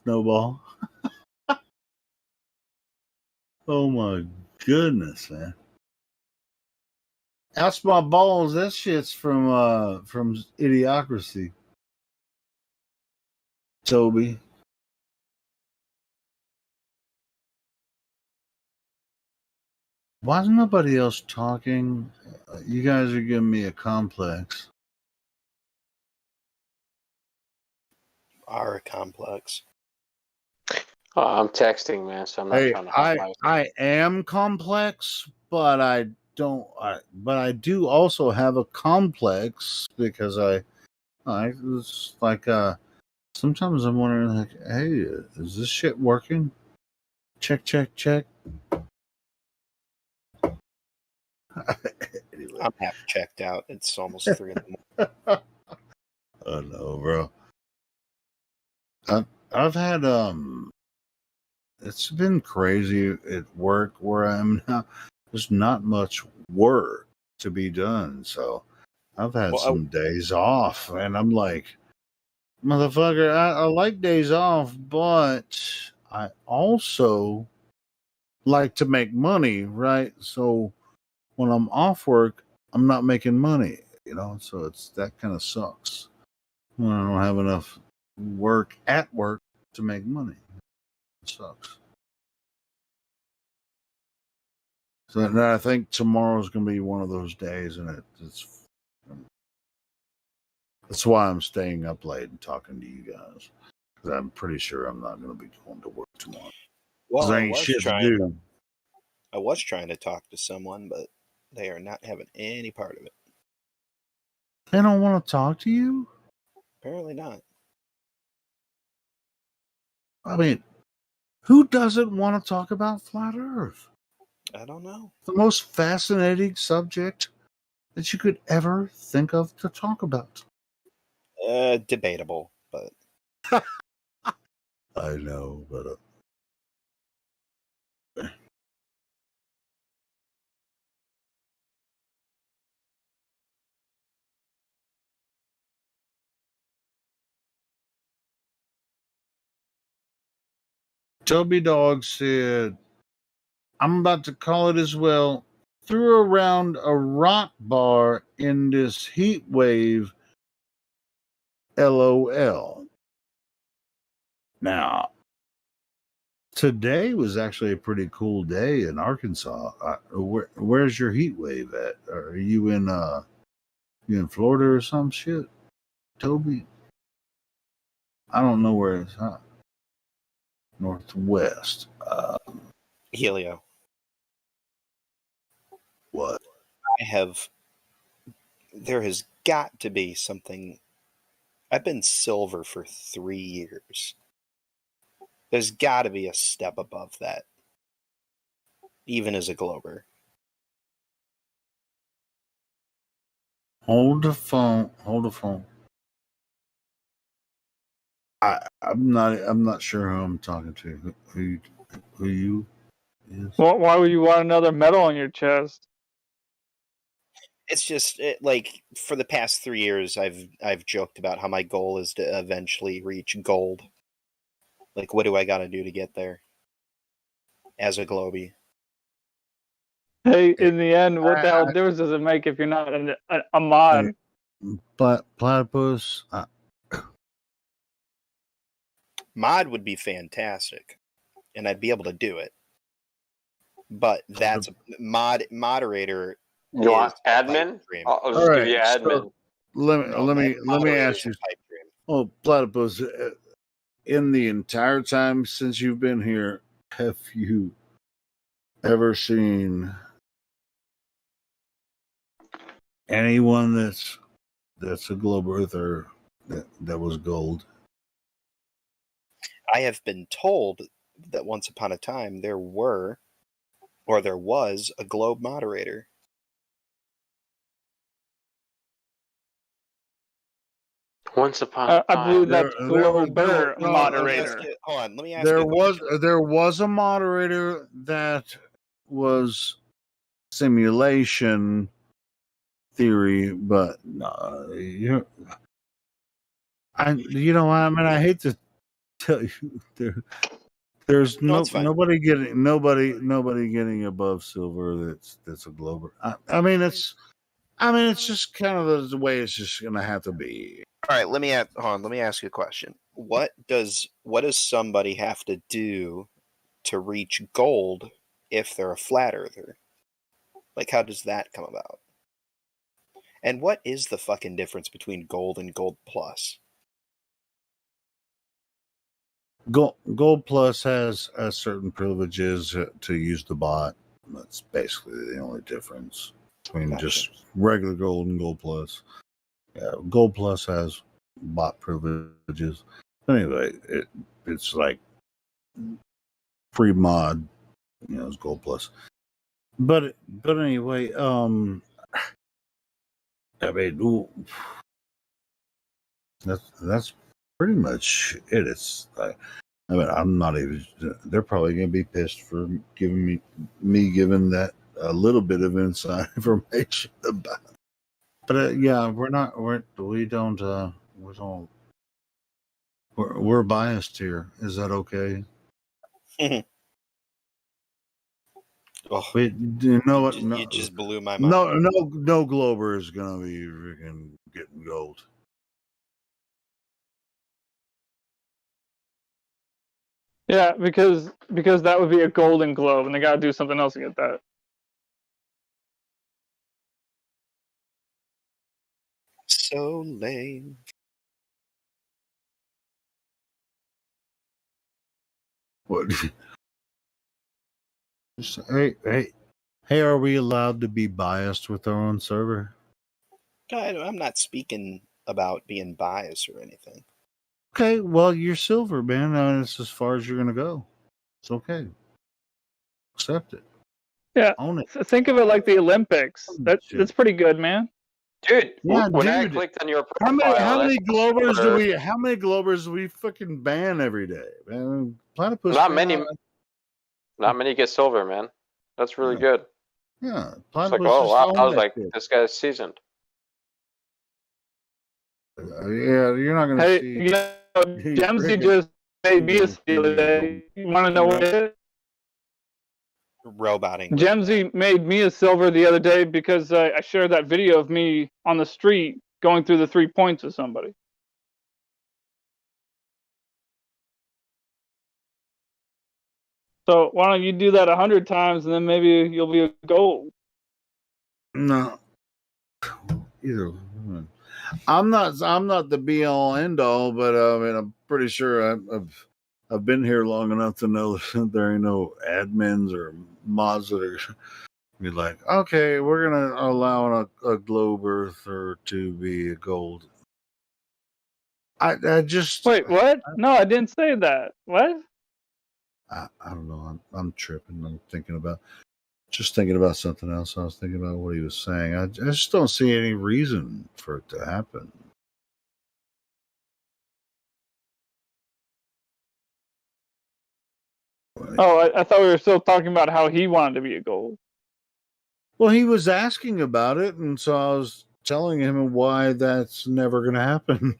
snowball. Oh my goodness, man. That's my balls. That shit's from Idiocracy. Toby. Why is nobody else talking? You guys are giving me a complex. Are a complex. I'm texting, man, so I'm not trying to help. I am complex, but I do also have a complex because I was like sometimes I'm wondering like, hey, is this shit working? Check. Anyway. I'm half checked out. It's almost 3 in the morning. Oh no, bro. I've had it's been crazy at work where I'm now. There's not much work to be done, so I've had some days off, and I'm like, motherfucker, I like days off, but I also like to make money, right? So when I'm off work, I'm not making money, so it's that kind of sucks when I don't have enough work at work to make money. It sucks. So I think tomorrow's going to be one of those days, and that's why I'm staying up late and talking to you guys, because I'm pretty sure I'm not going to be going to work tomorrow. Well, there ain't shit to do. I was trying to talk to someone, but they are not having any part of it. They don't want to talk to you? Apparently not. I mean, who doesn't want to talk about flat Earth? I don't know. The most fascinating subject that you could ever think of to talk about. Debatable, but I know, but Toby Dog said, I'm about to call it as well. Threw around a rock bar in this heat wave. LOL. Now, today was actually a pretty cool day in Arkansas. Where's your heat wave at? Are you in Florida or some shit, Toby? I don't know where it's at. Northwest. Helio. What? There has got to be something. I've been silver for 3 years. There's got to be a step above that, even as a Glober. Hold the phone. I'm not sure who I'm talking to. Who you is? Well, why would you want another medal on your chest? It's just like for the past 3 years, I've joked about how my goal is to eventually reach gold. Like, what do I got to do to get there? As a Globie. Hey, in the end, what the hell difference does it make if you're not a mod? But Platypus. Mod would be fantastic, and I'd be able to do it. But that's moderator. You want admin? I'll just give you admin. So let me ask you. Oh, Platypus, in the entire time since you've been here, have you ever seen anyone that's a globe earther that was gold? I have been told that once upon a time there was a globe moderator. Once upon a time. I believe that's Glober moderator. Hold on, let me ask There was a moderator that was simulation theory, but I hate to tell you, there's nobody getting above silver. That's a Glober. I mean, it's just kind of the way it's just gonna have to be. All right, let me ask you a question. What does somebody have to do to reach gold if they're a flat earther? Like, how does that come about? And what is the fucking difference between gold and gold plus? Gold Plus has certain privileges to use the bot. That's basically the only difference between just regular gold and Gold Plus. Yeah, Gold Plus has bot privileges. Anyway, it's like free mod, it's Gold Plus. But anyway, I mean, that's pretty much it. It's I mean, I'm not even. They're probably going to be pissed for giving me giving that a little bit of inside information about it. But yeah, we're biased here. Is that okay? Oh, you know what? You just blew my mind. No Glober is going to be freaking getting gold. Yeah, because that would be a Golden Globe, and they got to do something else to get that. So lame. What? Hey! Are we allowed to be biased with our own server? I'm not speaking about being biased or anything. Okay, well, you're silver, man. It's as far as you're going to go. It's okay. Accept it. Yeah. Own it. Think of it like the Olympics. That's pretty good, man. Dude, yeah, when I clicked on your profile, how many Globers do we fucking ban every day, man? Platypus. Not many get silver, man. That's really good. Yeah, it's like, oh wow, I was like, this guy's seasoned. Yeah, you're not gonna see. You know, Gemsy just made me a the other day. You want to know what it is? Roboting. Gemsy made me a silver the other day because I shared that video of me on the street going through the 3 points with somebody. So why don't you do that 100 times and then maybe you'll be a gold? No. Either. I'm not the be all end all, but I mean, I'm pretty sure I've been here long enough to know that there ain't no admins or mods that are be like, okay, we're gonna allow a globe earther to be a gold. I just wait. What? No, I didn't say that. What? I don't know. I'm tripping. I'm thinking about something else. I was thinking about what he was saying. I just don't see any reason for it to happen. Oh, I thought we were still talking about how he wanted to be a gold. Well, he was asking about it, and so I was telling him why that's never going to happen.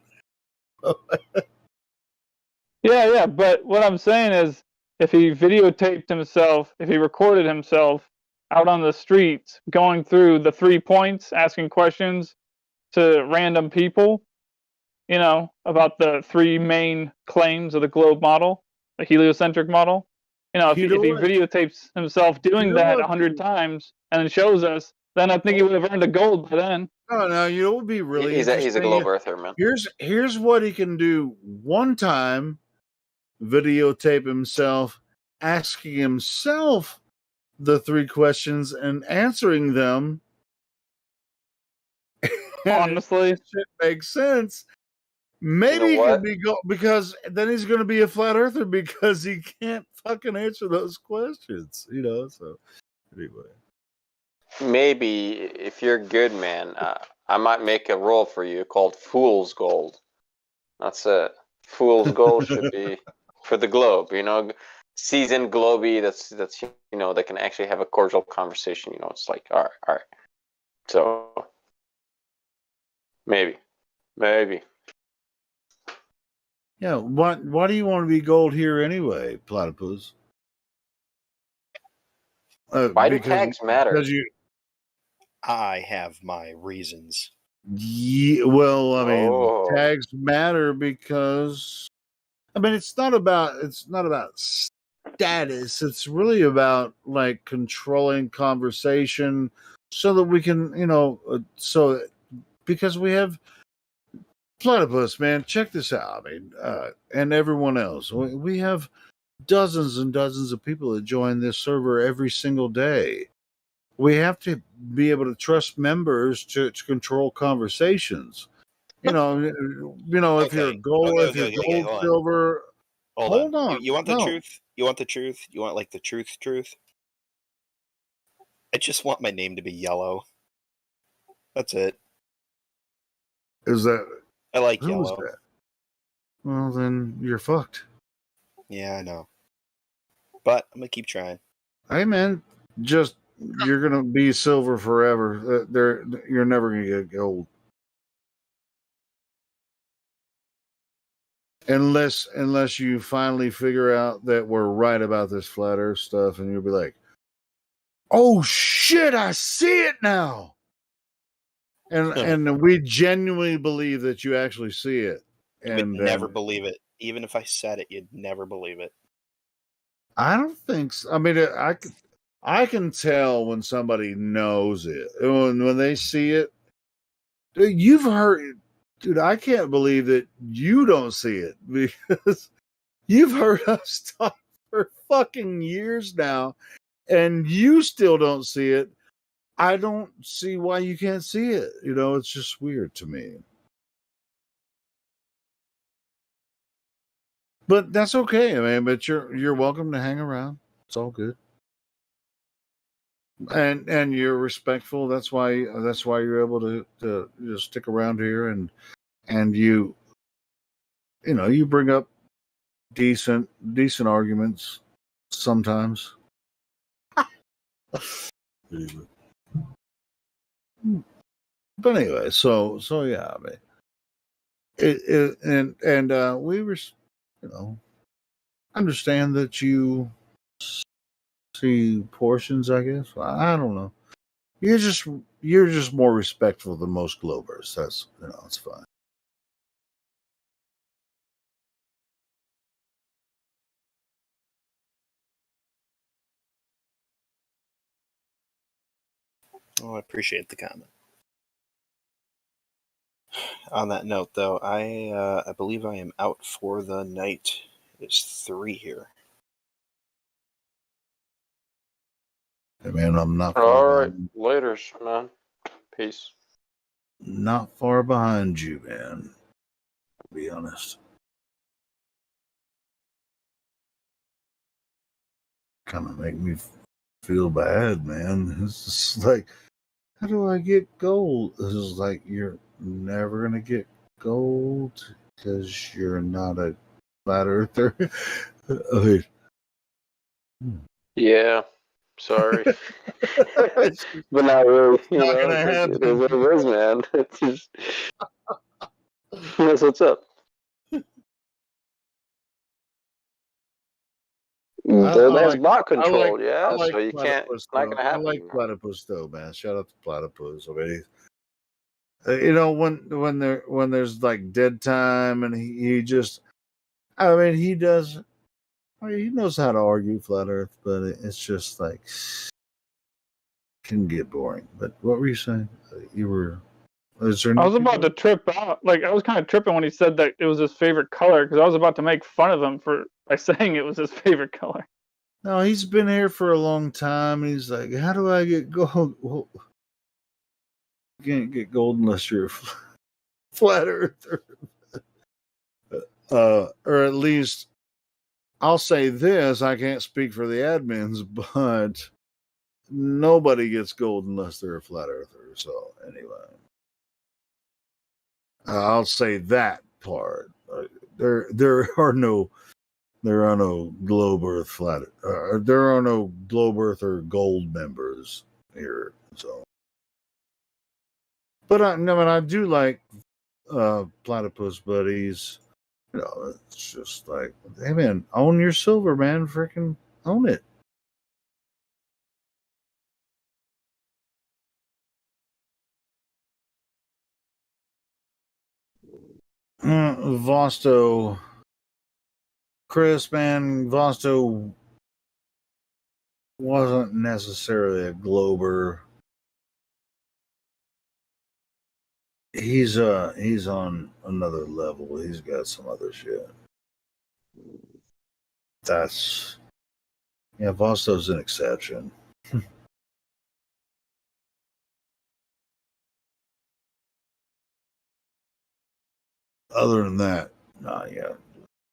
Yeah, but what I'm saying is, if he videotaped himself, if he recorded himself out on the streets going through the 3 points, asking questions to random people, about the 3 main claims of the globe model, the heliocentric model. If he videotapes himself doing that 100 times and then shows us, then I think he would have earned a gold by then. Oh no, it would be really he's a globe earther, man. Here's what he can do one time: videotape himself asking himself the 3 questions and answering them. Honestly, it makes sense. Maybe he could be because then he's going to be a flat earther because he can't fucking answer those questions, So anyway, maybe if you're good, man, I might make a role for you called Fool's Gold. That's it. Fool's Gold should be for the globe. Seasoned globey. That's that can actually have a cordial conversation. It's like all right. So maybe. Yeah, why do you want to be gold here anyway, Platypus? Why do tags matter? Because you. I have my reasons. Yeah, well, I mean, tags matter because it's not about status. It's really about like controlling conversation so that we can, because we have Platypus, man. Check this out. I mean, and everyone else. We have dozens and dozens of people that join this server every single day. We have to be able to trust members to control conversations. If you're gold, if you're gold, silver. Hold on. You want the truth? You want the truth? You want like the truth? I just want my name to be yellow. That's it. Is that? I like who yellow. Is that? Well, then you're fucked. Yeah, I know. But I'm gonna keep trying. Hey, man, you're gonna be silver forever. You're never gonna get gold. Unless you finally figure out that we're right about this flat earth stuff and you'll be like, oh shit, I see it now. And we genuinely believe that you actually see it. You would never believe it. Even if I said it, you'd never believe it. I don't think so. I mean, I can tell when somebody knows it. When they see it. You've heard, dude, I can't believe that you don't see it because you've heard us talk for fucking years now and you still don't see it. I don't see why you can't see it. It's just weird to me. But that's okay, man. But you're welcome to hang around. It's all good. And you're respectful. That's why you're able to just stick around here and you bring up decent arguments sometimes. But anyway, so yeah, we understand that you see portions. I guess I don't know. You're just more respectful than most Globers. That's it's fine. Oh, I appreciate the comment. On that note, though, I believe I am out for the night. It's 3 here. Hey, man, I'm not. All right, later, man. Peace. Not far behind you, man. To be honest. Kind of make me feel bad, man. It's just like, how do I get gold? It's like you're never gonna get gold because you're not a flat earther. Yeah, sorry, but not really. Not gonna happen. It is what it is, man. It's just that's what's up. There's bot control, so you can't. It's not gonna happen. I like Platypus though, man. Shout out to Platypus. I mean, when there's like dead time and he just, I mean, he does. I mean, he knows how to argue flat Earth, but it's just like can get boring. But what were you saying? You were. I was about to trip out. Like I was kind of tripping when he said that it was his favorite color because I was about to make fun of him by saying it was his favorite color. No, he's been here for a long time, and he's like, "How do I get gold?" Well, you can't get gold unless you're a flat earther, or at least I'll say this: I can't speak for the admins, but nobody gets gold unless they're a flat earther. So anyway. I'll say that part. There are no globe Earth flat. There are no globe Earth or gold members here. So, but I do like Platypus buddies. It's just like, hey man, own your silver, man. Freaking own it. Vosto, Chris, man, Vosto wasn't necessarily a Glober. He's on another level. He's got some other shit. Vosto's an exception. Other than that,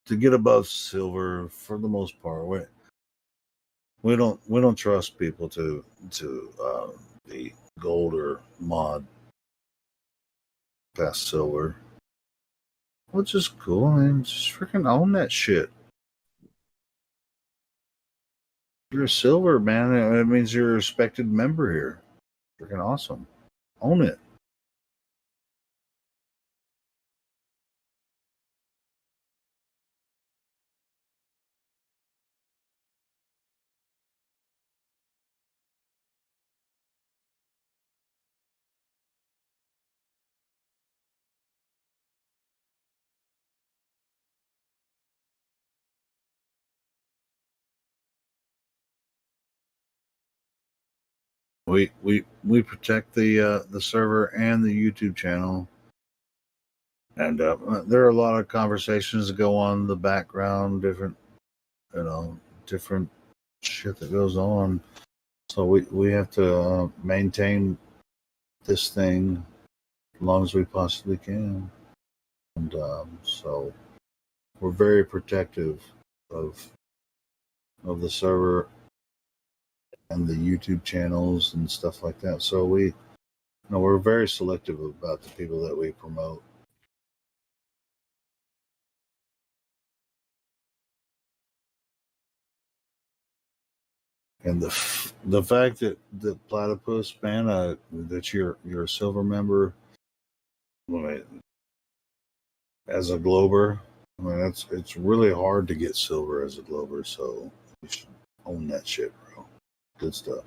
to get above silver, for the most part, we don't trust people to be gold or mod past silver, which is cool. I mean, just freaking own that shit. You're a silver, man. It means you're a respected member here. Freaking awesome. Own it. We protect the server and the YouTube channel, and there are a lot of conversations that go on in the background, different shit that goes on. So we have to maintain this thing as long as we possibly can, and so we're very protective of the server and the YouTube channels and stuff like that. So we're very selective about the people that we promote. And the fact that the platypus, man, that you're a silver member, as a Glober, I mean it's really hard to get silver as a Glober, so you should own that shit, bro. Good stuff.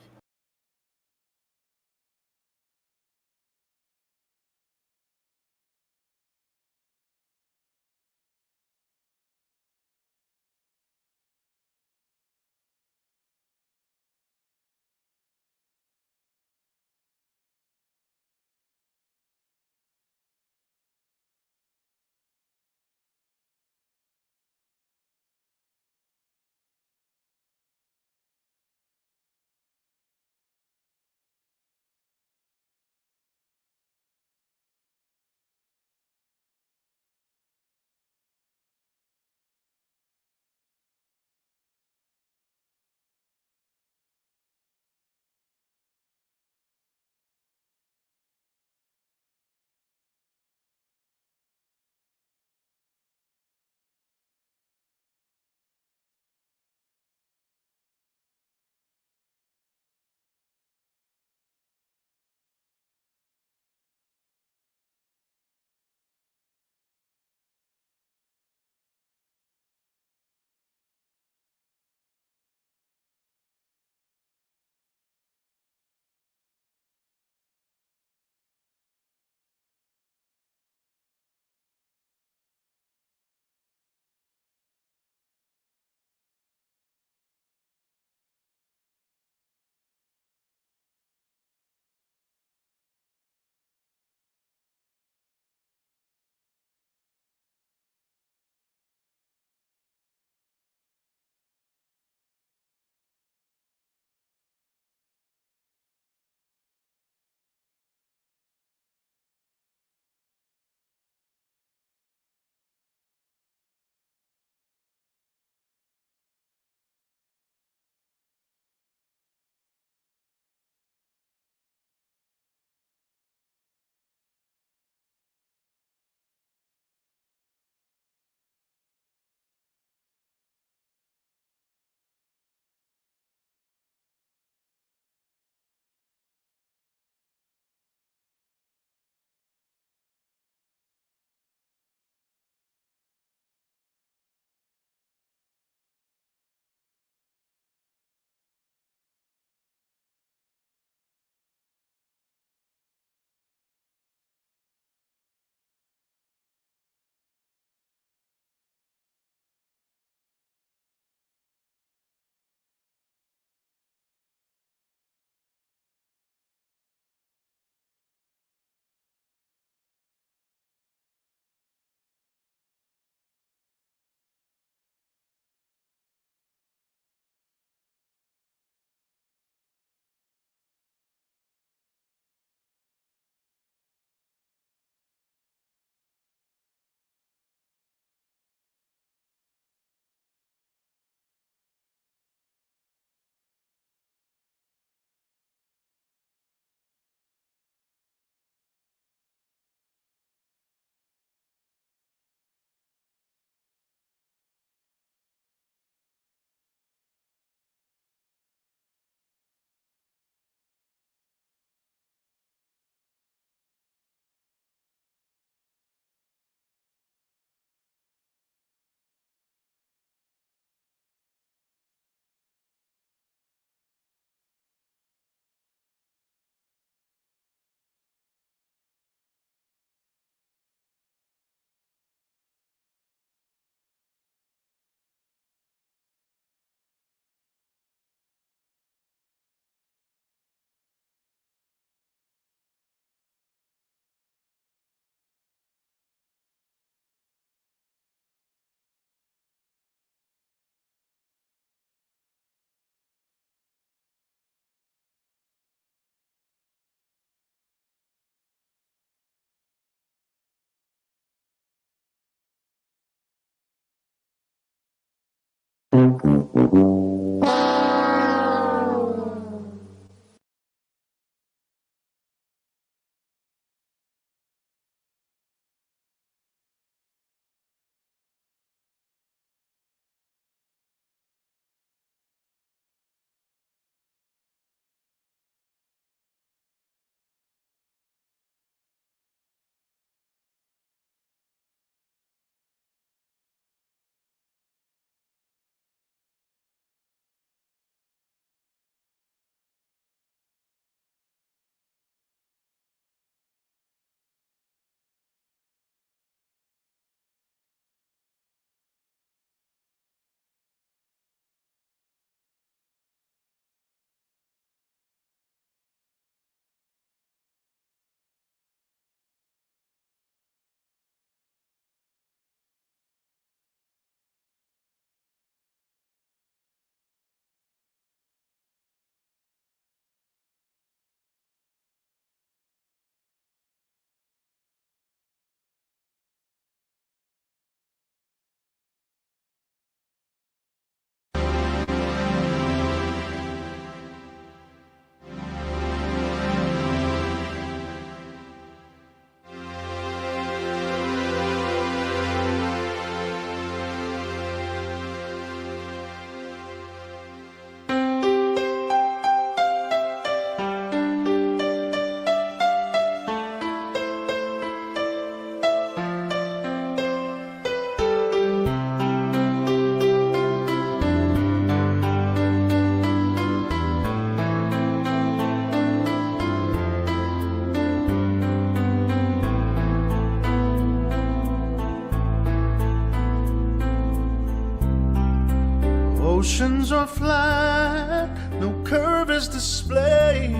Oceans are flat, no curve is displayed,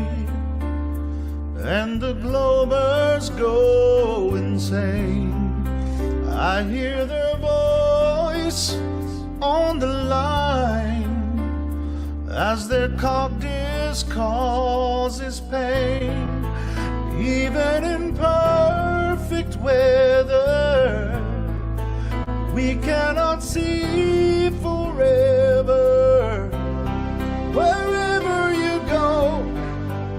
and the globers go insane. I hear their voice on the line as their cocktails causes pain. Even in perfect weather, we cannot see forever. Wherever you go,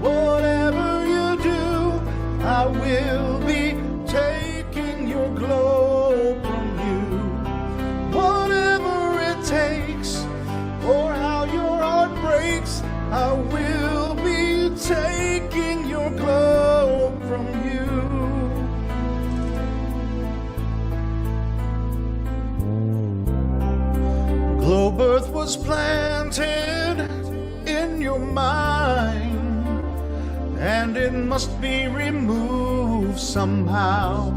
whatever you do, I will be taking your globe from you. Whatever it takes, or how your heart breaks, I will be taking your globe from you. Globe Earth was planted in your mind, and it must be removed somehow.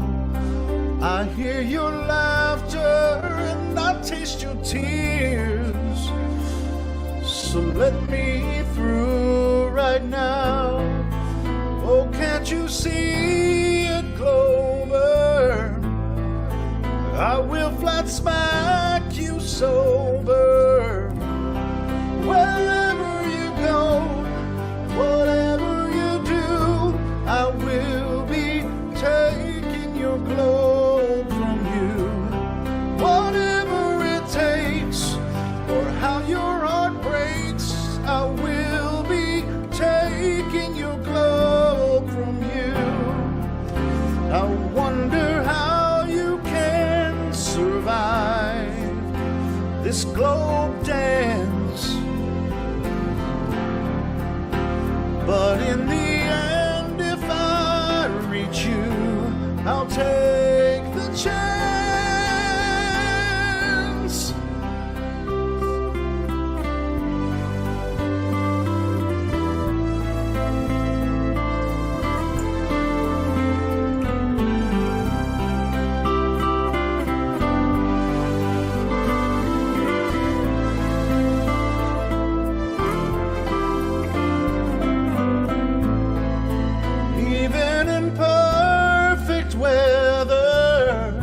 I hear your laughter and I taste your tears, so let me through right now. Oh, can't you see it, Glover? I will flat smack you sober. Wherever you go, whatever you do, I will be taking your globe from you. Whatever it takes, or how your heart breaks, I will be taking your globe from you. I wonder how you can survive this globe dance, but in the end, if I reach you, I'll take the chance. Even in perfect weather,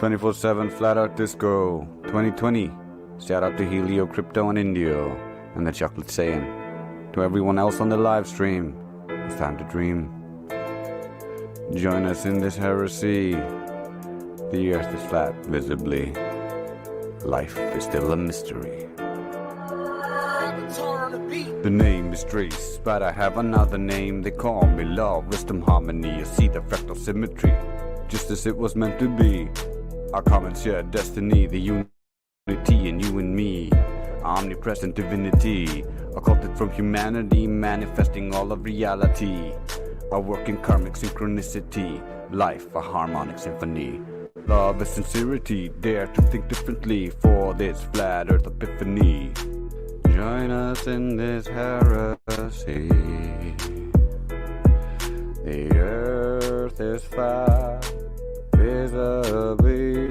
24/7 Flat Out Disco 2020. Shout out to Helio, Crypto, and Indio, and the Chocolate saying. To everyone else on the live stream, it's time to dream. Join us in this heresy. The earth is flat, visibly. Life is still a mystery. The name is Trace, but I have another name. They call me love, wisdom, harmony. You see the fractal symmetry, just as it was meant to be. Our common shared destiny, the unity in you and me. Omnipresent divinity, occulted from humanity, manifesting all of reality. A working karmic synchronicity, life a harmonic symphony. Love is sincerity, dare to think differently for this flat earth epiphany. Join us in this heresy. The earth is flat, visibly.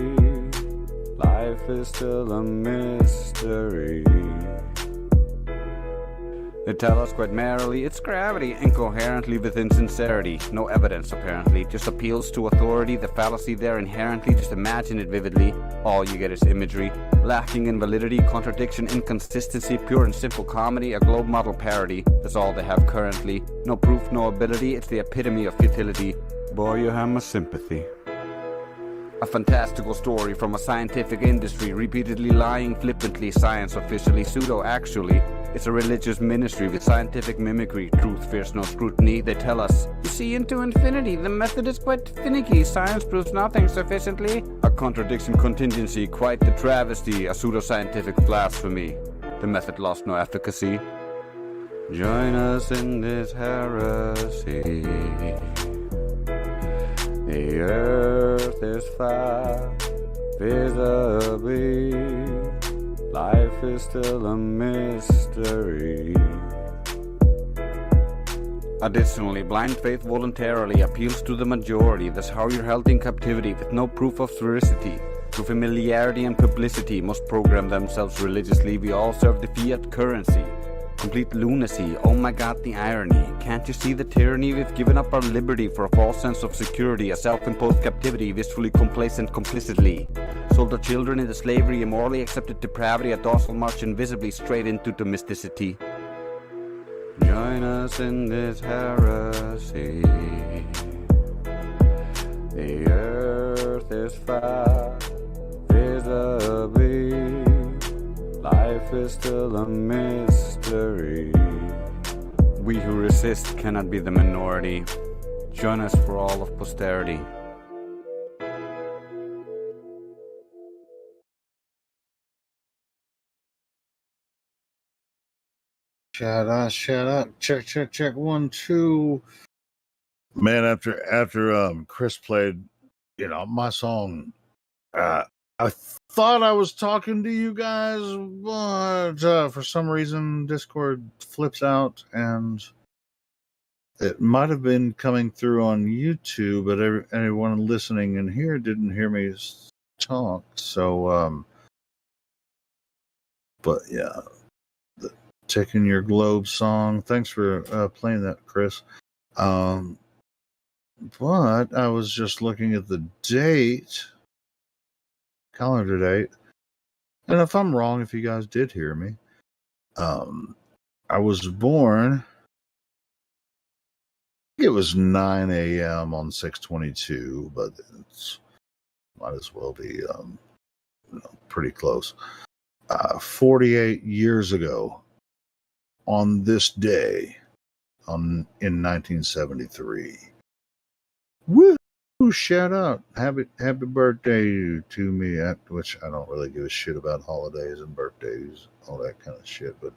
Life is still a mystery. They tell us quite merrily it's gravity, incoherently within sincerity. No evidence apparently, just appeals to authority. The fallacy there inherently, just imagine it vividly. All you get is imagery, lacking in validity, contradiction, inconsistency, pure and simple comedy, a globe model parody. That's all they have currently. No proof, no ability, it's the epitome of futility. Boy, you have my sympathy. A fantastical story from a scientific industry, repeatedly lying flippantly, science officially, pseudo actually. It's a religious ministry with scientific mimicry. Truth fears no scrutiny. They tell us, you see into infinity. The method is quite finicky. Science proves nothing sufficiently. A contradiction contingency, quite the travesty. A pseudoscientific blasphemy. The method lost no efficacy. Join us in this heresy. The earth is flat, visibly. Life is still a mystery. Additionally, blind faith voluntarily appeals to the majority. That's how you're held in captivity with no proof of veracity. Through familiarity and publicity, most program themselves religiously. We all serve the fiat currency. Complete lunacy, oh my god, the irony. Can't you see the tyranny? We've given up our liberty for a false sense of security, a self-imposed captivity, wistfully complacent complicitly. Sold our children into slavery, immorally accepted depravity, a docile march invisibly straight into domesticity. Join us in this heresy. The earth is flat, visibly. Life is still a mystery. We who resist cannot be the minority. Join us for all of posterity. Shut up. Check. 1, 2. Man, after Chris played, my song, I thought I was talking to you guys, but for some reason Discord flips out, and it might have been coming through on YouTube, but anyone listening in here didn't hear me talk. So, but yeah, the Taking Your Globe song. Thanks for playing that, Chris. But I was just looking at the date. Calendar date, and if I'm wrong, if you guys did hear me, I was born, it was 9 a.m. on 6/22, but it might as well be pretty close. 48 years ago on this day, in 1973. Woo! Shout out. Happy birthday to me, which I don't really give a shit about holidays and birthdays, all that kind of shit, but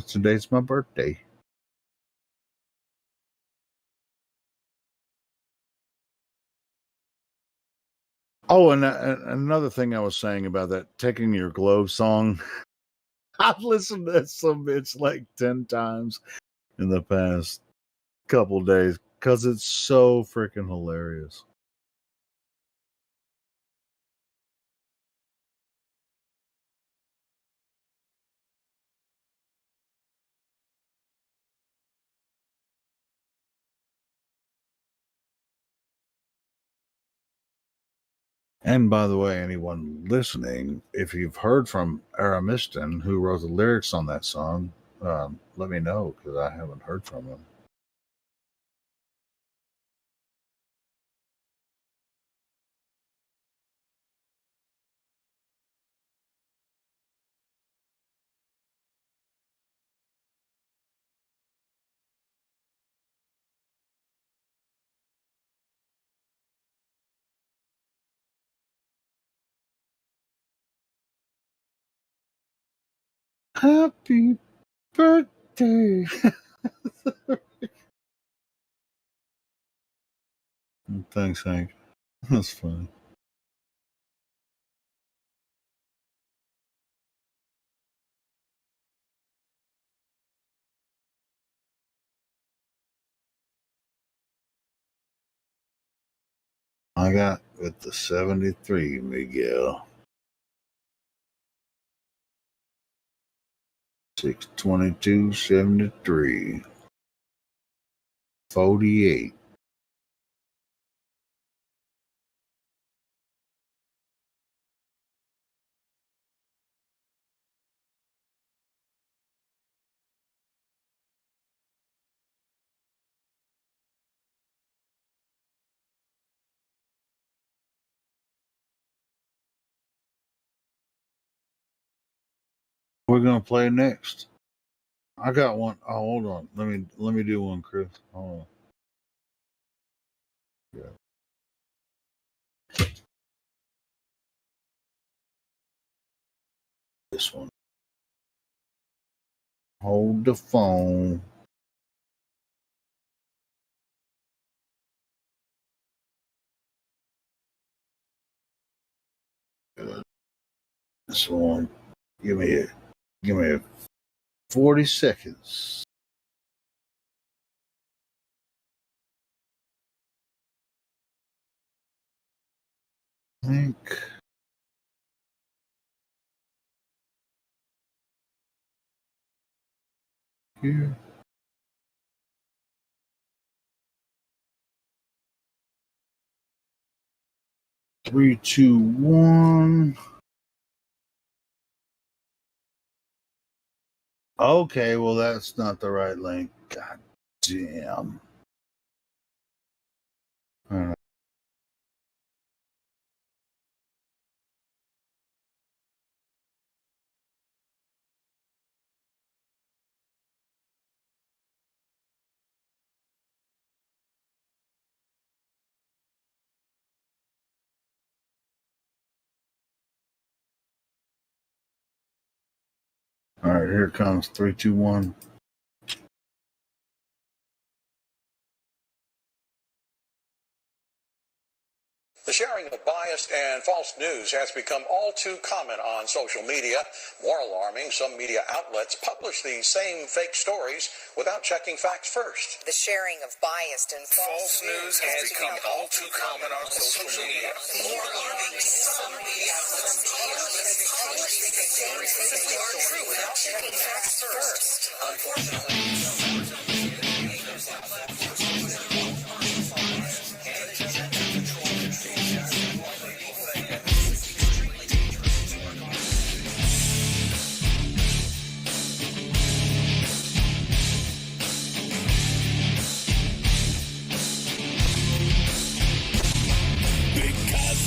today's my birthday. Oh, and another thing I was saying about that Taking Your Globe song, I've listened to that some bitch like 10 times in the past couple days because it's so freaking hilarious. And by the way, anyone listening, if you've heard from Aramiston, who wrote the lyrics on that song, let me know, because I haven't heard from him. Happy birthday. Thanks, Hank. That's funny. I got with the 73, Miguel. 622, 73. 48. We're gonna play next. I got one. Oh, hold on. Let me do one, Chris. Hold on. Yeah. This one. Hold the phone. This one. Give me 40 seconds. I think. Here. Three, two, one. Okay, well that's not the right link. God damn. All right. All right, here it comes. 3, 2, 1. The sharing of biased and false news has become all too common on social media. More alarming, some media outlets publish these same fake stories without checking facts first. The sharing of biased and false news has become all too common on social media. More alarming, some media outlets publish these same fake stories without checking facts first. Unfortunately,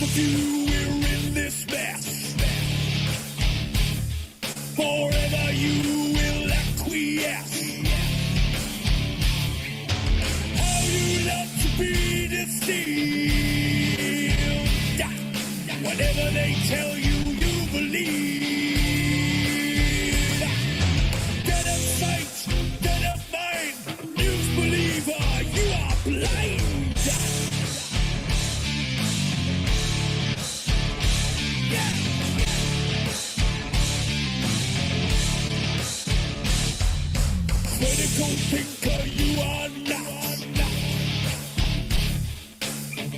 of you, we're in this mess. Forever you will acquiesce. How you love to be deceived. Whatever they tell you, you believe. Dead of sight, dead of mind, news believer, you are blind. Critical thinker, you are not.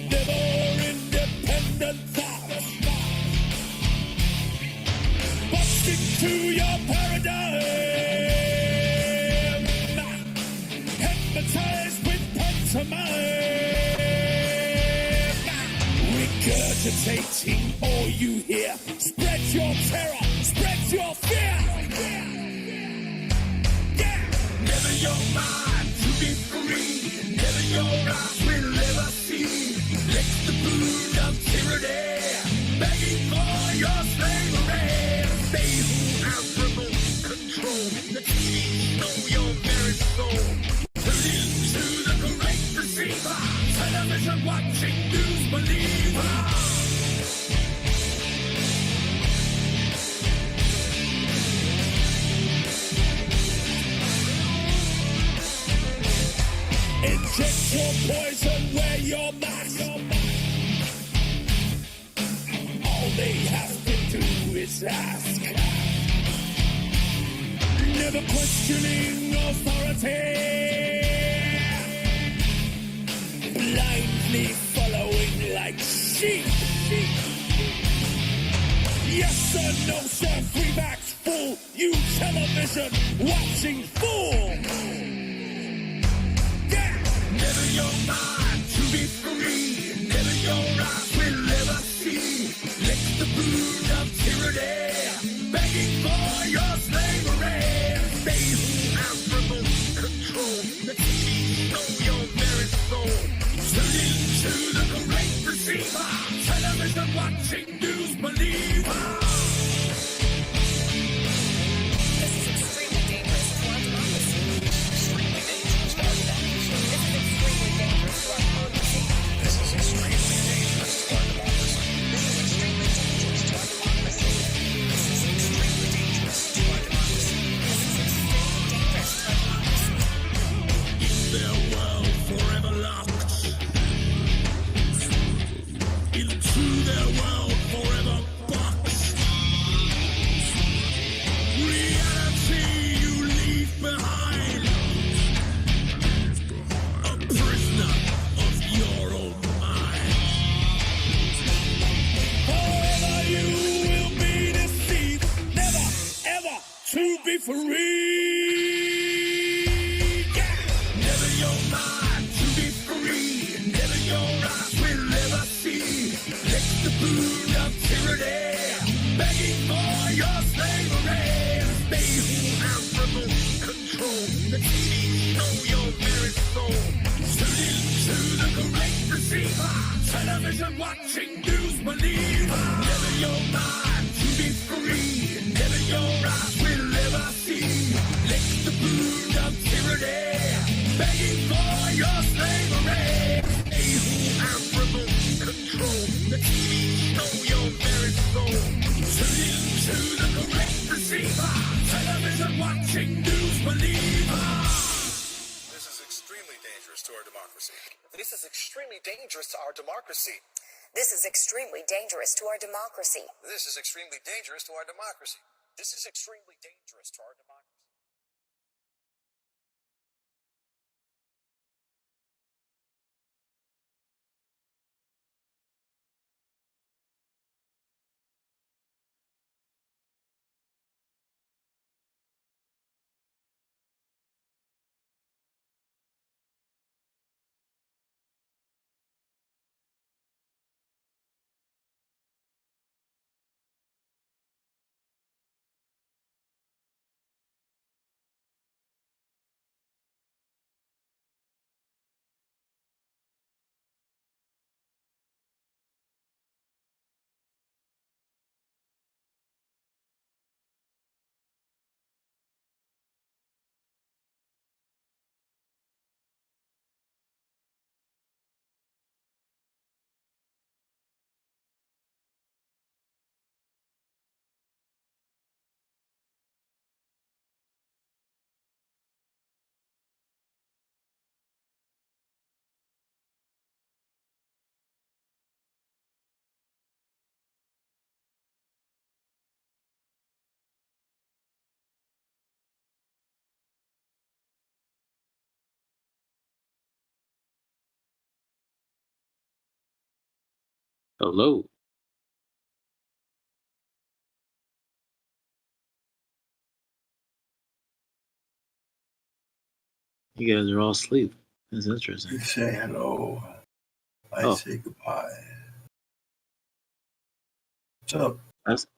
Never independent thought. But stick to your paradigm. Hypnotized with pantomime. Regurgitate agitating all you hear. Spread your terror, spread your fear. Yeah. Never your mind to be free. Never your eyes will ever see. Lick the boot of tyranny, begging for your slavery. They who have remote control, the TV know your very soul. Tune into the great deceiver, television watching news believer. Inject your poison, wear your mask. All they have to do is ask. Never questioning authority. Blindly following like sheep. Yes sir, no sir, free backs full. You television watching fool. Never your mind to be free. Never your eyes will ever see. Lick the boot of tyranny, begging for your slavery. They who have remote control, the TV know your very soul. Tune into the great deceiver, television watching news believer. This is extremely dangerous to our democracy. Extremely dangerous to our democracy. This is extremely dangerous to our democracy. This is extremely dangerous to our democracy. This is extremely dangerous to our democracy. This is extremely dangerous to our democracy. In their world forever locked. Into their world forever boxed. Reality you leave behind. A prisoner of your own mind. Forever you will be deceived, never ever to be free. Yeah. Never your mind to be free. Never your eyes will ever see. Lick the boot of tyranny, begging for your slavery. They who have remote control, the TV know your very soul. Tune into the great deceiver, television watching news believer. Never your mind to be free. Never your eyes will ever see. Lick the boot of tyranny, begging for your slavery. They who have remote control, the TV know your very soul. Tune into the great deceiver, television watching news believer. This is extremely dangerous to our democracy. This is extremely dangerous to our democracy. This is extremely dangerous to our democracy. This is extremely dangerous to our democracy. This is extremely dangerous to our democracy. Hello. You guys are all asleep. That's interesting. You say hello. I say goodbye. What's up?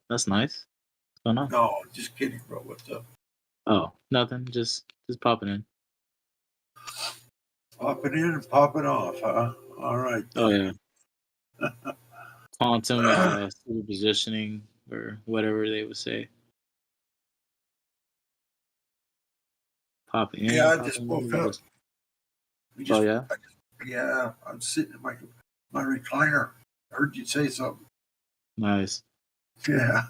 That's nice. What's going on? No, just kidding, bro. What's up? Oh, nothing. Just popping in. Popping in and popping off, huh? All right. Oh yeah. Quantum superpositioning or whatever they would say. Popping in. Yeah, I just woke up. Oh yeah. Yeah, I'm sitting in my recliner. I heard you say something. Nice. Yeah.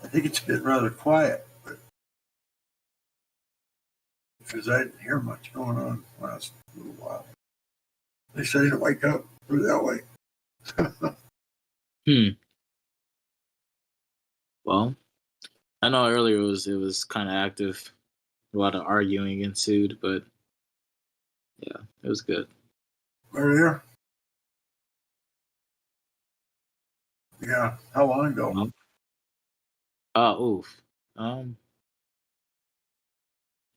I think it's been rather quiet, but because I didn't hear much going on last little while. At least I didn't wake up put it that way. Well, I know earlier it was kind of active. A lot of arguing ensued, but yeah, it was good. Earlier? Yeah. How long ago? Oof.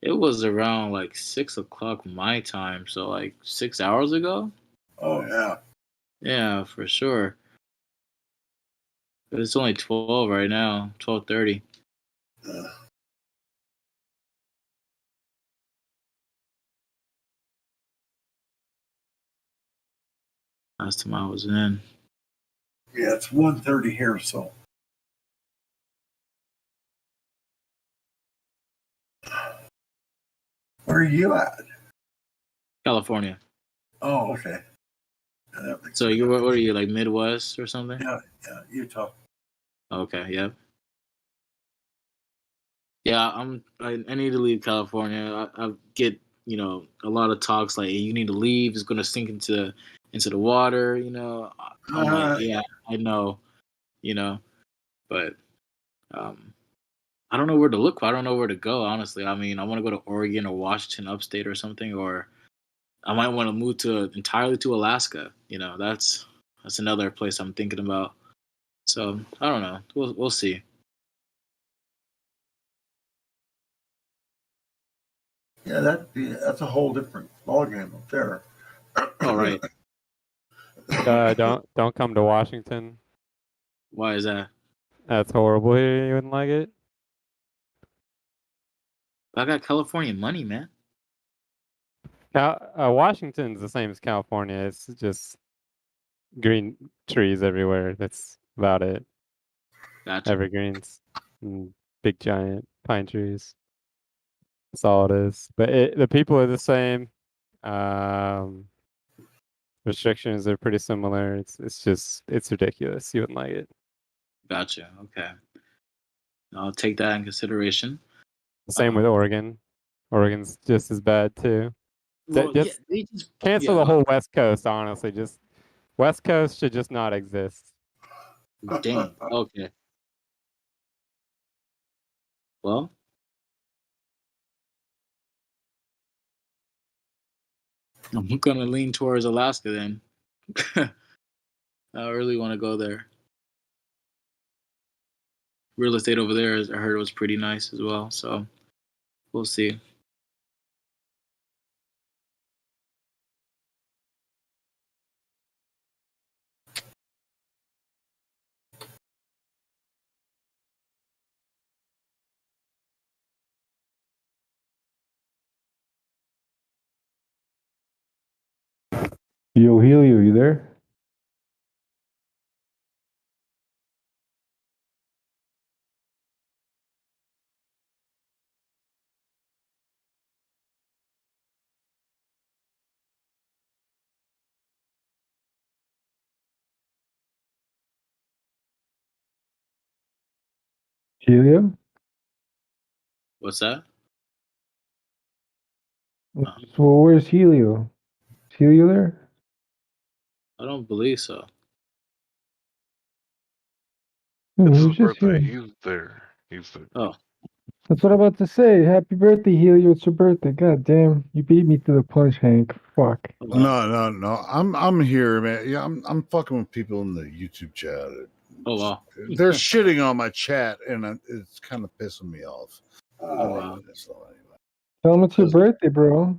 It was around like 6 o'clock my time, so like 6 hours ago. Oh yeah. Yeah, for sure. But it's only 12 right now, 12:30. Last time I was in. Yeah, it's 1:30 here, so. Where are you at? California. Oh, okay. So you what are you, like Midwest or something? Yeah, Utah. Okay, yep. Yeah, I need to leave California. I get, a lot of talks like, hey, you need to leave. It's gonna sink into the water. I'm like, yeah, I know, but I don't know where to look. I don't know where to go. Honestly, I mean, I want to go to Oregon or Washington, upstate or something, or I might want to move entirely to Alaska. That's another place I'm thinking about. So I don't know. We'll see. Yeah, that's a whole different ballgame up there. All right. Don't come to Washington. Why is that? That's horrible here. You wouldn't like it. I got California money, man. Washington's the same as California. It's just green trees everywhere. That's about it. Gotcha. Evergreens and big giant pine trees. That's all it is. But the people are the same. Restrictions are pretty similar. It's ridiculous. You wouldn't like it. Gotcha. Okay. I'll take that in consideration. Same with Oregon. Oregon's just as bad too. Well, just cancel the whole West Coast. Honestly, just West Coast should just not exist. Dang. Okay. Well, I'm gonna lean towards Alaska then. I really want to go there. Real estate over there, I heard, was pretty nice as well. So we'll see. Yo, Helio, you there? Helio? What's that? Well, where's Helio? Is Helio there? I don't believe so. No, It's he his was just birthday. here. He's there. He's there. Oh. That's what I'm about to say. Happy birthday, Helio. It's your birthday. God damn. You beat me to the punch, Hank. Fuck. No. I'm here, man. Yeah, I'm fucking with people in the YouTube chat. Oh wow. They're shitting on my chat, and it's kind of pissing me off. Oh wow. Tell him it's your birthday, bro.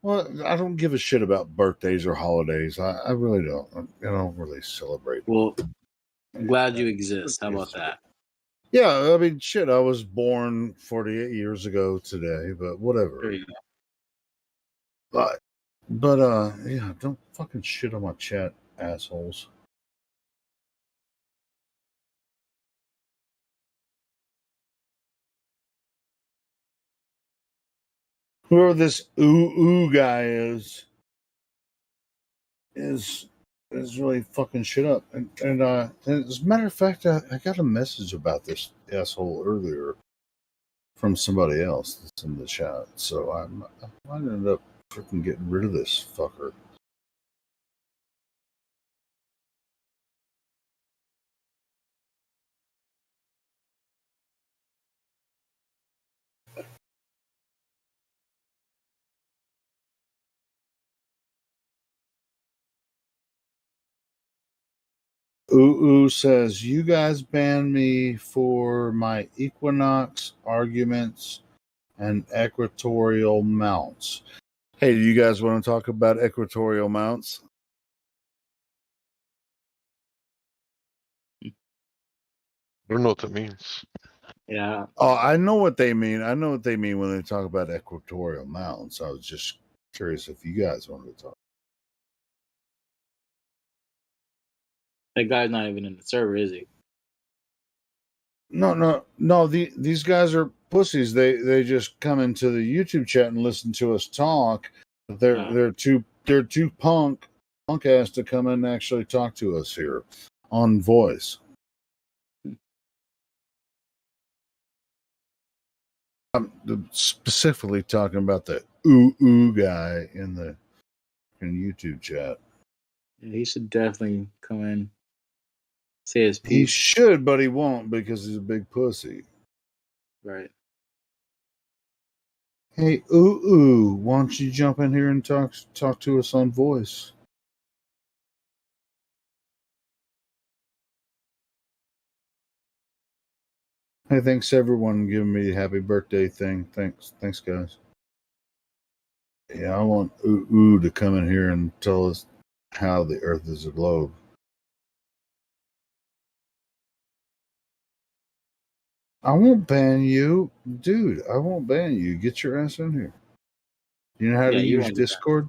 Well, I don't give a shit about birthdays or holidays. I really don't. I don't really celebrate. Well, I'm glad you exist. How about that? Yeah, I mean, shit. I was born 48 years ago today, but whatever. There you go. Yeah, don't fucking shit on my chat, assholes. Whoever this ooh guy is really fucking shit up. And as a matter of fact, I got a message about this asshole earlier from somebody else that's in the chat. So I might end up freaking getting rid of this fucker. Ooh says, you guys banned me for my equinox arguments and equatorial mounts. Hey, do you guys want to talk about equatorial mounts? I don't know what that means. Yeah. Oh, I know what they mean. I know what they mean when they talk about equatorial mounts. I was just curious if you guys wanted to talk. That guy's not even in the server, is he? No. These guys are pussies. They just come into the YouTube chat and listen to us talk. They're too punk ass to come in and actually talk to us here on voice. I'm specifically talking about the ooh guy in YouTube chat. Yeah, he should definitely come in, say his piece. He should, but he won't because he's a big pussy. Right. Hey, ooh, why don't you jump in here and talk to us on voice? Hey, thanks everyone giving me a happy birthday thing. Thanks guys. Yeah, I want ooh to come in here and tell us how the Earth is a globe. I won't ban you, dude. I won't ban you. Get your ass in here. Do you know how to use Discord?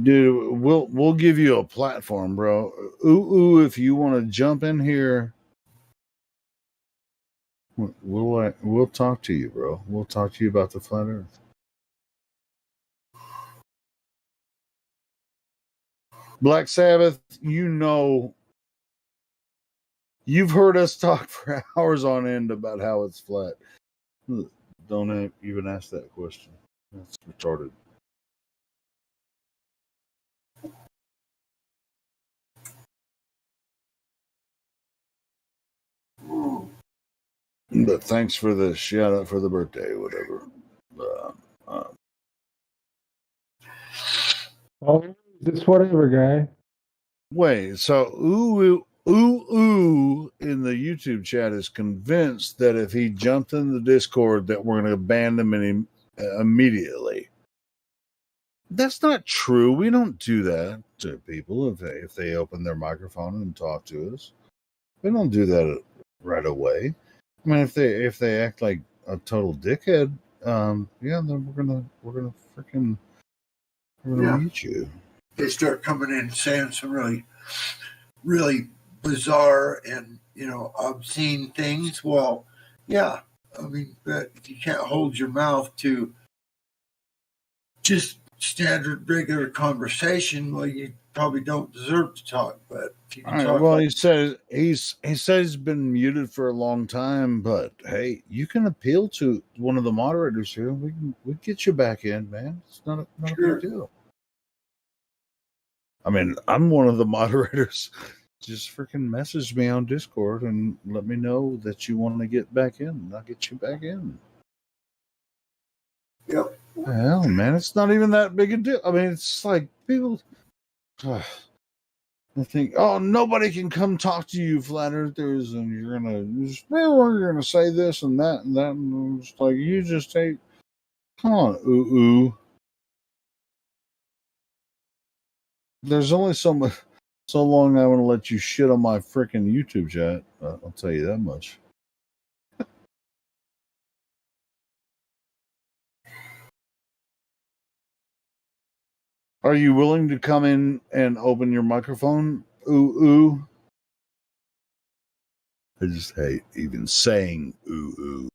Dude, we'll give you a platform, bro. Ooh, if you want to jump in here, we'll talk to you, bro. We'll talk to you about the flat Earth. Black Sabbath, you've heard us talk for hours on end about how it's flat. Don't even ask that question. That's retarded. But thanks for the shout out for the birthday, whatever. Oh, this whatever guy. Wait, so ooh in the YouTube chat is convinced that if he jumped in the Discord that we're going to ban him immediately. That's not true. We don't do that to people if they open their microphone and talk to us. We don't do that right away. I mean, if they act like a total dickhead, then we're gonna mute you. They start coming in saying some really, really bizarre and obscene things. Well, yeah, I mean, but if you can't hold your mouth to just standard regular conversation, well, you probably don't deserve to talk. But if you can talk, well, he says he's been muted for a long time, but hey, you can appeal to one of the moderators here. We get you back in, man. It's not a big deal. I mean, I'm one of the moderators. Just freaking message me on Discord and let me know that you want to get back in, and I'll get you back in. Yep. Hell, man, it's not even that big a deal. I mean, it's like people. I think, oh, nobody can come talk to you, flat earthers, and you're gonna say this and that and that, and it's like you just take. Come on, ooh. There's only so long I want to let you shit on my freaking YouTube chat. I'll tell you that much. Are you willing to come in and open your microphone? Ooh. I just hate even saying ooh.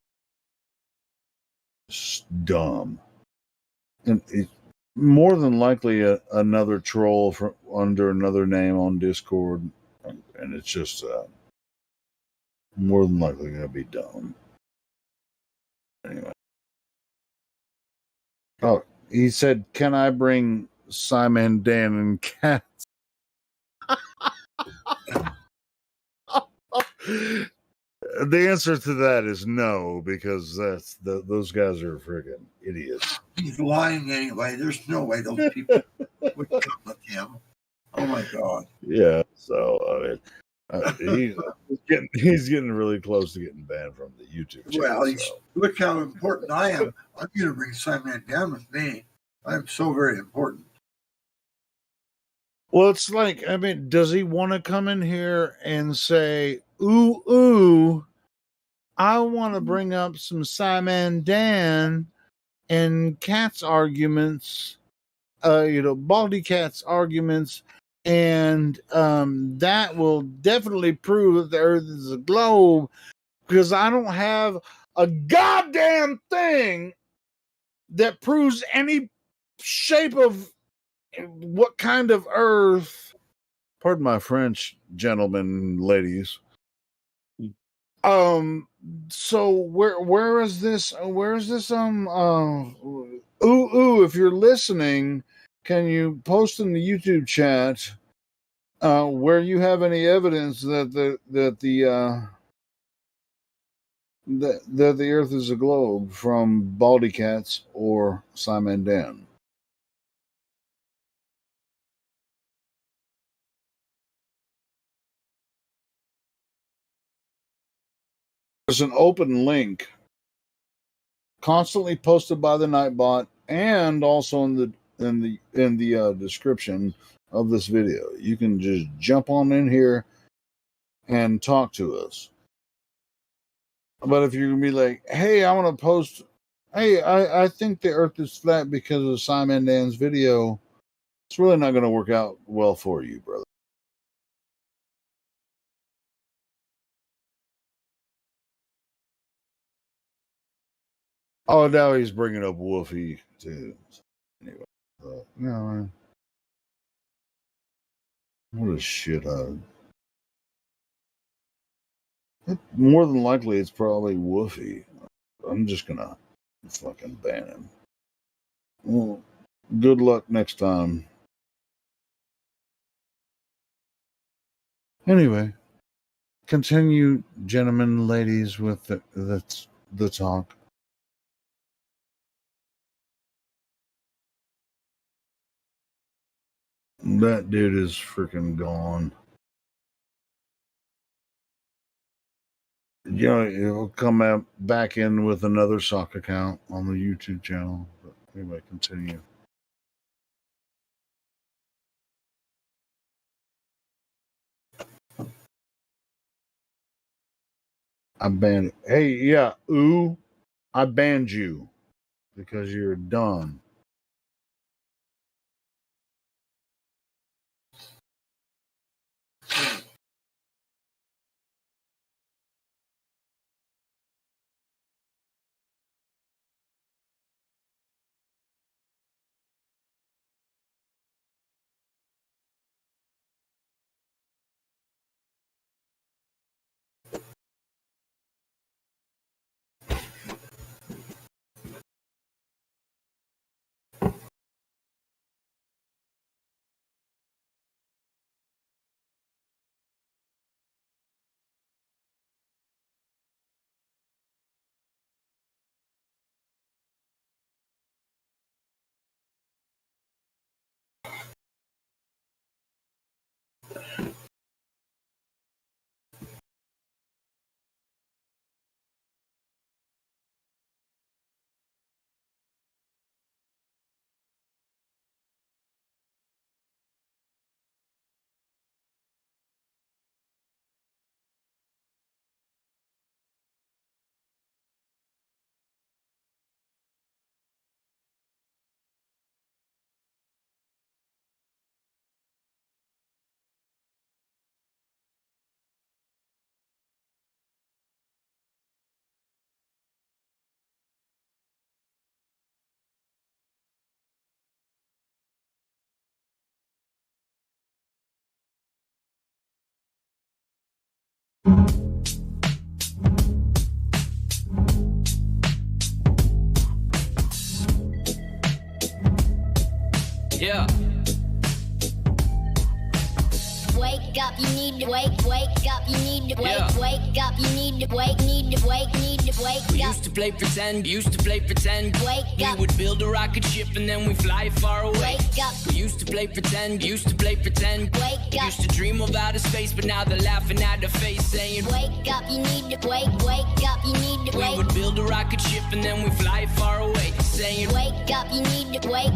It's dumb. And it's more than likely another troll from under another name on Discord. And it's just more than likely going to be dumb. Anyway. Oh, he said, can I bring Simon, Dan, and Kat? The answer to that is no, because those guys are freaking idiots. He's lying anyway. There's no way those people would come with him. Oh my God. Yeah. So I mean, he's getting really close to getting banned from the YouTube channel. Well, look how important I am. I'm going to bring Simon down with me. I'm so very important. Well, it's like, I mean, does he want to come in here and say, ooh, I want to bring up some Simon, Dan, and Cat's arguments, Baldy Cat's arguments, and that will definitely prove that the Earth is a globe, because I don't have a goddamn thing that proves any shape of what kind of Earth. Pardon my French, gentlemen, ladies. So where is this? If you're listening, can you post in the YouTube chat where you have any evidence that the Earth is a globe from Baldy Cats or Simon Dan? There's an open link constantly posted by the Nightbot, and also in the description of this video. You can just jump on in here and talk to us. But if you're gonna be like, hey, I want to post, hey, I think the Earth is flat because of Simon Dan's video, it's really not going to work out well for you, brother. Oh, now he's bringing up Wolfie too. Anyway, no, what a shithead. More than likely, it's probably Wolfie. I'm just gonna fucking ban him. Well, good luck next time. Anyway, continue, gentlemen, ladies, with the talk. That dude is freaking gone. You know, he'll come back in with another sock account on the YouTube channel. But anyway, continue. I banned. Hey, yeah, ooh, I banned you because you're dumb. Yeah. Wake up, you need to wake up, you need to wake up, you need to wake up. We used to play pretend, Wake up. We would build a rocket ship and then we fly far away. Wake up. We used to play pretend, Wake up. Used to dream of outer space, but now they're laughing at the face saying, Wake up, you need to wake up, you need to we would build a rocket ship and then we fly far away. Saying, wake up, you need to wake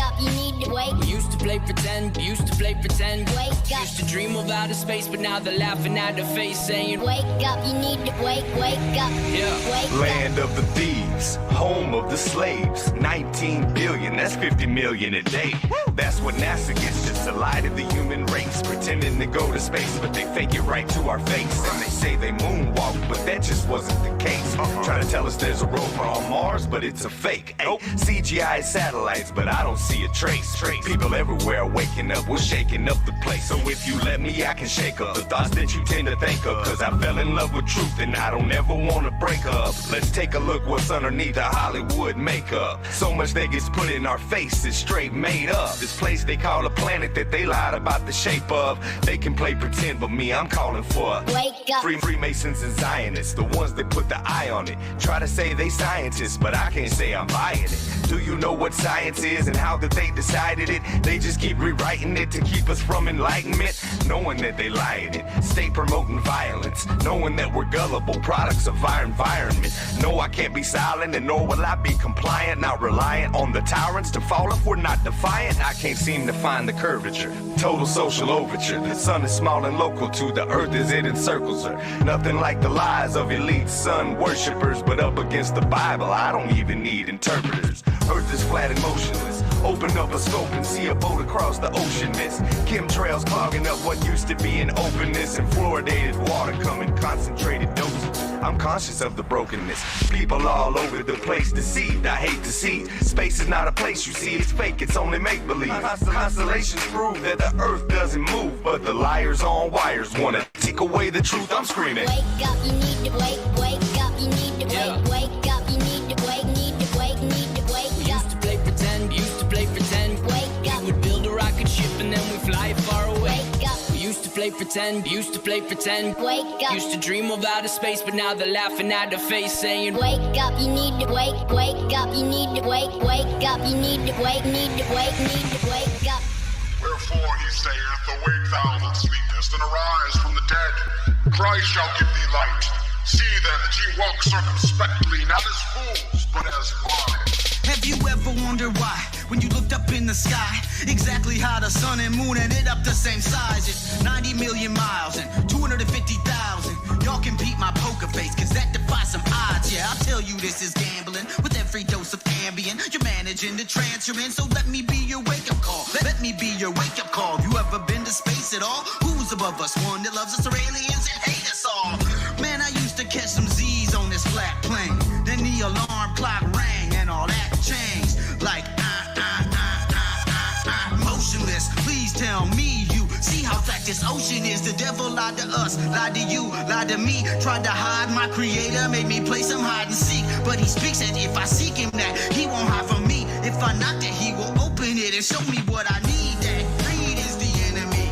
up, you need to wake. We used to play pretend, Wake up. Used to dream of outer space, but now they're laughing at the face saying, Wake up, you need to wake up. Yeah. Wake Land of the thieves, home of the slaves. 19 billion, that's 50 million a day. That's what NASA gets, just a lie to the human race. Pretending to go to space, but they fake it right to our face. And they say they moonwalk, but that just wasn't the case. Trying to tell us there's a rover on Mars, but it's a fake. Nope. CGI satellites, but I don't see a trace. People everywhere waking up, we're shaking up the place. So if you let me, I can shake up the thoughts that you tend to think of. Cause I fell in love with truth and I don't ever wanna break up. Let's take a look what's underneath the Hollywood makeup. So much that gets put in our face is straight made up. This place they call a planet that they lied about the shape of. They can play pretend, but me, I'm calling for Wake up. Freemasons and Zionists, the ones that put the eye on it. Try to say they scientists, but I can't say I'm buying it. Do you know what science is and how that they decided it? They just keep rewriting it to keep us from enlightenment. Knowing that they lie in it, stay promoting violence. Knowing that we're gullible products of our environment. No, I can't be silent and nor will I be compliant. Not reliant on the tyrants to fall if we're not defiant. I can't seem to find the curvature. Total social overture. The sun is small and local to the earth as it encircles her. Nothing like the lies of elite sun worshippers. But up against the Bible, I don't even need interpreters. Earth is flat and motionless. Open up a scope and see a boat across the ocean mist. Chemtrails clogging up what used to be an openness. And fluoridated water come in concentrated doses. I'm conscious of the brokenness. People all over the place deceived. I hate to see. Space is not a place you see. It's fake. It's only make-believe. Constellations prove that the earth doesn't move. But the liars on wires wanna take away the truth. I'm screaming. Wake up, you need to wake up, you need to wake up, you need to wake up. Used to play pretend, Wake up. We would build a rocket ship and then we fly far away. Wake up. We used to play pretend, Wake up. Used to dream of outer space, but now they're laughing at the face saying, Wake up, you need to wake up, you need to wake up, you need to wake up. Wherefore he saith, awake thou that sleepest, and arise from the dead. Christ shall give thee light. See then that ye walk circumspectly, not as fools, but as wise. Have you ever wondered why, when you looked up in the sky, exactly how the sun and moon ended up the same size? It's 90 million miles and 250,000. Y'all can beat my poker face, cause that defies some odds. Yeah, I'll tell you this is gambling, with every dose of Ambien. You're managing the trance you're in, so let me be your wake-up call. Let me be your wake-up call. You ever been to space at all? Who's above us? One that loves us or aliens that hate us all? Man, I used to catch some Z's on this flat plane. Then the alarm clock rang and all that changed. Like, motionless. Please tell me you see how flat this ocean is. The devil lied to us, lied to you, lied to me. Tried to hide my creator, made me play some hide and seek. But he speaks that if I seek him, that he won't hide from me. If I knock that he will open it and show me what I need. That greed is the enemy.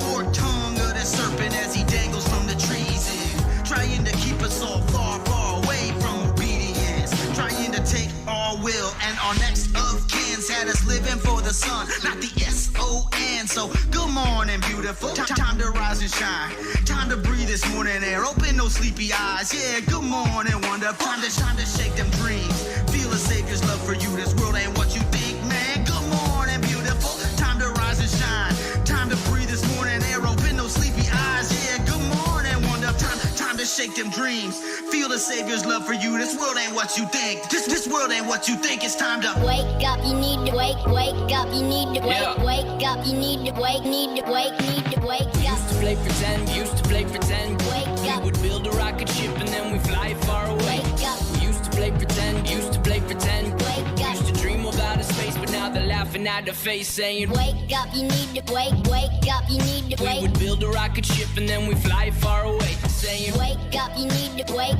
Forked tongue of the serpent as he dangles from the trees. And trying to keep us all far, far away from obedience. Trying to take our will and our next of kins. Had us living for the sun, not the S-O-N. So good morning, beautiful. Time to rise and shine. Time to breathe this morning air. Open those sleepy eyes. Yeah, good morning, wonderful. Time to shake them dreams. Feel a savior's love for you. This world ain't what you think, man. Good morning, beautiful. Time to rise and shine. Time to breathe this morning air. Open those sleepy eyes. Yeah, good morning, wonderful. Time to shake them dreams. Feel the savior's love for you. This world ain't what you think. This world ain't what you think. It's time to wake up. You need to wake up. You need to wake up. You need to wake up. Used to play pretend, Wake up. We would build a rocket ship and then we fly far away. Wake up. We used to play pretend, Wake up. Used to dream of outer space, but now they're laughing laughing at the face saying, wake up, you need to wake up, you need to we would build a rocket ship and then we fly far away. Saying, wake up, you need to wake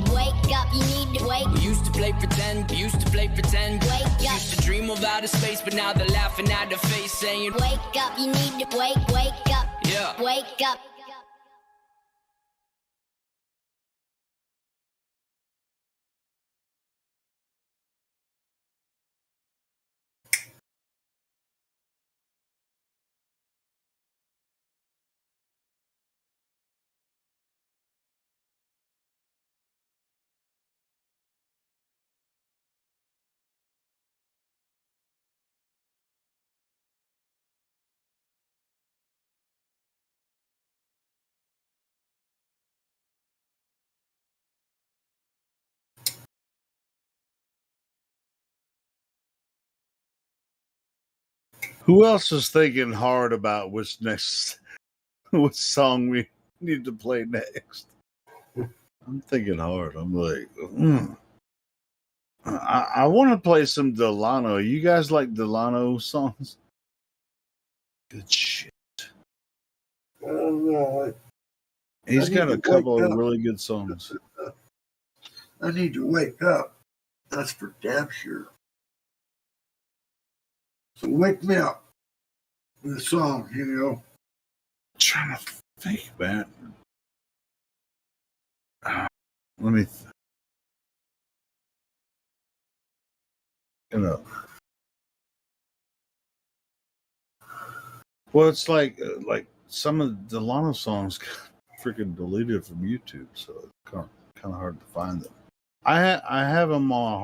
up, you need to wake. We used to play pretend, we used to play pretend. Wake up. Used to dream of outer space, but now they're laughing at the face saying, wake up, you need to wake up, yeah, wake up. Who else is thinking hard about which song we need to play next? I'm thinking hard. I'm like, I want to play some Delano. You guys like Delano songs? Good shit. He's got a couple of really good songs. I need to wake up. That's for damn sure. So wake me up with a song, you know. Trying to think, man. Let me. Well, it's like some of the Delano songs got freaking deleted from YouTube, so it's kind of hard to find them. I have them on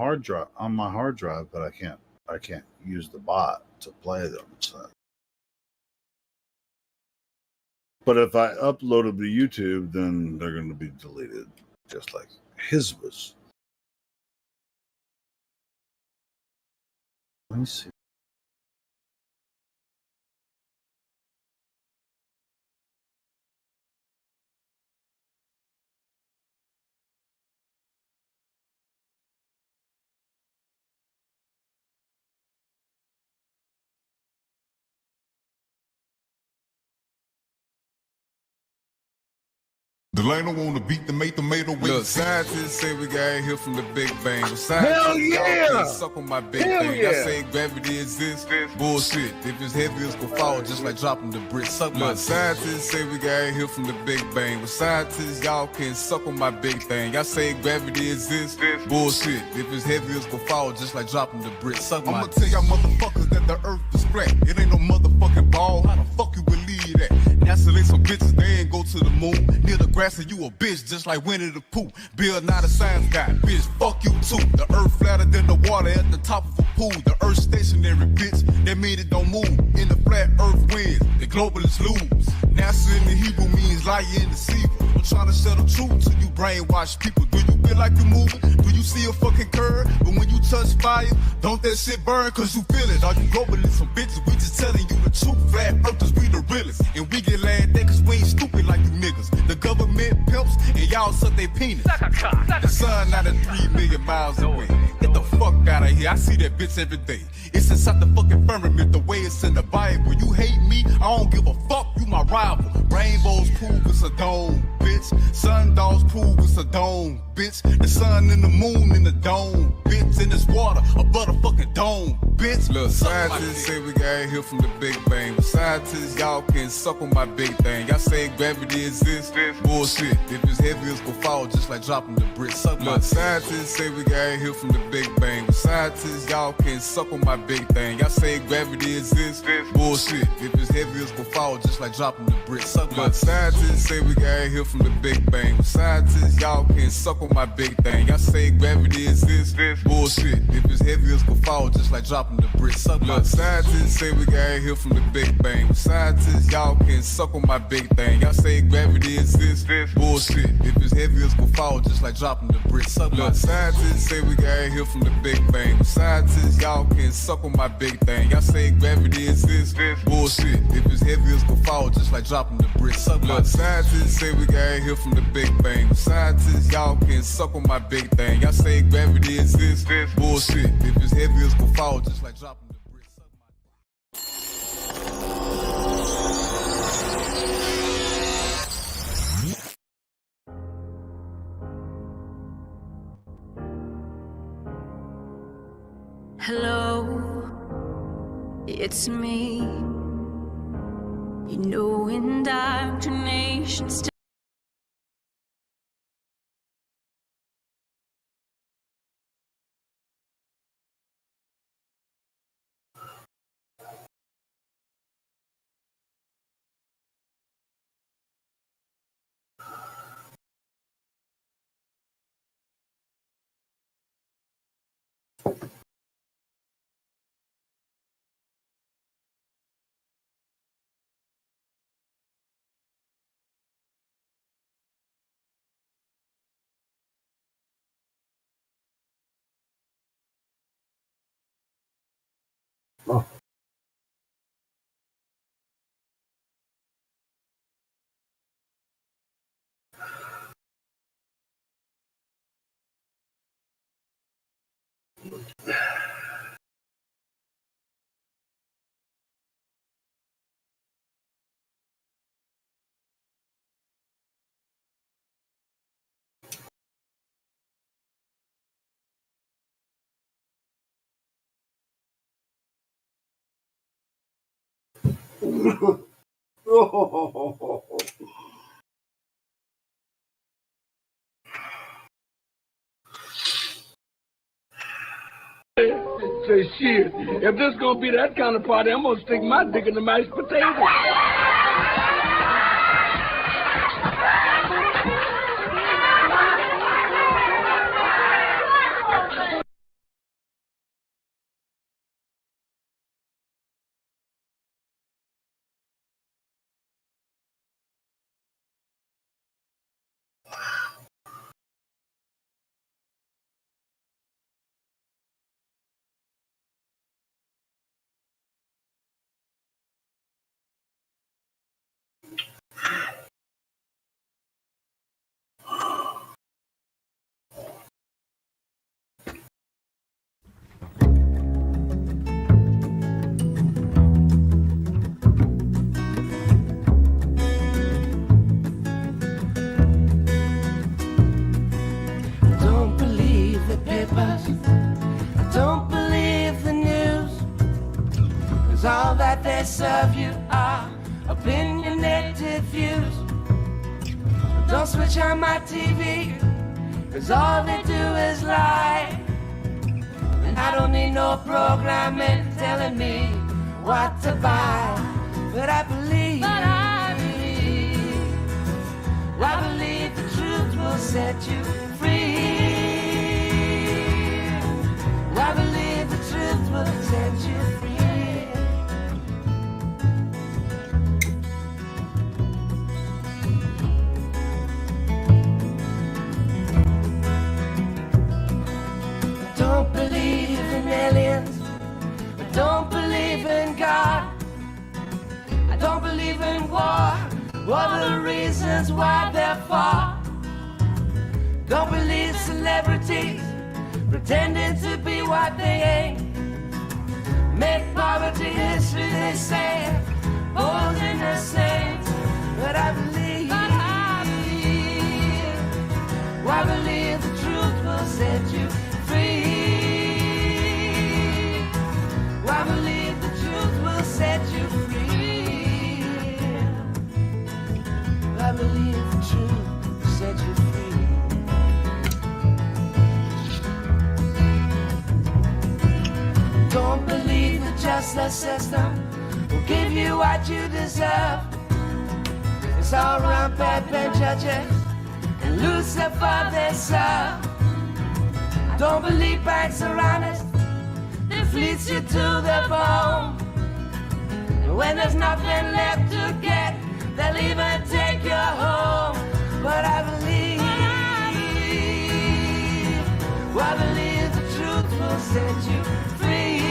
my hard drive, but I can't use the bot to play them. So. But if I upload them to YouTube, then they're going to be deleted, just like his was. Let me see. Delano wanna beat the tomato with. Look, scientists say we got here from the Big Bang. Hell yeah! Suck on my big Hell thing. yeah! I say gravity exists. Bullshit. If it's heavy, it's gonna fall just like dropping the brick. Suck my. Scientists say we got here from the Big Bang. With scientists, y'all can suck on my big thing. I say gravity exists. Bullshit. If it's heavy, it's gonna fall just like dropping the brick. Suck my. I'ma tell y'all motherfuckers that the earth is flat. It ain't no motherfucking ball. How the fuck you believe that? NASA ain't some bitches, they ain't go to the moon. Near the grass and you a bitch, just like Winnie the Pooh. Bill not a science guy, bitch, fuck you too. The earth flatter than the water at the top of a pool. The earth stationary, bitch, that mean it don't move. In the flat earth wins, the globalists lose. NASA in the Hebrew means liar and deceiver. I'm trying to tell the truth to you brainwash people. Do you feel like you're moving? Do you see a fucking curve? But when you touch fire, don't that shit burn? Cause you feel it. All you globalists some bitches, we just telling you the truth. Flat earthers, we the realest. And we get laughed at cause we ain't stupid like you niggas. The government pimps and y'all suck they penis. The sun not at 3 million miles away. Get the fuck out of here. I see that bitch every day. It's inside the fucking firmament, the way it's in the Bible. You hate me, I don't give a fuck, you my rival. Rainbows prove it's a dome, bitch. Sundogs prove it's a dome, bitch. The sun and the moon in the dome, bitch. In this water, a butterfucking dome, bitch. Look, scientists say we got here from the Big Bang. But scientists, y'all can suck on my big thing. Y'all say gravity exists, bullshit. If it's heavy, it's gonna fall just like dropping the brick. Suck my. Scientists say we got here from the Big Bang. But scientists, y'all can suck on my big thing. Y'all say gravity exists, bullshit. If it's heavy, it's gonna fall just like dropping the brick. Suck my. Scientists say we got here from the Big Bang. But scientists, y'all can suck on my big thing. Y'all say gravity exists, bullshit. If it's heavy, it's gonna fall just like dropping the brick. Suck my. Scientists say we got here from the Big Bang. But scientists, y'all can suck on my big thing. Y'all say gravity exists, bullshit. If it's heavy, it's gonna fall just like dropping the brick. Suck my. Scientists say we got here from the Big Bang. But scientists, y'all can suck on my big thing. Y'all say gravity exists, bullshit. If it's heavy, it's gonna fall just like dropping the brick. Suck my. Scientists say we got here from the Big Bang. But scientists, y'all can suck on my big thing. Y'all say gravity exists, bullshit. If it's heavy, it's gonna fall just like dropping the brick. it's me. You know, indoctrination still. Say shit. If this gonna be that kind of party, I'm gonna stick my dick in the mashed potatoes. Don't believe the papers. Don't believe the news. 'Cause all that they serve you are opinionated views. Don't switch on my TV. 'Cause all they do is lie. And I don't need no programming telling me what to buy. But I believe the truth will set you free. I believe the truth will set you free. Don't believe in aliens. I don't believe in God. I don't believe in war. What are the reasons why they're for? Don't believe celebrities pretending to be what they ain't. Make poverty history, they say, posing as saints. But I believe the truth will set you free. I believe the truth will set you free. I believe the truth will set you free. Don't believe the justice system will give you what you deserve. It's all around bad judges and Lucifer they serve. Don't believe banks are honest, they fleece you to the bone. And when there's nothing left to get, they'll even take you home. But I believe the truth will set you free.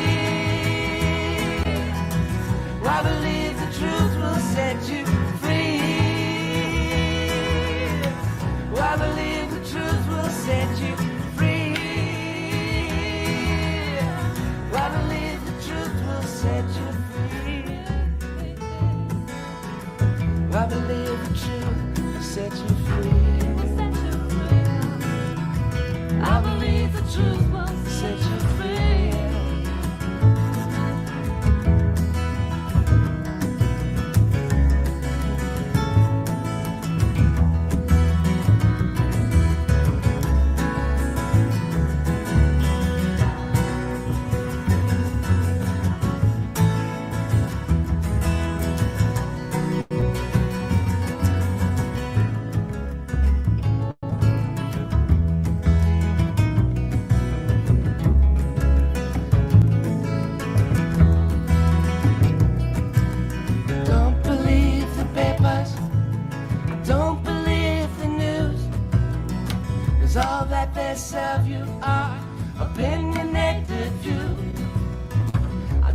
I believe the truth will set you free. I believe the truth will set you free. I believe the truth will set you free. I believe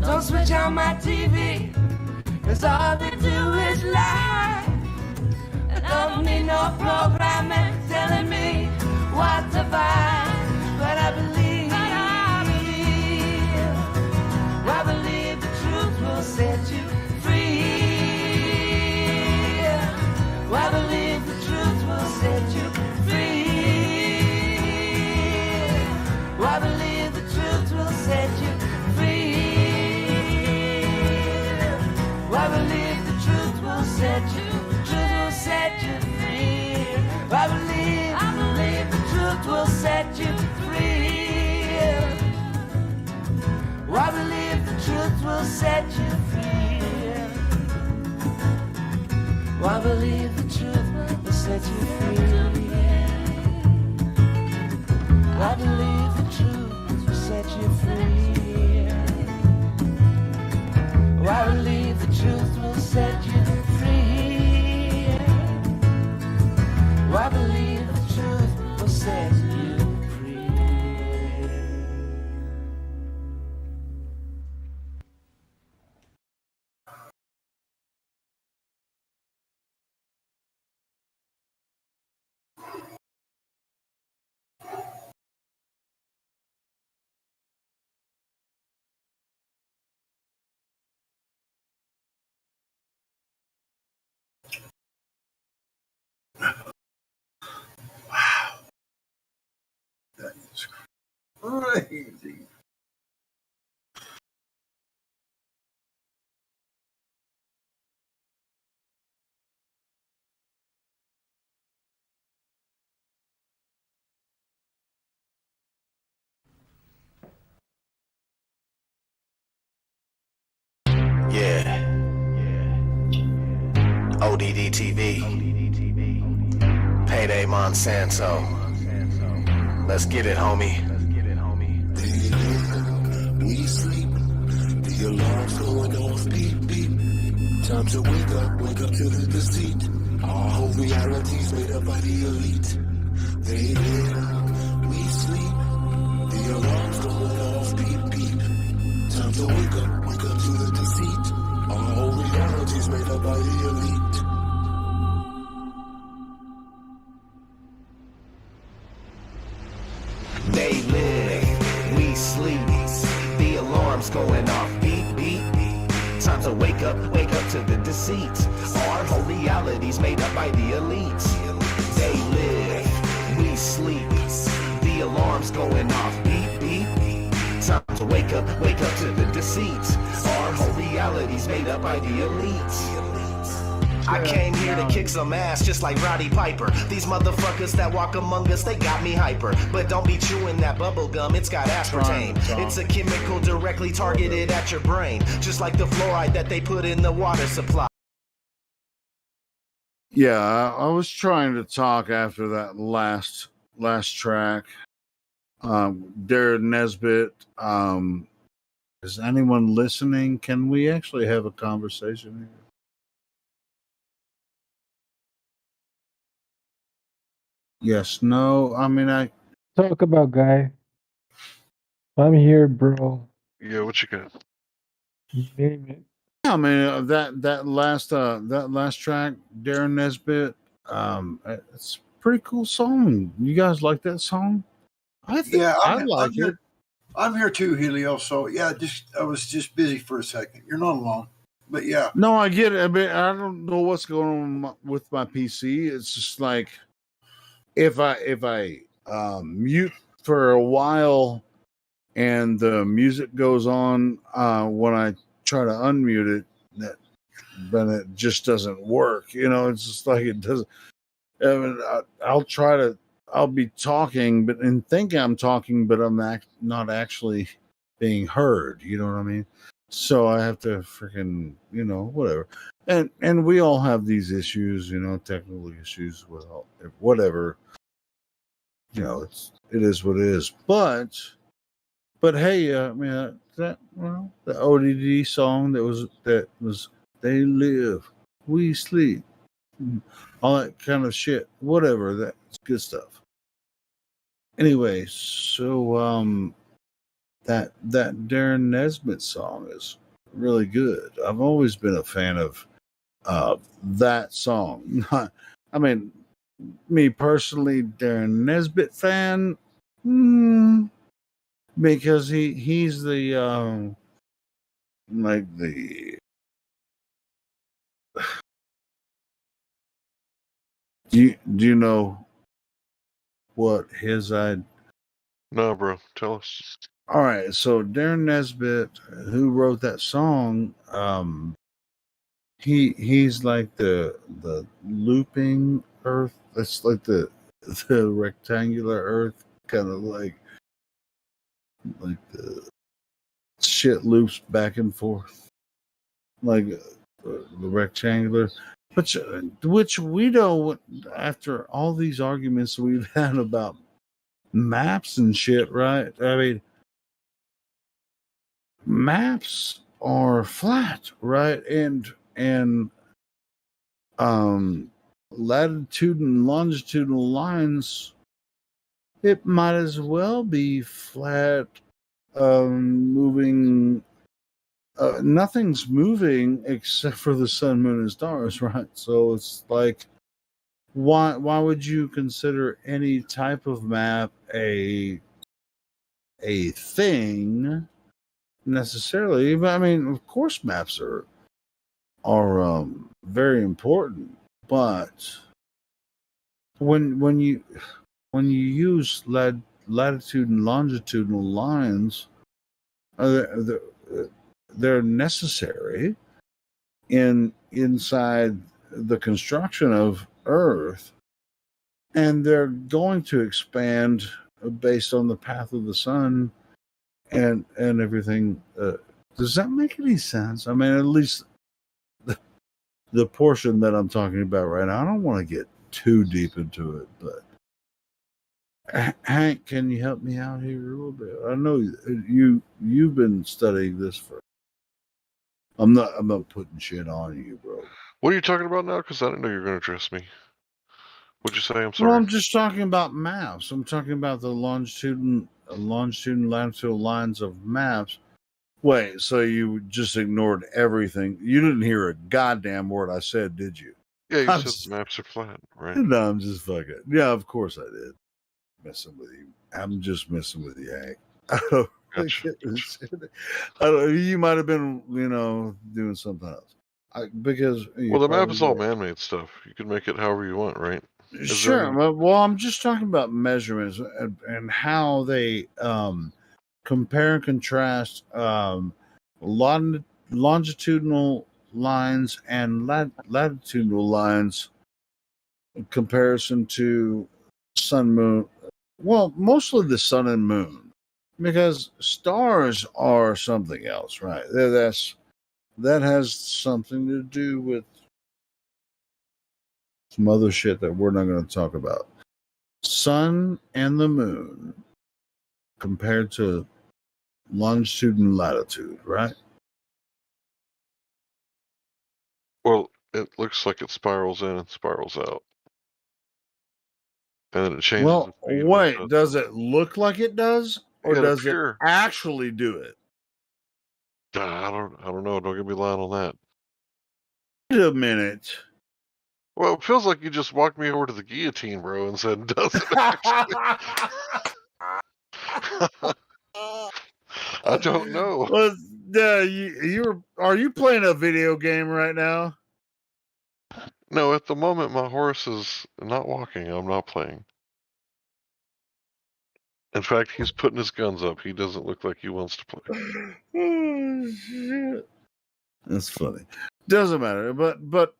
Don't switch on my TV, 'cause all they do is lie. I don't need no programming telling me what to buy. But I believe the truth will set you free. I believe the truth will set you free. I believe the truth will set you free. I believe the truth will set you, set you free. I believe the truth will set you free. I believe the truth will set you free. I believe the truth will set you free. I believe the truth will set you free. I believe the truth will set you free. I believe the truth will set you free. That is crazy. Yeah. ODD TV. Payday Monsanto. Let's get it, homie. We sleep, the alarm's going off, beep, beep. Time to wake up to the deceit. Our whole reality's made up by the elite. They live, we sleep, the alarm's going off, beep, beep. Time to wake up to the deceit. Our whole reality's made up by the elite. They live, we sleep. The alarm's going off, beep, beep. Time to wake up to the deceit. Our whole reality's made up by the elites. They live, we sleep. The alarm's going off, beep, beep. Time to wake up to the deceit. Our whole reality's made up by the elites. I came here to kick some ass just like Roddy Piper. These motherfuckers that walk among us, they got me hyper. But don't be chewing that bubble gum, it's got aspartame. It's a chemical directly targeted at your brain, just like the fluoride that they put in the water supply. Yeah, I was trying to talk after that last track. Darren Nesbitt, is anyone listening? Can we actually have a conversation here? Yes, no. I mean, I talk about, guy. I'm here, bro. Yeah, what you got? Name it. I mean, that last track, Darren Nesbitt, it's a pretty cool song. You guys like that song? I like it. I'm here too, Helio. So yeah, I was just busy for a second. You're not alone, but yeah. No, I get it. I mean, I don't know what's going on with my PC. It's just like if I mute for a while and the music goes on when I try to unmute it, then it just doesn't work. You know, it's just like it doesn't. I mean, I'll be talking, and think I'm talking, but I'm not actually being heard. You know what I mean? So I have to freaking, whatever. And we all have these issues, technical issues with whatever. It is what it is. But hey, I mean the ODD song that was they live, we sleep, all that kind of shit. Whatever, that's good stuff. Anyway, so that Darren Nesbitt song is really good. I've always been a fan of that song. I mean, me personally, Darren Nesbitt fan, because he's the like the do you know what his No, bro, tell us. All right, so Darren Nesbitt, who wrote that song, he's like the looping earth. That's like the rectangular earth, kind of like the shit loops back and forth, like the rectangular. Which we know, after all these arguments we've had about maps and shit, right? I mean, maps are flat, right? And latitude and longitudinal lines, it might as well be flat, moving. Nothing's moving except for the sun, moon, and stars, right? So it's like, why would you consider any type of map a thing necessarily? But I mean, of course, maps are very important, but when you use latitude and longitudinal lines, they're necessary inside the construction of Earth, and they're going to expand based on the path of the sun and everything. Does that make any sense? I mean, at least the portion that I'm talking about right now. I don't want to get too deep into it, but Hank, can you help me out here a little bit? I know you've been studying this for. I'm not putting shit on you, bro. What are you talking about now? Because I didn't know you were going to address me. What'd you say? I'm sorry. Well, I'm just talking about maps. I'm talking about the longitude and latitudinal lines of maps. Wait, so you just ignored everything? You didn't hear a goddamn word I said, did you? Yeah, you said maps are flat, right? No, I'm just fucking. Yeah, of course I did. Messing with you. I'm just messing with you, Hank. Gotcha. You might have been, doing something else. Because well, the map is all man-made stuff. You can make it however you want, right? Sure. Well, I'm just talking about measurements and how they compare and contrast longitudinal lines and latitudinal lines in comparison to sun, moon. Well, mostly the sun and moon, because stars are something else, right? That has something to do with some other shit that we're not going to talk about. Sun and the moon compared to longitude and latitude, right? Well, it looks like it spirals in and spirals out. And then it changes. Well, wait, does it look like it does? Or does it actually do it? I don't know. Don't get me lying on that. Wait a minute. Well, it feels like you just walked me over to the guillotine, bro, and said, does it actually? I don't know. Well, are you playing a video game right now? No, at the moment my horse is not walking. I'm not playing. In fact, he's putting his guns up. He doesn't look like he wants to play. Oh, shit. That's funny. Doesn't matter. But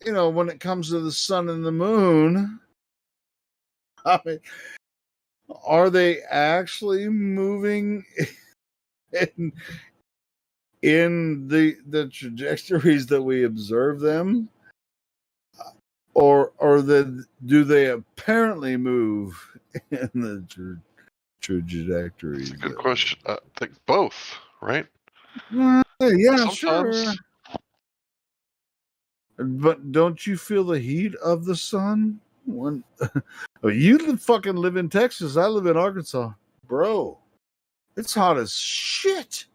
when it comes to the sun and the moon, I mean, are they actually moving in the trajectories that we observe them? Or do they apparently move in the trajectories? That's a good question. I think both, right? Yeah, sometimes, sure. But don't you feel the heat of the sun? You fucking live in Texas. I live in Arkansas, bro. It's hot as shit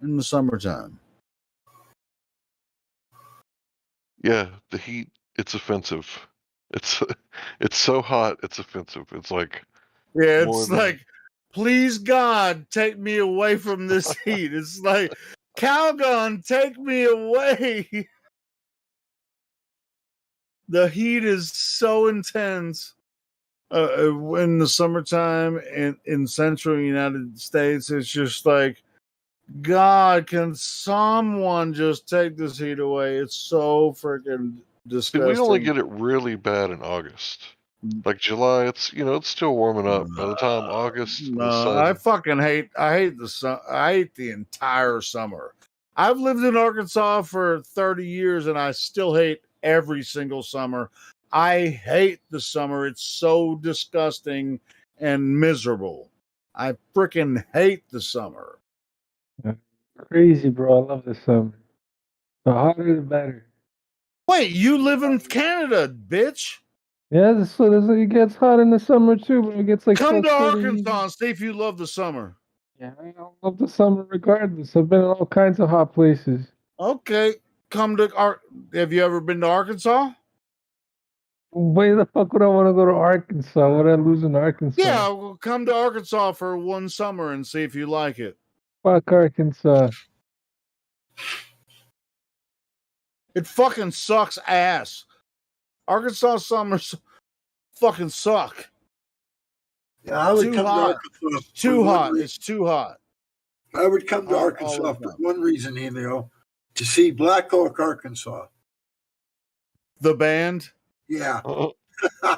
in the summertime. Yeah, the heat, it's offensive. It's so hot, it's offensive. It's like Yeah, more it's than- like, please God, take me away from this heat. It's like, Calgon, take me away. The heat is so intense in the summertime in central United States. It's just like, God, can someone just take this heat away? It's so freaking See, we only disgusting. get it really bad in August. Like July, it's it's still warming up. By the time August, the No, I sun. fucking hate. I hate the sun. I hate the entire summer. I've lived in Arkansas for 30 years, and I still hate every single summer. I hate the summer. It's so disgusting and miserable. I freaking hate the summer. Crazy, bro. I love the summer. The hotter, the better. Wait, you live in Canada, bitch? Yeah, so it gets hot in the summer too, but it gets like Come plus to 30. Arkansas and see if you love the summer. Yeah, I love the summer regardless. I've been in all kinds of hot places. Okay, come to Have you ever been to Arkansas? Why the fuck would I want to go to Arkansas? What I lose in Arkansas? Yeah, well, come to Arkansas for one summer and see if you like it. Fuck Arkansas. It fucking sucks ass. Arkansas summers fucking suck. Yeah, I would Too come hot. to Arkansas. Too hot. It's too hot. I would come to Arkansas for one reason, Emil, to see Black Hawk, Arkansas. The band? Yeah. Yeah.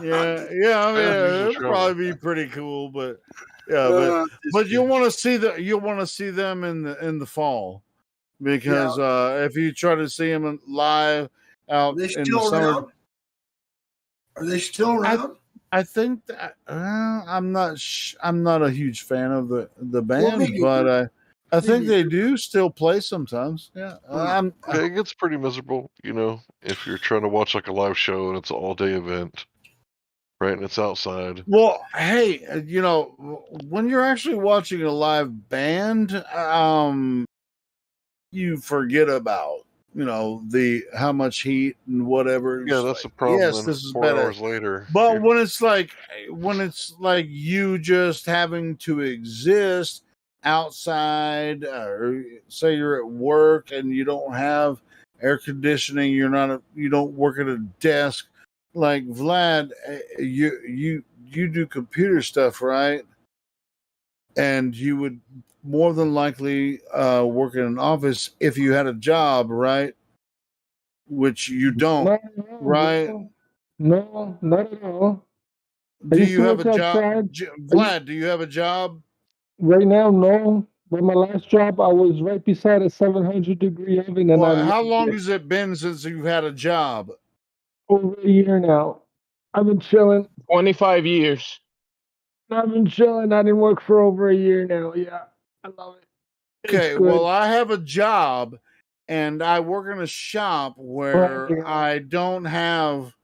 I mean, it'll probably be pretty cool, but yeah, but you'll want to see them in the fall because if you try to see them live out in the summer. Around? Are they still around? I think that I'm not a huge fan of the band, but I think they do still play sometimes. Yeah, It gets pretty miserable, if you're trying to watch like a live show and it's an all-day event, right? And it's outside. Well, hey, when you're actually watching a live band, you forget about how much heat and whatever. Yeah, that's the problem. Yes, this is 4 better. hours later. But when it's like you just having to exist outside, or say you're at work and you don't have air conditioning, you don't work at a desk. Like Vlad, you do computer stuff, right? And you would more than likely work in an office if you had a job, right? Which you don't, right? No, not at all. Do you have a job? Vlad, do you have a job? Right now, no. But my last job, I was right beside a 700-degree oven. And How long has it been since you've had a job? Over a year now. I've been chilling. 25 years. I've been chilling. I didn't work for over a year now. Yeah, I love it. Okay, well, I have a job, and I work in a shop where I don't have.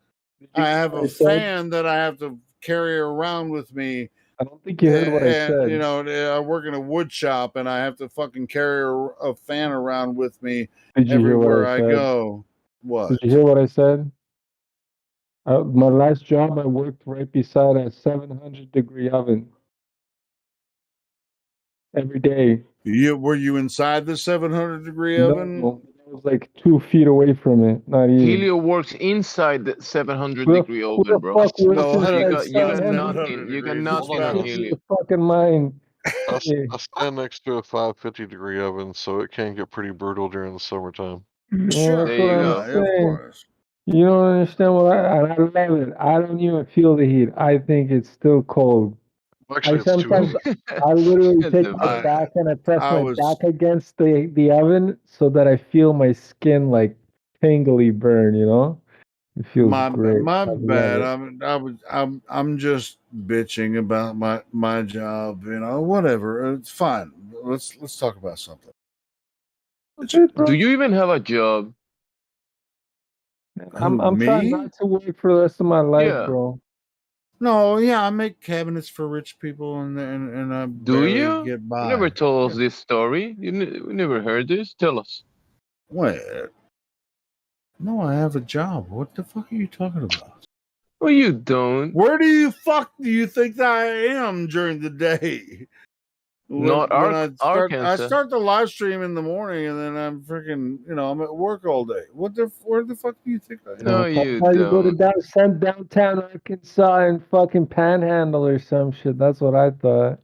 I have a fan that I have to carry around with me. I don't think you heard what I said. I work in a wood shop, and I have to fucking carry a fan around with me Did you hear what everywhere I I said? go. What? Did you hear what I said? My last job, I worked right beside a 700-degree oven every day. Were you inside the 700-degree oven? No, I was like 2 feet away from it. Not even. Helio works inside the 700-degree oven, bro. Fuck You works got inside nothing. You got nothing on Helio. Fucking mind. I stand next to a 550-degree oven, so it can get pretty brutal during the summertime. Sure, That's what I'm saying. of course. You don't understand what I love it. I don't even feel the heat. I think it's still cold. Actually, I sometimes I literally take my back and I press my back against the oven so that I feel my skin like tingly burn. It feels great. My I love bad. it. I'm just bitching about my job. Whatever. It's fine. Let's talk about something. Do you even have a job? I'm trying not to work for the rest of my life, Yeah. bro. No, yeah, I make cabinets for rich people, and I Do barely you? get by. You never told us this story. We never heard this. Tell us. Wait. No, I have a job. What the fuck are you talking about? Well, you don't. Where do you think that I am during the day? Not I Arkansas. start the live stream in the morning, and then I'm freaking, I'm at work all day. Where the fuck do you think I am? No, you How you go to don't. downtown Arkansas and fucking panhandle or some shit? That's what I thought.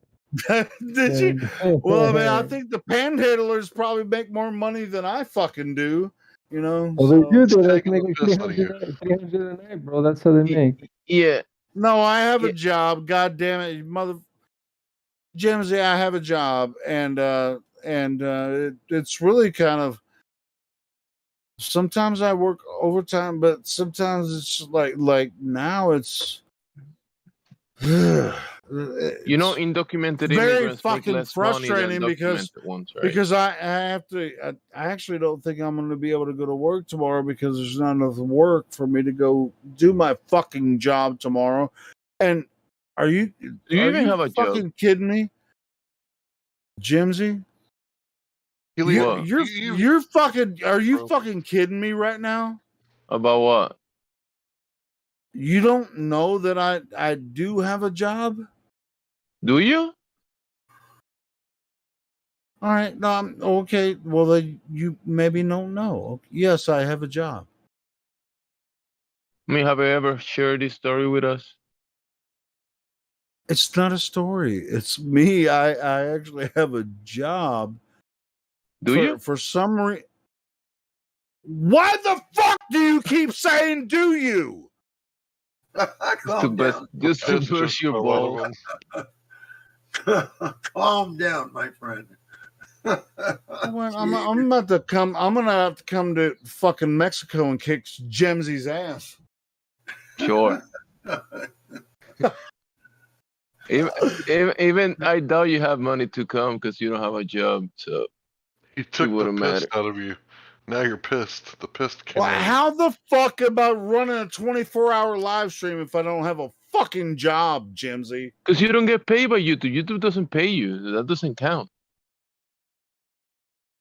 Did you? Well, I mean, I think the panhandlers probably make more money than I fucking do. Well, so. they do. They like make like 300 a night, bro. That's how they make. Yeah. No, I have a job. God damn it, mother. Jimsy, I have a job, and it's really kind of. Sometimes I work overtime, but sometimes it's like now it's. Undocumented very immigrants make fucking less money than frustrating documented ones, right? because I have to. I actually don't think I'm going to be able to go to work tomorrow because there's not enough work for me to go do my fucking job tomorrow. And are you? Do you even have a fucking job? kidding me, Jimsy? You're fucking. Are you fucking kidding me right now? About what? You don't know that I do have a job? Do you? All right, no, I'm okay. Well, then you maybe don't know. Yes, I have a job. I mean, have you ever shared this story with us? It's not a story. It's me. I actually have a job. Do you? For some reason. Why the fuck do you keep saying "do you"? Just to burst your balls. Calm down, my friend. I'm about to come. I'm gonna have to come to fucking Mexico and kick Jemsy's ass. Sure. even I doubt you have money to come because you don't have a job, so he took the piss matter. out of you. Now you're pissed. The pissed came Well, out. how the fuck about running a 24-hour live stream if I don't have a fucking job, Jimsy? Because you don't get paid by YouTube. YouTube doesn't pay you. That doesn't count.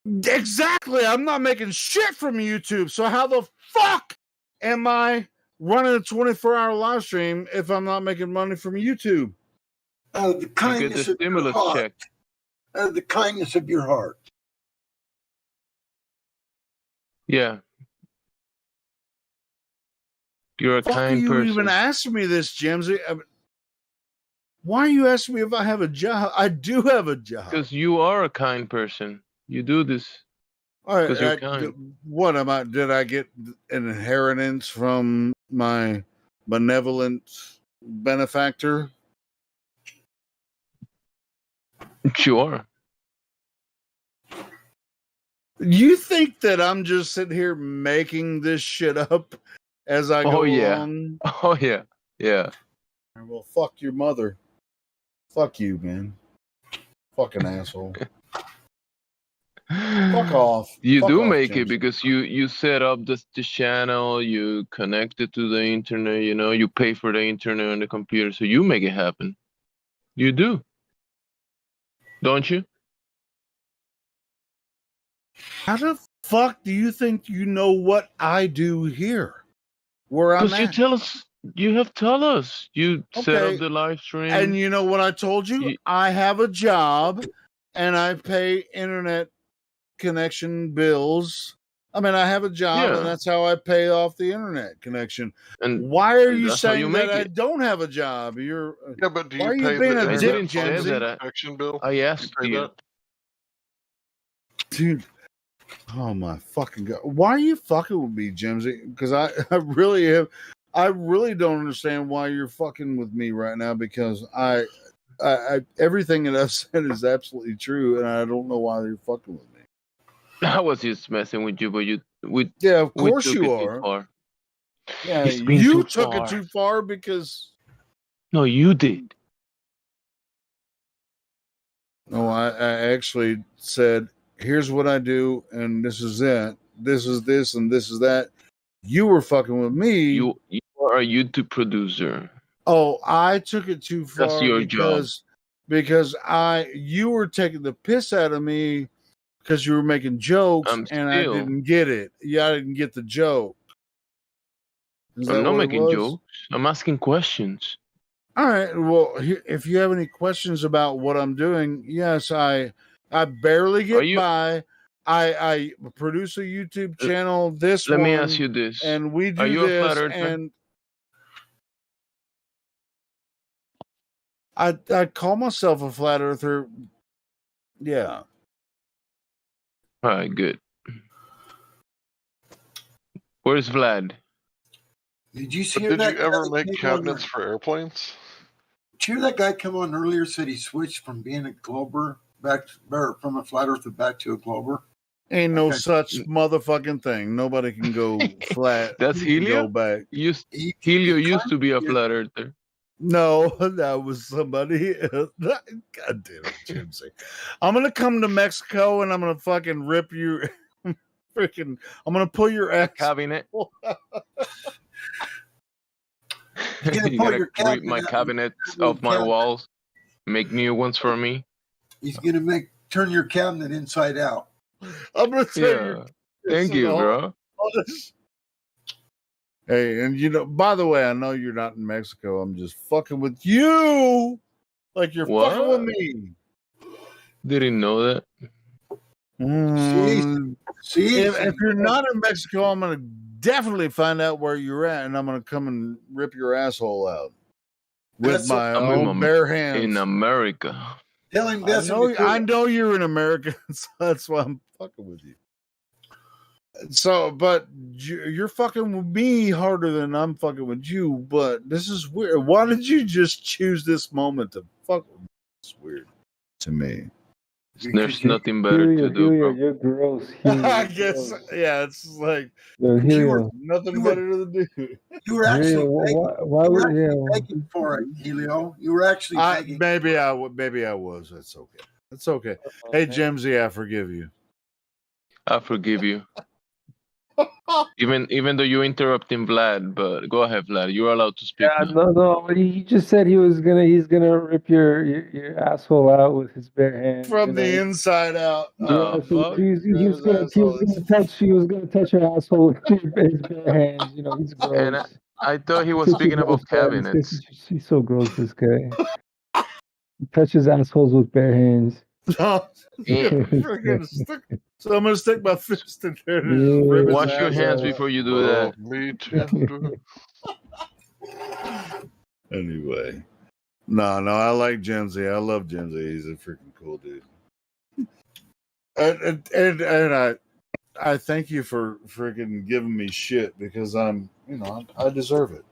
Exactly. I'm not making shit from YouTube. So how the fuck am I running a 24-hour live stream if I'm not making money from YouTube? The kindness of your heart. The kindness of your heart. Yeah. You're a kind person. You even asked me this, Jimsy. Why are you asking me if I have a job? I do have a job. Because you are a kind person. You do this. All right. You're kind. What am I? Did I get an inheritance from my benevolent benefactor? Sure. You think that I'm just sitting here making this shit up as I go along? Oh, yeah. Yeah. Well, fuck your mother. Fuck you, man. Fucking asshole. Fuck off. You Fuck do off, make James. it because you set up the channel, you connect it to the internet, you pay for the internet on the computer, so you make it happen. You do. Don't you? How the fuck do you think you know what I do here? Where I'm at? You have told us. You set up the live stream. And you know what I told you? I have a job and I pay internet connection bills. I mean, I have a job and that's how I pay off the internet connection. And why are you that's how saying you that make I it. don't have a job? But do you why are pay you being the a internet dick, connection bill? I asked you. Dude. Oh my fucking god! Why are you fucking with me, Jimsy? Because I really don't understand why you're fucking with me right now. Because I everything that I've said is absolutely true, and I don't know why you're fucking with me. I was just messing with you, but of course you are. Far. Yeah, It's been you too took far. it too far because. No, you did. No, I actually said, here's what I do, and this is it. This is this, and this is that. You were fucking with me. You are a YouTube producer. Oh, I took it too far. That's your job. Because you were taking the piss out of me because you were making jokes I didn't get it. Yeah, I didn't get the joke. I'm not making jokes. I'm asking questions. All right. Well, if you have any questions about what I'm doing, yes, I barely get by. I produce a YouTube channel. Let me ask you this: and we do Are you a flat this, earther? and I call myself a flat earther. Yeah. All right, good. Where's Vlad? Did you see Did that? you ever make cabinets for airplanes? Did you hear that guy come on earlier? Said he switched from being a Glober from a flat earther back to a Glober. Ain't no such motherfucking thing. Nobody can go flat. That's Helio. Go back. Helio used to be a flat earther. No, that was somebody else. God damn it, Jimsy. I'm gonna come to Mexico and I'm gonna fucking rip you. I'm gonna pull your ass. Cabinet. You're gonna rip my cabinets off my walls, make new ones for me. He's gonna turn your cabinet inside out. I'm gonna tell Thank you, bro. Hey, and by the way, I know you're not in Mexico. I'm just fucking with you, like you're fucking with me. Didn't know that. See, if you're not in Mexico, I'm gonna definitely find out where you're at, and I'm gonna come and rip your asshole out with my own bare hands in America. Tell him I know you're an American, so that's why I'm fucking with you. So, but you're fucking with me harder than I'm fucking with you. But this is weird. Why did you just choose this moment to fuck with me? It's weird to me. There's nothing better to do, bro. You're gross. I guess, yeah, it's like nothing better to do. You were actually begging for it, Helio. You were actually begging. Maybe I was. That's okay. That's okay. Hey, Jimsy, I forgive you. I forgive you. Even though you're interrupting Vlad, but go ahead, Vlad. You're allowed to speak. Yeah, no. He just said he's gonna rip your asshole out with his bare hands from the inside out. Yeah, so he was gonna touch her asshole with his bare hands. He's gross. And I thought he was speaking about cabinets. He's so gross, this guy. He touches assholes with bare hands. So I'm gonna stick my fist in there and just rip his Wash your ass hands out. before you do that. Me tender. Anyway, no, I like Jimsy. I love Jimsy. He's a freaking cool dude. And I thank you for freaking giving me shit because I deserve it.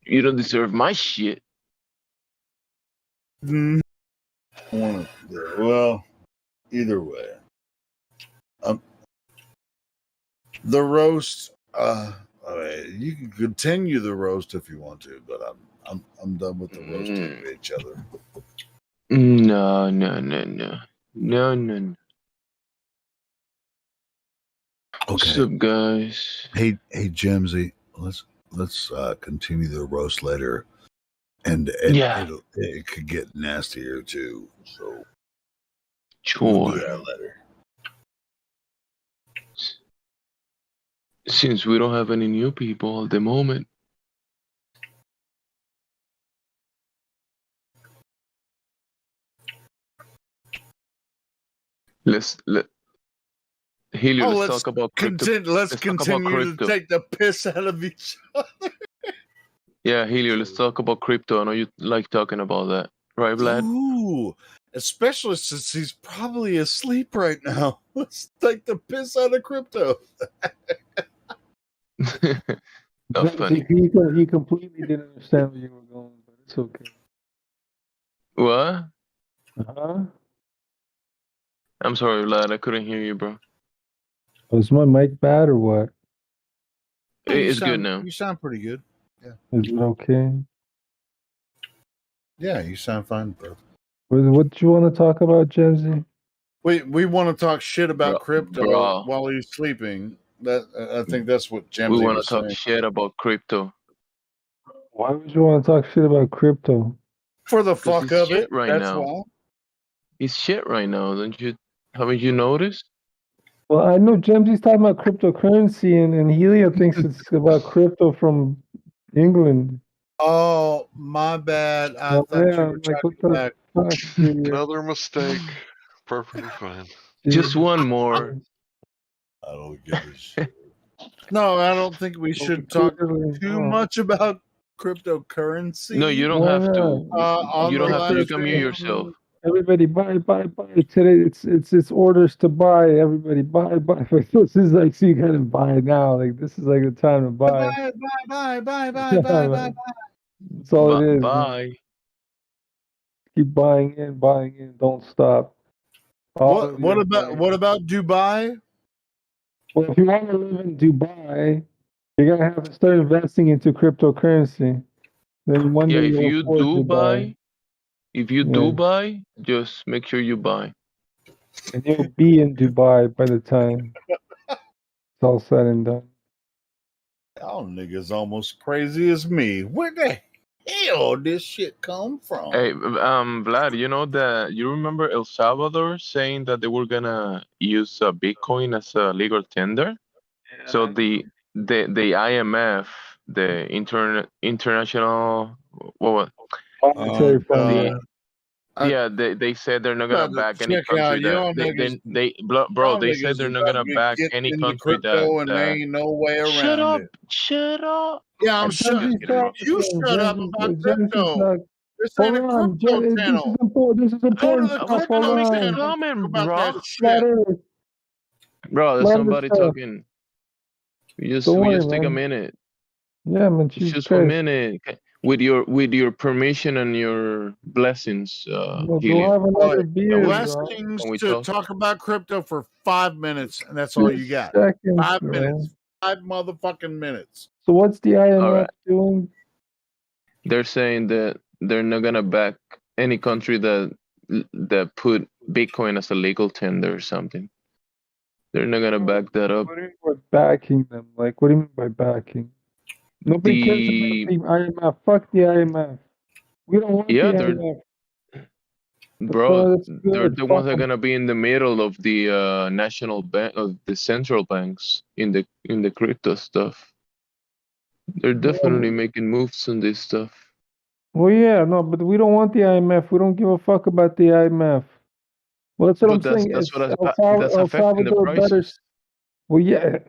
You don't deserve my shit. Well, either way, the roast. You can continue the roast if you want to, but I'm done with the roasting of each other. No. What's up, guys? Hey, Jimsy, let's continue the roast later. And it could get nastier too. So sure. We'll do that later. Since we don't have any new people at the moment. Helio, let's talk about crypto. Let's continue to take the piss out of each other. Yeah, Helio, let's talk about crypto. I know you like talking about that. Right, Vlad? Ooh, especially since he's probably asleep right now. Let's take the piss out of crypto. That's funny. He completely didn't understand where you were going, but it's okay. What? Uh-huh. I'm sorry, Vlad. I couldn't hear you, bro. Was my mic bad or what? It's good now. You sound pretty good. Yeah. Is it okay? Yeah, you sound fine, bro. What do you want to talk about, Jemsy? We want to talk shit about crypto while he's sleeping, I think that's what We Jamsey want to was talk saying. shit about crypto. Why would you want to talk shit about crypto? For the Because fuck it's of shit it. right That's now. why. It's shit right now. Haven't you noticed? Well, I know Jamsy's talking about cryptocurrency, and Helio thinks it's about crypto from England. Oh, my bad. I Oh, thought yeah, you were I'm like, talking what the back. fuck, Helio? Another mistake. Perfectly fine. Just one more. I don't give a shit. No, I don't think we should talk too much about cryptocurrency. No, you don't Why have to. On You the don't have to. You live can mute stream. yourself. Everybody buy today. It's orders to buy. Everybody buy. This is like, so you gotta buy now. Like, this is like the time to buy. Buy. That's all it is. Man. Bye. Keep buying in. Don't stop. What about Dubai? Well, if you want to live in Dubai, you're gonna have to start investing into cryptocurrency. Then one Yeah, day if you'll you afford do Dubai, buy, just make sure you buy. and you'll be in Dubai by the time it's all said and done. Y'all niggas almost crazy as me. Where the hell this shit come from? Hey, Vlad, you remember El Salvador saying that they were gonna use Bitcoin as a legal tender? So the IMF, the international, what? Monetary fund. They said they're not gonna back any country that they said they're not gonna back any country crypto and there ain't no way around it. Shut up. Yeah, I'm shut. You shut up about crypto. This ain't a crypto channel. This is important I stuff. was Hold finished on. comment, About bro. that shit. Bro, there's Flat somebody Earth stuff. talking. We just Don't worry, take a man. minute. Yeah, man. It's Jesus just Christ. a minute. With your permission and your blessings, Well, Helio. go have another beer, bro. Blessings Can we to talk? talk about crypto for 5 minutes, and that's all you got. seconds, 5 man. minutes. 5 motherfucking minutes. So what's the IMF All right. doing? They're saying that they're not gonna back any country that put Bitcoin as a legal tender or something. They're not gonna back that up. What do you mean by backing them? Like, what do you mean by backing? Nobody cares about the IMF. Fuck the IMF. We don't want the IMF. Bro, that's they're good. the Fuck ones that are 'em. gonna be in the middle of the national bank of the central banks in the crypto stuff. They're definitely making moves on this stuff. Well, yeah, no, but we don't want the IMF. We don't give a fuck about the IMF. Well, that's what I'm saying. That's It's what that's El affecting the Salvador better. prices. Well, yeah,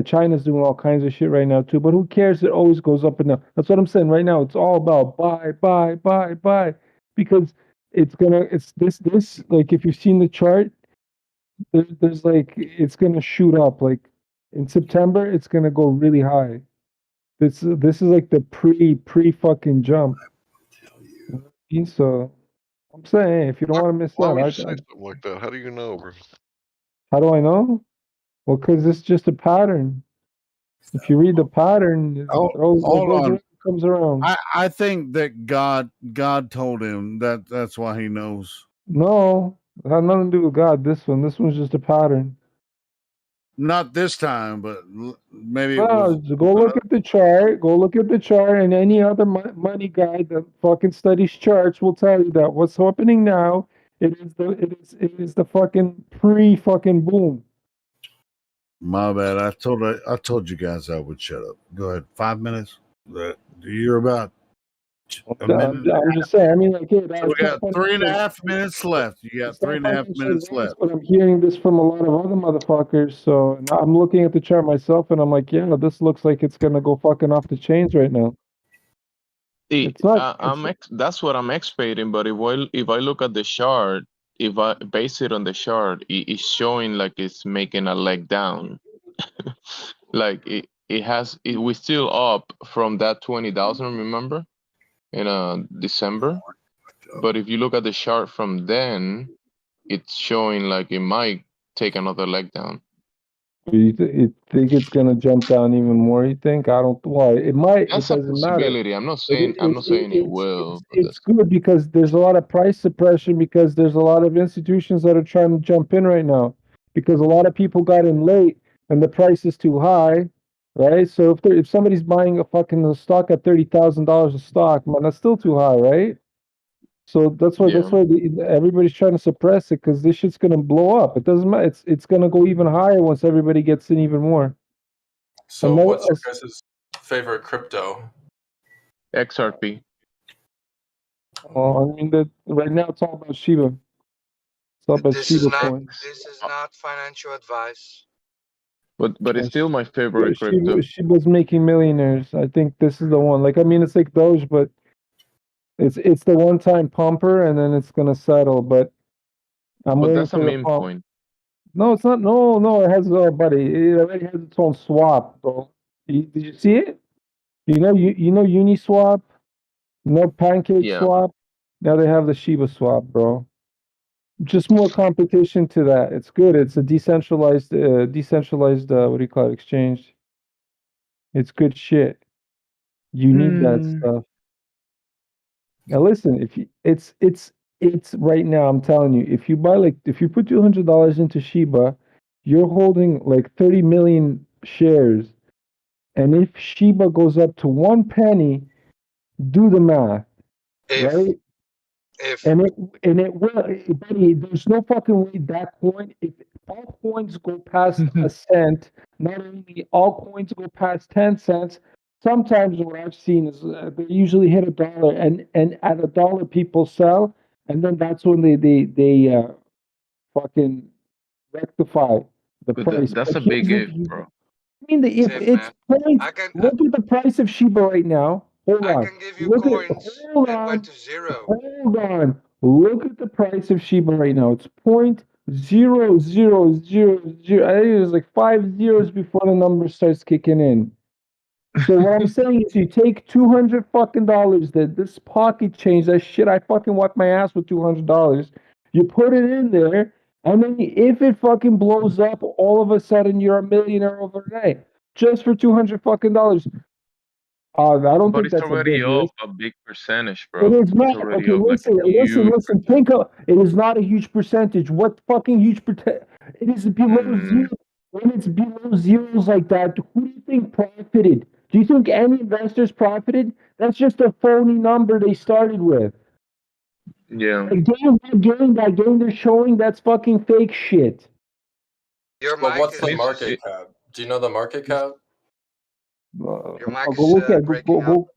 China's doing all kinds of shit right now too. But who cares? It always goes up and down. That's what I'm saying. Right now, it's all about buy, because it's this. Like, if you've seen the chart, there's like, it's gonna shoot up. Like in September, it's gonna go really high. This is like the pre fucking jump. So I'm saying, if you don't want to miss Why out, would you say something like that? How do you know, bro? how do I know? Well, because it's just a pattern. If you read the pattern, Hold on. Comes around. I think that God told him that's why he knows. No, it had nothing to do with God. This one's just a pattern. Not this time, but maybe it No, was. go look at the chart. Go look at the chart, and any other money guy that fucking studies charts will tell you that what's happening now. It is the fucking fucking boom. My bad. I told you guys I would shut up. Go ahead. 5 minutes. You're about a minute. I'm just saying. I mean, like, hey, So we got 3.5 minutes left. You got 3.5 minutes left. But I'm hearing this from a lot of other motherfuckers. So I'm looking at the chart myself, and I'm like, yeah, this looks like it's gonna go fucking off the chains right now. That's what I'm expecting. But if I look at the chart, if I base it on the chart, it's showing like it's making a leg down. Like we're still up from that 20,000, remember, in December. But if you look at the chart from then, it's showing like it might take another leg down. You think it's gonna jump down even more? You think? I don't. Well, it might. That's it a doesn't matter. possibility. I'm not saying it will. It's good because there's a lot of price suppression, because there's a lot of institutions that are trying to jump in right now, because a lot of people got in late. and the price is too high, right? So if somebody's buying a fucking stock at $30,000 a stock, man, that's still too high, right? So that's why everybody's trying to suppress it because this shit's gonna blow up. It doesn't matter. It's gonna go even higher once everybody gets in even more. So what's your guys' favorite crypto? XRP. I mean, right now it's all about Shiba. It's all about Shiba coins. This is not financial advice. But it's still my favorite crypto. Shiba's making millionaires. I think this is the one. Like, I mean, it's like Doge, but it's the one-time pumper, and then it's gonna settle. But that's a meme coin. No, it's not. No, it has buddy. It already has its own swap, bro. Did you see it? You know Uniswap, Pancake swap. Now they have the Shiba swap, bro. Just more competition to that. It's good. It's a decentralized what do you call it, exchange. It's good shit. You need that stuff. Now listen, if you, it's right now. I'm telling you, if you put $200 into Shiba, you're holding like 30 million shares, and if Shiba goes up to 1 penny, do the math, right? And it will, buddy. There's no fucking way that coin. If all coins go past a cent, not only all coins go past 10 cents. Sometimes what I've seen is they usually hit $1, and at $1 people sell, and then that's when they fucking rectify the price. That's a big if, bro. I mean, if it's points, look at the price of Shiba right now. Hold on. Hold on. Look at the price of Shiba right now. It's 0.0000. I think it was like 5 zeros before the number starts kicking in. So what I'm saying is, you take $200 fucking dollars, this pocket change, that shit I fucking wipe my ass with $200. You put it in there, and then if it fucking blows up, all of a sudden you're a millionaire overnight just for $200 fucking dollars. I don't think that's already up a big percentage, bro. It is not. Okay, listen. Think of it is not a huge percentage. What fucking huge percentage? It is below zero. When it's below zeros like that, who do you think profited? Do you think any investors profited? That's just a phony number they started with. Yeah. That game they're showing, that's fucking fake shit. What's the market cap? Do you know the market cap? Go look at go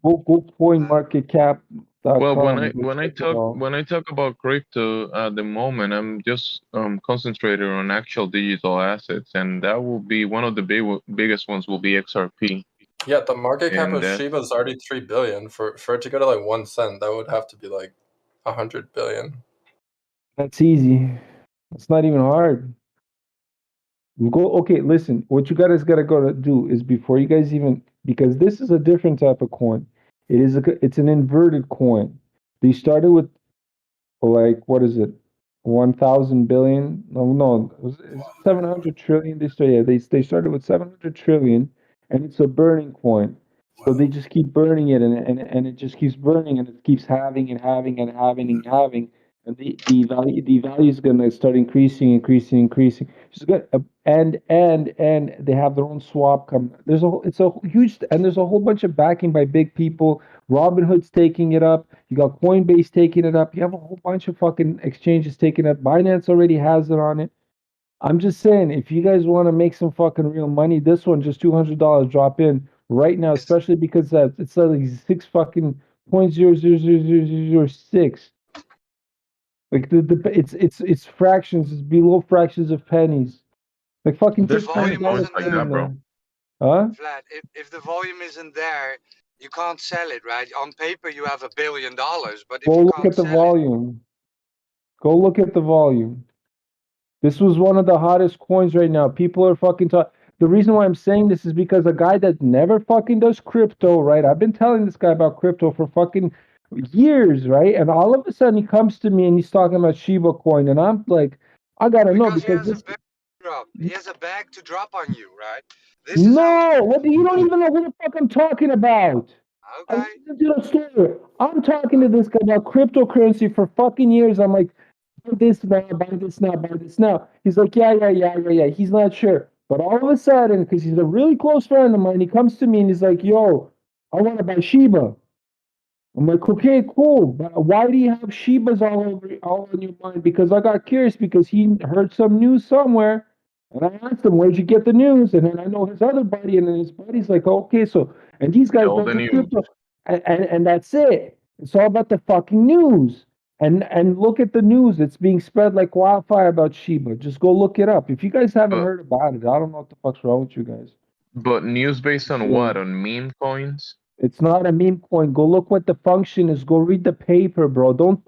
coin market cap. Well, when I talk about crypto at the moment, I'm just concentrated on actual digital assets, and that will be one of the biggest ones. Will be XRP. Yeah, the market cap of Shiba is already $3 billion. For it to go to like 1 cent, that would have to be like $100 billion. That's easy. It's not even hard. Okay, listen. What you guys gotta go to do is, before you guys even, because this is a different type of coin. It's an inverted coin. They started with, like, what is it, 1,000 billion? No, it's 700 trillion. They started with 700 trillion, and it's a burning coin. So they just keep burning it, and it just keeps burning, and it keeps having and having and having and having. And the value is gonna start increasing. It's good. And they have their own swap come. There's a whole bunch of backing by big people. Robinhood's taking it up. You got Coinbase taking it up. You have a whole bunch of fucking exchanges taking it up. Binance already has it on it. I'm just saying, if you guys want to make some fucking real money, this one, just $200 drop in right now, especially because it's like 6 fucking 0.00006. Like it's fractions. It's below fractions of pennies. Like fucking. The volume isn't there, bro. Huh? Vlad, if the volume isn't there, you can't sell it, right? On paper, you have $1 billion, but if Go you look can't at the sell volume. Go look at the volume. This was one of the hottest coins right now. People are fucking talking. The reason why I'm saying this is because a guy that never fucking does crypto, right? I've been telling this guy about crypto for fucking years, right? And all of a sudden he comes to me and he's talking about Shiba coin, and I'm like, I gotta know, because this. he has a bag to drop on you, right? You don't even know who the fuck I'm talking about. Okay. I'm talking to this guy about cryptocurrency for fucking years. I'm like, buy this now. He's like, yeah. He's not sure. But all of a sudden, because he's a really close friend of mine, he comes to me and he's like, "Yo, I want to buy Shiba." I'm like, "Okay, cool, but why do you have Shibas all in your mind?" Because I got curious because he heard some news somewhere, and I asked him, "Where'd you get the news?" And then I know his other buddy, and then his buddy's like, "Okay, so," and these guys All don't the do news. crypto, and that's it. It's all about the fucking news. And look at the news; it's being spread like wildfire about Shiba. Just go look it up. If you guys haven't But heard about it, I don't know what the fuck's wrong with you guys. but news based on Yeah. what? On meme coins? It's not a meme coin. Go look what the function is. Go read the paper, bro. Don't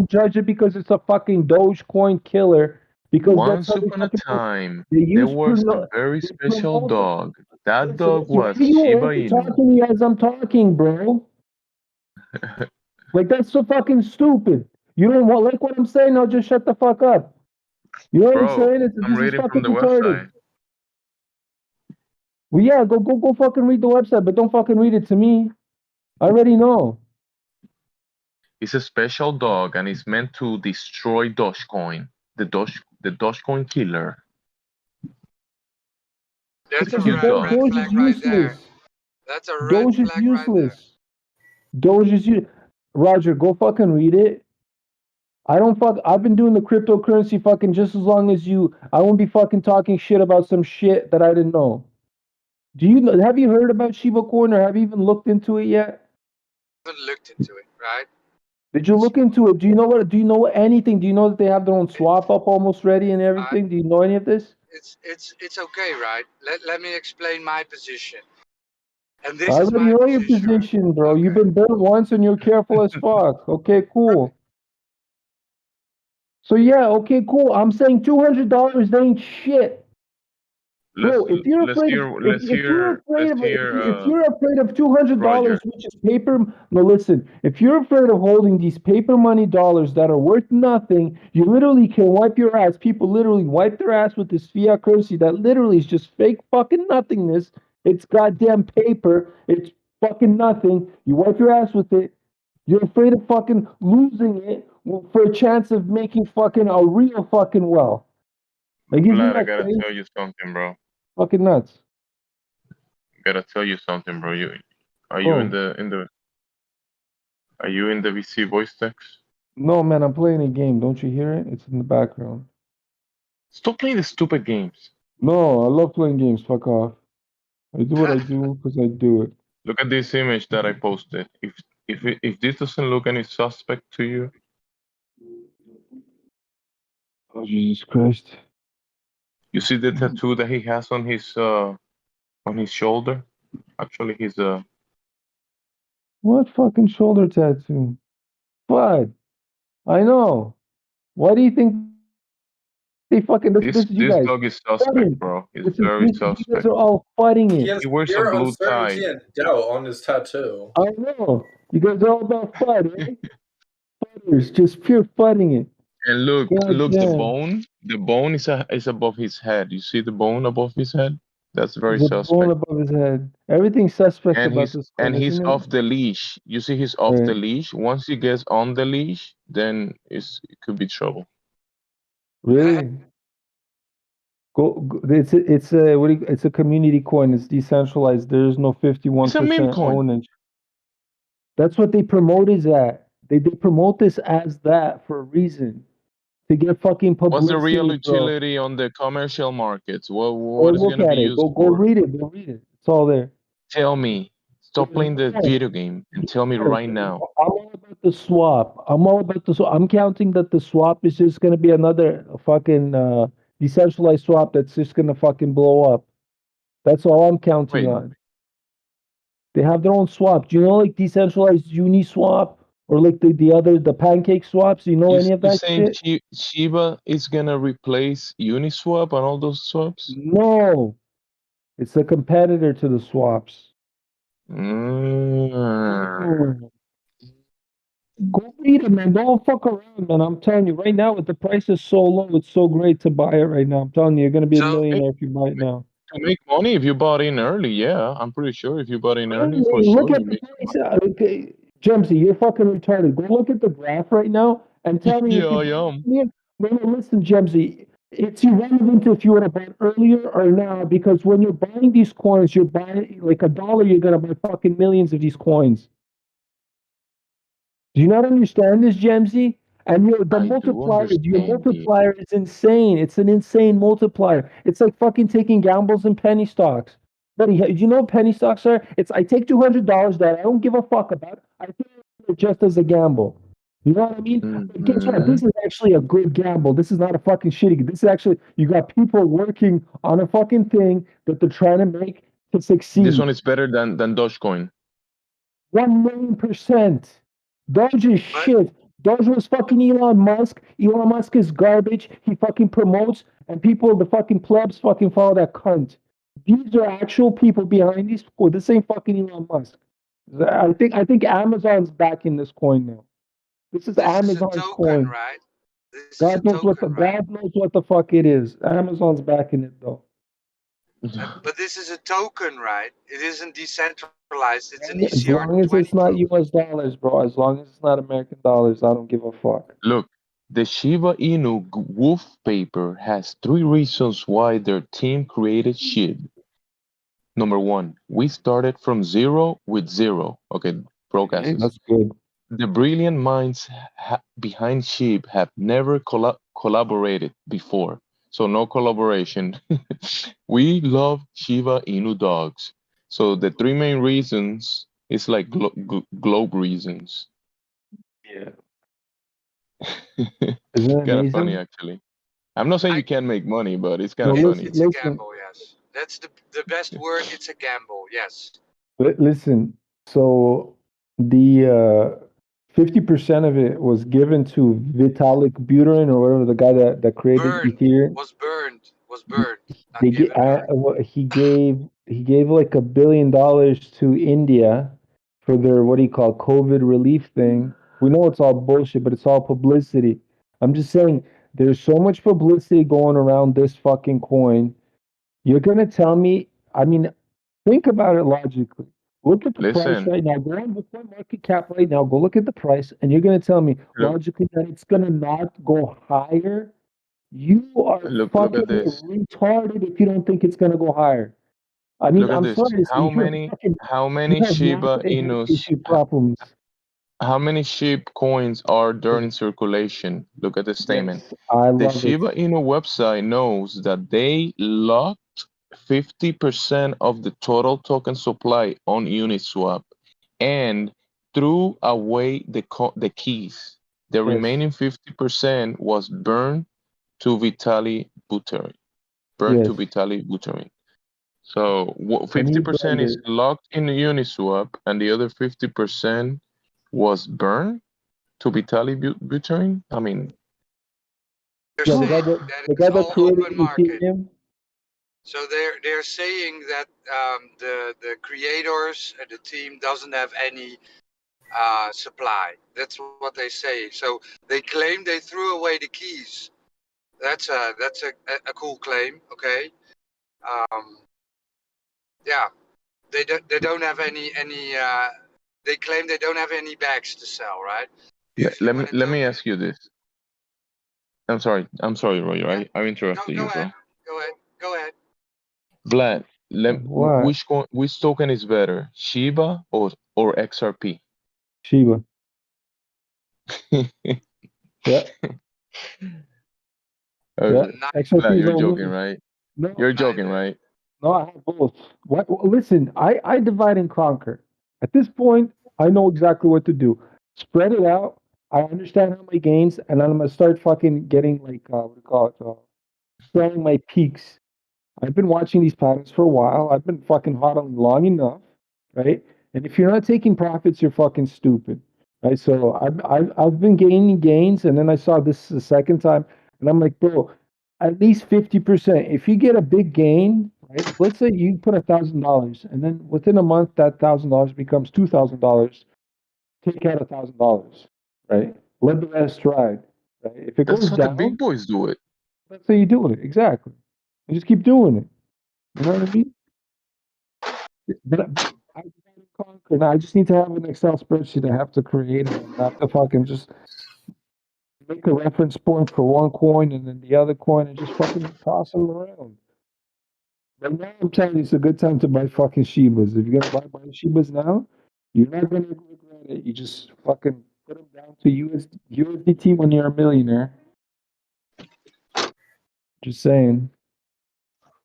judge it because it's a fucking Dogecoin killer. Because that's Once how they upon a fucking time, they there use was a very they special promote. dog. That Listen, dog why was do you Shiba only Inu. talk to me as I'm talking, bro? Like that's so fucking stupid. You don't want like what I'm saying? Now just shut the fuck up. You know what I'm Bro, saying? I'm This is reading from fucking the retarded. website. Well, yeah, go fucking read the website, but don't fucking read it to me. I already know. It's a special dog and it's meant to destroy Dogecoin. The Dogecoin killer. That's a Cute red dog. Doge is flag right there. useless. That's a red Doge is flag right there. useless. Doge is useless. Roger, go fucking read it. I've been doing the cryptocurrency fucking just as long as you. I won't be fucking talking shit about some shit that I didn't know. Have you heard about Shiba Coin or have you even looked into it yet? I haven't looked into it, right? Did you look into it? Do you know anything? Do you know that they have their own swap up almost ready and everything? Do you know any of this? It's okay, right? Let me explain my position. And this I is already my know your position. position, bro. You've been burnt once and you're careful as fuck. Okay, cool. So yeah, okay, cool. I'm saying $200 ain't shit. Bro, if you're afraid of if you're afraid of if you're afraid of $200, which is paper, no, listen. If you're afraid of holding these paper money dollars that are worth nothing, you literally can wipe your ass. People literally wipe their ass with this fiat currency that literally is just fake fucking nothingness. It's goddamn paper. It's fucking nothing. You wipe your ass with it. You're afraid of fucking losing it for a chance of making fucking a real fucking wealth. Like, isn't Vlad, I that gotta crazy? tell you something, bro. Fucking nuts. Gotta tell you something, bro. Are you in the VC voice text? No, man, I'm playing a game. Don't you hear it? It's in the background. Stop playing the stupid games. No, I love playing games. Fuck off. I do what I do because I do it. Look at this image that I posted. If this doesn't look any suspect to you, Oh, Jesus Christ. you see the tattoo that he has on his shoulder? Actually, he's What fucking shoulder tattoo? What? I know. Why do you think they fucking this is you this guys? dog is suspect, bro. He's very You guys suspect. are all fighting He it. has He wears a fear, blue uncertainty, tie. and doubt on his tattoo. I know. You guys are all about fight, eh? Fighters, just pure fighting it. And look, God the damn. bone. The bone is above his head. You see the bone above his head? That's very There's a bone suspect. above his head. Everything's suspect And about this one, he's isn't it? off the leash. You see, he's off the leash. Once he gets on the leash, then it could be trouble. Really? It's a community coin. It's decentralized. There is no 51% coin. ownage. That's what they promote is that. They promote this as that for a reason. To get fucking publicity. What's the real bro. utility on the commercial markets? Go What is it look going to at be it. used Go for? read it. Go read it. It's all there. Tell me. Stop playing the video game and tell me right now. I'm all about the swap. I'm counting that the swap is just gonna be another fucking decentralized swap that's just gonna fucking blow up. That's all I'm counting on. They have their own swap. Do you know like decentralized Uniswap or like the pancake swaps? Do you know any of that saying shit? Shiba is gonna replace Uniswap and all those swaps? No, it's a competitor to the swaps. Go read it, man. Don't fuck around, man. I'm telling you right now, with the price is so low, it's so great to buy it right now. I'm telling you, you're gonna be a millionaire if you buy it now. To make money if you bought in early, yeah. I'm pretty sure if you bought in early, for Look sure. at the price. Okay, Jemsy, you're fucking retarded. Go look at the graph right now and tell me. Yeah, I am. No, listen, Jemsy. It's irrelevant if you would have bought earlier or now, because when you're buying these coins, you're buying like $1, you're gonna buy fucking millions of these coins. Do you not understand this, Gemsy? And the I do multiplier, your understand it. multiplier is insane. It's an insane multiplier. It's like fucking taking gambles in penny stocks. Buddy, do you know what penny stocks are? It's I take $200 that I don't give a fuck about. I think it just as a gamble. You know what I mean? But guess what? This is actually a good gamble. This is not a fucking shitty. This is actually you got people working on a fucking thing that they're trying to make to succeed. This one is better than Dogecoin. 1,000,000%. Doge is shit. Doge was fucking Elon Musk. Elon Musk is garbage. He fucking promotes, and people, the fucking plebs, fucking follow that cunt. These are actual people behind these. Oh, this ain't fucking Elon Musk. I think Amazon's backing this coin now. This is Amazon's coin. Right? This God knows what the fuck it is. Amazon's backing it though. But this is a token, right? It isn't decentralized. It's an As long as it's not US dollars, bro. As long as it's not American dollars, I don't give a fuck. Look, the Shiba Inu wolf paper has 3 reasons why their team created SHIB. Number 1, we started from zero with zero. Okay, broadcasters. That's good. The brilliant minds behind SHIB have never collaborated before. So no collaboration. We love Shiba Inu dogs. So the 3 main reasons is like globe reasons. Yeah. Isn't that Kind of funny, amazing? actually. I'm not saying you can't make money, but it's kind of funny. It's a gamble, yes. That's the best word. It's a gamble, yes. Listen, so the 50% of it was given to Vitalik Buterin or whatever, the guy that created Ethereum. Was burned. They he gave like $1 billion to India for their what do you call COVID relief thing. We know it's all bullshit, but it's all publicity. I'm just saying there's so much publicity going around this fucking coin. You're gonna tell me? I mean, think about it logically. Look at the price right now. Go on Bitcoin market cap right now. Go look at the price, and you're gonna tell me logically that it's gonna not go higher. You are fucking retarded if you don't think it's gonna go higher. I mean, I'm sorry. How many Shiba Inus? Problems. How many SHIB coins are there in circulation? Look at the statement. Yes, the Shiba Inu website knows that they locked 50% of the total token supply on Uniswap and threw away the keys. The remaining 50% was burned to Vitaly Buterin. So 50% is locked in Uniswap, and the other 50% was burned to Vitaly Buterin. I mean, the guy that created Ethereum. So they're saying that the creators and the team doesn't have any supply. That's what they say. So they claim they threw away the keys. That's a cool claim. Okay. Yeah. They don't have any. They claim they don't have any bags to sell, right? Let me ask you this. I'm sorry, Roy. I interrupted you, bro. Go ahead. Vlad, which token is better, Shiba or XRP? Shiba. Yeah. Vlad, you're joking, right? No, you're joking, right? No, I have both. Listen, I divide and conquer. At this point, I know exactly what to do. Spread it out. I understand how my gains, and then I'm gonna start fucking getting like what do you call it? Selling my peaks. I've been watching these patterns for a while. I've been fucking hodling long enough, right? And if you're not taking profits, you're fucking stupid, right? So I've been gaining gains, and then I saw this the second time, and I'm like, bro, at least 50%. If you get a big gain, right? Let's say you put $1,000, and then within a month that $1,000 becomes $2,000. Take out $1,000, right? Let the rest ride, right? If it goes down, big boys do it. That's how you do it, exactly. You just keep doing it. You know what I mean? But I conquer. Now I just need to have an Excel spreadsheet I have to create, and I have to fucking just make a reference point for one coin and then the other coin and just fucking toss them around. But now I'm telling you, it's a good time to buy fucking Shibas. If you're gonna buy Shibas now, you're not gonna regret it. You just fucking put them down to USDT when you're a millionaire. Just saying.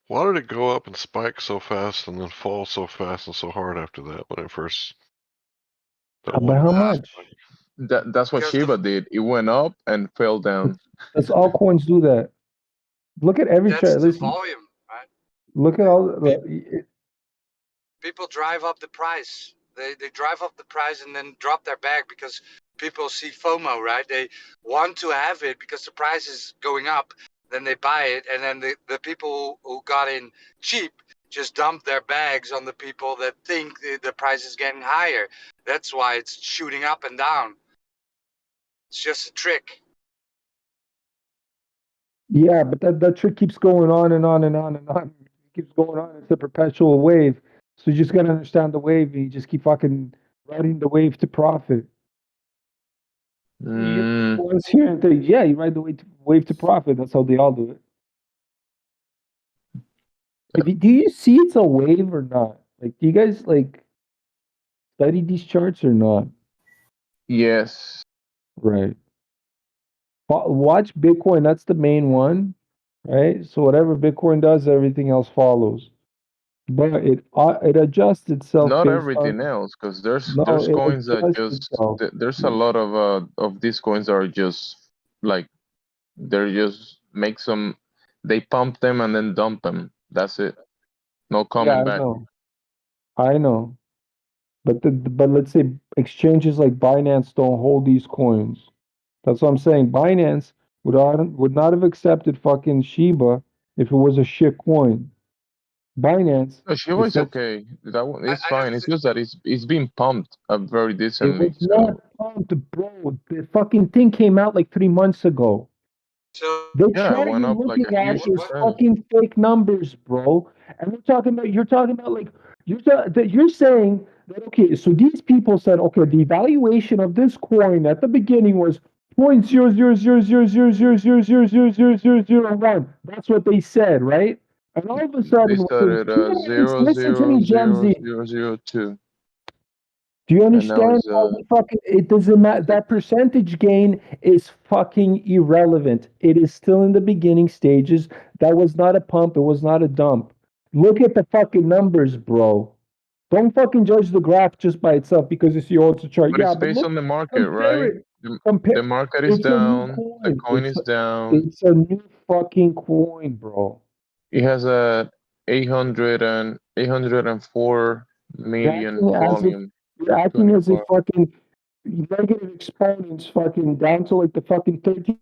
Why did it go up and spike so fast and then fall so fast and so hard after that when it first? By how much? That's what Shiba did. It went up and fell down. That's all coins do that. Look at every That's chart. the Listen. volume, right? Look at all. People drive up the price. They drive up the price and then drop their bag because people see FOMO, right? They want to have it because the price is going up. Then they buy it, and then the people who got in cheap just dump their bags on the people that think the price is getting higher. That's why it's shooting up and down. It's just a trick. Yeah, but that trick keeps going on and on and on and on. It keeps going on. It's a perpetual wave. So you just gotta understand the wave, and you just keep fucking riding the wave to profit. Once here and there, yeah, you ride the wave to profit. That's how they all do it. Do you see it's a wave or not? Like, do you guys like study these charts or not? Yes. Right. Watch Bitcoin. That's the main one, right? So whatever Bitcoin does, everything else follows. But it adjusts itself. Not based everything on, else, because there's no, it coins that adjusts just itself. there's a lot of these coins that are just like they're just make some they pump them and then dump them. That's it. No coming Yeah, back. I know. But let's say exchanges like Binance don't hold these coins. That's what I'm saying. Binance would not have accepted fucking Shiba if it was a shit coin. Binance No, Shiba is is such, okay. That one is fine. It's just that it's being pumped up very it decently. was not pumped, bro. The fucking thing came out like 3 months ago. The Yeah, it chart went you're up like looking a at huge is percentage. fucking fake numbers, bro. And you're talking about like you're saying that okay, so these people said okay, the evaluation of this coin at the beginning was 0.000000000000001. That's what they said, right? And all of a They sudden, started listen to me, Jamesy. 0.0000002. Do you And now understand it's how the fucking it doesn't matter? That percentage gain is fucking irrelevant. It is still in the beginning stages. That was not a pump. It was not a dump. Look at the fucking numbers, bro. Don't fucking judge the graph just by itself because you see oh it's a chart. But Yeah, it's but based look, on the market, compare right? it. The Compare. market is It's a new down. The coin. coin is down. It's a new fucking coin, bro. It has a 804 million volume. You're acting as if fucking negative exponents fucking down to like the fucking 13th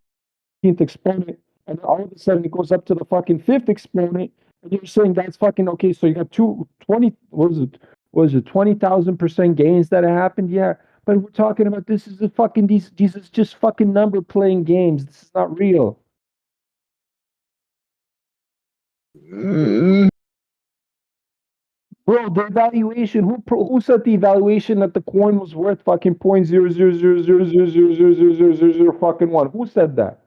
exponent, and all of a sudden it goes up to the fucking 5th exponent, and you're saying that's fucking okay. So you got 20, what was it 20,000% gains that happened? Yeah, but we're talking about this is a fucking these is just fucking number playing games. This is not real. Bro, the evaluation. Who set the evaluation that the coin was worth fucking 0.00000000000 fucking one? Who said that?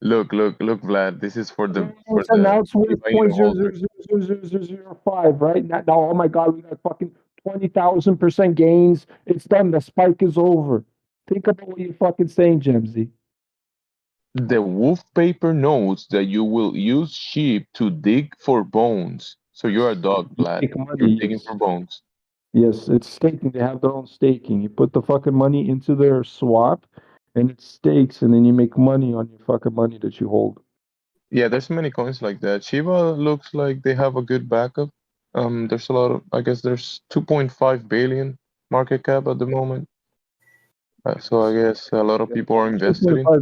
Look, Vlad. This is for the Now it's worth Shiba Inu holders. 0.0000005, right? Now, oh my god, we got fucking 20,000% gains. It's done. The spike is over. Think about what you're fucking saying, Jamesy. The wolf paper notes that you will use sheep to dig for bones. So you're a dog, Vlad. Make money, You're digging yes. for bones. Yes, it's staking. They have their own staking. You put the fucking money into their swap, and it stakes, and then you make money on your fucking money that you hold. Yeah, there's many coins like that. Shiba looks like they have a good backup. There's a lot of, I guess there's 2.5 billion market cap at the moment. So I guess a lot of people are invested into it.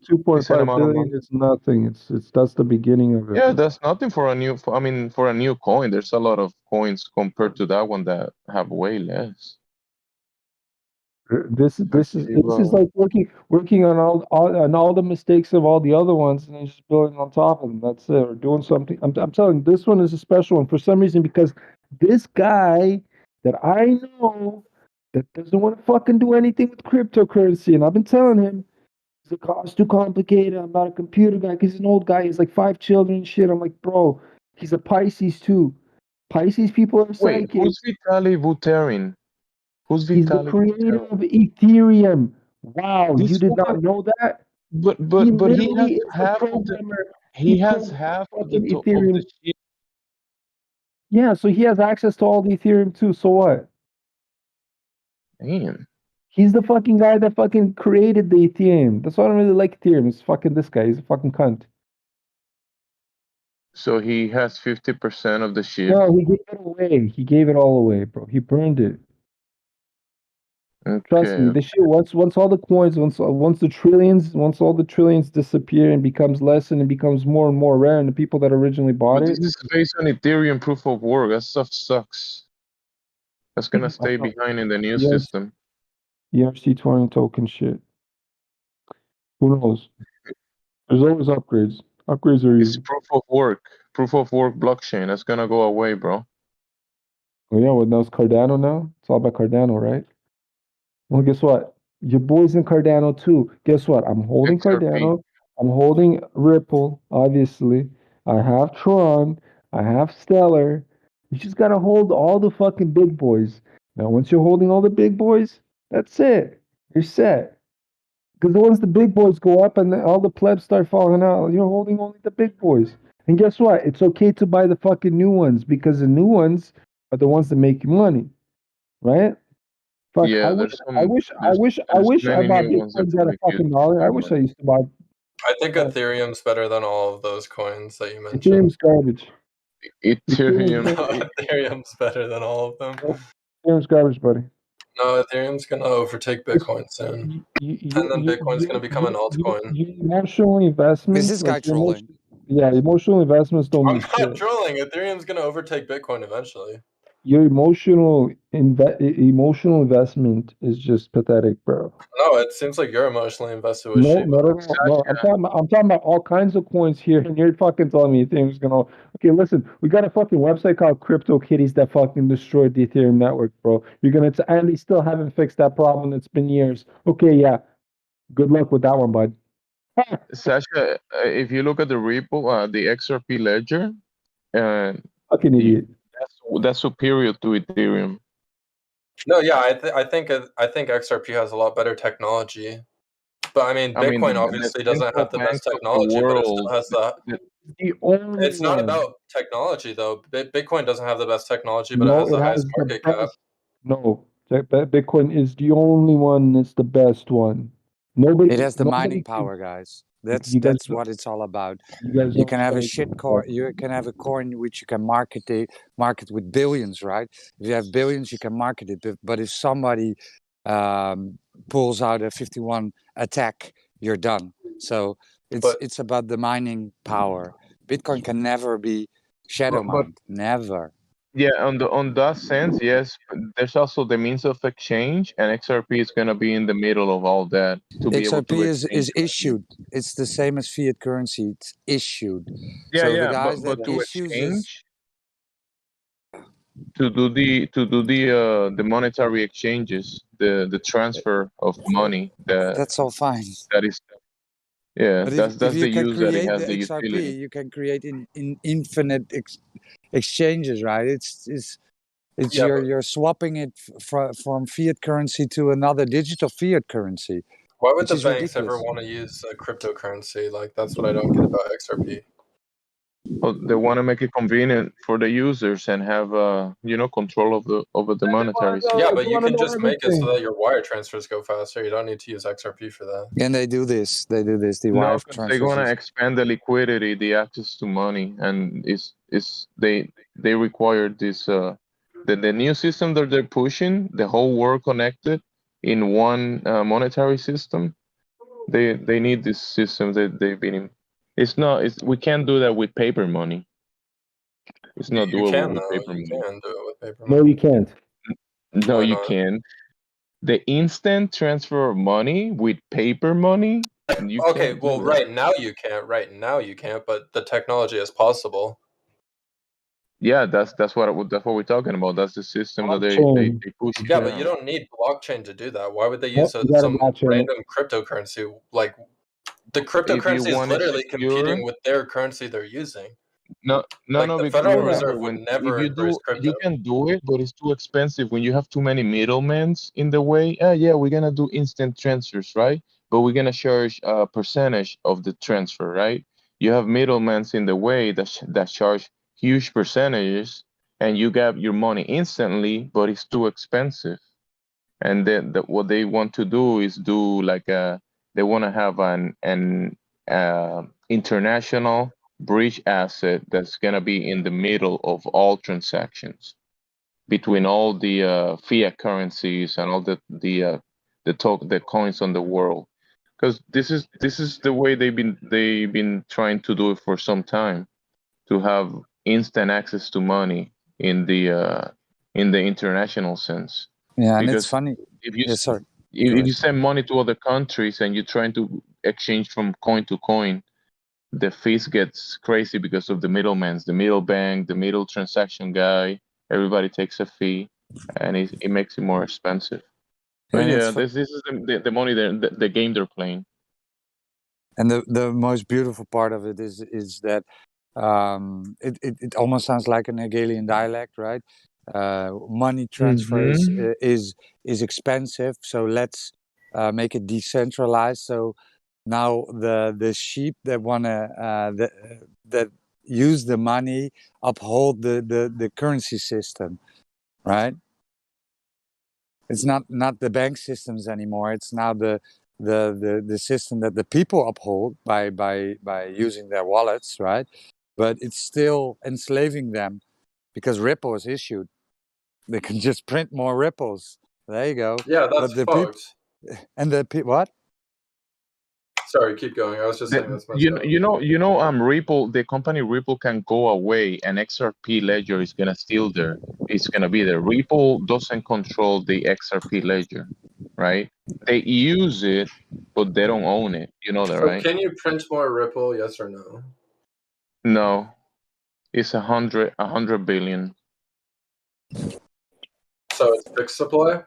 2.5 billion is nothing. It's that's the beginning of it. Yeah, that's nothing for a new. I mean, for a new coin, there's a lot of coins compared to that one that have way less. This is like working on all the mistakes of all the other ones and then just building on top of them. That's it. Or doing something. I'm telling you, this one is a special one for some reason because this guy that I know that doesn't want to fucking do anything with cryptocurrency, and I've been telling him, It's too complicated. I'm not a computer guy. Cause he's an old guy. He's like 5 children and shit. I'm like, bro, he's a Pisces too. Pisces people are Wait, psychic. who's Vitaly Buterin? Who's He's the Vitaly creator Buterin? of Ethereum. Wow, This you did woman, not know that? but He he has literally is the half of the programmer. he has programmed half of the fucking top of the Ethereum. shit. Yeah, so he has access to all the Ethereum too. So what? Damn. He's the fucking guy that fucking created the Ethereum. That's why I don't really like Ethereum. It's fucking this guy. He's a fucking cunt. So he has 50% of the shit. No, he gave it away. He gave it all away, bro. He burned it. Trust Okay. me, the shit once all the coins, once all the trillions disappear and becomes less and it becomes more and more rare, and the people that originally bought But this it, is based on Ethereum proof of work. That stuff sucks. That's gonna stay I thought- behind in the new yes, system. ERC20 token shit. Who knows? There's always upgrades. Upgrades are It's easy. proof of work. Proof of work blockchain. That's gonna go away, bro. Oh yeah, well now it's Cardano now. It's all about Cardano, right? Well, guess what? Your boy's in Cardano too. Guess what? I'm holding XRP. Cardano. I'm holding Ripple, obviously. I have Tron. I have Stellar. You just gotta hold all the fucking big boys. Now, once you're holding all the big boys, that's it. You're set. Because once the big boys go up and all the plebs start falling out, you're holding only the big boys. And guess what? It's okay to buy the fucking new ones because the new ones are the ones that make you money, right? Fuck, Yeah, I wish I many bought new ones that Bitcoin at a make you fucking dollar. I wish I used to buy I think Ethereum's better than all of those coins that you mentioned. Ethereum's garbage. Ethereum. No, Ethereum's better than all of them. Ethereum's garbage, buddy. No, Ethereum's gonna overtake Bitcoin soon, and then Bitcoin's gonna become an altcoin. Emotional investments. Is this guy trolling? Emotional investments don't I'm mean not shit. trolling. Ethereum's gonna overtake Bitcoin eventually. Your emotional investment is just pathetic, bro. No, it seems like you're emotionally invested with No, Shiba. not at all. No, I'm talking about all kinds of coins here, and you're fucking telling me Ethereum's gonna. Okay, listen, we got a fucking website called CryptoKitties that fucking destroyed the Ethereum network, bro. You're gonna, and they still haven't fixed that problem. It's been years. Okay, yeah. Good luck with that one, bud. Sasha, if you look at the repo, the XRP ledger, fucking idiot. That's superior to Ethereum. No, yeah, I think XRP has a lot better technology. But I mean, Bitcoin obviously doesn't have the best technology, but it still has the. It's not about technology though. Bitcoin doesn't have the best technology, but it has the highest market cap. No, Bitcoin is the only one that's the best one. Nobody. It has the nobody mining can- power, guys. That's You guys that's what it's all about. you guys You don't can have a say- shit coin. You can have a coin which you can market with billions, right? If you have billions, you can market it. But if somebody pulls out a 51 attack, you're done. So it's about the mining power. Bitcoin can never be shadow mined. Never. Yeah, on that sense, yes. But there's also the means of exchange, and XRP is gonna be in the middle of all that to be able XRP to is exchange. issued. It's the same as fiat currency. It's issued. Yeah, so yeah, the guys but that to issues exchange, to do the monetary exchanges, the transfer of money, that's all fine. that is, yeah, But that's if you the can use that it create has, the the XRP, utility. you can create in infinite exchanges, right? It's Yeah, you're swapping it from fiat currency to another digital fiat currency. Why would which the is banks ridiculous. ever want to use a cryptocurrency? Like, that's what I don't get about XRP. Well, they want to make it convenient for the users and have control over the monetary system. Yeah, but you can just make it so that your wire transfers go faster. You don't need to use XRP for that. And they do this. They do this. The No, wire because they're gonna transfers. expand the liquidity, the access to money, and they require this the new system that they're pushing, the whole world connected in one monetary system. They need this system that they've been in. We can't do that with paper money. It's not You doable can, with though. paper You money. can do it with paper No, money. you can't. No, Why you not? can't. The instant transfer of money with paper money, you Okay, can't do well, that. right now you can't. Right now you can't, but the technology is possible. Yeah, that's what we're talking about. That's the system that they Blockchain. push. Yeah, but you don't need blockchain to do that. Why would they Yep, use you got a some blockchain. random cryptocurrency? Like, The cryptocurrency is want it literally secure, competing with their currency they're using. no, Like the because Federal remember, Reserve would never if you embrace do, crypto. you can do it, but it's too expensive when you have too many middlemen in the way. Yeah, we're gonna do instant transfers, right? But we're gonna charge a percentage of the transfer, right? You have middlemen in the way that charge huge percentages, and you get your money instantly, but it's too expensive. And then what they want to do is do like they want to have an international bridge asset that's gonna be in the middle of all transactions between all the fiat currencies and all the coins on the world, because this is the way they've been trying to do it for some time, to have instant access to money in the international sense. Yeah, and it's Because funny. if you Yeah, sorry. if you send money to other countries and you're trying to exchange from coin to coin, the fees gets crazy because of the middlemen, the middle bank, the middle transaction guy. Everybody takes a fee, and it makes it more expensive. But And yeah, this is the money the game they're playing. And the most beautiful part of it is that it almost sounds like an Hegelian dialect, right? Money transfer is expensive, so let's make it decentralized. So now the sheep that wanna that use the money uphold the currency system, right? It's not the bank systems anymore. It's now the system that the people uphold by using their wallets, right? But it's still enslaving them because Ripple is issued. They can just print more Ripples. There you go. Yeah, that's but the fucked. And the what? Sorry, keep going. I was just saying that's messed up. Ripple, the company Ripple can go away, and XRP ledger is gonna still there. It's gonna be there. Ripple doesn't control the XRP ledger, right? They use it, but they don't own it. You know that, So right? can you print more Ripple? Yes or no? No, it's 100 billion. So it's fixed supply.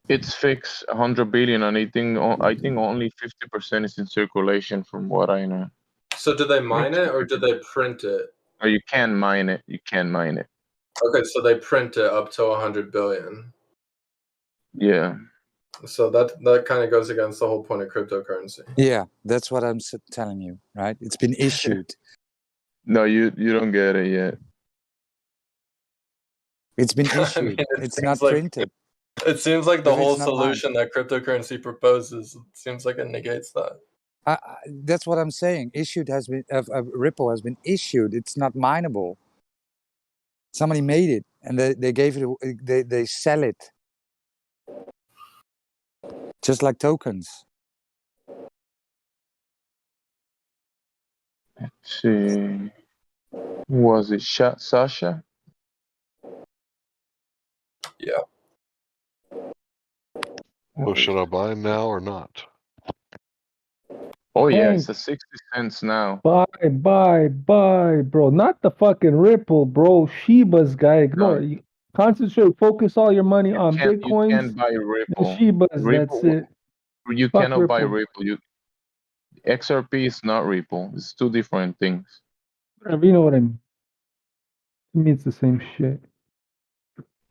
It's fixed 100 billion, and I think only 50% is in circulation, from what I know. So do they mine it or do they print it? Or you can mine it. You can mine it. Okay, so they print it up to 100 billion. Yeah. So that kind of goes against the whole point of cryptocurrency. Yeah, that's what I'm telling you, right? It's been issued. No, you don't get it yet. It's been issued. I mean, it's not printed. It seems like the But it's whole not solution that cryptocurrency proposes, it seems like it negates that. That's what I'm saying. Issued has been Ripple has been issued. It's not mineable. Somebody made it, and they gave it. They sell it, just like tokens. Let's see. Was it Sasha? Yeah. So should I buy now or not? Oh yeah, Hey. it's a 60 cents now. Buy, bro. Not the fucking Ripple, bro. Shiba's, guy. Ignore it. You concentrate, focus all your money on You Bitcoins can't buy and Ripple. Shibas. That's it. You Fuck cannot buy Ripple. Ripple. XRP is not Ripple. It's two different things. Whatever, you know what I mean. To me, it's the same shit.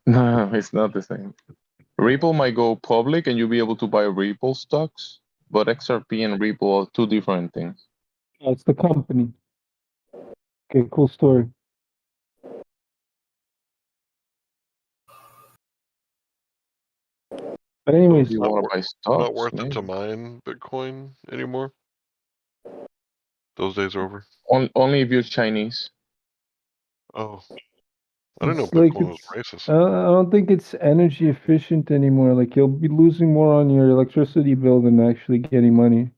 No, it's not the same. Ripple might go public and you'll be able to buy Ripple stocks, but XRP and Ripple are two different things. Oh, it's the company. Okay, cool story. But anyways, you want to buy stocks, not worth it to mine Bitcoin anymore. Those days are over. Only if you're Chinese. Oh, I didn't know it's like Bitcoin was racist. I don't think it's energy efficient anymore. Like you'll be losing more on your electricity bill than actually getting money.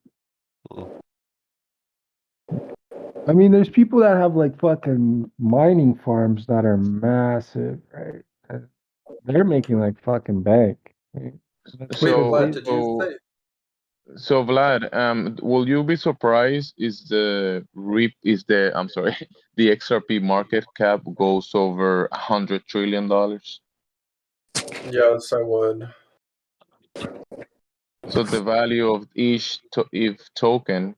I mean, there's people that have like fucking mining farms that are massive, right? They're making like fucking bank. Right? So Vlad, will you be surprised? The XRP market cap goes over $100 trillion? Yes, I would. So the value of each ETH token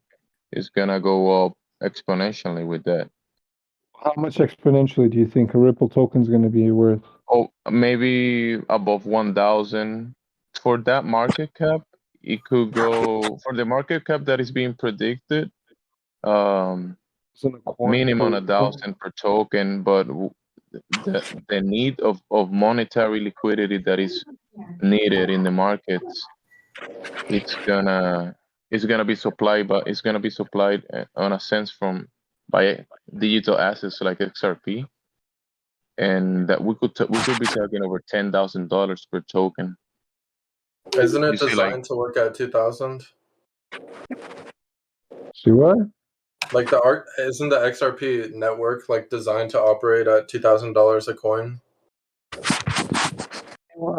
is gonna go up exponentially with that. How much exponentially do you think a Ripple token is going to be worth? Oh, maybe above 1,000 for that market cap. It could go for the market cap that is being predicted. Minimum 1,000 per token, but the need of monetary liquidity that is needed in the markets, it's gonna be supplied, but it's gonna be supplied on a sense by digital assets like XRP, and that we could be talking over $10,000 per token. Isn't it You see, designed to work at 2,000? See what? Like isn't the XRP network like designed to operate at $2,000 a coin?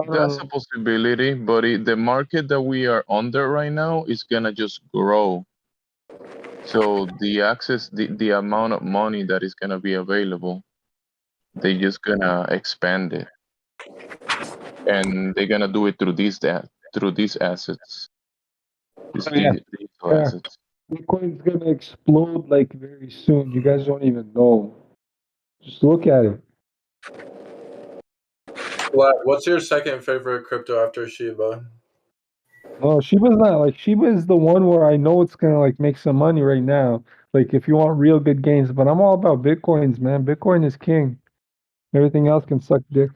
That's a possibility, but the market that we are under right now is gonna just grow. So the amount of money that is gonna be available, they're just gonna expand it, and they're gonna do it through these assets, digital assets. Bitcoin's going to explode like very soon. You guys don't even know. Just look at it. What's your second favorite crypto after Shiba? No, Shiba's not. Like, Shiba is the one where I know it's going to, like, make some money right now. Like, if you want real good gains. But I'm all about Bitcoins, man. Bitcoin is king. Everything else can suck dick.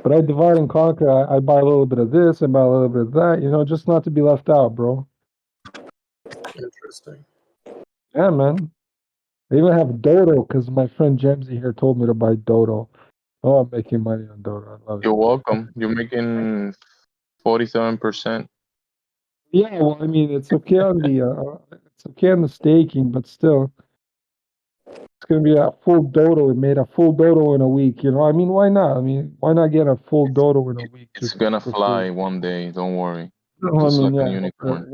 But I divide and conquer. I buy a little bit of this, I buy a little bit of that, just not to be left out, bro. Interesting. Yeah, man. I even have Dodo because my friend Jamesy here told me to buy Dodo. Oh, I'm making money on Dodo. I love it. You're welcome. You're making 47%. Yeah, well, I mean, it's okay on the staking, but still, it's gonna be a full Dodo. We made a full Dodo in a week. I mean, why not? I mean, why not get a full Dodo in a week? It's gonna fly one day. Don't worry. No, Just I mean, like a yeah, unicorn.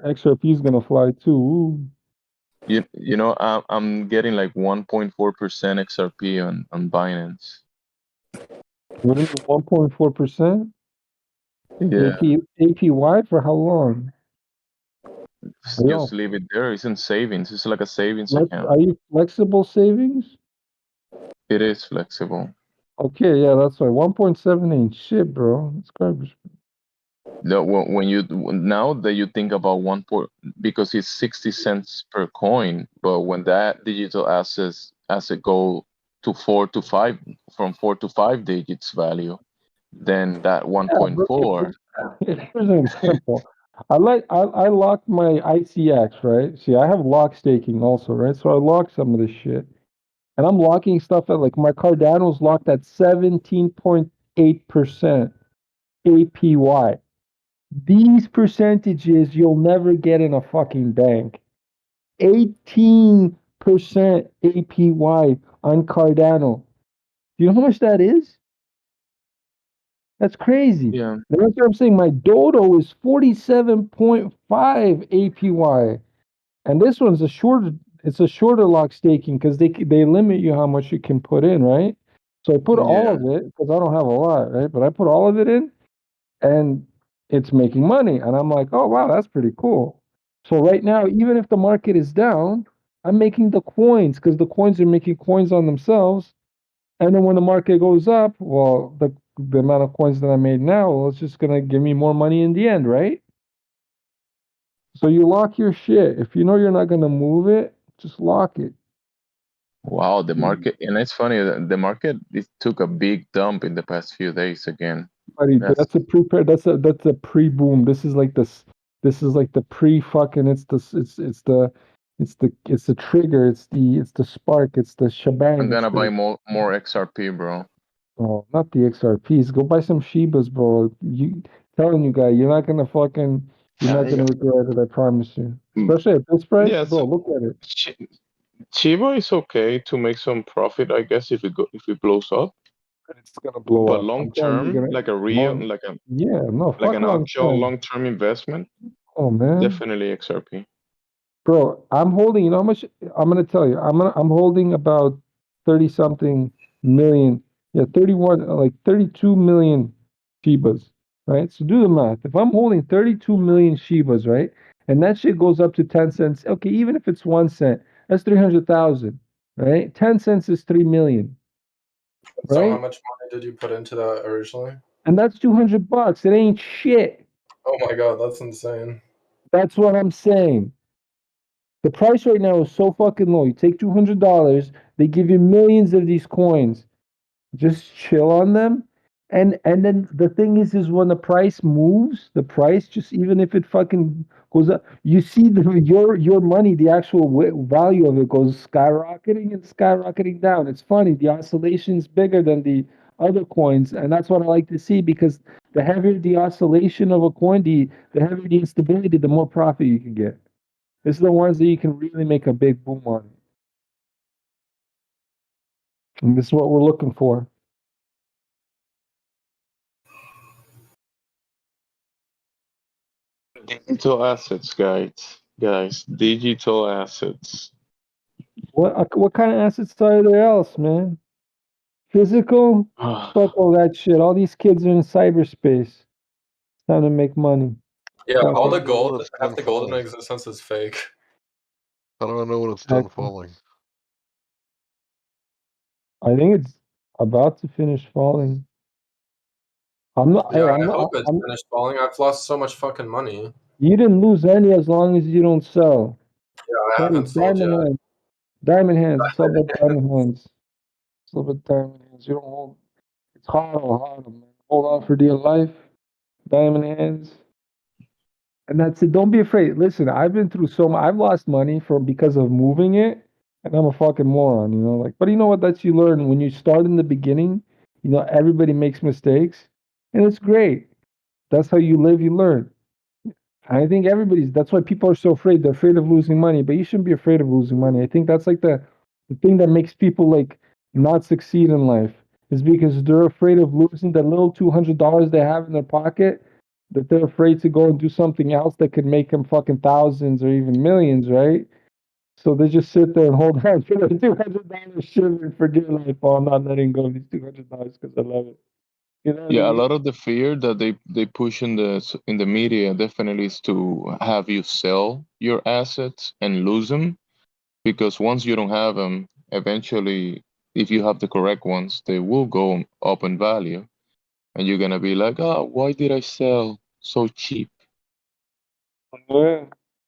XRP is gonna fly too. Ooh. I'm getting like 1.4% XRP on Binance. What is it? 1.4%? Yeah. APY for how long? Just leave it there. It's in savings. It's like a savings account. Are you flexible savings? It is flexible. Okay, yeah, that's why 1.7 ain't shit, bro. It's garbage. No, now that you think about because it's 60 cents per coin, but when that digital asset go to 4 to 5 from 4 to 5 digits value, then that 1.4. Here's an example. I locked my ICX, right? See, I have lock staking also, right? So I lock some of this shit. And I'm locking stuff at like my Cardano's locked at 17.8% APY. These percentages you'll never get in a fucking bank. 18% APY on Cardano. Do you know how much that is? That's crazy. Yeah. That's what I'm saying. My Dodo is 47.5 APY. And this one's a shorter lock staking because they limit you how much you can put in, right? So I put all of it because I don't have a lot, right? But I put all of it in and it's making money. And I'm like, oh wow, that's pretty cool. So right now, even if the market is down, I'm making the coins because the coins are making coins on themselves. And then when the market goes up, well, the amount of coins that I made now, well, it's just gonna give me more money in the end, right? So you lock your shit. If you know you're not gonna move it, just lock it. Wow, the market, and it's funny that the market took a big dump in the past few days again. Buddy, that's a prepare. That's a pre-boom. This is like this. This is like the pre-fucking. It's the trigger. It's the spark. It's the shebang. I'm gonna buy more XRP, bro. Oh, not the XRPs. Go buy some Shibas, bro. Telling you guys, you're not gonna regret it. I promise you. Especially at this price, bro. Look at it. Chiba is okay to make some profit, I guess, if it blows up. It's gonna blow but up. long term, like an actual long-term investment. Oh man, definitely XRP. Bro, I'm holding. You know how much? I'm gonna tell you. I'm holding about 30-something million. Yeah, 32 million Shibas. right? So do the math. If I'm holding 32 million Shibas, right, and that shit goes up to 10 cents, okay, even if it's 1 cent, that's 300,000, right? 10 cents is 3 million, So how right? much money did you put into that originally? And that's $200. It ain't shit. Oh my god, that's insane. That's what I'm saying. The price right now is so fucking low. You take $200, they give you millions of these coins. Just chill on them. And then the thing is when the price moves, the price, just even if it fucking goes up, you see your money, the actual value of it goes skyrocketing and skyrocketing down. It's funny. The oscillation is bigger than the other coins, and that's what I like to see, because the heavier the oscillation of a coin, the heavier the instability, the more profit you can get. This is the ones that you can really make a big boom on. And this is what we're looking for. Digital assets, guys. Digital assets. What kind of assets are there else, man? Physical? Fuck all that shit. All these kids are in cyberspace. It's time to make money. Yeah, Fuck all it. the gold, half the gold in existence is fake. How do I know when it's done falling? I think it's about to finish falling. I'm not. Yeah, Hey, I hope it's finished falling. I've lost so much fucking money. You didn't lose any as long as you don't sell. Yeah, I haven't sold yet. Hands. Diamond hands. It's all about diamond hands. It's all about diamond hands. You don't hold. It's hard, man. Hold on for dear life. Diamond hands. And that's it. Don't be afraid. Listen, I've been through so much. I've lost money because of moving it, and I'm a fucking moron, Like, but you know what? That's you learn when you start in the beginning. Everybody makes mistakes, and it's great. That's how you live. You learn. I think that's why people are so afraid. They're afraid of losing money, but you shouldn't be afraid of losing money. I think that's like the thing that makes people like not succeed in life, is because they're afraid of losing that little $200 they have in their pocket, that they're afraid to go and do something else that could make them fucking thousands or even millions, right? So they just sit there and hold on to their $200 shivering for dear life. Oh, I'm not letting go of these $200 because I love it. You know what I Yeah, a mean? lot of the fear that they push in the media definitely is to have you sell your assets and lose them, because once you don't have them, eventually, if you have the correct ones, they will go up in value, and you're gonna be like, oh, why did I sell so cheap? Yeah.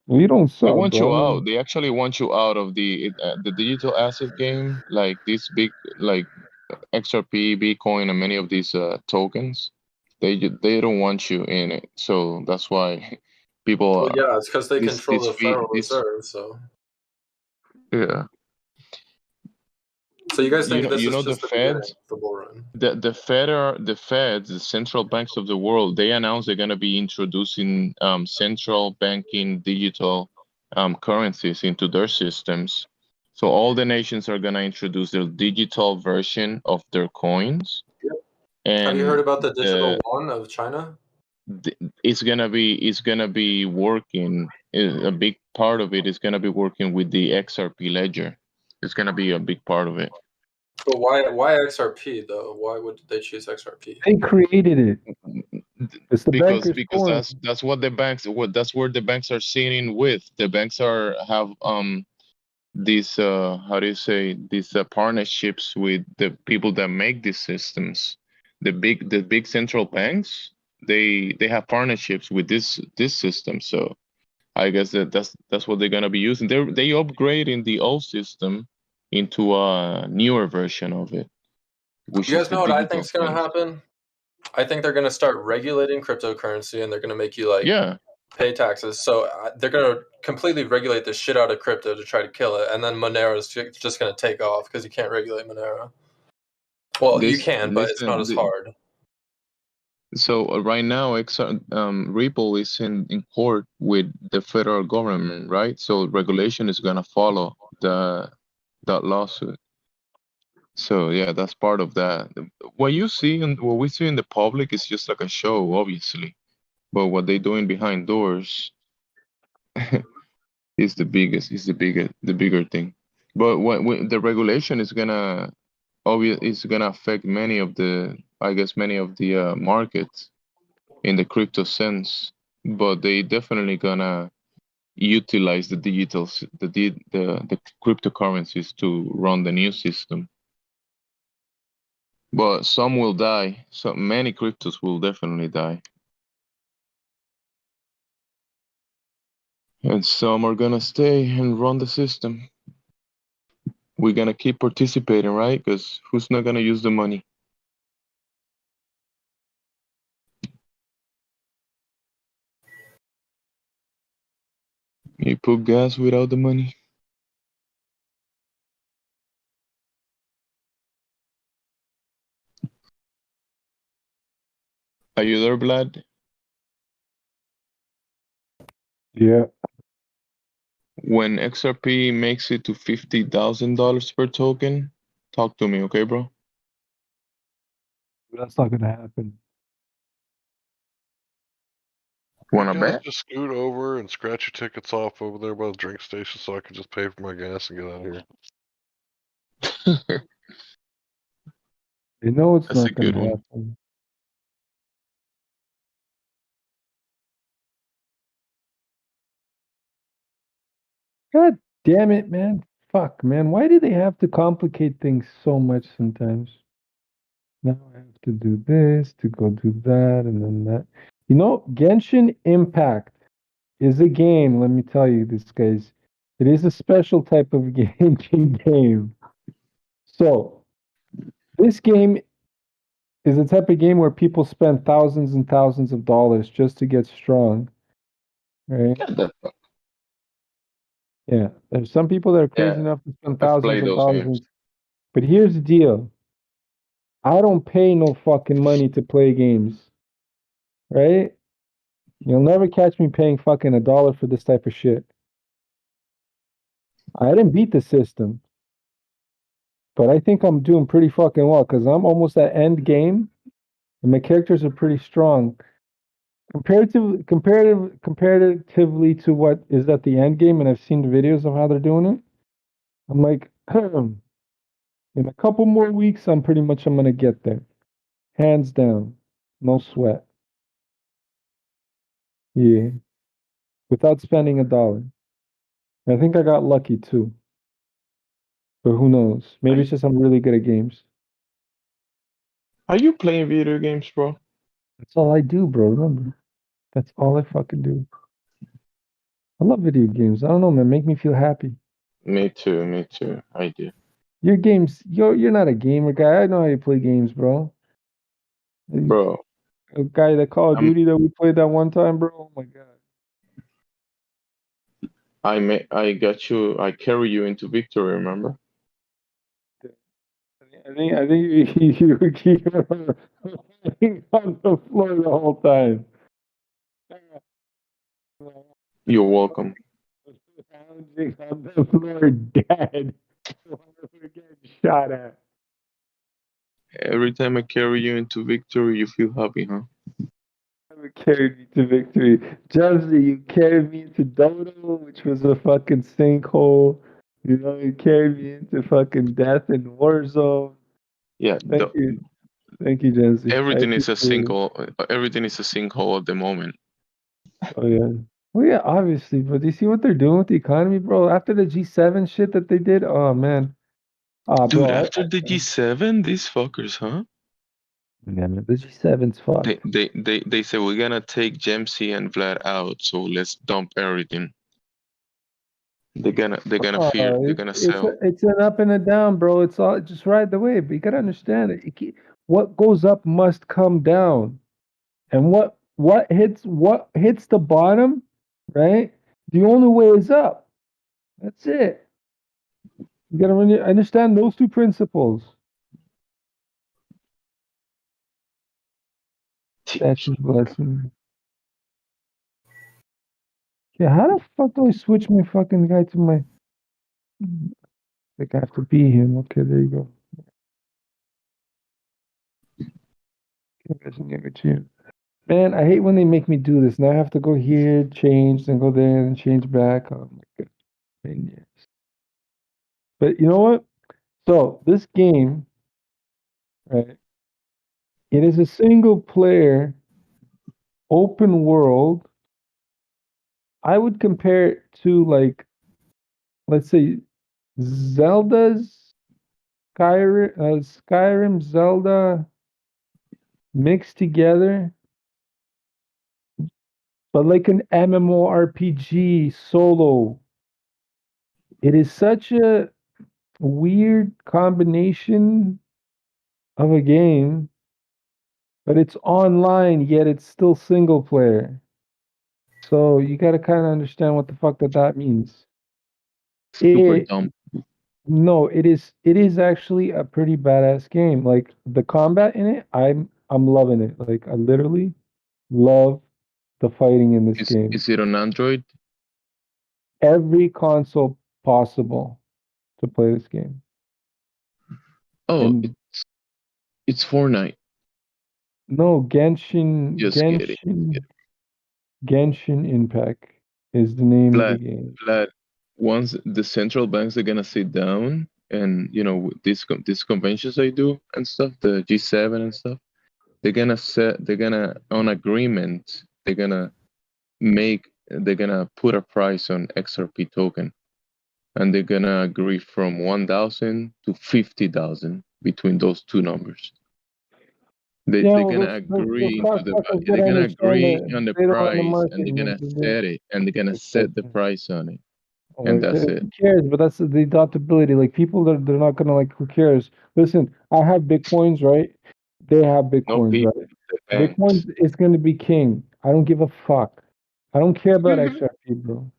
Well, you don't They sell, want you bro. out. They actually want you out of the digital asset game, like this big, like XRP, Bitcoin, and many of these tokens. They don't want you in it, so that's why people. Well, yeah, it's because they This control this the fee Federal this Reserve. So, yeah. so you guys think this You is know the just the beginning Fed, of the bull run? the Feds, the central banks of the world, they announced they're gonna be introducing central banking digital currencies into their systems. So all the nations are gonna introduce their digital version of their coins, Have you heard and about the digital yuan of China? it's gonna be working. A big part of it is gonna be working with the XRP ledger. It's gonna be a big part of it. But why XRP though? Why would they choose XRP? They created it. It's the because banker's because coin. that's what the banks that's where the banks are sitting with. The banks have these how do you say, these partnerships with the people that make these systems. The big central banks, they have partnerships with this system. So I guess that's what they're gonna be using. They upgrading the old system into a newer version of it, which You is guys the know what I digital think's gonna coins. happen? I think they're gonna start regulating cryptocurrency, and they're gonna make you like Yeah. pay taxes. So they're gonna completely regulate the shit out of crypto to try to kill it, and then Monero is just gonna take off because you can't regulate Monero. Well, you can, but it's not as hard. So right now, Ripple is in court with the federal government, right? So regulation is gonna follow that lawsuit. So yeah, that's part of that. What you see and what we see in the public is just like a show, obviously, but what they doing behind doors is the bigger thing. But when the regulation is gonna is gonna affect many of the, I guess, many of the markets. in the crypto sense, but they definitely gonna utilize the the cryptocurrencies to run the new system. But some will die. So many cryptos will definitely die. And some are gonna stay and run the system. We're gonna keep participating, right? Because who's not gonna use the money? You put gas without the money. Are you there, Vlad? Yeah. When XRP makes it to $50,000 per token, talk to me, okay, bro? That's not gonna happen. Wanna You guys bet? just scoot over and scratch your tickets off over there by the drink station so I can just pay for my gas and get out of here. You know it's That's a not gonna good one. happen. God damn it, man. Fuck, man. Why do they have to complicate things so much sometimes? Now I have to do this to go do that and then that. You know, Genshin Impact is a game, let me tell you this, guys. It is a special type of game. So, this game is a type of game where people spend thousands and thousands of dollars just to get strong. Right? Yeah. There's some people that are crazy enough to spend I've thousands played of those dollars. games. But here's the deal. I don't pay no fucking money to play games. Right? You'll never catch me paying fucking $1 for this type of shit. I didn't beat the system. But I think I'm doing pretty fucking well because I'm almost at end game and my characters are pretty strong. Comparatively to what is at the end game, and I've seen the videos of how they're doing it, I'm like, in a couple more weeks, I'm gonna get there. Hands down. No sweat. Yeah. Without spending $1. I think I got lucky too. But who knows? Maybe it's just I'm really good at games. Are you playing video games, bro? That's all I do, bro. Remember? That's all I fucking do. I love video games. I don't know, man. Make me feel happy. Me too. I do. Your games, you're not a gamer guy. I know how you play games, bro. Bro. A guy that Call of Duty that we played that one time, bro. Oh my god. I got you. I carry you into victory. Remember? I think you were keeping on the floor the whole time. You're welcome. Lounging on the floor, dead. We're getting shot at. Every time I carry you into victory, you feel happy, huh? You carried me to victory. Jesse, you carried me into Dodo, which was a fucking sinkhole. You know, you carried me into fucking death in Warzone. Yeah. Thank you. Thank you, Jesse. Everything is a sinkhole. Everything is a sinkhole at the moment. Oh yeah. Well, yeah, obviously, but do you see what they're doing with the economy, bro? After the G7 shit that they did, oh man. Dude, Bro, after the G7, these fuckers, huh? Yeah, man, the G7's fucked. They say we're gonna take Gemsy and Vlad out, so let's dump everything. They're gonna fear. They're gonna sell. It's an up and a down, bro. It's all just ride the wave. But you gotta understand it. What goes up must come down, and what hits the bottom, right? The only way is up. That's it. You gotta understand those two principles. Statue's blessing. Yeah, how the fuck do I switch my fucking guy to my? Like I have to be him. Okay, there you go. Man, I hate when they make me do this. Now I have to go here, change, then go there, and change back. Oh my god. Yes. But you know what? So this game, right? It is a single player open world. I would compare it to, like, let's say Skyrim, Zelda mixed together, but like an MMORPG solo. It is such a weird combination of a game, but it's online, yet it's still single player. So you got to kind of understand what the fuck that means. Super dumb. No, it is actually a pretty badass game. Like the combat in it, I'm loving it. Like I literally love the fighting in this game. Is it on Android? Every console possible to play this game. Oh, And it's Fortnite. no, Genshin Just kidding. Genshin Impact is the name of the Vlad, game. Vlad, once the central banks are gonna sit down and these conventions they do and stuff, the G7 and stuff, they're gonna on agreement, they're gonna put a price on XRP token, and they're gonna agree from 1,000 to 50,000 between those two numbers. They're gonna agree on the price, and they're gonna set it, and they're gonna set the price on it, and that's it. Who cares? But that's the adaptability. Like people, they're not gonna, like. Who cares? Listen, I have Bitcoins, right? They have Bitcoins, right? Bitcoin is gonna be king. I don't give a fuck. I don't care about XRP, bro.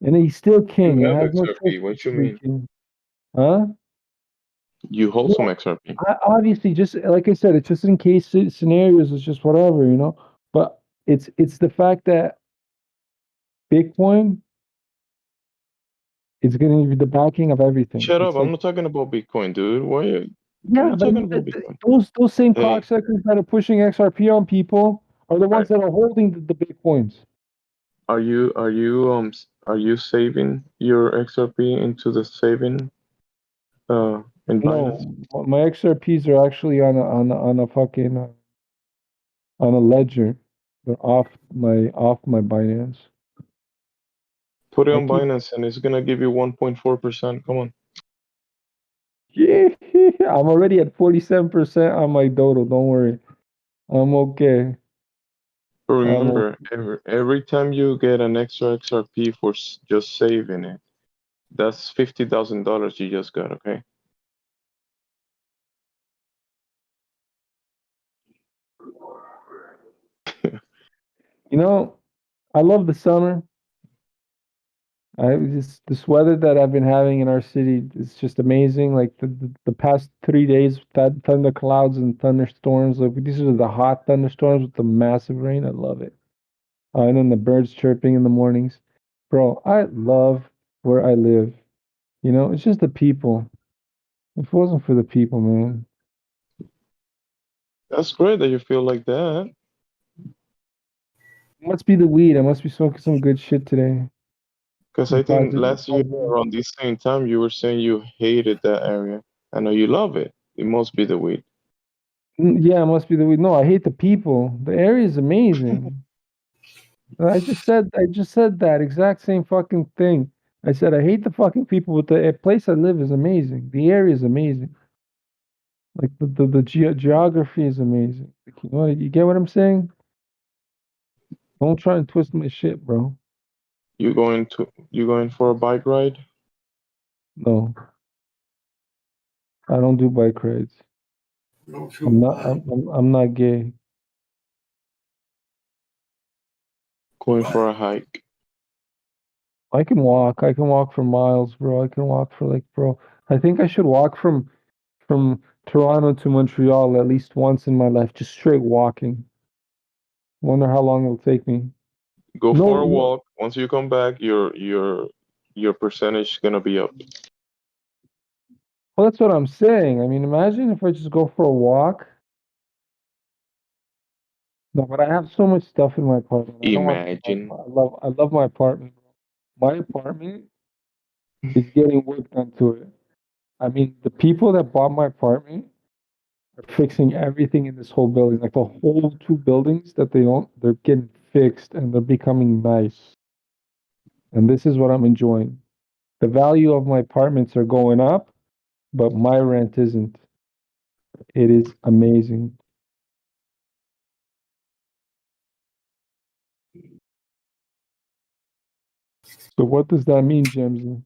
And he's still king. You It have has no XRP. choice What you to be mean? king. Huh? You hold some XRP. Obviously, just like I said, it's just in case scenarios. It's just whatever, you know. But it's the fact that Bitcoin is going to be the backing of everything. Shut It's up! like, I'm not talking about Bitcoin, dude. Why are you yeah, but talking about Bitcoin? those same Hey. cocksuckers that are pushing XRP on people are the ones that are holding the Bitcoins. Are you saving your XRP into the saving in Binance? No, my XRPs are actually on a fucking on a ledger. They're off my Binance. Put it on Binance, and it's gonna give you 1.4%. Come on. Yeah, I'm already at 47% on my Dodo. Don't worry, I'm okay. But remember, every time you get an extra XRP for just saving it, that's $50,000 you just got. Okay. You know, I love the summer. This weather that I've been having in our city is just amazing. Like the past 3 days, that thunder clouds and thunderstorms. Like these are the hot thunderstorms with the massive rain. I love it. And then the birds chirping in the mornings. Bro, I love where I live. You know, it's just the people. If it wasn't for the people, man. That's great that you feel like that. It must be the weed. I must be smoking some good shit today. Because I think last year around this same time you were saying you hated that area. I know you love it. It must be the weed. Yeah, it must be the weed. No, I hate the people. The area is amazing. I just said that exact same fucking thing. I said I hate the fucking people, but the place I live is amazing. The area is amazing. Like the geography is amazing. Like, you get what I'm saying? Don't try and twist my shit, bro. You going for a bike ride? No, I don't do bike rides. I'm not gay. Going for a hike. I can walk. I can walk for miles, bro. I can walk for bro. I think I should walk from Toronto to Montreal at least once in my life, just straight walking. Wonder how long it'll take me. Go for a walk. Once you come back, your percentage is gonna be up. Well, that's what I'm saying. I mean, imagine if I just go for a walk. No, but I have so much stuff in my apartment. Imagine. I love my apartment. My apartment is getting work done to it. I mean, the people that bought my apartment are fixing everything in this whole building. Like the whole 2 buildings that they own, they're getting fixed and they're becoming nice. And this is what I'm enjoying. The value of my apartments are going up, but my rent isn't. It is amazing. So what does that mean, Jamesy?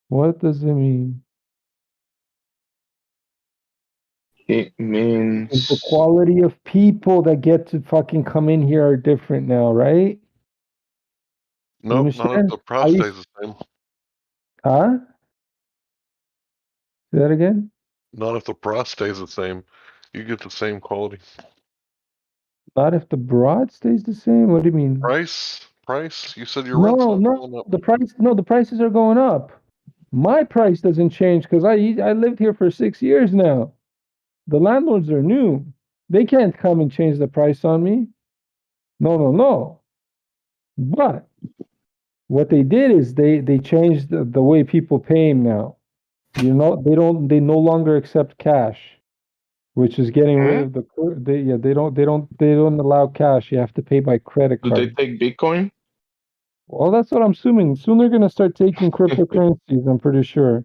What does it mean? It means The quality of people that get to fucking come in here are different now, right? You Nope, not if understand? the price stays the same. Huh? Say that again? Not if the price stays the same. You get the same quality. Not if the broad stays the same? What do you mean? Price? You said your rent's No, not no, going up. the prices are going up. My price doesn't change because I lived here for 6 years now. The landlords are new. They can't come and change the price on me. No. But what they did is they changed the way people pay them now. You know, they no longer accept cash, which is getting rid of they don't allow cash. You have to pay by credit do they card. take Bitcoin? Well, that's what I'm assuming. Soon they're gonna start taking cryptocurrencies, I'm pretty sure.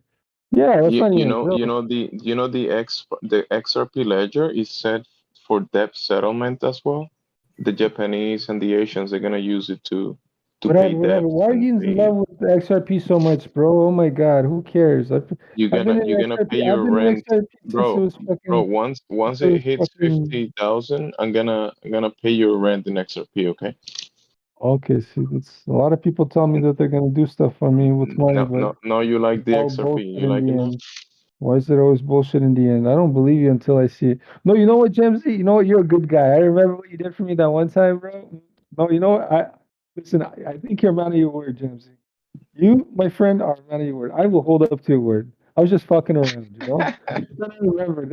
Yeah, that's not even a joke. The XRP ledger is set for debt settlement as well. The Japanese and the Asians are gonna use it to pay Whatever. debts Why are and you in pay. love with the XRP so much, bro? Oh my God, who cares? I've been in You're gonna pay XRP. I've your been in rent, XRP since it bro. was Bro, fucking. once It it was hits fucking. 50,000, I'm gonna pay your rent in XRP. Okay. Okay, see, that's a lot of people tell me that they're gonna do stuff for me with money, but No, you it's like the all XRP. bullshit You in like the it now? end. Why is it always bullshit in the end? I don't believe you until I see it. No, you know what, Jamesy? You know what? You're a good guy. I remember what you did for me that one time, bro. No, you know what? Listen. I think you're a man of your word, Jamesy. You, my friend, are a man of your word. I will hold up to your word. I was just fucking around, you know. Then I remember.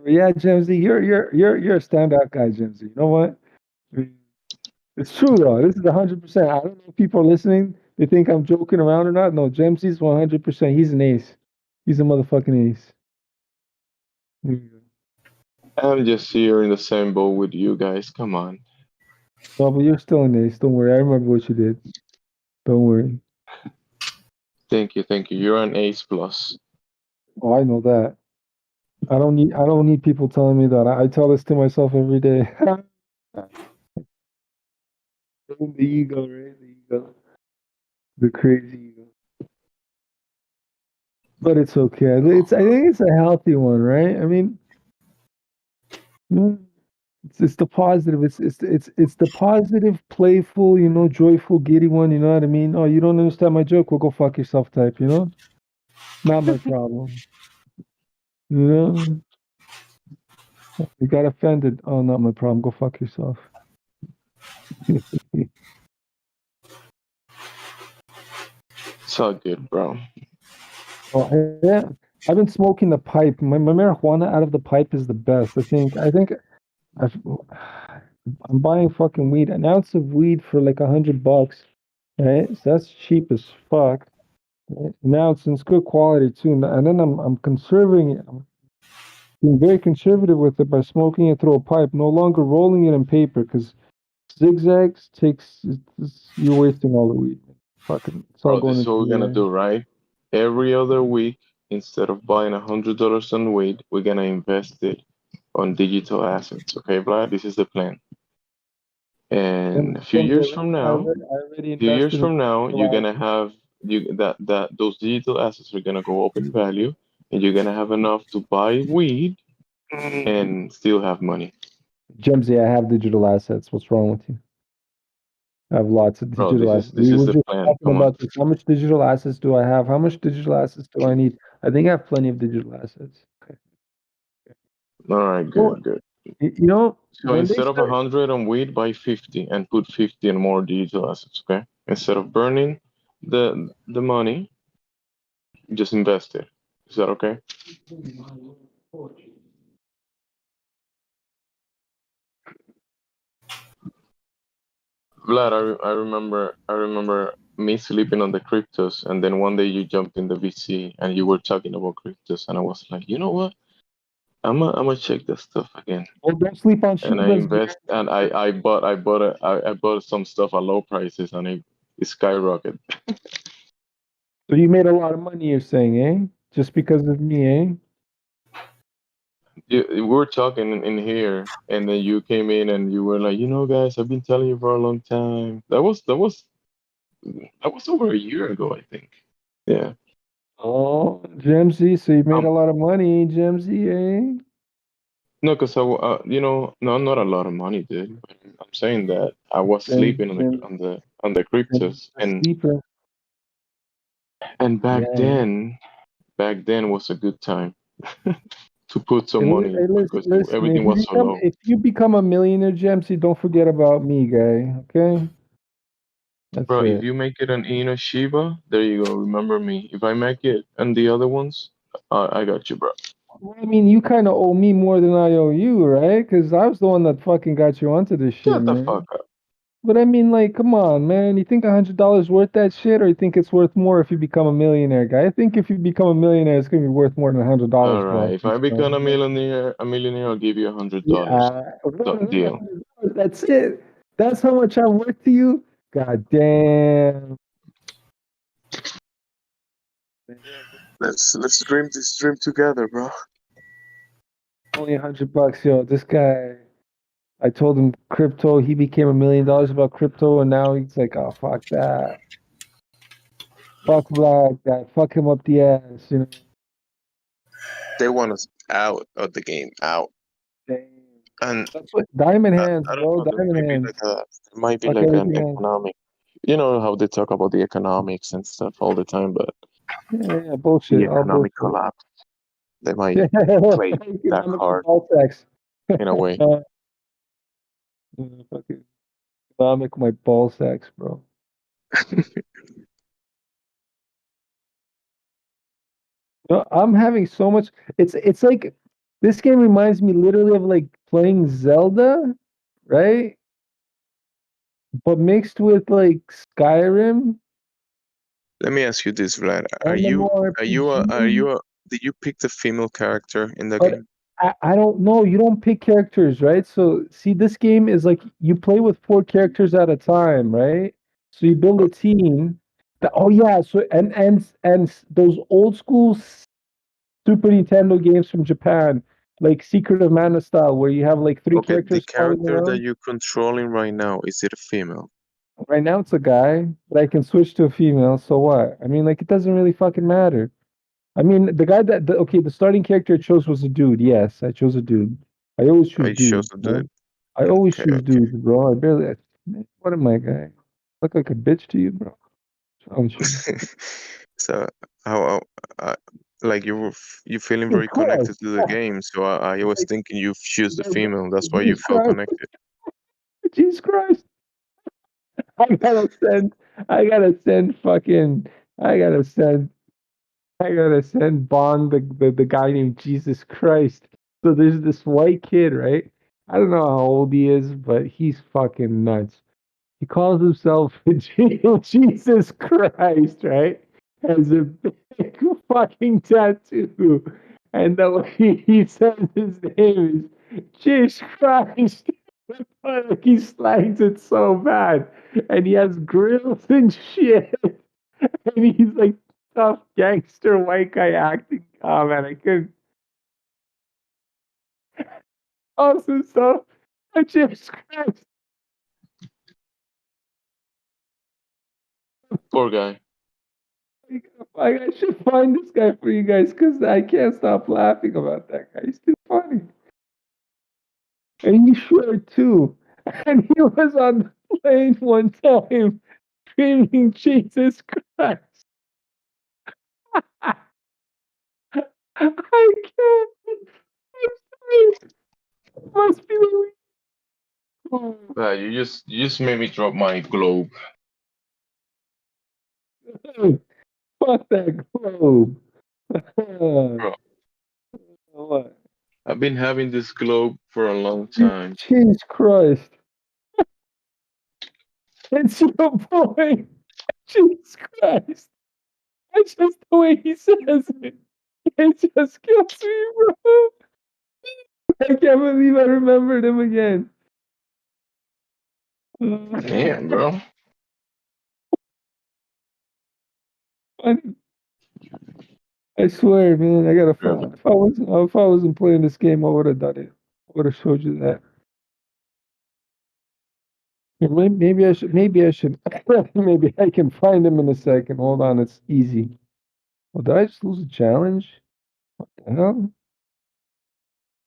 Yeah, Jamesy, you're a standout guy, Jamesy. You know what? I mean, it's true though. This is 100%. I don't know if people are listening. They think I'm joking around or not. No, Jamsy's 100%. He's an ace. He's a motherfucking ace. I'm just here in the same boat with you guys. Come on. No, but you're still an ace. Don't worry. I remember what you did. Don't worry. Thank you. You're an ace plus. Oh, I know that. I don't need people telling me that. I tell this to myself every day. The ego, right? The ego. The crazy ego. But it's okay. I think it's a healthy one, right? I mean, it's the positive. It's the positive, playful, joyful, giddy one. You know what I mean? Oh, you don't understand my joke? Well, go fuck yourself, type. You know, not my problem. You know, you got offended. Oh, not my problem. Go fuck yourself. It's all good, bro. Oh yeah, I've been smoking the pipe. My marijuana out of the pipe is the best. I think I've, I'm buying fucking weed. An ounce of weed for like $100, right? So that's cheap as fuck. Right? Now it's good quality too, and then I'm conserving it. I'm being very conservative with it by smoking it through a pipe, no longer rolling it in paper because zigzags you're wasting all the weed. Fucking, it's all Bro, going this is into what we're the gonna air. do, right? Every other week, instead of buying $100 on weed, we're gonna invest it on digital assets. Okay, Vlad? This is the plan. And a few years from I now, already invested in you're gonna digital have that those digital assets are gonna go up in value, and you're gonna have enough to buy weed assets. and still have money. Jemsy, I have digital assets. What's wrong with you? I have lots of Bro, digital assets. this We is were the just plan. talking Come on. about this. How much digital assets do I have? How much digital assets do I need? I think I have plenty of digital assets. Okay. All right, good. So When they instead of start, 100 on weed, buy 50 and put 50 in more digital assets, okay? Instead of burning the money, just invest it. Is that okay? Vlad, I remember me sleeping on the cryptos, and then one day you jumped in the VC and you were talking about cryptos, and I was like, you know what? I'm gonna check that stuff again. Well, don't sleep on And I Shivas. invest, and I bought some stuff at low prices, and it skyrocketed. So you made a lot of money, you're saying, eh? Just because of me, eh? We were talking in here, and then you came in, and you were like, guys, I've been telling you for a long time. That was over a year ago, I think. Yeah. Oh, Jimsy, so you made a lot of money, Jimsy, eh? No, because no, not a lot of money, dude. I'm saying that I was sleeping on the cryptos, and back then was a good time to put some money because Listen, everything was so low. if you become a millionaire, Jimsy, don't forget about me, guy. Okay. That's Bro, it. if you make it an Eno Shiba, there you go. Remember me. If I make it and the other ones, I got you, bro. Well, I mean, you kind of owe me more than I owe you, right? Because I was the one that fucking got you onto this shit, Shut the man. fuck up. But I mean, like, come on, man. You think $100 worth that shit, or you think it's worth more if you become a millionaire, guy? I think if you become a millionaire, it's gonna be worth more than $100, All bro. right. If I become a millionaire, I'll give you $100. Yeah, Deal. that's it. That's how much I'm worth to you. God damn. Let's dream this dream together, bro. Only $100, yo. This guy, I told him crypto. He became $1 million about crypto, and now he's like, oh, fuck that. Fuck Black guy. Fuck him up the ass, you know. They want us out of the game, out. And that's what Diamond Hands, I don't bro. know, Diamond Hands. it might be Fuck like an everything else. economic. You know how they talk about the economics and stuff all the time, but Yeah, bullshit. the All economic bullshit. collapse. They might play that card ball sacks. in a way. Fucking economic my ball sacks, bro. No, I'm having so much. It's like this game reminds me literally of like playing Zelda, right? But mixed with like Skyrim. Let me ask you this, Vlad. Did you pick the female character in the But game? I don't know. You don't pick characters, right? So see, this game is like you play with 4 characters at a time, right? So you build a team. Oh yeah. So and those old school Super Nintendo games from Japan, like Secret of Mana style, where you have like 3 Okay, the characters crawling character that around. you're controlling right now, is it a female? Right now it's a guy, but I can switch to a female. So what? I mean, like it doesn't really fucking matter. I mean, the guy the starting character I chose was a dude. Yes, I chose a dude. I always choose dudes. Dude. I always choose dudes, bro. What am I, guy? Look like a bitch to you, bro? So how like you feeling very connected to the game, so I was thinking you choose the female. That's why you feel connected. Jesus Christ! I gotta send Bond the guy named Jesus Christ. So there's this white kid, right? I don't know how old he is, but he's fucking nuts. He calls himself Jesus Christ, right? Has a big fucking tattoo. And the way he says his name is Jesus Christ. Like he slangs it so bad. And he has grills and shit. And he's like tough gangster white guy acting. Oh man, I couldn't. Awesome stuff. Jesus Christ. Poor guy. I should find this guy for you guys because I can't stop laughing about that guy. He's too funny. And he's short too. And he was on the plane one time screaming, Jesus Christ. I can't. It must be You just made me drop my globe. Fuck that globe. Bro. What? I've been having this globe for a long time. Jesus Christ. It's your boy. Jesus Christ. It's just the way he says it. It just kills me, bro. I can't believe I remembered him again. Damn, bro. I swear, man, I gotta find. If I wasn't playing this game, I would have done it. I would have showed you that. Maybe I should. Maybe I should. Maybe I can find him in a second. Hold on, it's easy. Well, did I just lose a challenge? What the hell?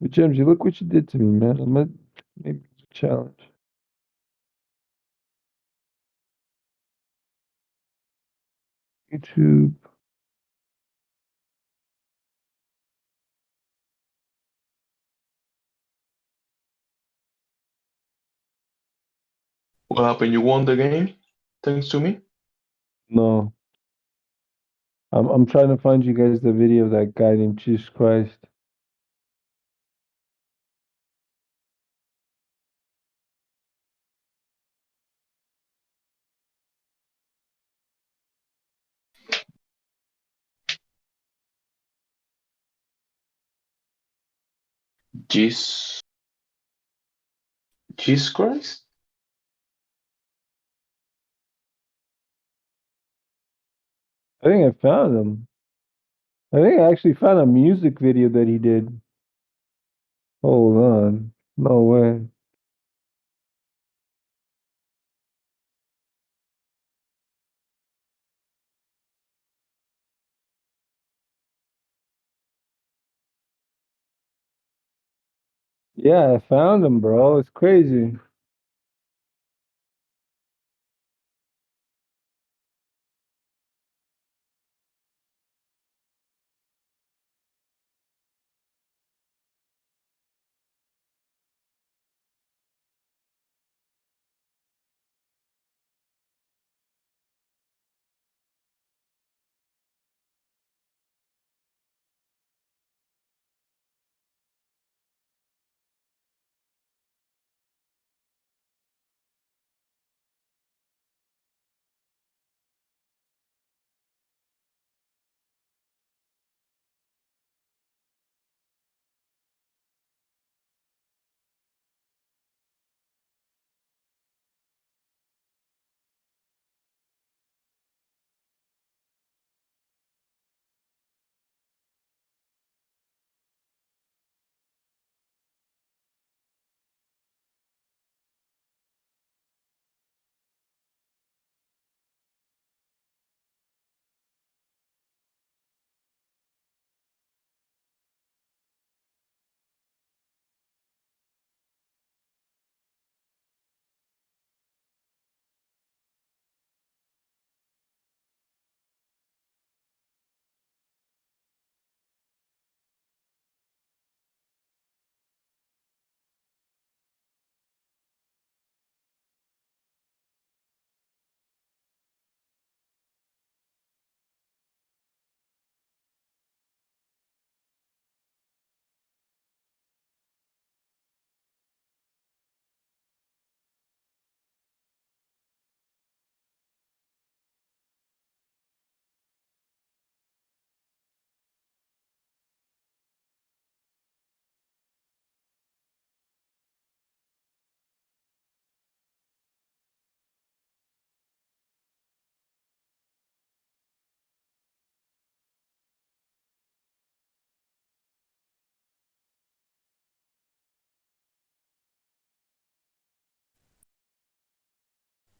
But James, look what you did to me, man. Maybe it's a challenge. YouTube. What happened? You won the game? Thanks to me? No, I'm trying to find you guys the video of that guy named Jesus Christ. Jesus Christ? I think I found him. I think I actually found a music video that he did. Hold on. No way. Yeah, I found him, bro. It's crazy.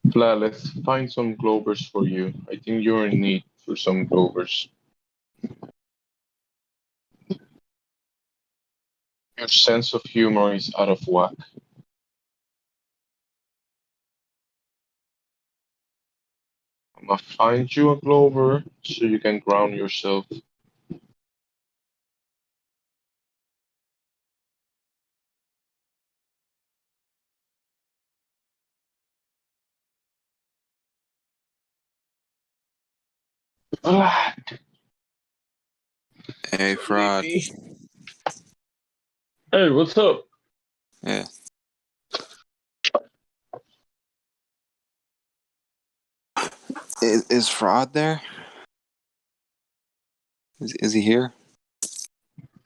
Vlad, let's find some Glovers for you. I think you're in need for some Glovers. Your sense of humor is out of whack. I'm gonna find you a Glover so you can ground yourself. Vlad! Hey, Fraud. Hey, what's up? Yeah. Is Fraud there? Is he here?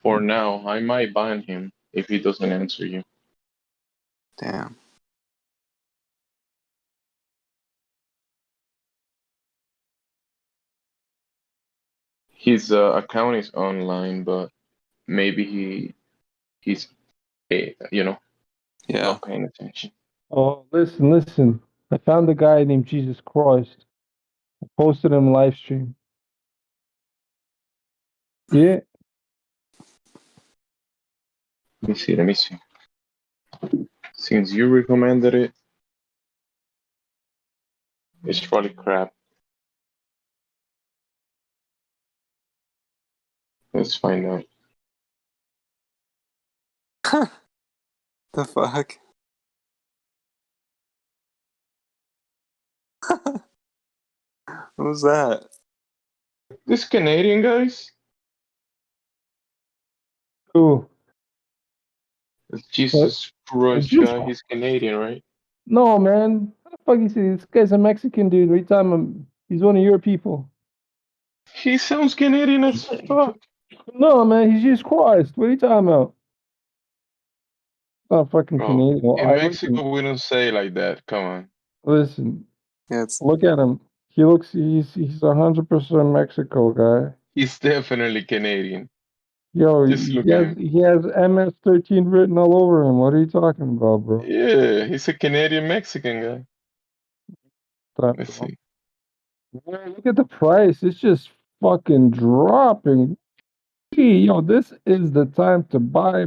For now, I might ban him. if he doesn't answer you. Damn. His account is online, but maybe he's not paying attention. Oh, listen. I found a guy named Jesus Christ. I posted him live stream. Yeah. Let me see. Since you recommended it, it's probably crap. Let's find out. The fuck? What was that? This Canadian guys? Who? This Jesus Christ guy. He's Canadian, right? No, man. How the fuck you say this guy's a Mexican dude? What are you talking about? He's one of your people. He sounds Canadian as fuck. No, man. He's Jesus Christ. What are you talking about? Not fucking Bro, Canadian. Well, in Mexico, we don't say like that. Come on. Listen. Yeah, look at him. He's 100% Mexico guy. He's definitely Canadian. Yo, Just look at him. he has MS-13 written all over him. What are you talking about, bro? Yeah, he's a Canadian Mexican guy. Let's see. Man, look at the price. It's just fucking dropping. Yo, this is the time to buy,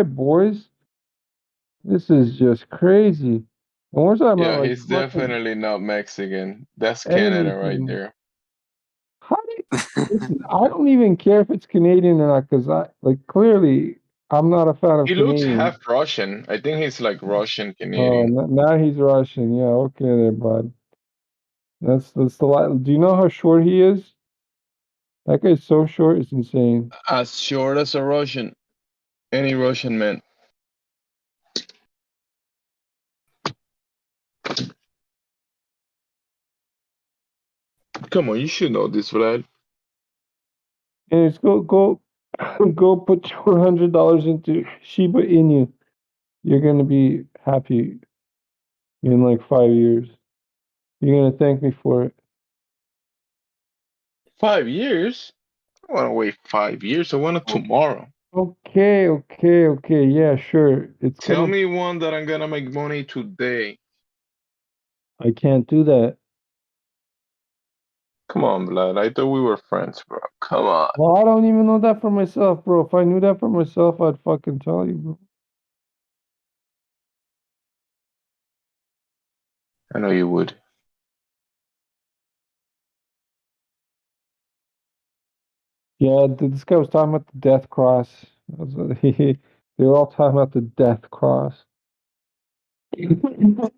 boys. This is just crazy. And we're talking about like He's definitely not Mexican. That's anything. Canada right there. How do you, listen, I don't even care if it's Canadian or not, because clearly I'm not a fan of He looks Canadian. half Russian. I think he's like Russian Oh, Canadian. now he's Russian. Yeah, okay there, bud. That's the lot. Do you know how short he is? That guy's so short, it's insane. As short as a Russian. Any Russian man. Come on, you should know this, Vlad. And go put $200 into Shiba Inu. You're gonna be happy in like 5 years. You're gonna thank me for it. 5 years? I want to wait 5 years. I want it tomorrow. Okay. Yeah, sure. Tell me one that I'm gonna make money today. I can't do that. Come on, Vlad. I thought we were friends, bro. Come on. Well, I don't even know that for myself, bro. If I knew that for myself, I'd fucking tell you, bro. I know you would. Yeah, this guy was talking about the death cross. They were all talking about the death cross. And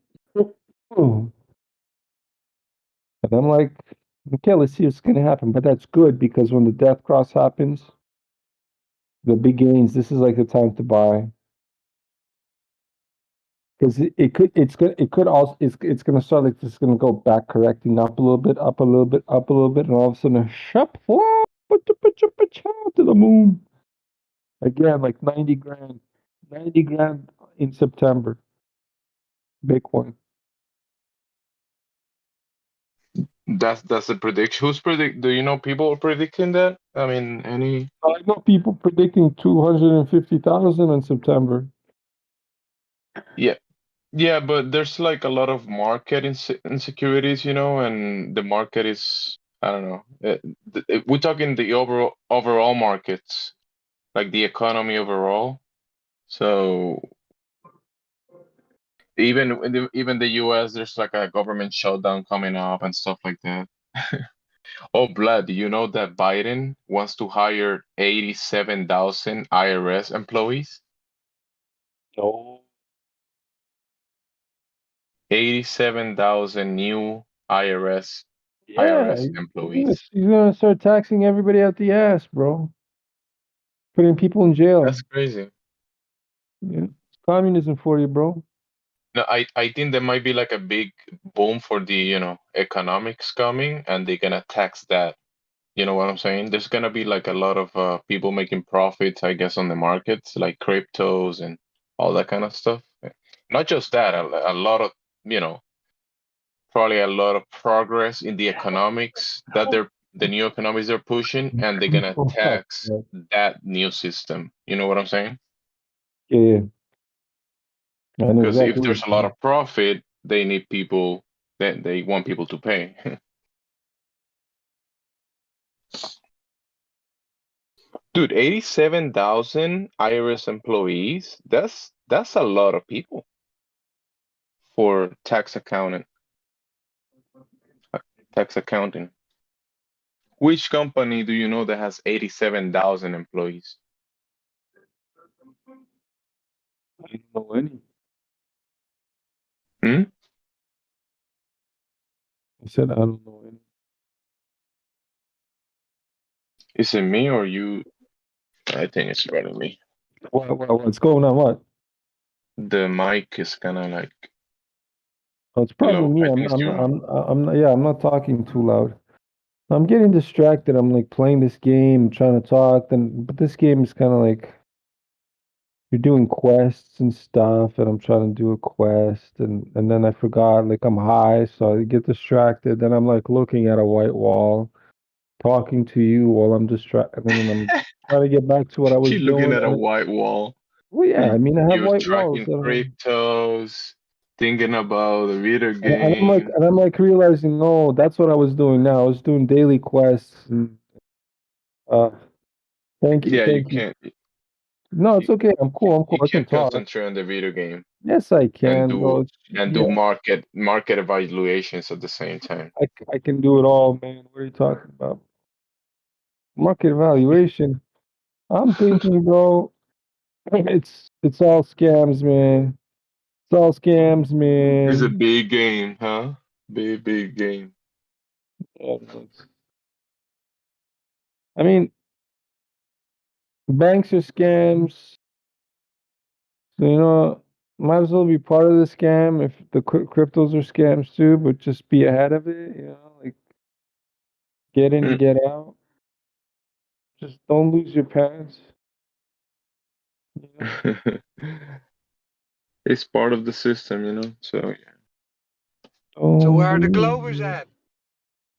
I'm like, okay, let's see what's gonna happen. But that's good, because when the death cross happens, the big gains, this is like the time to buy. Because it's gonna start like this, gonna go back correcting up a little bit, up a little bit, up a little bit, and all of a sudden to the moon. Again, like 90 grand. 90 grand in September. Bitcoin. That's a prediction. Do you know people predicting that? I mean, any? I know people predicting 250,000 in September. Yeah, but there's like a lot of market insecurities, and the market is, I don't know. We're talking the overall markets, like the economy overall. So even the US, there's like a government shutdown coming up and stuff like that. Oh, Vlad, do you know that Biden wants to hire 87,000 IRS employees? No. 87,000 new IRS employees. He's gonna start taxing everybody out the ass, bro. Putting people in jail. That's crazy. Yeah. It's communism for you, bro. No, I think there might be like a big boom for the, economics coming, and they're gonna tax that, You know what I'm saying? There's gonna be like a lot of people making profits, I guess, on the markets, like cryptos and all that kind of stuff. Not just that, a lot of, you know, probably a lot of progress in the economics that the new economics they're pushing, and they're gonna tax that new system. You know what I'm saying? Yeah. I know Because if exactly. there's a lot of profit, they need people, then they want people to pay. Dude, 87,000 IRS employees, that's a lot of people for tax accounting. Tax accounting. Which company do you know that has 87,000 employees? I don't know any. Hmm? I said I don't know any. Is it me or you? I think it's probably me. What's going on? What? The mic is kind of like Oh, it's probably low. me. I I'm think not, it's I'm your not, mic. I'm not, yeah, I'm not talking too loud. I'm getting distracted. I'm like playing this game, trying to talk, but this game is kind of like you're doing quests and stuff, and I'm trying to do a quest, and then I forgot, like I'm high, so I get distracted. Then I'm like looking at a white wall, talking to you while I'm distracted, and then I'm trying to get back to what I was You're looking doing. at a white wall. Well, yeah, I mean, I have You're white walls. tracking cryptos, thinking about the video game. And I'm like realizing, no, that's what I was doing now. I was doing daily quests. And, thank you, Yeah, you thank you. can't. No, it's okay. I'm cool. I'm cool. You I can can't talk. concentrate on the video game Yes, I and can, bro. do Yeah, market evaluations at the same time. I can do it all, man. What are you talking about? Market evaluation. I'm thinking, bro, it's all scams, man. It's all scams, It's a man. big game, huh? Big game. Yeah, I mean, banks are scams. So, might as well be part of the scam if the cryptos are scams too, but just be ahead of it, like get in, get out. Just don't lose your pants. It's part of the system, you know. So yeah. So where are the Don't Glovers at?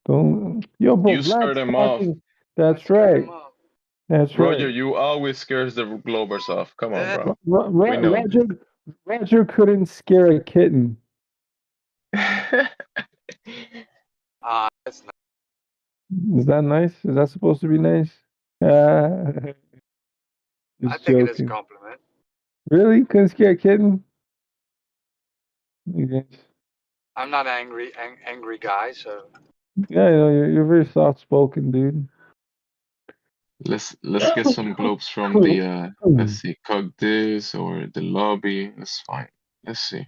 Yo, bro, You scare Vlad's them off. talking. That's right. That's Roger, right. you always scares the Globers off. Come on, bro. We know. Roger couldn't scare a kitten. That's nice. Is that nice? Is that supposed to be nice? I Just think it is a joking. compliment. Really? Couldn't scare a kitten? Okay. I'm not angry guy, so Yeah, you're very soft spoken, dude. Let's get some globes from the let's see, Cogdiz or the lobby. That's fine. Let's see.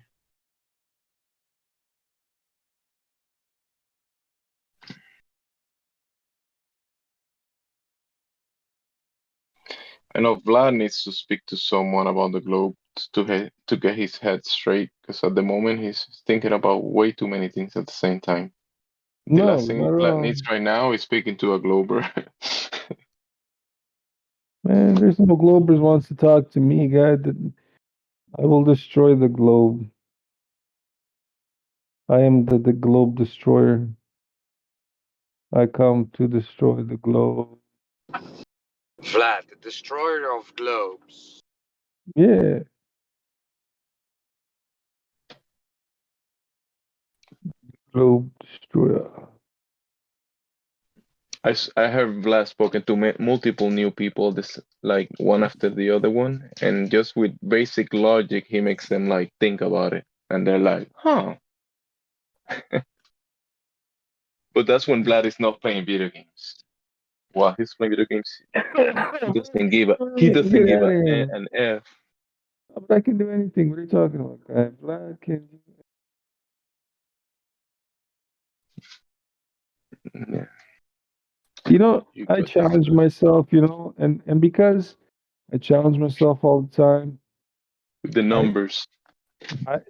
I know Vlad needs to speak to someone about the globe to get his head straight, because at the moment he's thinking about way too many things at the same time. The last thing Vlad needs right now is speaking to a glober. Man, there's no Globers wants to talk to me, guy. I will destroy the globe. I am the globe destroyer. I come to destroy the globe. Vlad, the destroyer of globes. Yeah. Globe destroyer. I have Vlad spoken to multiple new people, this like one after the other one, and just with basic logic, he makes them like think about it, and they're like, huh. But that's when Vlad is not playing video games. While he's playing video games, he doesn't give an F. But I can do anything. What are you talking about, guy? Vlad can. Yeah. I challenge myself, and because I challenge myself all the time. The numbers.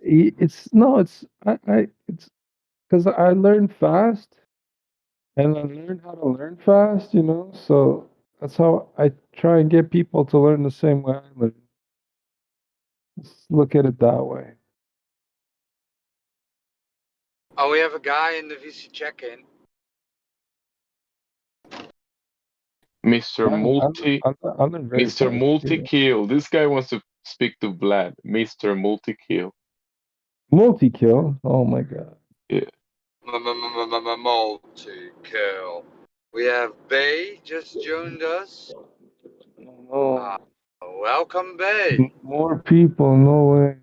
It's because I learn fast, And I learned how to learn fast, you know. So that's how I try and get people to learn the same way I learn. Let's look at it that way. Oh, we have a guy in the VC check-in. Mr. I'm very Mr. fast. Multi-Kill. This guy wants to speak to Vlad. Mr. Multi-Kill. Multi-kill? Oh my god. Yeah. Multi-kill. We have Bay just joined us. Oh. Welcome, Bay. More people, no way.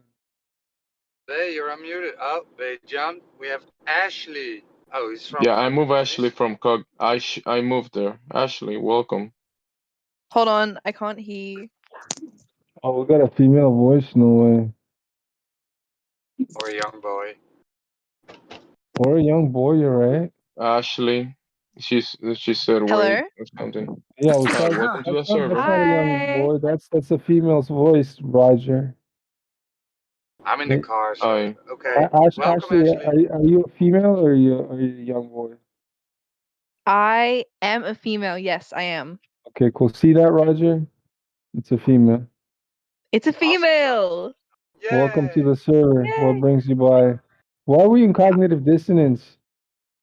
Bay, you're unmuted. Oh, Bay jumped. We have Ashley. Oh, he's from. Yeah, I moved Ashley from Cog. I moved there. Ashley, welcome. Hold on, I can't hear you. Oh, we got a female voice, no way. Or a young boy. Or a young boy, you're right. Ashley, she said Hello? wait or something. Yeah, we Hi, tried, welcome to the that's server. not a young boy. That's a female's voice, Roger. I'm in the car, so Hi. okay. Welcome, Ashley, are you a female or are you a young boy? I am a female. Yes, I am. Okay, cool. See that, Roger? It's a female. It's a female. Welcome to the server. What brings you by? Why were you in cognitive dissonance?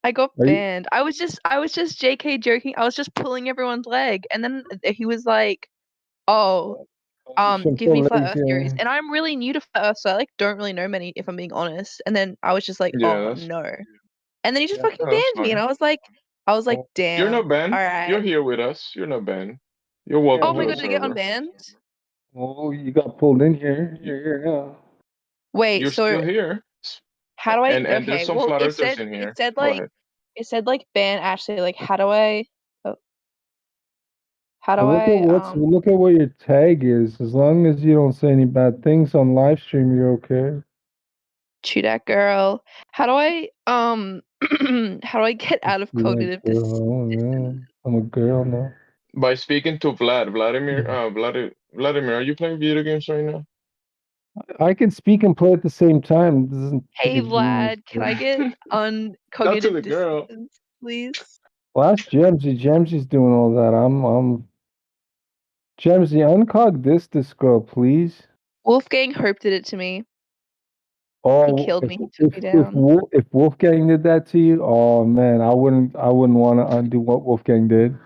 I got Are you- banned. I was just JK joking. I was just pulling everyone's leg, and then he was like, "Oh, give me Flat Earth theories." And I'm really new to Flat Earth, so I don't really know many, if I'm being honest. And then I was just like, Yeah, "Oh that's- no," and then he just fucking Oh, that's banned me, and fine. I was like, "Damn." You're not banned. All right. You're here with us. You're not banned. You're welcome Oh my to god, the did I get server. unbanned? Oh, you got pulled in here. You're here now. Wait, You're so still here. how do I? And Okay, there's some well, flat it earthers said in here. it said Go like ahead. it said like ban Ashley. Like, how do I? Oh, how do Well, look at what your tag is. As long as you don't say any bad things on live stream, you're okay. Chew that girl. How do I how do I get out of cognitive dissonance? Oh, yeah. I'm a girl now. By speaking to Vladimir, Vladimir, are you playing video games right now? I can speak and play at the same time. It doesn't Hey take a genius, Vlad, can bro. I get Not to uncognitive the girl. dissonance, please? Well, ask Jamesy. Jamsy's doing all that. I'm Jamsy, uncog this girl, please. Wolfgang Hope did it to me. Oh, He killed me. He took me down. if Wolfgang did that to you, oh man, I wouldn't want to undo what Wolfgang did.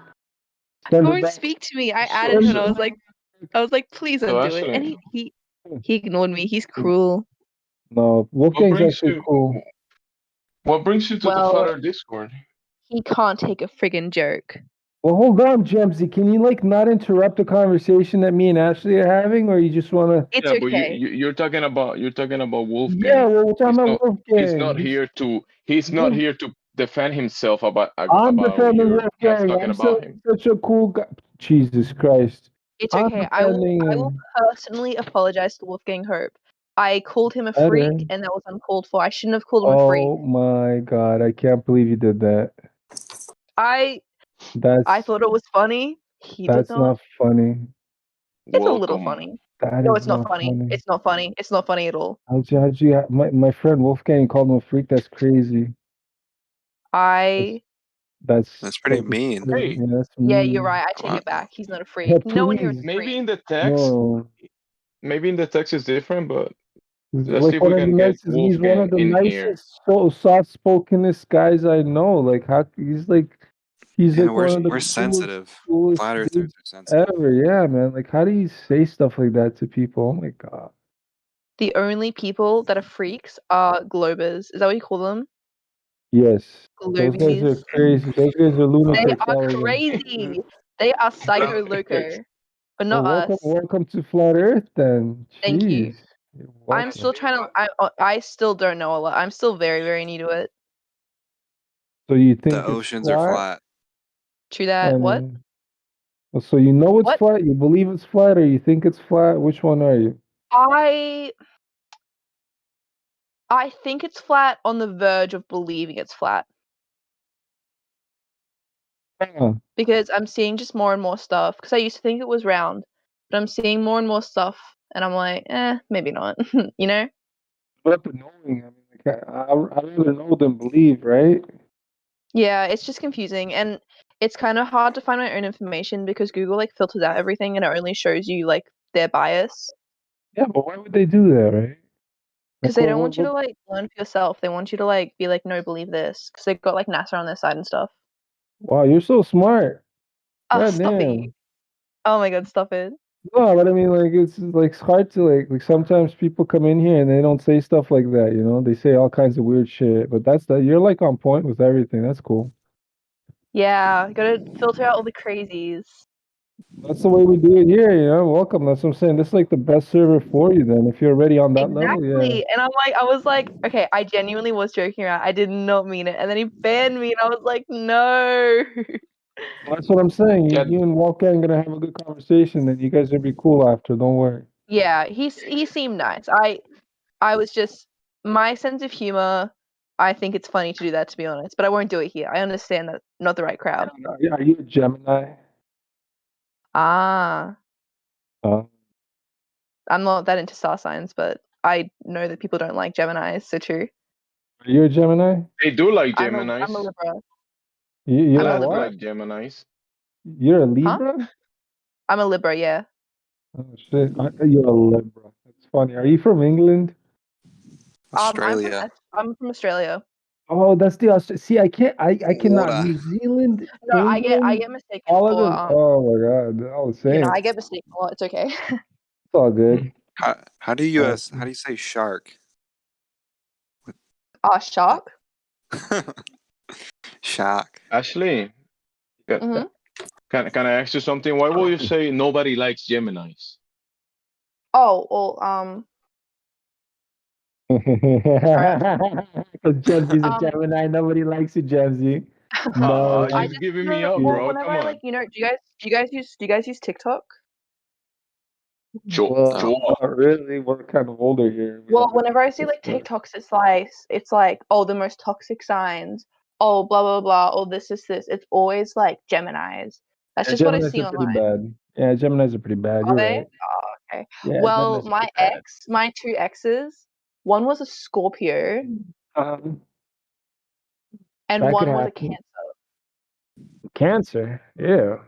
He won't speak to me. I added him and I was like, please So undo it. And Ashley, he ignored me. He's cruel. No, Wolfgang's actually cool. What brings you to the Well, Flat Earth Discord? he can't take a friggin' joke. Well, hold on, Jamsy. Can you not interrupt the conversation that me and Ashley are having, or you just want to? It's yeah, but okay. you're talking about Wolfgang. Yeah, well, we're talking about Wolfgang. He's not here to defend himself about I'm defending your guys Wolfgang. talking I'm about him. such a cool guy. Jesus Christ. It's I'm okay. I will defending personally apologize to Wolfgang Hope. I called him a Better. freak, and that was uncalled for. I shouldn't have called him a freak. Oh my God! I can't believe you did that. I thought it was funny. He did That's not funny. It's a little funny. No, it's not funny. funny. It's not funny. It's not funny at all. How'd you my friend Wolfgang called him a freak? That's crazy. That's pretty mean. Hey. Yeah, that's Yeah, mean. you're right. I take it back. He's not a freak. Yeah, No one here is please. a freak. Maybe in the text, maybe in the text is different, but let's see if One we of the can get nicest, he's one of Wolfgang the in nicest, here. so soft-spokenest guys I know. Like he's Yeah, like one of the we're sensitive. coolest Flat Earthers dudes are sensitive. ever. Yeah, man. Like, how do you say stuff like that to people? Oh my God. The only people that are freaks are globers. Is that what you call them? Yes, those guys are Globies. crazy. Those guys are They lunatics. are all of them. crazy. They are psycho loco. But not Well, us. welcome to Flat Earth, then. Thank you. Jeez. You're I'm welcome. still trying to. I still don't know a lot. I'm still very, very new to it. So you think The it's oceans are flat. True that. What? So you know it's What? flat? You believe it's flat, or you think it's flat? Which one are you? I think it's flat on the verge of believing it's flat. Because I'm seeing just more and more stuff. Because I used to think it was round, but I'm seeing more and more stuff, and I'm like, maybe not. You know? But the knowing, I mean, I'd rather know than believe, right? Yeah, it's just confusing, and it's kind of hard to find my own information because Google like filters out everything and it only shows you like their bias. Yeah, but why would they do that, right? Because they don't want you to like learn for yourself. They want you to like be like, no, believe this, because they've got like NASA on their side and stuff. Wow, you're so smart. Oh, God stop it! damn. Oh my god, stop it! No, but I mean, like, it's hard to like sometimes people come in here and they don't say stuff like that, you know? They say all kinds of weird shit, but you're like on point with everything. That's cool. Yeah, you gotta filter out all the crazies. That's the way we do it here, you know? Welcome. That's what I'm saying. This is like the best server for you then. If you're already on that level, yeah. Exactly, and I was like, okay, I genuinely was joking around. I did not mean it, and then he banned me, and I was like, no. That's what I'm saying. You and Wolfgang gonna have a good conversation, and you guys will be cool after. Don't worry. Yeah, he seemed nice. I was just my sense of humor. I think it's funny to do that, to be honest, but I won't do it here. I understand that not the right crowd. Are you a Gemini? Ah, I'm not that into star signs, but I know that people don't like Geminis, so true. Are you a Gemini? They do like I'm a Geminis. Libra. You're I'm a Lads Libra. like Geminis. You're a Libra? I'm a Libra, yeah. Oh shit! You're a Libra. That's funny. Are you from England? Australia. I'm from Australia. Oh, that's the See, I cannot. New Zealand, No, I England, get mistaken all of for them. Oh my god, all the same. I get mistaken a lot. It's okay. It's all good. How do you say shark? Shark? Shark. Ashley, can I ask you something? Why will you say nobody likes Geminis? Oh, well, Because Jamesie's a Gemini, nobody likes you, Jamesy. No, you're giving me up, bro. Whenever Come on. do you guys use TikTok? Well, not really. We're kind of older here. Well, whenever I see like TikToks, it's like, oh, the most toxic signs. Oh, blah blah blah. Oh, this is this. It's always like Geminis. That's just what I see Geminis are pretty online. bad. Yeah, Geminis are pretty bad. Are You're they? right. Oh, okay. Yeah, Well, Geminis are pretty bad. my two exes, one was a Scorpio, And and one was a Cancer. Cancer? Ew.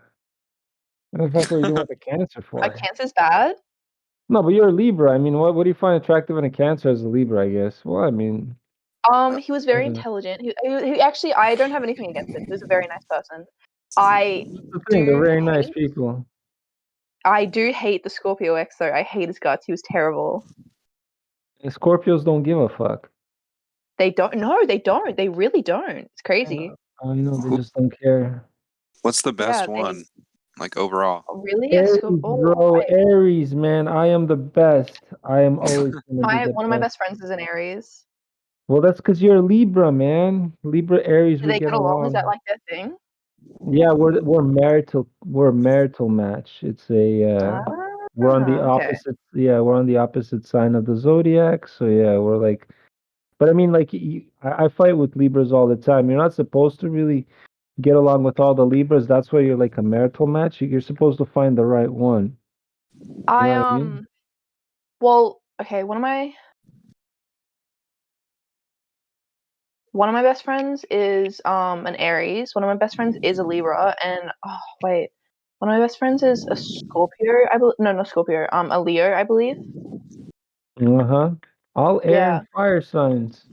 What the fuck are you doing with a Cancer for? A Cancer's bad? No, but you're a Libra. I mean, what do you find attractive in a Cancer as a Libra, I guess? Well, I mean... He was very intelligent. He actually, I don't have anything against him. He was a very nice person. They're very nice people. I do hate the Scorpio ex, though. I hate his guts. He was terrible. And Scorpios don't give a fuck. They don't. No, they don't. They really don't. It's crazy. I know, they just don't care. What's the best one, like overall? Really? Aries, bro, Aries, man. I am the best. I am always gonna be the one of my best. best friends is an Aries. Well, that's because you're a Libra, man. Libra, Aries, Do we they get get along? along. Is that like their thing? Yeah, we're marital. We're a marital match. It's a we're on the opposite. Yeah, we're on the opposite sign of the zodiac. So yeah, we're like. But I mean, like, I fight with Libras all the time. You're not supposed to really get along with all the Libras. That's why you're like a marital match. You're supposed to find the right one. You know what I mean? Well, okay. One of my best friends is an Aries. One of my best friends is a Libra, and one of my best friends is a Scorpio. No, Scorpio. A Leo, I believe. All air and fire signs.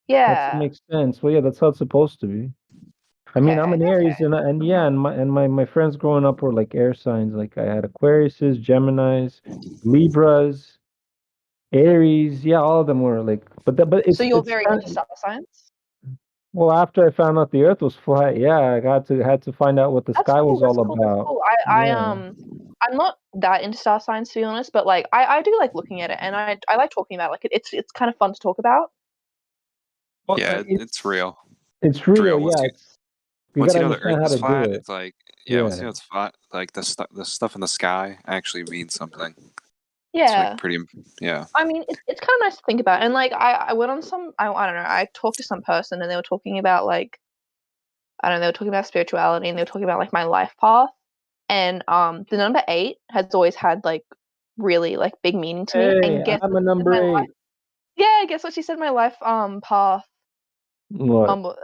Yeah. That makes sense. Well, yeah, that's how it's supposed to be. I mean, I'm an Aries, and my friends growing up were like air signs. Like I had Aquariuses, Geminis, Libras, Aries. Yeah, all of them were like. But it's so you're very into star signs. Well, after I found out the Earth was flat, yeah, I had to find out what the sky was all about. Cool. I'm not that into star signs, to be honest, but like I do like looking at it, and I like talking about it. Like it's kind of fun to talk about. Well, yeah, it's real. It's real. Yeah. Once you know the Earth is flat, it. it's like once you know it's flat, like the stuff in the sky actually means something. Yeah. It's like pretty. Yeah. I mean, it's kind of nice to think about, and like I went on some I don't know. I talked to some person, and they were talking about like I don't know. They were talking about spirituality, and they were talking about like my life path, and the number 8 has always had like really like big meaning to me. And guess I'm a number 8. Yeah, guess what she said? My life path. What?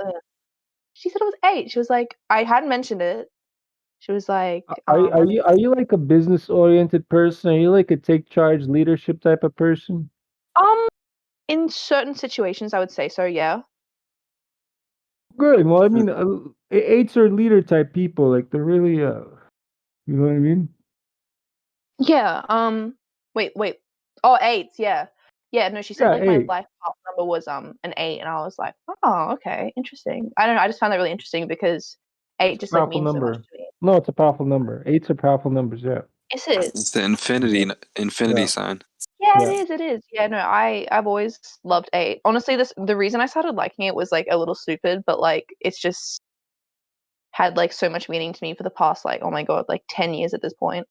She said it was 8. She was like, I hadn't mentioned it. She was like, Are you like a business oriented person? Are you like a take charge leadership type of person? In certain situations, I would say so. Yeah. Good. Well, I mean, 8s are leader type people. Like they're really, you know what I mean? Yeah. Wait. Oh, 8s. Yeah. Yeah. No, she said Yeah, like my 8. life path number was an 8, and I was like, oh, okay, interesting. I don't know. I just found that really interesting because 8 just like Powerful means so much number. to me. No, it's a powerful number. 8s are powerful numbers. Yeah. Is it? It's the infinity Yeah. sign. Yeah, Yeah. it is. Yeah, no, I've always loved 8. Honestly, the reason I started liking it was like a little stupid, but like it's just had like so much meaning to me for the past like, oh my god, like 10 years at this point.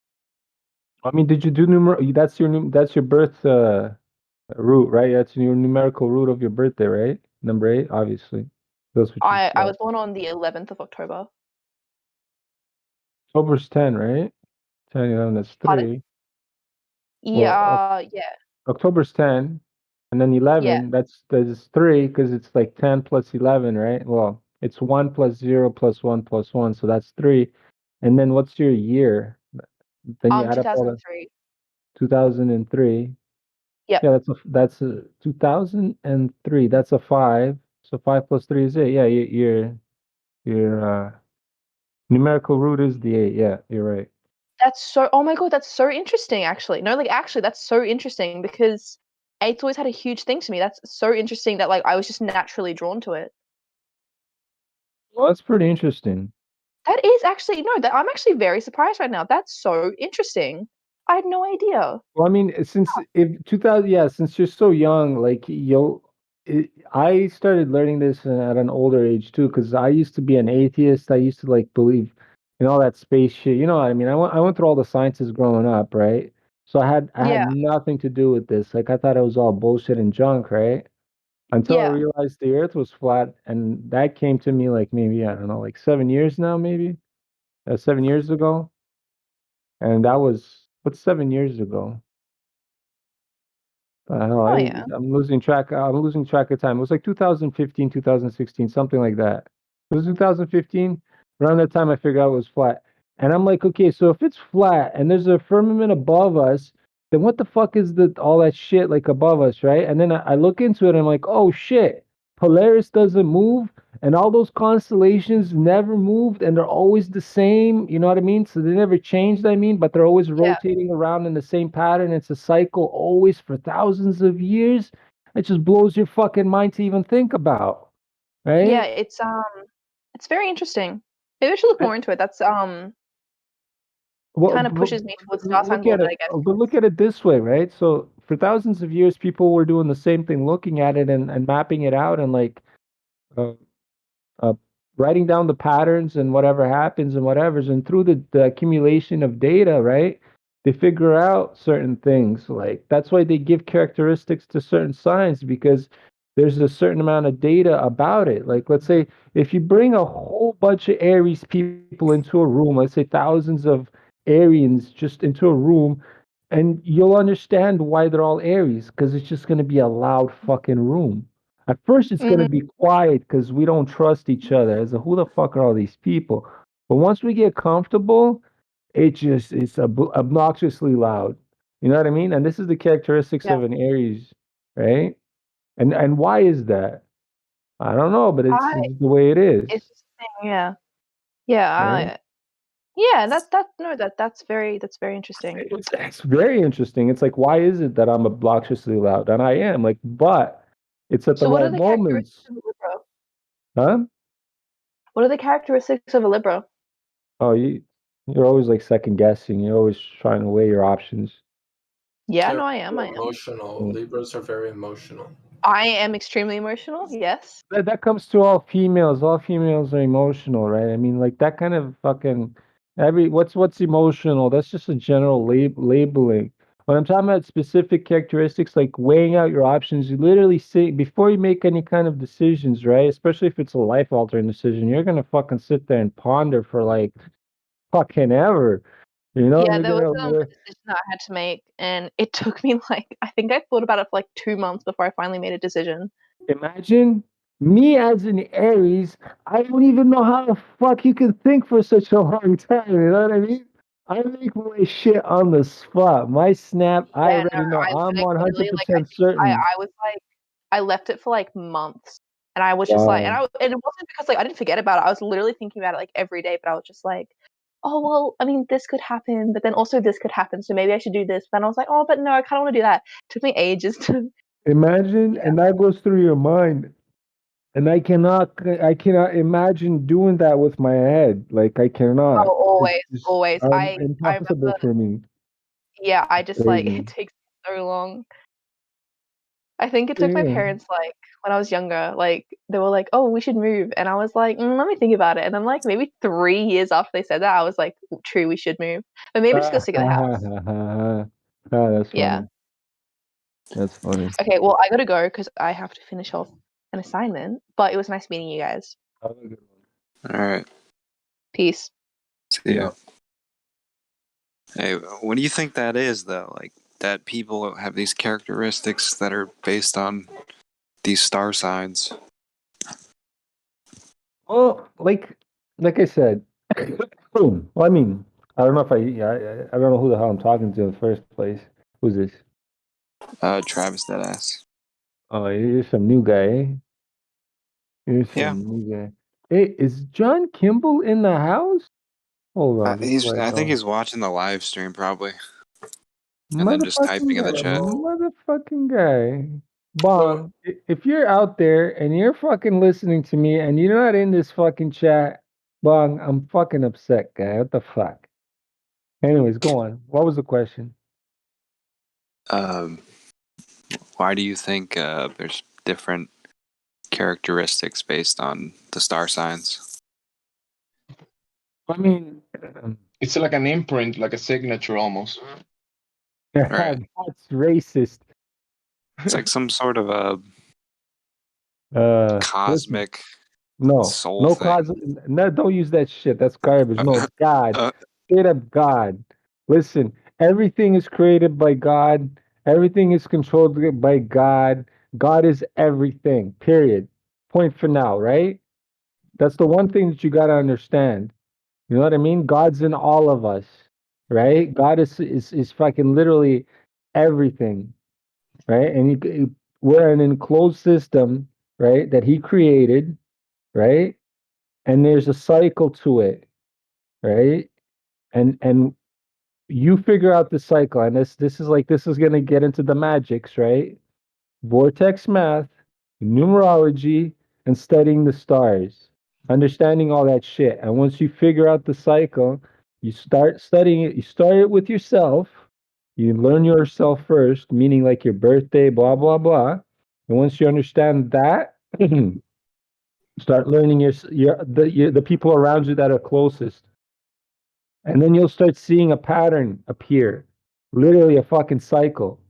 I mean, did you do that's your birth root, right? That's your numerical root of your birthday, right? Number 8, obviously. That's what you I said. was born on the 11th of October. October's 10, right? 10, 11, that's Pardon? 3. Well, Yeah. October's 10, and then Yeah. 11, that's 3 because it's like 10 plus 11, right? Well, it's 1 plus 0 plus 1 plus 1, so that's 3. And then what's your year? Then you add up all the 2003. 2003. Yep. Yeah, that's a 2003. That's a 5. So 5 plus 3 is 8. Yeah, your numerical root is the 8. Yeah, you're right. Oh my god, that's so interesting actually. No, like actually that's so interesting because 8's always had a huge thing to me. That's so interesting that like I was just naturally drawn to it. Well, that's pretty interesting. That is actually that I'm actually very surprised right now. That's so interesting. I had no idea. Well, I mean, since since you're so young, like I started learning this at an older age too, because I used to be an atheist. I used to like believe in all that space shit. You know what I mean? I went through all the sciences growing up, right? So I had Yeah. nothing to do with this. Like I thought it was all bullshit and junk, right? Until I Yeah. realized the Earth was flat, and that came to me like maybe I don't know, like 7 years now, maybe 7 years ago, and that was what's 7 years ago. I don't know. Oh yeah. I'm losing track. I'm losing track of time. It was like 2015, 2016, something like that. It was 2015. Around that time, I figured out it was flat. And I'm like, okay, so if it's flat and there's a firmament above us, then what the fuck is all that shit like above us, right? And then I look into it and I'm like, oh shit, Polaris doesn't move, and all those constellations never moved, and they're always the same. You know what I mean? So they never changed. I mean, but they're always rotating around in the same pattern. It's a cycle always for thousands of years. It just blows your fucking mind to even think about, right? Yeah, it's very interesting. Maybe I should look more into it. That's kind of pushes me towards star signs a little bit, I guess. But look at it this way, right? So for thousands of years, people were doing the same thing, looking at it and mapping it out, and like uh, uh, writing down the patterns and whatever happens and whatever's, and through the accumulation of data, right? They figure out certain things. Like that's why they give characteristics to certain signs, because there's a certain amount of data about it. Like let's say if you bring a whole bunch of Aries people into a room, let's say thousands of Arians just into a room, and you'll understand why they're all Aries, because it's just going to be a loud fucking room. At first, it's going to be quiet because we don't trust each other. As a, who the fuck are all these people? But once we get comfortable, it's obnoxiously loud. You know what I mean? And this is the characteristics of an Aries, right? And why is that? I don't know, but it's the way it is. It's just a thing, yeah. Yeah, Right? yeah, that's very interesting. It's very interesting. It's like, why is it that I'm obnoxiously loud? And I am, like, but it's at the So what are right the moments. characteristics of a Libra? Huh? What are the characteristics of a Libra? Oh, you're always like second guessing. You're always trying to weigh your options. Yeah, They're no, I am. emotional. Libras are very emotional. I am extremely emotional. Yes. That comes to all females. All females are emotional, right? I mean, like that kind of fucking what's emotional? That's just a general labeling. When I'm talking about specific characteristics, like weighing out your options, you literally say before you make any kind of decisions, right? Especially if it's a life altering decision, you're gonna fucking sit there and ponder for like fucking ever. You know, Yeah, you're there was gonna a decision that I had to make, and it took me like I think I thought about it for like 2 months before I finally made a decision. imagine Me as an Aries, I don't even know how the fuck you can think for such a long time. You know what I mean? I make my shit on the spot. My snap, I Yeah, no, already know. I'm literally, like, I 100% think certain. I was like, I left it for like months, and I was just like, and Wow. and it wasn't because like I didn't forget about it. I was literally thinking about it like every day, but I was just like, oh well, I mean, this could happen, but then also this could happen, so maybe I should do this. But then I was like, oh, but no, I kind of want to do that. It took me ages to. Imagine, and that goes through your mind. And I cannot imagine doing that with my head. Like I cannot. Oh, It's always, just always. I impossible remember. for me. Yeah, I just like Crazy. it takes so long. I think it took my Yeah. parents like when I was younger, like they were like, "Oh, we should move," and I was like, "Let me think about it." And then like maybe 3 years after they said that, I was like, "True, we should move." But maybe just go sick of the house. Ah, that's Yeah. funny. That's funny. Okay, well, I gotta go because I have to finish off an assignment. But it was nice meeting you guys. All right. Peace. See ya. Hey, what do you think that is, though? Like, that people have these characteristics that are based on these star signs. Well, like I said, well, I mean, I don't know if I don't know who the hell I'm talking to in the first place. Who's this? Travis Deadass. Oh, you're some new guy, eh? You're some Yeah. new guy. Hey, is John Kimball in the house? Hold on. I think he's watching the live stream, probably. And then just Motherfucking typing in the guy. chat. Motherfucking guy. Bong, if you're out there and you're fucking listening to me and you're not in this fucking chat, Bong, I'm fucking upset, guy. What the fuck? Anyways, go on. What was the question? Why do you think there's different characteristics based on the star signs? I mean, it's like an imprint, like a signature almost. Right. That's racist. It's like some sort of a cosmic soul no thing. no, don't use that shit. That's garbage. No, it's God. Straight up God. Listen, everything is created by God. Everything is controlled by God. God is everything. Period. Point for now, right? That's the one thing that you got to understand. You know what I mean? God's in all of us, right? God is fucking literally everything, right? And we're an enclosed system, right? That He created, right? And there's a cycle to it, right? And you figure out the cycle, and this is gonna get into the magics, right? Vortex math, numerology, and studying the stars, understanding all that shit. And once you figure out the cycle, you start studying it. You start it with yourself. You learn yourself first, meaning like your birthday, blah blah blah. And once you understand that, start learning the people around you that are closest. And then you'll start seeing a pattern appear, literally a fucking cycle,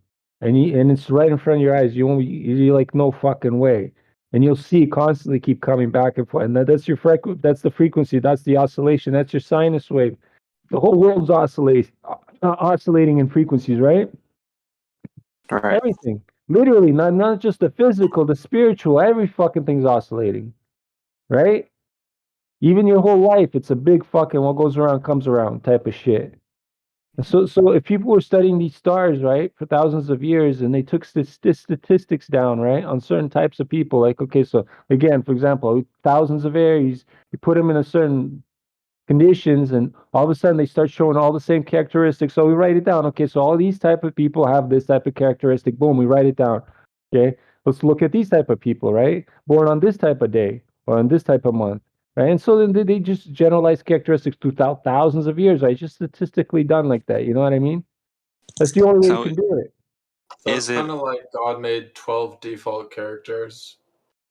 and it's right in front of your eyes. You're like, no fucking way, and you'll see it constantly keep coming back and forth. And that's your that's the frequency, that's the oscillation, that's your sinus wave. The whole world's oscillating in frequencies, right? Right. Everything, literally, not just the physical, the spiritual. Every fucking thing's oscillating, right? Even your whole life, it's a big fucking what goes around comes around type of shit. So if people were studying these stars, right, for thousands of years, and they took statistics down, right, on certain types of people, like, okay, so again, for example, thousands of Aries, you put them in a certain conditions, and all of a sudden they start showing all the same characteristics. So we write it down. Okay, so all these type of people have this type of characteristic. Boom, we write it down. Okay, let's look at these type of people, right, born on this type of day or on this type of month. Right? And so then they just generalize characteristics throughout thousands of years, right? It's just statistically done like that. You know what I mean? That's the only way you can do it. So it's kind of like God made 12 default characters.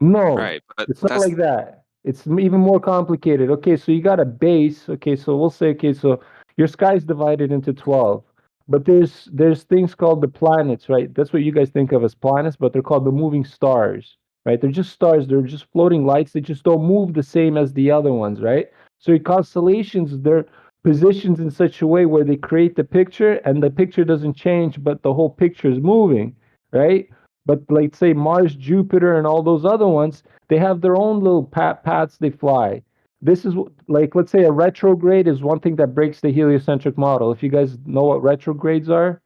No, Right, but it's not like that. It's even more complicated. Okay, so you got a base. Okay, so we'll say, okay, so your sky's divided into 12. But there's things called the planets, right? That's what you guys think of as planets, but they're called the moving stars, right? They're just stars. They're just floating lights. They just don't move the same as the other ones, right? So your constellations, they're positioned in such a way where they create the picture and the picture doesn't change, but the whole picture is moving, right? But like say Mars, Jupiter, and all those other ones, they have their own little paths they fly. This is like, let's say a retrograde is one thing that breaks the heliocentric model. If you guys know what retrogrades are,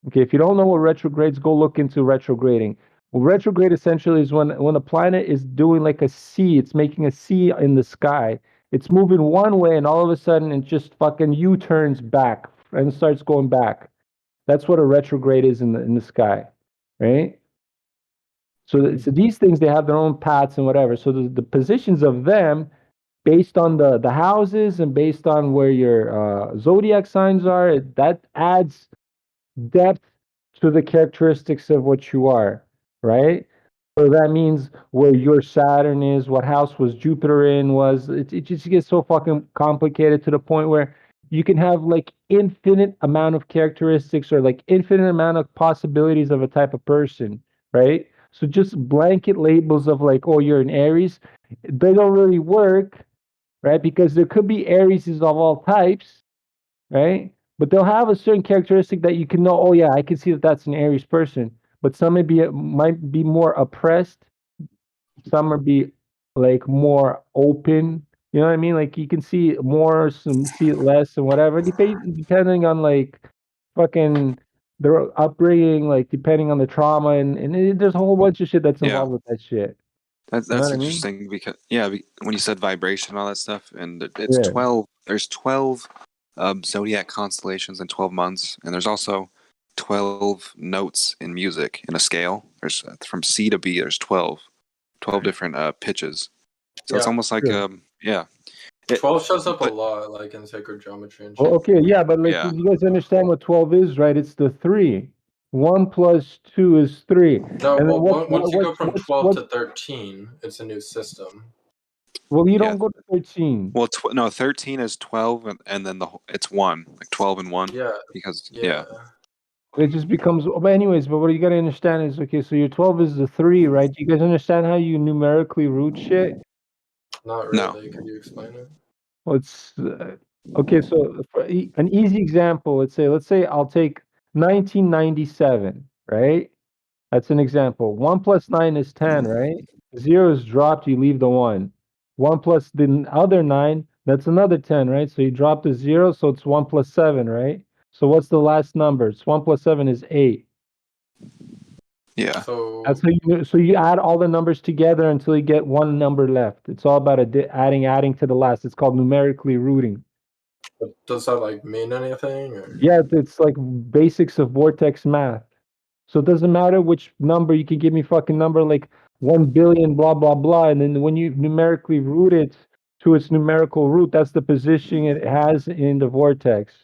okay, if you don't know what retrogrades, go look into retrograding. Well, retrograde essentially is when a planet is doing like a C, it's making a C in the sky. It's moving one way, and all of a sudden it just fucking U-turns back and starts going back. That's what a retrograde is in the sky, right? So these things, they have their own paths and whatever. So the positions of them, based on the houses and based on where your zodiac signs are, that adds depth to the characteristics of what you are, right? So that means where your Saturn is, what house was Jupiter in, it just gets so fucking complicated to the point where you can have like infinite amount of characteristics or like infinite amount of possibilities of a type of person, right? So just blanket labels of like, oh, you're an Aries, they don't really work, right? Because there could be Aries of all types, right? But they'll have a certain characteristic that you can know, oh yeah, I can see that that's an Aries person. But some might be more oppressed. Some might be like more open. You know what I mean? Like you can see more, some see it less, and whatever. Depending on like fucking their upbringing, like depending on the trauma, and there's a whole bunch of shit that's involved with that shit. That's You know what I mean? interesting because when you said vibration and all that stuff, and it's Yeah. 12. There's 12 zodiac constellations in 12 months, and there's also 12 notes in music in a scale. There's from C to B. There's 12 different pitches. So it's almost like 12 shows up a lot, like in sacred geometry and shit. Oh, okay, yeah, but like you guys understand what 12 is, right? It's the 3. 1 plus 2 is 3. No, And then once you go from 12 to 13, it's a new system. Well, you don't go to 13. Well, 13 is 12, and then it's 1, like 12 and 1. Yeah. Because It just becomes. But anyways, but what you gotta understand is, okay, so your 12 is the 3, right? Do you guys understand how you numerically root shit? Not really. Can you explain it? Well, it's okay. So for an easy example, let's say I'll take 1997, right? That's an example. 1 plus 9 is 10, right? 0 is dropped, you leave the 1. 1 plus the other 9, that's another 10, right? So you drop the 0, so it's 1 plus 7, right? So what's the last number? It's 1 plus 7 is 8. Yeah. That's so you add all the numbers together until you get one number left. It's all about adding to the last. It's called numerically rooting. But does that like mean anything? Or? Yeah, it's like basics of vortex math. So it doesn't matter which number. You can give me fucking number like 1 billion blah blah blah, and then when you numerically root it to its numerical root, that's the position it has in the vortex.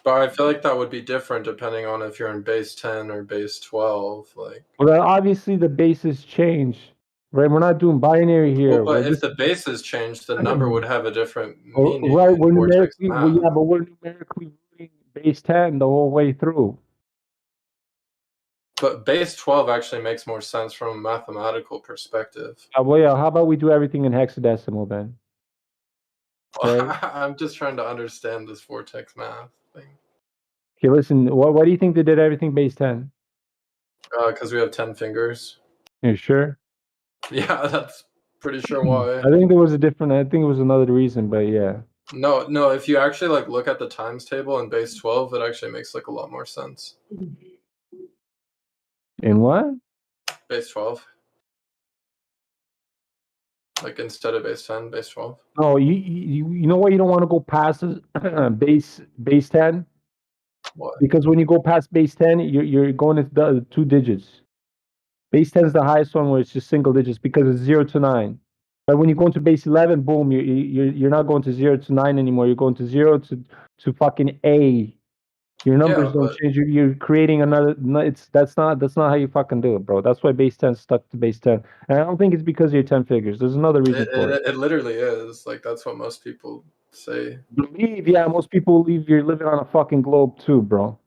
But I feel like that would be different depending on if you're in base 10 or base 12. Like, well, obviously the bases change, right? We're not doing binary here. Well, but if the bases change, the number would have a different meaning. Right, we're numerically, but we're numerically rooting base 10 the whole way through. But base 12 actually makes more sense from a mathematical perspective. Well, yeah, how about we do everything in hexadecimal then? Right? I'm just trying to understand this vortex math thing. Okay, listen, why do you think they did everything base 10? Because we have 10 fingers. You sure? Yeah, that's pretty sure why. I think it was another reason, but yeah. No, if you actually like look at the times table in base 12, it actually makes like a lot more sense. In what? Base 12. Like instead of base 10, base 12. No, you know why you don't want to go past base 10? What? Because when you go past base 10, you're going into the 2 digits. Base 10 is the highest one where it's just single digits because it's 0 to 9. But when you go into base 11, boom, you're not going to 0 to 9 anymore. You're going to 0 to fucking A. Your numbers don't change. You're creating another. That's not how you fucking do it, bro. That's why base 10 stuck to base 10. And I don't think it's because of your 10 figures. There's another reason for it. It literally is. Like that's what most people say. Yeah, most people believe you're living on a fucking globe too, bro.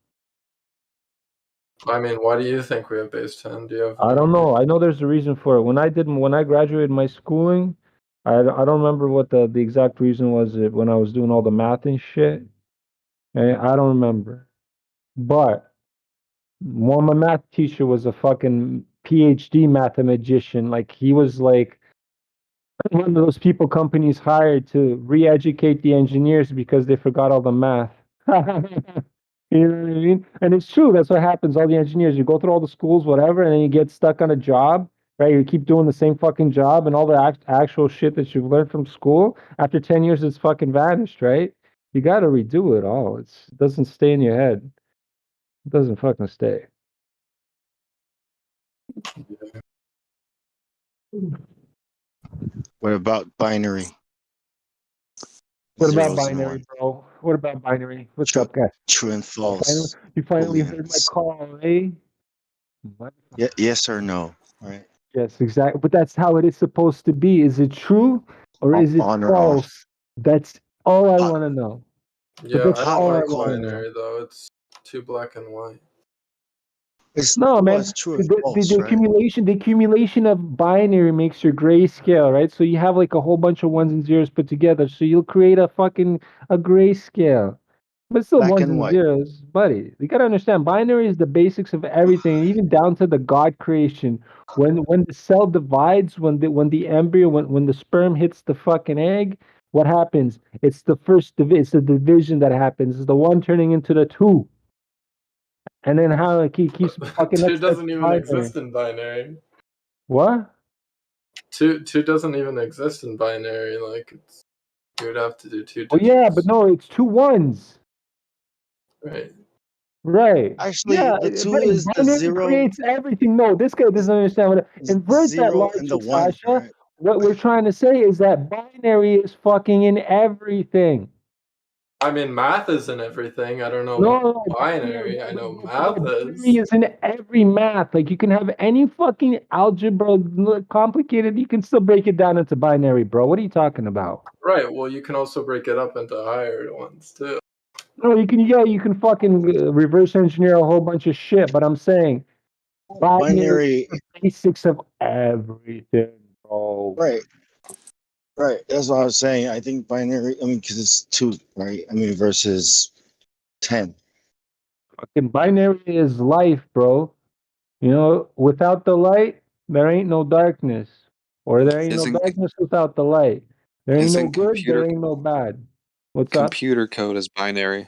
I mean, why do you think we have base 10? Do you have? I don't know. I know there's a reason for it. When I graduated my schooling, I don't remember what the exact reason was when I was doing all the math and shit. I don't remember. But Well, my math teacher was a fucking PhD mathematician. Like he was like one of those people companies hired to re-educate the engineers because they forgot all the math. You know what I mean? And it's true. That's what happens. All the engineers, you go through all the schools, whatever, and then you get stuck on a job, right? You keep doing the same fucking job, and all the actual shit that you've learned from school, after 10 years, it's fucking vanished, right? You got to redo it all. It doesn't stay in your head. It doesn't fucking stay. What about binary? What about Zeros and binary, ones. bro? What about binary? What's True, up, guys? true and false. You finally heard my Booleans. call, eh? Yes or no, right? Yes, exactly. But that's how it is supposed to be. Is it true or is it On or false? off. That's all I want to know. Yeah, But that's I don't all I like want to know. binary though. It's too black and white. No, man. It's true or The false, right? accumulation of binary makes your grayscale, right? So you have like a whole bunch of ones and zeros put together. So you'll create a grayscale. But it's still Black ones and and white. zeros, buddy. You gotta understand, binary is the basics of everything, even down to the God creation. When the cell divides, when the embryo, when the sperm hits the fucking egg, what happens? It's the it's the division that happens. It's the one turning into the two. And then how it keeps fucking Two that's doesn't even binary. exist in binary. What? Two doesn't even exist in binary. Like you would have to do two Well, digits. yeah, but no, it's two ones. Right. Right. Actually, Yeah, the two buddy, is the binary zero, creates everything. No, this guy doesn't understand what invert that zero and the logic, one, Sasha. right? What we're trying to say is that binary is fucking in everything. I mean, math is in everything. I don't know No, about binary. I know math is. binary is in every math. Like you can have any fucking algebra complicated, you can still break it down into binary, bro. What are you talking about? Right. Well, you can also break it up into higher ones too. No, you can fucking reverse engineer a whole bunch of shit, but I'm saying binary is the basics of everything, bro. Right. Right. That's what I was saying. I think binary, I mean, because it's two, right? I mean, versus 10. Fucking binary is life, bro. You know, without the light, there ain't no darkness. Or there ain't no darkness without the light. There ain't no Isn't good, there ain't no bad. What's up? computer code is binary?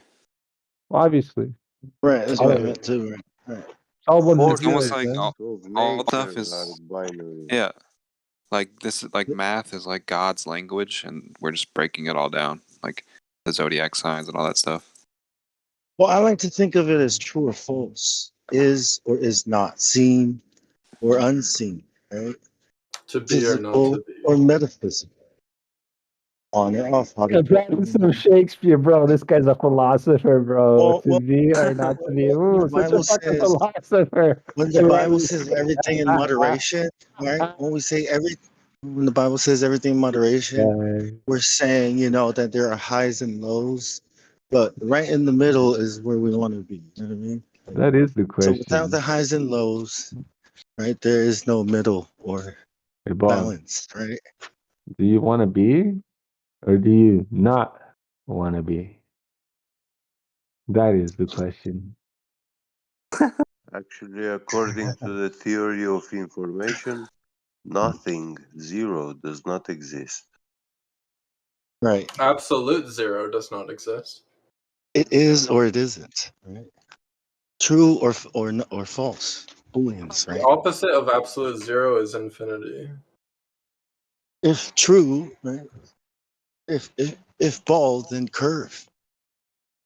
Obviously. Right. That's All what I of it. meant too. Right. It's all ones and It's almost zeros, like man. all stuff is yeah. Like this is like math is like God's language, and we're just breaking it all down, like the zodiac signs and all that stuff. Well, I like to think of it as true or false, is or is not, seen or unseen, right? To be or not to Physical be. or metaphysical. On or off. How to That is some Shakespeare, bro. This guy's a philosopher, bro. To be or not to be. Ooh, such a fucking philosopher. When the Bible says everything in moderation, right? When the Bible says everything in moderation, we're saying, that there are highs and lows, but right in the middle is where we want to be. You know what I mean? That is the So question. without the highs and lows, right, there is no middle or balance, right? Do you want to be or do you not want to be? That is the question. Actually, according to the theory of information, nothing, zero, does not exist. Right. Absolute zero does not exist. It is or it isn't, right? True or false. Booleans, right? The opposite of absolute zero is infinity. If true, right? If bald, then curve.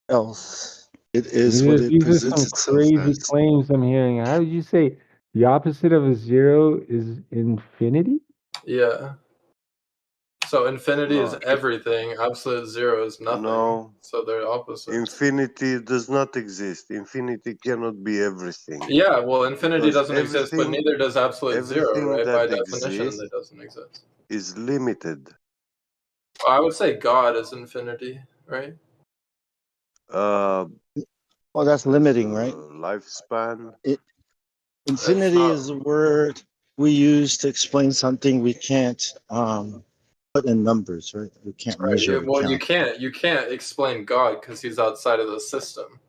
Else, it is what it These are presents some itself crazy as. claims I'm hearing. How did you say the opposite of a zero is infinity? Yeah. So infinity is everything. Absolute zero is nothing. No. So they're opposites. Infinity does not exist. Infinity cannot be everything. Yeah, well, infinity Because doesn't exist, but neither does absolute zero, everything right? By that definition, exists it doesn't exist. is limited. I would say God is infinity, right? Well, that's limiting, right? Lifespan. Infinity is a word we use to explain something we can't put in numbers, right? We can't Right. measure. Yeah, well, you can't explain God because he's outside of the system.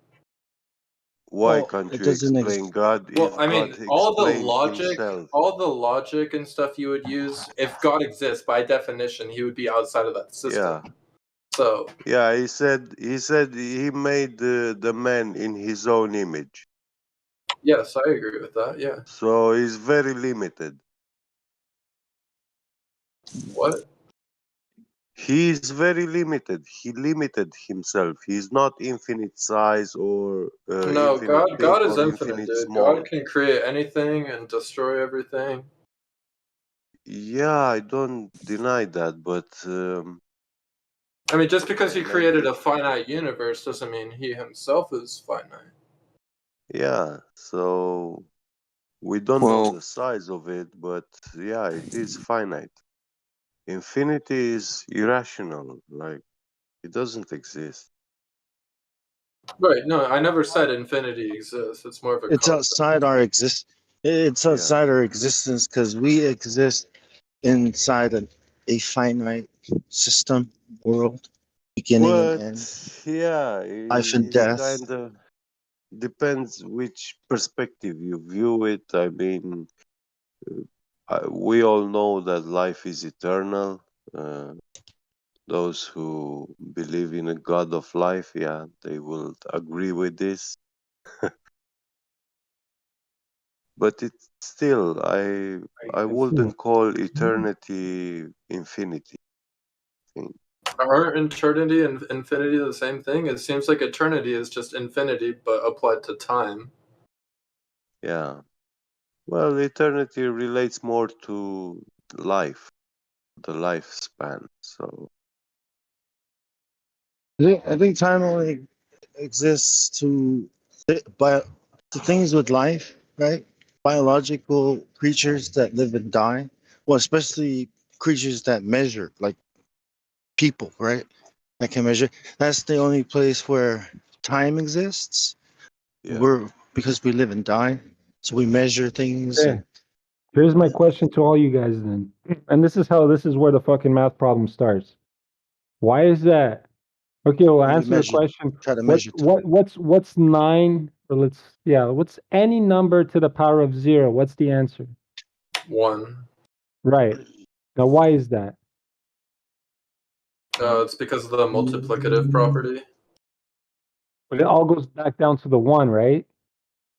Why can't you explain God? Well, I mean, God explained himself. all the logic and stuff you would use, if God exists, by definition, he would be outside of that system. Yeah. So Yeah, he said he made the man in his own image. yes, I agree with that. Yeah. So he's very limited. What? He's very limited. He limited himself. He's not infinite size or No, infinite big God is or infinite, infinite dude. small. God can create anything and destroy everything. Yeah, I don't deny that, but I mean, just because he created a finite universe doesn't mean he himself is finite. yeah, so we don't know the size of it, but yeah, it is finite. Infinity is irrational, like it doesn't exist. Right. No, I never said infinity exists. It's more of a It's concept. outside our It's outside our existence because we exist inside a finite system, world, beginning and But end, yeah, life and it death. kind of depends which perspective you view it. I mean, we all know that life is eternal. Those who believe in a God of life, yeah, they will agree with this. But it's still, I wouldn't call eternity infinity. Aren't eternity and infinity the same thing? It seems like eternity is just infinity, but applied to time. Yeah. Well, eternity relates more to life, the lifespan. So I think time only exists to things with life, right? Biological creatures that live and die. Well, especially creatures that measure, like people, right? That can measure. That's the only place where time exists. yeah. We're because we live and die, so we measure things. Yeah. And Here's my question to all you guys then. And this is where the fucking math problem starts. Why is that? Okay, well, we answer the measure, question. try to measure time. What's 9? Or what's any number to the power of 0? What's the answer? 1. Right. Now, why is that? It's because of the multiplicative property. But it all goes back down to the 1, right?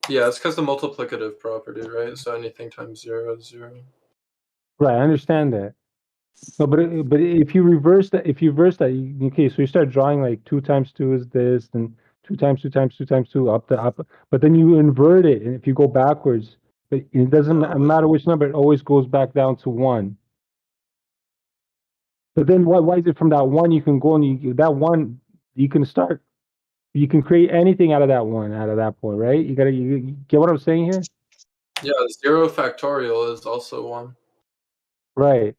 Yeah, it's because the multiplicative property, right? So anything times 0 is 0. Right, I understand that. No, but if you reverse that, okay, so you start drawing like 2 times 2 is this, and 2 times 2 times 2 times 2 up, but then you invert it, and if you go backwards, it doesn't matter which number, it always goes back down to 1. But then why is it from that 1 you can go and that 1 you can start, you can create anything out of that 1 out of that point, right? You get what I'm saying here? Yeah, 0 factorial is also 1. Right.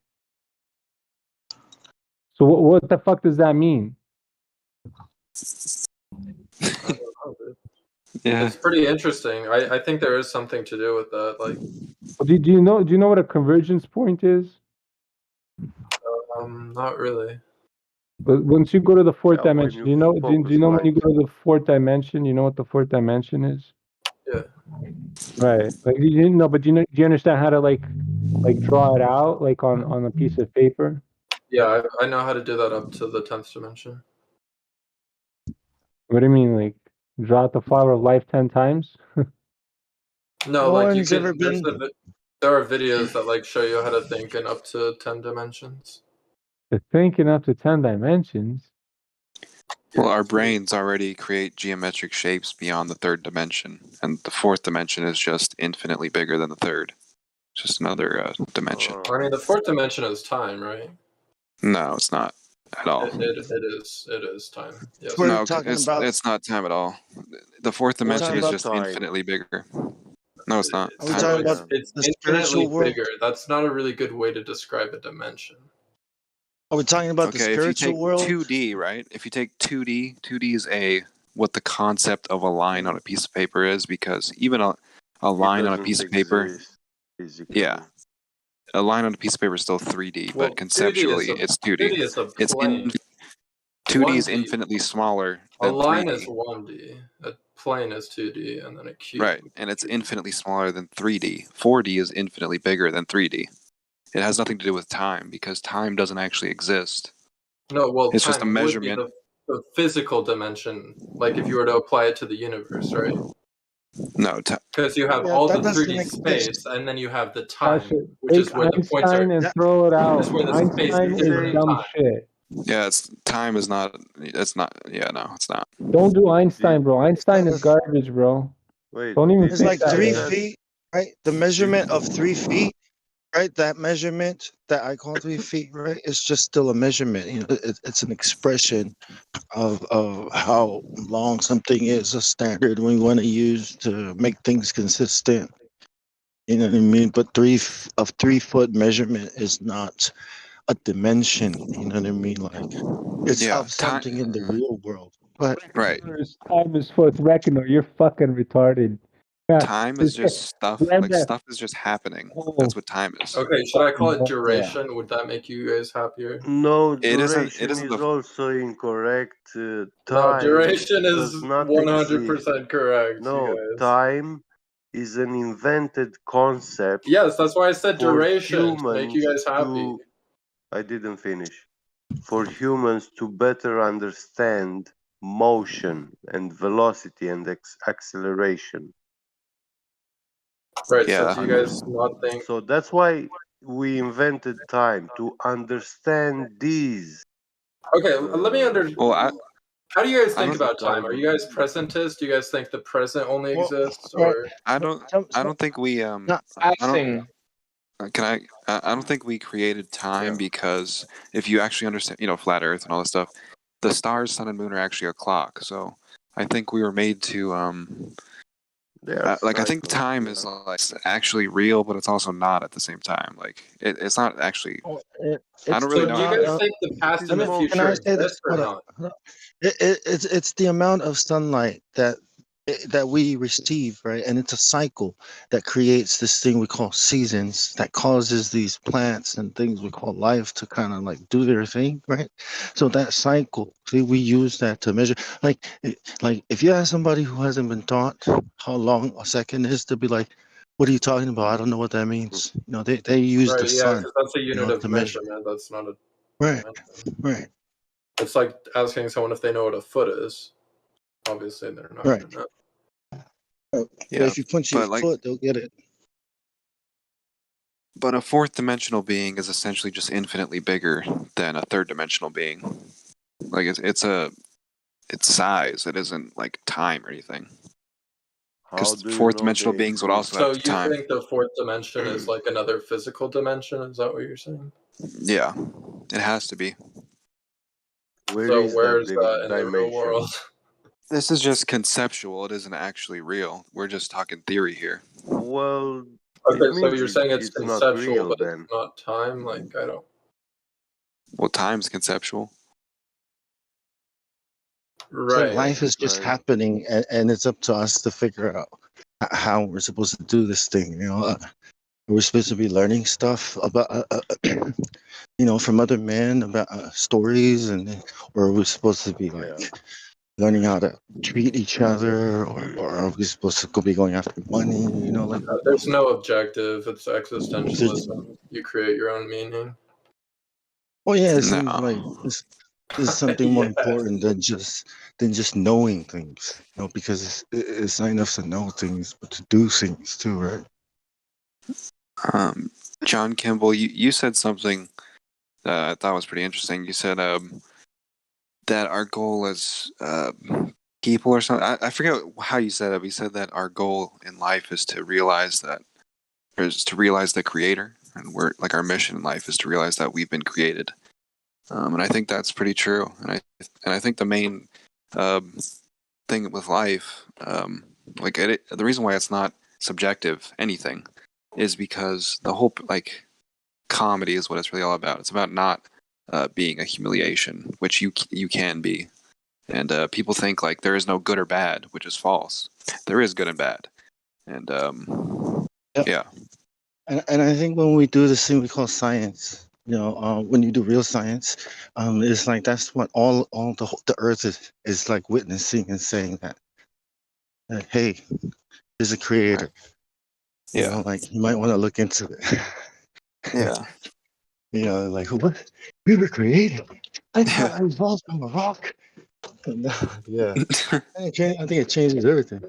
So what the fuck does that mean? Yeah, it's pretty interesting. I think there is something to do with that. Like, do you know what a convergence point is? Not really. But once you go to the fourth dimension, when do you know focus when you go to the fourth dimension, you know what the fourth dimension is? Yeah. Right. Like you didn't know, but do you understand how to like draw it out like on a piece of paper? Yeah, I know how to do that up to the 10th dimension. What do you mean, like draw out the flower of life 10 times? No, like you can. ever been? There are videos that like show you how to think in up to 10 dimensions. The thinking up to 10 dimensions. Well, our brains already create geometric shapes beyond the third dimension, and the fourth dimension is just infinitely bigger than the third. Just another dimension. I mean, the fourth dimension is time, right? No, it's not at all. It is time. Yes. No, it's not time at all. The fourth dimension is just infinitely bigger. No, it's not. Are we talking about It's the infinitely spiritual world? bigger. That's not a really good way to describe a dimension. Are we talking about the spiritual world? If you take 2D, right? If you take 2D, 2D is what the concept of a line on a piece of paper is, because even a line on a piece of paper, yeah, a line on a piece of paper is still 3D, but conceptually it's 2D. It's a plane. 2D is infinitely smaller A than line 3D. is 1D, a plane is 2D, and then a cube. Right, and it's infinitely smaller than 3D. 4D is infinitely bigger than 3D. It has nothing to do with time because time doesn't actually exist. No, well, it's time just a would be measurement. the physical dimension, like if you were to apply it to the universe, right? No, because you have all the 3D space, and then you have the time, which is where the points are. Einstein and throw it out. Is where the space Einstein is is different in dumb time. shit. Yeah, time is not. It's not. Yeah, no, it's not. Don't do Einstein, bro. Einstein is garbage, bro. Wait, Don't even It's think like that 3 way. feet, right? The measurement of 3 feet, right? That measurement that I call 3 feet, right? It's just still a measurement. You know, it's an expression of how long something is, a standard we want to use to make things consistent. You know what I mean? But 3 foot measurement is not a dimension. You know what I mean? Like it's Yeah, of something in the real world. But Right. Time is fourth reckoner. You're fucking retarded. Yeah. Time is just stuff. Like stuff is just happening. That's what time is. Okay, should I call it Yeah. duration? Would that make you guys happier? No, It isn't. duration It isn't is the. also incorrect. No, Time duration does is not 100% exist. correct, No, you guys. time is an invented concept. Yes, that's why I said for duration, to make you humans guys happy. to. I didn't finish. For humans to better understand motion and velocity and acceleration. Right, Yeah. so do you guys not think... So that's why we invented time, to understand these. Okay, let me understand. Well, How do you guys think don't- about time? Are you guys presentist? Do you guys think the present only exists, or... I don't think we. I don't. I don't think we created time because if you actually understand, flat Earth and all this stuff, the stars, sun, and moon are actually a clock. So I think we were made to. I think time is like actually real, but it's also not at the same time. Like it's not actually. I don't really know. Do you guys think the past and the Can future I say this? exist or Hold not? on. It's the amount of sunlight that we receive, right? And it's a cycle that creates this thing we call seasons that causes these plants and things we call life to kind of like do their thing, right? So that cycle, see, we use that to measure. Like if you ask somebody who hasn't been taught how long a second is, to be like, "What are you talking about? I don't know what that means." You know, they use Right, the yeah, sun, because that's a unit of to measure. measurement. That's not a... Right, right. It's like asking someone if they know what a foot is. Obviously, they're not Right. going to know. But if you punch your foot, they'll get it. But a fourth dimensional being is essentially just infinitely bigger than a third dimensional being. Like it's size. It isn't like time or anything. Because fourth dimensional beings would also So have you time. think the fourth dimension is like another physical dimension? Is that what you're saying? Yeah, it has to be. Where's that in the real world? This is just conceptual. It isn't actually real. We're just talking theory here. Well, Okay, so you're saying it's conceptual, real, but then. it's not time? Like, I don't... Well, time's conceptual. So Right. life is just happening, and it's up to us to figure out how we're supposed to do this thing. You know, we're supposed to be learning stuff about, from other men about stories, or we're supposed to be like learning how to treat each other, or are we supposed to be going after money? You know, like There's no objective. It's existentialism. You create your own meaning. oh yeah, it seems like this is something more important than just knowing things. You know, because it's not enough to know things, but to do things too, right? John Kimball, you said something that I thought was pretty interesting. You said that our goal is people or something. I forget how you said it, but you said that our goal in life is to realize the creator, and we're like our mission in life is to realize that we've been created. And I think that's pretty true. And I think the main thing with life, the reason why it's not subjective anything, is because the whole comedy is what it's really all about. It's about not being a humiliation, which you can be. And people think like there is no good or bad, which is false. There is good and bad. And yeah. And I think when we do this thing we call science, When you do real science, it's like that's what all the earth is like witnessing and saying that, hey, there's a creator. Yeah. Like you might want to look into it. Yeah. Like what? We were created. I thought I evolved from a rock. Yeah. I think it changes everything.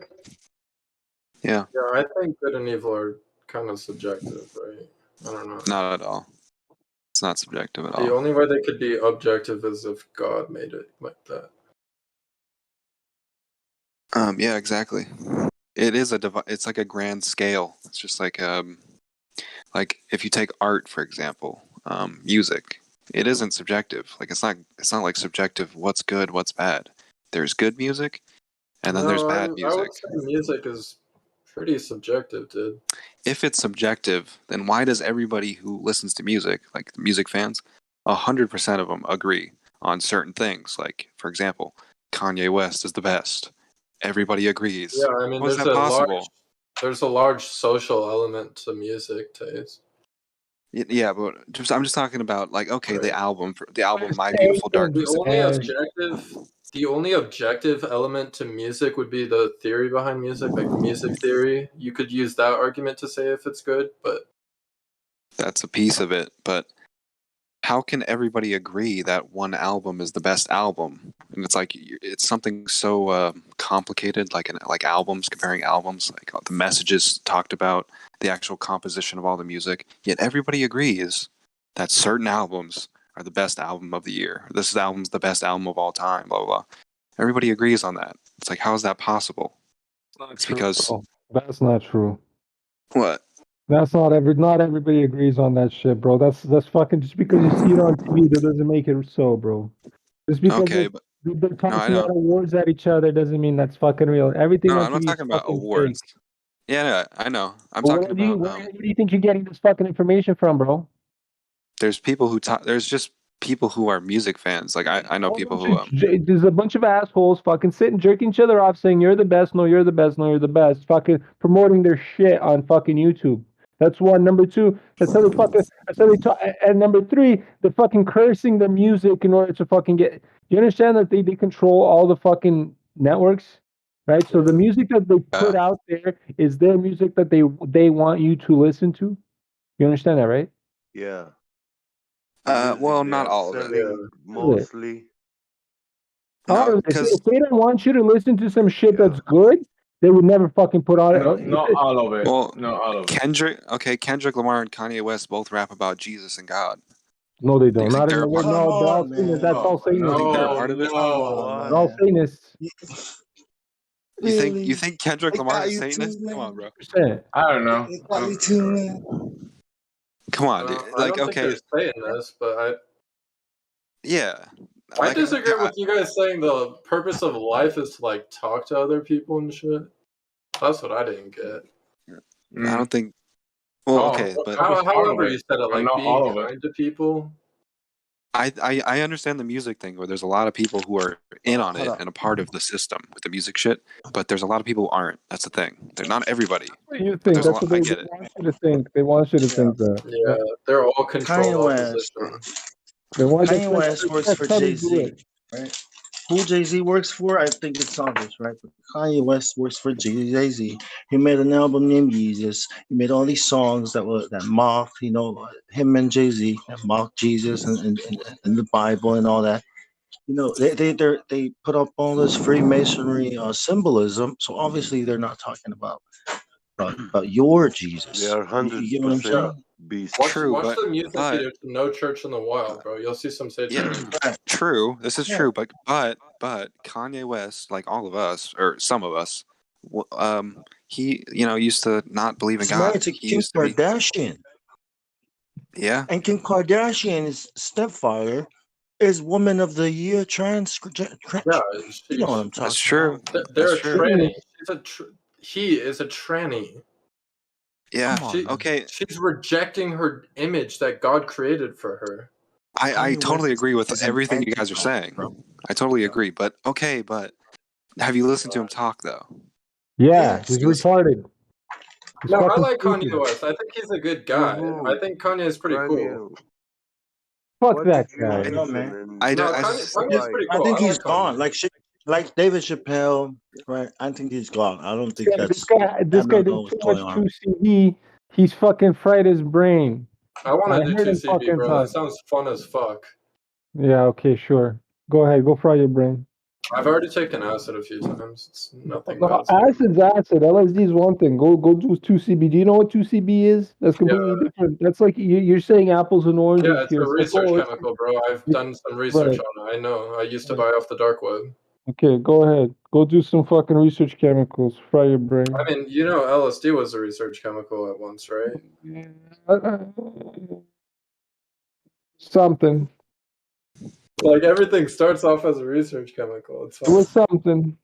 Yeah. Yeah, I think good and evil are kind of subjective, right? I don't know. Not at all. It's not subjective at all. The only way they could be objective is if God made it like that. Yeah, exactly. It is it's like a grand scale. It's just like if you take art, for example, music, it isn't subjective. Like it's not like subjective what's good, what's bad. There's good music and then there's bad I music. would say music is pretty subjective, dude. If it's subjective, then why does everybody who listens to music, like the music fans, 100% of them agree on certain things? Like, for example, Kanye West is the best. Everybody agrees. Yeah, I mean, How is that possible? There's a large social element to music taste. Yeah, but I'm just talking about like, okay, the album, My The Beautiful Dark Twisted. The only objective element to music would be the theory behind music, like music theory. You could use that argument to say if it's good, but That's a piece of it, but how can everybody agree that one album is the best album? And it's like it's something so complicated, like albums, comparing albums, like the messages talked about, the actual composition of all the music. Yet everybody agrees that certain albums are the best album of the year. This album's the best album of all time. Blah blah blah. Everybody agrees on that. It's like, how is that possible? It's because that's not true. What? That's not everybody agrees on that shit, bro. That's fucking just because you see it on TV, that doesn't make it so, bro. Just because they're tossing out awards at each other doesn't mean that's fucking real. Everything No, on I'm not TV talking is about fucking awards. fake. Yeah, I know. I'm Well, talking about. Where do you think you're getting this fucking information from, bro? There's people who there's just people who are music fans. Like I know people who There's a bunch of assholes fucking sitting jerking each other off saying you're the best, no you're the best, no you're the best, fucking promoting their shit on fucking YouTube. That's one. Number two, that's how they talk. And number three, they're fucking cursing the music in order to fucking get. You understand that they control all the fucking networks, right? So the music that they put out there is their music that they want you to listen to. You understand that, right? Yeah. Well, not all of it. Mostly. No, if they don't want you to listen to some shit that's good, they would never fucking put on it. Not all of it. Well, not all of it. Kendrick Lamar and Kanye West both rap about Jesus and God. No, they don't. Not in they're the word. No, they're all Satanists. That's all Satanists. They're a part of it. They're all Satanists. You think Kendrick Lamar is Satanist? Come on, bro. I don't know. Come on, dude. I don't think they're saying this, but I disagree with you guys saying the purpose of life is to like talk to other people and shit. That's what I didn't get. I don't think. Well, okay, but however you said it, like not all being of it. kind to people. I understand the music thing where there's a lot of people who are in on it and a part of the system with the music shit, but there's a lot of people who aren't. That's the thing. They're not everybody. What do you think? That's what they want you to think. They want you to think that. Yeah, they're all controlled opposition. Kanye West works for Jay-Z, right? Who Jay-Z works for, I think it's obvious, right? But Kanye West works for Jay-Z. He made an album named Yeezus. He made all these songs that mocked, him and Jay-Z, that mocked Jesus and the Bible and all that. They put up all this Freemasonry symbolism. So obviously they're not talking about your Jesus. They are 100% beast. Watch the music video to No Church in the Wild, bro. You'll see some satanic. True. This is true, but Kanye West, like all of us or some of us, he used to not believe in God. Married to Kim Kardashian. Yeah. And Kim Kardashian's stepfather is Woman of the Year trans. Yeah, you know what I'm talking That's true. about. They're a tranny. He is a tranny. Yeah. Okay. She's rejecting her image that God created for her. I totally agree with everything you guys are saying. I totally agree. But have you listened to him talk though? Yeah, he's retarded. No, I like Kanye West. I think he's a good guy. I think Kanye is pretty cool. Fuck What that did you guy. listen? man. And No, you Kanye's like? pretty I cool. think I he's like gone. Kanye. Like David Chappelle, right? I think he's gone. I don't think This that's. guy I did don't know too what's much going on. 2CB. He's fucking fried his brain. I want I to do heard him 2CB, fucking bro. talk. That sounds fun as fuck. Yeah, okay, sure. Go ahead, go fry your brain. I've already taken acid a few times. It's nothing No, bad. acid's acid. LSD is one thing. Go do 2CB. Do you know what 2CB is? That's completely different. That's like you're saying apples and oranges Yeah, it's here. a It's like, research oh, it's chemical, bro. I've done some research right. on it. I know. I used to buy off the dark web. Okay, go ahead. Go do some fucking research chemicals. Fry your brain. I mean, you know, LSD was a research chemical at once, right? Something. Like everything starts off as a research chemical. It's It was something.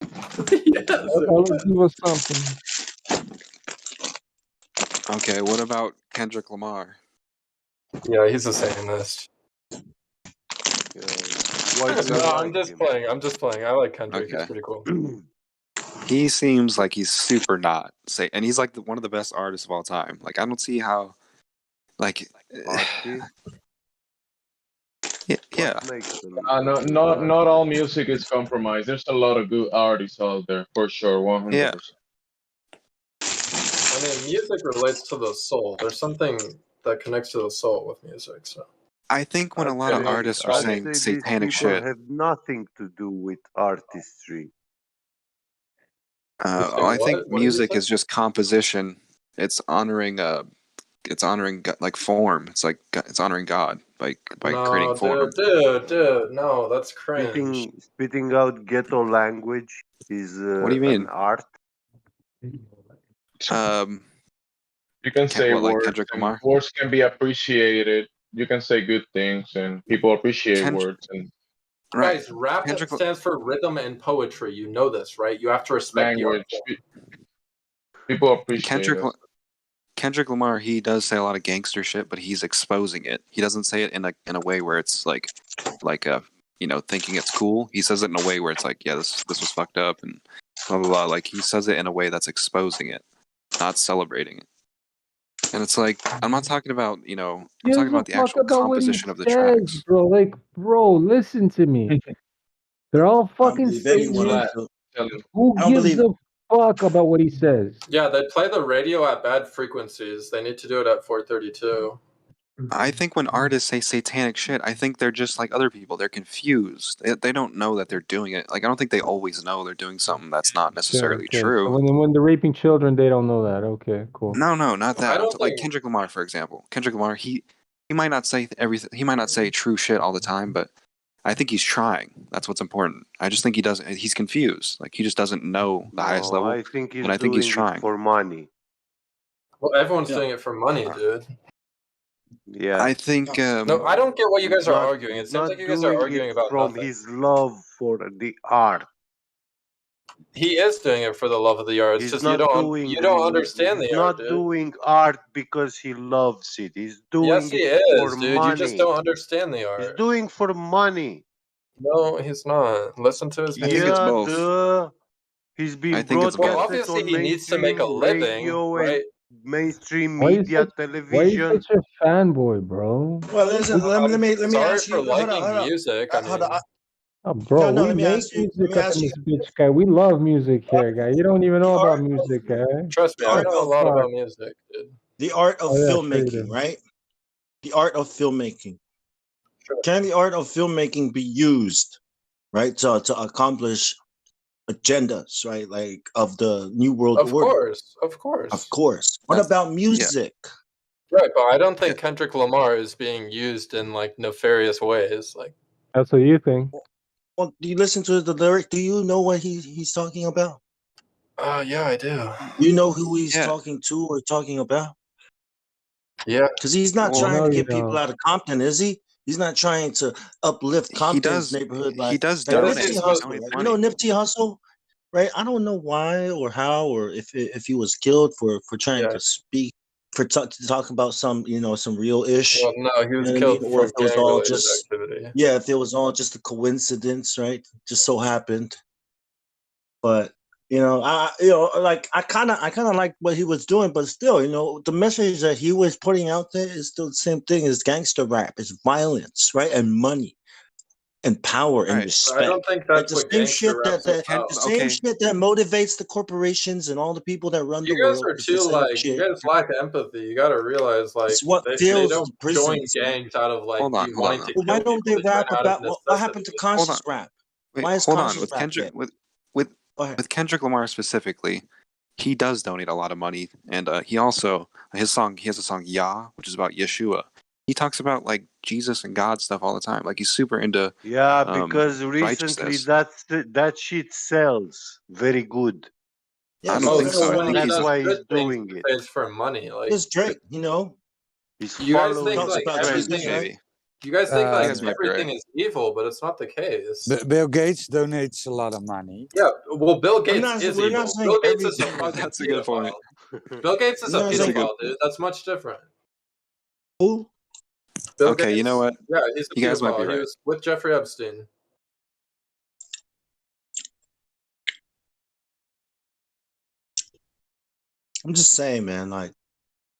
yes, it was. LSD was something. Okay, what about Kendrick Lamar? Yeah, he's a Satanist. No, I'm just playing. I'm just playing. I like Kendrick. He's pretty cool. He seems like he's super not say, and he's like one of the best artists of all time. Like I don't see how, like, yeah. Not all music is compromised. There's a lot of good artists out there for sure. 100%. Yeah. I mean, music relates to the soul. There's something that connects to the soul with music. So I think when a lot of artists are saying satanic shit, have nothing to do with artistry. I think music is just composition. It's honoring like form. It's like it's honoring God by creating form. Dude, no, that's cringe. Spitting out ghetto language is What do you mean? an art. You can say what, like words. Kendrick And Lamar? words can be appreciated. You can say good things, and people appreciate words. And Guys, rap stands for rhythm and poetry. You know this, right? You have to respect language. the art. People appreciate it. Kendrick Lamar, he does say a lot of gangster shit, but he's exposing it. He doesn't say it in a way where it's like thinking it's cool. He says it in a way where it's like, yeah, this was fucked up and blah blah blah. Like he says it in a way that's exposing it, not celebrating it. And it's like I'm not talking about I'm talking about the actual composition of the tracks, bro. Like, bro, listen to me. They're all fucking Satanists. Who gives a fuck about what he says? Yeah, they play the radio at bad frequencies. They need to do it at 432. I think when artists say satanic shit, I think they're just like other people. They're confused. They don't know that they're doing it. Like I don't think they always know they're doing something that's not necessarily true. So when they're raping children, they don't know that. Okay, cool. No, not that. Like Kendrick Lamar, for example. Kendrick Lamar, he might not say everything. He might not say true shit all the time, but I think he's trying. That's what's important. I just think he doesn't. He's confused. Like he just doesn't know the highest level. I think he's trying for money. Well, everyone's doing it for money, dude. Yeah, I think. No, I don't get what you guys are arguing. It seems like you guys are arguing about from nothing. his love for the art. He is doing it for the love of the art. It's just you don't understand the art, dude. He's not doing art because he loves it. He's doing Yes, he it is, for dude. money. You just don't understand the art. He's doing for money. No, he's not. Listen to his music. He's being broadcasted well, obviously he needs to make a living, right? Mainstream Why media, Why are you television. such a fanboy, bro? Well, listen. Let me Sorry ask you. for liking music. Oh, bro, No, we let me make ask you. music up in this bitch, guy. We love music here, guy. You don't even know about music, guy. Trust me, I know a lot about music, dude. The art of Oh, yeah, filmmaking, sure you do. right? The art of filmmaking. Can the art of filmmaking be used, right, to accomplish agendas, right, like of the New World Order? Of course. What about music? Right, but I don't think Kendrick Lamar is being used in like nefarious ways. Like that's what you think. Well, do you listen to the lyric? Do you know what he's talking about? Yeah, I do. You know who he's talking to or talking about? Yeah, because he's not trying to get people out of Compton, is he? He's not trying to uplift Compton's neighborhood. Like, he does like donate. Nipsey Hussle, right? You know Nipsey Hussle, right? I don't know why or how or if he was killed for trying to speak to talk about some some real ish. Well, no, he was killed for gang-related activity. If it was all just a coincidence, right? Just so happened. But Like I kind of like what he was doing, but still, the message that he was putting out there is still the same thing as gangster rap. It's violence, right, and money, and power, and respect. I don't think that's what gangster rap's about. The same shit that motivates the corporations and all the people that run the You guys world. are Is the too same you shit. guys lack empathy. You got to realize It's what they fills don't the prisons, join gangs out of Hold on, wanting to Well, why kill don't people. they They join rap out about of what happened to necessity. conscious rap? Wait, Why is hold on. conscious With rap Kendrick, dead? with Kendrick Lamar specifically, he does donate a lot of money, and he has a song "Yah," which is about Yeshua. He talks about like Jesus and God stuff all the time. Like he's super into because recently that shit sells very good. I don't think so. I think that's why he's doing it. It's for money. Like it's Drake, He's you guys following think like everything. Maybe. You guys think like might be everything right. is evil, but it's not the case. Bill Gates donates a lot of money. Yeah, well, Bill Gates is we're evil. not saying Bill Gates is a everything. fucking That's a good point. pedophile. Bill Gates is a pedophile, dude. That's much different. Who? Bill Okay, Gates, you know what? Yeah, he's a You guys might be pedophile. He right. was with Jeffrey Epstein. I'm just saying, man. Like,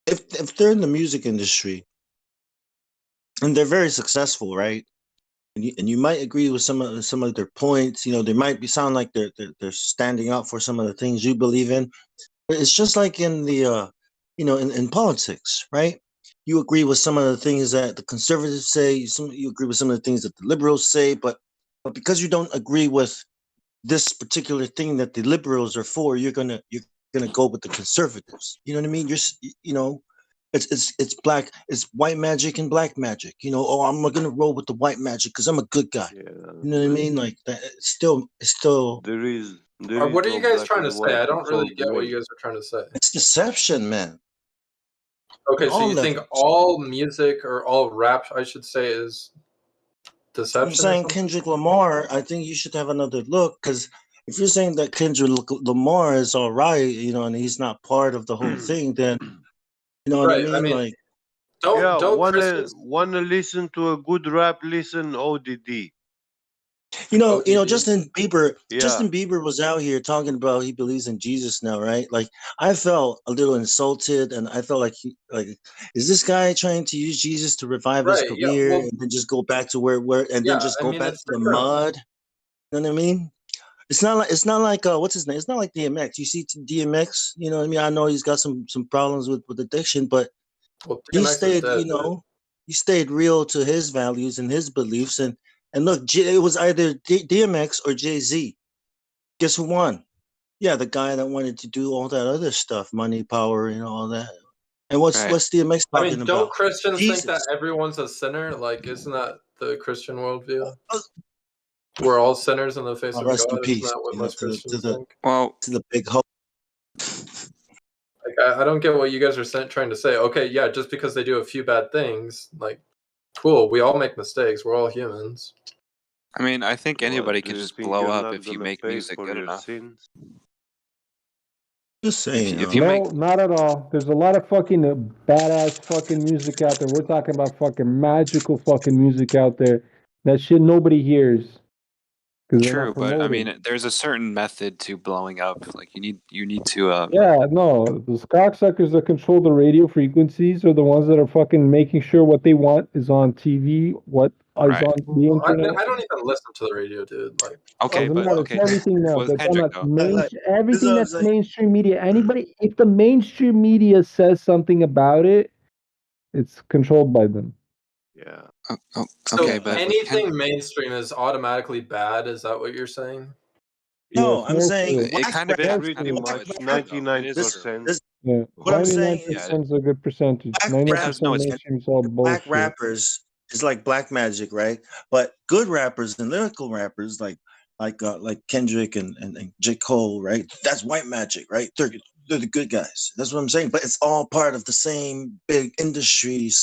if they're in the music industry and they're very successful, right? And you might agree with some of their points. They might sound like they're standing up for some of the things you believe in. But it's just like in the in politics, right? You agree with some of the things that the conservatives say. You agree with some of the things that the liberals say, but because you don't agree with this particular thing that the liberals are for, you're gonna go with the conservatives. You know what I mean? It's white magic and black magic. I'm gonna roll with the white magic because I'm a good guy. Yeah. You know what I mean? Like that. It's still. There is What are you guys trying to say? I don't It's really all get what gray. you guys are trying to say. It's deception, man. Okay, On so all you think levels. all music or all rap, I should say, is deception? I'm saying Kendrick Lamar. I think you should have another look because if you're saying that Kendrick Lamar is all right, and he's not part of the whole thing, then you know what I mean? Like, don't wanna listen to a good rap? Listen ODD. Justin Bieber. Yeah. Justin Bieber was out here talking about he believes in Jesus now, right? Like, I felt a little insulted, and I felt like is this guy trying to use Jesus to revive his career and then just go back to where then just go back to the mud? You know what I mean? It's not like what's his name? It's not like DMX. You see DMX, you know what I mean? I know he's got some problems with addiction, but he stayed, he stayed real to his values and his beliefs. And look, it was either DMX or Jay-Z. Guess who won? Yeah, the guy that wanted to do all that other stuff, money, power, all that. And what's DMX talking about? Don't Christians think that everyone's a sinner? Like, isn't that the Christian worldview? We're all sinners in the face of God. Rest in peace. Isn't that what most Christians think? Well, to the big hope. Like, I don't get what you guys are trying to say. Okay, yeah, just because they do a few bad things, like, cool. We all make mistakes. We're all humans. I mean, I think anybody can just blow up if you make music good enough. Just saying. If you no, make not at all. There's a lot of fucking badass fucking music out there. We're talking about fucking magical fucking music out there. That shit nobody hears. True, but I mean, there's a certain method to blowing up. Like you need to. Yeah, no, those cocksuckers that control the radio frequencies are the ones that are fucking making sure what they want is on TV, what is on the internet. I don't even listen to the radio, dude. Like, okay, but It's everything now. with Kendrick, Everything that's mainstream media. Anybody, if the mainstream media says something about it, it's controlled by them. Yeah. So anything mainstream is automatically bad. Is that what you're saying? No, I'm saying it kind of is. Pretty much 99%. Yeah, what I'm saying is a good percentage. 90% mainstream is all bullshit. Black rappers is like black magic, right? But good rappers and lyrical rappers like Kendrick and J. Cole, right? That's white magic, right? They're the good guys. That's what I'm saying. But it's all part of the same big industry /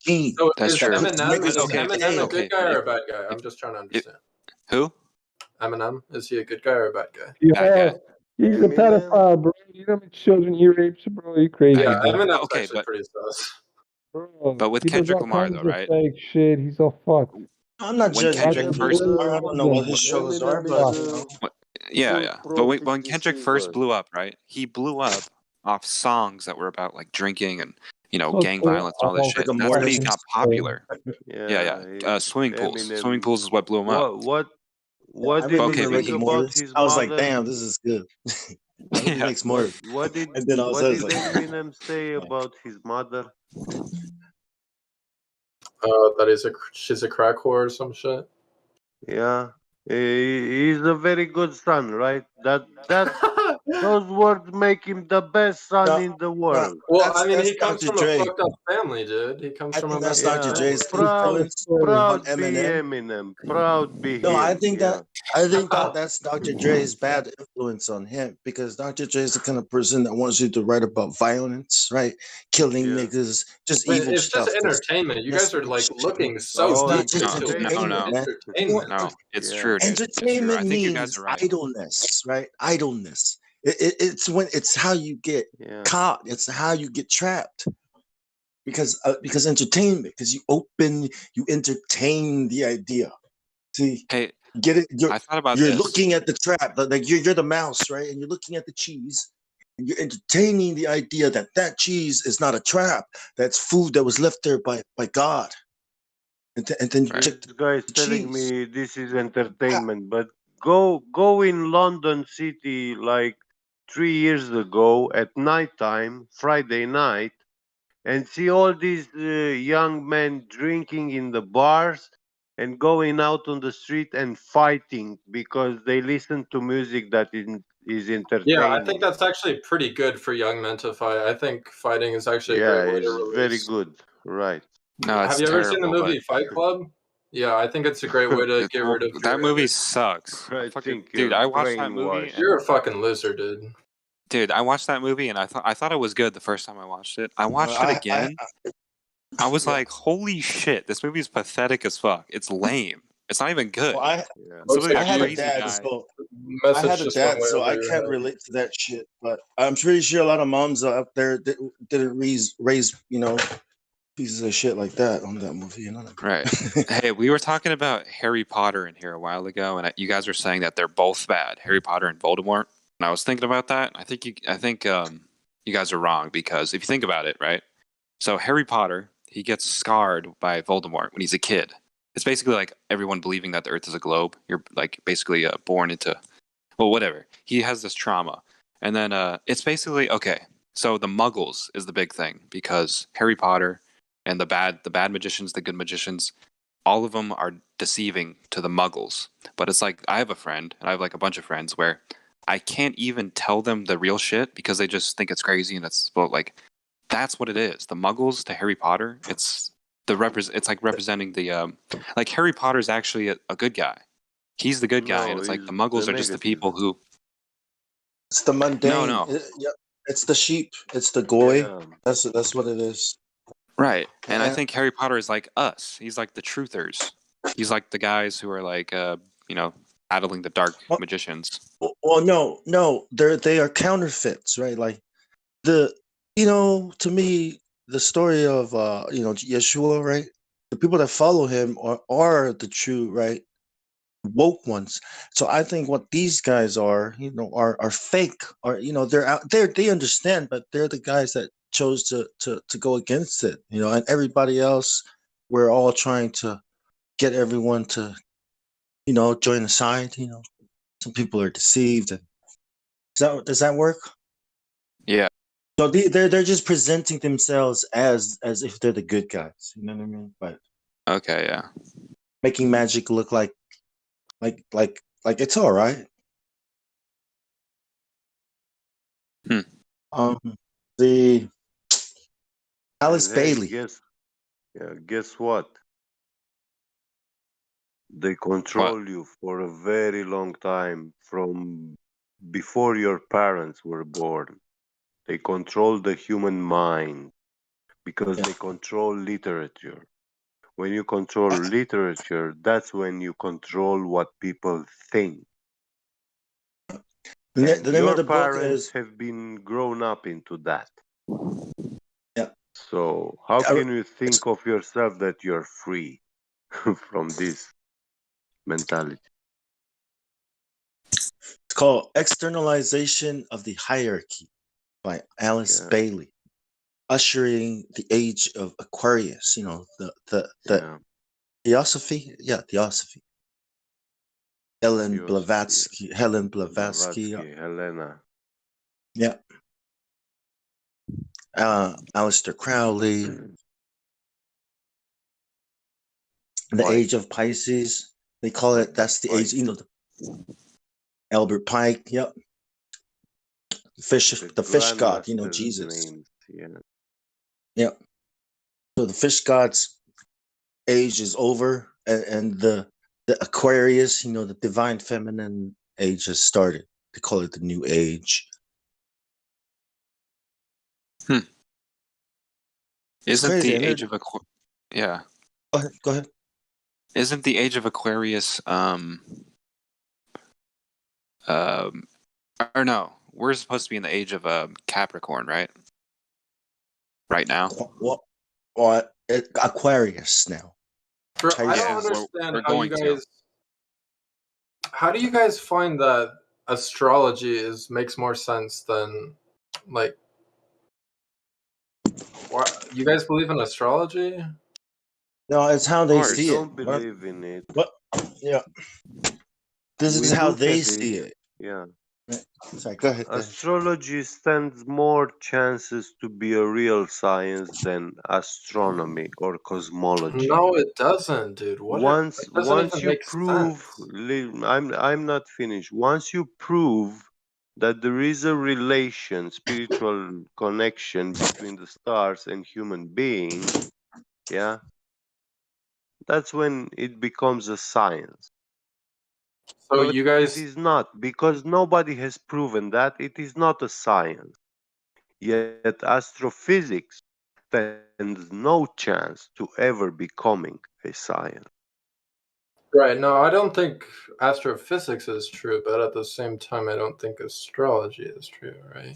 scheme. So That's is true. Eminem a good guy or a bad guy? I'm just trying to understand. Who? Eminem, is he a good guy or a bad guy? Yeah, he's a pedophile, bro. You know how many children he rapes, bro? You crazy? Yeah, bro. Eminem's actually pretty sus. Bro, But with he does Kendrick all Lamar, kinds though, of right? Fake shit. He's all fucked. I'm not When judging Kendrick Kendrick first, Lamar. I don't know what his shows are, but Yeah. But when Kendrick first deceiver. blew up, right? He blew up off songs that were about like drinking and So gang violence and all this shit. That's when he got popular. Yeah. Swimming pools. Eminem. Swimming pools is what blew him up. What I did he remember sing rigor about mortis. his I was like, mother? damn, this is good. I hope he Yeah. makes more. And then all of a What sudden, did it's like, Eminem say about his mother? That she's a crack whore or some shit. Yeah, he's a very good son, right? Those words make him the best son in the world. Well, I mean, that's he comes Dr. from a Dre. fucked up family, dude. He comes I from a think that's messed up Dr. family. Dre's influence on Proud be Eminem. Eminem. Proud be No, him. I think that's Dr. Dre's bad influence on him because Dr. Dre is the kind of person that wants you to write about violence, right? Killing niggas, just But evil it's stuff. just entertainment. You guys are like looking so Oh, deep It's just into it. It's entertainment, man. entertainment. No, it's true, dude. It's true. I Entertainment think you guys means are right. idleness, right? Idleness. It's how you get caught. It's how you get trapped. Because entertainment, because you entertain the idea. See, hey, get it? I thought about You're this. looking at the trap, like you're the mouse, right? And you're looking at the cheese, and you're entertaining the idea that cheese is not a trap. That's food that was left there by God. And then you check This guy's telling me this is entertainment, but go in London City like 3 years ago at nighttime, Friday night, and see all these young men drinking in the bars and going out on the street and fighting because they listen to music that is entertaining. Yeah, I think that's actually pretty good for young men to fight. I think fighting is actually a great way to it's release. very good. Right. No, it's Have you ever seen the terrible, movie Fight Club? Yeah, I think it's a great way to get rid of that movie sucks. I Fucking, think dude, you're I watched that movie. brainwashed. You're a fucking loser, dude. Dude, I watched that movie and I thought it was good the first time I watched it. I watched it again. I was like, holy shit, this movie is pathetic as fuck. It's lame. It's not even good. Well, It's literally I a had a crazy dad, guy. so Message I had a just dad, went way so over I your can't head. relate to that shit. But I'm pretty sure a lot of moms out there didn't raise pieces of shit like that on that movie. You know. Right. Hey, we were talking about Harry Potter in here a while ago, and you guys were saying that they're both bad, Harry Potter and Voldemort. And I was thinking about that. I think you guys are wrong because if you think about it, right? So Harry Potter, he gets scarred by Voldemort when he's a kid. It's basically like everyone believing that the Earth is a globe. You're like basically born into, well, whatever. He has this trauma, and then it's basically okay. So the Muggles is the big thing because Harry Potter and the bad magicians, the good magicians, all of them are deceiving to the Muggles. But it's like I have a friend, and I have like a bunch of friends where I can't even tell them the real shit because they just think it's crazy and it's like that's what it is. The Muggles to Harry Potter, it's like representing the like Harry Potter's actually a good guy. He's the good guy, and it's like the Muggles are just the people who. It's the mundane. No. It's the sheep. It's the goy. Yeah. That's what it is. Right, and I think Harry Potter is like us. He's like the truthers. He's like the guys who are like, battling the dark magicians. Well, no, they are counterfeits, right? Like to me, the story of Yeshua, right? The people that follow him are the true, right, woke ones. So I think what these guys are fake, or they're out there. They understand, but they're the guys that chose to go against it, and everybody else, we're all trying to get everyone to join the side. Some people are deceived. Does that work? Yeah. So they're just presenting themselves as if they're the good guys. You know what I mean? But okay, yeah, making magic look like it's all right. The Alice Bailey. Guess what? They control you for a very long time from before your parents were born. They control the human mind because they control literature. When you control literature, that's when you control what people think. The name of the book parents is have been grown up into that. Yeah. So how can you think of yourself that you're free from this mentality? It's called Externalization of the Hierarchy by Alice Bailey, ushering the age of Aquarius. You know, the Theosophy. Yeah, Theosophy. Helen Blavatsky. Helena. Yeah. Aleister Crowley. The Age of Pisces. They call it. That's the age. You know, Albert Pike. Yep. The fish god. You know, Jesus. Yep. So the fish god's age is over, and the Aquarius, you know, the divine feminine age has started. They call it the new age. Isn't the age of Aquarius? Yeah. Go ahead. Isn't the age of Aquarius or no, we're supposed to be in the age of Capricorn, right? Right now. What? Aquarius now. I don't understand how you guys. How do you guys find that astrology makes more sense than like? What you guys believe in astrology? No, it's how they see it. Don't believe in it. What? Yeah. This is how they see it. Yeah. Sorry, go ahead. Astrology stands more chances to be a real science than astronomy or cosmology. No, it doesn't, dude. Once you make prove, I'm not finished. Once you prove that there is a relation, spiritual connection between the stars and human beings, yeah, that's when it becomes a science. So but you guys, it is not, because nobody has proven that it is not a science. Yet astrophysics stands no chance to ever becoming a science. Right, no, I don't think astrophysics is true, but at the same time, I don't think astrology is true, right?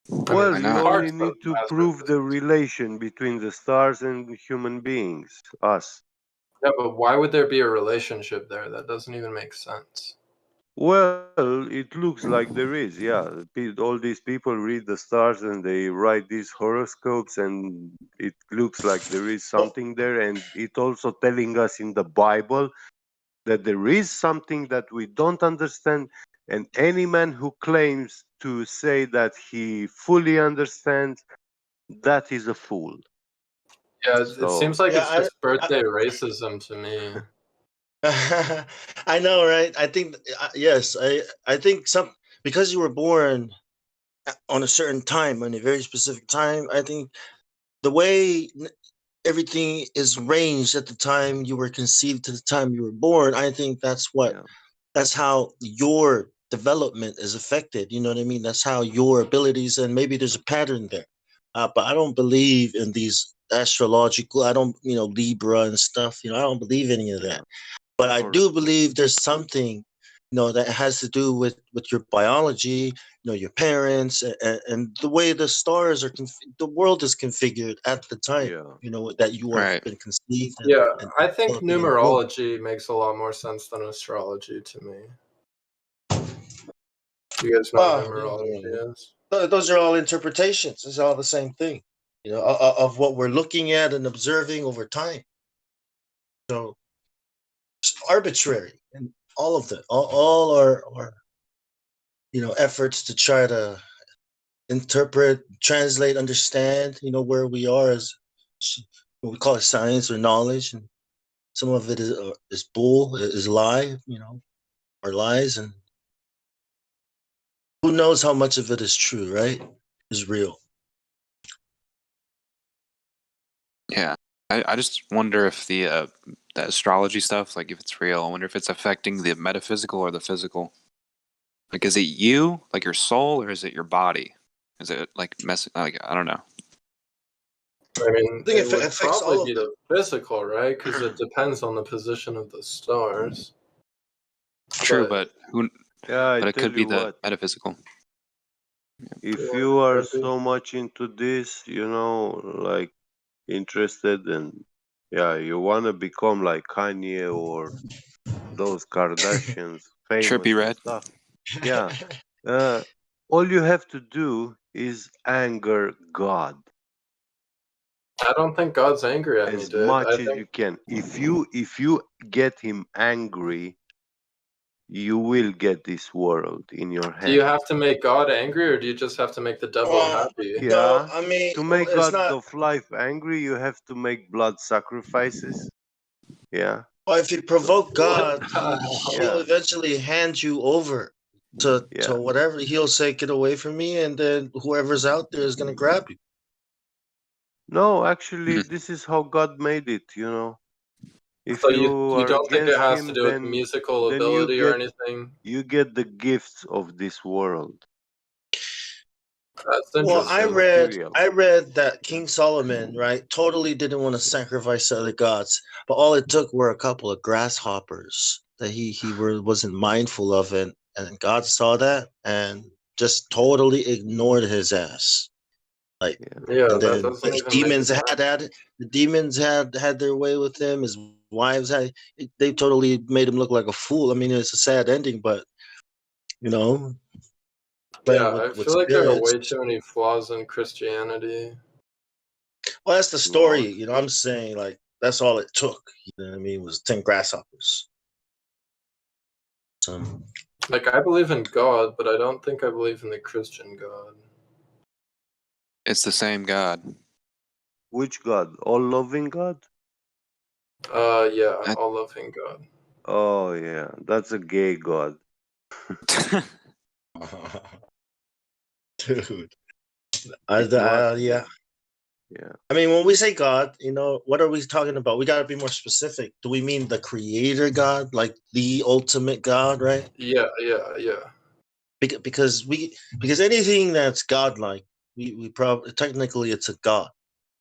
Well, you only need to prove the relation between the stars and human beings, us. Yeah, but why would there be a relationship there? That doesn't even make sense. Well, it looks like there is, yeah. All these people read the stars and they write these horoscopes, and it looks like there is something there. And it also telling us in the Bible that there is something that we don't understand. And any man who claims to say that he fully understands, that is a fool. Yeah, it seems like it's just birthday racism to me. I know, right? I think yes. I think because you were born on a certain time, on a very specific time. I think the way everything is arranged at the time you were conceived to the time you were born. I think that's how your development is affected. You know what I mean? That's how your abilities, and maybe there's a pattern there. But I don't believe in these astrological. I don't, Libra and stuff. I don't believe any of that. But I do believe there's something, that has to do with your biology, your parents, and the way the stars are, the world is configured at the time, that you are been conceived. I think numerology makes a lot more sense than astrology to me. You guys know what numerology is? Those are all interpretations. It's all the same thing, of what we're looking at and observing over time. So it's arbitrary, and all of it, all our efforts to try to interpret, translate, understand, where we are as what we call it science or knowledge, and some of it is bull, is lie, or lies, and who knows how much of it is true, right? Is real. Yeah, I just wonder if the astrology stuff, like if it's real. I wonder if it's affecting the metaphysical or the physical. Like, is it you, like your soul, or is it your body? Is it like Like, I don't know. I mean, it would probably be the physical, right? Because it depends on the position of the stars. True, but who? Yeah, but it could be the metaphysical. If you are so much into this, like interested, and you want to become like Kanye or those Kardashians, famous Trippy Red. stuff. Yeah. All you have to do is anger God. I don't think God's angry at me, as dude. much I as think you can. If you get him angry, you will get this world in your do you head. have to make God angry, or do you just have to make the devil happy? Yeah. I mean, To make it's God not. of life angry, you have to make blood sacrifices. Yeah. Well, if you provoke What God, the he'll Yeah. eventually hand you over to Yeah. whatever. He'll say, "Get away from me," and then whoever's out there is going to grab you. No, actually, this is how God made it, you know. If So you you are don't think it against has to him, do with musical then you ability or anything? get the gifts of this world. That's Well, interesting. I read that King Solomon, right, totally didn't want to sacrifice to other gods, but all it took were a couple of grasshoppers that wasn't mindful of it, and God saw that and just totally ignored his ass. Like, Yeah, and that then doesn't the even make demons sense. the demons had their way with him. His wives they totally made him look like a fool. I mean, it's a sad ending, but you know, playing Yeah, I with feel like there are spirits. way too many flaws in Christianity. Well, that's the story. You know, I'm saying like that's all it took. You know what I mean? Was 10 grasshoppers. So, Like, I believe in God, but I don't think I believe in the Christian God. It's the same God. Which God? All loving God? Yeah, all loving God. Oh yeah, that's a gay God. dude, It's not. yeah. Yeah. I mean, when we say God, you know, what are we talking about? We got to be more specific. Do we mean the creator God, like the ultimate God, right? Yeah. Because anything that's godlike, we probably technically it's a God,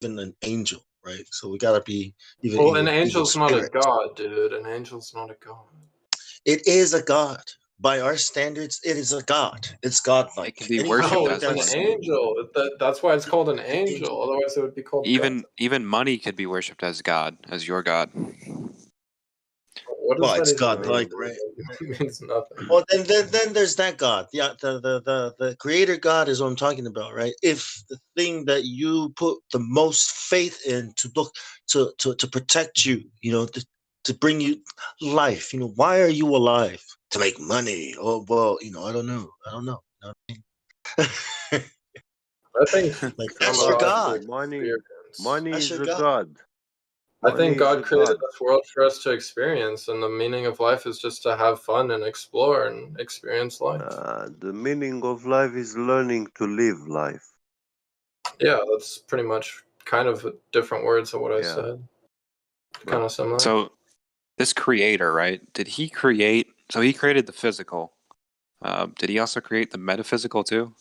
even an angel, right? So we got to be Well, an even angel's not a spirit. god, dude. An angel's not a god. It is a God. By our standards, it is a God. It's godlike. It can be Anything worshipped No, as it's an one. angel. That's why it's called an angel. Otherwise, it would be called God. Even money could be worshipped as God, as your God. What does Well, that it's even mean? godlike, Dude? right? It means nothing. Well, then there's that God. Yeah, the creator God is what I'm talking about, right? If the thing that you put the most faith in to look to protect you, you know, to bring you life, you know, why are you alive? To make money? Oh well, you know, I don't know. You know what I mean? I think like I'm that's your allowed God. to Money experience. That's is your a God. God. I think Money is God a created God. this world for us to experience, and the meaning of life is just to have fun and explore and experience life. The meaning of life is learning to live life. Yeah, that's pretty much kind of different words of what I Yeah. said. Kind of similar. So this creator, right? Did he create? So he created the physical. Did he also create the metaphysical too,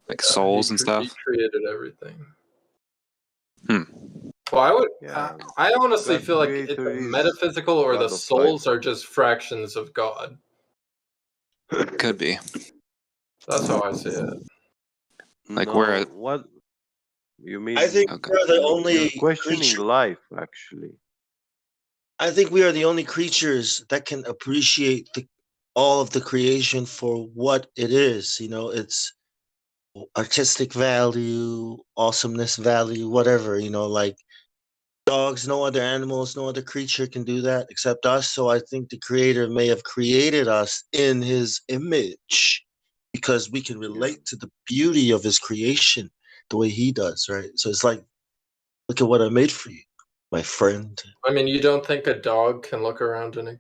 like souls and He stuff? created everything. Hmm. Well, Yeah. I honestly God feel like creator the is metaphysical or God the of life. souls are just fractions of God. Could be. That's how I see it. Like No, where? what you mean? I think we're the only You're questioning creature. life, actually. I think we are the only creatures that can appreciate all of the creation for what it is. You know, it's artistic value, awesomeness value, whatever. You know, like dogs, no other animals, no other creature can do that except us. So I think the creator may have created us in his image because we can relate to the beauty of his creation the way he does, right? So it's like, look at what I made for you, my friend. I mean, you don't think a dog can look around and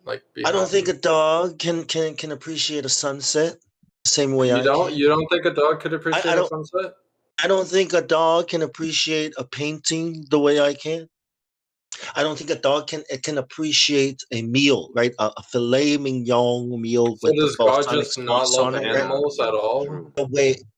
like be I don't happy? think a dog can appreciate a sunset the same way I can. You don't think a dog could appreciate I a don't sunset? I don't think a dog can appreciate a painting the way I can. I don't think a dog can appreciate a meal, right? A filet mignon meal So with the does God balsamic just not sauce love on it, right? animals at all?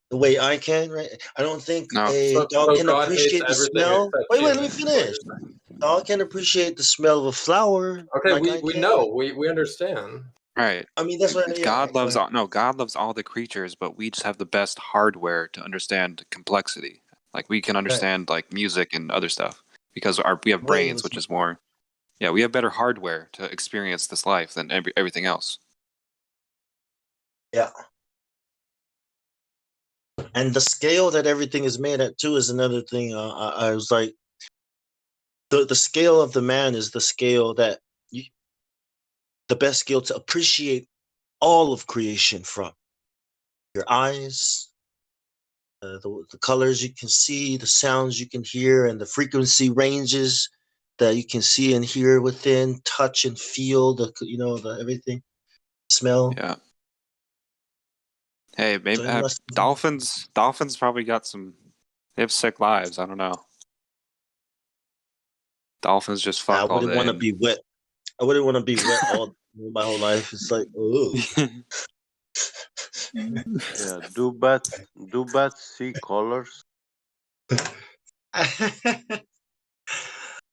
The way I can, right? I don't think No. a dog So can God hates appreciate the everything smell. except Wait, let me humans. Is what finish. you're saying. Dog can appreciate the smell of a flower Okay, like I we can. know, we understand. Right. I mean, that's what. Yeah. God Go loves ahead. all. No, God loves all the creatures, but we just have the best hardware to understand complexity. Like we can understand like music and other stuff because we have brains, Waves. which is more. Yeah, we have better hardware to experience this life than everything else. Yeah. And the scale that everything is made at too is another thing. I was like, the scale of the man is the scale that the best scale to appreciate all of creation from. Your eyes, the colors you can see, the sounds you can hear, and the frequency ranges that you can see and hear within, touch and feel the everything, smell. Yeah. Hey, maybe dolphins probably got some. They have sick lives. I don't know. Dolphins just fuck all day. I wouldn't want to be wet. I wouldn't want to be wet all my whole life. It's like, oh. Yeah. Do bats see colors?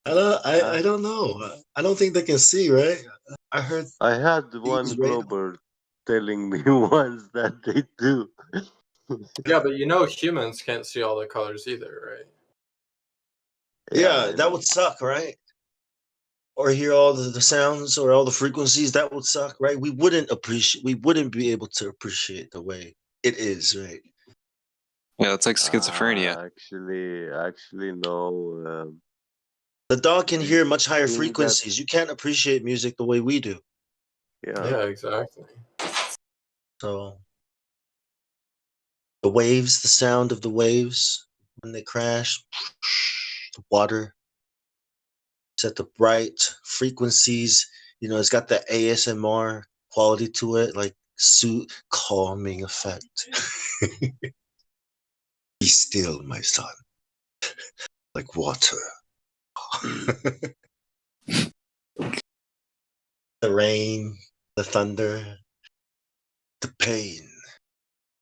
I don't know. I don't think they can see, right? I heard. I had one Glober telling me once that they do. Yeah, but humans can't see all the colors either, right? Yeah, that would suck, right? Or hear all the sounds or all the frequencies. That would suck, right? We wouldn't be able to appreciate the way it is, right? Yeah, it's like schizophrenia. Actually, no. The dog can hear much higher frequencies. You can't appreciate music the way we do. Yeah, exactly. So the waves, the sound of the waves when they crash, the water, it's at the right frequencies. It's got the ASMR quality to it, like calming effect. Be still, my son, like water. The rain, the thunder, the pain,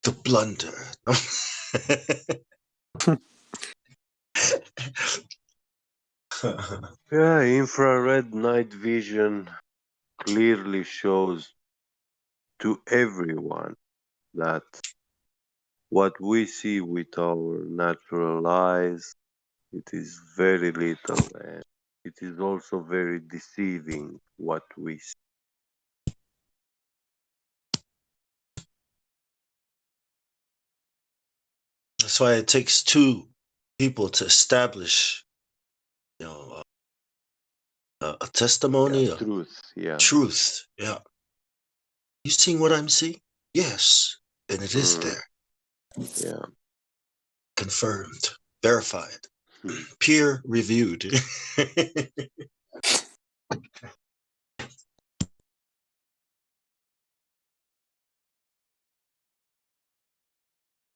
the blunder. Yeah, infrared night vision clearly shows to everyone that what we see with our natural eyes, it is very little, and it is also very deceiving what we see. That's why it takes two people to establish, a testimony, Yeah, truth. Yeah. Truth. Yeah. You seeing what I'm seeing? Yes, and it is there. Yeah. Confirmed, verified, peer reviewed.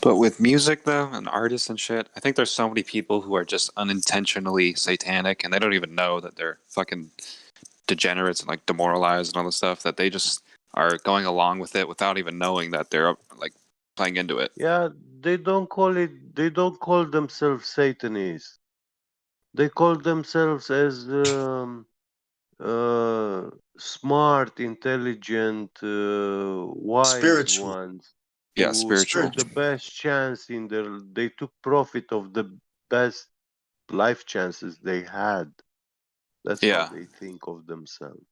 But with music, though, and artists and shit, I think there's so many people who are just unintentionally satanic, and they don't even know that they're fucking degenerates and like demoralized and all this stuff, that they just are going along with it without even knowing that they're like playing into it. Yeah, they don't call themselves Satanists. They call themselves as smart, intelligent, wise spiritual ones. Yeah, spiritual. Took the best chance they took profit of the best life chances they had. That's how they think of themselves.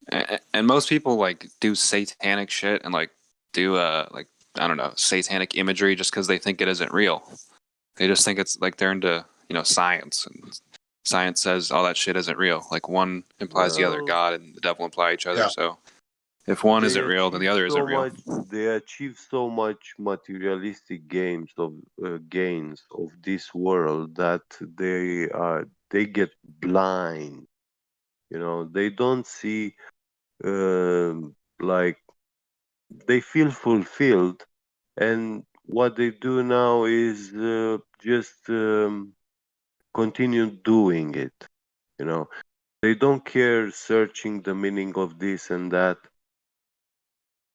And most people like do satanic shit and like do like, I don't know, satanic imagery just because they think it isn't real. They just think it's like they're into science, and science says all that shit isn't real. Like one implies the other, God and the devil imply each other. Yeah. So if one isn't real, then the other isn't real. They achieve so much materialistic gains of this world that they get blind. They don't see, like, they feel fulfilled, and what they do now is just continue doing it. They don't care searching the meaning of this and that.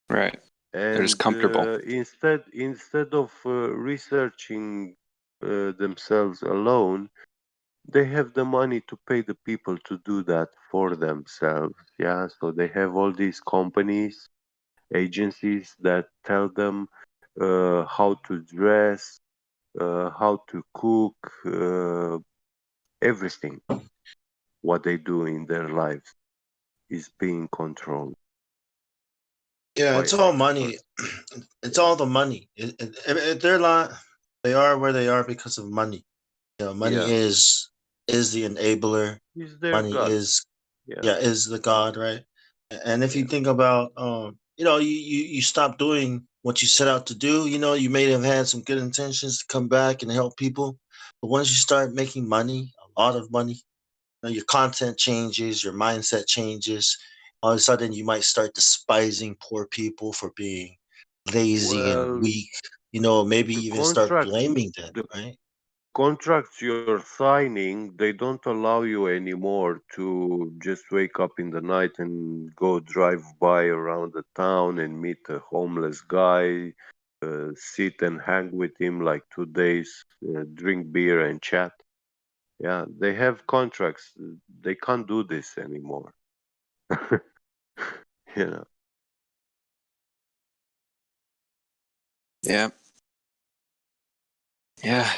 Right. And they're just comfortable. Instead of researching themselves alone, they have the money to pay the people to do that for themselves. Yeah, so they have all these companies, agencies that tell them how to dress, how to cook, everything. What they do in their lives is being controlled. Yeah, it's all money. It's all the money. They're not. They are where they are because of money. Money Yeah, is the enabler. he's their Money god. Yeah, is the god, right? And if you think about, you stop doing what you set out to do. You may have had some good intentions to come back and help people, but once you start making money, a lot of money, your content changes, your mindset changes. All of a sudden, you might start despising poor people for being lazy and well, weak. Maybe the even start contract, blaming them, the right? contracts you're signing, they don't allow you anymore to just wake up in the night and go drive by around the town and meet a homeless guy, sit and hang with him like 2 days, drink beer and chat. Yeah, they have contracts. They can't do this anymore. you know. Yeah. Yeah.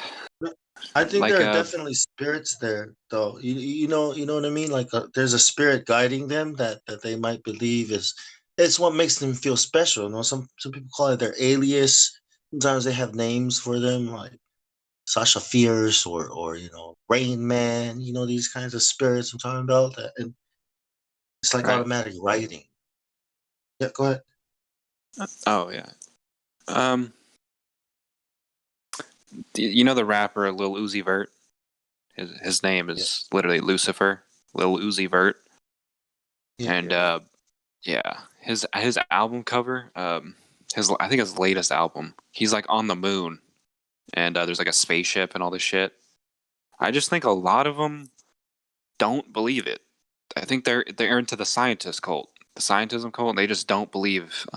I think Like there are definitely spirits there, though. You know what I mean. Like there's a spirit guiding them that they might believe is it's what makes them feel special. Some people call it their alias. Sometimes they have names for them, like Sasha Fierce or Rain Man. These kinds of spirits I'm talking about. And it's like right. automatic writing. Yeah, go ahead. Oh yeah. You know the rapper Lil Uzi Vert? His name is literally Lucifer, Lil Uzi Vert. Yeah. And yeah, his album cover, I think his latest album, he's like on the moon, and there's like a spaceship and all this shit. I just think a lot of them don't believe it. I think they're into the scientist cult, the scientism cult. They just don't believe.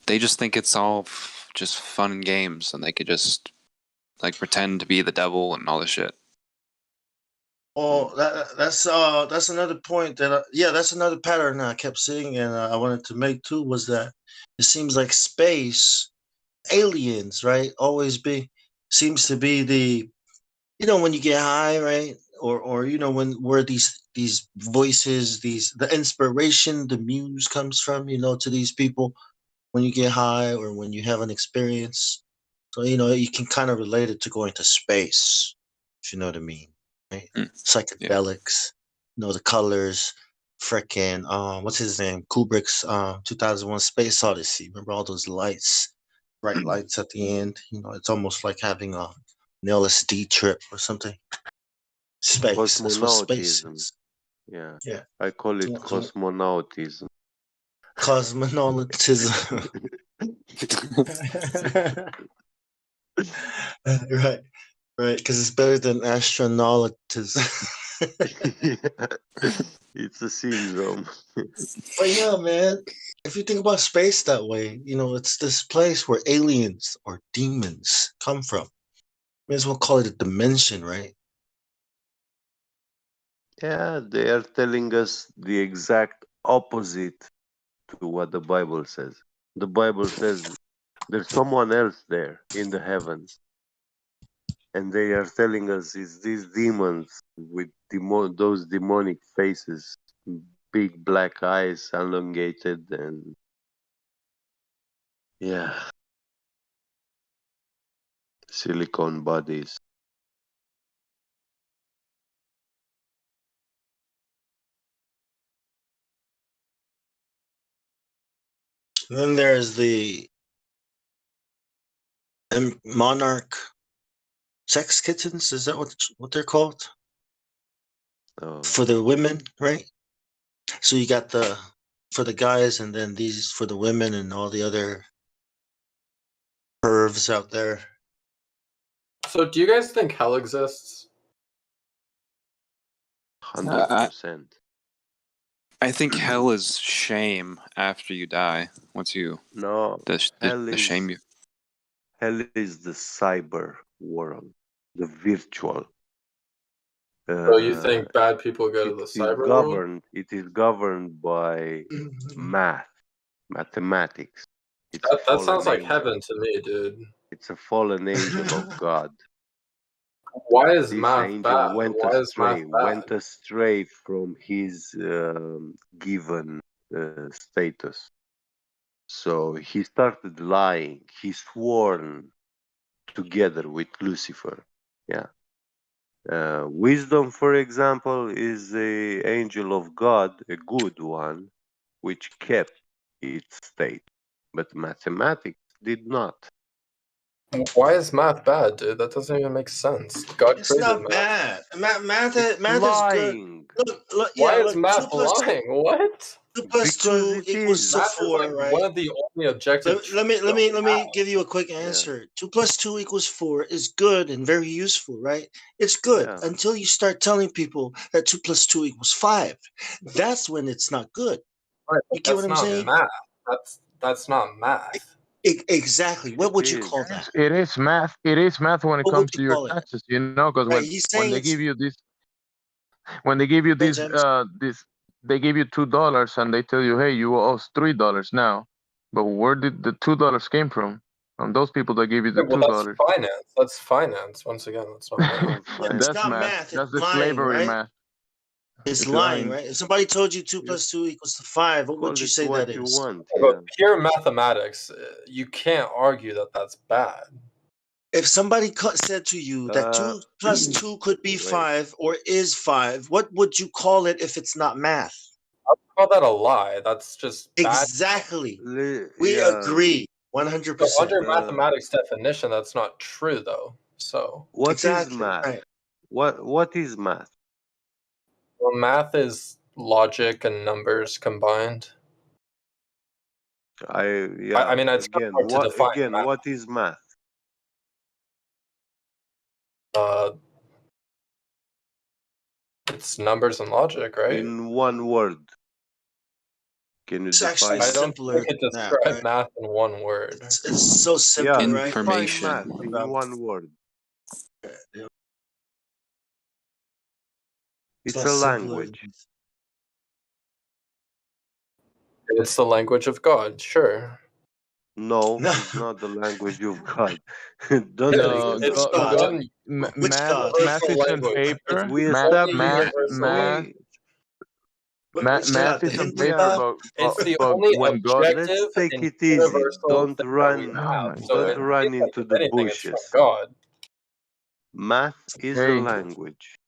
They just think it's all just fun and games, and they could just like pretend to be the devil and all this shit. Oh, that's another point that's another pattern I kept seeing, and I wanted to make too, was that it seems like space aliens, right? Always seems to be the when you get high, right? Or when where these voices, the inspiration, the muse comes from, to these people when you get high or when you have an experience. So you can kind of relate it to going to space, if you know what I mean, right? Psychedelics, the colors, frickin' what's his name? Kubrick's 2001 Space Odyssey. Remember all those lights, bright lights at the end? It's almost like having an LSD trip or something. Space. That's what space Cosmonautism. is. Yeah. Yeah. I call it cosmonautism. Cosmonautism. Right. Right, because it's better than astronautism. It's a syndrome. But yeah, man, if you think about space that way, it's this place where aliens or demons come from. May as well call it a dimension, right? Yeah, they are telling us the exact opposite to what the Bible says. The Bible says there's someone else there in the heavens, and they are telling us it's these demons with those demonic faces, big black eyes, elongated, and yeah, silicone bodies. Then there's the monarch sex kittens. Is that what they're called? Oh. For the women, right? So you got for the guys, and then these for the women, and all the other pervs out there. So, do you guys think hell exists? 100%. I think hell is shame after you die. Once you the shame you. Hell is the cyber world, the virtual. So you think bad people go to the cyber world? It is governed by mathematics. That sounds like heaven to me, dude. It's a fallen angel of God. Why is this math angel bad? went astray from his given status. So he started lying. He sworn together with Lucifer. Yeah. Wisdom, for example, is the angel of God, a good one, which kept its state. But mathematics did not. Why is math bad, dude? That doesn't even make sense. God It's created not math. bad. Math It's is good. lying. Look, Why yeah, is look. math lying? What? 2 plus Because 2 it equals is. to Math is 4, like right? one of the only objective Let me truths that we have. give you a quick Yeah. answer. 2 plus 2 equals 4 is good and very useful, right? It's good Yeah. until you start telling people that 2 plus 2 equals 5. That's when it's not good. Right, You but get what that's I'm not saying? math. That's not math. Exactly. What It would you is. call that? It is math. It is math when it What would comes you to your call it? taxes, you know, because Right? He's when saying they it's give you this, when they give you Hey, this, James. they give you $2 and they tell you, hey, you owe us $3 now. But where did the $2 came from? From those people that gave you the Yeah, well, that's $2. finance. That's finance. Once again, that's not math. From Yeah, it's That's not math. math. It's That's the lying, slavery right? math. It's It's lying, lying. right? If somebody told you 2 You plus 2 equals to 5, what would call you it say that what you is? want. Yeah, Yeah. but pure mathematics, you can't argue that that's bad. If somebody said to you that 2 plus 2 could be Wait. 5 or is 5, what would you call it if it's not math? I would call that a lie. That's just bad. Exactly. We Yeah. agree So 100%. under mathematics definition, that's not true, though. So What is Exactly, math? right. What is math? well, math is logic and numbers combined. I I mean, it's kind of hard to define math. what is math? It's numbers and logic, right? In one word. Can you It's actually define I it? don't simpler think it than that, describes right? math in one word. It's so simple, Yeah, right? define Information. math in one word. Yeah, It's lot a simpler. language. It's the language of God, sure. No, No. it's not the language of God. Don't No, say It's so. the God, one Which God? math universal is on language. It's paper. We the only established universal language. Which Math God? The is on Hindu paper, God? It's the but only when God, Let's objective take and it easy. universal thing that we oh have. my So Don't God. run if into the anything, it's from bushes. God. Math is a Hey, language.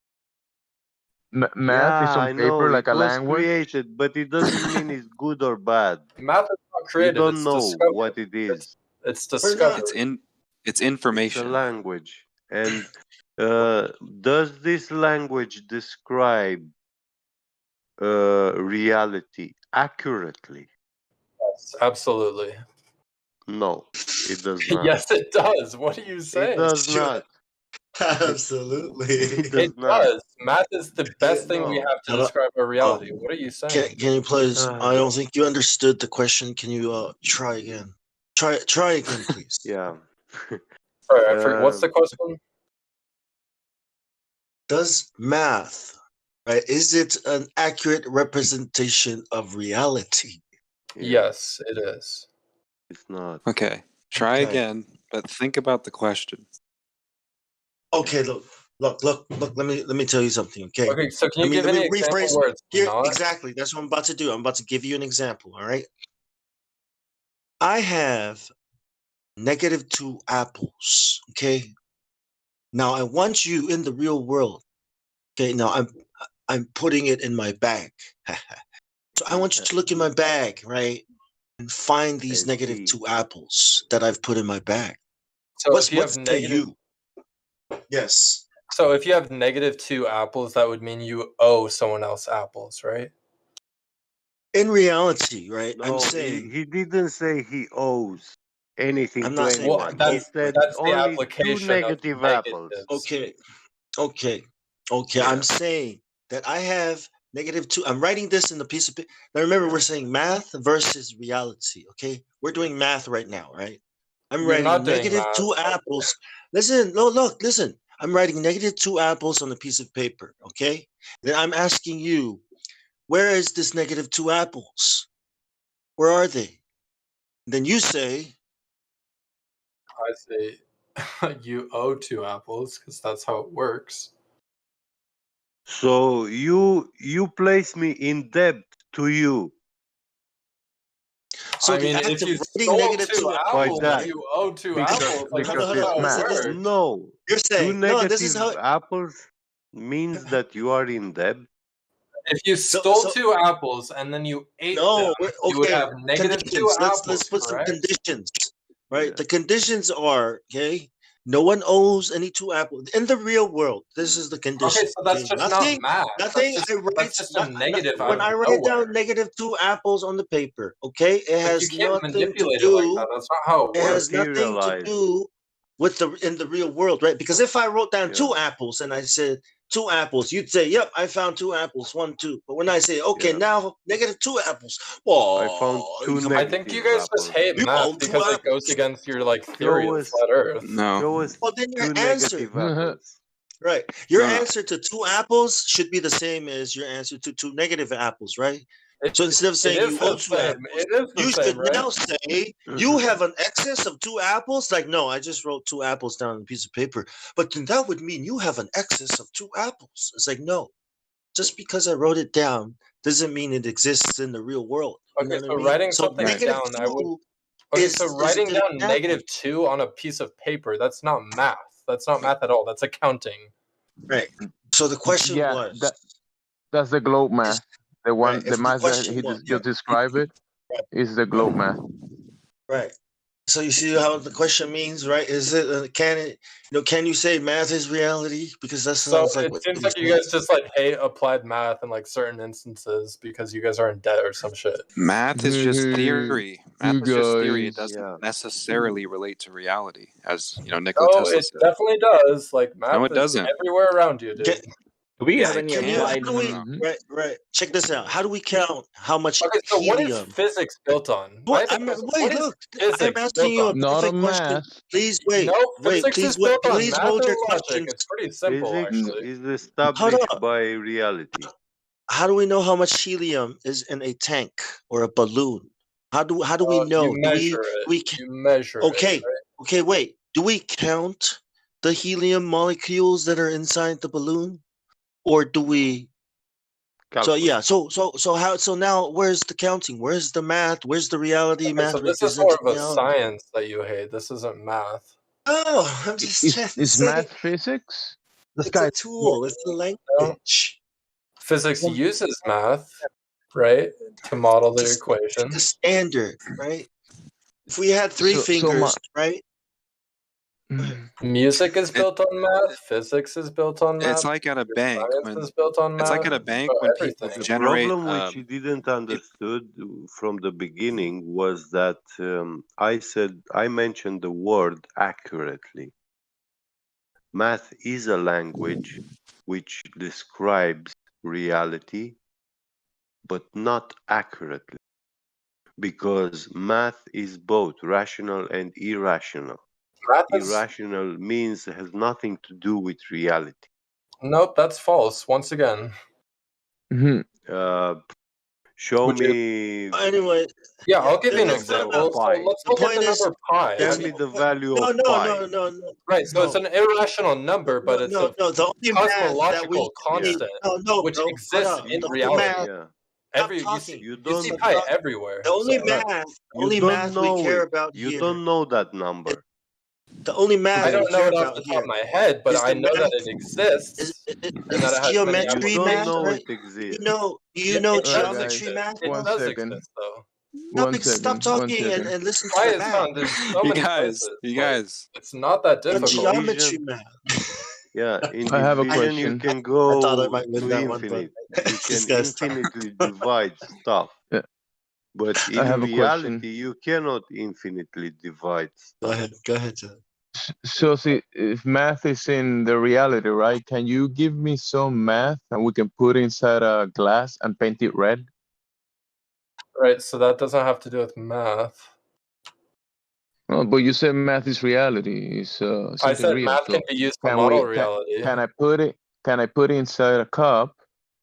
math is Yeah, on I know paper like it a was language. created, but it doesn't mean it's good or bad. Math is not You created, don't it's know discovered. what it is. It's We're not. discovered. It's It's a information. language. And does this language describe reality accurately? Yes, absolutely. No, it does not. Yes, it does. What are you It saying? does not. Absolutely. It does It not. does. Math is the best thing we No. have to describe our reality. What are you saying? Can you please? Ah, I don't think you understood the question. Can you try again? Try again, please. yeah. Sorry, I forget. What's the question? Does math, right? Is it an accurate representation of reality? Yeah, Yes, it is. it's not. Okay. Try Okay. again, but think about the question. Okay. Look. Let me tell you something. Okay. Okay, so can you give let any me example rephrase where it's here. not? Exactly. That's what I'm about to do. I'm about to give you an example. All right. I have -2 apples. Okay. Now I want you in the real world. Okay. Now I'm putting it in my bag. So I want you to look in my bag, right, and find these And see. -2 apples that I've put in my bag. So if you have What's to you? Yes. So if you have -2 apples, that would mean you owe someone else apples, right? In reality, right? I'm No, saying he didn't say he owes anything I'm to not saying anyone. that. He said That's the only 2 application of negative apples. negatives. Okay. Yeah. I'm saying that I have -2. I'm writing this in the piece of paper. Now remember, we're saying math versus reality. Okay, we're doing math right now, right? I'm You're writing not doing math. -2 apples. Listen, no, look, listen. I'm writing -2 apples on a piece of paper. Okay, then I'm asking you, where is this -2 apples? Where are they? Then you say, I say you owe 2 apples because that's how it works. So you place me in debt to you. So I the mean, act if of you writing stole negative 2 2 apples, Why apples, that? you owe 2 Because apples. Like, because that's not how it's it works. no. You're Two saying no. This is negative how. apples means that you are in debt. If you stole 2 apples and then you ate them, you would Okay. have negative 2 Conditions. Let's apples, put some correct? conditions. Right. The conditions are okay. No one owes any 2 apples in the real world. This is the condition. Okay, so that's just not math. Nothing. That's just a negative out When of I write nowhere. down negative 2 apples on the paper, okay, it But you has can't nothing to manipulate it like do. that. That's not how it It works. has nothing to do with in the real world, right? Because if I wrote down 2 apples and I said 2 apples, you'd say, "Yep, I found 2 apples, 1, 2." But when I say, "Okay, now negative 2 apples," I found oh, two I think you guys just hate You math own 2 because it apples. goes against your like Show theory of us flat Earth. show us Well, then your 2 answer, negative apples. right? Your No. answer to 2 apples should be the same as your answer to 2 negative apples, right? So instead of saying you owe 2 apples, you should now say you have an excess of 2 apples. Like, no, I just wrote 2 apples down on a piece of paper, but then that would mean you have an excess of 2 apples. It's like, no, just because I wrote it down doesn't mean it exists in the real world. You know Okay, what so I mean? writing So something negative down, I would. 2 Okay, is so an writing down example. negative 2 on a piece of paper, that's not math. That's not math at all. That's accounting. Right. So the question was. That's the globe math. The one, Right, the if the math that question he was, just described it Right. is the globe math. Right. So you see how the question means, right? Is it can you say math is reality? Because that So sounds like it what seems he's like you saying. guys just like hate applied math in like certain instances because you guys are in debt or some shit. Math is just theory. Math is just theory. It guys. doesn't necessarily relate to reality, as Nikola Oh, Tesla it said. definitely does. Like math No, it is doesn't. everywhere around you, dude. Do we have I any Can you? can't. How applied? do we? Right. Check this out. How do we count how much Okay, so what is helium? physics built on? What? I have a question. Wait, What is look. physics I'm asking built you a on? Not perfect on question. math. Please wait. No, physics Please is built on Please math hold and your logic. questions. It's pretty simple, Physics actually. is Hold established up. by reality. How do we know how much helium is in a tank or a balloon? How do we know? You measure it. You measure Okay. it. Right? Okay, wait. Do we count the helium molecules that are inside the balloon? Or do we Calculate. So now where's the counting? Where's the math? Where's the reality? Okay, Math so this is more represents of a reality. science that you hate. This isn't math. Oh, I'm just trying to Is say math physics? it's a tool, it's a language. Physics uses math, right, to model the It's the equations. standard, right? If we had 3 fingers, right? Music is built on math. Physics is built on math. It's like at a bank Science is built on math. it's like at a bank when people everything. The generate. problem which he didn't understood from the beginning was that I mentioned the word accurately. Math is a language which describes reality, but not accurately, because math is both rational and irrational. Irrational means it has nothing to do with reality. Nope, that's false. Once again. Show me. Anyway. Yeah, I'll give you an number example. of So pi. let's look at the number pi. Tell me the value No, of no, pi. no, no, no. Right, so it's an irrational number, but it's a The only math that we cosmological constant, which bro, exists hold on. in The only reality. math- You see pi everywhere. The only so- math, You only don't math we know care it. about You here. don't know that number. The only math I don't we know care it off about the top here of my head, but is I the know that math- it exists. and that it has many geometry You math, don't know right? it exists. You know it does geometry exist. math? It One does second. exist, though. No, stop talking and listen to Pi the is math. found in so many places. You guys. It's not that In difficult. geometry math. Yeah, in I have a division you question. can I thought I go might win to that one, but infinite. You this can guy's infinitely divide stuff. Yeah. But I in have a question. reality, you cannot infinitely divide stuff. Go ahead, John. So see, if math is in the reality, right? Can you give me some math and we can put inside a glass and paint it red? Right, so that doesn't have to do with math. Oh, but you said math is reality. It's I something said real. math So can be used to can model we- reality. Can I put it? Can I put it inside a cup,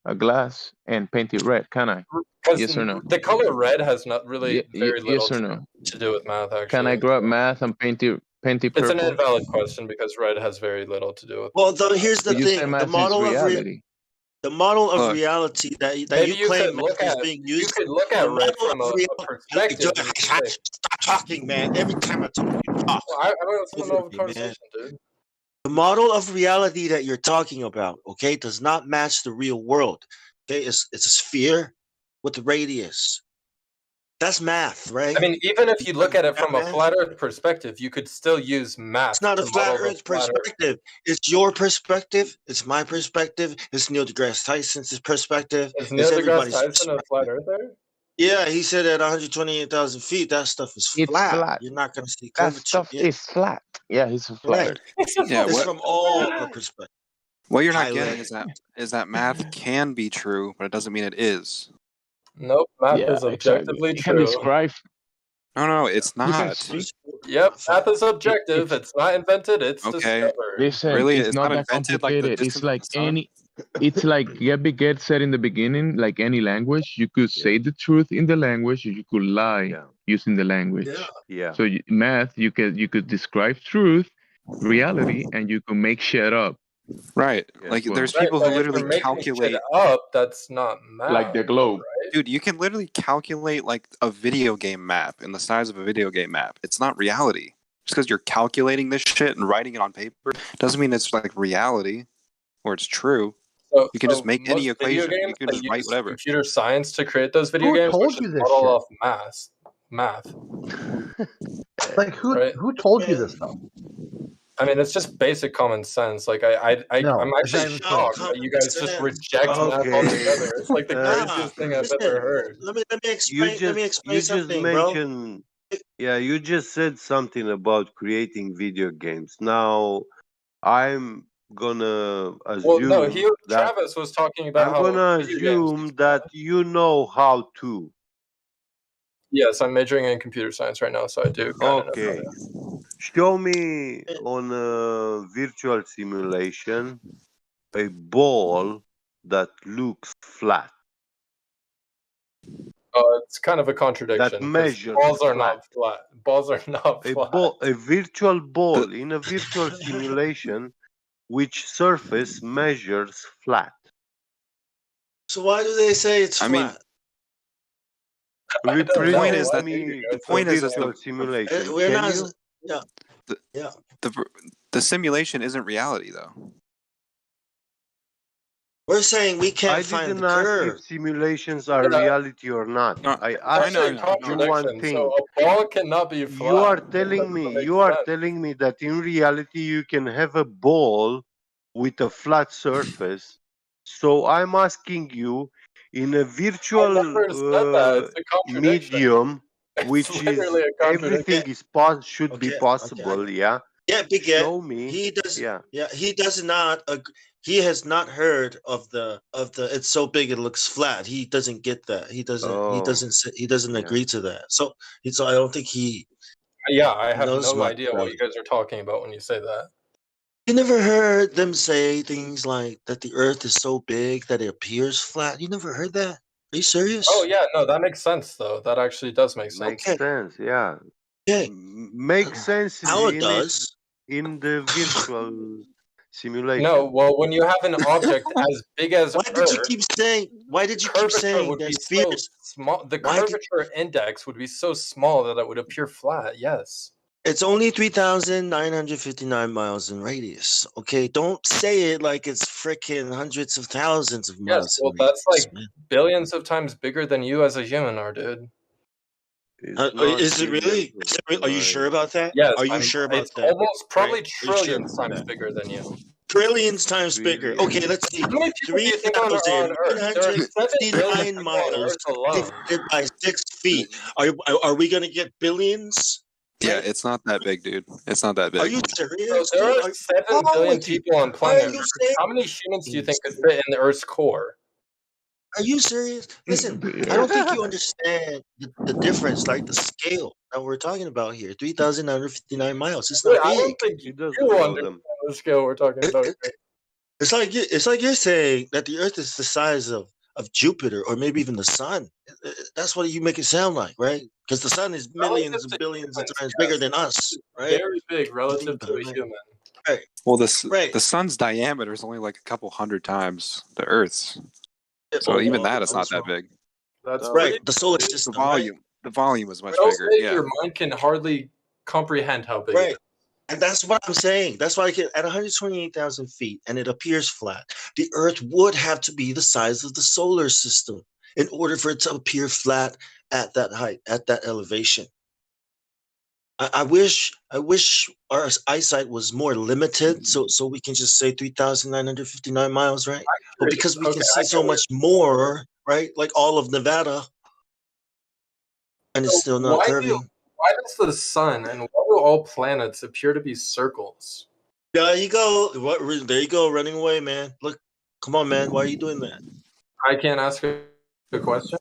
a glass, and paint it red? Can I? Because Yes or no? the color red has not really very little yes or no? to do with math, actually. Can I grab math and paint it It's purple? an invalid question because red has very little to do with Well, here's the But you say thing. math The is model of reality. The model of reality that you claim is being used. You could look at Rick from a perspective. Stop talking, man. Every time I talk, you talk. I was in the middle of a conversation, dude. The model of reality that you're talking about, okay, does not match the real world. Okay, it's a sphere with a radius. That's math, right? I mean, even if you look at it from a flat Earth perspective, you could still use math. It's not a flat Earth perspective. It's your perspective. It's my perspective. It's Neil deGrasse Tyson's perspective. Is Neil deGrasse Tyson a flat earther? Yeah, he said at 128,000 feet, that stuff is flat. You're not going to see curvature. That stuff is flat. Yeah, he's a flat. Yeah, it's from all our perspectives. What you're not getting is that math can be true, but it doesn't mean it is. Nope, math is objectively true. You can describe. No, it's not. Yep, math is objective. It's not invented. It's discovered. Listen, really, it's not that invented complicated. like it's like it's like Gabby Get said in the beginning, like any language, you could say the truth in the language, or you could lie using the language. Yeah. So math, you could describe truth, reality, and you can make shit up. Right. Like there's people who literally calculate shit up. That's not math. Like the globe. Right? Dude, you can literally calculate like a video game map in the size of a video game map. It's not reality. Just because you're calculating this shit and writing it on paper doesn't mean it's like reality or it's true. So, you can just make any equation. You can just write whatever. Computer science to create those video games. Who told you this model shit? Off math. Like who told you this stuff? I mean, it's just basic common sense. Like I'm actually shocked that you guys just reject math altogether. It's like the craziest thing I've ever heard. Let me explain something, bro. Yeah, you just said something about creating video games. Now, I'm gonna assume Travis was talking about. I'm gonna assume that you know how to. Yes, I'm majoring in computer science right now, so I do. Okay. Show me on a virtual simulation a ball that looks flat. It's kind of a contradiction. That measures balls are not flat. Balls are not flat. A virtual ball in a virtual simulation, which surface measures flat. So why do they say it's flat? The point is that simulation. We're not. The simulation isn't reality, though. We're saying we can't find the curve. Ask if simulations are reality or not. I asked you one thing. So a ball cannot be flat. You are telling me that in reality you can have a ball with a flat surface. So I'm asking you, in a virtual medium, which is everything is should be possible, yeah. Yeah, Big Ed. Show me. He does. Yeah, he does not. He has not heard of the. It's so big it looks flat. He doesn't get that. He doesn't. He doesn't agree to that. So I don't think he. Yeah, I have no idea what you guys are talking about when you say that. You never heard them say things like that the Earth is so big that it appears flat? You never heard that? Are you serious? Oh yeah, no, that makes sense though. That actually does make sense. Makes sense, yeah. Okay. Makes sense. How it does in the virtual simulation. No, well, when you have an object as big as Why did you keep saying? Why did you keep saying would that be spheres? so small? The curvature index would be so small that it would appear flat. Yes. It's only 3,959 miles in radius. Okay, don't say it like it's freaking hundreds of thousands of miles. Yes, well, that's like billions of times bigger than you as a human are, dude. Is it really? Are you sure about that? Yes. Are you sure about it's that? Almost probably trillions times bigger than you. Trillions times bigger. Okay, let's see. 3,959 miles divided by 6 feet. Are we going to get billions? Yeah, it's not that big, dude. It's not that big. Are you serious? So there are 7 billion people on planet Earth. How many humans do you think could fit in the Earth's core? Are you serious? Listen, I don't think you understand the difference, like the scale that we're talking about here. 3,959 miles. It's not big. I don't think you understand the scale we're talking about here. It's like you're saying that the Earth is the size of Jupiter or maybe even the sun. That's what you make it sound like, right? Because the sun is millions and billions of times bigger than us, right? Very big relative to a human. Right. Well, the sun's diameter is only like a couple hundred times the Earth's, so even that is not that big. That's right. The solar system. The volume is much But bigger. also, Yeah. your mind can hardly comprehend how big it Right. is. And that's what I'm saying. That's why at 128,000 feet, and it appears flat, the Earth would have to be the size of the solar system in order for it to appear flat at that height, at that elevation. I wish our eyesight was more limited, so we can just say 3,959 miles, right? But because we can see so much more, right? Like all of Nevada, and it's still not curving. Why does the sun and why do all planets appear to be circles? There you go. There you go, running away, man. Look, come on, man. Why are you doing that? I can't ask a question.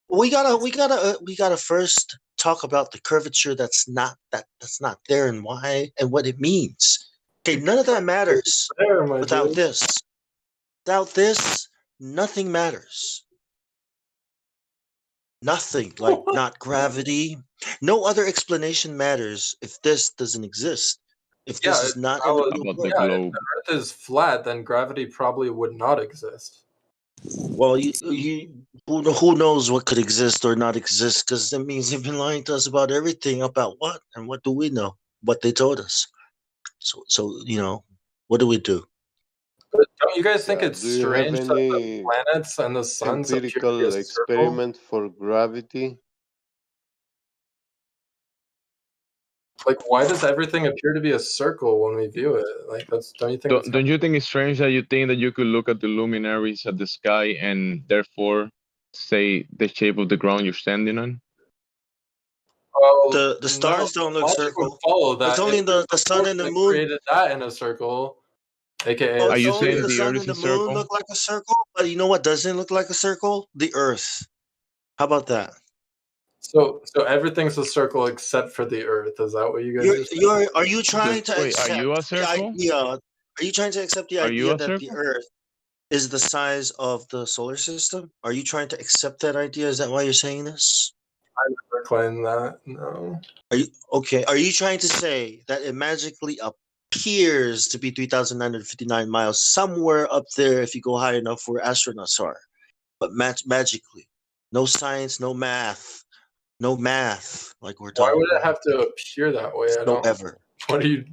We gotta first talk about the curvature that's not there and why and what it means. Okay, none of that matters without this. Without this, nothing matters. Nothing, like not gravity. No other explanation matters if this doesn't exist. If this is not in the real world. If the Earth is flat, then gravity probably would not exist. Well, who knows what could exist or not exist? Because that means they've been lying to us about everything. About what? And what do we know? What they told us. So what do we do? But don't you guys think it's strange that the planets and the suns appear to be a circle? Experiment for gravity? Like, why does everything appear to be a circle when we view it? Like, don't you think? Don't you think it's strange that you think that you could look at the luminaries at the sky and therefore say the shape of the ground you're standing on? The stars don't look circle. Follow that. It's only the sun and the moon. Created that in a circle, aka. Are you saying the sun and the moon look like a circle? But you know what doesn't look like a circle? The Earth. How about that? So everything's a circle except for the Earth. Is that what you guys are saying? Are you trying to accept are you a the circle? idea? Are you trying to accept the idea that the Earth is the size of the solar system? Are you trying to accept that idea? Is that why you're saying this? I never claimed that. No. Are you okay? Are you trying to say that it magically appears to be 3,959 miles somewhere up there if you go high enough where astronauts are, but magically, no science, no math, like we're talking. Why would about. it have to appear that way? I don't ever. What are you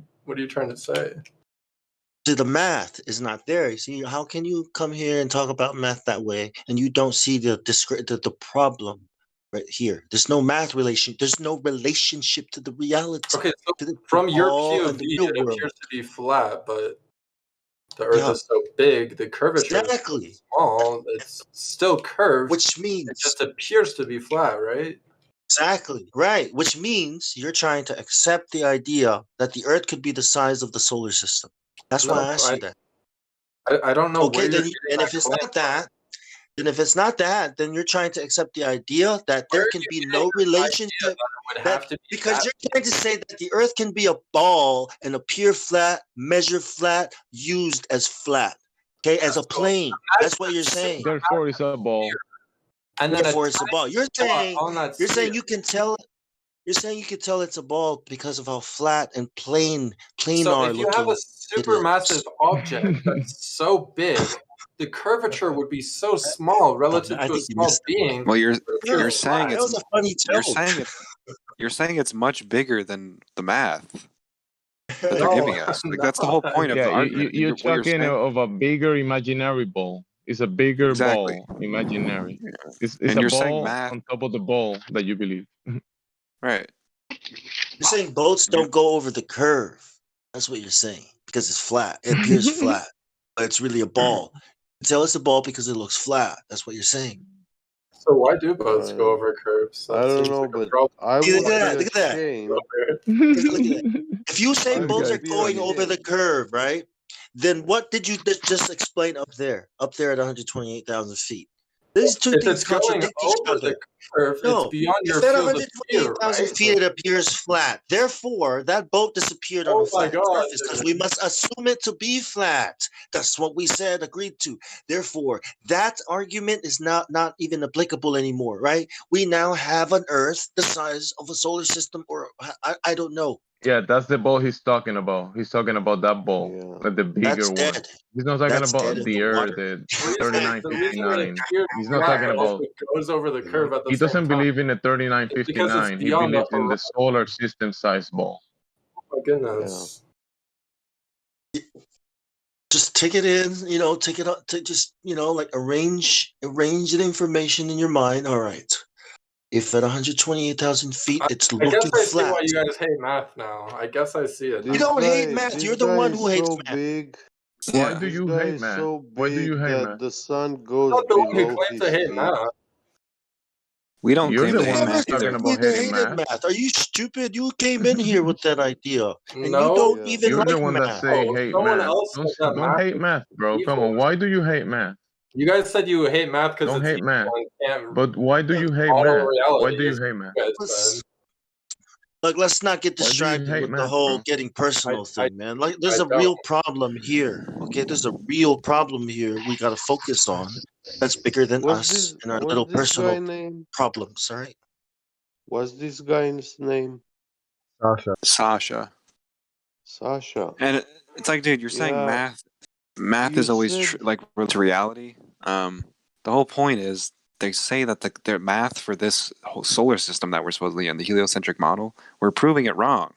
trying to say? See, the math is not there. You see, how can you come here and talk about math that way and you don't see the problem right here? There's no math relation. There's no relationship to the reality. Okay, so from your POV, it appears to be flat, but the Earth is so big, the curvature is small. It's still curved, which means it just appears to be flat, right? Exactly, right. Which means you're trying to accept the idea that the Earth could be the size of the solar system. That's why I asked you that. I don't know. Okay, and if it's not that, then you're trying to accept the idea that there can be no relationship. Because you're trying to say that the Earth can be a ball and appear flat, measure flat, used as flat. Okay, as a plane. That's what you're saying. Therefore, it's a ball. And therefore, it's a ball. You're saying you can tell. You're saying you can tell it's a ball because of how flat and planar So if you have a looking. supermassive object that's so big, the curvature would be so small relative to a small being. Well, you're saying that was a funny joke. You're saying it's much bigger than the math that they're giving us. Like that's the whole point of the argument. You're talking of a bigger imaginary ball. It's a bigger ball, imaginary. It's and a you're ball saying math on top of the ball that you believe. Right. You're saying boats don't go over the curve. That's what you're saying. Because it's flat. It appears flat. But it's really a ball. You tell it's a ball because it looks flat. That's what you're saying. So why do boats go over curves? I don't know, but I would Look at that. Look at that. If you say boats are going over the curve, right? Then what did you just explain up there at 128,000 feet? These two things contradict each other. It's beyond your if at field of view, 128,000 feet, it appears flat. Therefore, that boat disappeared on a flat surface because we must assume it to be flat. That's what we said, agreed to. Therefore, that argument is not even applicable anymore, right? We now have an Earth the size of a solar system, or I don't know. Yeah, that's the ball he's talking about. He's talking about that ball, like the bigger one. He's not talking about the Earth, the The reason the 3959. sphere He's not flat talking but also about. goes over the curve at the He same doesn't time believe in the is because it's 3959. He beyond the believes in the horizon. solar system size ball. Oh my goodness. Just take it in, take it up, just, like arrange the information in your mind. All right. If at 128,000 feet, it's I guess looking I see flat. why you guys hate math now. I guess I see it. You don't hate math. You're the one who hates so math. big. Why do This you guy hate is math? so Why do you big hate that math? the sun I'm goes not the one who below claims to his hate feet. math. We don't You're claim the to hate one math talking either. about hating math. Math. Are you stupid? You came in here with that idea, and you No. don't even You're the like one that math. say hate Someone math. else said that Don't math hate is math, bro. Come evil. on. Why do you hate math? You guys said you hate math because Don't it's hate evil math. and can't But why do you hate model math? reality. Why do you is hate what math? you guys said. Look, let's not get Why do you distracted hate with the math, whole bro? getting personal thing, man. Like, there's I a real problem here. Okay, there's a real problem here we got to focus on. That's bigger than us and our little What's this guy personal name? problems. All right. What's this guy's name? Sasha. And it's like, dude, you're saying Yeah, math you is always said like related to reality. The whole point is they say that the math for this whole solar system that we're supposedly in, the heliocentric model, we're proving it wrong.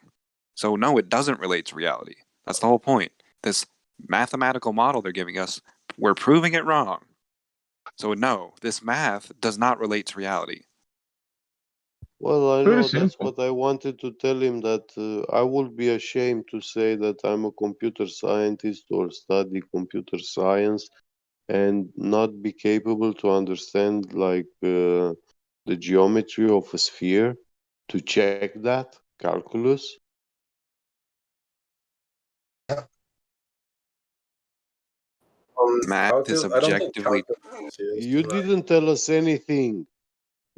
So no, it doesn't relate to reality. That's the whole point. This mathematical model they're giving us, we're proving it wrong. So no, this math does not relate to reality. Well, I Pretty know that's simple. what I wanted to tell him, that I would be ashamed to say that I'm a computer scientist or study computer science and not be capable to understand like the geometry of a sphere, to check that calculus. Math is I don't think objectively. You didn't tell us anything.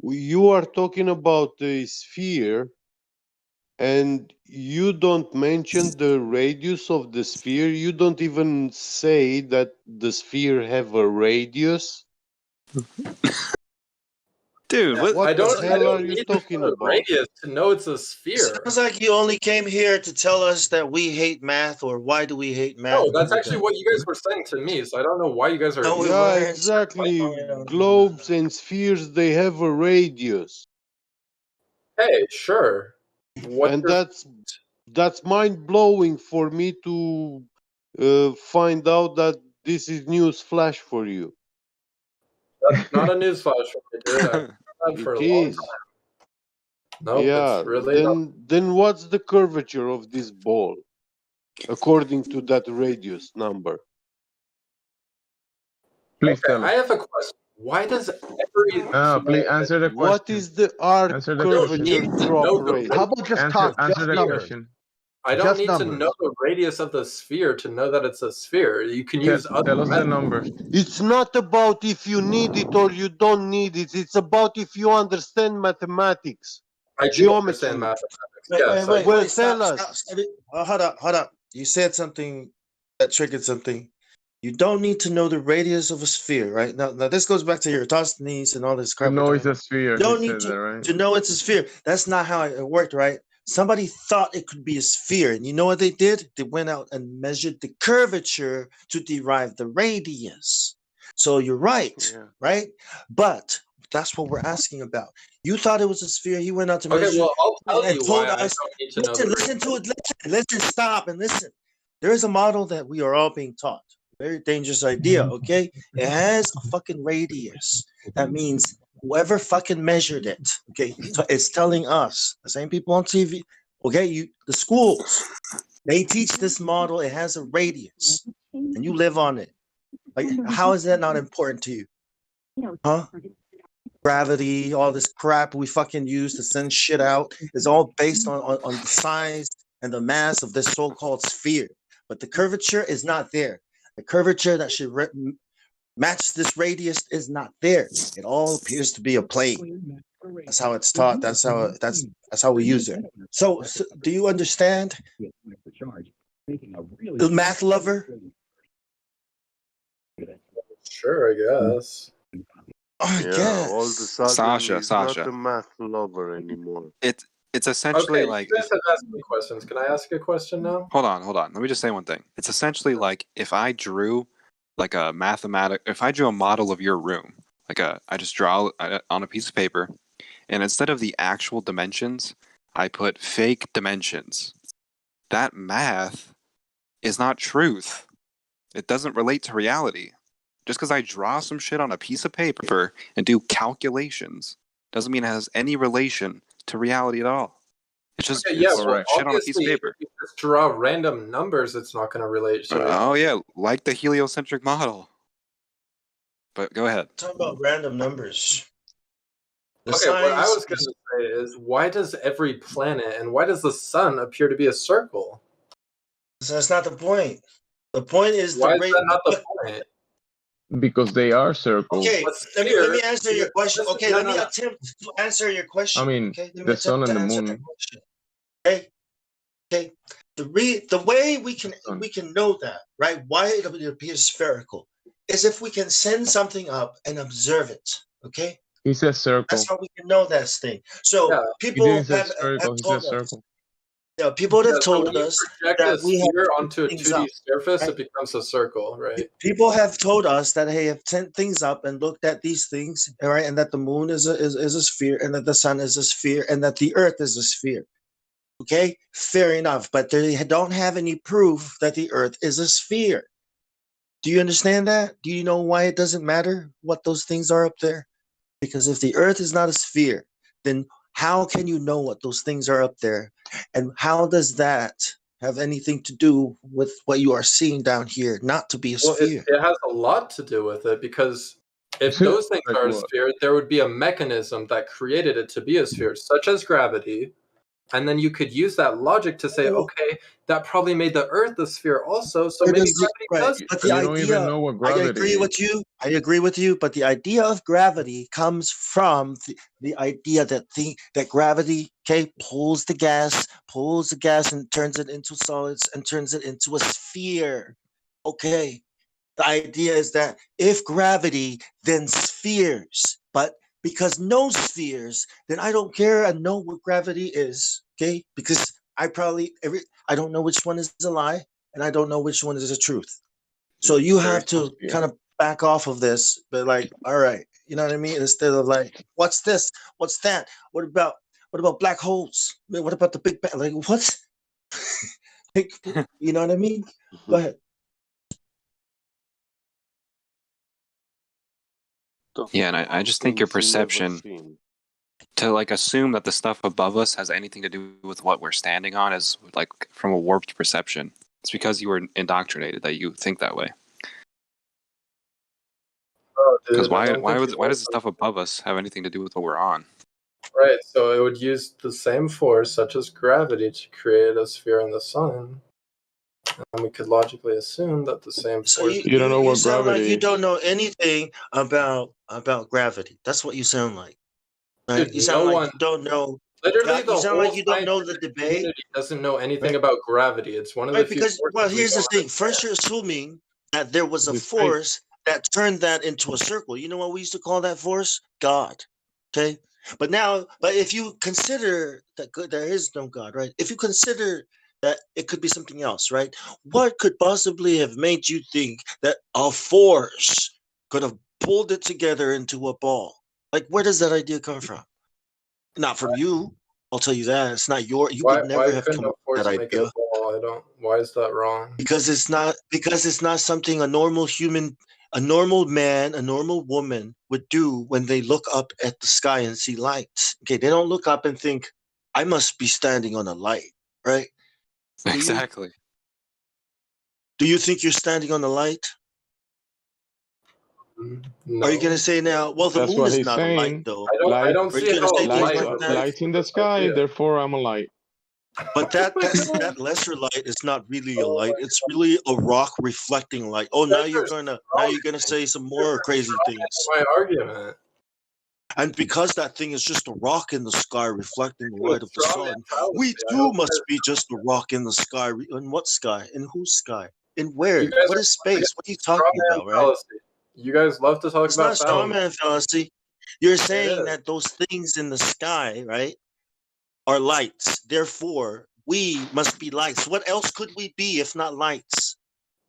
You are talking about the sphere, and you don't mention the radius of the sphere. You don't even say that the sphere have a radius. Dude, what the hell are you need talking the about? radius to know it's a sphere. Sounds like you only came here to tell us that we hate math, or why do we hate math? No, that's actually what you guys were saying to me, so I don't know why you guys are... No, we Yeah, weren't. exactly. Globes and spheres, they have a radius. Hey, sure. And that's mind-blowing for me to find out that this is news flash for you. That's not a newsflash for me, dude. I've done that for a long is. time. Nope, Yeah, it's really not. then what's the curvature of this ball according to that radius number? Please Okay, tell us. I have a question. Why does every... Please answer the question. What is the arc Answer the curvature question. drop know the rate? How about just talk? Answer Just the numbers. question. I don't Just need to numbers. know the radius of the sphere to know that it's a sphere. You can use other Tell us the methods. numbers. It's not about if you need it or you don't need it. It's about if you understand mathematics, I do geometry. understand mathematics. Wait, Yes, Well, stop, tell us. stop. Hold up. You said something that triggered something. You don't need to know the radius of a sphere, right? Now this goes back to your Eratosthenes and all this To crap. know we're it's talking a about. sphere. You He don't need said that, right? to know it's a sphere. That's not how it worked, right? Somebody thought it could be a sphere, and you know what they did? They went out and measured the curvature to derive the radius. So you're right, right? But that's what we're asking about. You thought it was a sphere. He went out to measure. Okay, well, I'll tell and you told why I us, don't need to know the listen to it. Listen, stop and listen. There is a model that we are all being taught. Very dangerous idea, okay? It has a fucking radius. That means whoever fucking measured it, okay, it's telling us, the same people on TV, okay, the schools, they teach this model, it has a radius, and you live on it. Like, how is that not important to you? Huh? Gravity, all this crap we fucking use to send shit out is all based on the size and the mass of this so-called sphere. But the curvature is not there. The curvature that should match this radius is not there. It all appears to be a plane. That's how it's taught. That's how we use it. So do you understand? The math lover? Sure, I guess. Yeah, all of a sudden Sasha, he's Sasha. not a math lover anymore. It's It's essentially like you guys have asked me questions. Can I ask a question now? Hold on. Let me just say one thing. It's essentially like if I drew like a if I drew a model of your room, I just draw on a piece of paper, and instead of the actual dimensions, I put fake dimensions. That math is not truth. It doesn't relate to reality. Just because I draw some shit on a piece of paper and do calculations doesn't mean it has any relation to reality at all. It's just shit on a piece of paper. If you just draw random numbers, it's not going to relate to reality. Oh yeah, like the heliocentric model. But go ahead. Talk about random numbers. What I was going to say is, why does every planet and why does the sun appear to be a circle? So that's not the point. The point is why is that not the point? Because they are circles. Okay, let me answer your question. Okay, let me attempt to answer your question. I mean, okay? the sun and the moon. Okay. The way we can know that, right? Why it appears spherical is if we can send something up and observe it. Okay. He says circle. That's how we can know that thing. So people have told us. Yeah, people have told us that we have onto a 2D surface, it becomes a circle, right? People have told us that they have sent things up and looked at these things, right, and that the moon is a sphere, and that the sun is a sphere, and that the earth is a sphere. Okay, fair enough, but they don't have any proof that the earth is a sphere. Do you understand that? Do you know why it doesn't matter what those things are up there? Because if the earth is not a sphere, then how can you know what those things are up there? And how does that have anything to do with what you are seeing down here, not to be a sphere? It has a lot to do with it, because if those things are a sphere, there would be a mechanism that created it to be a sphere, such as gravity. And then you could use that logic to say, okay, that probably made the Earth a sphere also, so maybe gravity does. But the idea, I agree with you. I agree with you. But the idea of gravity comes from the idea that gravity, pulls the gas and turns it into solids and turns it into a sphere. Okay. The idea is that if gravity, then spheres. But because no spheres, then I don't care. I know what gravity is, okay? Because I don't know which one is a lie, and I don't know which one is the truth. So you have to kind of back off of this, but like, all right, you know what I mean? Instead of like, what's this? What's that? What about black holes? What about the Big Bang? Like, what? Like, you know what I mean? Go ahead. Yeah, and I just think your perception to like assume that the stuff above us has anything to do with what we're standing on is like from a warped perception. It's because you were indoctrinated that you think that way. Because why does the stuff above us have anything to do with what we're on? Right, so it would use the same force, such as gravity, to create a sphere in the sun. And we could logically assume that the same force. You don't know what sound gravity like you don't know anything about gravity. That's what you sound like. Right? Dude, you sound like you don't know. Literally, you sound like you don't know the debate. Doesn't know anything about gravity. It's one of the few. Because here's the thing. First, you're assuming that there was a force that turned that into a circle. You know what we used to call that force? God. Okay. But if you consider that there is no God, right? If you consider that it could be something else, right? What could possibly have made you think that a force could have pulled it together into a ball? Like, where does that idea come from? Not from you. I'll tell you that. It's not you would never have come up with that idea. Why is that wrong? Because it's not something a normal man, a normal woman would do when they look up at the sky and see lights. Okay, they don't look up and think, I must be standing on a light, right? Exactly. Do you think you're standing on a light? No. Are you going to say now, well, the moon is not a light, though? I don't see how lights in the sky, therefore I'm a light. But that lesser light is not really a light. It's really a rock reflecting light. Oh, now you're gonna say some more crazy things. My argument. And because that thing is just a rock in the sky reflecting the light of the sun, we too must be just a rock in the sky. In what sky? In whose sky? In where? What is space? What are you talking about, right? You guys love to talk about it's not strawman fallacy. You're saying that those things in the sky, right? are lights. Therefore, we must be lights. What else could we be if not lights?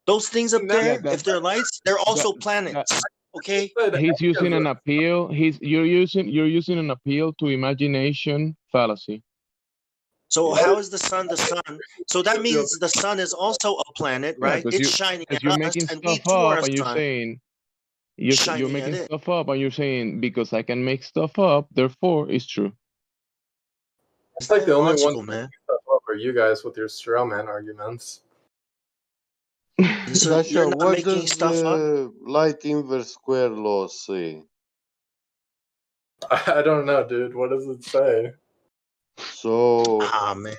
Those things up there, if they're lights, they're also planets. Okay. He's using an appeal. You're using an appeal to imagination fallacy. So how is the sun the sun? So that means the sun is also a planet, right? It's shining at you're us, making and we stuff too are up, a and you're sun saying you're shining at making it. stuff up, and you're saying because I can make stuff up, therefore it's true. It's like the only Logical, one man. stuff up are you guys with your straw man arguments. So Sasha, you're not what making does stuff up? light inverse square law say? I don't know, dude. What does it say? So, man.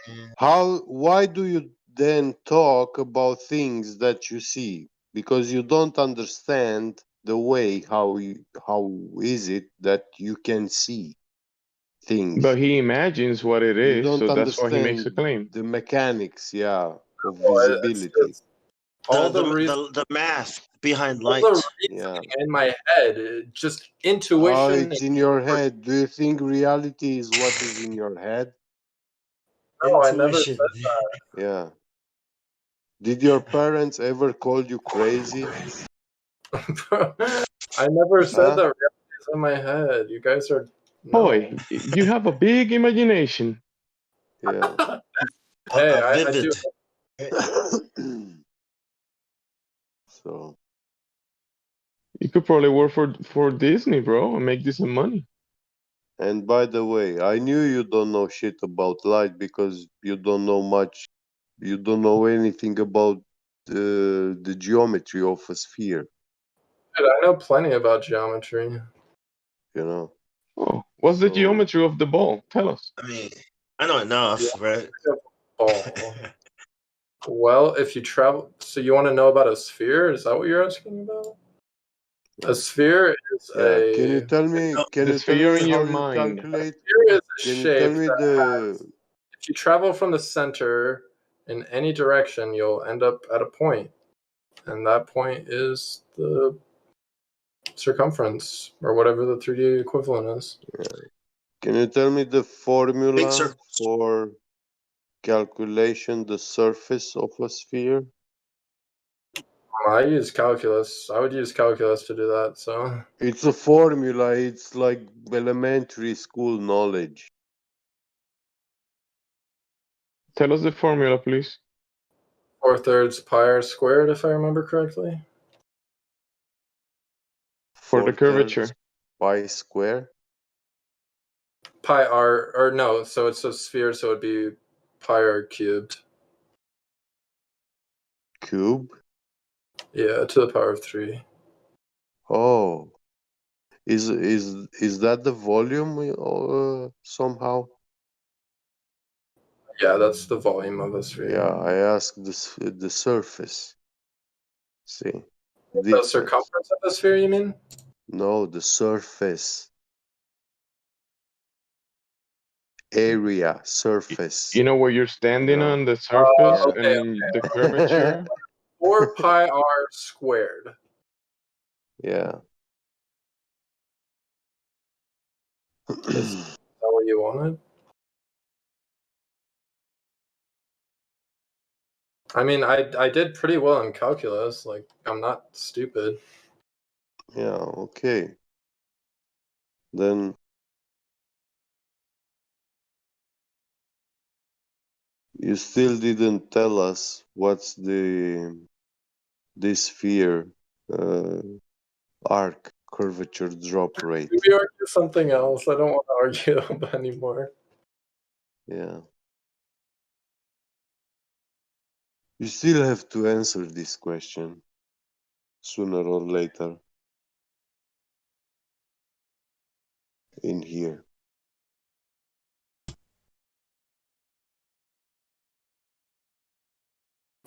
why do you then talk about things that you see? Because you don't understand the way how is it that you can see things. But he imagines what it You is, don't so that's why he makes a understand claim. the mechanics, of It's visibility. just all the math behind all light. the reasoning in my head, just intuition. It's in your head. Do you think reality is what is in your head? No, I never said that. Yeah. Did your parents ever call you crazy? I never said that reality is in my head. You guys are Boy, you have a big imagination. Yeah. Hey, I do. So you could probably work for Disney, bro, and make you some money. And by the way, I knew you don't know shit about light because you don't know much. You don't know anything about the geometry of a sphere. Dude, I know plenty about geometry. You know. Oh, what's the geometry of the ball? Tell us. I mean, I know enough, right? Ball. Well, if you travel, so you want to know about a sphere? Is that what you're asking about? A sphere is a. Can you tell me? Can you tell me how you calculate? A sphere is a Can you shape tell me that has, if you travel from the center in any direction, you'll end up at a point, and that point is the circumference or whatever the 3D equivalent is. Can you tell me the formula for calculation the surface of a sphere? I use calculus. I would use calculus to do that. So it's a formula. It's like elementary school knowledge. Tell us the formula, please. 4/3 pi r squared, if I remember correctly. For the curvature. Pi square. Pi r, or no, so it's a sphere, so it'd be pi r cubed. Cube? Yeah, to the power of 3. Oh, is that the volume somehow? Yeah, that's the volume of a sphere. Yeah, I asked the surface. See, the circumference of the sphere, you mean? No, the surface. Area, surface. You know where you're standing on the surface and the curvature? 4 pi r squared. Yeah. Is that what you wanted? I mean, I did pretty well in calculus. Like, I'm not stupid. Yeah, okay. Then you still didn't tell us what's this sphere arc curvature drop rate. We argue something else. I don't want to argue anymore. Yeah. You still have to answer this question sooner or later in here.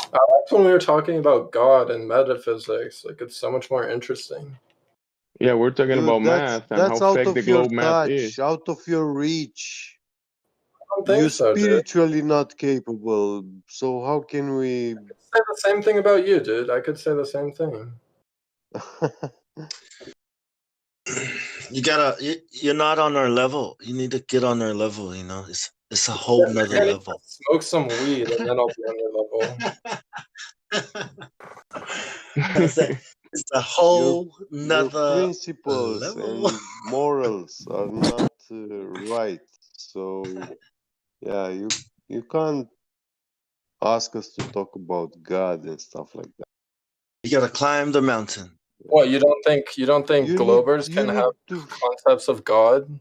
I liked when we were talking about God and metaphysics. Like, it's so much more interesting. Yeah, we're talking about math and how fake the globe math is. Out of your reach. I don't think You're so, dude. spiritually not capable, so how can we Say the same thing about you, dude. I could say the same thing. You're not on our level. You need to get on our level, you know. It's a whole nother level. Smoke some weed and then I'll be on your level. It's a whole your nother principles level. and morals are not right. So yeah, you can't ask us to talk about God and stuff like that. You gotta climb the mountain. What, you don't think Globers can have concepts of God?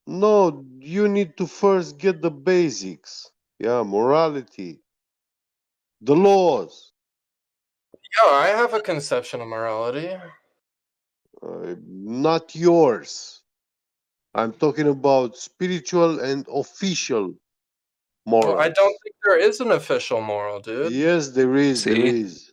No, you need to first get the basics. Yeah, morality, the laws. Yeah, I have a conception of morality. Not yours. I'm talking about spiritual and official morals. Well, I don't think there is an official moral, dude. Yes, there is. There is.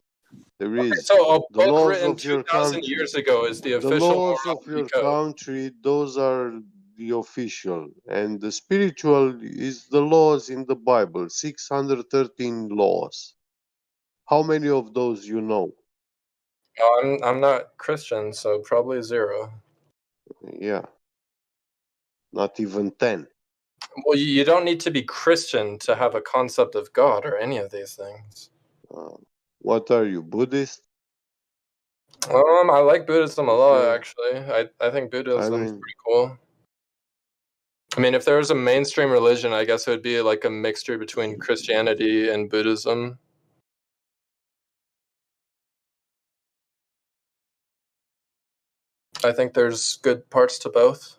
There Okay, is. so a The book laws written of your 2,000 country. years ago is the The official laws of morality your code. country, those are the official. And the spiritual is the laws in the Bible, 613 laws. How many of those you know? I'm not Christian, so probably 0. Yeah. Not even 10. Well, you don't need to be Christian to have a concept of God or any of these things. What are you, Buddhist? I like Buddhism a lot, actually. I think Buddhism's pretty cool. I mean, if there was a mainstream religion, I guess it would be like a mixture between Christianity and Buddhism. I think there's good parts to both.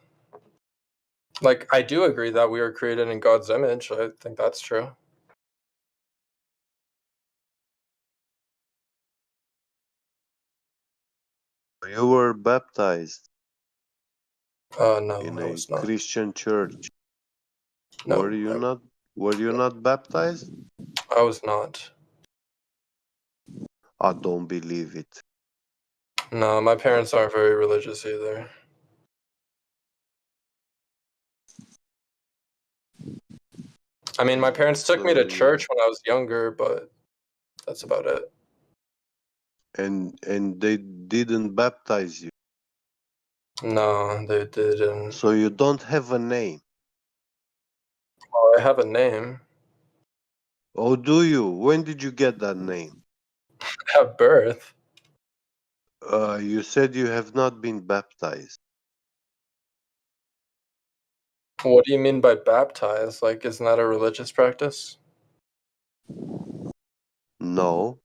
Like, I do agree that we were created in God's image. I think that's true. You were baptized No, in I a was not. Christian church. No, Were you not? Were you not baptized? I was not. I don't believe it. No, my parents aren't very religious either. I mean, my parents took me to church when I was younger, but that's about it. And they didn't baptize you. No, they didn't. So you don't have a name. Oh, I have a name. Oh, do you? When did you get that name? At birth. You said you have not been baptized. What do you mean by baptized? Like, isn't that a religious practice? No.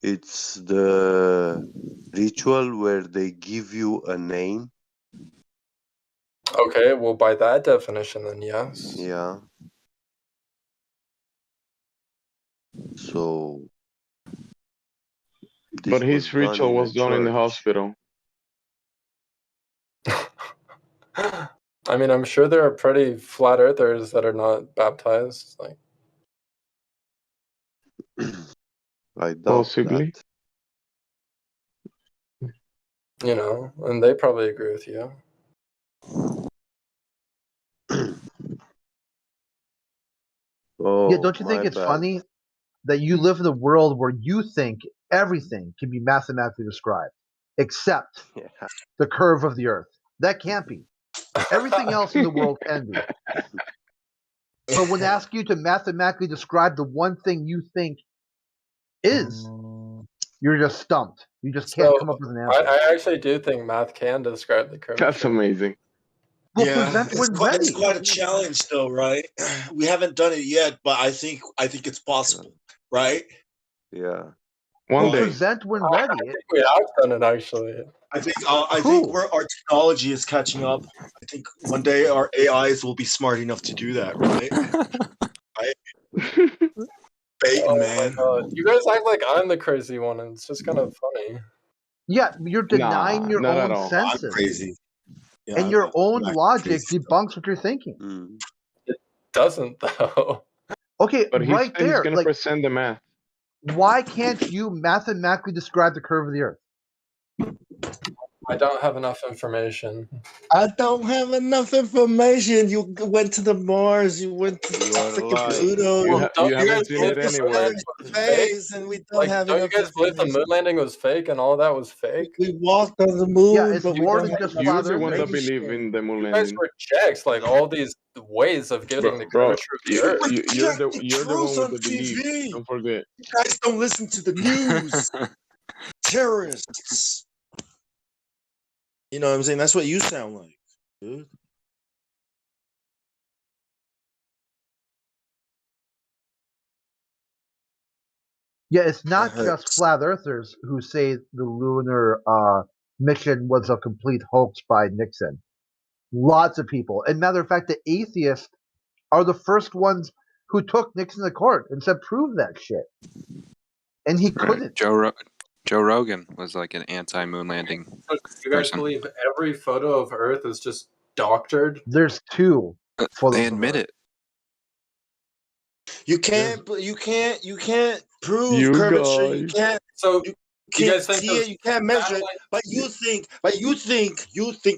It's the ritual where they give you a name. Okay, well, by that definition, then yes. Yeah. So. But his ritual was done in the hospital. I mean, I'm sure there are pretty flat earthers that are not baptized. Like, I doubt possibly. That. You know, and they probably agree with you. Oh, don't you think it's funny that you live in a world where you think everything can be mathematically described except the curve of the earth? That can't be. Everything else in the world can be. But when they ask you to mathematically describe the one thing you think is, you're just stumped. You just can't come up with an answer. I actually do think math can describe the curve. That's amazing. Well, Yeah, it's quite a challenge, though, right? We haven't done it yet, but I think it's possible, right? Yeah. One day. Present when ready. I think we have done it, actually. I think our technology is catching up. I think one day our AIs will be smart enough to do that, right? Right? Baiting, man. My God. You guys act like I'm the crazy one, and it's just kind of funny. Yeah, you're denying your own senses. I'm crazy. Yeah, and your own I'm logic debunks what you're thinking. It doesn't, though. Okay, But right he's there. going to present the math. Why can't you mathematically describe the curve of the earth? I don't have enough information. I don't have enough information. You went to the Mars. You went to freaking Pluto. You haven't seen it anywhere. Space, and we don't have don't you enough guys believe the moon landing was fake and all that was fake? We walked on the moon. Yeah, it's but more we than don't just have flat You're the one that earthers. believe in the moon You guys landing. reject like all these ways of getting the curvature of the Earth. You're the one with the belief. TV. Don't forget. You guys don't listen to the news. Terrorists. You know what I'm saying? That's what you sound like, dude. Yeah, it's not just flat earthers who say the lunar mission was a complete hoax by Nixon. Lots of people. And matter of fact, the atheists are the first ones who took Nixon to court and said, prove that shit. And he couldn't. Joe Rogan was like an anti-moon landing Do you guys person. believe every photo of Earth is just doctored? There's two. They admit it. You can't prove You curvature. You guys. can't. So You you can't guys think see those it. You can't measure it. But you think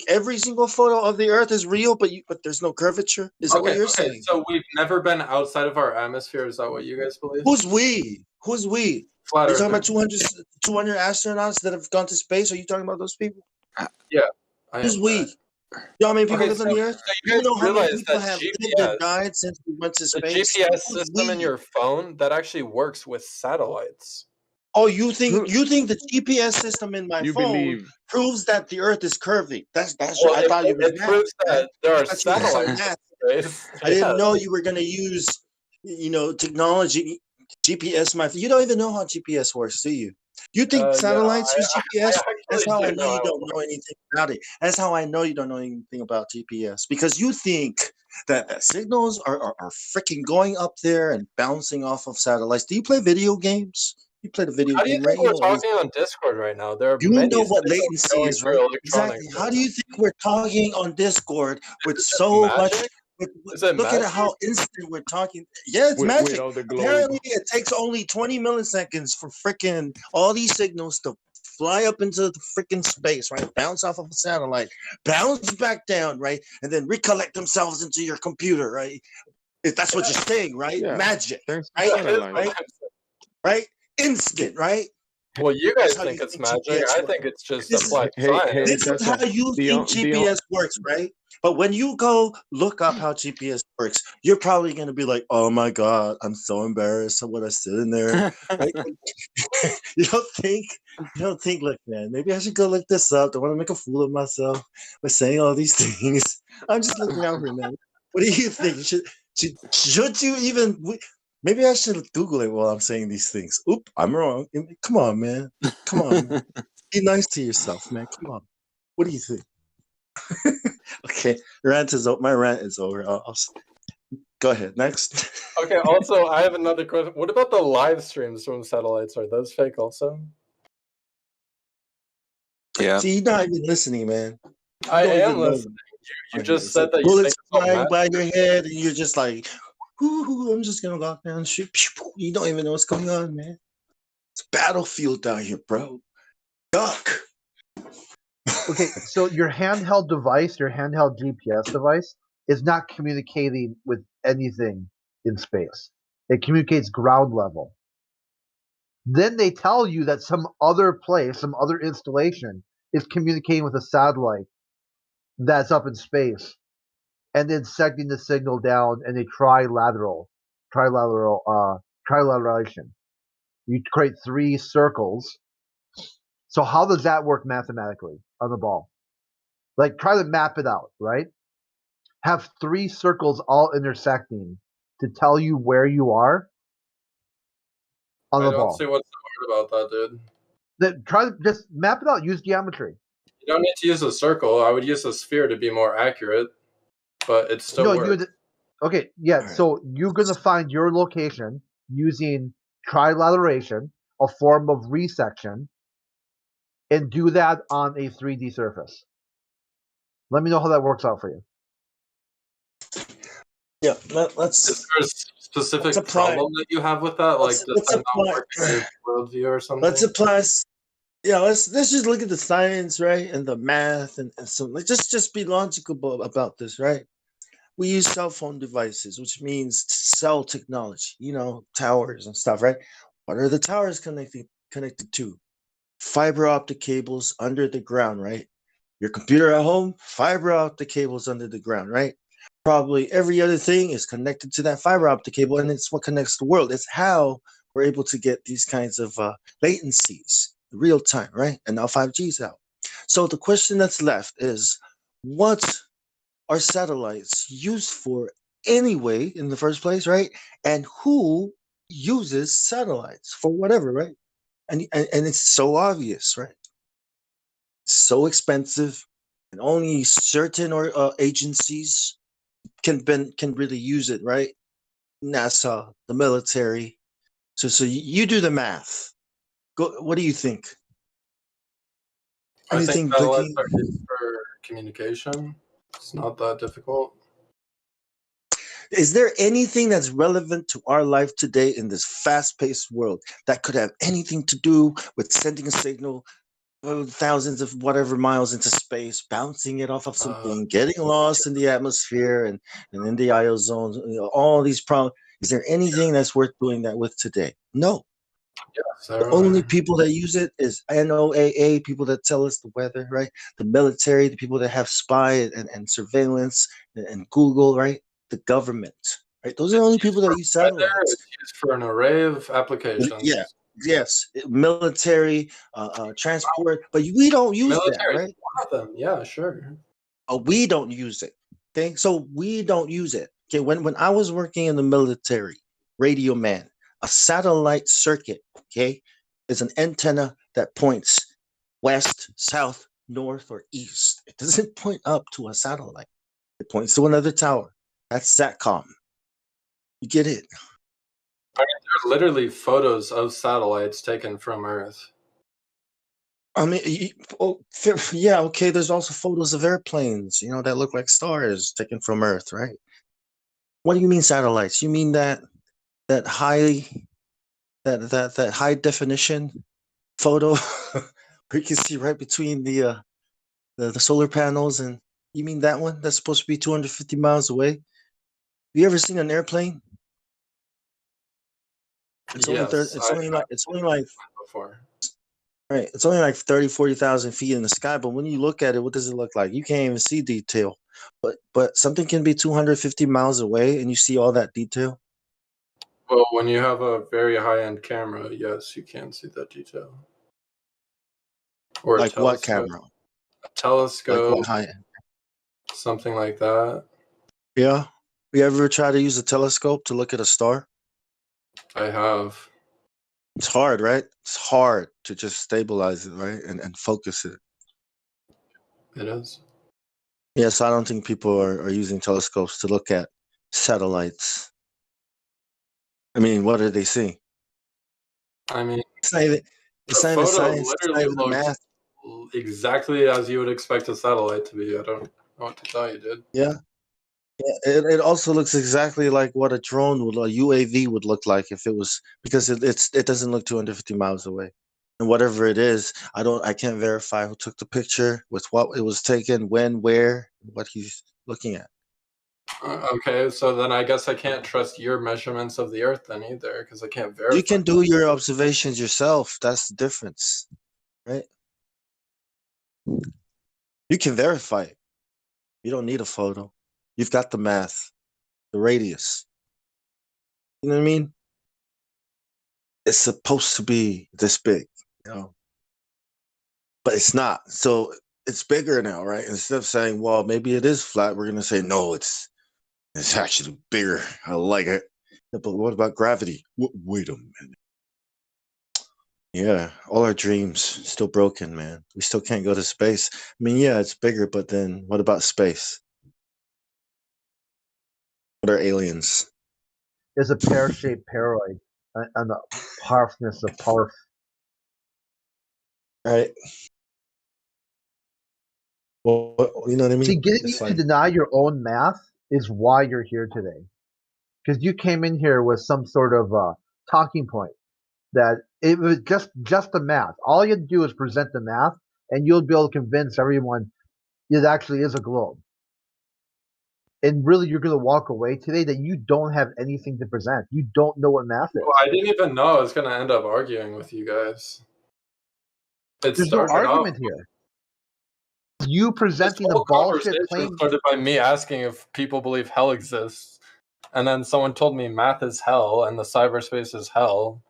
every single photo of the Earth is real, but there's no curvature. Is that what you're saying? So we've never been outside of our atmosphere. Is that what you guys believe? Who's we? Who's we? Flat Are you talking about Earthers. 200 astronauts that have gone to space? Are you talking about those people? Yeah. Who's we? You know how many people live on the Earth? So you You guys know how many realize people that have lived GPS, and died since we went to the space? GPS Who's system in we? your phone that actually works with satellites. Oh, you think the GPS system in my You phone believe. proves that the Earth is curvy? That's Well, I thought you was it proves that there I are thought you was some satellites math. in space. I didn't Yes. know you were gonna use, technology, GPS. You don't even know how GPS works, do you? You think satellites use GPS? That's how I know you don't know anything about it. That's how I know you don't know anything about GPS, because you think that signals are freaking going up there and bouncing off of satellites. Do you play video games? You play the video How do you game, think right? we're talking on Discord right now? There are You many know what signals latency going is, through right? electronics. Exactly. How do you think we're talking on Discord with Is it so magic? much? Is it Look at magic? how instant we're talking. Yeah, it's magic. Without the globe. Apparently, it takes only 20 milliseconds for freaking all these signals to fly up into the freaking space, right? Bounce off of a satellite, bounce back down, right? And then recollect themselves into your computer, right? If that's what you're saying, right? Yeah. Magic, Thanks to right? satellite. Right? Instant, right? Well, you guys That's how think you it's think magic. GPS I works. think it's just This is applied Hey, science. this is how Tessa. you The think on- the on- GPS works, right? But when you go look up how GPS works, you're probably going to be like, "Oh my god, I'm so embarrassed of what I said in there." Right? You don't think, look, man, maybe I should go look this up. Don't want to make a fool of myself by saying all these things. I'm just looking out for you, man. What do you think? Should you even? Maybe I should Google it while I'm saying these things. Oop, I'm wrong. Come on, man. Come on, man. Be nice to yourself, man. Come on. What do you think? Okay, my rant is over. Go ahead. Next. Okay, also, I have another question. What about the live streams from satellites? Are those fake also? Yeah. See, you're not even listening, man. I don't am even know. listening. You Okay, just it's said like that you think bullets it's all flying magic. by your head, and you're just like, "Ooh, I'm just gonna walk down the street." You don't even know what's going on, man. It's a battlefield down here, bro. Duck. Okay, so your handheld device, your handheld GPS device, is not communicating with anything in space. It communicates ground level. Then they tell you that some other place, some other installation is communicating with a satellite that's up in space, and then sending the signal down in a trilateration. You create 3 circles. So how does that work mathematically on the ball? Like, try to map it out, right? Have 3 circles all intersecting to tell you where you are on the I don't ball. see what's so hard about that, dude. Then try to just map it out. Use geometry. You don't need to use a circle. I would use a sphere to be more accurate, but it still works. Okay, yeah. So you're gonna find your location using trilateration, a form of resection, and do that on a 3D surface. Let me know how that works out for you. Yeah, let's. Is there a specific problem that you have with that? Like, does that not work in your worldview or something? Let's apply Yeah, let's just look at the science, right, and the math, and so like just be logical about this, right? We use cell phone devices, which means cell technology, towers and stuff, right? What are the towers connected to? Fiber optic cables under the ground, right? Your computer at home, fiber optic cables under the ground, right? Probably every other thing is connected to that fiber optic cable, and it's what connects the world. It's how we're able to get these kinds of latencies real time, right? And now 5G is out. So the question that's left is, what are satellites used for anyway in the first place, right? And who uses satellites for whatever, right? And it's so obvious, right? So expensive, and only certain agencies can really use it, right? NASA, the military. So you do the math. Go. What do you think? I think Anything satellites blinking? are used for communication. It's not that difficult. Is there anything that's relevant to our life today in this fast-paced world that could have anything to do with sending a signal thousands of whatever miles into space, bouncing it off of something, getting lost in the atmosphere and in the ozone, all these problems? Is there anything that's worth doing that with today? No. Yes, The only people that use it is NOAA, people that tell us the weather, right? The military, the people that have spy and surveillance, and Google, right? The government, right? Those are the only people that use satellites. It's used for an array of applications. Yeah. Yes. Military, transport, but we don't use that, Military is right? one of them. Yeah, sure. We don't use it. Okay. So we don't use it. Okay. When I was working in the military, radio man, a satellite circuit, okay, is an antenna that points west, south, north, or east. It doesn't point up to a satellite. It points to another tower. That's SATCOM. You get it? I mean, there's literally photos of satellites taken from Earth. I mean, yeah, okay. There's also photos of airplanes, that look like stars taken from Earth, right? What do you mean satellites? You mean that high definition photo where you can see right between the solar panels, and you mean that one that's supposed to be 250 miles away? Have you ever seen an airplane? It's only before. Right. It's only like 30, 40,000 feet in the sky, but when you look at it, what does it look like? You can't even see detail. But something can be 250 miles away and you see all that detail. Well, when you have a very high-end camera, yes, you can see that detail. Or like what camera? A telescope. Like what high-end? Something like that. Yeah. You ever try to use a telescope to look at a star? I have. It's hard, right? It's hard to just stabilize it, right? And focus it. It is. Yes, I don't think people are using telescopes to look at satellites. I mean, what do they see? I mean, it's not even science. It's not even math. Exactly as you would expect a satellite to be. I don't know what to tell you, dude. Yeah. It also looks exactly like what a drone a UAV would look like if it was, because it doesn't look 250 miles away, and whatever it is, I can't verify who took the picture, with what it was taken, when, where, what he's looking at. Okay, so then I guess I can't trust your measurements of the Earth then either, because I can't verify. You can do your observations yourself. That's the difference, right? You can verify it. You don't need a photo. You've got the math, the radius. You know what I mean? It's supposed to be this big, but it's not. So it's bigger now, right? Instead of saying, well, maybe it is flat, we're going to say, no, it's actually bigger. I like it. But what about gravity? Wait a minute. Yeah, all our dreams still broken, man. We still can't go to space. I mean, yeah, it's bigger, but then what about space? What are aliens? Is a pear-shaped paroid and the powerfulness of power. Right. Well, you know what I mean? See, getting you to deny your own math is why you're here today. Because you came in here with some sort of talking point that it was just the math. All you have to do is present the math, and you'll be able to convince everyone it actually is a globe. And really, you're going to walk away today that you don't have anything to present. You don't know what math is. Well, I didn't even know I was going to end up arguing with you guys. There's no argument here. You presenting the bullshit claim started by me asking if people believe hell exists, and then someone told me math is hell and the cyberspace is hell,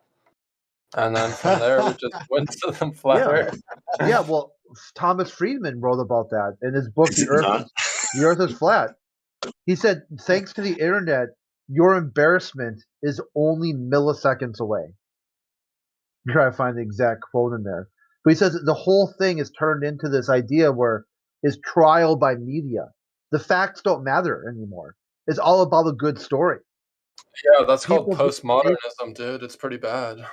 and then from there we just went to the flat Earth. Yeah, well, Thomas Friedman wrote about that in his book, The Earth is Flat. He said, thanks to the internet, your embarrassment is only milliseconds away. I'm trying to find the exact quote in there. But he says the whole thing is turned into this idea where it's trial by media. The facts don't matter anymore. It's all about a good story. Yeah, that's called postmodernism, dude. It's pretty bad.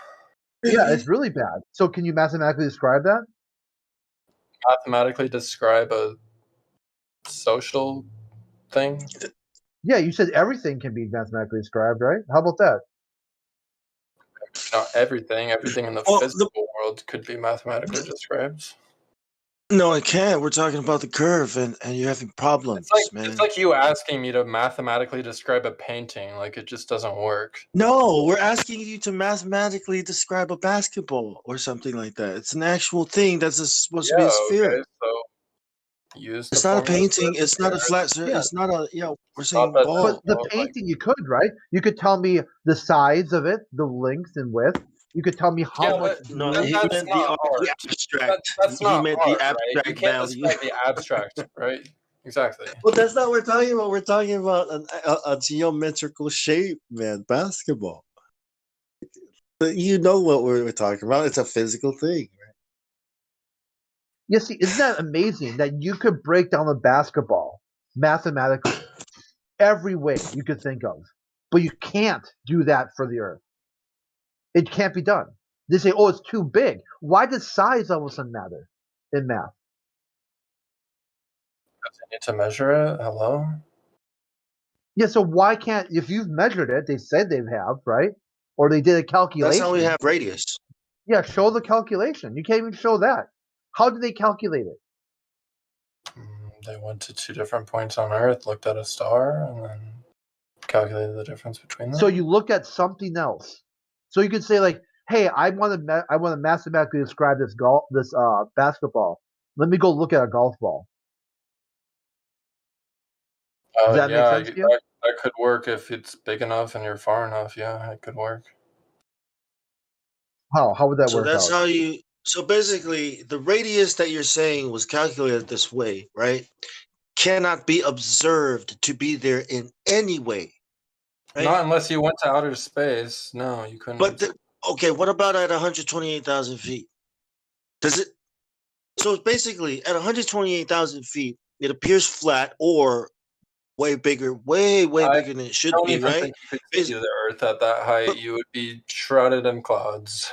Yeah, it's really bad. So can you mathematically describe that? Mathematically describe a social thing? Yeah, you said everything can be mathematically described, right? How about that? Not everything. Everything in the physical world could be mathematically described. No, it can't. We're talking about the curve, and you're having problems, man. It's like you asking me to mathematically describe a painting. Like, it just doesn't work. No, we're asking you to mathematically describe a basketball or something like that. It's an actual thing that's supposed to be a sphere. Okay, so it's not a painting. It's not a flat surface. It's not a, we're saying ball. But the painting you could, right? You could tell me the size of it, the length and width. You could tell me how much. No, he meant the abstract. That's not he meant art, the abstract right? You can't value. describe the abstract, right? Exactly. Well, that's not what we're talking about. We're talking about a geometrical shape, man. Basketball. But you know what we're talking about. It's a physical thing, right? Yeah, see, isn't that amazing that you could break down a basketball mathematically every way you could think of, but you can't do that for the Earth. It can't be done. They say, oh, it's too big. Why does size all of a sudden matter in math? Because you need to measure it. Hello? Yeah, so why can't, if you've measured it, they said they have, right? Or they did a calculation. That's how we have radius. Yeah, show the calculation. You can't even show that. How did they calculate it? They went to two different points on Earth, looked at a star, and then calculated the difference between them. So you look at something else. So you could say like, hey, I want to mathematically describe this basketball. Let me go look at a golf ball. Does that make sense to you? That could work if it's big enough and you're far enough. Yeah, it could work. How would that work? So that's how you. So basically, the radius that you're saying was calculated this way, right? Cannot be observed to be there in any way. Right? Not unless you went to outer space. No, you couldn't. But okay, what about at 128,000 feet? Does it? So basically, at 128,000 feet, it appears flat or way bigger, way bigger than it should be, right? Think you could see the Earth at that height. You would be shrouded in clouds.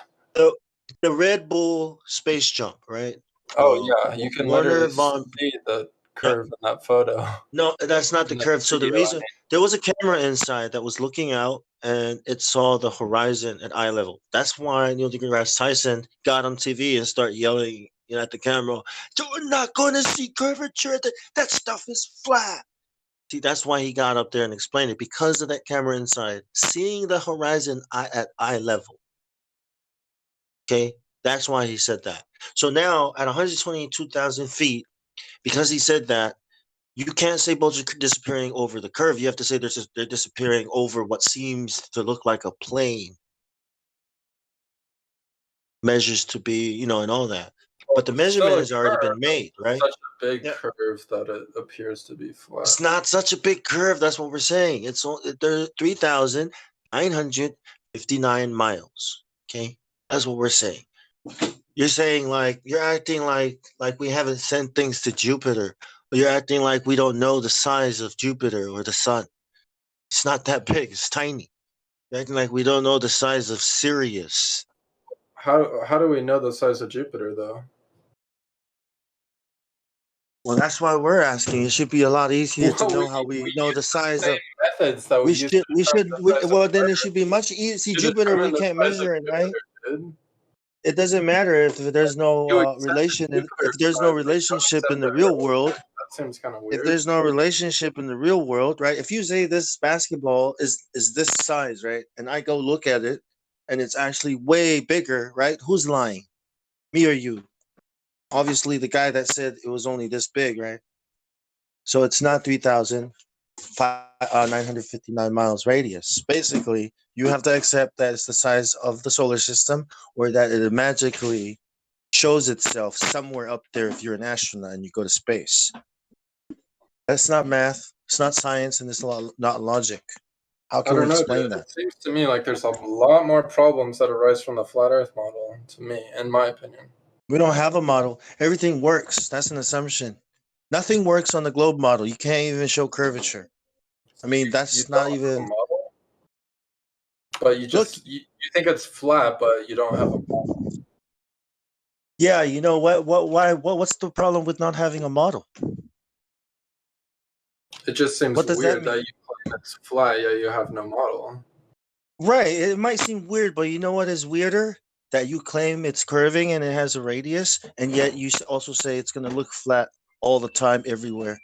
The Red Bull space jump, right? Oh yeah, you can literally see the curve in that photo. No, that's not the curve. So the reason there was a camera inside that was looking out, and it saw the horizon at eye level. That's why Neil deGrasse Tyson got on TV and started yelling at the camera, "We're not going to see curvature. That stuff is flat." See, that's why he got up there and explained it, because of that camera inside, seeing the horizon at eye level. Okay, that's why he said that. So now at 122,000 feet, because he said that, you can't say boats are disappearing over the curve. You have to say they're disappearing over what seems to look like a plane. Measures to be, and all that. But the measurement has already been made, right? Such a big curve that it appears to be flat. It's not such a big curve. That's what we're saying. They're 3,959 miles. Okay, that's what we're saying. You're saying you're acting like we haven't sent things to Jupiter. Or you're acting like we don't know the size of Jupiter or the sun. It's not that big. It's tiny. You're acting like we don't know the size of Sirius. How do we know the size of Jupiter, though? Well, that's why we're asking. It should be a lot easier to know how we know the size of methods that we should. Well, then it should be much easier. See, Jupiter, we can't measure it, right? it doesn't matter if there's no if there's no relationship in the real world. That seems kind of If weird. there's no relationship in the real world, right? If you say this basketball is this size, right, and I go look at it, and it's actually way bigger, right? Who's lying, me or you? Obviously, the guy that said it was only this big, right? So it's not 3,959 miles radius. Basically, you have to accept that it's the size of the solar system, or that it magically shows itself somewhere up there if you're an astronaut and you go to space. That's not math. It's not science, and it's not logic. How I can we don't know, explain dude. that? It seems to me like there's a lot more problems that arise from the flat Earth model. To me, in my opinion. We don't have a model. Everything works. That's an assumption. Nothing works on the globe model. You can't even show curvature. I mean, that's not even. Model? But you just you think it's flat, but you don't have a model. Yeah, you know what? What's the problem with not having a model? It just seems What does weird that that mean? you claim it's flat, yet you have no model. Right. It might seem weird, but you know what is weirder? That you claim it's curving and it has a radius, and yet you also say it's going to look flat all the time everywhere.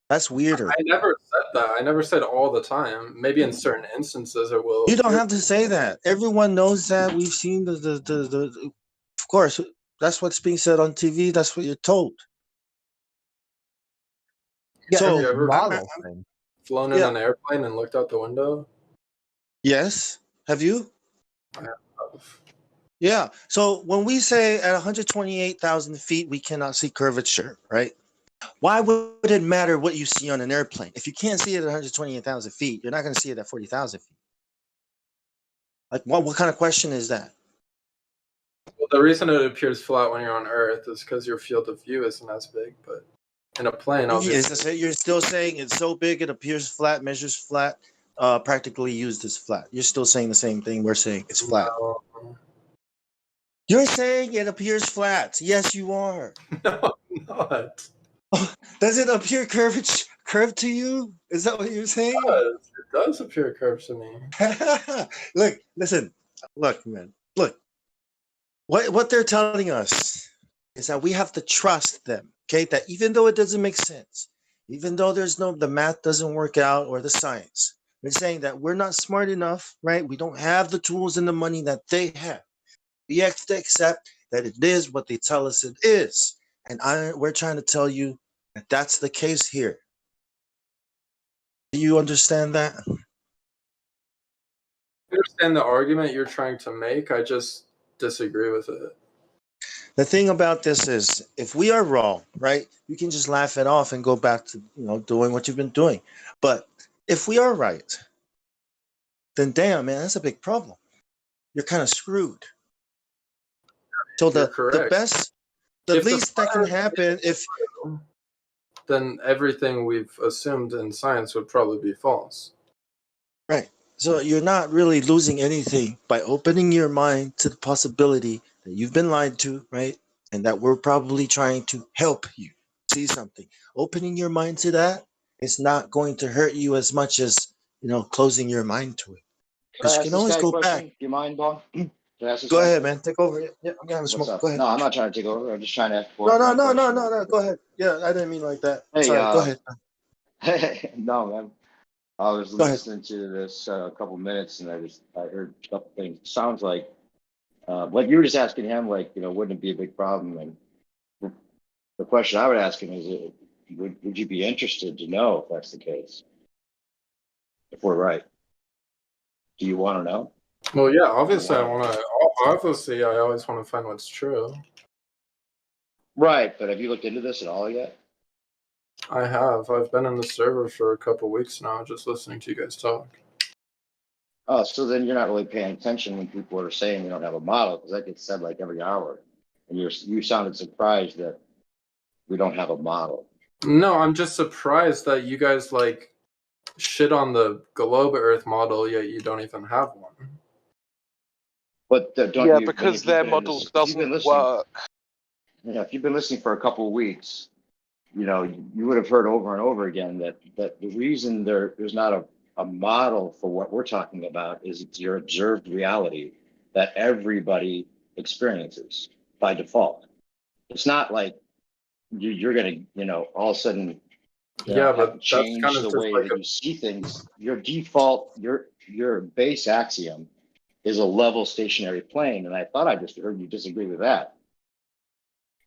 That's weirder. I never said that. I never said all the time. Maybe in certain instances it will. You don't have to say that. Everyone knows that. We've seen the of course, that's what's being said on TV. That's what you're told. Yeah, So, have you ever model flown in an airplane and looked out the window? Yes. Have you? I have. Yeah. So when we say at 128,000 feet, we cannot see curvature, right? Why would it matter what you see on an airplane? If you can't see it at 128,000 feet, you're not going to see it at 40,000 feet. Like, what kind of question is that? Well, the reason it appears flat when you're on Earth is because your field of view isn't as big, but in a plane, obviously. You're still saying it's so big it appears flat, measures flat, practically used as flat. You're still saying the same thing. We're saying it's flat. No. You're saying it appears flat. Yes, you are. No, I'm not. Does it appear curved to you? Is that what you're saying? It does appear curved to me. Look, listen. Look, man. Look. What they're telling us is that we have to trust them. Okay, that even though it doesn't make sense, even though the math doesn't work out or the science, they're saying that we're not smart enough, right? We don't have the tools and the money that they have. We have to accept that it is what they tell us it is, and we're trying to tell you that that's the case here. Do you understand that? I understand the argument you're trying to make. I just disagree with it. The thing about this is, if we are wrong, right, you can just laugh it off and go back to doing what you've been doing. But if we are right, then damn, man, that's a big problem. You're kind of screwed. So the least that can happen then everything we've assumed in science would probably be false. Right. So you're not really losing anything by opening your mind to the possibility that you've been lied to, right? And that we're probably trying to help you see something. Opening your mind to that is not going to hurt you as much as, closing your mind to it. Because you can always go back. Do you mind, Bon? Go ahead, man. Take over. Yeah, I'm gonna have a smoke. Go ahead. No, I'm not trying to take over. I'm just trying to ask. No. Go ahead. Yeah, I didn't mean like that. Hey, sorry. Go ahead. No, man. I was listening to this a couple minutes, and I heard a couple things. It sounds like what you were just asking him, wouldn't it be a big problem? And the question I would ask him is, would you be interested to know if that's the case? If we're right, do you want to know? Well, yeah, obviously, I always want to find what's true. Right, but have you looked into this at all yet? I have. I've been in the server for a couple weeks now, just listening to you guys talk. Oh, so then you're not really paying attention when people are saying we don't have a model, because that gets said like every hour, and you sounded surprised that we don't have a model. No, I'm just surprised that you guys shit on the globe Earth model, yet you don't even have one. But because their model doesn't work. Yeah, if you've been listening for a couple of weeks, you would have heard over and over again that the reason there's not a model for what we're talking about is it's your observed reality that everybody experiences by default. It's not like you're going to, all of a sudden, have to change the way that you see things. Your default, your base axiom is a level stationary plane. And I thought I just heard you disagree with that.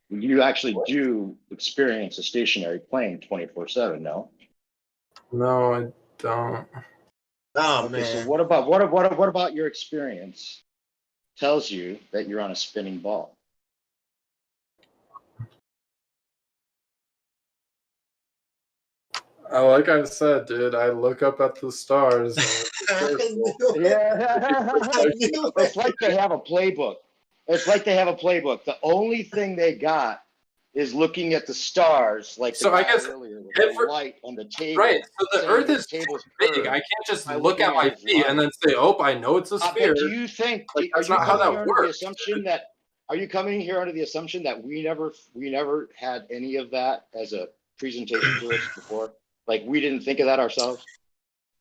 You actually do experience a stationary plane 24/7, no? No, I don't. Oh, okay, man. So what about your experience tells you that you're on a spinning ball? Like I said, dude, I look up at the stars. It's like they have a playbook. The only thing they got is looking at the stars, like So the I guy guess earlier with the light on the table. Right. So the saying Earth this is table's big. curved I can't just by look at looking my his feet and light. then say, "Oh, I know it's a sphere." But do you think? Like, Are that's you not how coming that here under the works. assumption that? Are you coming here under the assumption that we never had any of that as a presentation to us before? Like we didn't think of that ourselves?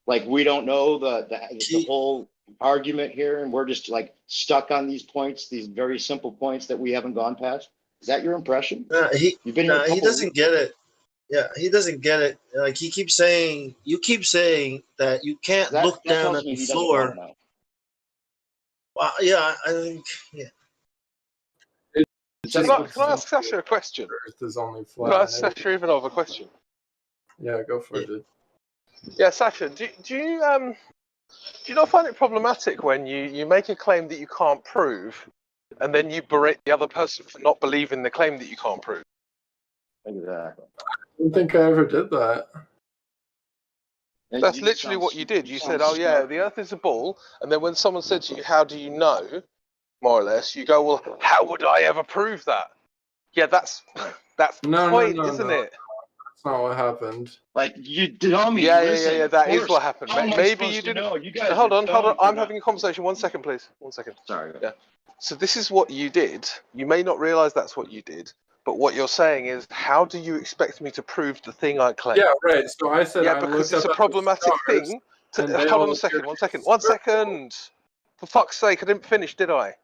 Like we don't know the whole argument here, and we're just like stuck on these points, these very simple points that we haven't gone past? Is that your impression? He He doesn't get it. Yeah, he doesn't get it. Like you keep saying that you can't look down at the floor. Well, yeah, I think, yeah. Can I ask Sasha a question? Earth is only Can I ask Sasha Ivanov a question? Yeah, go for it, dude. Yeah, Sasha, do you not find it problematic when you make a claim that you can't prove, and then you berate the other person for not believing the claim that you can't prove? Exactly. I don't think I ever did that. That's literally what you did. You said, "Oh yeah, the Earth is a ball," and then when someone said to you, "How do you know?" more or less, you go, "Well, how would I ever prove that?" Yeah, that's the point, isn't it? That's not what happened. Like you tell me. Yeah. That is what happened. How am I Maybe supposed you to didn't. know? You guys Hold are on. dumb for I'm not- having a conversation. 1 second, please. 1 second. Sorry. Yeah. So this is what you did. You may not realize that's what you did, but what you're saying is, how do you expect me to prove the thing I claim? Yeah, right. So I said, yeah, because it's a problematic thing. Hold on a second. 1 second. 1 second. For fuck's sake, I didn't finish, did I?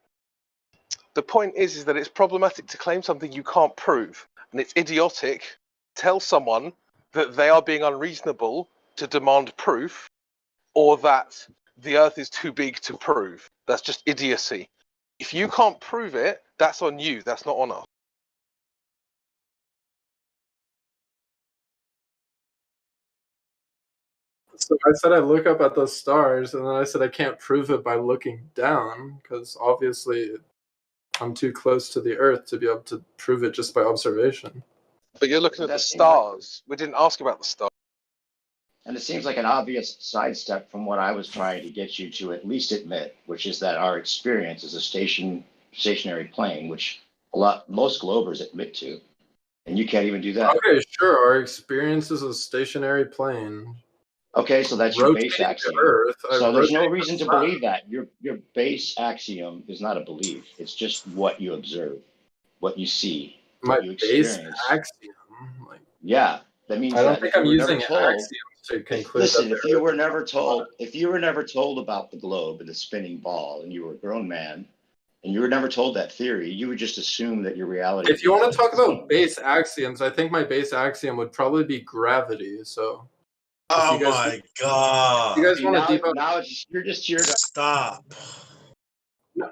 The point is that it's problematic to claim something you can't prove, and it's idiotic to tell someone that they are being unreasonable to demand proof, or that the Earth is too big to prove. That's just idiocy. If you can't prove it, that's on you. That's not on us. So I said I look up at those stars, and then I said I can't prove it by looking down, because obviously I'm too close to the Earth to be able to prove it just by observation. But you're looking at the stars. We didn't ask about the stars. And it seems like an obvious sidestep from what I was trying to get you to at least admit, which is that our experience is a stationary plane, which most Globers admit to, and you can't even do that. Okay, sure. Our experience is a stationary plane. Okay, so that's your base axiom. So there's no reason to believe that. Your base axiom is not a belief. It's just what you observe, what you see, what you experience. Base axiom? Yeah, that means I don't that think if I'm you were using never told, axioms to conclude. listen, if you were never told about the globe and the spinning ball, and you were a grown man, and you were never told that theory, you would just assume that your reality. If you want to talk about base axioms, I think my base axiom would probably be gravity. So. Oh my god! You guys want to deep now? You're just here to stop. No.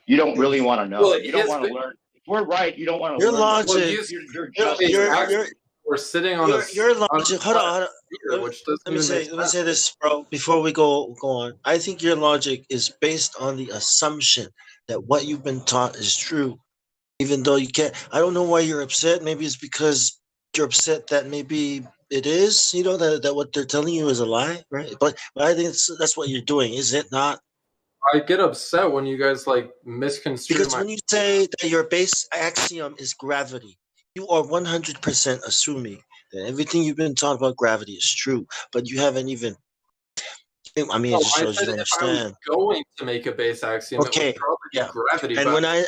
You don't really want to know. Well, you don't want to learn. If we're right, you don't want to your learn. Logic. We're sitting on your logic. Hold on. Let me say this, bro. Before we go on, I think your logic is based on the assumption that what you've been taught is true, even though you can't. I don't know why you're upset. Maybe it's because you're upset that maybe it is, that what they're telling you is a lie, right? But I think that's what you're doing, is it not? I get upset when you guys misconstrue because when you say that your base axiom is gravity, you are 100% assuming that everything you've been taught about gravity is true, but you haven't even. I mean, it just shows you don't understand. I was going to make a base axiom. Okay, it would probably be gravity.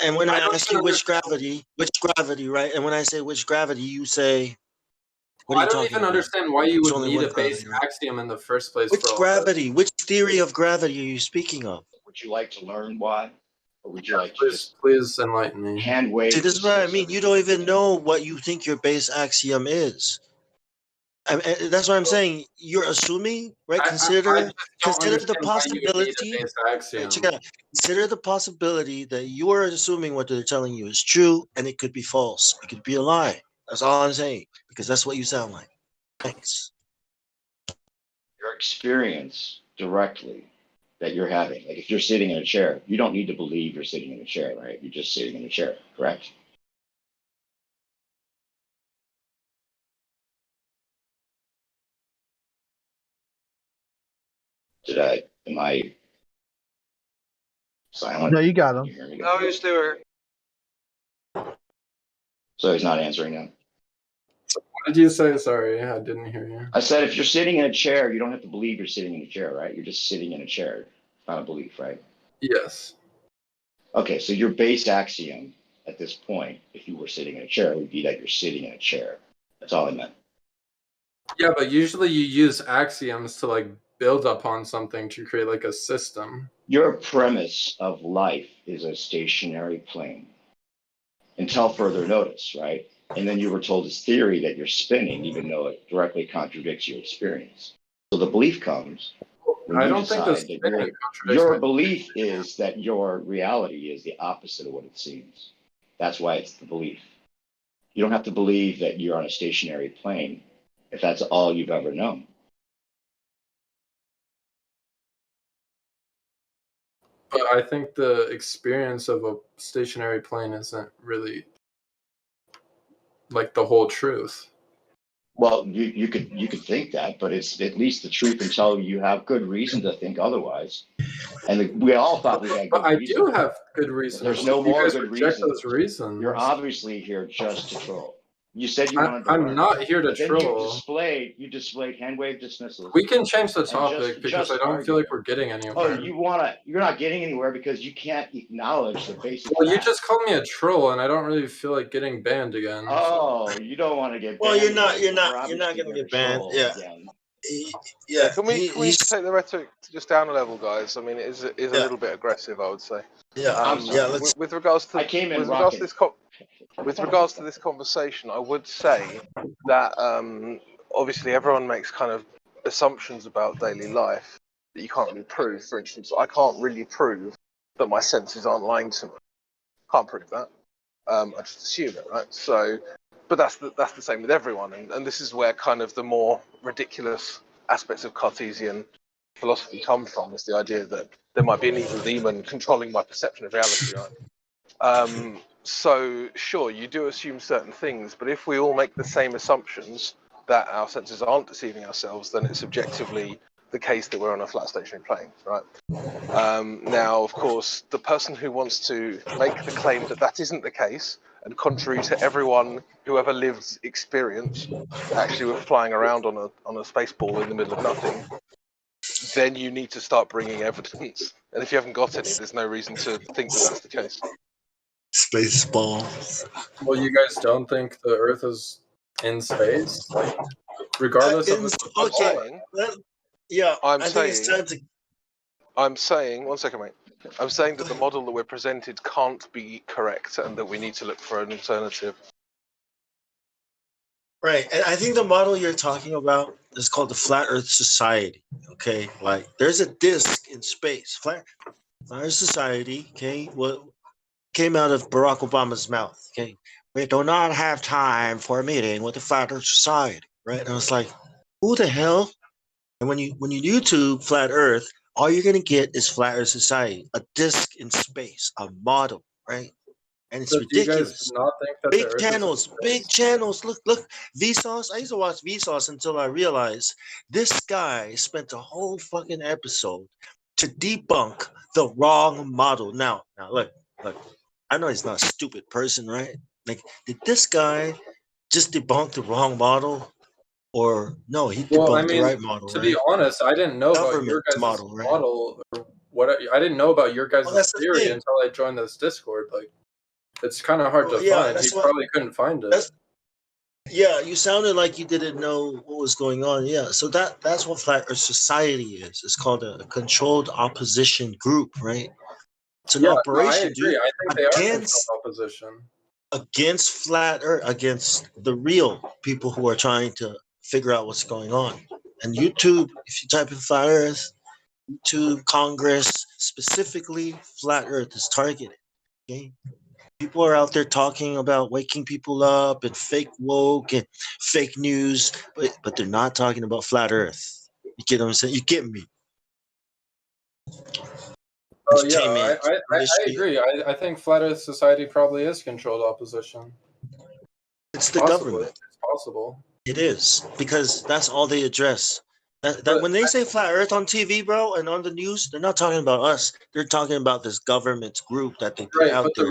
And when I ask you which gravity, right? And when I say which gravity, you say. I don't even understand why you would need a base axiom in the first place. Which gravity? Which theory of gravity are you speaking of? Would you like to learn why? Or would you like to please enlighten me? hand wave? See, this is what I mean. You don't even know what you think your base axiom is. That's what I'm saying. You're assuming, right? Consider the possibility. Check it out. Consider the possibility that you are assuming what they're telling you is true, and it could be false. It could be a lie. That's all I'm saying, because that's what you sound like. Thanks. Your experience directly that you're having. Like if you're sitting in a chair, you don't need to believe you're sitting in a chair, right? You're just sitting in a chair, correct? Am I silent? No, you got him. No, you're still here. So he's not answering now. What did you say? Sorry, I didn't hear you. I said if you're sitting in a chair, you don't have to believe you're sitting in a chair, right? You're just sitting in a chair. It's not a belief, right? Yes. Okay, so your base axiom at this point, if you were sitting in a chair, would be that you're sitting in a chair. That's all I meant. Yeah, but usually you use axioms to like build upon something to create like a system. Your premise of life is a stationary plane until further notice, right? And then you were told this theory that you're spinning, even though it directly contradicts your experience. So the belief comes. I don't think this your belief is that your reality is the opposite of what it seems. That's why it's the belief. You don't have to believe that you're on a stationary plane if that's all you've ever known. But I think the experience of a stationary plane isn't really like the whole truth. Well, you could think that, but it's at least the truth until you have good reason to think otherwise. And we all thought we had good reason. I do have good reasons. There's no more good those reasons. You're obviously here just to troll. You said you wanted to I'm learn. not here to troll. You displayed hand wave dismissals. We can change the topic because I don't feel like we're getting anywhere. Oh, you're not getting anywhere because you can't acknowledge the basic Well, you facts. just called me a troll, and I don't really feel like getting banned again. Oh, you don't want to get banned. Well, you're not going to get banned. Yeah. Yeah, can we take the rhetoric just down a level, guys? I mean, it is a little bit aggressive, I would say. Yeah. With regards to this conversation, I would say that obviously everyone makes kind of assumptions about daily life that you can't really prove. For instance, I can't really prove that my senses aren't lying to me. Can't prove that. I just assume it, right? So, but that's the same with everyone, and this is where kind of the more ridiculous aspects of Cartesian philosophy come from, is the idea that there might be an evil demon controlling my perception of reality, right? So sure, you do assume certain things, but if we all make the same assumptions that our senses aren't deceiving ourselves, then it's objectively the case that we're on a flat stationary plane, right? Now, of course, the person who wants to make the claim that that isn't the case, and contrary to everyone who ever lived experience, actually we're flying around on a space ball in the middle of nothing, then you need to start bringing evidence. And if you haven't got any, there's no reason to think that that's the case. Space balls. Well, you guys don't think the Earth is in space? Like, regardless of I'm saying, one second, mate. I'm saying that the model that we're presented can't be correct and that we need to look for an alternative. Right, and I think the model you're talking about is called the Flat Earth Society. Okay, like there's a disk in space. Flat Earth Society. Okay, what came out of Barack Obama's mouth? Okay, we do not have time for a meeting with the Flat Earth Society. Right, and I was like, who the hell? And when you YouTube Flat Earth, all you're gonna get is Flat Earth Society, a disk in space, a model, right? And it's ridiculous. Not think that Big channels. Look. Vsauce. I used to watch Vsauce until I realized this guy spent a whole fucking episode to debunk the wrong model. Now, look. I know he's not a stupid person, right? Like, did this guy just debunk the wrong model, or no? He debunked the right model. To be honest, I didn't know about your guys' model, or what. I didn't know about your guys' theory until I joined this Discord. Like, it's kind of hard to find. He probably couldn't find it. Yeah, you sounded like you didn't know what was going on. Yeah, so that's what Flat Earth Society is. It's called a controlled opposition group, right? It's an operation, I agree. dude. I think they are controlled opposition. Against flat Earth, against the real people who are trying to figure out what's going on. And YouTube, if you type in flat Earth, YouTube, Congress, specifically flat Earth is targeted. Okay, people are out there talking about waking people up and fake woke and fake news, but they're not talking about flat Earth. You get what I'm saying? You get me? Oh yeah, I agree. I think Flat Earth Society probably is controlled opposition. It's the government. It's possible. It is, because that's all they address. That when they say flat Earth on TV, bro, and on the news, they're not talking about us. They're talking about this government group that they put out But there.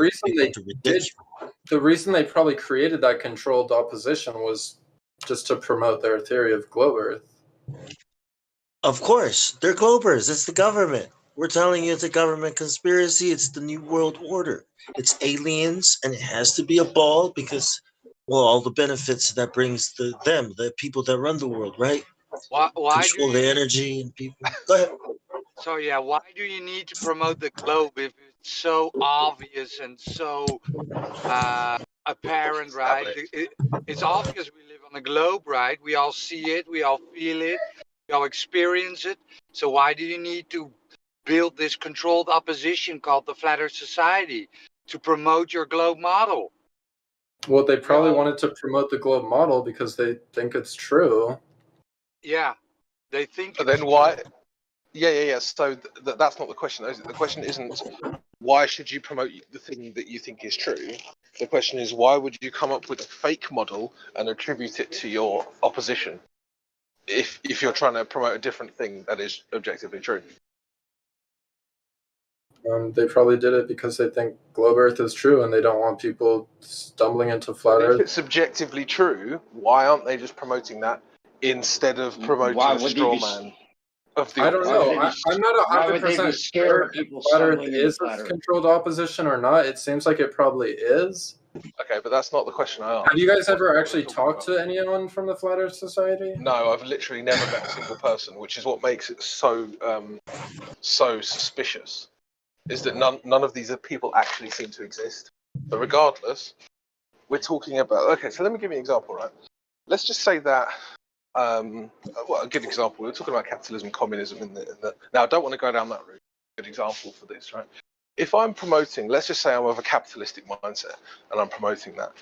The reason they probably created that controlled opposition was just to promote their theory of globe Earth. Of course, they're globers. It's the government. We're telling you it's a government conspiracy. It's the New World Order. It's aliens, and it has to be a ball because, well, all the benefits that brings the people that run the world, right? Why Control the energy and people. Go ahead. So yeah, why do you need to promote the globe if it's so obvious and so apparent, right? It's obvious we live on a globe, right? We all see it, we all feel it, we all experience it. So why do you need to build this controlled opposition called the Flat Earth Society to promote your globe model? Well, they probably wanted to promote the globe model because they think it's true. Yeah, they think. But then why? Yeah. So that's not the question. The question isn't why should you promote the thing that you think is true. The question is why would you come up with a fake model and attribute it to your opposition if you're trying to promote a different thing that is objectively true. They probably did it because they think globe Earth is true and they don't want people stumbling into flat Earth. If it's subjectively true, why aren't they just promoting that instead of promoting a straw man? I don't know. I'm not 100% sure if flat Earth is a controlled opposition or not. It seems like it probably is. Okay, but that's not the question I asked. Have you guys ever actually talked to anyone from the Flat Earth Society? No, I've literally never met a single person, which is what makes it so suspicious. Is that none of these people actually seem to exist. But regardless, we're talking about... Okay, so let me give you an example, right? Let's just say that... a good example. We're talking about capitalism, communism in the... Now, I don't want to go down that route. Good example for this, right? If I'm promoting... Let's just say I'm of a capitalistic mindset, and I'm promoting that.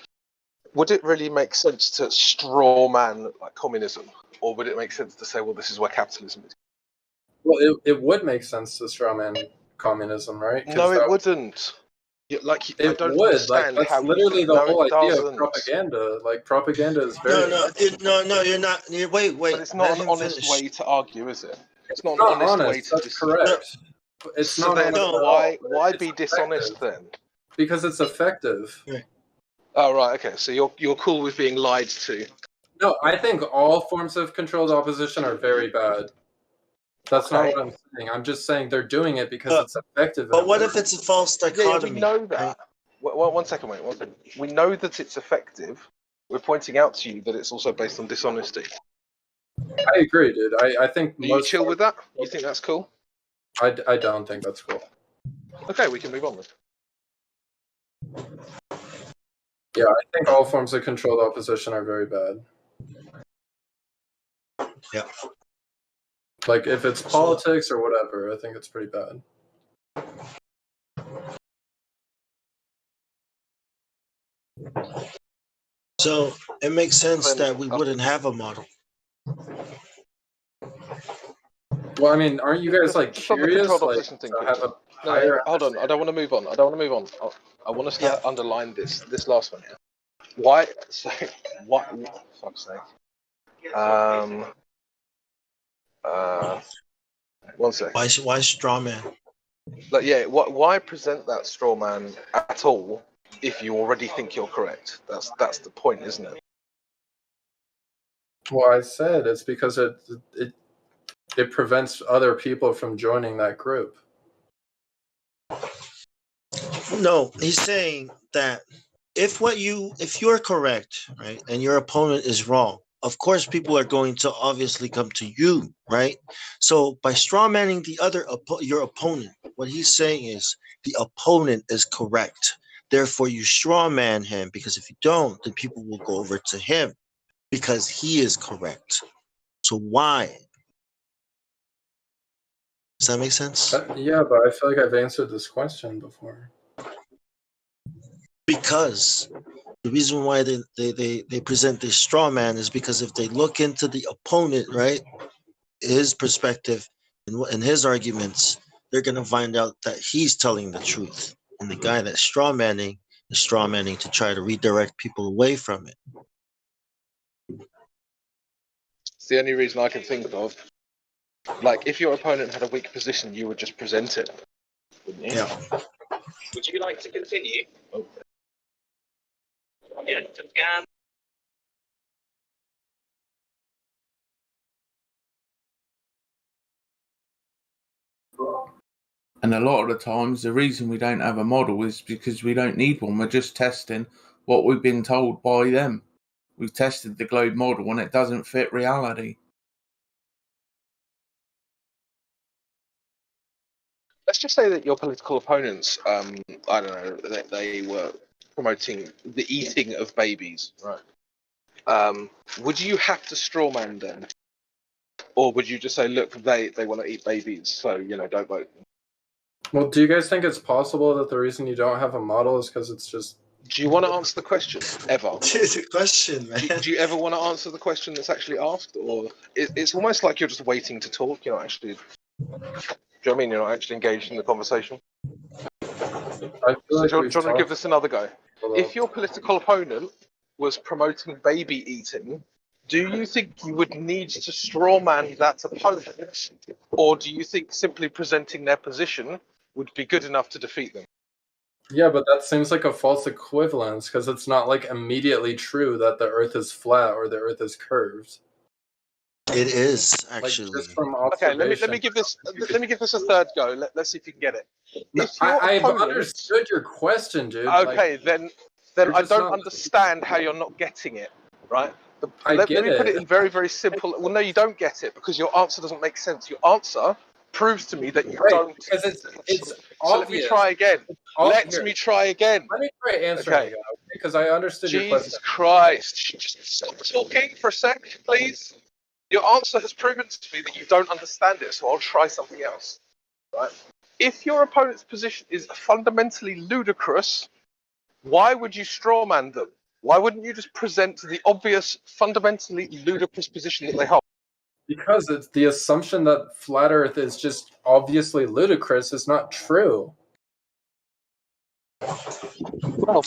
Would it really make sense to straw man like communism? Or would it make sense to say, well, this is where capitalism is? Well, it would make sense to straw man communism, right? No, it wouldn't. I don't understand that's how literally the whole idea doesn't. of propaganda. Like, propaganda is very... No, you're not. Wait. But it's not an honest way to argue, is it? It's not not an honest honest, way to... that's correct. It's so not then honest why be dishonest then? Because it's effective. Oh, right, okay. So you're cool with being lied to? No, I think all forms of controlled opposition are very bad. That's not what I'm saying. I'm just saying they're doing it because it's effective. But what if it's a false dichotomy? Yeah, we know that. One second, wait. 1 second. We know that it's effective. We're pointing out to you that it's also based on dishonesty. I agree, dude. I think Are you chill with that? You think that's cool? I don't think that's cool. Okay, we can move on then. Yeah, I think all forms of controlled opposition are very bad. Yeah. Like, if it's politics or whatever, I think it's pretty bad. So it makes sense that we wouldn't have a model. Well, I mean, aren't you guys like curious? Like, Hold on, I don't want to move on. I want to underline this last one here. Why? So, what? Fuck's sake. 1 second. Why straw man? Why present that straw man at all if you already think you're correct? That's the point, isn't it? Well, I said it's because it prevents other people from joining that group. No, he's saying that if you're correct, right, and your opponent is wrong, of course people are going to obviously come to you, right? So by straw manning your opponent, what he's saying is the opponent is correct. Therefore, you straw man him, because if you don't, then people will go over to him because he is correct. So why? Does that make sense? Yeah, but I feel like I've answered this question before. Because the reason why they present this straw man is because if they look into the opponent, right, his perspective and his arguments, they're going to find out that he's telling the truth. And the guy that's straw manning is straw manning to try to redirect people away from it. It's the only reason I can think of. Like, if your opponent had a weak position, you would just present it, wouldn't you? Yeah. Would you like to continue? Oh. Yeah, again. And a lot of the times, the reason we don't have a model is because we don't need one. We're just testing what we've been told by them. We've tested the globe model and it doesn't fit reality. Let's just say that your political opponents, I don't know, they were promoting the eating of babies, right? Would you have to strawman them? Or would you just say, look, they want to eat babies, so, don't vote? Well, do you guys think it's possible that the reason you don't have a model is because it's just... Do you want to answer the question, ever? It's a question, man. Do you ever want to answer the question that's actually asked? Or it's almost like you're just waiting to talk, you're not actually... Do you know what I mean? You're not actually engaged in the conversation. I feel like Do you want to give this another go? If your political opponent was promoting baby eating, do you think you would need to strawman that opponent? Or do you think simply presenting their position would be good enough to defeat them? Yeah, but that seems like a false equivalence, because it's not like immediately true that the Earth is flat or the Earth is curved. It is actually. Like, just from Okay, let me give this a third go. Let's see if you can get it. No, I've understood your question, dude. Okay, like, then I don't understand how you're not getting it, right? Let me put it in very, very simple. Well, no, you don't get it because your answer doesn't make sense. Your answer proves to me that you don't. Because it's so obvious. Let me try again. Let me try again. Let me try answering it, because I understood your question. Jesus Christ. Just stop talking for a sec, please. Your answer has proven to me that you don't understand it, so I'll try something else. Right? If your opponent's position is fundamentally ludicrous, why would you strawman them? Why wouldn't you just present the obvious, fundamentally ludicrous position that they hold? Because it's the assumption that flat Earth is just obviously ludicrous is not true. Well,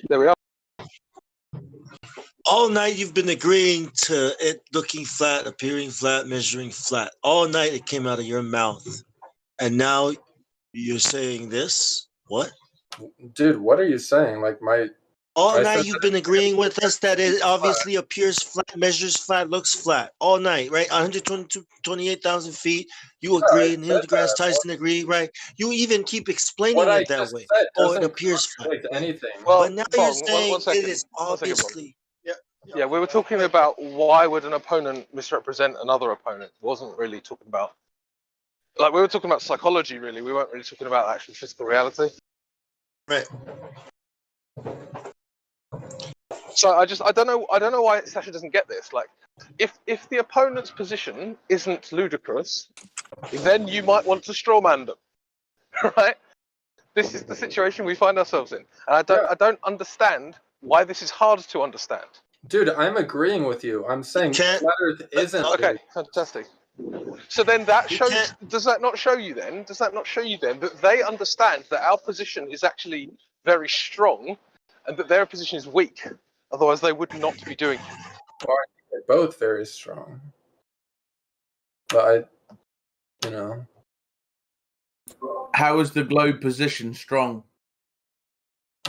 there we are. All night you've been agreeing to it looking flat, appearing flat, measuring flat. All night it came out of your mouth. And now you're saying this? What? Dude, what are you saying? Like all night you've been agreeing with us that it obviously appears flat, measures flat, looks flat. All night, right? 128,000 feet. You agree, and Neil deGrasse Tyson agreed, right? You even keep explaining it that way. It appears flat. Anything. Well, but now you're saying it is obviously. Yeah, we were talking about why would an opponent misrepresent another opponent. It wasn't really talking about, like, we were talking about psychology, really. We weren't really talking about actual physical reality. Right. So I don't know why Sasha doesn't get this. Like, if the opponent's position isn't ludicrous, then you might want to strawman them, right? This is the situation we find ourselves in, and I don't understand why this is hard to understand. Dude, I'm agreeing with you. I'm saying flat Earth isn't. Okay, fantastic. So then that shows. Does that not show you then? Does that not show you then that they understand that our position is actually very strong, and that their position is weak? Otherwise, they would not be doing it. Well, I think they're both very strong. But How is the globe position strong?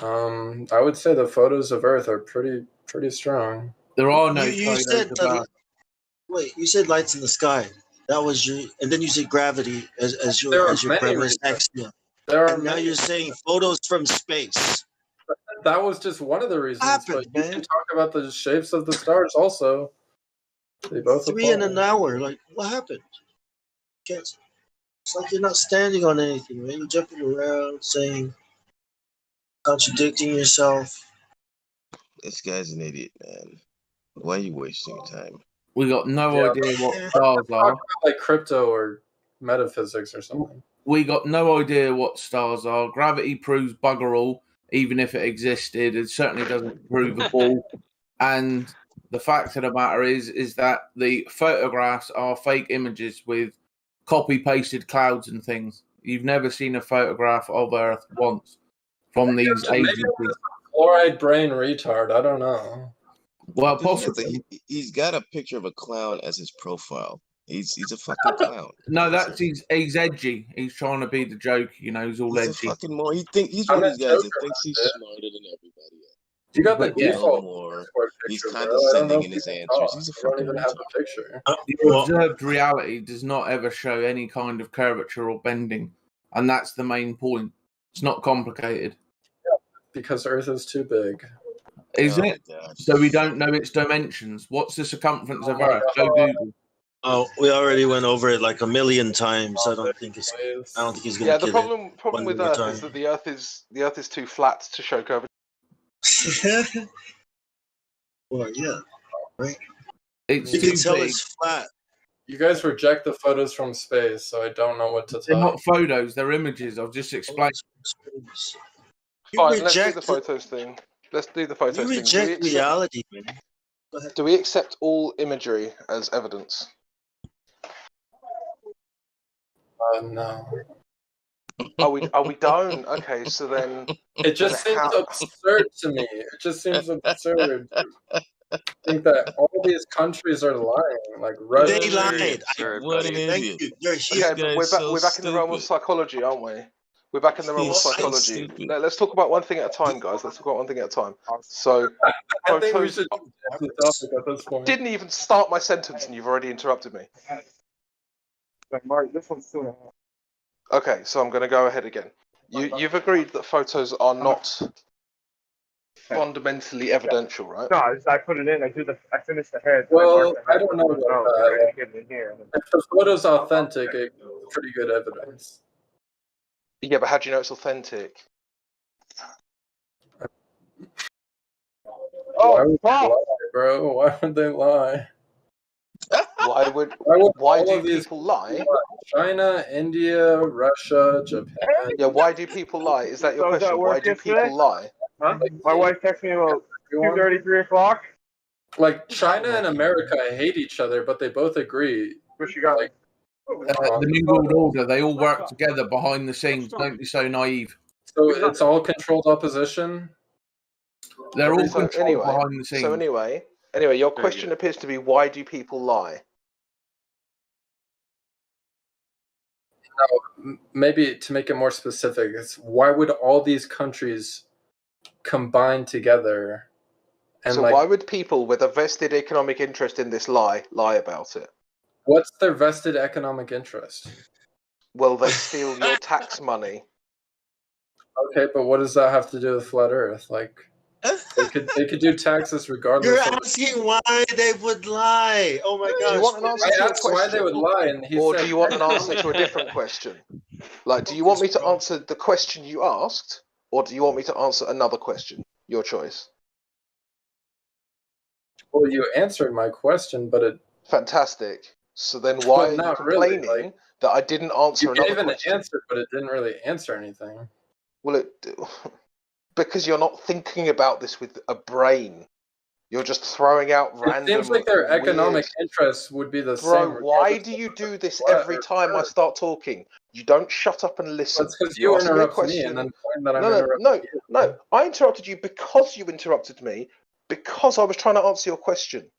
I would say the photos of Earth are pretty strong. There are no you said wait, you said lights in the sky. That was your, and then you said gravity as your premise axiom. And now you're saying photos from space. That was just one of the reasons. But you can talk about the shapes of the stars also. They both 3 in an hour. Like, what happened? It's like you're not standing on anything, man. You're jumping around, saying, contradicting yourself. This guy's an idiot, man. Why are you wasting your time? We got no idea what stars are. Like crypto or metaphysics or something. We got no idea what stars are. Gravity proves bugger all, even if it existed. It certainly doesn't prove a ball. And the fact of the matter is that the photographs are fake images with copy-pasted clouds and things. You've never seen a photograph of Earth once from these agencies. Fluoride brain retard. I don't know. Well, possibly. He's got a picture of a clown as his profile. He's a fucking clown. No, he's edgy. He's trying to be the joke. You know, he's all He's edgy. a fucking more. He's one of these guys that thinks he's smarter than everybody else. You got the default more. He's picture, condescending in his answers. He's a fucking don't even have a picture. The observed reality does not ever show any kind of curvature or bending, and that's the main point. It's not complicated. Because Earth is too big. Is it? So we don't know its dimensions. What's the circumference of Earth? Go Google. Oh, we already went over it like a million times. I don't think he's going to Yeah, get the problem with Earth time. is that the Earth is too flat to show curvature. Well, yeah, right. You can tell it's flat. You guys reject the photos from space, so I don't know what to They're tell. not photos; they're images. I've just explained. Fine, let's do the photos thing. Let's do the photos thing. You reject reality, man. Do we accept all imagery as evidence? No. Oh, we don't. Okay, so then It just seems absurd to me. It just seems absurd. I think that all these countries are lying. Like Russia. They lied. What an idiot. Okay, but we're back in the realm of psychology, aren't we? We're back in the realm of psychology. Let's talk about one thing at a time, guys. Let's talk about one thing at a time. So, I think we should have the topic at this point. Didn't even start my sentence, and you've already interrupted me. Mark, this one's 2.5. Okay, so I'm going to go ahead again. You've agreed that photos are not fundamentally evidential, right? No, I put it in. I finished the head. Well, I don't know about that. If the photo's authentic, it's pretty good evidence. Yeah, but how do you know it's authentic? Why would they lie, bro? Why would they lie? Why do people lie? China, India, Russia, Japan. Yeah, why do people lie? Is that your question? Why do people lie? Huh? My wife texted me about 2:30, 3 o'clock. Like China and America hate each other, but they both agree. What you got? Like, The New World Order, they all work together behind the scenes. Don't be so naive. So it's all controlled opposition? They're all controlled behind the scenes. So anyway, your question appears to be, why do people lie? No, maybe to make it more specific, it's why would all these countries combine together? And so why would people with a vested economic interest in this lie about it? What's their vested economic interest? Well, they steal your tax money. Okay, but what does that have to do with flat Earth? Like, they could do taxes regardless. You're asking why they would lie. Oh my gosh! Do you want an answer to I your asked question? why they would lie, and or do you want an answer to a different question? Like, do you want me to answer the question you asked, or do you want me to answer another question? Your choice. Well, you answered my question, but it... Fantastic. So then why are you complaining that I didn't answer another question? You gave an answer, but it didn't really answer anything. Well, because you're not thinking about this with a brain. You're just throwing out random... It seems like their economic interests would be the same. Bro, why do you do this every time I start talking? You don't shut up and listen. That's because you interrupt me and then claim that I'm interrupting you. No, I interrupted you because you interrupted me, because I was trying to answer your question.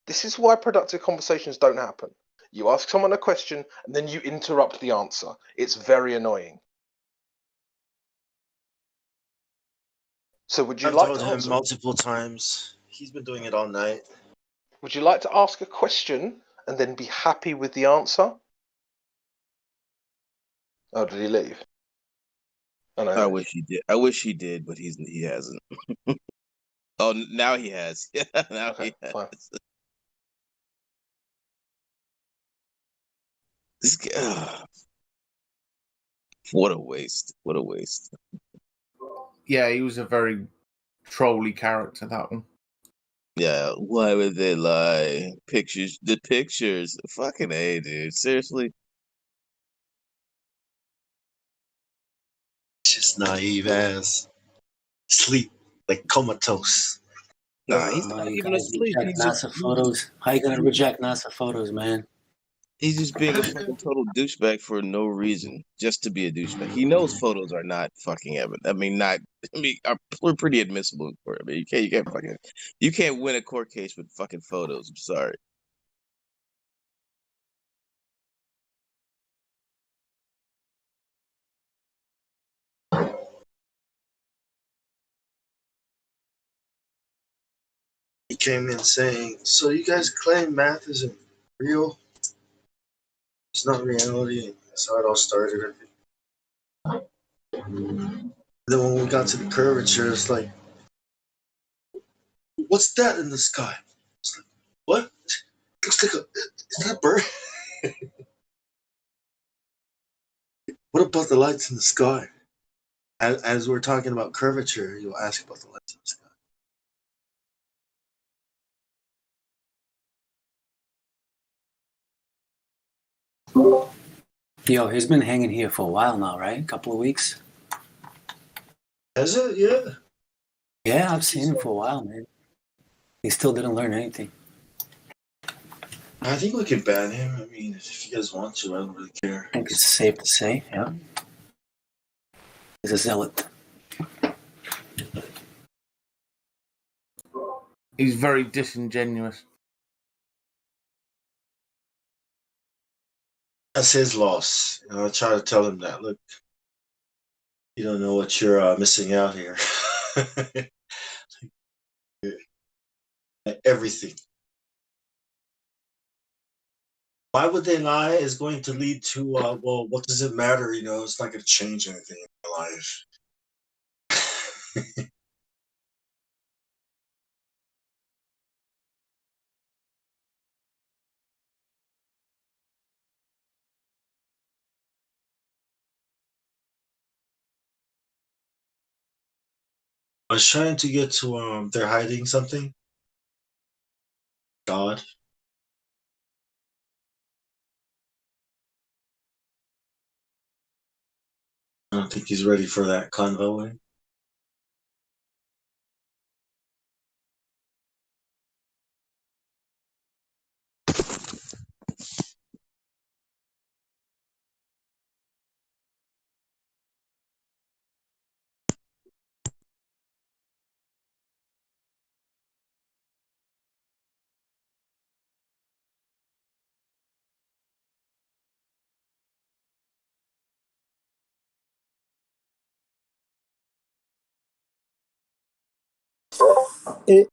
This is why productive conversations don't happen. You ask someone a question, and then you interrupt the answer. It's very annoying. So would you like to told him answer? multiple times. He's been doing it all night. Would you like to ask a question and then be happy with the answer? Oh, did he leave? Oh, no. I wish he did. I wish he did, but he hasn't. Oh, now he has. Yeah, now he has. Fine. This guy, what a waste. What a waste. Yeah, he was a very trolly character, that one. Yeah, why would they lie? Pictures, the pictures. Fucking A, dude. Seriously? Just naive ass. Sleep, like comatose. Nah, he's not You even guys asleep. reject NASA photos. How you gonna reject NASA photos, man? He's just being a fucking total douchebag for no reason, just to be a douchebag. He knows photos are not fucking evident. I mean, not. I mean, are pretty admissible in court. I mean, you can't win a court case with fucking photos. I'm sorry. He came in saying, "So you guys claim math isn't real? It's not reality." That's how it all started. I think. Then when we got to the curvature, it's like, what's that in the sky? It's like, what? Looks like is that a bird? What about the lights in the sky? As we're talking about curvature, you'll ask about the lights in the sky. Yo, he's been hanging here for a while now, right? A couple of weeks. Has it? Yeah. Yeah, I've seen him for a while, man. He still didn't learn anything. I think we could ban him. I mean, if you guys want to, I don't really care. I think it's safe to say, yeah. He's a zealot. He's very disingenuous. That's his loss. You know, I try to tell him that. Look, you don't know what you're missing out here. Everything. Why would they lie is going to lead to, well, what does it matter? You know, it's not going to change anything in my life. I was trying to get to, they're hiding something. God. I don't think he's ready for that convo. It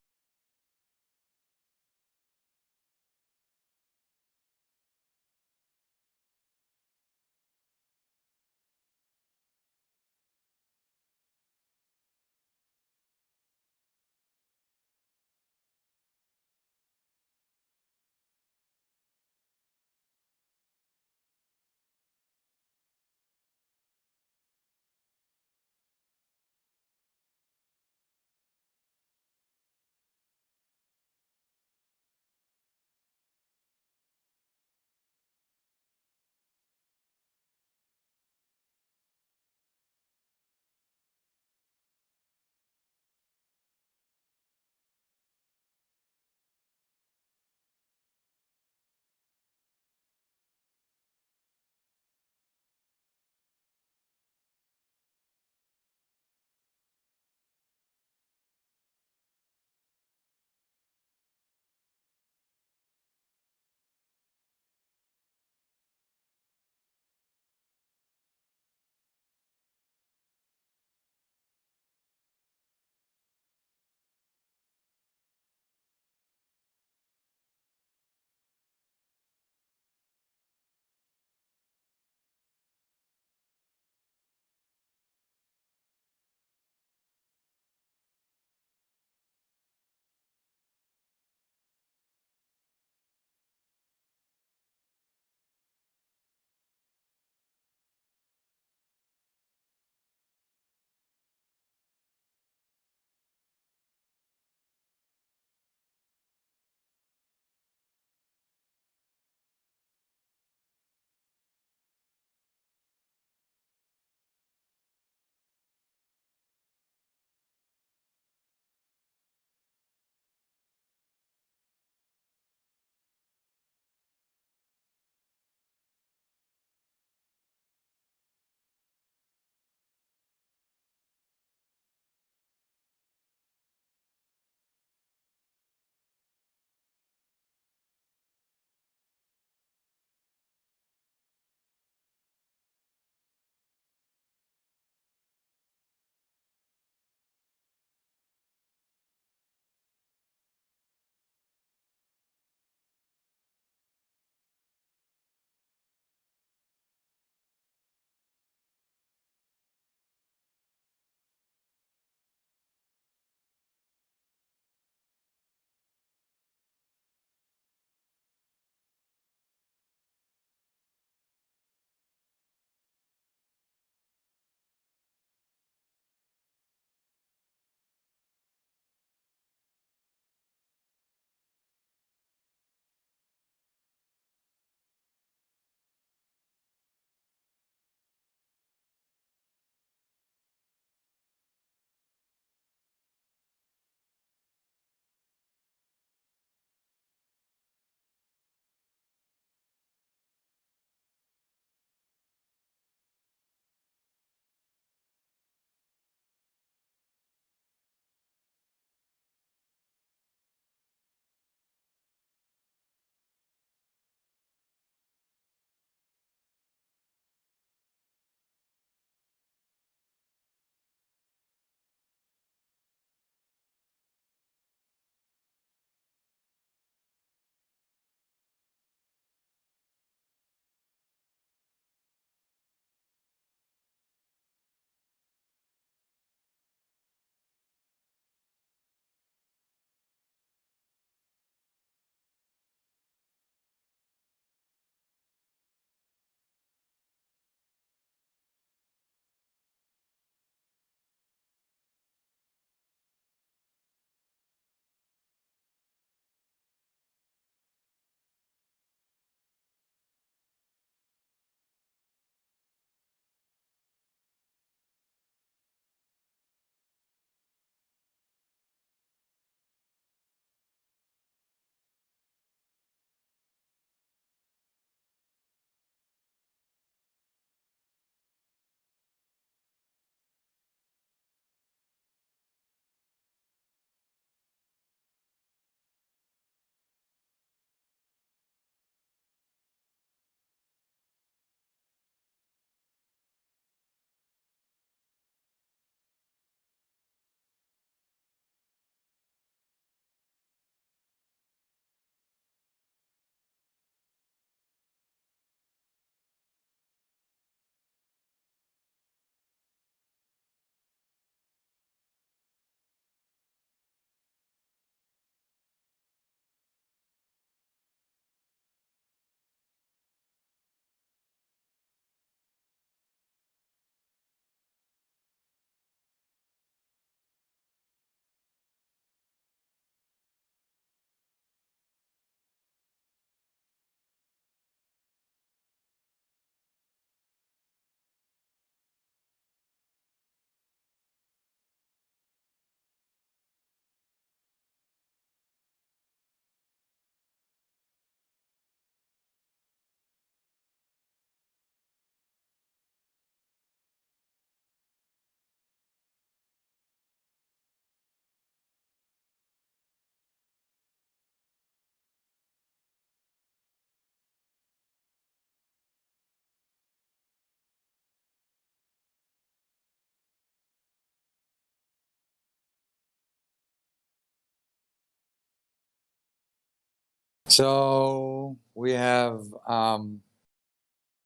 So we have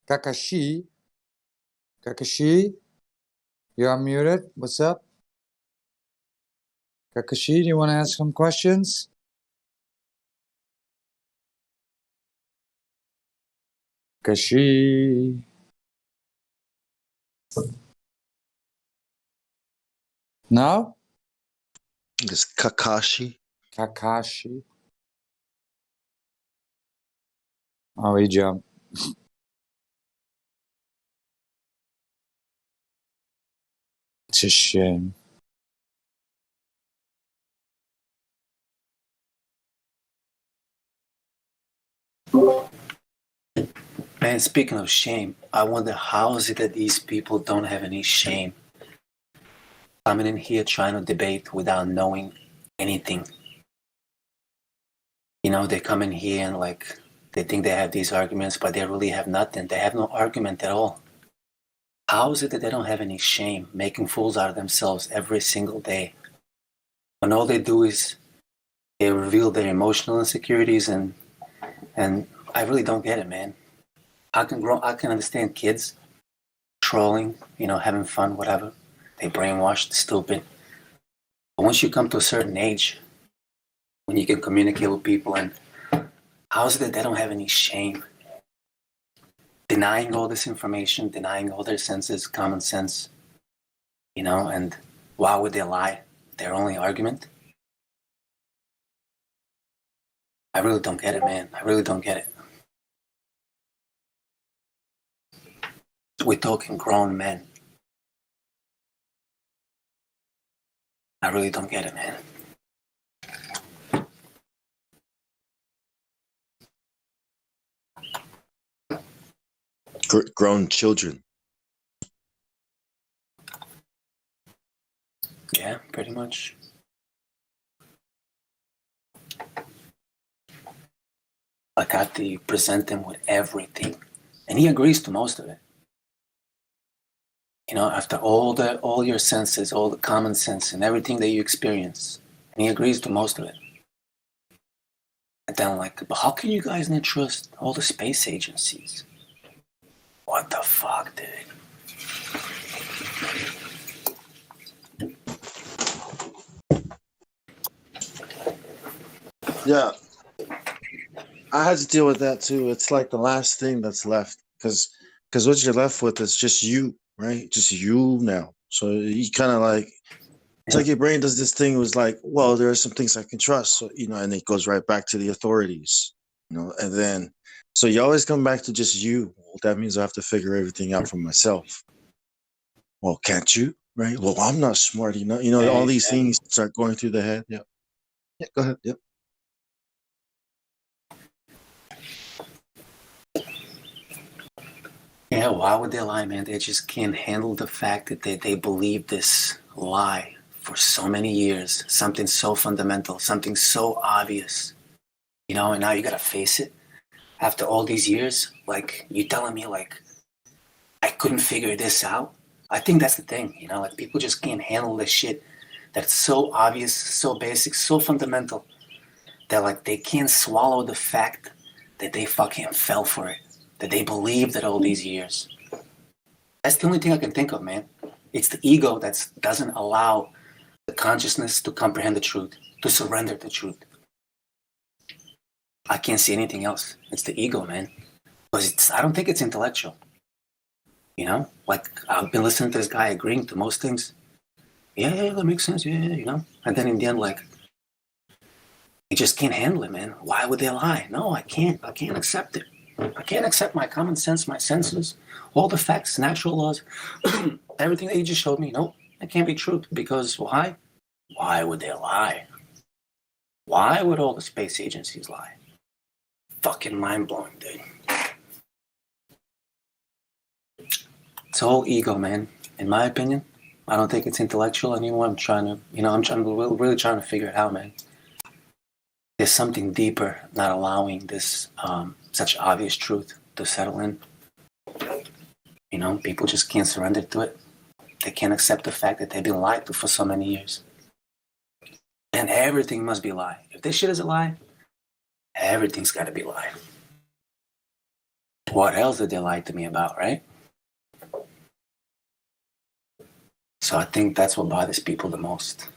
Kakashi. Kakashi, you're unmuted. What's up? Kakashi, do you want to ask some questions? Kakashi. No? It's Kakashi. Kakashi. Oh, he jumped. It's a shame. Man, speaking of shame, I wonder how is it that these people don't have any shame coming in here trying to debate without knowing anything. You know, they come in here and like they think they have these arguments, but they really have nothing. They have no argument at all. How is it that they don't have any shame making fools out of themselves every single day? When all they do is they reveal their emotional insecurities and I really don't get it, man. I can understand kids trolling, you know, having fun, whatever. They brainwashed, stupid. But once you come to a certain age, when you can communicate with people, and how is it that they don't have any shame? Denying all this information, denying all their senses, common sense, you know, and why would they lie? Their only argument? I really don't get it, man. I really don't get it. We're talking grown men. I really don't get it, man. Grown children. Yeah, pretty much. Like I have to present him with everything. And he agrees to most of it. You know, after all your senses, all the common sense and everything that you experience. And he agrees to most of it. And then I'm like, but how can you guys not trust all the space agencies? What the fuck, dude? Yeah. I had to deal with that too. It's like the last thing that's left because what you're left with is just you, right? Just you now. So you kind of like, it's like your brain does this thing. It was like, well, there are some things I can trust. So, you know, and it goes right back to the authorities, you know, and then, so you always come back to just you. Well, that means I have to figure everything out for myself. Well, can't you? Right? Well, I'm not smart enough. You know, all these things start going through the head. Yeah. Yeah, go ahead. Yep. Yeah, why would they lie, man? They just can't handle the fact that they believe this lie for so many years. Something so fundamental, something so obvious. You know, and now you gotta face it. After all these years, like, you telling me, like, I couldn't figure this out? I think that's the thing, you know? Like, people just can't handle this shit that's so obvious, so basic, so fundamental, that, like, they can't swallow the fact that they fucking fell for it. That they believed it all these years. That's the only thing I can think of, man. It's the ego that doesn't allow the consciousness to comprehend the truth, to surrender the truth. I can't see anything else. It's the ego, man. Because I don't think it's intellectual. You know? Like, I've been listening to this guy agreeing to most things. Yeah, that makes sense. Yeah, you know? And then in the end, like, he just can't handle it, man. Why would they lie? No, I can't. I can't accept it. I can't accept my common sense, my senses, all the facts, natural laws, everything that you just showed me. Nope, that can't be true. Because why? Why would they lie? Why would all the space agencies lie? Fucking mind-blowing, dude. It's all ego, man. In my opinion, I don't think it's intellectual anymore. I'm really trying to figure it out, man. There's something deeper not allowing this such obvious truth to settle in. You know, people just can't surrender to it. They can't accept the fact that they've been lied to for so many years. And everything must be a lie. If this shit is a lie, Everything's got to be lied. What else did they lie to me about, right? So I think that's what bothers people the most.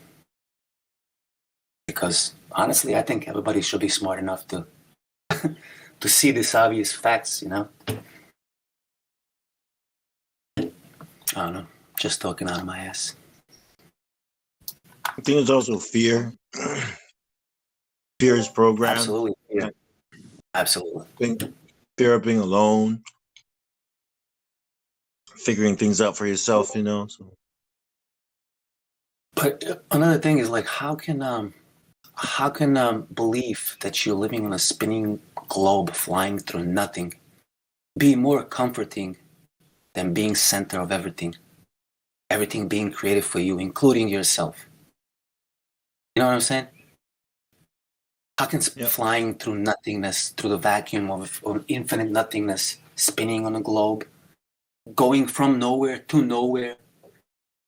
Because honestly, I think everybody should be smart enough to to see these obvious facts, you know? I don't know. Just talking out of my ass. I think it's also fear. Fear is programmed. Absolutely. Yeah. Absolutely. Fear of being alone. Figuring things out for yourself, you know. So. But another thing is like, how can belief that you're living on a spinning globe flying through nothing be more comforting than being center of everything? Everything being created for you, including yourself. You know what I'm saying? How can flying through nothingness, through the vacuum of infinite nothingness, spinning on a globe, going from nowhere to nowhere,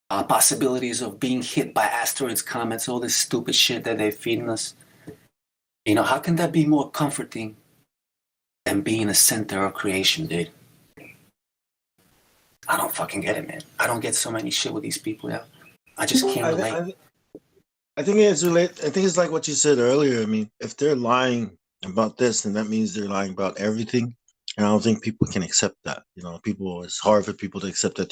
possibilities of being hit by asteroids, comets, all this stupid shit that they're feeding us. You know, how can that be more comforting than being a center of creation, dude? I don't fucking get it, man. I don't get so many shit with these people, yeah. I just can't relate. I think it's like what you said earlier. I mean, if they're lying about this, then that means they're lying about everything. And I don't think people can accept that. You know, it's hard for people to accept that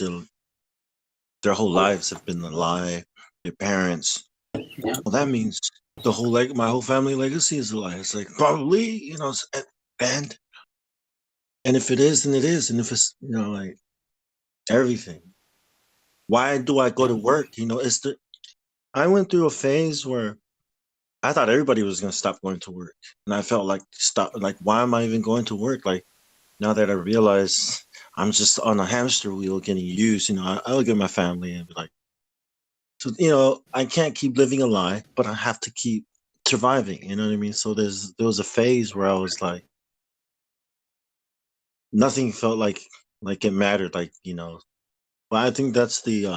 their whole lives have been a lie. Their parents. Yeah. Well, that means my whole family legacy is a lie. It's like, probably, you know, and if it is, then it is. And if it's, you know, like everything. Why do I go to work? You know, I went through a phase where I thought everybody was going to stop going to work. And I felt like, why am I even going to work? Like, now that I realize I'm just on a hamster wheel getting used, you know, I look at my family and be like, so, you know, I can't keep living a lie, but I have to keep surviving. You know what I mean? So there was a phase where I was like, nothing felt like it mattered. Like, you know, but I think that's the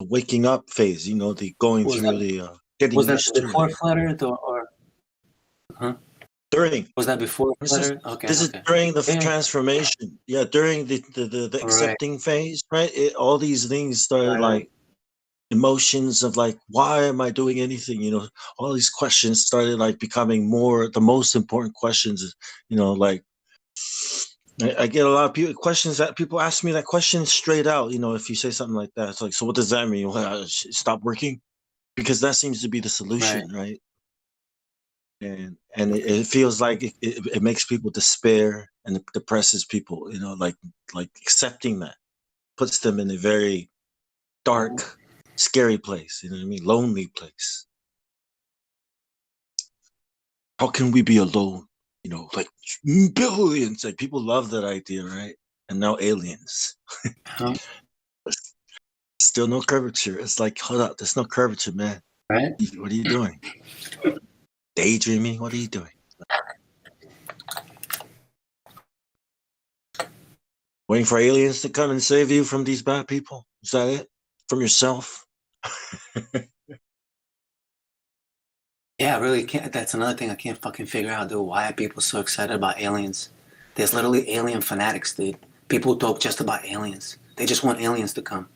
waking up phase, you know, the going through the getting was that used to before it. Flat Earth or huh? During. Was that before This Flat is Earth? Okay. this is during the transformation. Yeah, during the accepting phase, right? All these things started like emotions of like, why am I doing anything? You know, all these questions started like becoming the most important questions. You know, like I get a lot of questions that people ask me that question straight out. You know, if you say something like that, it's like, so what does that mean? Well, stop working? Because that seems to be the solution, right? And it feels like it makes people despair and it depresses people. You know, like accepting that puts them in a very dark, scary place. You know what I mean? Lonely place. How can we be alone? You know, like billions. Like people love that idea, right? And now aliens. Still no curvature. It's like, hold up, there's no curvature, man. Right? What are you doing? Daydreaming? What are you doing? Waiting for aliens to come and save you from these bad people? Is that it? From yourself? Yeah, I really can't. That's another thing I can't fucking figure out, dude. Why are people so excited about aliens? There's literally alien fanatics, dude. People talk just about aliens. They just want aliens to come.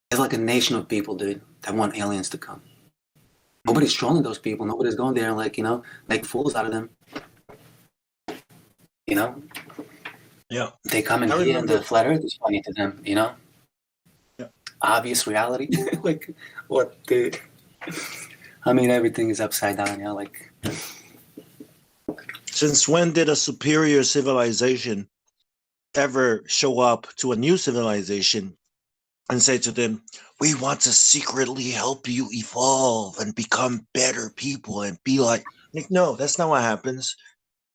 There's like a nation of people, dude, that want aliens to come. Nobody's trolling those people. Nobody's going there and like, you know, make fools out of them. You know? Yeah. They come in here and the flat earth is funny to them, you know? Yeah. Obvious reality. Like, what the... I mean, everything is upside down, you know? Like... Since when did a superior civilization ever show up to a new civilization and say to them, we want to secretly help you evolve and become better people and be like, no, that's not what happens.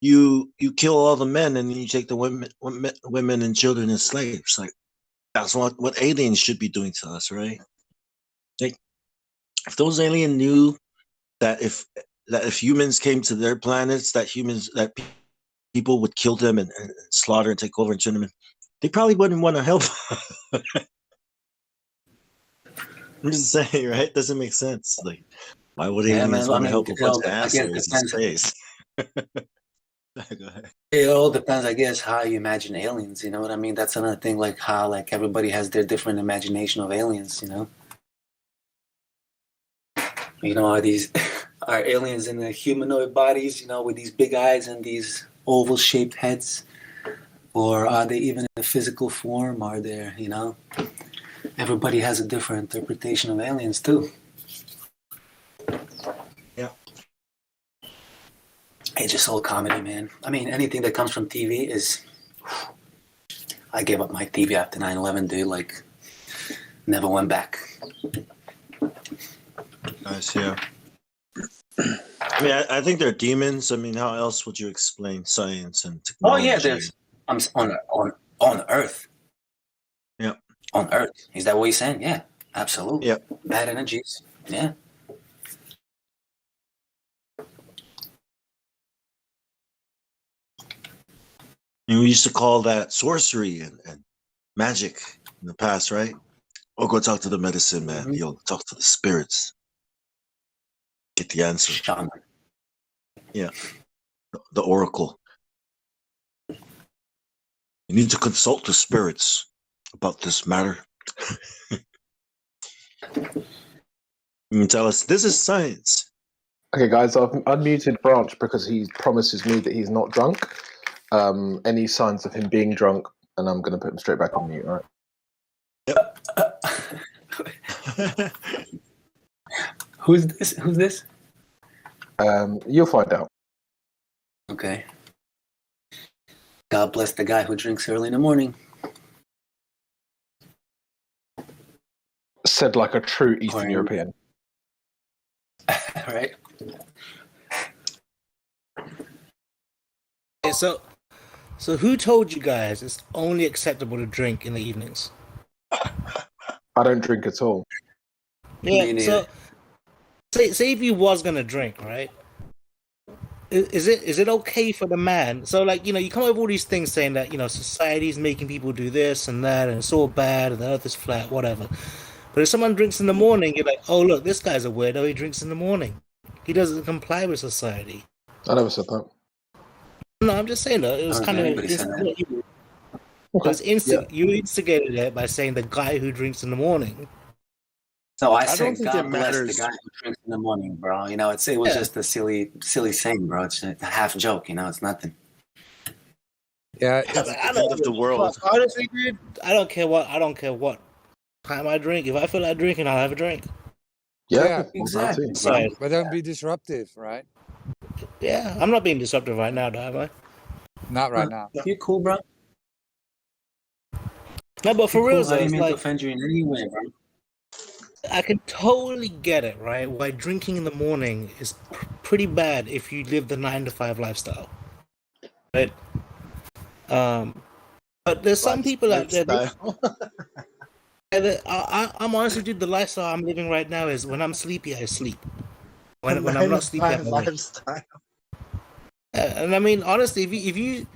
You kill all the men and then you take the women and children as slaves. Like that's what aliens should be doing to us, right? Like if those aliens knew that if humans came to their planets, that people would kill them and slaughter and take over and turn them in, they probably wouldn't want to help. I'm just saying, right? Doesn't make sense. Like, why would aliens want to help a bunch of assholes in space? It all depends, I guess, how you imagine aliens. You know what I mean? That's another thing, like how like everybody has their different imagination of aliens. You know, are these are aliens in the humanoid bodies? You know, with these big eyes and these oval-shaped heads, or are they even in a physical form? Are there? Everybody has a different interpretation of aliens too. Yeah. It's just all comedy, man. I mean, anything that comes from TV is... I gave up my TV after 9/11, dude. Like, never went back. Nice, yeah. I mean, I think they're demons. I mean, how else would you explain science and technology? Oh, yeah, there's... on Earth. Yeah. On Earth. Is that what you're saying? Yeah, absolutely. Yeah. Bad energies. Yeah. And we used to call that sorcery and magic in the past, right? Or go talk to the medicine man. Mm-hmm. Yo, talk to the spirits. Get the answer. Shaman. Yeah. The oracle. You need to consult the spirits about this matter. You can tell us this is science. Okay, guys, I've unmuted Branch because he promises me that he's not drunk. Any signs of him being drunk, and I'm going to put him straight back on mute, all right? Yep. Who's this? You'll find out. Okay. God bless the guy who drinks early in the morning. Said like a true Eastern European. Right. So who told you guys it's only acceptable to drink in the evenings? I don't drink at all. Yeah. So say if you was gonna drink, right? Is it okay for the man? So like you come up with all these things saying that society's making people do this and that, and it's all bad, and the earth is flat, whatever. But if someone drinks in the morning, you're like, oh look, this guy's a weirdo. He drinks in the morning. He doesn't comply with society. I never said that. No, I'm just saying that it was kind of. You instigated it by saying the guy who drinks in the morning. So I said, God bless the guy who drinks in the morning, bro. It was just a silly saying, bro. It's a half joke, it's nothing. Yeah, it's the end of the world. Honestly, dude, I don't care what time I drink. If I feel like drinking, I'll have a drink. Yeah, exactly. But don't be disruptive, right? Yeah, I'm not being disruptive right now, am I? Not right now. You're cool, bro. No, but for real, I didn't it's mean to like offend you in any way, bro. I can totally get it, right? Why drinking in the morning is pretty bad if you live the 9-to-5 lifestyle, right? But there's some people out there. I'm honestly, dude. The lifestyle I'm living right now is when I'm sleepy, I sleep. When I'm not sleepy, I'm awake. And I mean, honestly, if you're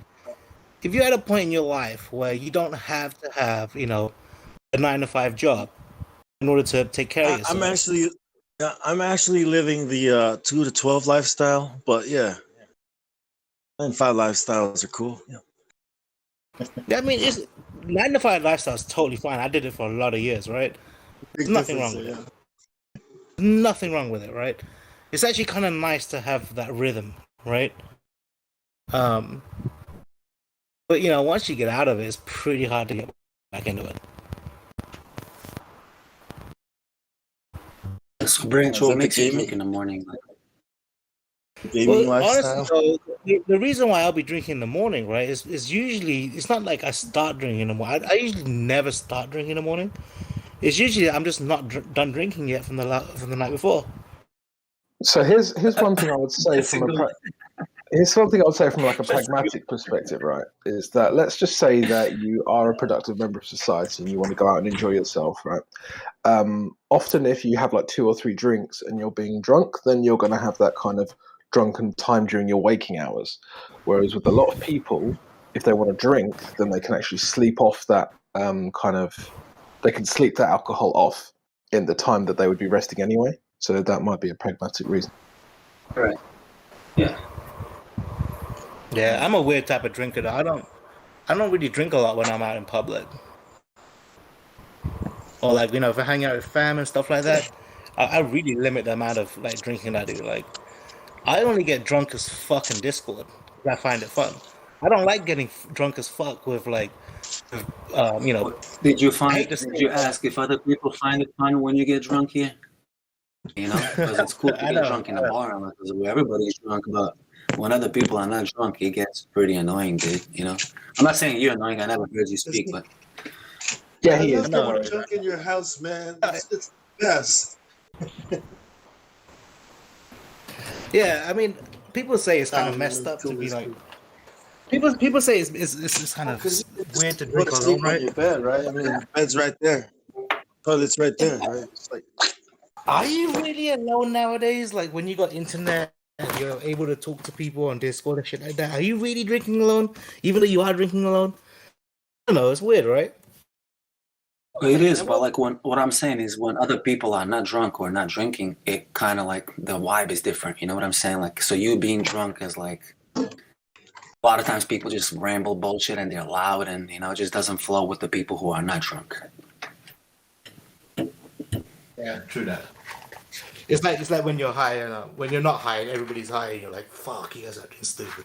at a point in your life where you don't have to have a 9-to-5 job in order to take care of yourself. I'm actually living the 2 to 12 lifestyle, but yeah, 9-5 lifestyles are cool. Yeah, I mean, 9-to-5 lifestyle is totally fine. I did it for a lot of years, right? There's nothing wrong with it. Nothing wrong with it, right? It's actually kind of nice to have that rhythm, right? But once you get out of it, it's pretty hard to get back into it. So, Branch, what makes you drink in the morning? Gaming lifestyle. Honestly, though, the reason why I'll be drinking in the morning, right, is usually it's not like I start drinking in the morning. I usually never start drinking in the morning. It's usually I'm just not done drinking yet from the night before. So here's one thing I would say from like a pragmatic perspective, right? Is that let's just say that you are a productive member of society and you want to go out and enjoy yourself, right? Often, if you have like 2 or 3 drinks and you're being drunk, then you're going to have that kind of drunken time during your waking hours. Whereas with a lot of people, if they want to drink, then they can actually sleep off that they can sleep that alcohol off in the time that they would be resting anyway. So that might be a pragmatic reason. Right. Yeah. Yeah, I'm a weird type of drinker. Though. I don't really drink a lot when I'm out in public, or like if I hang out with fam and stuff like that. I really limit the amount of like drinking I do. Like, I only get drunk as fuck in Discord. 'Cause I find it fun. I don't like getting drunk as fuck with like, Did you I hate to Did say you it, ask if other people find it fun when you get drunk here? You know, because it's cool to I get know. drunk in a bar because everybody's drunk, but when other people are not drunk, it gets pretty annoying, dude. You know, I'm not saying you're annoying. I never heard you speak, but Yeah, he is. Getting drunk in your house, man. It's the best. Yeah, I mean, people say it's kind of messed up to be like. People say it's kind of weird to Go drink to alone, sleep on right? your bed, right? I mean, bed's right there. Toilet's right there, right? It's like, Are you really alone nowadays? Like when you got internet and you're able to talk to people on Discord and shit like that, are you really drinking alone? Even though you are drinking alone? I don't know, it's weird, right? it is. But like what I'm saying is when other people are not drunk or not drinking, it kind of like the vibe is different. You know what I'm saying? Like so, you being drunk is like. A lot of times people just ramble bullshit and they're loud and it just doesn't flow with the people who are not drunk. Yeah, true that. It's like when you're high and when you're not high and everybody's high and you're like, fuck, you guys are being stupid.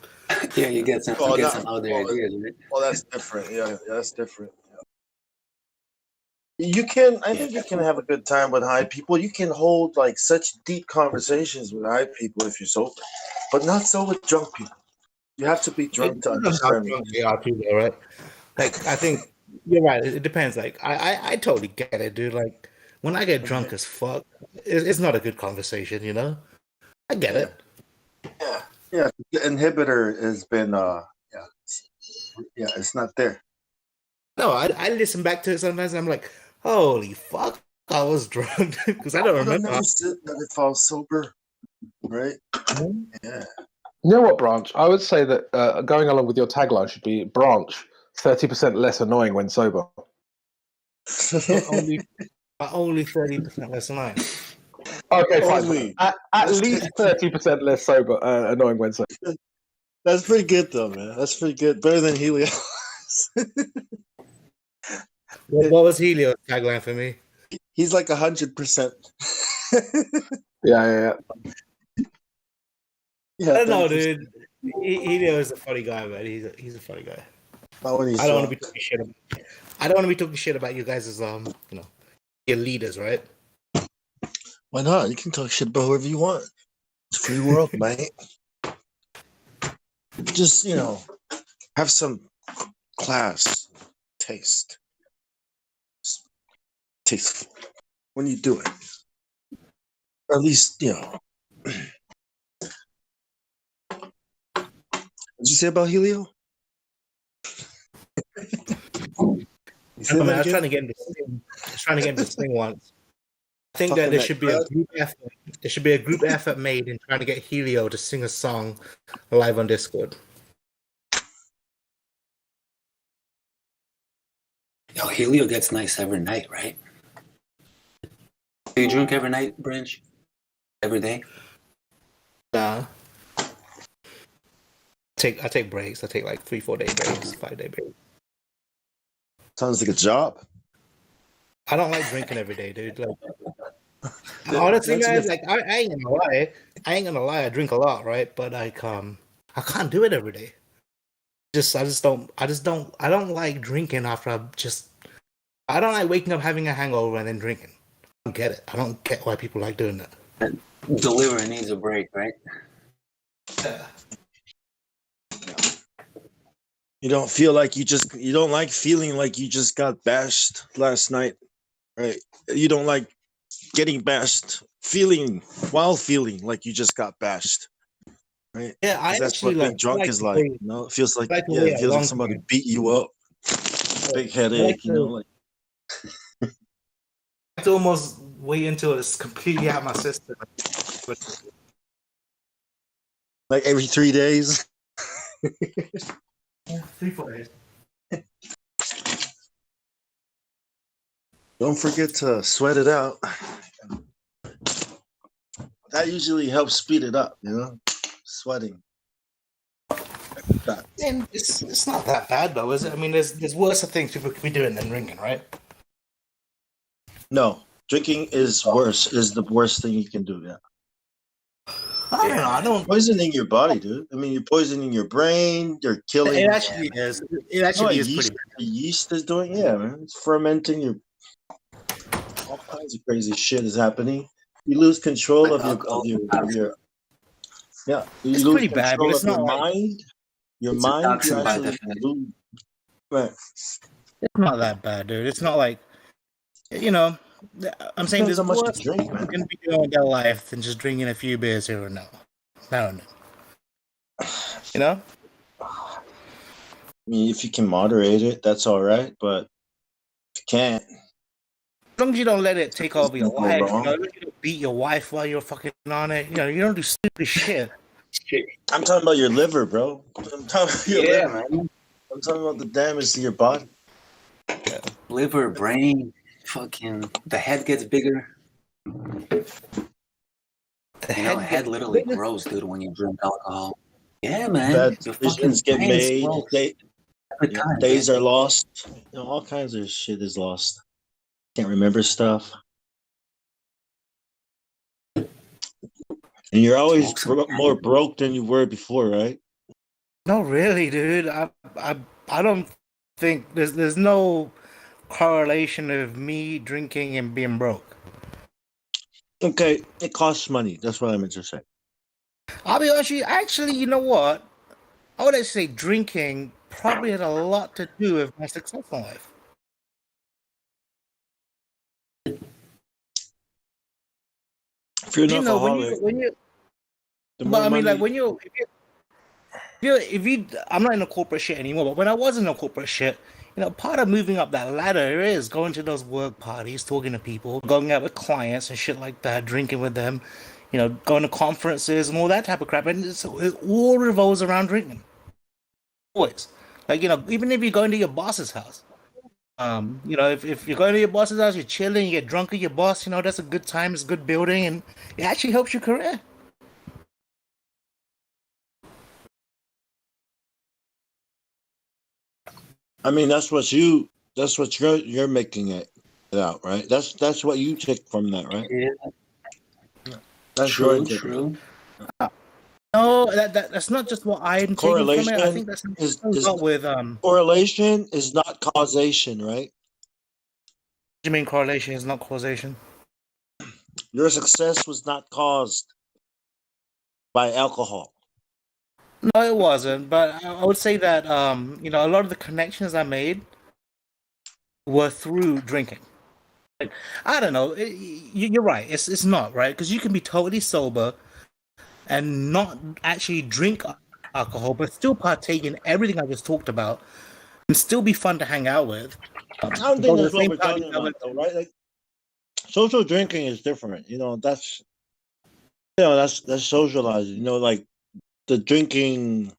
Yeah, you get some other ideas, right? well, that's different. Yeah, that's different. You can, I think you can have a good time with high people. You can hold like such deep conversations with high people if you're sober, but not so with drunk people. You have to be drunk to understand. Drunk they are too, though, right? Like I think you're right. It depends. Like I totally get it, dude. Like when I get drunk as fuck, it's not a good conversation, you know. I get it. Yeah, the inhibitor has been it's not there. No, I listen back to it sometimes. And I'm like, holy fuck, I was drunk because I don't remember. Never fall sober, right? Yeah. You know what, Branch? I would say that going along with your tagline should be Branch 30% less annoying when sober. only 30% less annoying. Okay, fine. At least 30% less sober, annoying when sober. That's pretty good, though, man. That's pretty good. Better than Helio. What was Helio's tagline for me? He's like 100%. Yeah. Yeah, I don't know, dude. Helio is a funny guy, man. He's a funny guy. I don't want to be talking shit. I don't want to be talking shit about you guys as your leaders, right? Why not? You can talk shit about whoever you want. It's a free world, mate. Just have some class, taste, tasteful when you do it. Or at least What'd you say about Helio? I was trying to get into sing. I was trying to get into sing once. I think that there should be a group effort. There should be a group effort made in trying to get Helio to sing a song live on Discord. Yo, Helio gets nice every night, right? Do you drink every night, Branch? Every day? Nah. I take breaks. I take like 3-4 day breaks, 5 day breaks. Sounds like a job. I don't like drinking every day, dude. Like, honestly, guys, like I ain't gonna lie. I drink a lot, right? But like, I can't do it every day. I don't like drinking after I don't like waking up having a hangover and then drinking. I don't get it. I don't get why people like doing that. The liver needs a break, right? Yeah. You don't feel like you don't like feeling like you just got bashed last night, right? You don't like getting bashed, feeling like you just got bashed, right? Yeah, that's what being drunk is like. It feels like it feels like somebody beat you up, big headache, like. I have to almost wait until it's completely out of my system. Like every 3 days. 3-4 days. Don't forget to sweat it out. That usually helps speed it up, sweating. And it's not that bad though, is it? I mean, there's worse things people could be doing than drinking, right? No, drinking is worse. Is the worst thing you can do. Yeah. I don't know. I don't poisoning your body, dude. I mean, you're poisoning your brain. You're killing. It actually is. It actually is pretty bad. The yeast is doing. Yeah, man. It's fermenting your. All kinds of crazy shit is happening. You lose control of your. Yeah, you lose pretty bad, but control it's of your not like- mind. Your It's a mind. toxin You by actually definition. lose. Right. It's not that bad, dude. It's not like, you know, I'm saying Depends there's how much you worse drink, things man. you can be doing with their life than just drinking a few beers here and now. I don't know. You know? I mean, if you can moderate it, that's all right. But if you can't, As long as you don't let it take over your no life, wrong. you don't beat your wife while you're fucking on it. You know, you don't do stupid shit. I'm talking about your liver, bro. I'm talking about your Yeah, liver. man. I'm talking about the damage to your body. Liver, brain, fucking. The head gets bigger. Head literally grows, dude, when you drink alcohol. Yeah, man. Bad Your fucking decisions get brain made. explodes. Days are lost. All kinds of shit is lost. Can't remember stuff. And you're always more broke than you were before, right? No, really, dude. I don't think there's no correlation of me drinking and being broke. Okay, it costs money. That's what I meant to say. I'll be honest with you. Actually, you know what? I would say drinking probably had a lot to do with my success in life. If you're an You know, alcoholic, when you the but more I mean, like money- when if you, I'm not in the corporate shit anymore. But when I was in the corporate shit, you know, part of moving up that ladder is going to those work parties, talking to people, going out with clients and shit like that, drinking with them, you know, going to conferences and all that type of crap. And it all revolves around drinking. Always, like, you know, even if you go into your boss's house. You know, if you're going to your boss's house, you're chilling, you get drunk with your boss, you know, that's a good time, it's good building, and it actually helps your career. I mean, that's what you're making it out, right? That's what you take from that, right? Yeah. That's True, your true. No, that's not just what I'm taking from it. I think that's is with correlation is not causation, right? You mean correlation is not causation? Your success was not caused by alcohol. No, it wasn't. But I would say that you know, a lot of the connections I made were through drinking. Like, I don't know. You're right. It's not right because you can be totally sober and not actually drink alcohol, but still partake in everything I just talked about, and still be fun to hang out with. I don't think that's what we're talking about, though, right? Like, social drinking is different. You know, that's socializing. You know, like the drinking,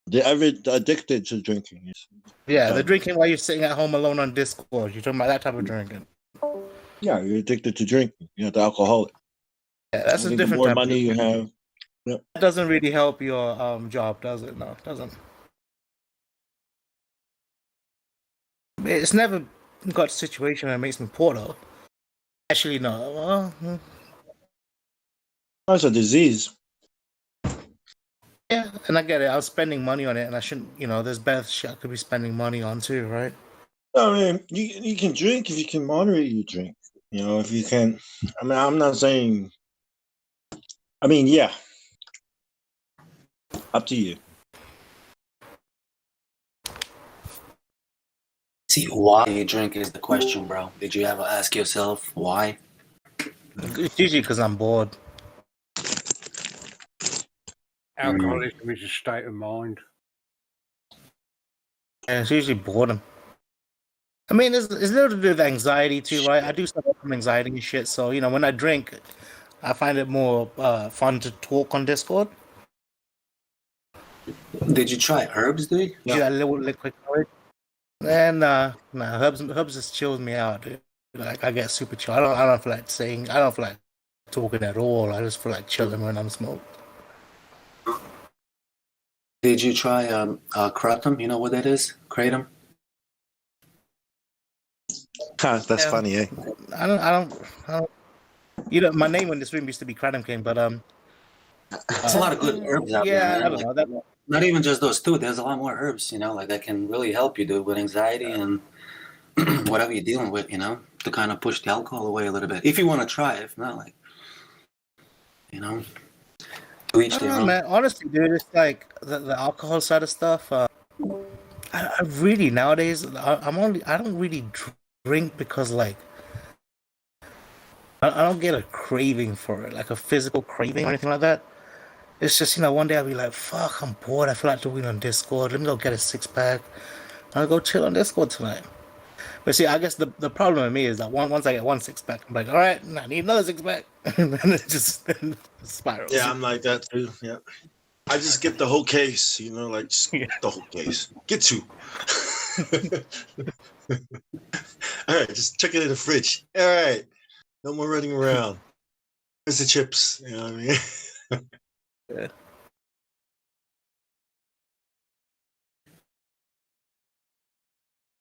the addicted to drinking. Yeah, the drinking while you're sitting at home alone on Discord. You're talking about that type of drinking. Yeah, you're addicted to drinking. You're the alcoholic. Yeah, that's a different the more type money of you drinking. have. Yep. That doesn't really help your job, does it? No, it doesn't. It's never got a situation that makes me poor, though. Actually, no. Well, That's a disease. yeah, and I get it. I was spending money on it, and I shouldn't. You know, there's better shit I could be spending money on too, right? I mean, you can drink if you can moderate your drink. You know, if you can. I mean, I'm not saying. I mean, yeah. Up to you. See, why you drink is the question, bro. Did you ever ask yourself why? It's usually because I'm bored. Alcoholism is a state of mind. And it's usually boredom. I mean, it's a little to do with anxiety too, right? I do suffer from anxiety and shit, so you know, when I drink, I find it more fun to talk on Discord. Did you try herbs, dude? Yeah, a little liquid courage. And nah, herbs just chills me out, dude. Like I get super chill. I don't feel like saying. I don't feel like talking at all. I just feel like chilling when I'm smoked. Did you try kratom? You know what that is? Kratom? That's funny, eh? I don't. You know, my name in this room used to be Kratom King, but There's a lot of good herbs out there, man. I don't know that. Not even just those two. There's a lot more herbs, you know, like that can really help you, dude, with anxiety and whatever you're dealing with, you know, to kind of push the alcohol away a little bit. If you want to try it, if not, like, you know, to each their own. Man, honestly, dude, it's like the alcohol side of stuff. I really nowadays I don't really drink because like I don't get a craving for it, like a physical craving or anything like that. It's just, you know, one day I'll be like, fuck, I'm bored. I feel like doing on Discord. Let me go get a 6-pack. I'll go chill on Discord tonight. But see, I guess the problem with me is that once I get one 6-pack, I'm like, all right, I need another 6-pack. And then it just spirals. Yeah, I'm like that too. Yeah. I just get the whole case, you know, like just the whole case. Get 2. All right, just check it in the fridge. All right. No more running around. Where's the chips? You know what I mean? Yeah.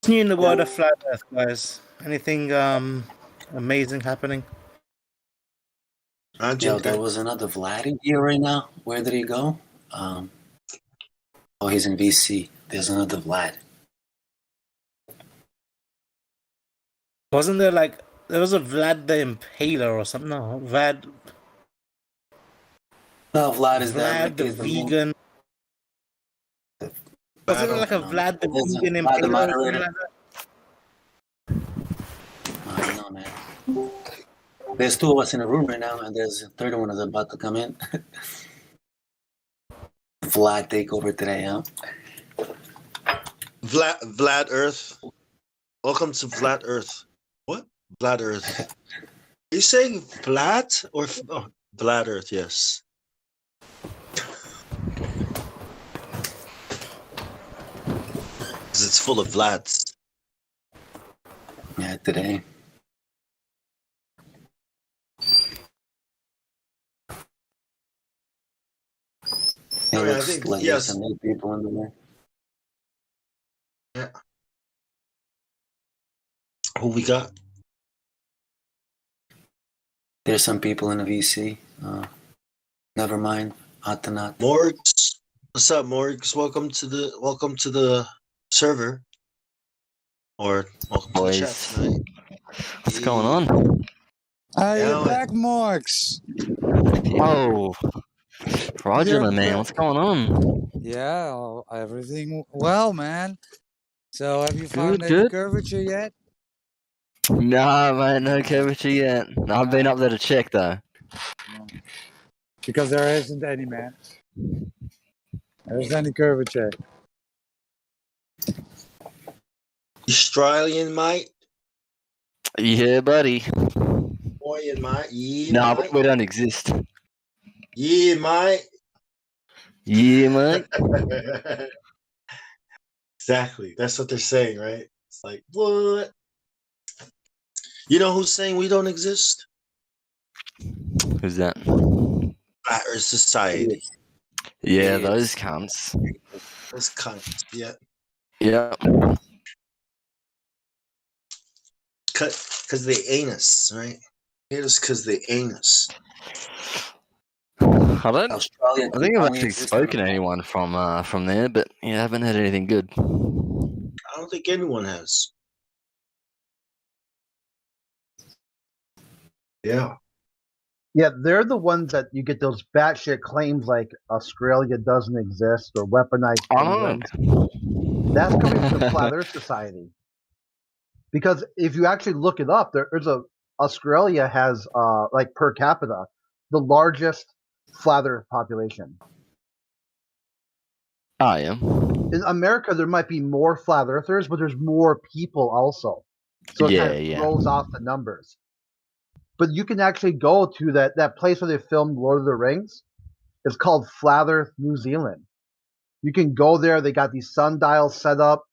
What's new in the world of flat Earth, guys? Anything amazing happening? Yo, there was another Vlad in here right now. Where did he go? Oh, he's in VC. There's another Vlad. Wasn't there like there was a Vlad the Impaler or something? No, Vlad. No, Vlad is Vlad the vegan. Wasn't there like a Vlad the vegan Impaler? The moderator. I don't know, man. There's 2 of us in the room right now, and there's a third one that's about to come in. Vlad takeover today, huh? Vlad Earth. Welcome to Vlad Earth. What? Vlad Earth. Are you saying Vlad or Vlad Earth? Yes. Because it's full of Vlads. Yeah, today. It looks like there's some new people in there. Yeah. Who we got? There's some people in the VC. Never mind. Atanat. Morgs. What's up, Morgs? Welcome to the server. Or welcome to the chat tonight. What's going on? You're back, Morgs. Oh, Roger, my man. What's going on? Yeah, everything well, man. So, have you found any curvature yet? Nah, mate, no curvature yet. I've been up there to check, though. Because there isn't any, man. There isn't any curvature. Australian, mate? Yeah, buddy. Boy, mate. Yeah, nah, mate. we don't exist. Yeah, mate. Yeah, mate. Exactly. That's what they're saying, right? It's like, what? You know who's saying we don't exist? Who's that? Flat Earth Society. Yeah, those cunts. Those cunts, yeah. Yeah. Because they anus, right? Hate us because they anus. I think I've actually spoken to anyone from there, but yeah, I haven't heard anything good. I don't think anyone has. Yeah. Yeah, they're the ones that you get those batshit claims like Australia doesn't exist or weaponized penguins. That's coming from the Flat Earth Society. Because if you actually look it up, Australia has like per capita the largest Flat Earth population. I am. In America, there might be more Flat Earthers, but there's more people also. So it kind of throws off the numbers. But you can actually go to that place where they filmed Lord of the Rings. It's called Flat Earth, New Zealand. You can go there. They got these sundials set up,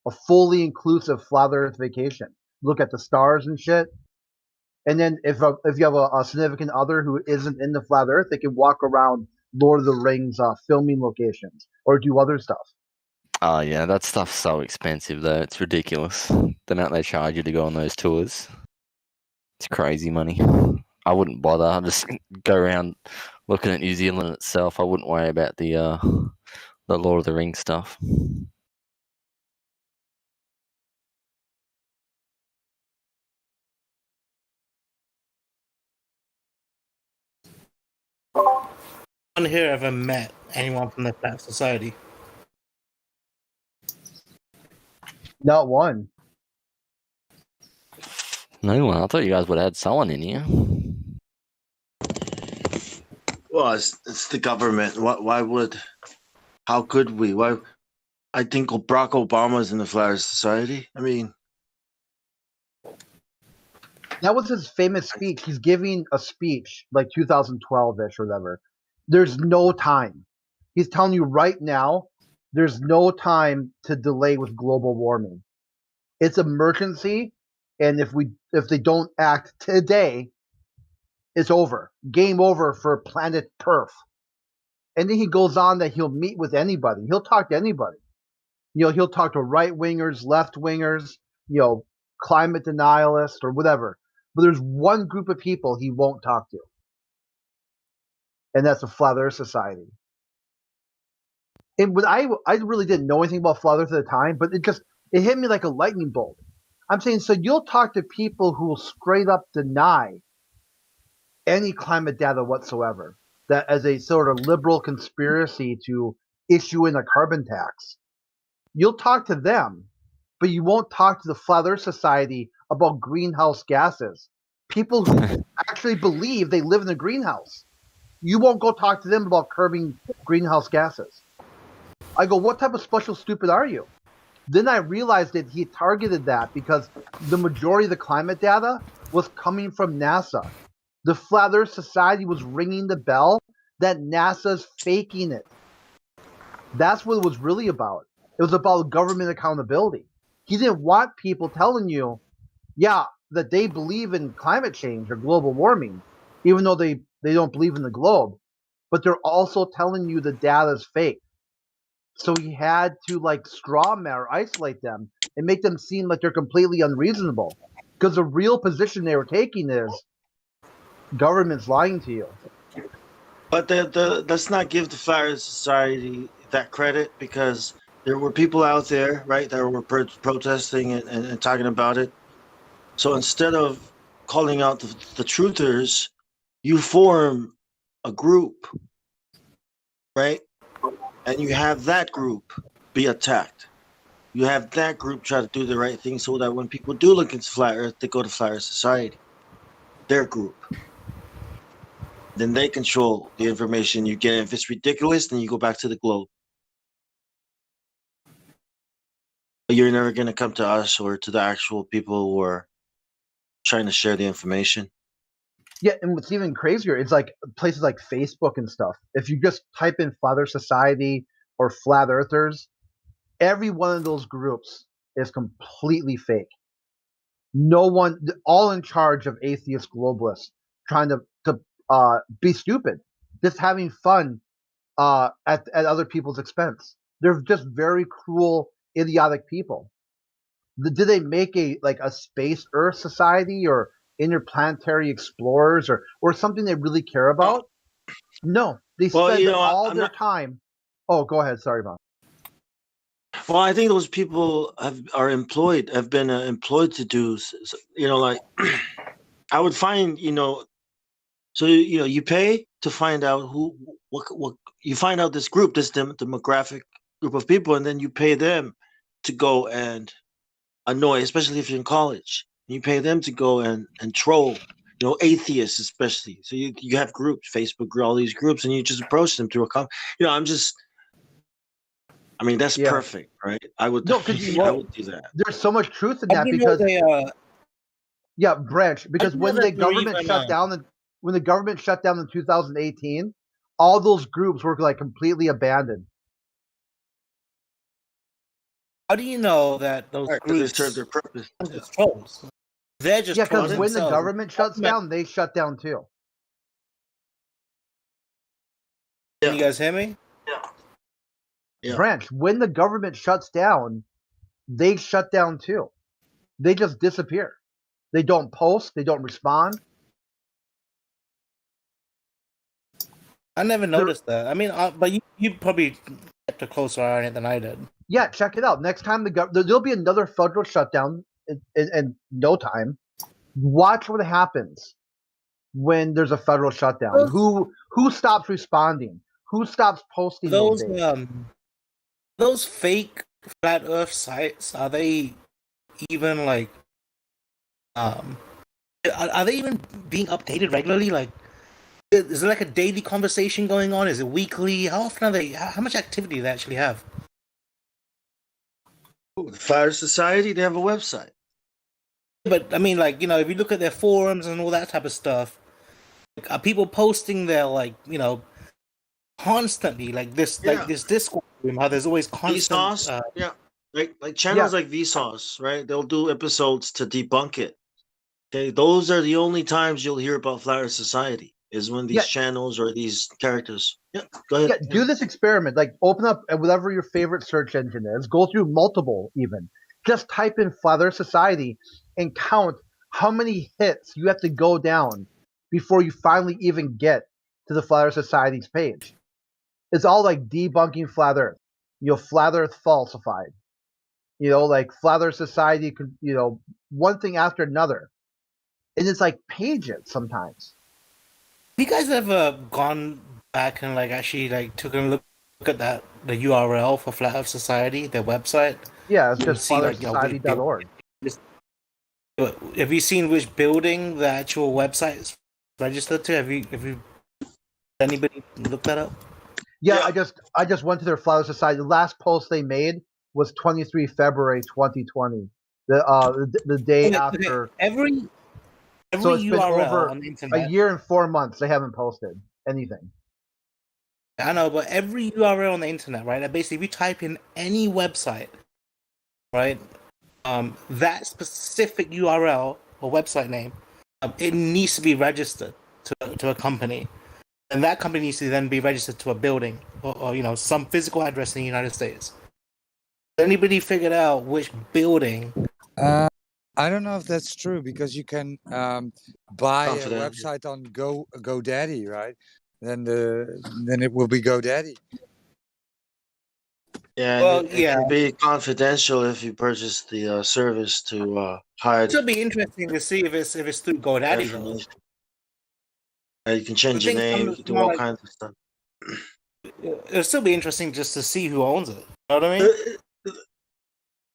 a fully inclusive Flat Earth vacation. Look at the stars and shit. And then if you have a significant other who isn't in the Flat Earth, they can walk around Lord of the Rings filming locations or do other stuff. Oh yeah, that stuff's so expensive though. It's ridiculous. The amount they charge you to go on those tours. It's crazy money. I wouldn't bother. I'd just go around looking at New Zealand itself. I wouldn't worry about the Lord of the Rings stuff. Anyone here ever met anyone from the Flat Society? Not one. No one. I thought you guys would have had someone in here. Well, it's the government. Why would? How could we? Why? I think Barack Obama's in the Flat Earth Society. I mean, that was his famous speech. He's giving a speech like 2012-ish or whatever. There's no time. He's telling you right now, there's no time to delay with global warming. It's emergency, and if they don't act today, it's over. Game over for planet Perth. And then he goes on that he'll meet with anybody. He'll talk to anybody. He'll talk to right wingers, left wingers, climate denialists or whatever. But there's one group of people he won't talk to. And that's the Flat Earth Society. And I really didn't know anything about Flat Earth at the time, but it hit me like a lightning bolt. I'm saying, so you'll talk to people who will straight up deny any climate data whatsoever, that as a sort of liberal conspiracy to issue in a carbon tax. You'll talk to them, but you won't talk to the Flat Earth Society about greenhouse gases. People who actually believe they live in a greenhouse. You won't go talk to them about curbing greenhouse gases. I go, what type of special stupid are you? Then I realized that he targeted that because the majority of the climate data was coming from NASA. The Flat Earth Society was ringing the bell that NASA's faking it. That's what it was really about. It was about government accountability. He didn't want people telling you, that they believe in climate change or global warming, even though they don't believe in the globe. But they're also telling you the data is fake. So he had to straw man or isolate them and make them seem like they're completely unreasonable. Because the real position they were taking is government's lying to you. But let's not give the Flat Earth Society that credit, because there were people out there, right, that were protesting and talking about it. So instead of calling out the truthers, you form a group, right? And you have that group be attacked. You have that group try to do the right thing so that when people do look into Flat Earth, they go to Flat Earth Society, their group. Then they control the information you get. If it's ridiculous, then you go back to the globe. But you're never going to come to us or to the actual people who are trying to share the information. Yeah, and what's even crazier is places like Facebook and stuff. If you just type in Flat Earth Society or Flat Earthers, every one of those groups is completely fake. No one, all in charge of atheist globalists, trying to be stupid, just having fun at other people's expense. They're just very cruel, idiotic people. Did they make a Space Earth Society or interplanetary explorers or something they really care about? No, they spend all their time. Oh, go ahead. Sorry, Bob. Well, I think those people have been employed to do, I would find, so, you pay to find out what you find out this group, this demographic group of people, and then you pay them to go and annoy, especially if you're in college. You pay them to go and troll, atheists especially. So you have groups, Facebook, all these groups, and you just approach them through that's perfect, right? I would do that. There's so much truth in that because Branch, because when the government shut down in 2018, all those groups were completely abandoned. How do you know that those groups serve their purpose? Trolls. They're just because when the government shuts down, they shut down too. Can you guys hear me? Yeah. Branch, when the government shuts down, they shut down too. They just disappear. They don't post. They don't respond. I never noticed that. I mean, but you probably kept a closer eye on it than I did. Yeah, check it out. Next time there'll be another federal shutdown in no time. Watch what happens when there's a federal shutdown. Who stops responding? Who stops posting those days? Those fake flat Earth sites, are they even like are they even being updated regularly? Like, is there like a daily conversation going on? Is it weekly? How often are they? How much activity do they actually have? The Fire Society, they have a website. But I mean, like, if you look at their forums and all that type of stuff, like, are people posting their constantly like this Discord room? How there's always constant. Vsauce, like channels like Vsauce, right? They'll do episodes to debunk it. Okay, those are the only times you'll hear about Flat Earth Society is when these channels or these characters. Yeah, go ahead. Yeah, do this experiment. Like, open up whatever your favorite search engine is. Go through multiple, even. Just type in Flat Earth Society and count how many hits you have to go down before you finally even get to the Flat Earth Society's page. It's all like debunking Flat Earth. Flat Earth falsified. Like Flat Earth Society could, one thing after another. And it's like pages sometimes. Have you guys ever gone back and actually took a look at the URL for Flat Earth Society, their website? Yeah, it's just flatearthsociety.org. Have you seen which building the actual website is registered to? Have you anybody looked that up? Yeah, I just went to their Flat Earth Society. The last post they made was 23 February 2020. The day after. Every it's URL been over on the internet. A year and 4 months. They haven't posted anything. I know, but every URL on the internet, right? Basically, if you type in any website, right, that specific URL or website name, it needs to be registered to a company, and that company needs to then be registered to a building or some physical address in the United States. Has anybody figured out which building? I don't know if that's true because you can buy a website on GoDaddy, right? Then it will be GoDaddy. Yeah, it can be confidential if you purchase the service to hide. It'll be interesting to see if it's through GoDaddy though. You can change your name. You can do all kinds of stuff. It'll still be interesting just to see who owns it. You know what I mean?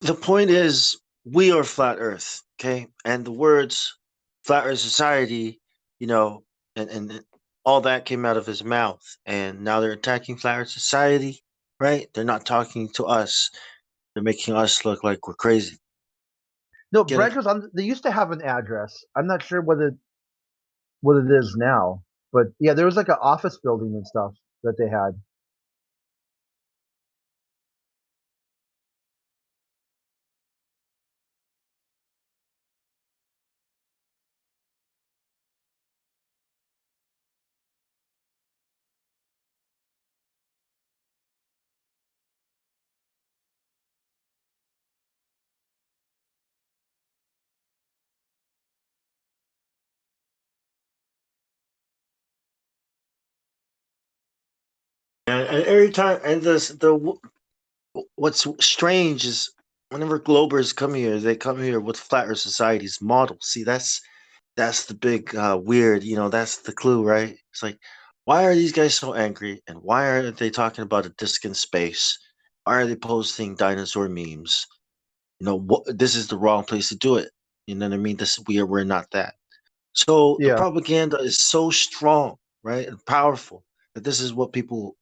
The point is, we are Flat Earth, okay? And the words Flat Earth Society, and all that came out of his mouth. And now they're attacking Flat Earth Society, right? They're not talking to us. They're making us look like we're crazy. No, they used to have an address. I'm not sure what it is now. But yeah, there was like an office building and stuff that they had. And every time, and what's strange is whenever Globers come here, they come here with Flat Earth Society's model. See, that's the big weird. That's the clue, right? It's like, why are these guys so angry, and why are they talking about a disc in space? Why are they posting dinosaur memes? This is the wrong place to do it. You know what I mean? We're not that. So the propaganda is so strong, right, and powerful that this is what people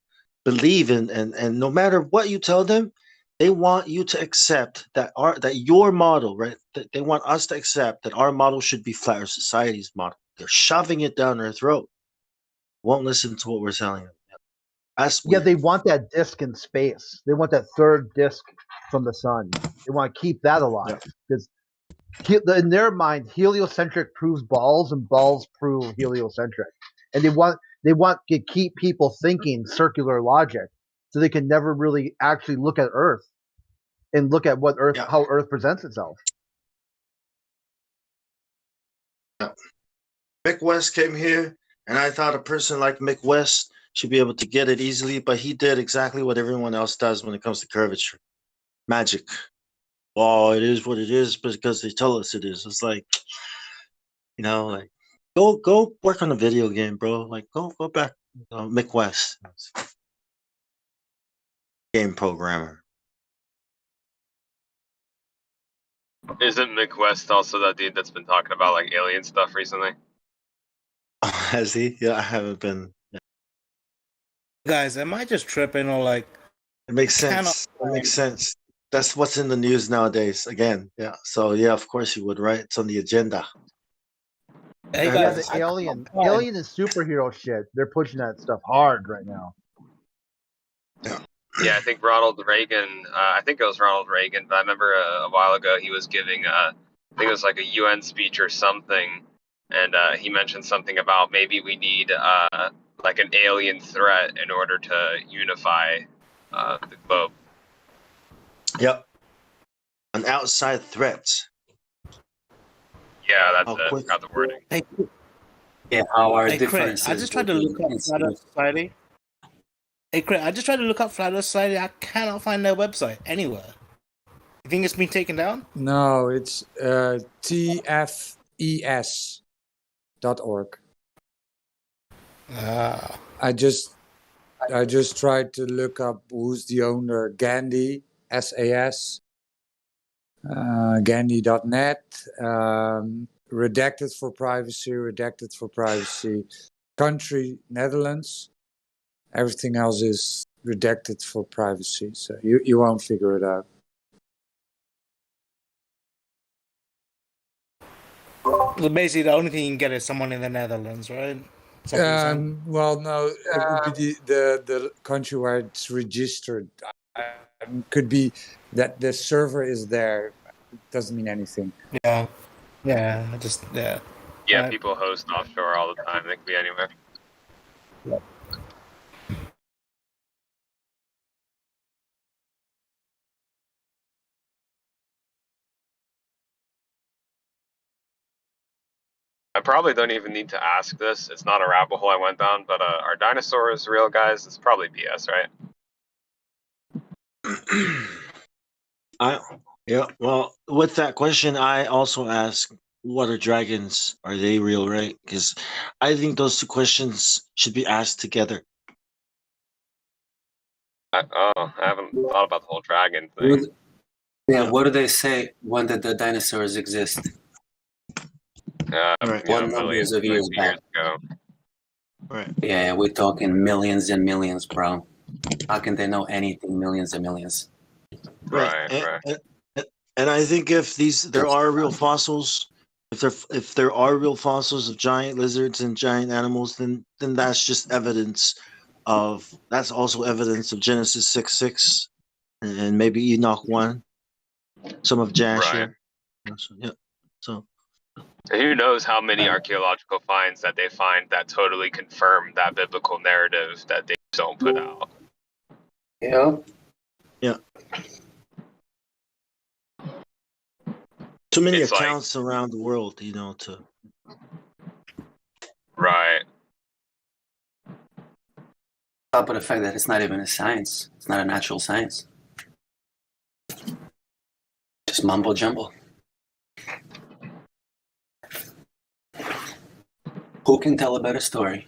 believe in, and no matter what you tell them, they want you to accept that your model, right? That they want us to accept that our model should be Flat Earth Society's model. They're shoving it down their throat. Won't listen to what we're telling them. That's weird. Yeah, they want that disc in space. They want that third disc from the sun. They want to keep that alive because in their mind, heliocentric proves balls, and balls prove heliocentric. And They want to keep people thinking circular logic, so they can never really actually look at Earth and look at what Earth, how Earth presents itself. Mick West came here, and I thought a person like Mick West should be able to get it easily, but he did exactly what everyone else does when it comes to curvature. Magic. Oh, it is what it is because they tell us it is. It's like, like go work on a video game, bro. Like go back, Mick West, game programmer. Isn't Mick West also that dude that's been talking about like alien stuff recently? Has he? Yeah, I haven't been. Guys, am I just tripping or like? It makes sense. It makes sense. That's what's in the news nowadays. Again, yeah. So yeah, of course you would, right? It's on the agenda. Hey guys, the alien and superhero shit. They're pushing that stuff hard right now. Yeah, I think Ronald Reagan. I think it was Ronald Reagan, but I remember a while ago he was giving. I think it was like a UN speech or something, and he mentioned something about maybe we need like an alien threat in order to unify the globe. Yep. An outside threat. Yeah, that's it. Got the wording. Yeah, how are differences? I just tried to look up Flat Earth Society. Hey, Chris, I just tried to look up Flat Earth Society. I cannot find their website anywhere. You think it's been taken down? No, it's tfes.org. I just tried to look up who's the owner. Gandhi, SAS, Gandhi.net, redacted for privacy, country, Netherlands. Everything else is redacted for privacy, so you won't figure it out. Well, basically, the only thing you can get is someone in the Netherlands, right? Well, no, it would be the country where it's registered. Could be that the server is there. It doesn't mean anything. Yeah. Yeah, people host offshore all the time. They can be anywhere. Yep. I probably don't even need to ask this. It's not a rabbit hole I went down, but are dinosaurs real, guys? It's probably BS, right? Well, with that question, I also ask, what are dragons? Are they real, right? Because I think those two questions should be asked together. I haven't thought about the whole dragon thing. What do they say when the dinosaurs exist? Right. Millions of years back. ago. Right. Yeah, we're talking millions and millions, bro. How can they know anything? Millions and millions. Right. And I think if there are real fossils, if there are real fossils of giant lizards and giant animals, then that's just evidence that's also evidence of Genesis 6:6 and maybe Enoch 1, some of Jasher. Right. So and who knows how many archaeological finds that they find that totally confirm that biblical narrative that they don't put out. Yeah. Too many accounts around the world, to. Right. Top of the fact that it's not even a science. It's not a natural science. Just mumbo jumbo. Who can tell a better story?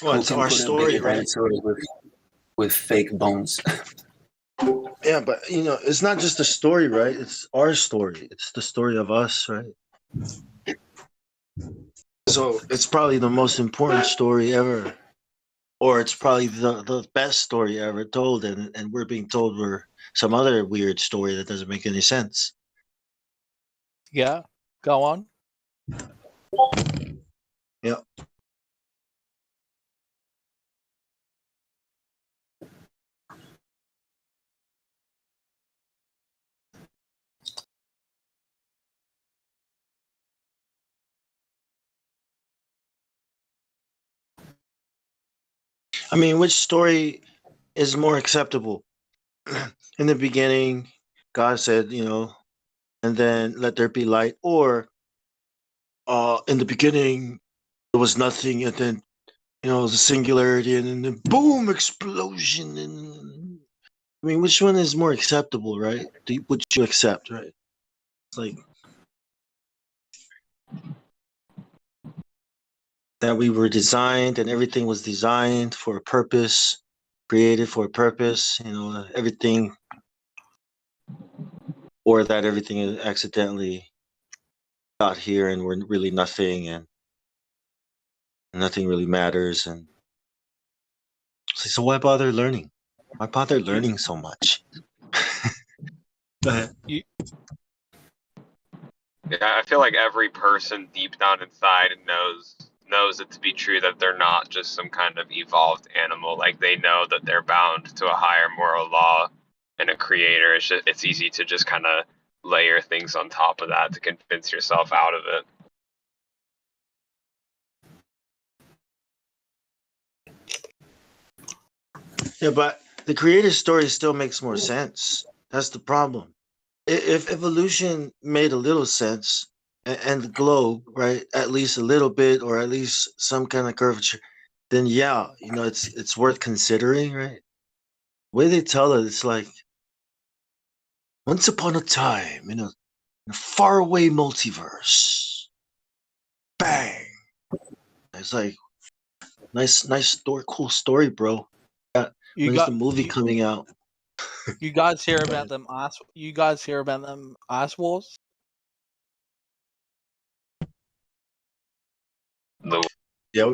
Well, it's our story, right? With fake bones. Yeah, but it's not just a story, right? It's our story. It's the story of us, right? So it's probably the most important story ever, or it's probably the best story ever told, and we're being told we're some other weird story that doesn't make any sense. Yeah, go on. Yeah. I mean, which story is more acceptable? In the beginning, God said, and then let there be light, or in the beginning there was nothing, and then it was a singularity, and then boom, explosion. And I mean, which one is more acceptable, right? Would you accept, right? It's like that we were designed, and everything was designed for a purpose, created for a purpose. Everything, or that everything is accidentally got here, and we're really nothing, and nothing really matters. And so why bother learning? Why bother learning so much? Go ahead. Yeah, I feel like every person deep down inside knows it to be true that they're not just some kind of evolved animal. Like they know that they're bound to a higher moral law and a creator. It's easy to just kind of layer things on top of that to convince yourself out of it. Yeah, but the creator's story still makes more sense. That's the problem. If evolution made a little sense, and the globe, right, at least a little bit, or at least some kind of curvature, then yeah, it's worth considering, right? The way they tell it, it's like once upon a time in a faraway multiverse. Bang! It's like nice story, cool story, bro. When's the movie coming out? You guys hear about them ice? You guys hear about them ice wars? Yeah,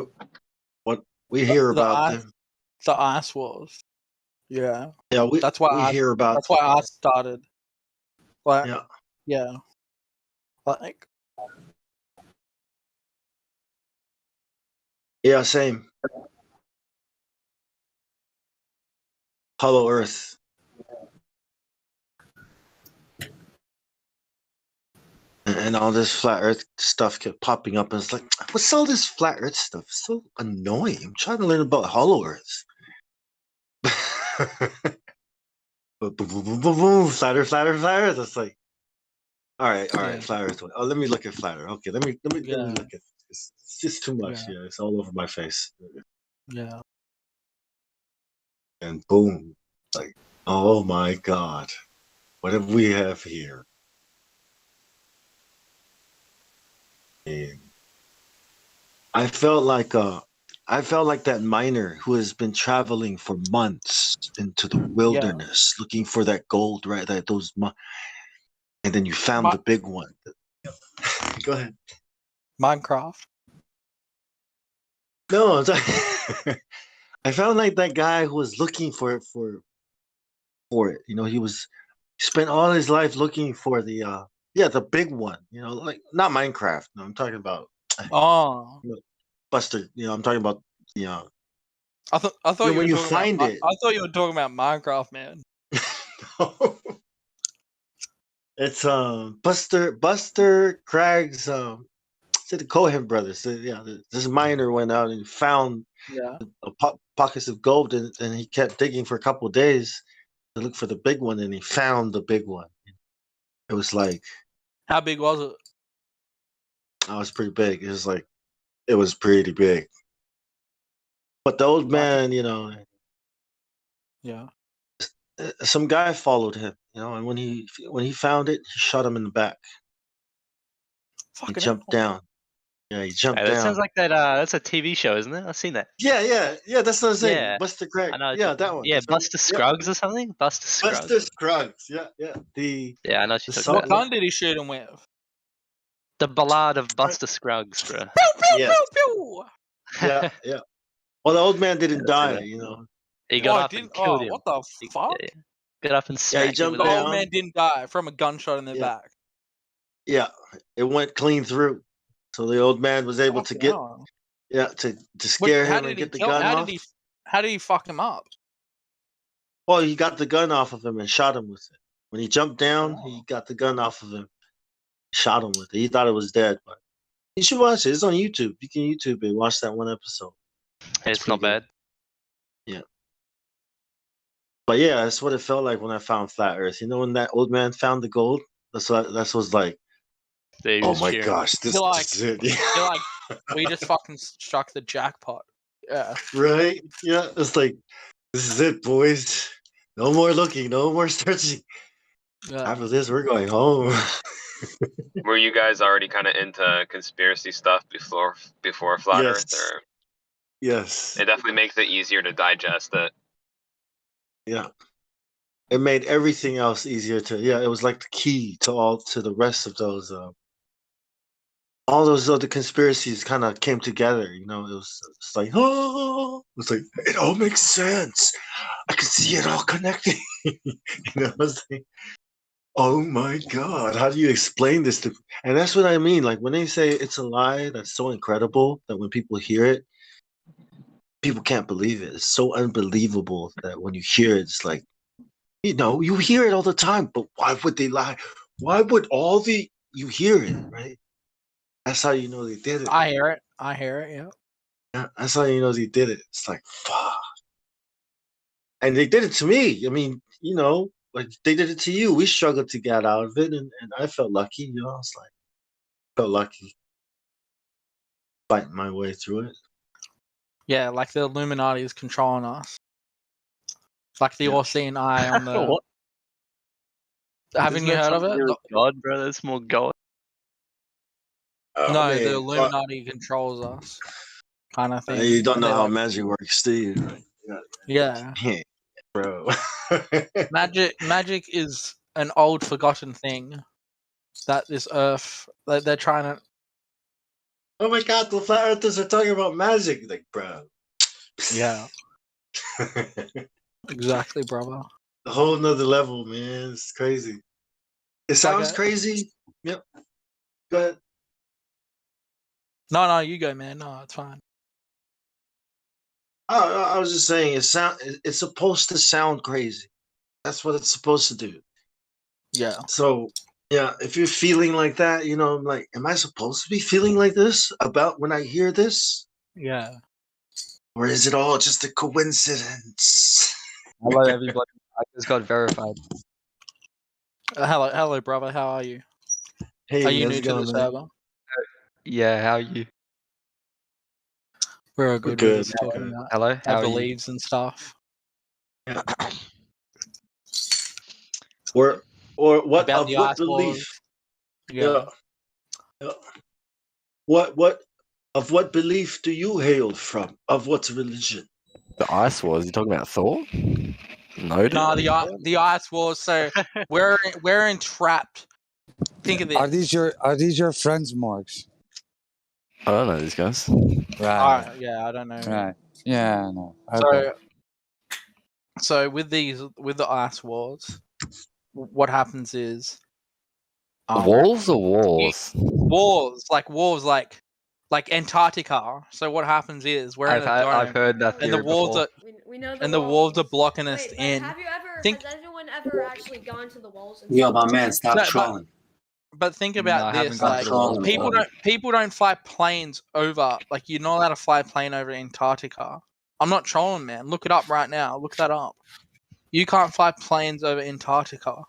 what we hear about them. The ice wars. Yeah. Yeah, that's why we hear about. That's why I started. Like, yeah. Like. Yeah, same. Hollow Earth. And all this flat Earth stuff kept popping up, and it's like, what's all this flat Earth stuff? It's so annoying. I'm trying to learn about Hollow Earth. Boom, boom, boom, boom, boom, flat Earth. It's like, all right, flat Earth. Oh, let me look at flat Earth. Okay, let me look at. It's just too much. Yeah, it's all over my face. Yeah. And boom, like, oh my God, what have we have here? And I felt like that miner who has been traveling for months into the wilderness looking for that gold, right? And then you found the big one. Go ahead. Minecraft. No, I felt like that guy who was looking for it. He spent all his life looking for the big one. Like not Minecraft. No, I'm talking about Buster. I'm talking about I thought you when were you talking find about, it. I thought you were talking about Minecraft, man. It's Buster Craig's the Cohen brothers. This miner went out and found pockets of gold, and he kept digging for a couple of days to look for the big one, and he found the big one. It was like, how big was it? Oh, it was pretty big. It was pretty big. But the old man, yeah, some guy followed him, and when he found it, he shot him in the back. He jumped down. Yeah, he jumped down. That sounds like that. That's a TV show, isn't it? I've seen that. Yeah. That's what I'm saying. Yeah. Buster Craig. I know. Yeah, that one. Yeah, Buster Scruggs or something. Buster Scruggs. Buster Scruggs. Yeah. Yeah, I know what you're talking What about. gun did he shoot him with? The Ballad of Buster Scruggs, bro. Yeah. Yeah. Well, the old man didn't die, He got up and killed him. What the fuck? Got up and smacked him with The old man didn't die from a gunshot in the back. Yeah, it went clean through. So the old man was able to get, to scare him and get the gun off. How did he fuck him up? Well, he got the gun off of him and shot him with it. When he jumped down, he got the gun off of him, shot him with it. He thought it was dead, but you should watch it. It's on YouTube. You can YouTube it. Watch that one episode. It's not bad. Yeah. But yeah, that's what it felt like when I found flat Earth. You know, when that old man found the gold, that's what was like. Oh my gosh, this is it. You're like, we just fucking struck the jackpot. Yeah. Right? Yeah, it's like, this is it, boys. No more looking, no more searching. Yeah. After this, we're going home. Were you guys already kind of into conspiracy stuff before Flat Yes. Earth? Or Yes. it definitely makes it easier to digest it. Yeah. It made everything else easier to. Yeah, it was like the key to the rest of those. All those other conspiracies kind of came together. You know, it's like, oh, it's like it all makes sense. I can see it all connecting. You know, it's like, oh my god, how do you explain this to? And that's what I mean. Like when they say it's a lie, that's so incredible that when people hear it, people can't believe it. It's so unbelievable that when you hear it, it's like, you know, you hear it all the time, but why would they lie? Why would you hear it, right? That's how you know they did it. I hear it. Yeah. Yeah, that's how you know they did it. It's like, fuck. And they did it to me. I mean, you know, like they did it to you. We struggled to get out of it, and I felt lucky, you know. I was like, felt lucky fighting my way through it. Yeah, like the Illuminati is controlling us. Like the all-seeing eye on the. What? Haven't you heard of it? God, bro, that's more God. Oh, No, man. the Illuminati controls us, kind of thing. You don't know They how like- magic works, do you? Yeah. Bro. Magic is an old, forgotten thing that this Earth. They're trying to. Oh my god, the flat earthers are talking about magic, like, bro. Yeah. Exactly, brother. A whole nother level, man. It's crazy. It sounds crazy. Yep. Go ahead. No, you go, man. No, it's fine. I was just saying, it's supposed to sound crazy. That's what it's supposed to do. Yeah. So, yeah, if you're feeling like that, you know, I'm like, am I supposed to be feeling like this about when I hear this? Yeah. Or is it all just a coincidence? Hello, everybody. I just got verified. Hello, brother. How are you? Hey, are you how's new it to going, the man? server? Yeah, how are you? We're good. good. We're just talking about Hello, how our are you? beliefs and stuff. Yeah. Or what About of the what ice walls. belief? Yeah. Yeah. What of what belief do you hail from? Of what religion? The Ice Wars. You talking about Thor? No. No, the ice walls. So we're entrapped. Think of this. Are these your friends, Marks? I don't know these guys. Right. Yeah, I don't know. Right. Yeah, no. Okay. So with the ice walls, what happens is Walls or wars? walls like Antarctica. So what happens is we're in a dome. I've heard that and the theory walls before. We know and the walls are blocking us Wait, in. have you ever? Think- Has anyone ever actually gone to the walls? And Yo, my man, stop No, trolling. But think about I haven't this: gone like to the walls people don't fly planes over. Like you're not allowed to fly a plane over Antarctica. I'm not trolling, man. Look it up right now. Look that up. You can't fly planes over Antarctica.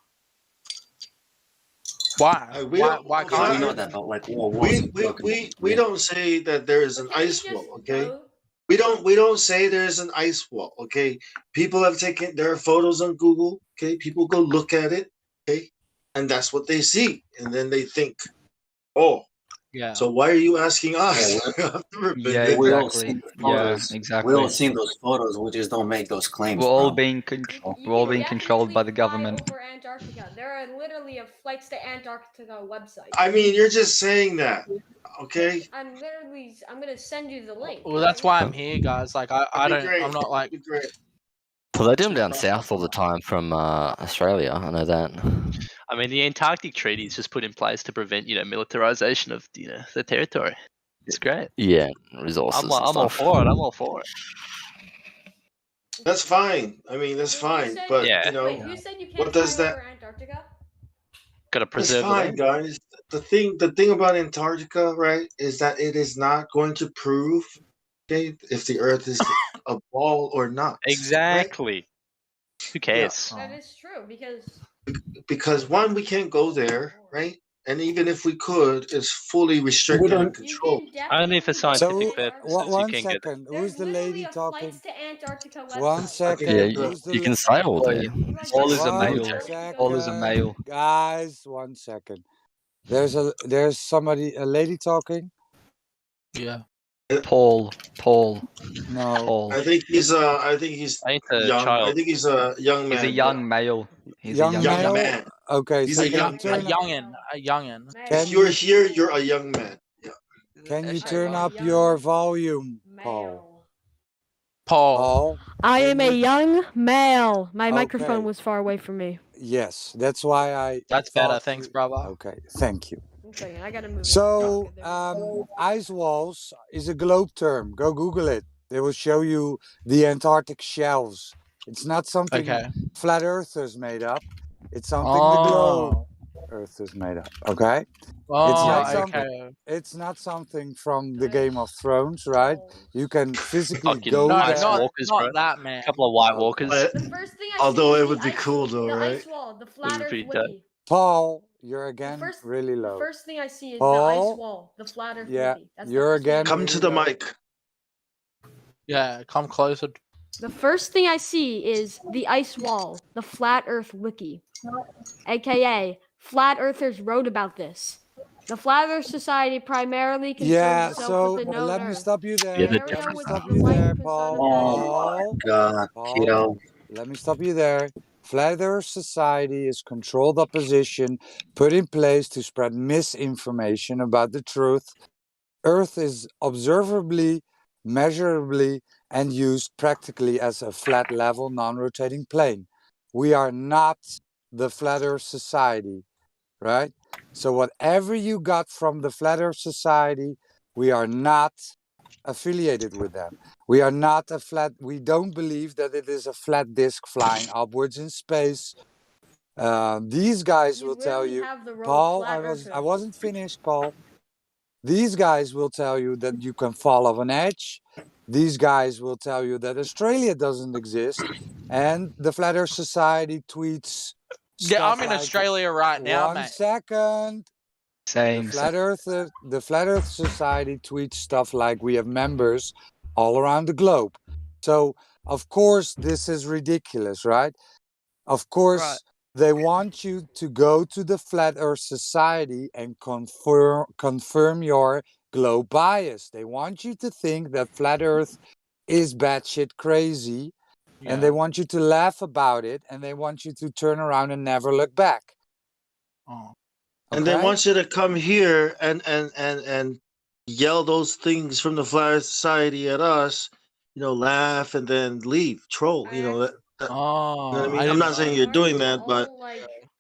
Why? Why can't we know that? But like, We don't say that there is an ice wall, okay? We don't say there's an ice wall, okay? People have taken there are photos on Google, okay? People go look at it, okay? And that's what they see, and then they think, oh, yeah. So why are you asking us? Yeah, We all exactly. seen the Yeah, photos. exactly. We all seen those photos. We just don't make those claims. We're all bro. being controlled by the government. over Antarctica. There are literally flights to Antarctica website. I mean, you're just saying that, okay? I'm gonna send you the link. Well, that's why I'm here, guys. Like I don't. great. I'm not like. Well, they do them down south all the time from Australia. I know that. I mean, the Antarctic Treaty is just put in place to prevent, militarization of, the territory. It's great. Yeah, resources. I'm all for it. I'm all for it. That's fine. I mean, that's fine. But Yeah. Wait, who said you can't what does fly that? over Antarctica? Got to That's preserve the fine, land. guys. The thing about Antarctica, right, is that it is not going to prove Okay, if the Earth is a ball or not. Exactly. Right? Who cares? That is true Because one, we can't go there, right? And even if we could, it's fully restricted and controlled. Only for scientific So, purposes you one can go there. second. Who's the lady talking? flights to Antarctica One website. second. Yeah, Who's the you can sail there. All is a One male. All is a second. male. Guys, 1 second. There's somebody, a lady talking. Yeah. Paul. No. Paul. I think he's young. I think he's a young man. He's a young male. He's Young a young male? man. Okay, He's so a can you young turn A youngin. If you're here, you're a young man. Yeah. Can you turn up your volume, Paul? Paul. I am a young male. My Okay. microphone was far away from me. Yes, that's why I. That's better. thought Thanks, you- brother. Okay, thank you. Okay, I gotta move. So, ice walls is a globe term. Go Google it. They will show you the Antarctic shelves. It's not something Okay. flat earthers made up. It's something the globe earthers made up. Okay. It's not something from the Game of Thrones, right? You can physically Fucking go Ice there. Walkers, bro. that, man. A couple of White Walkers. The first thing I Although see it is would the be cool though, the right? ice wall, the flat would Earth be wiki. Paul, you're again really The low. first thing I see is Paul? the ice wall, the flat Earth Yeah, wiki. That's you're again. Come to the mic. Yeah, come closer. The first thing I see is the ice wall, the flat Earth wiki, aka flat earthers wrote about this. The Flat Earth Society primarily concerns Yeah, itself so with the known let me Earth. stop you there. Yeah, the Let me difference. stop you there, Paul. Oh my God, kiddo. Let me stop you there. Flat Earth Society is controlled opposition put in place to spread misinformation about the truth. Earth is observably, measurably, and used practically as a flat level non-rotating plane. We are not the Flat Earth Society, right? So whatever you got from the Flat Earth Society, we are not affiliated with them. We are not we don't believe that it is a flat disk flying upwards in space. These guys will tell you, Paul, I wasn't finished, Paul. These guys will tell you that you can fall off an edge. These guys will tell you that Australia doesn't exist. And the Flat Earth Society tweets. Yeah, I'm in like, Australia right now, mate. 1 second. Same. The Flat Earth Society tweets stuff like we have members all around the globe. So, of course, this is ridiculous, right? Of course, they want you to go to the Flat Earth Society and confirm your globe bias. They want you to think that Flat Earth is batshit crazy, and they want you to laugh about it, and they want you to turn around and never look back. Oh. And they want you to come here and yell those things from the Flat Earth Society at us, laugh and then leave, troll. You know what I mean? I'm not saying you're doing that, but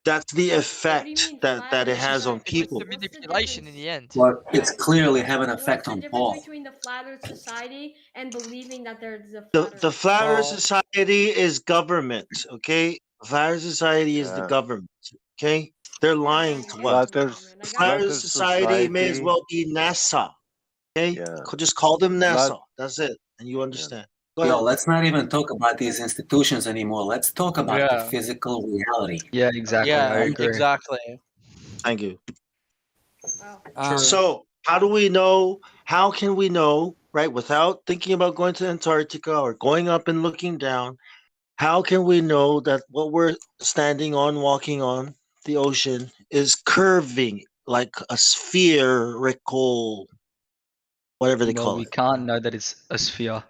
that's the effect that it has on people. It's the manipulation in the end. Well, it's clearly having an effect on What's the Paul. difference between the Flat Earth Society and believing that there's a The Flat Earth Society is government, okay? The Flat Earth Society is the government, okay? They're lying to us. The Flat Earth Society may as well be NASA, okay? Just call them NASA. That's it, and you understand. Go Yo, ahead. let's not even talk about these institutions anymore. Let's talk about the physical reality. Yeah, exactly. I agree. Exactly. Thank you. Um, So, how do we know? How can we know, right? Without thinking about going to Antarctica or going up and looking down, how can we know that what we're standing on, walking on the ocean, is curving like a spherical, whatever they call we it? can't know that it's a sphere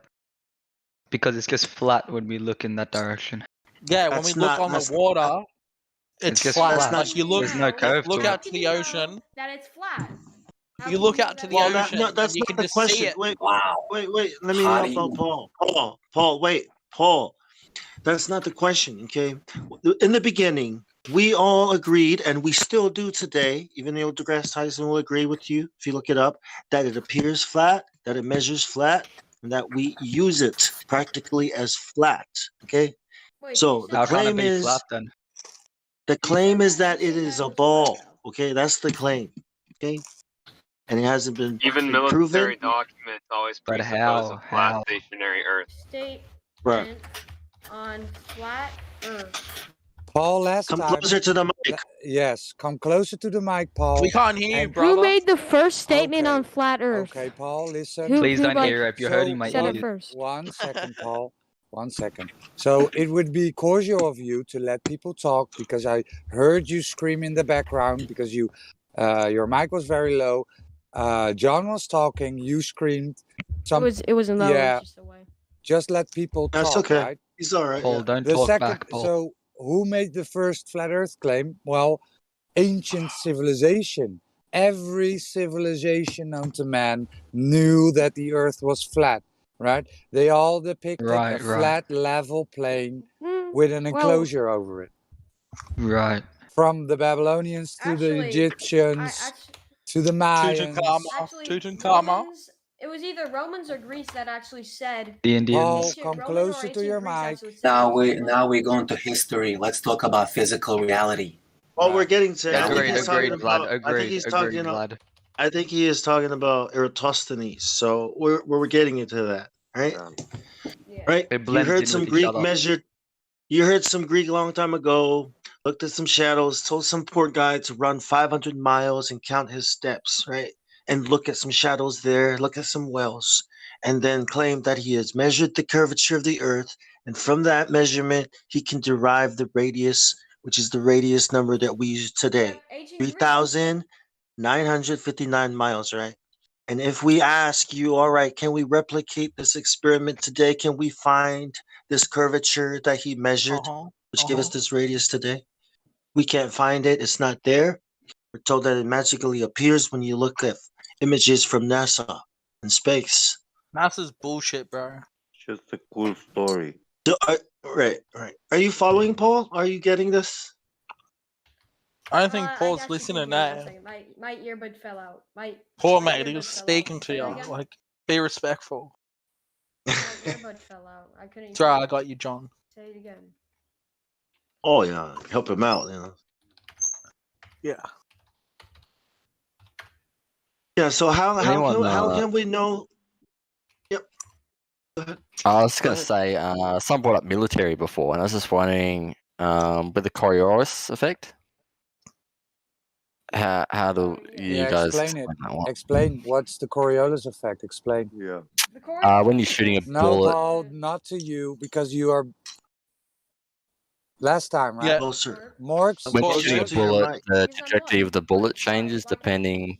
because it's just flat when we look in that direction. Yeah, when we look on the water, it's just flat. flat. Like you look, There's no curve look to out it. to the ocean. that it's flat. You look out to the ocean, That's and you not can the just question. see it. Wait. Let me help out Paul. Wait, Paul. That's not the question, okay? In the beginning, we all agreed, and we still do today, even Neil deGrasse Tyson will agree with you if you look it up, that it appears flat, that it measures flat, and that we use it practically as flat, okay? So the How can it claim be is flat then? that it is a ball, okay? That's the claim, okay? and it hasn't been Even proven. military documents always But presuppose a flat how? stationary Earth. Statement on flat Earth. Paul, last Come time. closer to the mic. Yes, come closer to the mic, Paul. We can't hear you, And brother. Who made the first statement Okay. on flat Earth? Okay, Paul, listen. Please who don't like, ear up. You're hurting my said it ears. first? 1 second, Paul. 1 second. So it would be cordial of you to let people talk because I heard you scream in the background because your mic was very low. John was talking. You screamed. It wasn't low. Yeah. It was just the way. Just let people talk. That's okay. Right? He's all right. Paul, Yeah. don't The talk second. back, Paul. So who made the first flat Earth claim? Well, ancient civilization. Every civilization known to man knew that the Earth was flat. Right? They all depicted a flat, level plane with an enclosure over it. Right. From the Babylonians to the Egyptians to the Mayans. Tutankhamun. It was either Romans or Greece that actually said. The Indians. Paul, come closer to your mic. Now we're going to history. Let's talk about physical reality. Well, we're getting to. Agreed, Vlad. I think he is talking about Eratosthenes. So we're getting into that, right? Right. You heard some Greek measured. You heard some Greek a long time ago. Looked at some shadows. Told some poor guy to run 500 miles and count his steps, right? And look at some shadows there. Look at some wells, and then claimed that he has measured the curvature of the Earth, and from that measurement he can derive the radius, which is the radius number that we use today, 3,959 miles, right? And if we ask you, all right, can we replicate this experiment today? Can we find this curvature that he measured, which gave us this radius today? We can't find it. It's not there. We're told that it magically appears when you look at images from NASA in space. NASA's bullshit, bro. Just a cool story. Right. Are you following, Paul? Are you getting this? I don't think Paul's listening now. My earbud fell out. Poor mate, he was speaking to you. Like, be respectful. My earbud fell out. I couldn't. It's right, I got you, John. Say it again. Oh yeah, help him out, you know. Yeah. Yeah. So how can we know? Yep. Go ahead. I was going to say, someone brought up military before, and I was just wondering, with the Coriolis effect, how do you guys explain it? Explain what's the Coriolis effect. Explain. Yeah. When you're shooting a No, bullet, Paul, not to you because you are. Last time, right? Yeah. Closer. More. when you're shooting a bullet, the trajectory of the bullet changes depending.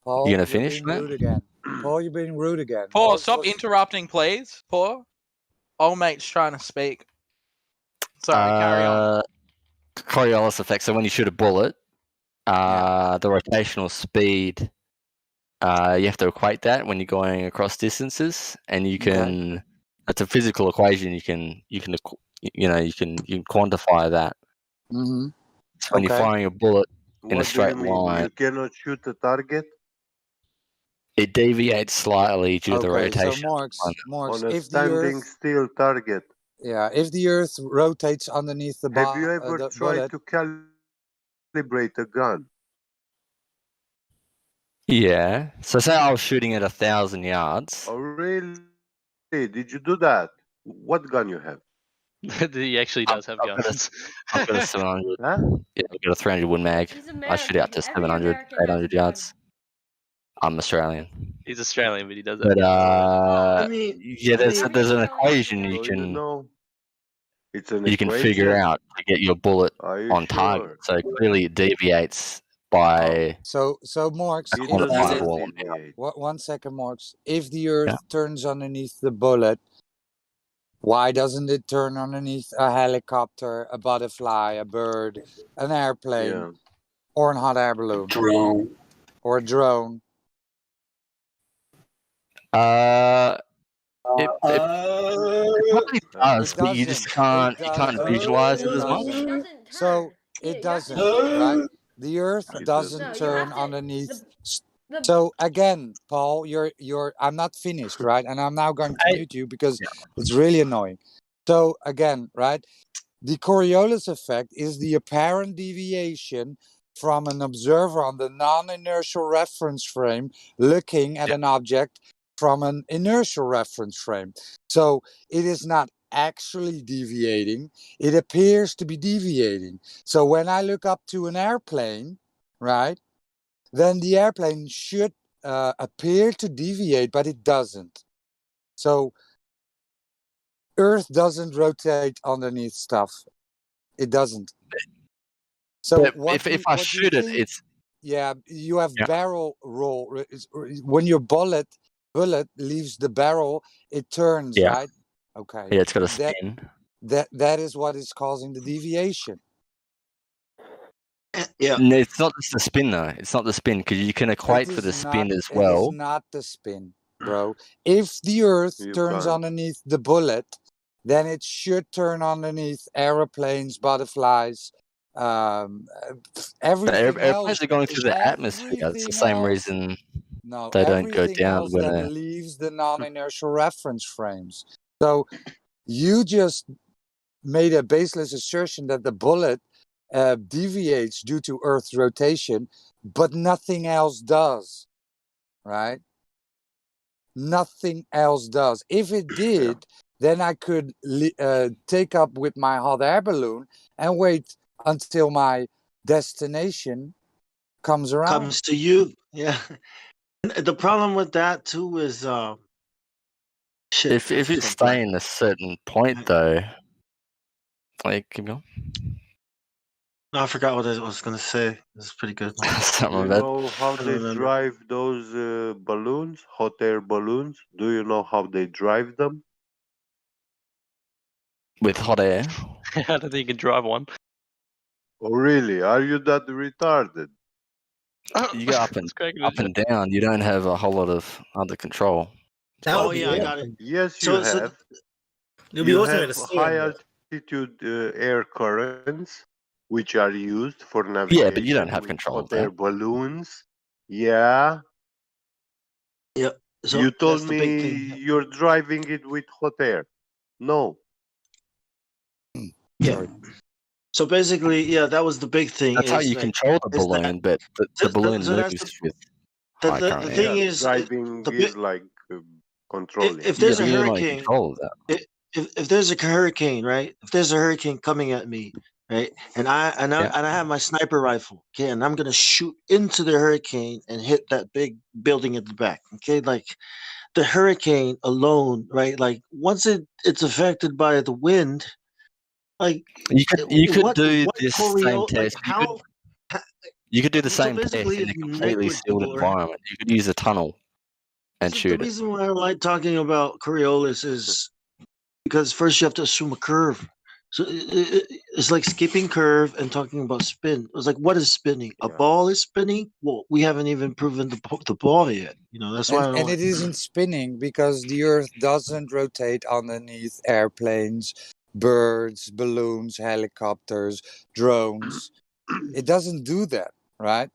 Paul, You gonna you're finish, being Matt? rude again. Paul, you're being rude again. Paul, stop interrupting, please. Paul. Old mate's trying to speak. Sorry, carry on. Coriolis effect. So when you shoot a bullet, the rotational speed, you have to equate that when you're going across distances, and you can. It's a physical equation. You can quantify that. Mm-hmm. So when you're firing a bullet in a straight line, You cannot shoot the target it deviates slightly due to the rotation. So Marks, on a if standing still target. Yeah, if the Earth rotates underneath the Have you ever tried to calibrate a gun? Yeah. So say I was shooting at 1,000 yards. Oh, really? Did you do that? What gun you have? He actually does have guns. I've got a 700. Yeah, I've got a 300 Wood mag. I shoot out to 700, 800 yards. I'm Australian. He's Australian, but he does But have there's an equation you can figure out to get your bullet on target. So clearly it deviates by. So Marks, a quantifiable amount. 1 second, Marks. If the Earth turns underneath the bullet, why doesn't it turn underneath a helicopter, a butterfly, a bird, an airplane, or an hot air balloon? Drone. Or a drone? It probably does, but you just can't visualize it as much. So it doesn't, right? The Earth doesn't turn underneath. So again, Paul, I'm not finished, right? And I'm now going to mute you because it's really annoying. So again, right? The Coriolis effect is the apparent deviation from an observer on the non-inertial reference frame looking at an object from an inertial reference frame. So it is not actually deviating. It appears to be deviating. So when I look up to an airplane, right, then the airplane should appear to deviate, but it doesn't. So Earth doesn't rotate underneath stuff. It doesn't. So if I shoot it, it's you have barrel roll. When your bullet leaves the barrel, it turns, right? Okay. Yeah, it's got a spin. That is what is causing the deviation. Yeah. No, it's not just the spin though. It's not the spin because you can equate for the spin as well. It is not the spin, bro. If the Earth turns underneath the bullet, then it should turn underneath aeroplanes, butterflies, everything airplanes are going through the atmosphere. It's the same reason they don't go down when that leaves the non-inertial reference frames. So you just made a baseless assertion that the bullet deviates due to Earth's rotation, but nothing else does, right? Nothing else does. If it did, then I could take up with my hot air balloon and wait until my destination comes around. Comes to you, yeah. And the problem with that too is if it's staying a certain point though, like keep going. No, I forgot what I was going to say. It's pretty good. Do you know how they drive those balloons, hot air balloons? Do you know how they drive them? With hot air? I don't think you can drive one. Oh, really? Are you that retarded? You go up and down. You don't have a whole lot of under control. Oh, yeah, I got it. Yes, you have. You have high altitude air currents, which are used for navigation. Yeah, but you don't have control of that. Air balloons. Yeah. Yeah. So you told me you're driving it with hot air. No. Yeah. So basically, yeah, that was the big thing. That's how you control the balloon, but the balloon moves with high current. The thing is, driving is like controlling. If there's a hurricane, if there's a hurricane, right? If there's a hurricane coming at me, right, and I have my sniper rifle, okay, and I'm gonna shoot into the hurricane and hit that big building at the back, okay, like the hurricane alone, right? Like once it's affected by the wind, like you could do this same test. You could do the same test in a completely sealed environment. You could use a tunnel and shoot the reason why I like talking about Coriolis is because first you have to assume a curve. So it's like skipping curve and talking about spin. It's like, what is spinning? A ball is spinning? Well, we haven't even proven the ball yet. You know, that's why. And it isn't spinning because the Earth doesn't rotate underneath airplanes, birds, balloons, helicopters, drones. It doesn't do that, right?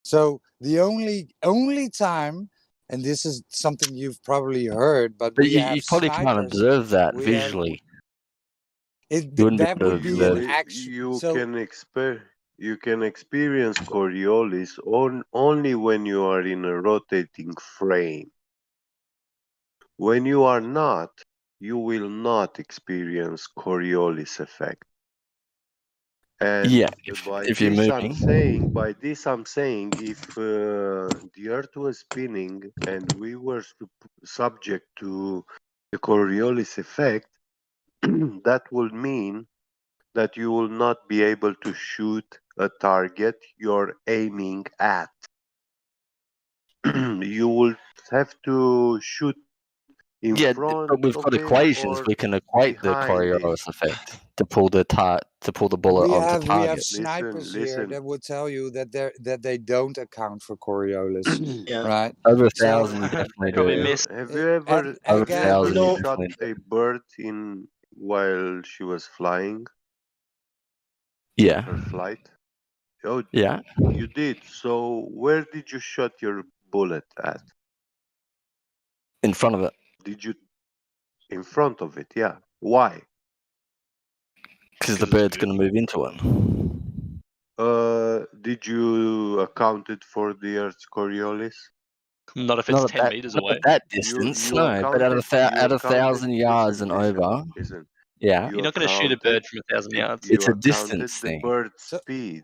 So the only time, and this is something you've probably heard, but you probably can't observe that visually. You can experience Coriolis only when you are in a rotating frame. When you are not, you will not experience Coriolis effect. And if you're moving. By this I'm saying, if the Earth was spinning and we were subject to the Coriolis effect, that will mean that you will not be able to shoot a target you're aiming at. You will have to shoot in front. But we've got equations. We can equate the Coriolis effect to pull the bullet onto target. We have snipers here that will tell you that they don't account for Coriolis, right? Over 1,000 definitely do. Have you ever shot a bird while she was flying? Yeah. Her flight? Oh, yeah. You did. So where did you shot your bullet at? In front of it. Did you? In front of it, yeah. Why? Because the bird's going to move into it. Did you account it for the Earth's Coriolis? Not if it's 10 meters not away. at that distance, no. But at a 1,000 yards and over, yeah. You're not going to shoot a bird from 1,000 yards. It's a accounted distance the thing. bird speed.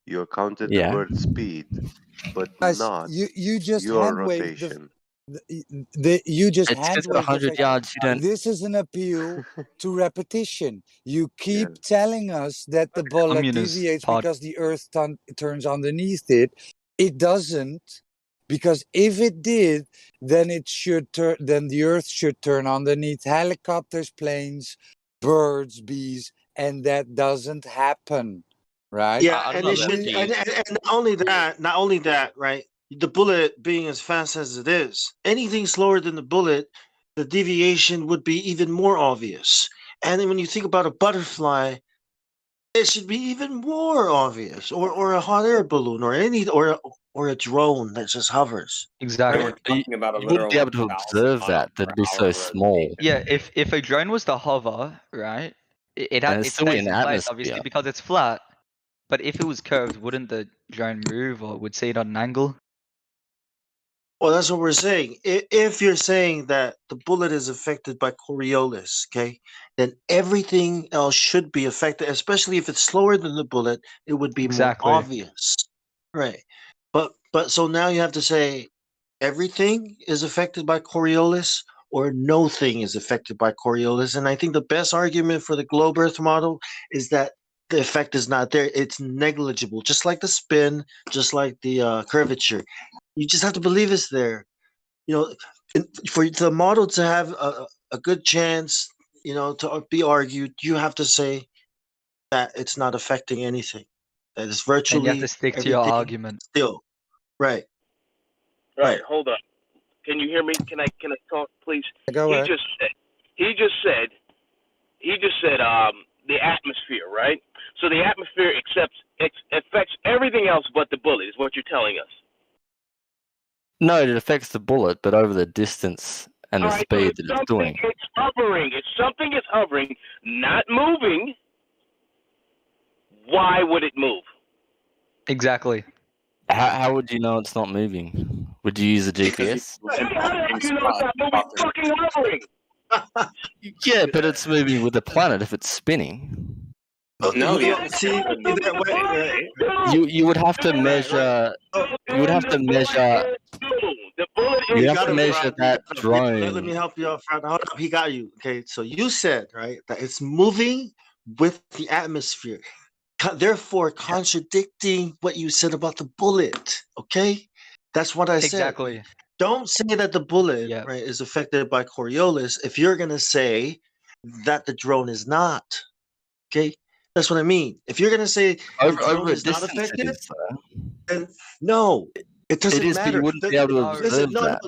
You accounted Yeah. the bird speed, but Guys, not you just your hand waved rotation. you just It's hand just at waved the 100 fact. yards, you don't. This is an appeal to repetition. You keep telling us that the bullet Communist deviates pod. because the Earth turns underneath it. It doesn't, because if it did, then it should turn. Then the Earth should turn underneath helicopters, planes, birds, bees, and that doesn't happen, right? Yeah, and it should, and not only that, right? The bullet being as fast as it is, anything slower than the bullet, the deviation would be even more obvious. And then when you think about a butterfly, it should be even more obvious, or a hot air balloon, or a drone that just hovers. Exactly. You wouldn't be able to observe that. That'd be so small. Yeah, if a drone was to hover, right, it And it's still stays in in place, atmosphere. obviously, because it's flat. But if it was curved, wouldn't the drone move, or would see it on an angle? Well, that's what we're saying. If you're saying that the bullet is affected by Coriolis, okay, then everything else should be affected, especially if it's slower than the bullet, it would be Exactly. more obvious. Right. But so now you have to say everything is affected by Coriolis or no thing is affected by Coriolis. And I think the best argument for the globe Earth model is that the effect is not there. It's negligible, just like the spin, just like the curvature. You just have to believe it's there. For the model to have a good chance, to be argued, you have to say that it's not affecting anything. That it's virtually And you have to stick to your everything argument. still. Right. Right. Hold on. Can you hear me? Can I talk, please? Go ahead. He just said the atmosphere, right? So the atmosphere affects everything else but the bullet, is what you're telling us. No, it affects the bullet, but over the distance and the speed that it's doing. It's hovering. If something is hovering, not moving, why would it move? Exactly. How would you know it's not moving? Would you use a GPS? How do you know it's not moving? It's fucking hovering. Yeah, but it's moving with the planet if it's spinning. No, see, You would have to measure. You would have to measure. You have to measure that drone. Let me help you out, Fred. Hold up, he got you. Okay, so you said, right, that it's moving with the atmosphere, therefore contradicting what you said about the bullet. Okay, that's what I said. Exactly. Don't say that the bullet right is affected by Coriolis if you're gonna say that the drone is not. Okay, that's what I mean. If you're gonna say the drone is not affected, then no. It doesn't matter. But you wouldn't be able to observe that.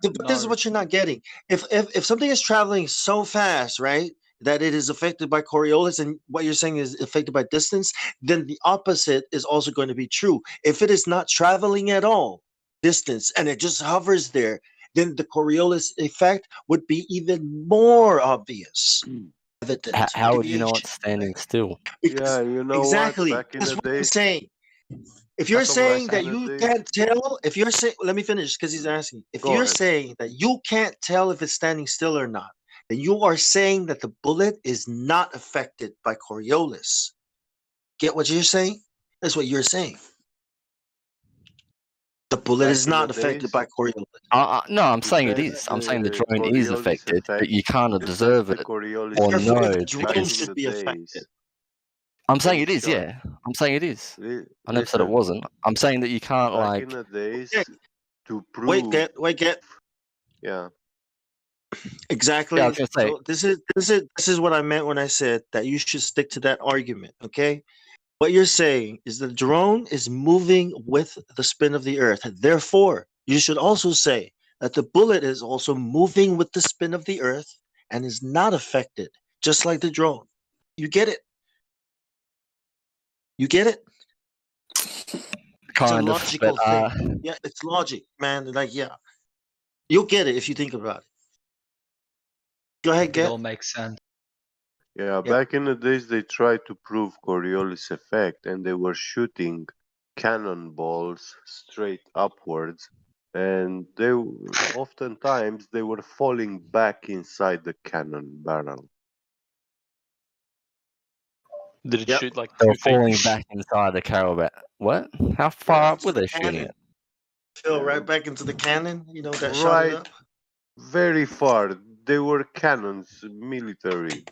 But this is what you're not getting. If something is traveling so fast, right, that it is affected by Coriolis, and what you're saying is affected by distance, then the opposite is also going to be true. If it is not traveling at all, distance, and it just hovers there, then the Coriolis effect would be even more obvious. How would you know it's standing still? Yeah, you know Exactly. what? Back in That's the what I'm day, saying. If you're saying that you can't tell, if you're saying, let me finish because he's asking. If you're saying that you can't tell if it's standing still or not, then you are saying that the bullet is not affected by Coriolis. Get what you're saying? That's what you're saying. The bullet is not affected by Coriolis. No, I'm saying it is. I'm saying the drone is affected, but you can't observe it or know. The drone should be affected. I'm saying it is, yeah. I'm saying it is. I never said it wasn't. I'm saying that you can't back in the days, to prove. Wait. Yeah. Exactly. Yeah, I was gonna say. So this is what I meant when I said that you should stick to that argument. Okay. What you're saying is the drone is moving with the spin of the Earth. Therefore, you should also say that the bullet is also moving with the spin of the Earth and is not affected, just like the drone. You get it? You get it? Kind of, it's a logical but, thing. Yeah, it's logic, man. Like, yeah. You'll get it if you think about it. Go ahead, It all makes sense. Yeah, back in the days, they tried to prove Coriolis effect, and they were shooting cannonballs straight upwards, and oftentimes they were falling back inside the cannon barrel. Did it shoot like They 2 were falling feet? back inside the caravan. What? How far up were they shooting Cannon. it? Fell right back into the cannon. You know, that shot Right, it up. very far. They were cannons, military.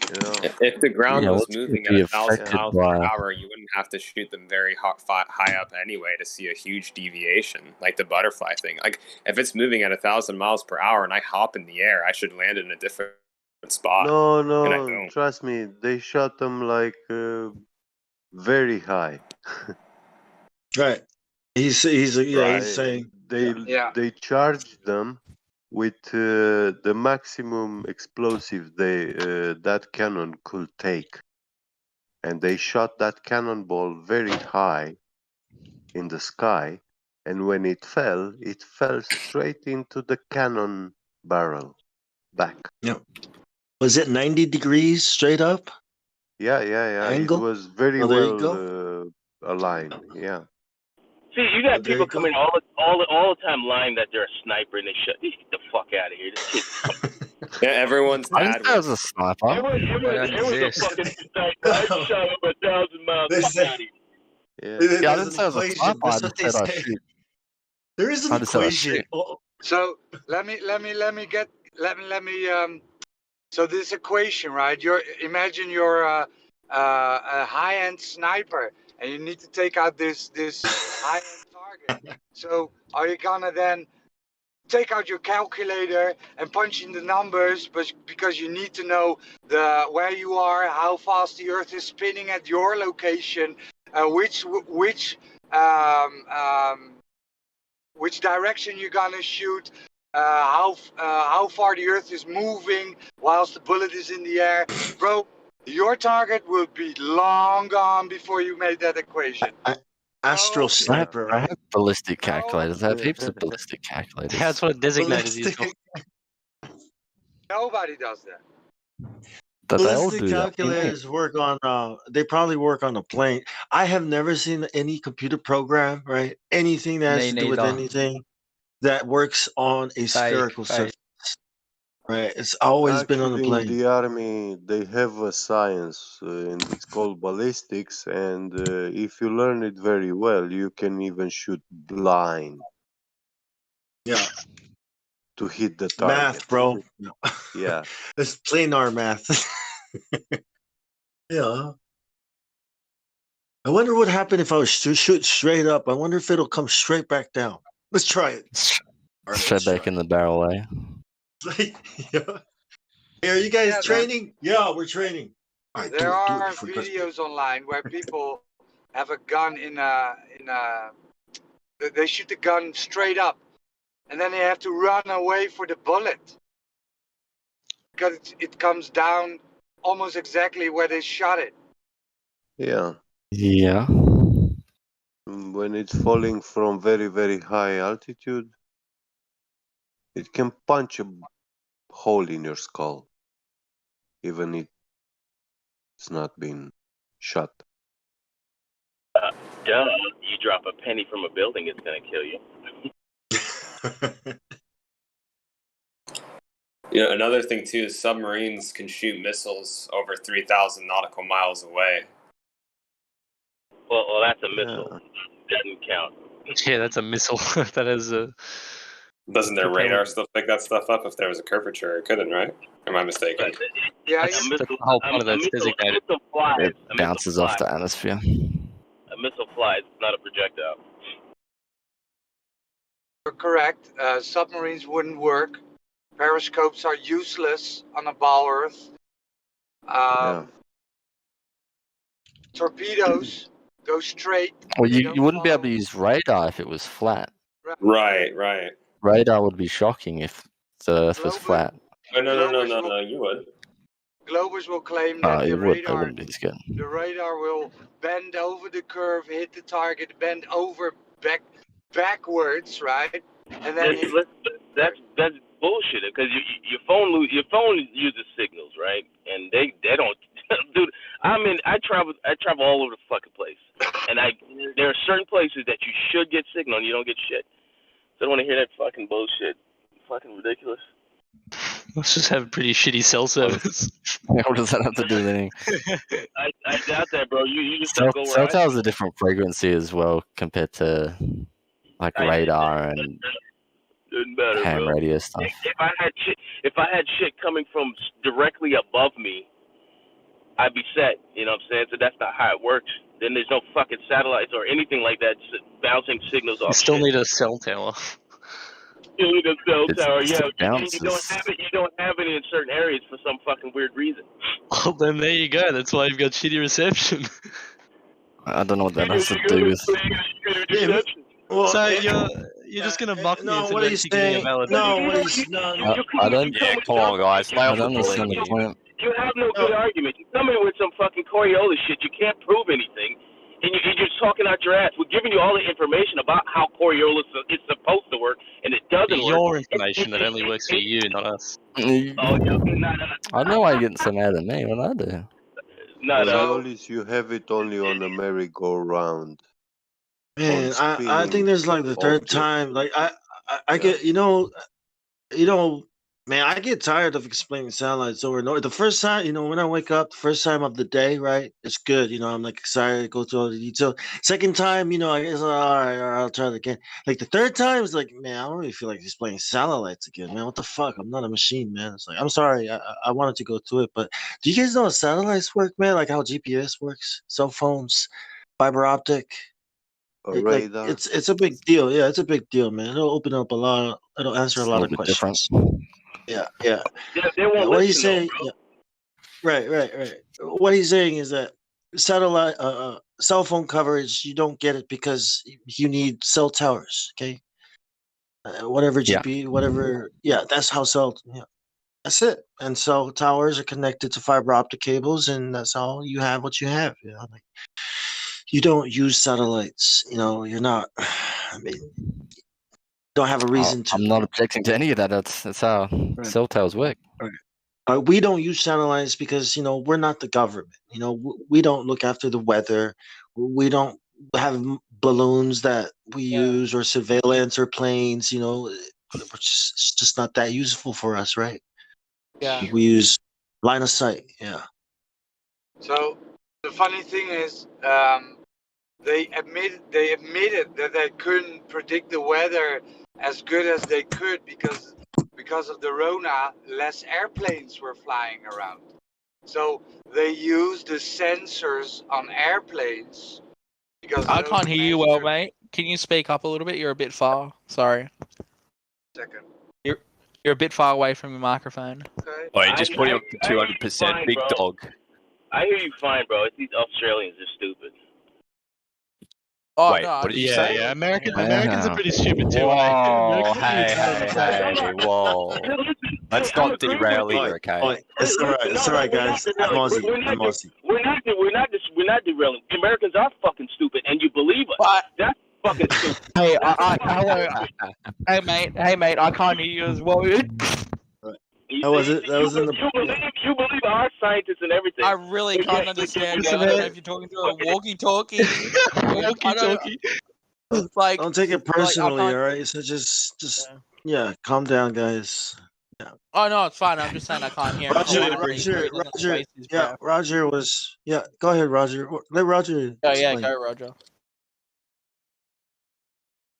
You know. If the ground Yeah, was what's going moving to at be 1,000 affected miles per by? hour, you wouldn't have to shoot them very high up anyway to see a huge deviation, like the butterfly thing. Like if it's moving at 1,000 miles per hour and I hop in the air, I should land in a different spot. No, And I no, don't. trust me. They shot them like very high. Right. He's Right. saying They charged them with the maximum explosive that cannon could take, and they shot that cannonball very high in the sky, and when it fell straight into the cannon barrel back. Yeah. Was it 90 degrees straight up? Yeah. Angle? It was very there you well aligned. Yeah. See, you got there people you go. coming all the time lying that they're a sniper and they shut. Get the fuck out of here. This kid's Yeah, everyone's I dad didn't say I was a sniper. everyone's a fucking sniper. I shot over 1,000 miles. They Fuck say- out of here. Yeah. Yeah, I didn't say I was a sniper. I That's just what they said I say. shoot. There is an I just said I equation. shoot. So let me so this equation, right? Imagine you're a high-end sniper and you need to take out this high-end target. So are you gonna then take out your calculator and punch in the numbers, but because you need to know where you are, how fast the Earth is spinning at your location, which direction you're gonna shoot, how far the Earth is moving whilst the bullet is in the air, bro. Your target will be long gone before you made that equation. Astro sniper, I right? have ballistic calculators. I have heaps of ballistic calculators. That's what designators use for. Nobody does that. But they all Ballistic do that. calculators work on. They probably work on a plane. I have never seen any computer program, right? Anything that has Me to do with neither. anything that works on a spherical surface. Right. It's always been on the Actually, in plane. the army, they have a science, and it's called ballistics. And if you learn it very well, you can even shoot blind. Yeah. To hit the target. Math, bro. Yeah. It's planar math. Yeah. I wonder what happened if I was to shoot straight up. I wonder if it'll come straight back down. Let's try it. Straight back in the barrel, eh? Yeah. Hey, are you guys training? Yeah, we're training. All right, There are videos online where people have a gun they shoot the gun straight up, and then they have to run away for the bullet because it comes down almost exactly where they shot it. Yeah. Yeah. When it's falling from very, very high altitude, it can punch a hole in your skull, even if it's not been shot. Duh. You drop a penny from a building, it's gonna kill you. You know, another thing too is submarines can shoot missiles over 3,000 nautical miles away. Well, that's a missile. Doesn't count. Yeah, that's a missile. That is a. Doesn't their radar still pick that stuff up if there was a curvature? It couldn't, right? Am I mistaken? Yeah, that's the whole point of that's designated. It bounces off the atmosphere. A missile flies, it's not a projectile. You're correct. Submarines wouldn't work. Periscopes are useless on a ball Earth. Torpedoes go straight. Well, you wouldn't be able to use radar if it was flat. Right. Radar would be shocking if the Earth was flat. Oh, no, you would. Globers will claim that It wouldn't be as good. the radar will bend over the curve, hit the target, bend over backwards, right? And then that's bullshit because your phone uses signals, right? And they don't, dude. I travel all over the fucking place, and there are certain places that you should get signal and you don't get shit. So I don't want to hear that fucking bullshit. Fucking ridiculous. Let's just have a pretty shitty cell service. What does that have to do with anything? I doubt that, bro. You just don't go where Cell I tower's a different frequency as well compared to like radar and Doesn't matter, ham bro. radio stuff. If I had shit coming from directly above me, I'd be set. You know what I'm saying? So that's not how it works. Then there's no fucking satellites or anything like that bouncing signals off. You still shit. need a cell tower. You need a cell It's- tower, it's yeah. the And you don't bounces. have it. You don't have it in certain areas for some fucking weird reason. Well, then there you go. That's why you've got shitty reception. I don't know what that has to do with. So you're just gonna mock me into actually getting a valid. I don't. Yeah, come on, guys. Lay I off the don't understand the bullying. point. You have no good argument. You come in with some fucking Coriolis shit. You can't prove anything, and you're just talking out your ass. We're giving you all the information about how Coriolis is supposed to work, and it doesn't work. Your information that only works for you, not us. Oh, yeah, not us. I don't know why you're getting so mad at me. What I do? Not us. Coriolis, you have it only on a merry-go-round. Man, On I think there's like the third object. time. Like I get man, I get tired of explaining satellites over and over. The first time, when I wake up, the first time of the day, right? It's good. I'm like excited to go through all the detail. Second time, I guess all right, I'll try it again. Like the third time, it's like, man, I don't really feel like explaining satellites again, man. What the fuck? I'm not a machine, man. It's like, I'm sorry, I wanted to go through it, but do you guys know how satellites work, man? Like how GPS works, cell phones, fiber optic. Radar. It's a big deal. Yeah, it's a big deal, man. It'll open up it'll answer a lot of bit questions. Yeah. They won't What he's listen, saying, right. What he's saying is that satellite, cell phone coverage, you don't get it because you need cell towers. Okay, whatever GP, whatever. Yeah, that's how that's it. And cell towers are connected to fiber optic cables, and that's how you have what you have. You don't use satellites. You're not. I mean, don't have a reason to. I'm not objecting to any of that. That's how cell towers work. We don't use satellites because we're not the government. We don't look after the weather. We don't have balloons that we use or surveillance or planes. It's just not that useful for us, right? Yeah. We use line of sight. Yeah. So the funny thing is, they admitted that they couldn't predict the weather as good as they could because of the Rona. Less airplanes were flying around, so they used the sensors on airplanes. Because I can't hear you well, mate. Can you speak up a little bit? You're a bit far. Sorry. Second. You're a bit far away from your microphone. Okay. Oh, you just put it up to 200%. Big dog. I hear you fine, bro. These Australians are stupid. Oh, Wait, no, what did you say? Yeah. Americans are pretty stupid too. Whoa, Hey, whoa. Let's not derail either, okay? It's all right. It's all right, guys. I'm Aussie. We're not derailing. Americans are fucking stupid, and you believe us. That's fucking stupid. Hey, hello. Hey, mate. I can't hear you as well. That was it. That was in the. You believe our scientists and everything. I really can't understand you. I don't know if you're talking through a walkie-talkie. Walkie-talkie. Like, Don't take it personally, all right? So just calm down, guys. Yeah. Oh no, it's fine. I'm just saying I can't hear. Roger was. Yeah, go ahead, Roger. Let Roger. Oh yeah, explain. go Roger.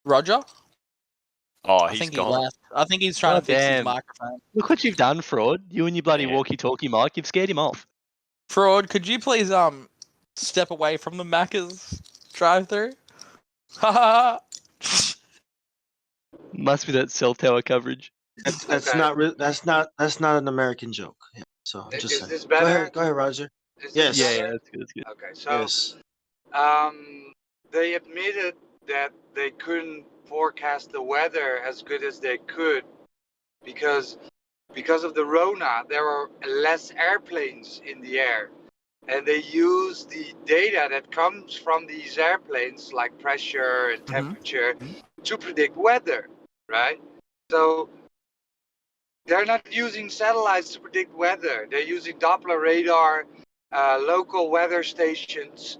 Roger? Oh, I think he left. I think he's trying to fix his microphone. Look what you've done, Fraud. You and your bloody walkie-talkie mic. You've scared him off. Fraud, could you please step away from the Macca's drive-through? Ha Must be that cell tower coverage. That's not an American joke. Yeah, so I'm just saying. This better? Go ahead, Roger. Yes. Yeah, that's good. That's good. Okay, so they admitted that they couldn't forecast the weather as good as they could because of the Rona. There were less airplanes in the air, and they use the data that comes from these airplanes, like pressure and temperature, to predict weather, right? So They're not using satellites to predict weather. They're using Doppler radar, local weather stations,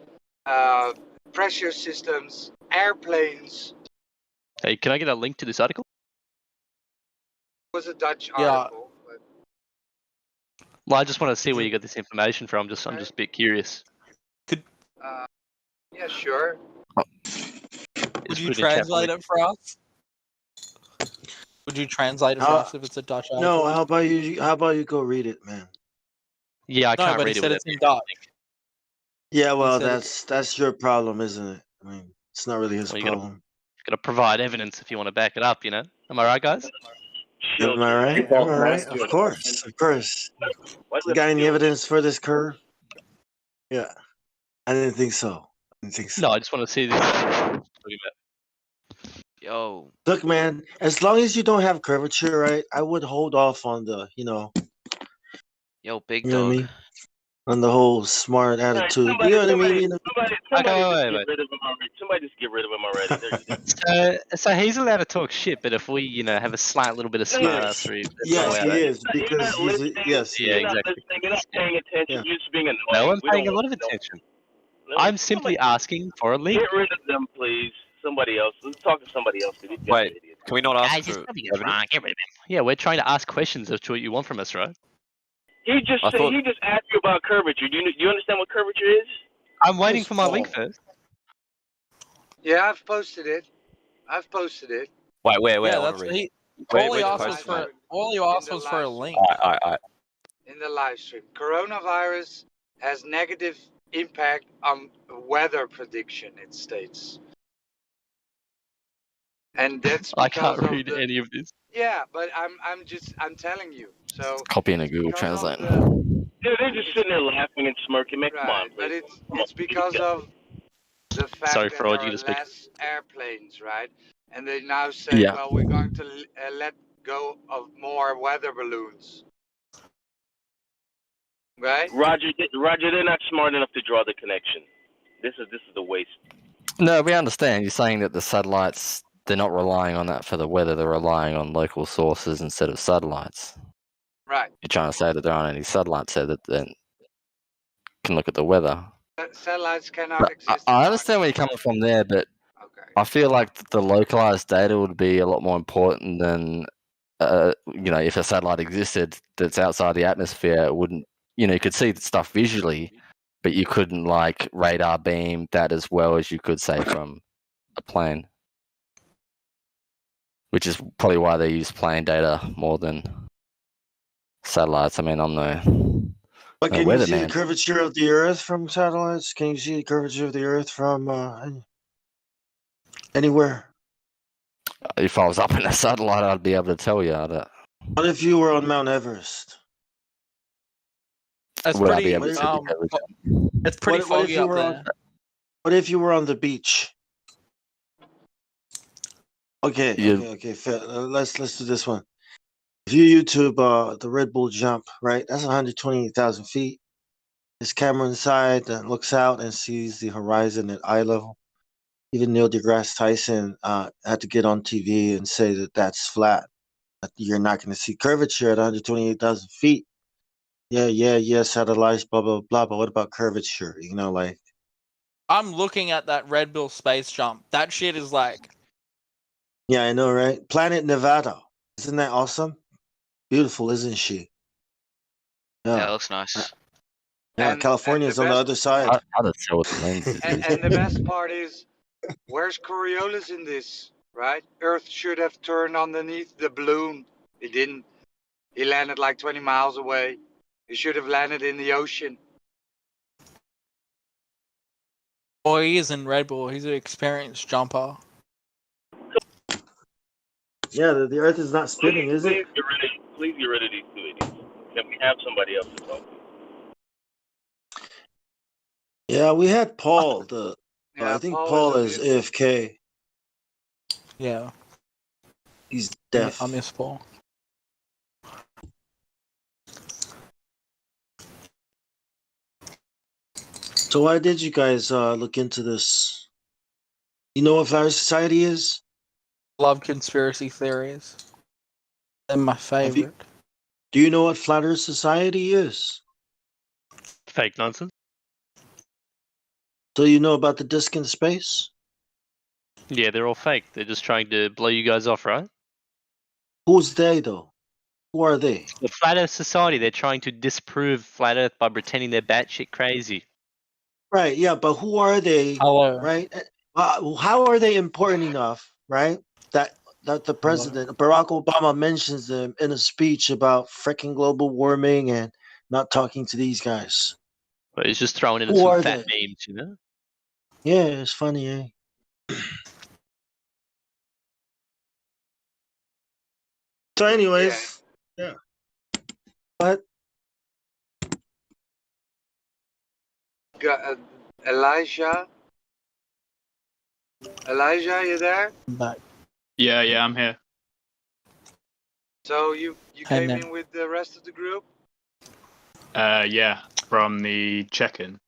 pressure systems, airplanes. Hey, can I get a link to this article? It was a Dutch article. But... Well, I just want to see where you got this information from. I'm just a bit curious. Yeah, sure. Would you translate it for us? Would you translate it for us if it's a Dutch article? No, how about you go read it, man? Yeah, I can't but read he it. said it's in Dutch. Yeah, well, that's your problem, isn't it? I mean, it's not really his problem. You gotta provide evidence if you want to back it up, you know? Am I right, guys? Am I right? Am I right? Of course, of course. You got any evidence for this curve? Yeah, I didn't think so. No, I just want to see this. Yo. Look, man, as long as you don't have curvature, right, I would hold off on the, Yo, big you know dog. what I mean? On the whole smart attitude. You know what I mean? Somebody just get rid of him already. There you go. So he's allowed to talk shit, but if we, have a slight little bit of smartassery, Yes, he is, because yes. Yeah, exactly. You're not paying attention. You're just being annoying. No one's paying a lot of attention. I'm simply asking for a link. Get rid of them, please. Somebody else. Let's talk to somebody else. Wait, can we not ask Guys, for something is wrong. Get rid of him. Yeah, we're trying to ask questions as to what you want from us, right? He just asked you about curvature. Do you understand what curvature is? I'm waiting for my link first. Yeah, I've posted it. Wait, where? Yeah, I want that's to what read. all he asked was for a link. Alright. In the live stream, coronavirus has negative impact on weather prediction, it states. And that's I can't read any of this. Yeah, but I'm telling you. So Copy in a Google Translate. Yeah, they're just sitting there laughing and smirking. Man, come on, but it's because of the fact Sorry, that Fraud, there you are to speak. less airplanes, right? And they now say, well, we're going to let go of more weather balloons. Right? Roger, they're not smart enough to draw the connection. This is the waste. No, we understand. You're saying that the satellites, they're not relying on that for the weather. They're relying on local sources instead of satellites. Right. You're trying to say that there aren't any satellites there that then can look at the weather. Satellites cannot exist. I understand where you're coming from there, but I feel like the localized data would be a lot more important than, if a satellite existed that's outside the atmosphere, it wouldn't, you could see the stuff visually, but you couldn't radar beam that as well as you could say from a plane. Which is probably why they use plane data more than satellites. I mean, I'm no But can you see the weatherman. curvature of the Earth from satellites? Can you see the curvature of the Earth from anywhere? If I was up in a satellite, I'd be able to tell you that. What if you were on Mount Everest? That's Would I pretty. be able to see the curvature? It's pretty What if foggy you up were there. What if you were on the beach? Okay, fair. Let's do this one. If you YouTube the Red Bull jump, right? That's 128,000 feet. There's camera inside that looks out and sees the horizon at eye level. Even Neil deGrasse Tyson had to get on TV and say that that's flat. That you're not going to see curvature at 128,000 feet. Yeah, satellites, blah, blah, blah. But what about curvature? I'm looking at that Red Bull space jump. That shit is like. Yeah, I know, right? Planet Nevada. Isn't that awesome? Beautiful, isn't she? Yeah, it looks nice. Yeah, California's on the other side. How to tell what the lens is. And the best part is, where's Coriolis in this, right? Earth should have turned underneath the balloon. It didn't. He landed like 20 miles away. He should have landed in the ocean. Oh, he is in Red Bull. He's an experienced jumper. Yeah, the Earth is not spinning, is it? Please get rid of these two idiots. Can we have somebody else to talk to? Yeah, we had Paul. I think Paul is AFK. Yeah. He's deaf. I miss Paul. So why did you guys look into this? You know what Flower Society is? Love conspiracy theories. They're my favorite. Do you know what Flat Earth Society is? Fake nonsense. So you know about the disc in space? Yeah, they're all fake. They're just trying to blow you guys off, right? Who's they, though? Who are they? The Flat Earth Society. They're trying to disprove Flat Earth by pretending they're batshit crazy. Right, yeah, but who are they? Hello. Right? How are they important enough, right? That the president, Barack Obama, mentions them in a speech about freaking global warming and not talking to these guys. But he's just throwing in Who some are fat they? memes, you know? Yeah, it's funny, eh? So, anyways, yeah. But Elijah, you there? Yeah, I'm here. So you Hey, came man. in with the rest of the group? Yeah, from the check-in.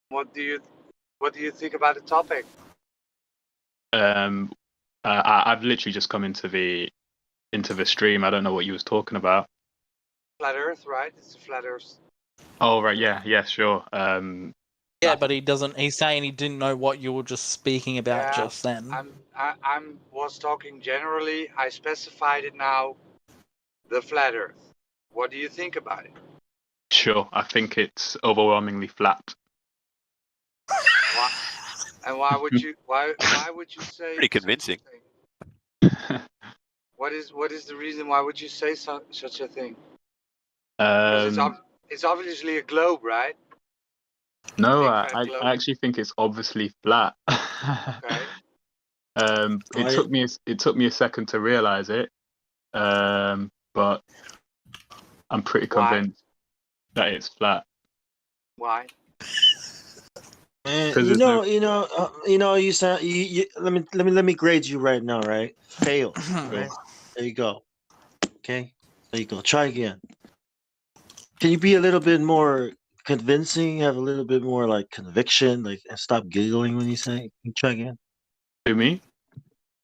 What do you think about the topic? I've literally just come into the stream. I don't know what you was talking about. Flat Earth, right? It's a flat Earth. Oh right, yeah, sure. Yeah, but he doesn't. He's saying he didn't know what you were just speaking about just then. I'm was talking generally. I specified it now. The flat Earth. What do you think about it? Sure, I think it's overwhelmingly flat. Why, and why would you? Why would you say? Pretty convincing. What is the reason? Why would you say such a thing? Because it's obviously a globe, right? No, Big fat I globe. actually think it's obviously flat. Okay. It took me a second to realize it, but I'm pretty convinced that it's flat. Why? You sound. Let me grade you right now, right? Fail. Right? There you go. Okay. There you go. Try again. Can you be a little bit more convincing? Have a little bit more like conviction, like, and stop giggling when you say. Can you try again? To me?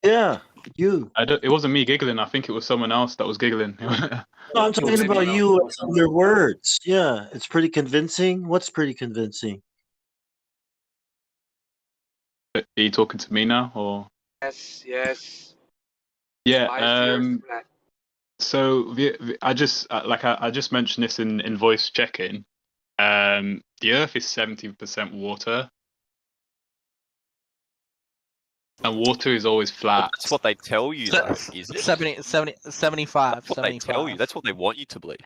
Yeah, you. It wasn't me giggling. I think it was someone else that was giggling. No, I'm talking about you and your words. Yeah, it's pretty convincing. What's pretty convincing? Are you talking to me now, or? Yes. Yeah. Why is the Earth flat? So I just mentioned this in voice check-in. The Earth is 70% water, and water is always flat. That's what they tell you, though, is it? 75. That's what they tell you. That's what they want you to believe.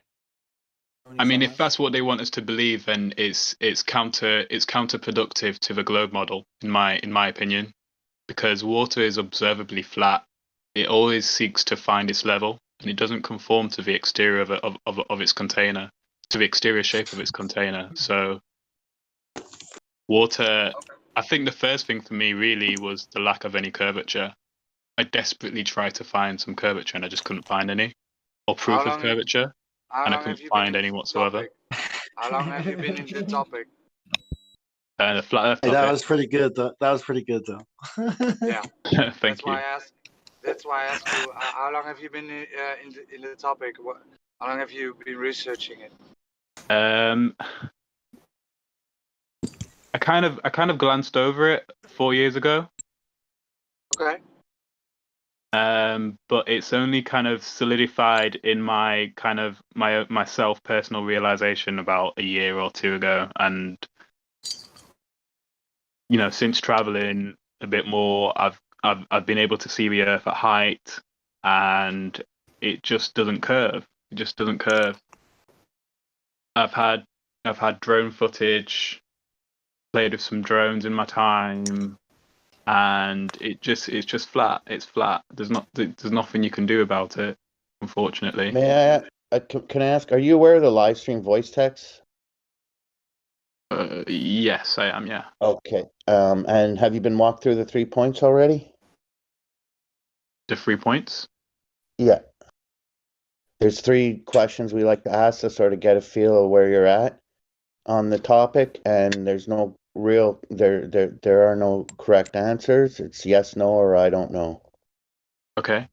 I mean, if that's what they want us to believe, then it's counterproductive to the globe model, in my opinion, because water is observably flat. It always seeks to find its level, and it doesn't conform to the exterior of its container, to the exterior shape of its container. So, water. I think the first thing for me really was the lack of any curvature. I desperately tried to find some curvature, and I just couldn't find any, or proof of curvature, and I couldn't find any whatsoever. How long have you been in the topic? The flat Earth topic. That was pretty good, though. Yeah. Thank you. That's why I asked you. How long have you been in the topic? How long have you been researching it? I kind of glanced over it 4 years ago. Okay. But it's only kind of solidified in my myself personal realization about a year or two ago, and since traveling a bit more, I've been able to see the Earth at height, and it just doesn't curve. It just doesn't curve. I've had drone footage, played with some drones in my time, and it's just flat. It's flat. There's nothing you can do about it, unfortunately. May can I ask, are you aware of the live stream voice text? Yes, I am. Yeah. Okay. And have you been walked through the 3 points already? The 3 points? Yeah. There's 3 questions we like to ask to sort of get a feel of where you're at on the topic, and there's no real there are no correct answers. It's yes, no, or I don't know. Okay.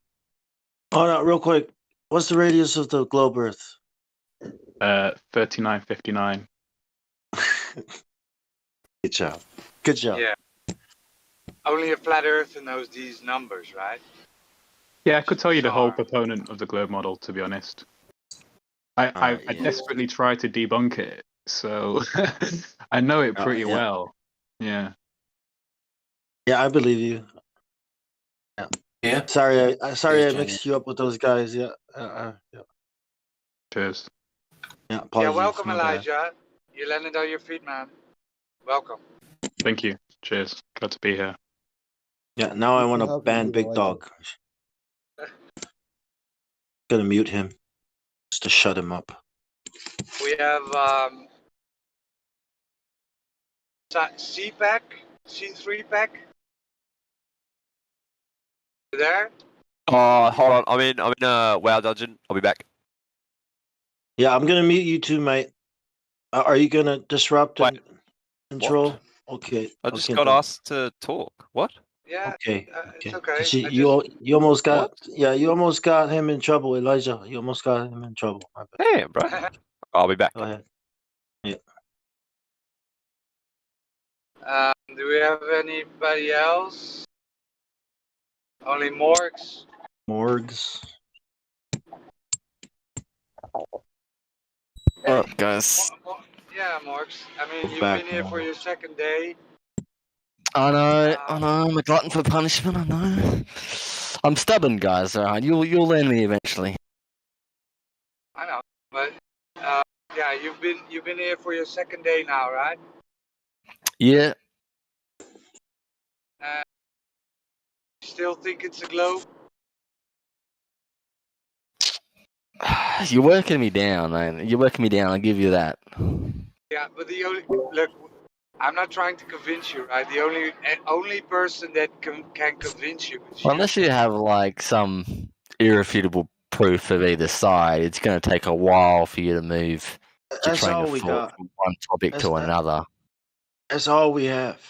Hold on, real quick. What's the radius of the globe Earth? 3959. Good job. Good job. Yeah. Only a flat earther knows these numbers, right? Yeah, I could tell you the whole proponent of the globe model, to be honest. I yeah. desperately try to debunk it, so I know it pretty yeah. well. Yeah. Yeah, I believe you. Yeah. Yeah. Sorry, I Cheers, mixed you up with those guys. Yeah. Yeah. Cheers. Yeah. Yeah, Apologies, welcome, my bad. Elijah. You landed on your feet, man. Welcome. Thank you. Cheers. Glad to be here. Yeah. Now I want to help you ban with Big Elijah. Dog. Gonna mute him just to shut him up. We have C-Pack, C3-Pack. You there? Oh, hold on. I'm in WoW dungeon. I'll be back. Yeah, I'm gonna mute you too, mate. Are you gonna disrupt and control? Okay. I just okay, got then. asked to talk. What? Yeah. Okay. It's okay. 'Cause you almost got you almost got him in trouble, Elijah. You almost got him in trouble. My bad. Damn, bro. I'll be back. Go ahead. Yeah. Do we have anybody else? Only Morgs. Morgs. What up, guys? Yeah, Morgs. I mean, you've back, been here for your second day. I know, I'm a glutton for punishment, I know. I'm stubborn, guys, alright? You'll learn me eventually. I know, but yeah, you've been here for your second day now, right? Yeah. You still think it's a globe? You're working me down, man. You're working me down, I'll give you that. Yeah, but the only look, I'm not trying to convince you, right? The only person that can convince you is you. Unless you have, like, some irrefutable proof of either side, it's going to take a while for you to move your That's train all of we thought got. from one topic to another. That's all we have.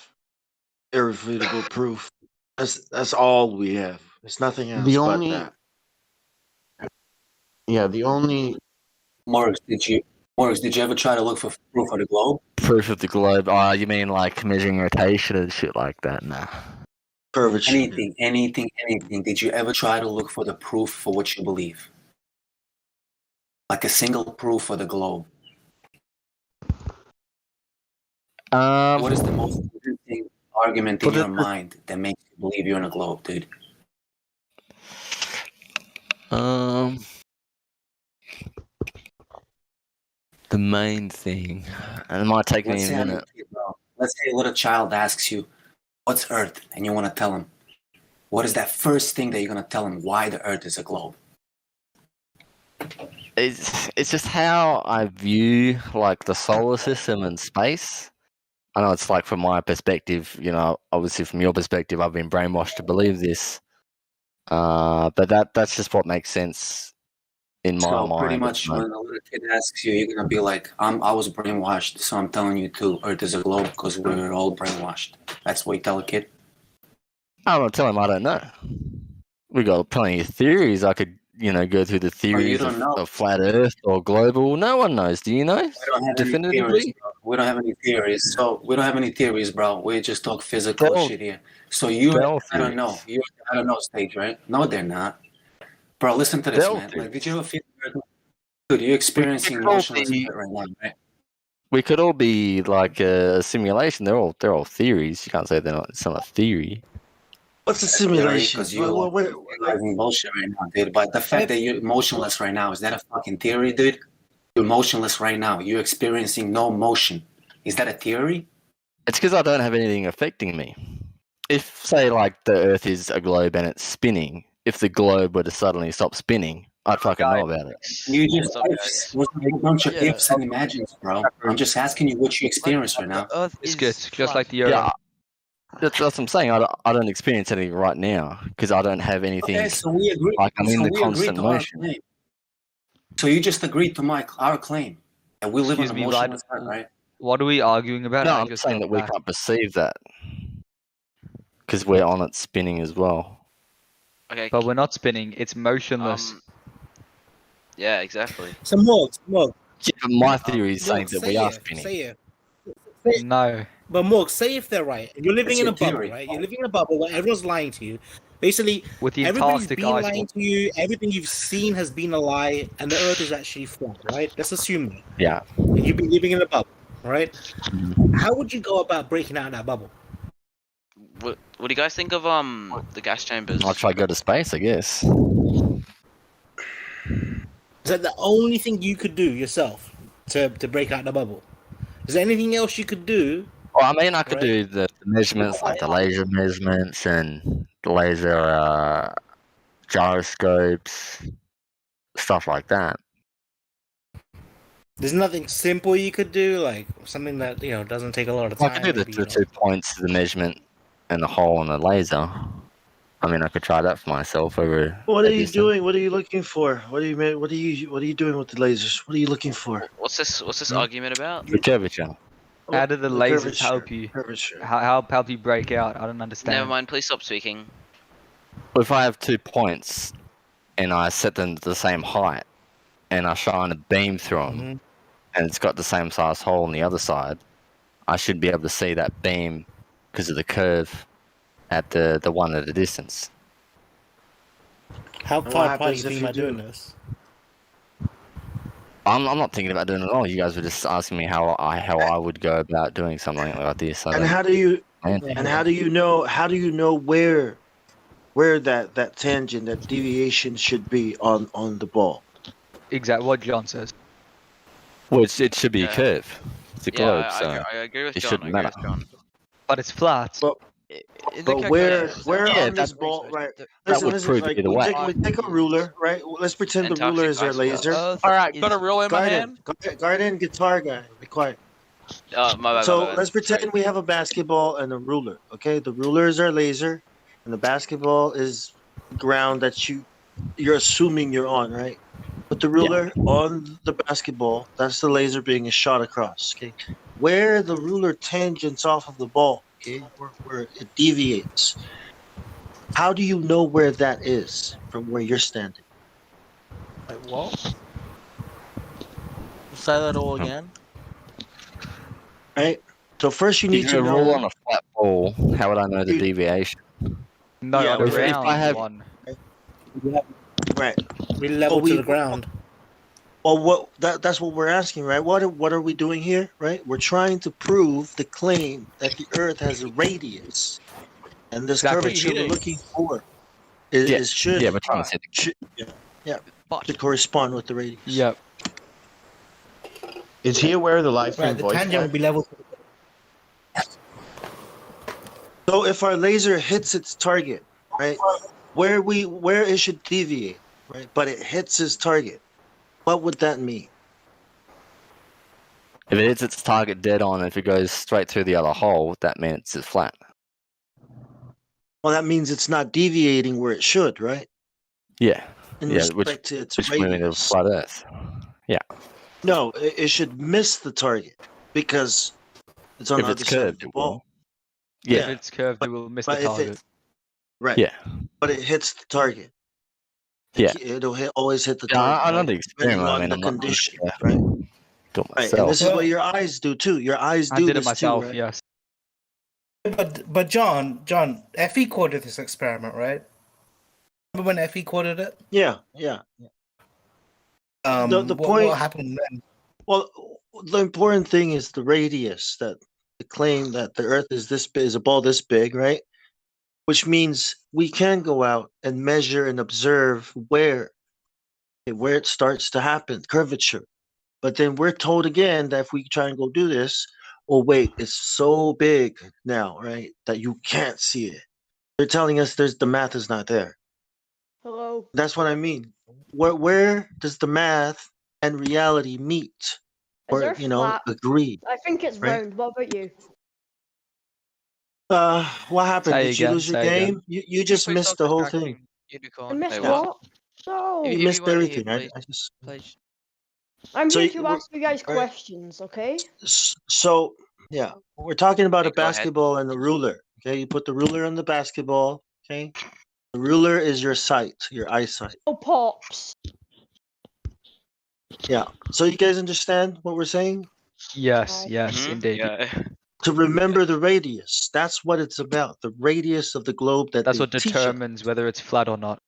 Irrefutable proof. That's all we have. There's nothing else The but only, that. yeah, the only. Morris, did you ever try to look for proof of the globe? Proof of the globe? Oh, you mean like measuring rotation and shit like that? Nah. Curvature. Anything. Did you ever try to look for the proof for what you believe? Like a single proof for the globe? What is the most convincing argument in your mind that makes you believe you're in a globe, dude? The main thing, and it might take me a minute. Let's say a little child asks you, "What's Earth?" and you want to tell him. What is that first thing that you're gonna tell him? Why the Earth is a globe? It's just how I view like the solar system and space. I know it's like from my perspective, you know, obviously from your perspective, I've been brainwashed to believe this. But that's just what makes sense in my So mind. pretty much when a little kid asks you, you're gonna be like, I was brainwashed, so I'm telling you too, Earth is a globe because we're all brainwashed. That's what you tell a kid? I'm not telling him I don't know. We got plenty of theories. I could, you know, go through the theories of flat Earth or global. No one knows. Do you know? We don't have any theories, bro. We don't have any theories. So we don't have any theories, bro. We just talk physical shit here. So you, I don't know. You're at the I don't know stage, right? No, they're not. Bro, listen to this, man. Like, did you ever feel, dude, you're experiencing emotionless shit right now, right? We could all be like a simulation. They're all theories. You can't say they're not. It's not a theory. What's a simulation? Because you're realizing bullshit right now, dude. But the fact that you're emotionless right now, is that a fucking theory, dude? You're emotionless right now. You're experiencing no motion. Is that a theory? It's because I don't have anything affecting me. If, say, like the Earth is a globe and it's spinning, if the globe were to suddenly stop spinning, I'd fucking know about it. You just a bunch of ifs and imagines, bro. I'm just asking you what you experience right now. It's good, just like the Earth. Yeah, that's what I'm saying. I don't experience anything right now because I don't have anything. Okay, so we agree. Like I'm in So the we constant agreed to our motion. claim. So you just agreed to our claim that we live on Excuse a me, motionless Vlad. Earth, right? What are we arguing about? No, I I'm just saying got that we back. can't perceive that because we're on it spinning as well. Okay. But we're not spinning. It's motionless. Yeah, exactly. So Morg. Yeah, but my theory is saying that we are spinning. Say it. No. But Morg, say if they're right. You're living That's in a your bubble, theory. right? You're living in a bubble where everyone's lying to you. Basically, With the everybody's Antarctic been ice lying wall. to you. Everything you've seen has been a lie, and the Earth is actually flat, right? Let's assume that. Yeah. And you've been living in a bubble, right? How would you go about breaking out of that bubble? What do you guys think of the gas chambers? I'll try to go to space, I guess. Is that the only thing you could do yourself to break out the bubble? Is there anything else you could do? Well, I mean, I could Right. do the measurements, like the laser measurements and the laser gyroscopes, stuff like that. There's nothing simple you could do, like something that doesn't take a lot of I time. could do the 2 points, the measurement, and the hole and the laser. I mean, I could try that for myself over. What are a you distance. doing? What are you looking for? What are you doing with the lasers? What are you looking for? What's this argument about? The curvature. How do the The lasers curvature, help you? curvature. How help you break out? I don't understand. Never mind. Please stop speaking. Well, if I have 2 points and I set them to the same height and I shine a beam through them and it's got the same size hole on the other side, I should be able to see that beam because of the curve at the one at a distance. How What far apart are you happens if thinking you about do? doing this? I'm not thinking about doing it at all. You guys were just asking me how I would go about doing something like this. And how do you know where that tangent, that deviation should be on the ball? Exactly what John says. Well, it should be a curve. It's a globe, I so agree with it John. shouldn't I agree matter. with John. But it's flat. But where on this ball, right? That would Listen, prove like either way. we take a ruler, right? Let's pretend the ruler is our laser. All right, got a ruler in my hand. Garden, guitar guy, be quiet. My bad. So let's pretend we have a basketball and a ruler. Okay, the ruler is our laser, and the basketball is ground that you're assuming you're on, right? Put the ruler on the basketball. That's the laser being shot across. Okay, where the ruler tangents off of the ball, okay, where it deviates. How do you know where that is from where you're standing? Like what? Say that all again. Right. So first you need If to you know. roll on a flat ball, how would I know the deviation? No, Yeah, on a if round I have- one. Right. We level to the ground. Well, that's what we're asking, right? What are we doing here, right? We're trying to prove the claim that the Earth has a radius, and this Exactly. curvature we're looking for should we're trying to see to correspond with the radius. Yep. Is he aware of the live stream Right, the voice tangent chat? will be level. So if our laser hits its target, right, where it should deviate, right, but it hits its target, what would that mean? If it hits its target dead on, if it goes straight through the other hole, that means it's flat. Well, that means it's not deviating where it should, right? Yeah. In Yeah, respect to its which means radius. flat Earth. Yeah. No, it should miss the target because it's on If the it's other side of curved, the it ball. will. If it's curved, it will miss the But if target. right. Yeah. But it hits the target. Yeah. It'll always hit the Yeah, target. I know right? the Depending experiment. I on mean, the I'm not condition, sure. right? Do it Right, and myself. this is what your eyes do too. Your eyes I do did it this myself. too, right? Yes. But John, FE quoted this experiment, right? Remember when FE quoted it? Yeah. The point. What happened then? Well, the important thing is the radius, that the claim that the Earth is this big, is a ball this big, right? Which means we can go out and measure and observe where it starts to happen, curvature. But then we're told again that if we try and go do this, oh wait, it's so big now, right, that you can't see it. They're telling us the math is not there. Hello. That's what I mean. Where does the math and reality meet? Is Or there flat? agree? I think it's right? round. What about you? What happened? Say Did you again, lose your say again. game? You just missed the whole thing. I missed Wait, what? what? No. You missed everything. I just. I'm So here you- to ask you guys right. questions, okay? So yeah, we're talking about a go ahead. basketball and a ruler. Okay, you put the ruler on the basketball. Okay, the ruler is your sight, your eyesight. Oh, pops. Yeah. So you guys understand what we're saying? Yes, yes, indeed. Yeah. To remember the radius. That's what it's about. The radius of the globe that That's they what teach us. determines whether it's flat or not.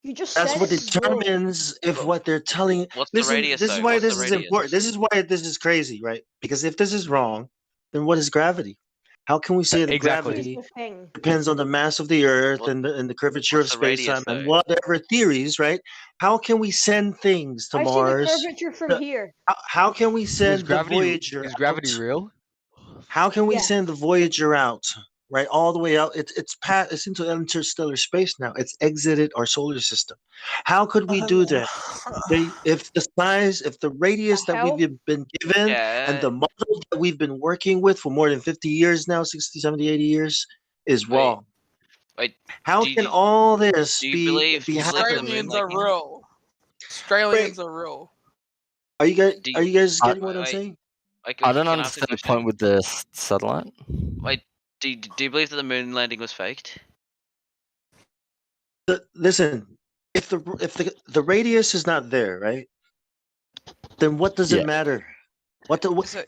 You just That's said what it's zero. determines if what they're telling. What's the Listen, radius, this is though? why What's this the is radius? important. This is why this is crazy, right? Because if this is wrong, then what is gravity? How can we say that Exactly. gravity It's the thing. depends on the mass of the Earth What- and the curvature of what's the radius, space-time and though? whatever theories, right? How can we send things to I see the Mars? curvature from here. How can we Is send the gravity Voyager is gravity out? real? How can we Yeah. send the Voyager out? Right, all the way out. It's into interstellar space now. It's exited our solar system. How could we do that? If the radius that hell? we've been given and the model that we've been working with for more than 50 years now, 60, 70, 80 years, is wrong. Wait, How can all this do you be believe happening? Australians are real. Australians are real. Are you guys I- getting what I'm saying? I don't can I ask a understand the question? point with the satellite. Wait, do you believe that the moon landing was faked? Listen, if the radius is not there, right? Then what does it matter?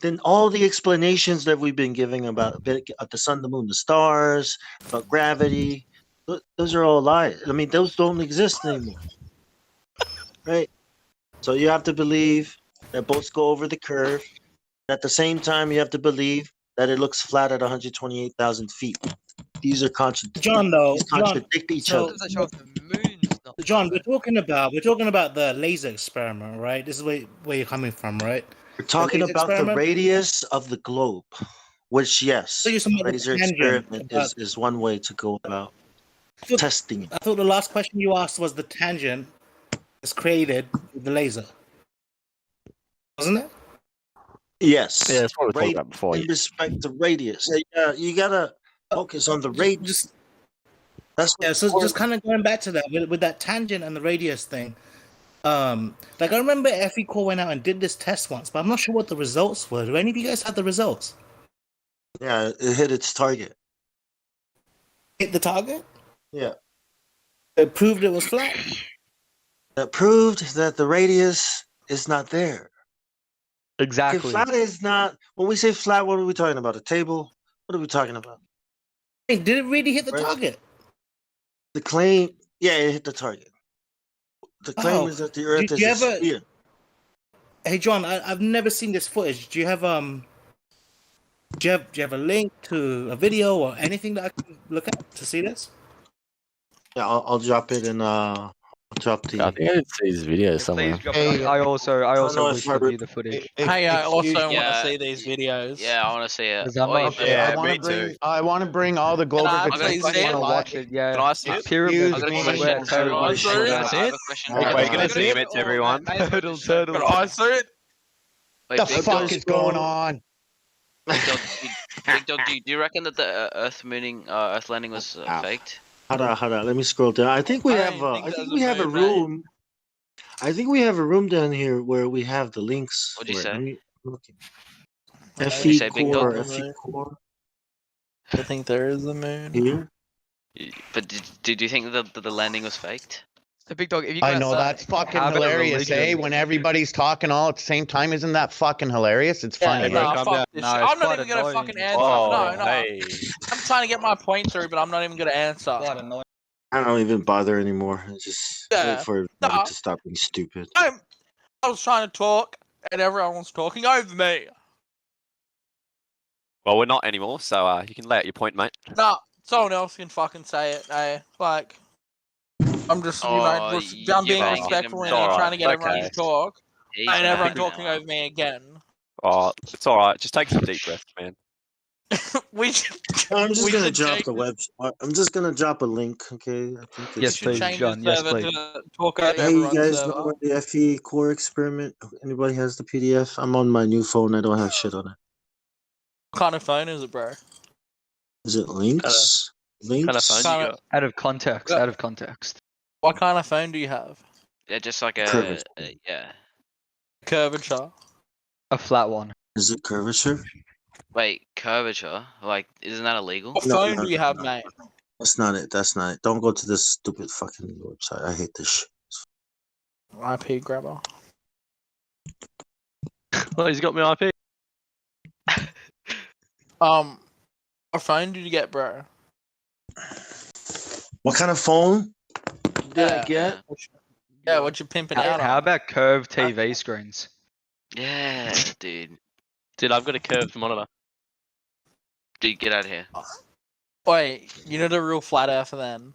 Then all the explanations that we've been giving about the sun, the moon, the stars, about gravity, those are all lies. I mean, those don't exist anymore, right? So you have to believe that both go over the curve. At the same time, you have to believe that it looks flat at 128,000 feet. These are John, though, these contradict each so, other. John, we're talking about the laser experiment, right? This is where you're coming from, right? We're talking laser about the experiment? radius of the globe, which yes, So you're talking about the laser tangent experiment about- is one way to go about testing it. I thought the last question you asked was the tangent is created with the laser, wasn't it? Yes. Yeah, that's what we talked about before. In respect to radius. Yeah, you gotta focus on the radius. That's Yeah, so just kind of going back to that with that tangent and the radius thing. Like I remember FE Core went out and did this test once, but I'm not sure what the results were. Do any of you guys have the results? Yeah, it hit its target. Hit the target? Yeah. It proved it was flat. That proved that the radius is not there. Exactly. Okay, flat is not. When we say flat, what are we talking about? A table? What are we talking about? Hey, did it really hit the target? The claim, yeah, it hit the target. The claim is that the Earth Do is you a ever- sphere. Hey John, I've never seen this footage. Do you have do you have a link to a video or anything that I can look at to see this? Yeah, I'll drop it in. I'll drop the. I think I did see this video somewhere. I also know wish if I to view the footage. Hey, I also excuse- want to Yeah. see these videos. Yeah, I want to see it. Because I'm Wait, not- but- Okay, Yeah, I want me to bring. too. I want to bring all the global Can I please participants see it? to Watch it, yeah. Can I see it? Pyramids, I've got a I question. swear, Can totally. I see see it? it? I have a question. We're Wait, gonna zoom it to everyone. Turtle, turtle. Can I see it? Wait, The Big fuck Dog, is going on? Big Dog, do you reckon that the Earth landing was faked? Hold on. Let me scroll down. I think we I have. didn't think I that think was we a have a moon, mate. room. I think we have a room down here where we have the links. What'd you for it. say? Let me look. What'd you say, Big Dog? FE Core. I think there is a moon. Here. But did you think that the landing was faked? So Big Dog, if you I know that's fucking hilarious, eh? When everybody's talking all at the same time, isn't that fucking hilarious? It's funny. no, eh? fuck this shit. I'm not even gonna fucking answer. Oh, no. hey. I'm trying to get my point through, but I'm not even gonna answer. I don't even bother anymore. I just Yeah. wait for everybody to stop being stupid. I was trying to talk, and everyone was talking over me. Well, we're not anymore, so you can lay out your point, mate. Nah, someone else can fucking say it. Like, I'm just, I'm being you're respectful and alright, trying to get everyone okay. to talk, He's and everyone backing talking out. over me again. Oh, it's all right. Just take some deep breaths, man. I'm just gonna drop the web. I'm just gonna drop a link. Okay. I think Yes, please, John. Yes, please. Talk over Hey, you everyone's guys server. know what the FE Core experiment? Anybody has the PDF? I'm on my new phone. I don't have shit on it. What kind of phone is it, bro? Is it links? Links? Kind of phone you got? Out of context. Out of context. What kind of phone do you have? Yeah, just like a Curvature. yeah. Curvature. A flat one. Is it curvature? Wait, curvature? Like, isn't that illegal? What phone do you have, mate? That's not it. That's not it. Don't go to this stupid fucking website. I hate this shit. IP grabber. Well, he's got my IP. What phone did you get, bro? What kind of phone did I Yeah. get? Yeah, what you pimping out How on? about curved TV screens? Yeah, dude. Dude, I've got a curved monitor. Dude, get out of here. Wait, you know the real flat earther then?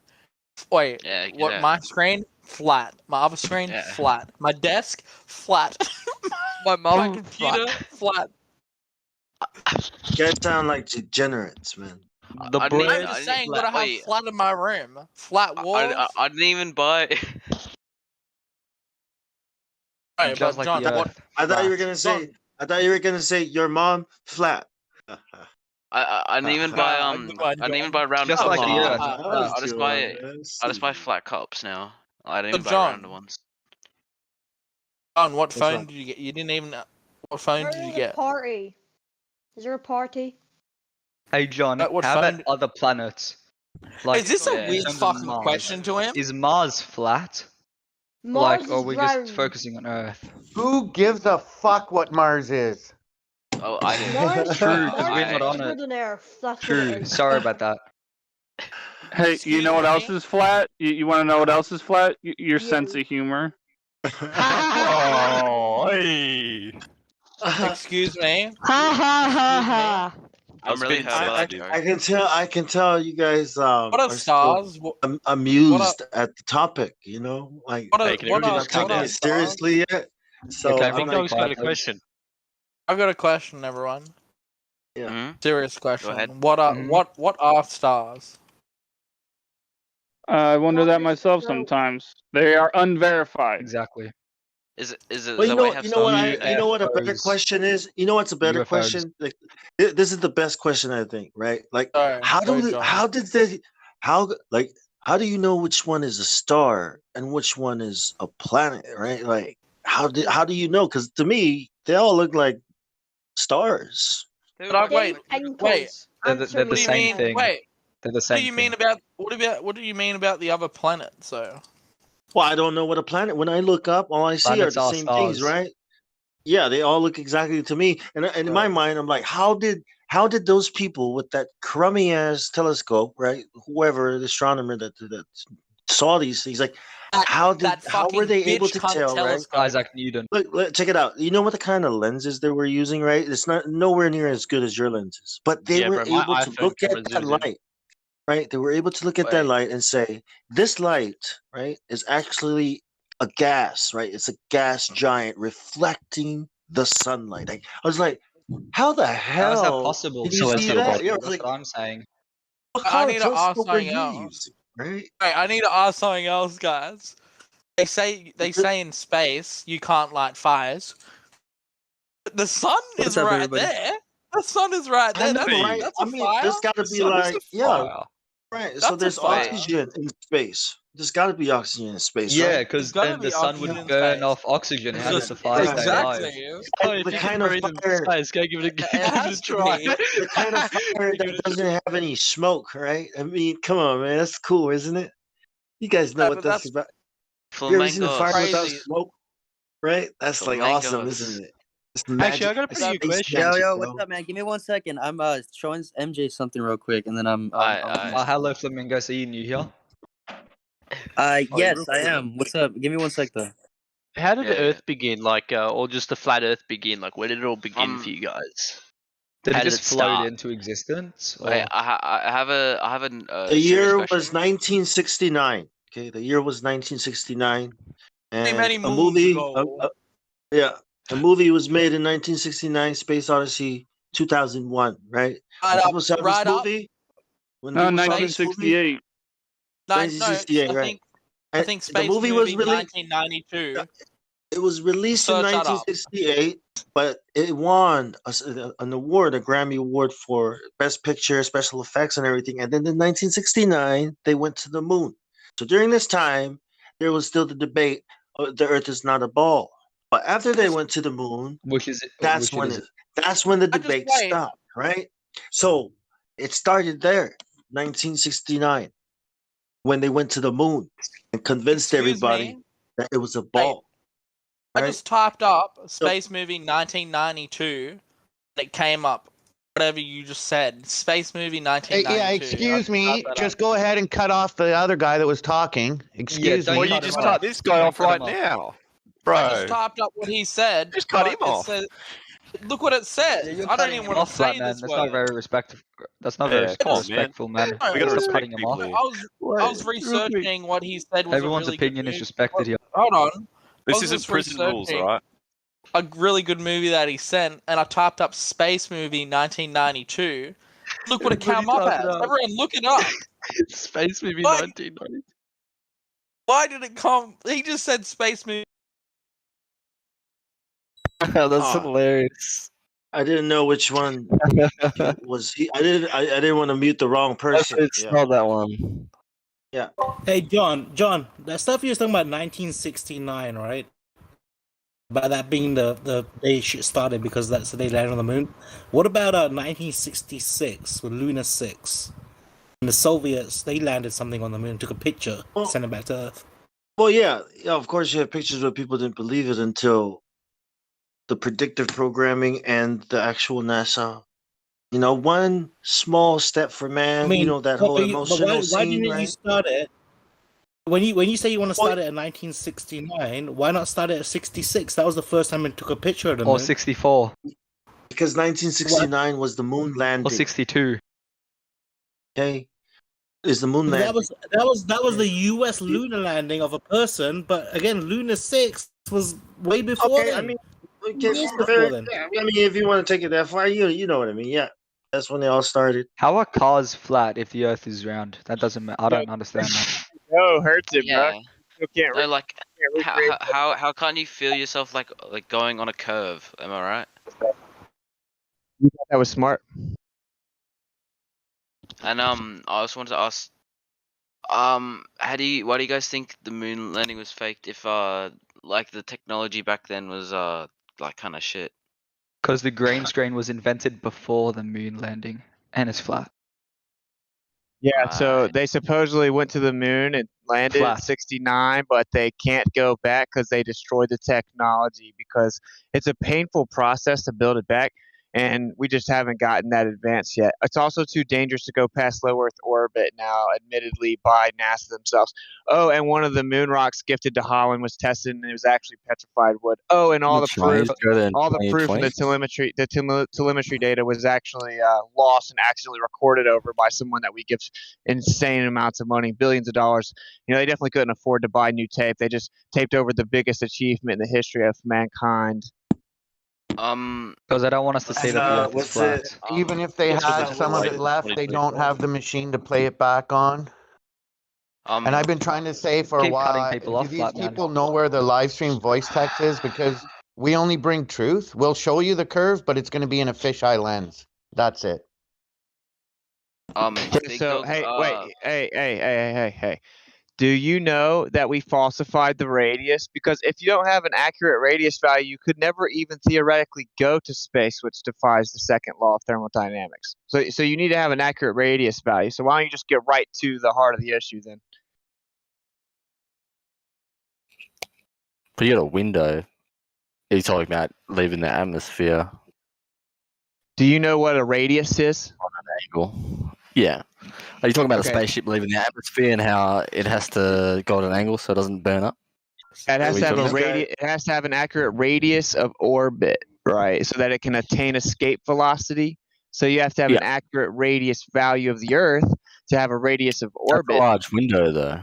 Wait, Yeah, get what? out. My screen flat. My other screen Yeah. flat. My desk flat. my computer flat. You guys sound like degenerates, man. The I'm just saying what I have wait. flat in my room. Flat walls. I didn't even buy. Wait, Just but like John, the what? Earth. I thought you were flat. gonna say. I thought you were gonna say your mom flat. I didn't even buy I didn't even buy round Just cups like the anymore. Earth. I just buy flat cups now. I didn't even buy John. round ones. John, what What's phone up? did you get? You didn't even. What phone Where did you is get? a party? Is there a party? Hey John, What how about phone- other planets? Like, Is this a in weird terms of fucking Mars. question to him? Is Mars flat? Mars Like, or are is we round. just focusing on Earth? Who gives a fuck what Mars is? Oh, I do. Mars, True, because Mars we're is not on bigger it. than Earth. That's what it True. is. Sorry about that. Hey, you know what else is flat? You want to know what else is flat? Your sense of humor. Oh, hey. Excuse me. Ha ha ha ha. I'm really hurt by that joke. I can tell you guys What are are stars? still amused at the topic. You know, like What are- you're what are- not taking what are it seriously yet. So Okay, I'm Big like, Dog's got a question. I've got a question, everyone. Yeah. Serious question. ahead. What are Mhm. what are stars? I wonder that myself sometimes. They are unverified. Exactly. Is it Well, that why you have you know what stars? you know what a better UFOs. question is. You know what's a better UFOs. question? Like this is the best question I think. Right? Like Sorry, how sorry, do John. how do you know which one is a star and which one is a planet? Right? Like how do you know? Because to me, they all look like stars. But wait. They're the What do you same mean? thing. Wait. They're the What do same you thing. mean about what do you mean about the other planets? So Well, I don't know what a planet. When I look up, all I see Planets are the are same things, stars. right? Yeah, they all look exactly to me. And in my mind, I'm like, how did those people with that crummy ass telescope, right? Whoever the astronomer that saw these things, like, how were they able to tell, right? Isaac Newton. Look, check it out. You know what the kind of lenses they were using, right? It's not nowhere near as good as your lenses, but they Yeah, were bro, my able to iPhone look camera at that zoomed in. light. Right? They were able to look at that light and say, this light, right, is actually a gas, right? It's a gas giant reflecting the sunlight. I was like, how the How is that hell possible? did you see that? Yeah, I was That's like, what I'm saying. what I kind need of to ask telescope are something you else. using? Right? Wait, I need to ask something else, guys. They say in space you can't light fires. But the sun What's is up, right everybody? there. The sun is right I there. know, That's, right? that's I a mean, fire. there's got to The be sun is like, a yeah, fire. right. That's So a there's fire. oxygen in space. There's got to be oxygen in space, Yeah, right? because gotta then be the sun oxygen would in burn space. off oxygen. How does the Yeah, fire stay alive? Exactly. Oh, if the you kind can of breathe in fire. space, go give it a, give it a has to try. be. The kind of fire that doesn't have any smoke, right? I mean, come on, man, that's cool, isn't it? You guys know Yeah, what but that's that's about. You ever seen a fire Flamingos. without crazy. smoke? Right? That's like awesome, Flamingos. isn't it? It's Actually, magic. I got a It's pretty good space question. magic, Yo, bro. what's up, man? Give me 1 second. I'm showing MJ something real quick, and then I'm. Hello, Flamingos. Are you new here? Yes, I am. What's up? Give me 1 sec though. How did the Yeah. Earth begin? Like, or just the flat Earth begin? Like, where did it all begin for you guys? Did How it did just it float start? into existence? Or... Wait, I have a The serious year question. was 1969. Okay, the year was 1969, and Many a moons movie. ago. A movie was made in 1969, Space Odyssey 2001. Right? When people saw Right this up. movie, when No, people saw this movie, 1968. 1968, I right? think The Space movie was released. 1992. It was released in Search that up. 1968, but it won an award, a Grammy Award for Best Picture, special effects, and everything. And then in 1969, they went to the moon. So during this time, there was still the debate: the Earth is not a ball. But after they went to the moon, that's when the debate stopped, right? So it started there, 1969, when they went to the moon and convinced everybody that it was a ball. I just typed up Space Movie 1992, and it came up. Whatever you just said, Space Movie 1992. Yeah, excuse me. Just go ahead and cut off the other guy that was talking. Excuse me. Well, you just cut this guy off right now, bro. I just typed up what he said. Just cut but him off. Look what it says. Yeah, you're I don't cutting even him want off, to flat say man. this That's word. not very respectful. That's not very come on, man. respectful, man. We gotta Stop respect cutting him people off. here. I was researching what he said was Everyone's a really opinion good is movie. respected here. Hold on. This I was isn't just prison rules, researching alright? A really good movie that he sent, and I typed up Space Movie 1992. Look what it What are you came up as. typing up? Everyone, look it up. Space Movie Why- 1990. Why did it come? He just said Space Movie. That's hilarious. I didn't know which one was he. I didn't want to mute the wrong person. It's not that one. Yeah. Hey, John, that stuff you were talking about 1969, right? By that being the day shit started because that's the day they landed on the moon. What about 1966 with Luna 6? And the Soviets, they landed something on the moon, took a picture, sent it back to Earth. Well, yeah. Of course, you have pictures where people didn't believe it until the predictive programming and the actual NASA. One small step for man. That whole emotional why scene, didn't right? you start it? When you say you want to start it at 1969, why not start it at 66? That was the first time it took a picture of the moon. Or 64. Because 1969 was the moon landing. Or 62. Okay, is the moon That landing? that was the U.S. lunar landing of a person, but again, Luna 6 was way before. Okay, then. I mean, Years before then. yeah, I mean, if you want to take it that far, you know what I mean. Yeah, that's when they all started. How are cars flat if the Earth is round? That doesn't matter. I don't understand that. No, hurts it, Yeah. bro. You can't No, like can't recreate how can't you feel yourself like going on a curve? Am I right? You thought that was smart. And I also wanted to ask, why do you guys think the moon landing was faked? If like the technology back then was like kind of shit. Because the green screen was invented before the moon landing, and it's flat. Yeah, so they supposedly went to the moon and landed Flat. in 69, but they can't go back because they destroyed the technology because it's a painful process to build it back, and we just haven't gotten that advanced yet. It's also too dangerous to go past low Earth orbit now, admittedly, by NASA themselves. Oh, and one of the moon rocks gifted to Holland was tested, and it was actually petrified wood. Oh, and all the proof of the telemetry data was actually lost and accidentally recorded over by someone that we give insane amounts of money, billions of dollars. They definitely couldn't afford to buy new tape. They just taped over the biggest achievement in the history of mankind. Because I don't want us to say that the Earth is flat. Even if they had some of it left, they don't have the machine to play it back on. And I've been trying to say for a Keep cutting while, people do off, these flat man. people know where the live stream voice text is? Because we only bring truth. We'll show you the curve, but it's going to be in a fisheye lens. That's it. So hey, wait, hey. Do you know that we falsified the radius? Because if you don't have an accurate radius value, you could never even theoretically go to space, which defies the second law of thermodynamics. So you need to have an accurate radius value. So why don't you just get right to the heart of the issue then? But you got a window. Are you talking about leaving the atmosphere? Do you know what a radius is? On an angle. Yeah. Are you talking about a spaceship leaving the atmosphere and how it has to go at an angle so it doesn't burn up? It has to have a radius. It has to have an accurate radius of orbit, right? So that it can attain escape velocity. So you have to have an accurate radius value of the Earth to have a radius of orbit. That's a large window, though.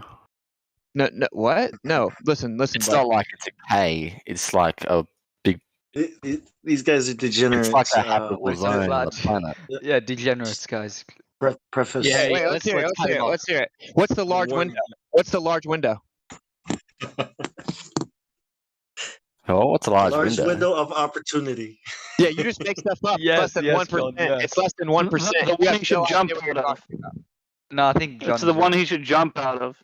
No, what? No, listen. It's not like it's a K. It's like a big. These guys are degenerates. It's like a habitable zone on the planet. Yeah, degenerates, guys. Preface. Yeah, wait, let's hear it. What's the large window? What's the large window? Oh, what's a large window? window of opportunity. Yeah, you just make stuff up. Yes, Less than yes, 1%. John, yes. It's less than 1%. The one he should jump out of. No, I think John It's the one he should jump out of.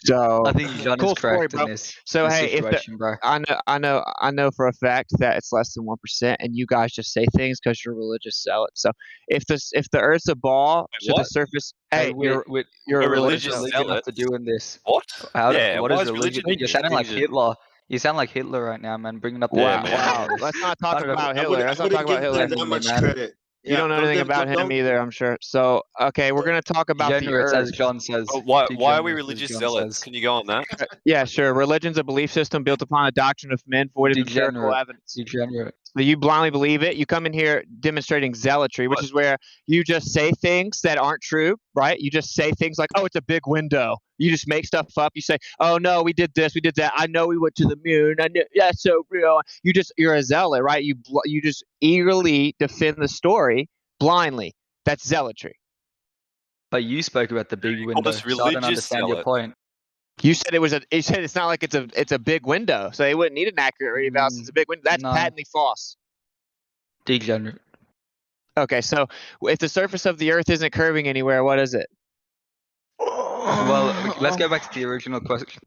So I think John cool is story, correct bro. in this, So hey, situation, bro. I know for a fact that it's less than 1%, and you guys just say things because you're religious zealot. So if the Earth's a ball, should the what? surface? Hey, Hey, you're A a what religious does religious religion have zealot? to do in this? What? Yeah, What why is is religion? religion You're sounding like contingent? Hitler. You sound like Hitler right now, man. Bringing up the Yeah, Wow, man. wow. Let's not talk about Hitler. Let's I not talk wouldn't about give Hitler. them that much man. credit. You don't know anything about him either, I'm sure. So okay, we're gonna talk about the Degenerates, Earth. as John says. Oh, why are we Degenerates, as religious John zealots? says. Can you go on that? Yeah, sure. Religion's a belief system built upon a doctrine of men void of empirical Degenerate. evidence. Degenerate. So you blindly believe it. You come in here demonstrating zealotry, which is where you just say things that aren't true, right? You just say things like, "Oh, it's a big window." You just make stuff up. You say, "Oh no, we did this, we did that. I know we went to the moon. I knew that's so real." You're a zealot, right? You just eagerly defend the story blindly. That's zealotry. But you spoke about the big window, us so I don't religious understand your zealot. point. You said you said it's not like it's a big window, so they wouldn't need an accurate read valve since it's a big window. That's no. patently false. Degenerate. Okay, so if the surface of the Earth isn't curving anywhere, what is it? Well, let's go back to the original question.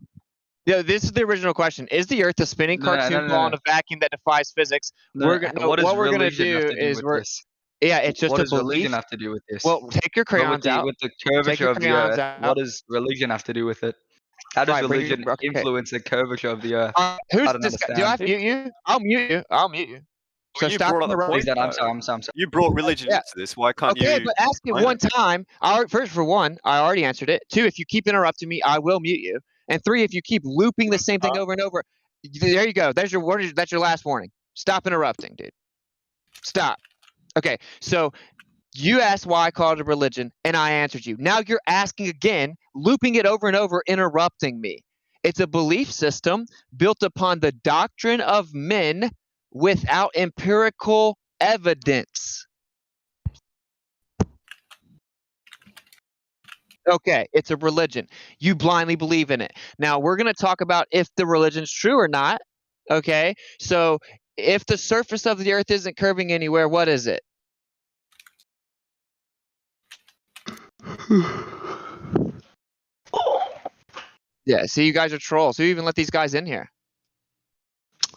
Yeah, this is the original question. Is the Earth a spinning cartoon ball in a vacuum that defies physics? What does What we're gonna religion have do to do is with this? yeah, it's just What a does religion belief. have to do with this? Well, take your crayons out. With the Take curvature your of the crayons Earth, out. what does religion have to do with it? How does Right, bring your- religion okay. influence the curvature of the Earth? Who's I don't this guy? understand. Do I have to mute you? I'll mute you. I'll mute you. So You stop brought up the interrupting. point. I'm sorry. I'm sorry. You brought religion Yeah. into this. Why can't Okay, you? but ask it explain one time. First, for one, I already answered it. Two, if you keep interrupting me, I will mute you. And three, if you keep looping the same thing over and over, there you go. That's your last warning. Stop interrupting, dude. Stop. Okay, so you asked why I called it a religion, and I answered you. Now you're asking again, looping it over and over, interrupting me. It's a belief system built upon the doctrine of men without empirical evidence. Okay, it's a religion. You blindly believe in it. Now, we're going to talk about if the religion's true or not. Okay, so if the surface of the Earth isn't curving anywhere, what is it? Yeah, see, you guys are trolls. Who even let these guys in here?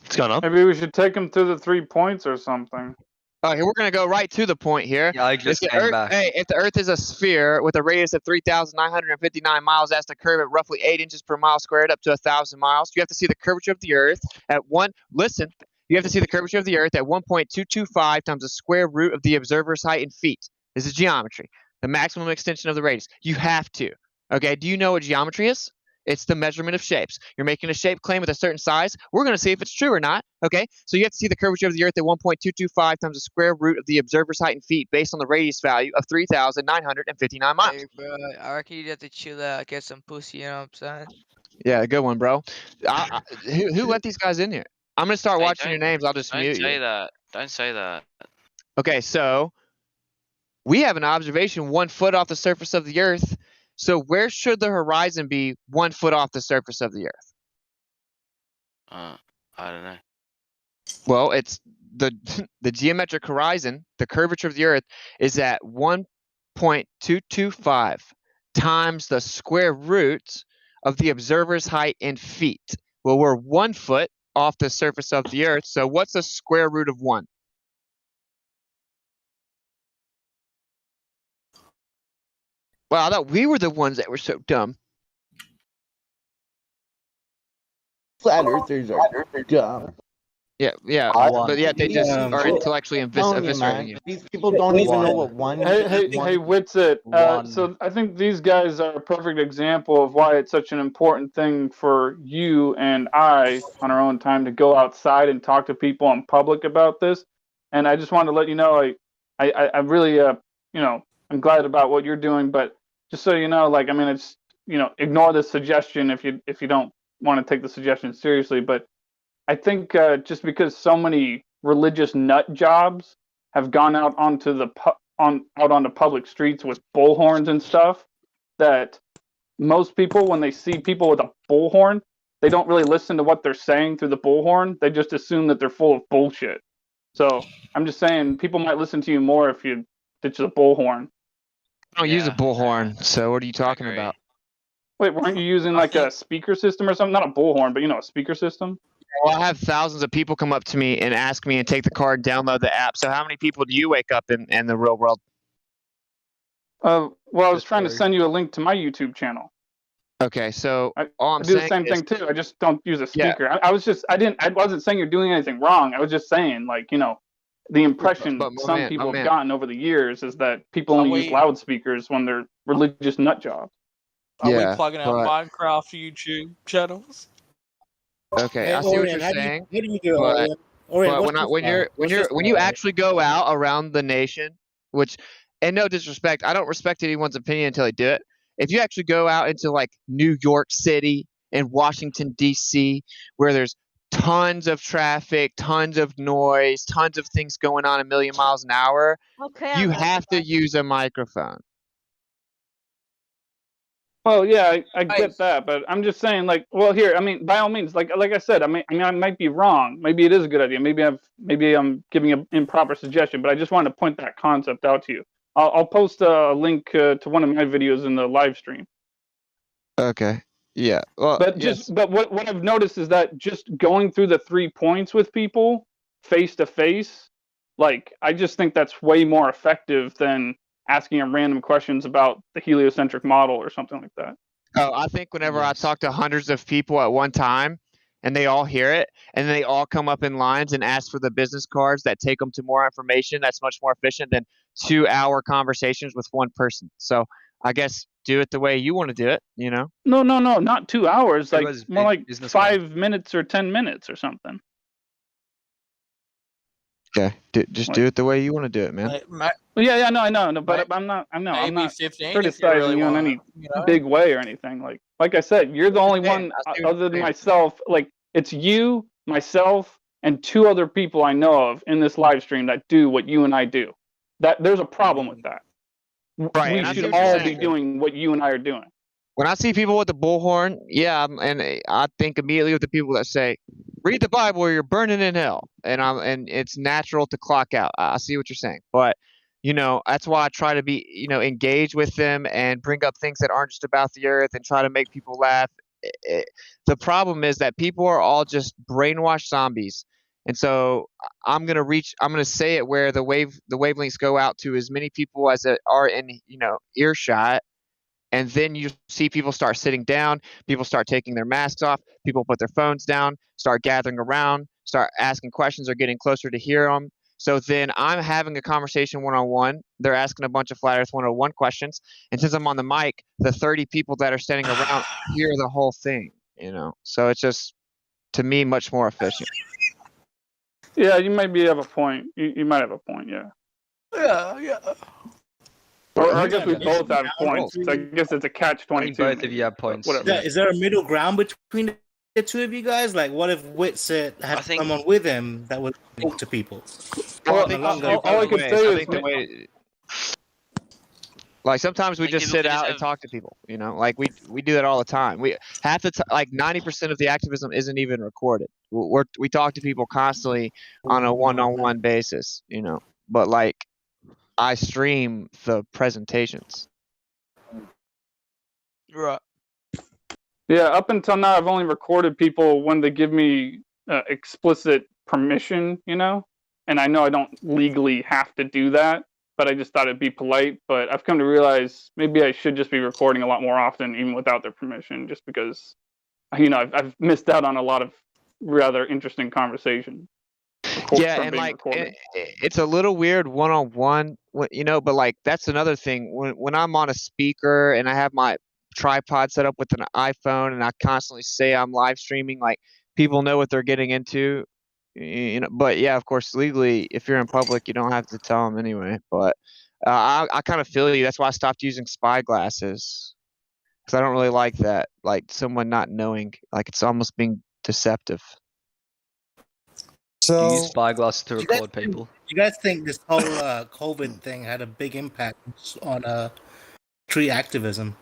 What's going on? Maybe we should take them through the 3 points or something. Oh, here we're gonna go right to the point here. Yeah, I just came back. Hey, if the Earth is a sphere with a radius of 3,959 miles, that's the curve at roughly 8 inches per mile squared, up to 1,000 miles. You have to see the curvature of the Earth at one. Listen, you have to see the curvature of the Earth at 1.225 times the square root of the observer's height in feet. This is geometry. The maximum extension of the radius. You have to. Okay. Do you know what geometry is? It's the measurement of shapes. You're making a shape claim with a certain size. We're going to see if it's true or not. Okay, so you have to see the curvature of the Earth at 1.225 times the square root of the observer's height in feet based on the radius value of 3,959 miles. Hey, bro, I reckon you have to chill out, get some pussy, you know what I'm saying? Yeah, good one, bro. Who let these guys in here? I'm going to start watching your names. I'll just mute you. Don't say that. Don't say that. Okay, so we have an observation 1 foot off the surface of the Earth. So where should the horizon be 1 foot off the surface of the Earth? I don't know. Well, it's the geometric horizon, the curvature of the Earth is at 1.225 times the square root of the observer's height in feet. Well, we're 1 foot off the surface of the Earth. So what's the square root of 1? Well, I thought we were the ones that were so dumb. Flat earthers are dumb. Yeah, but yet they just are intellectually eviscerating you. These people don't even know what one. Hey, Witsit. So I think these guys are a perfect example of why it's such an important thing for you and I on our own time to go outside and talk to people in public about this. And I just wanted to let you know, I really, I'm glad about what you're doing. But just so you know, it's, ignore this suggestion if you don't want to take the suggestion seriously. But I think just because so many religious nut jobs have gone out onto onto public streets with bullhorns and stuff, that most people, when they see people with a bullhorn, they don't really listen to what they're saying through the bullhorn. They just assume that they're full of bullshit. So I'm just saying, people might listen to you more if you ditch the bullhorn. I don't use a bullhorn, so what are you talking about? Wait, weren't you using like a speaker system or something? Not a bullhorn, but a speaker system. Well, I have thousands of people come up to me and ask me and take the card, download the app. So how many people do you wake up in the real world? Well, I was trying to send you a link to my YouTube channel. Okay, so all I'm I do the saying same is, thing too. I just don't use a Yeah. speaker. I wasn't saying you're doing anything wrong. I was just saying, like, the impression But my some man- people my have man. gotten over the years is that people only use loudspeakers when they're religious nut jobs. Are we Yeah, plugging our but- Minecraft YouTube channels? Okay, Hey, I see what Orion, you're how do you- saying. how do you do it, but Orion? Orion, but what's your style? when you actually go out around the nation, which, and no disrespect, I don't respect anyone's opinion until they do it. If you actually go out into like New York City and Washington D.C., where there's tons of traffic, tons of noise, tons of things going on a million miles an hour, Okay, you I got have to use a microphone. Well, yeah, I get that, but I'm just saying, like, well, here, I mean, by all means, like I said, I mean, I might be wrong. Maybe it is a good idea. Maybe I'm giving an improper suggestion, but I just wanted to point that concept out to you. I'll post a link to one of my videos in the live stream. Okay. Yeah. Well, But what I've noticed is that just going through the 3 points with people face to face, like, I just think that's way more effective than asking them random questions about the heliocentric model or something like that. Oh, I think whenever I talk to hundreds of people at one time and they all hear it and they all come up in lines and ask for the business cards that take them to more information, that's much more efficient than 2-hour conversations with one person. So I guess do it the way you want to do it, No, not 2 hours. Like was more like business 5 minutes or 10 minutes or something. Okay. Just do it the way you want to do it, man. Well, yeah, no, I know, no, but I'm not maybe not 15 if you criticizing really you in want, any big way or anything. Like I said, you're the only one other than myself. Like, it's you, myself, and 2 other people I know of in this live stream that do what you and I do. That there's a problem with that. Right, We and I see should what you're all be saying. doing what you and I are doing. When I see people with the bullhorn, and I think immediately of the people that say, "Read the Bible or you're burning in hell," and it's natural to clock out. I see what you're saying, but that's why I try to be engaged with them and bring up things that aren't just about the earth and try to make people laugh. The problem is that people are all just brainwashed zombies, and so I'm gonna say it where the wavelengths go out to as many people as are in earshot. And then you see people start sitting down, people start taking their masks off, people put their phones down, start gathering around, start asking questions or getting closer to hear them. So then I'm having a conversation one-on-one. They're asking a bunch of Flat Earth 101 questions. And since I'm on the mic, the 30 people that are standing around hear the whole thing, So it's just, to me, much more efficient. Yeah, you might have a point. You might have a point, yeah. Yeah. Or I guess we both have points. So I guess it's a catch-22. Both of you have points. Whatever. Is there a middle ground between the 2 of you guys? Like, what if Witsit had someone with him that would talk to people? Well, On a longer all I can say is, like, sometimes we just sit out and talk to people, like we do that all the time. We half the like 90% of the activism isn't even recorded. We talk to people constantly on a one-on-one basis, but like I stream the presentations. Right. Yeah, up until now, I've only recorded people when they give me explicit permission, and I know I don't legally have to do that, but I just thought it'd be polite. But I've come to realize maybe I should just be recording a lot more often, even without their permission, just because, I've missed out on a lot of rather interesting conversation. Yeah, and like it's a little weird one-on-one, but like that's another thing. When I'm on a speaker and I have my tripod set up with an iPhone and I constantly say I'm live streaming, like people know what they're getting into, But yeah, of course, legally, if you're in public, you don't have to tell them anyway. But I kind of feel you. That's why I stopped using spy glasses, because I don't really like that. Like someone not knowing, like it's almost being deceptive. Do you use So, spyglass to you guys record people? You guys think this whole COVID thing had a big impact on tree activism?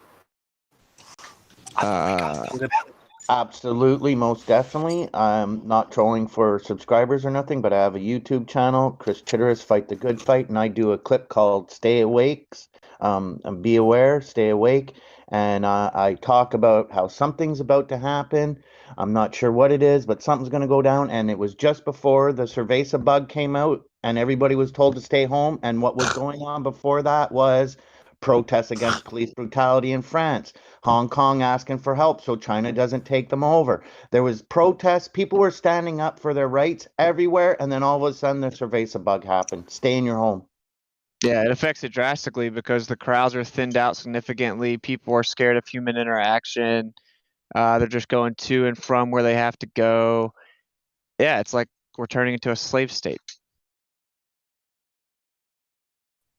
Absolutely, most definitely. I'm not trolling for subscribers or nothing, but I have a YouTube channel, Chris Chitterus Fight the Good Fight, and I do a clip called Stay Awakes And be aware, stay awake. And I talk about how something's about to happen. I'm not sure what it is, but something's going to go down. And it was just before the cerveza bug came out and everybody was told to stay home. And what was going on before that was protests against police brutality in France, Hong Kong asking for help so China doesn't take them over. There was protests. People were standing up for their rights everywhere. And then all of a sudden the cerveza bug happened. Stay in your home. Yeah, it affects it drastically because the crowds are thinned out significantly. People are scared of human interaction. They're just going to and from where they have to go. Yeah, it's like we're turning into a slave state.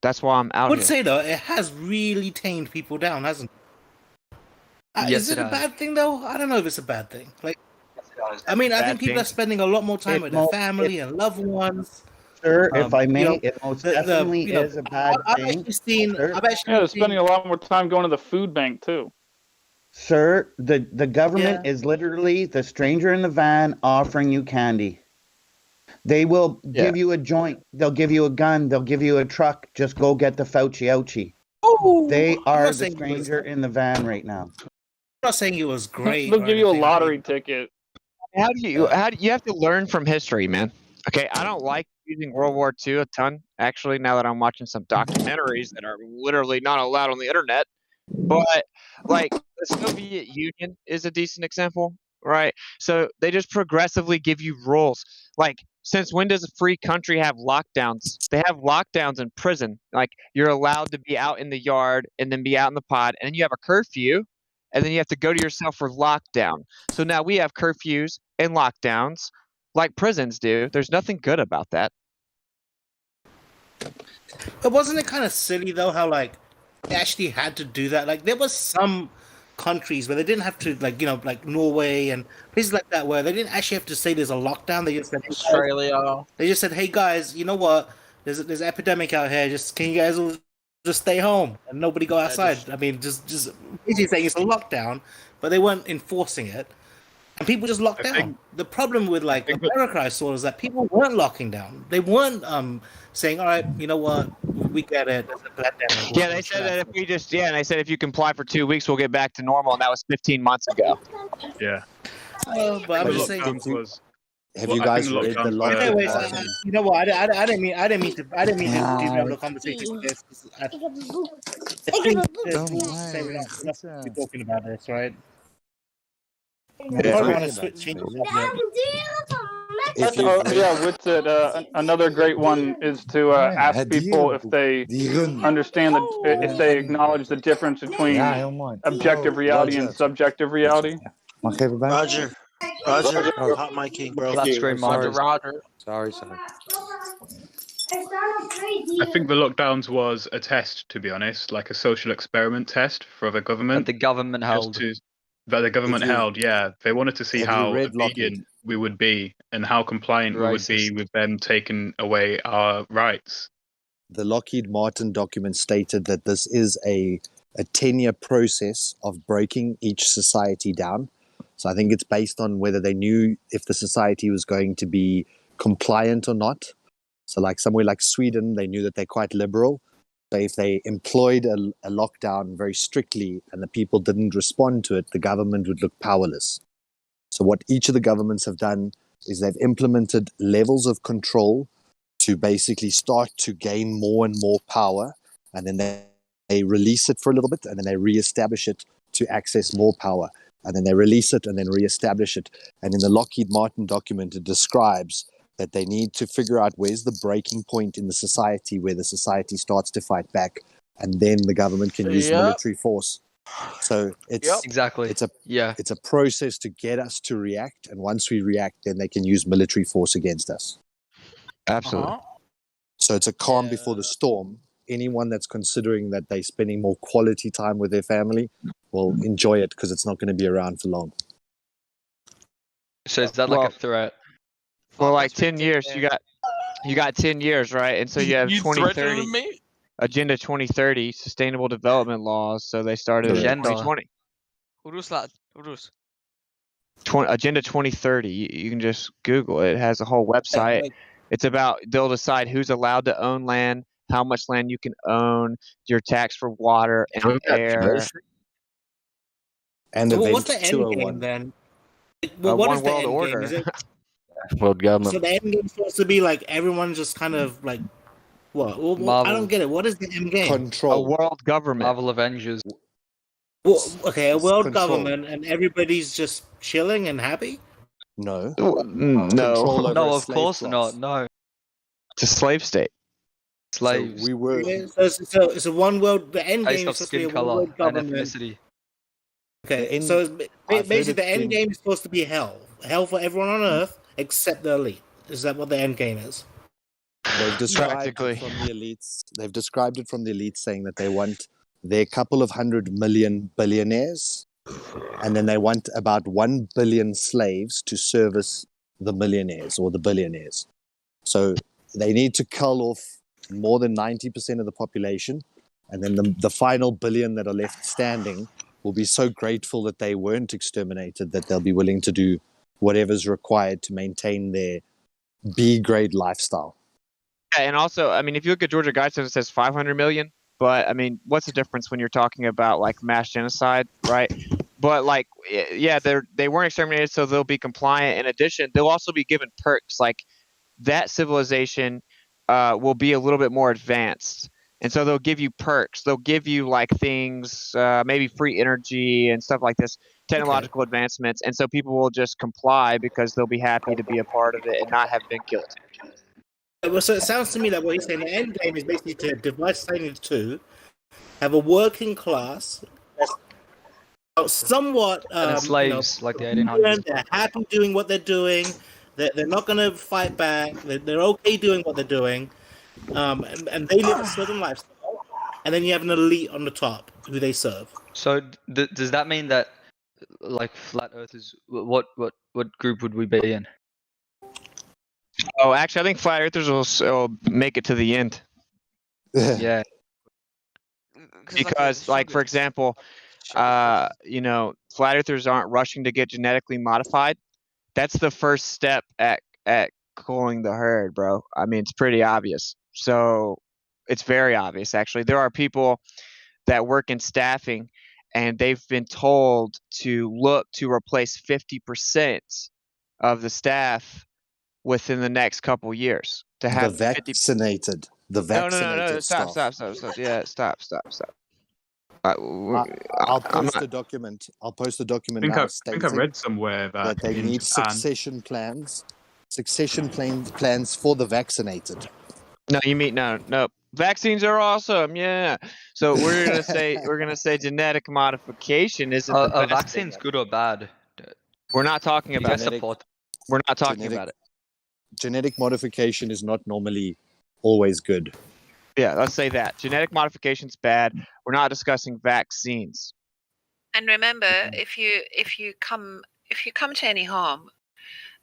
That's why I'm I out would here. say though, it has really tamed people down, hasn't it? Yes, Is it it a has. bad thing though? I don't know if it's a bad thing. Like, I mean, I think Bad people thing. are spending a lot more time with their family and loved ones. Sir, if I may, You know, it most definitely you know, is a bad I've thing. actually seen. Sir, I've actually Yeah, they're seen. spending a lot more time going to the food bank too. Sir, the government is literally the stranger in the van offering you candy. They will give you a joint. They'll give you a gun. They'll give you a truck. Just go get the Fauci ouchie. They I'm are not the saying it was. stranger in the van right now. I'm not saying it was great. They'll or give you a anything. I mean, lottery ticket. How do you have to learn from history, man? Okay, I don't like using World War II a ton. Actually, now that I'm watching some documentaries that are literally not allowed on the internet, but like the Soviet Union is a decent example, right? So they just progressively give you rules. Like, since when does a free country have lockdowns? They have lockdowns in prison. Like, you're allowed to be out in the yard and then be out in the pod, and then you have a curfew, and then you have to go to your cell for lockdown. So now we have curfews and lockdowns like prisons do. There's nothing good about that. But wasn't it kind of silly though how like they actually had to do that? Like there was some countries where they didn't have to, like, you know, like Norway and places like that, where they didn't actually have to say there's a lockdown. They just said, hey, guys, Australia. they just said, hey guys, you know what? There's an epidemic out here. Just can you guys all just stay home and nobody go outside? I mean, just basically saying it's a lockdown, but they weren't enforcing it. And people just locked down. The problem with like America, I saw, is that people weren't locking down. They weren't saying, "All right, you know what, we get it. There's a pandemic." Yeah, they said that if we just and they said if you comply for 2 weeks, we'll get back to normal, and that was 15 months ago. Yeah. But I'm just saying. Have you guys read the law? Anyways, you know what? I didn't mean to derail the conversation with this. I think there's rules to say we're not supposed to be talking about this, right? Yeah. Probably want to change the subject. Yeah, with it, another great one is to ask people if they understand if they acknowledge the difference between objective reality and subjective reality. Roger, hot mic king, bro. Roger. Sorry. I think the lockdowns was a test, to be honest, like a social experiment test for the government. That the government held. That the government held, yeah. They wanted to see how obedient we would be and how compliant we would be with them taking away our rights. The Lockheed Martin document stated that this is a 10-year process of breaking each society down. So I think it's based on whether they knew if the society was going to be compliant or not. So like somewhere like Sweden, they knew that they're quite liberal. So if they employed a lockdown very strictly and the people didn't respond to it, the government would look powerless. So what each of the governments have done is they've implemented levels of control to basically start to gain more and more power, and then they release it for a little bit, and then they reestablish it to access more power, and then they release it and then reestablish it. And in the Lockheed Martin document, it describes that they need to figure out where's the breaking point in the society where the society starts to fight back, and then the government can use military force. So it's it's a process to get us to react, and once we react, then they can use military force against us. Absolutely. So it's a calm before the storm. Anyone that's considering that they're spending more quality time with their family will enjoy it because it's not going to be around for long. So is that like a threat? For like 10 years, you got 10 years, right? And so you have 2030 Agenda 2030 Sustainable Development Laws. So they started in 2020. Agenda 2030. You can just Google it. It has a whole website. It's about they'll decide who's allowed to own land, how much land you can own, your tax for water and air. And So Event what's the end game 201. then? What One is the world end order. game? Is it World government. so the end game is supposed to be like everyone just kind of like what? Well, I Marvel. don't get it. What is the end game? A Control. world government. Marvel Avengers. Well, okay, a It's world control. government and everybody's just chilling and happy. No. No. Control over No, a of slave course class. not. No. It's a slave state. Slaves. So we were. So it's a one world. The end Based game off is supposed to be skin a one color world and government. ethnicity. Okay, The so end- it's I've heard basically it's the end been- game is supposed to be hell. Hell for everyone on Earth except the elite. Is that what the end game is? They've described Practically. it from the elites. They've described it from the elites, saying that they want their couple of 100 million billionaires, and then they want about 1 billion slaves to service the millionaires or the billionaires. So they need to cull off more than 90% of the population, and then the final billion that are left standing will be so grateful that they weren't exterminated that they'll be willing to do whatever's required to maintain their B-grade lifestyle. Yeah, and also, I mean, if you look at Georgia Guidestones, it says 500 million. But I mean, what's the difference when you're talking about like mass genocide, right? But like, yeah, they weren't exterminated, so they'll be compliant. In addition, they'll also be given perks. Like that civilization will be a little bit more advanced, and so they'll give you perks. They'll give you like things, maybe free energy and stuff like this, technological advancements, and so people will just comply because they'll be happy to be a part of it and not have been killed. Well, so it sounds to me like what he's saying. The end game is basically to divide society into two, have a working class that's somewhat And slaves, like the They're 1800s. happy doing what they're doing. They're not going to fight back. They're okay doing what they're doing, and they live a certain lifestyle. And then you have an elite on the top who they serve. So does that mean that, like, flat earthers, what group would we be in? Oh, actually, I think flat earthers will make it to the end. Yeah. Because, like, for example, you know, flat earthers aren't rushing to get genetically modified. That's the first step at cooling the herd, bro. I mean, it's pretty obvious. So it's very obvious, actually. There are people that work in staffing, and they've been told to look to replace 50% of the staff within the next couple years to have The vaccinated. The vaccinated No. staff. Stop. Yeah, stop. I'll post a document. I'll post a document I now think I read somewhere that they in need Japan, succession plans for the vaccinated. No, you mean no. Vaccines are awesome, yeah. So we're gonna say genetic modification isn't the Are best vaccines thing. good or bad? We're not talking Do you about guys it. support? We're not talking about it. Genetic modification is not normally always good. Yeah, let's say that genetic modification's bad. We're not discussing vaccines. And remember, if you come to any harm,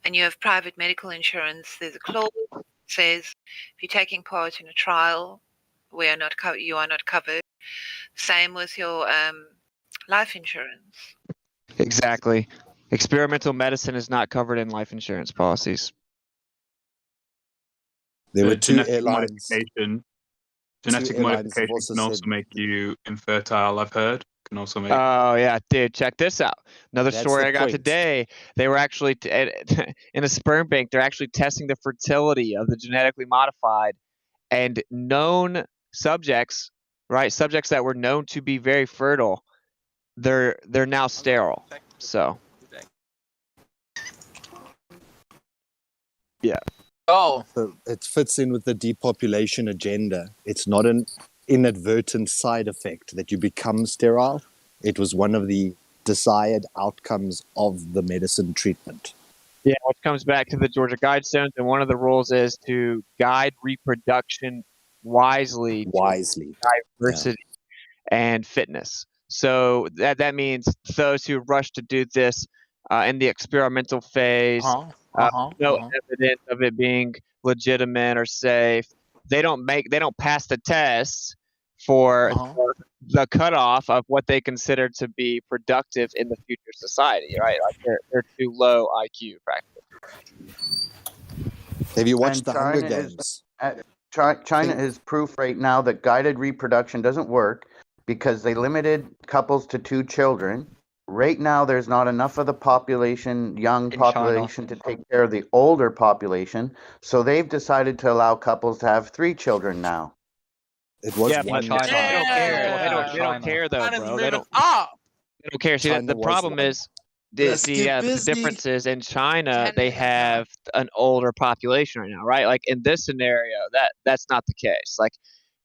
and you have private medical insurance, there's a clause that says if you're taking part in a trial, you are not covered. Same with your life insurance. Exactly. Experimental medicine is not covered in life insurance policies. There were two genetic airlines. Genetic airlines have modification also can also said- make you infertile. I've heard. Can also make. Oh yeah, dude, check this out. Another That's story the I got point. today. They were actually in a sperm bank. They're actually testing the fertility of the genetically modified and known subjects, right? Subjects that were known to be very fertile. They're now sterile. So yeah. Oh. So it fits in with the depopulation agenda. It's not an inadvertent side effect that you become sterile. It was one of the desired outcomes of the medicine treatment. Yeah, it comes back to the Georgia Guidestones, and one of the rules is to guide reproduction wisely. Wisely. Diversity and fitness. So that means those who rush to do this in the experimental phase, no evidence of it being legitimate or safe. They don't pass the tests for the cutoff of what they consider to be productive in the future society, right? Like they're too low IQ practically. Have you watched And the Hunger China is- Games? China is proof right now that guided reproduction doesn't work because they limited couples to 2 children. Right now, there's not enough of the population, young In population, to take care of the older population. So they've decided to allow couples to have 3 children now. It was Yeah, but one they don't care. They don't care though, China's bro. They moving don't. up. They don't care. See, China the was problem one. is Let's get the busy. difference is in China they have an older population right now, right? Like in this scenario, that's not the case. Like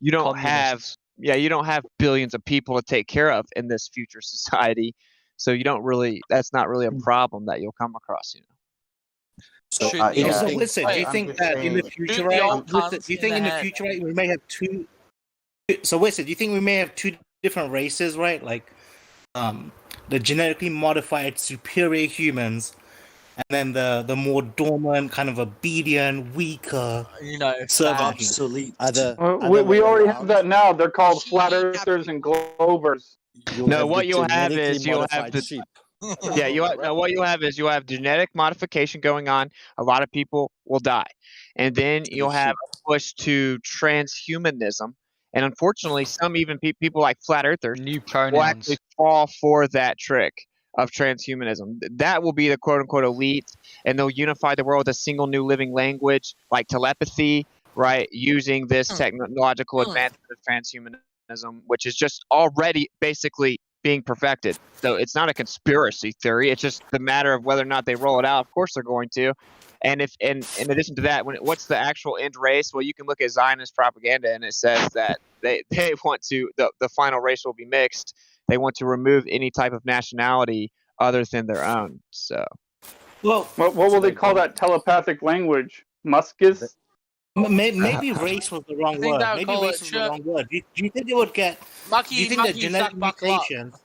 you don't have you don't have billions of people to take care of in this future society, so you don't really. That's not really a problem that you'll come across, you know. So, yeah. So listen, do you I'm think just that in the saying- future, Shoot the right? old Listen, cunts do you in think the in the head. future, right, we may have two? So listen, do you think we may have 2 different races, right? Like, the genetically modified superior humans, and then the more dormant, kind of obedient, weaker, You know, servant facts. humans. We already have that now. They're called flat earthers and glovers. No, what you'll have is you'll have the sheep. yeah, what you'll have is you'll have genetic modification going on. A lot of people will die, and then you'll have a push to transhumanism. And unfortunately, some even people like flat earthers will actually fall for that trick of transhumanism. That will be the quote unquote elite, and they'll unify the world with a single new living language like telepathy, right? Using this technological advancement of transhumanism, which is just already basically being perfected. So it's not a conspiracy theory. It's just the matter of whether or not they roll it out. Of course they're going to. And if in addition to that, what's the actual end race? Well, you can look at Zionist propaganda, and it says that they want to the final race will be mixed. They want to remove any type of nationality other than their own. So, well, what will they call that telepathic language? Muskis? Maybe race was the wrong think word. that would Maybe call race it was the wrong word. Do you think they would get? Do you think that genetic mutations?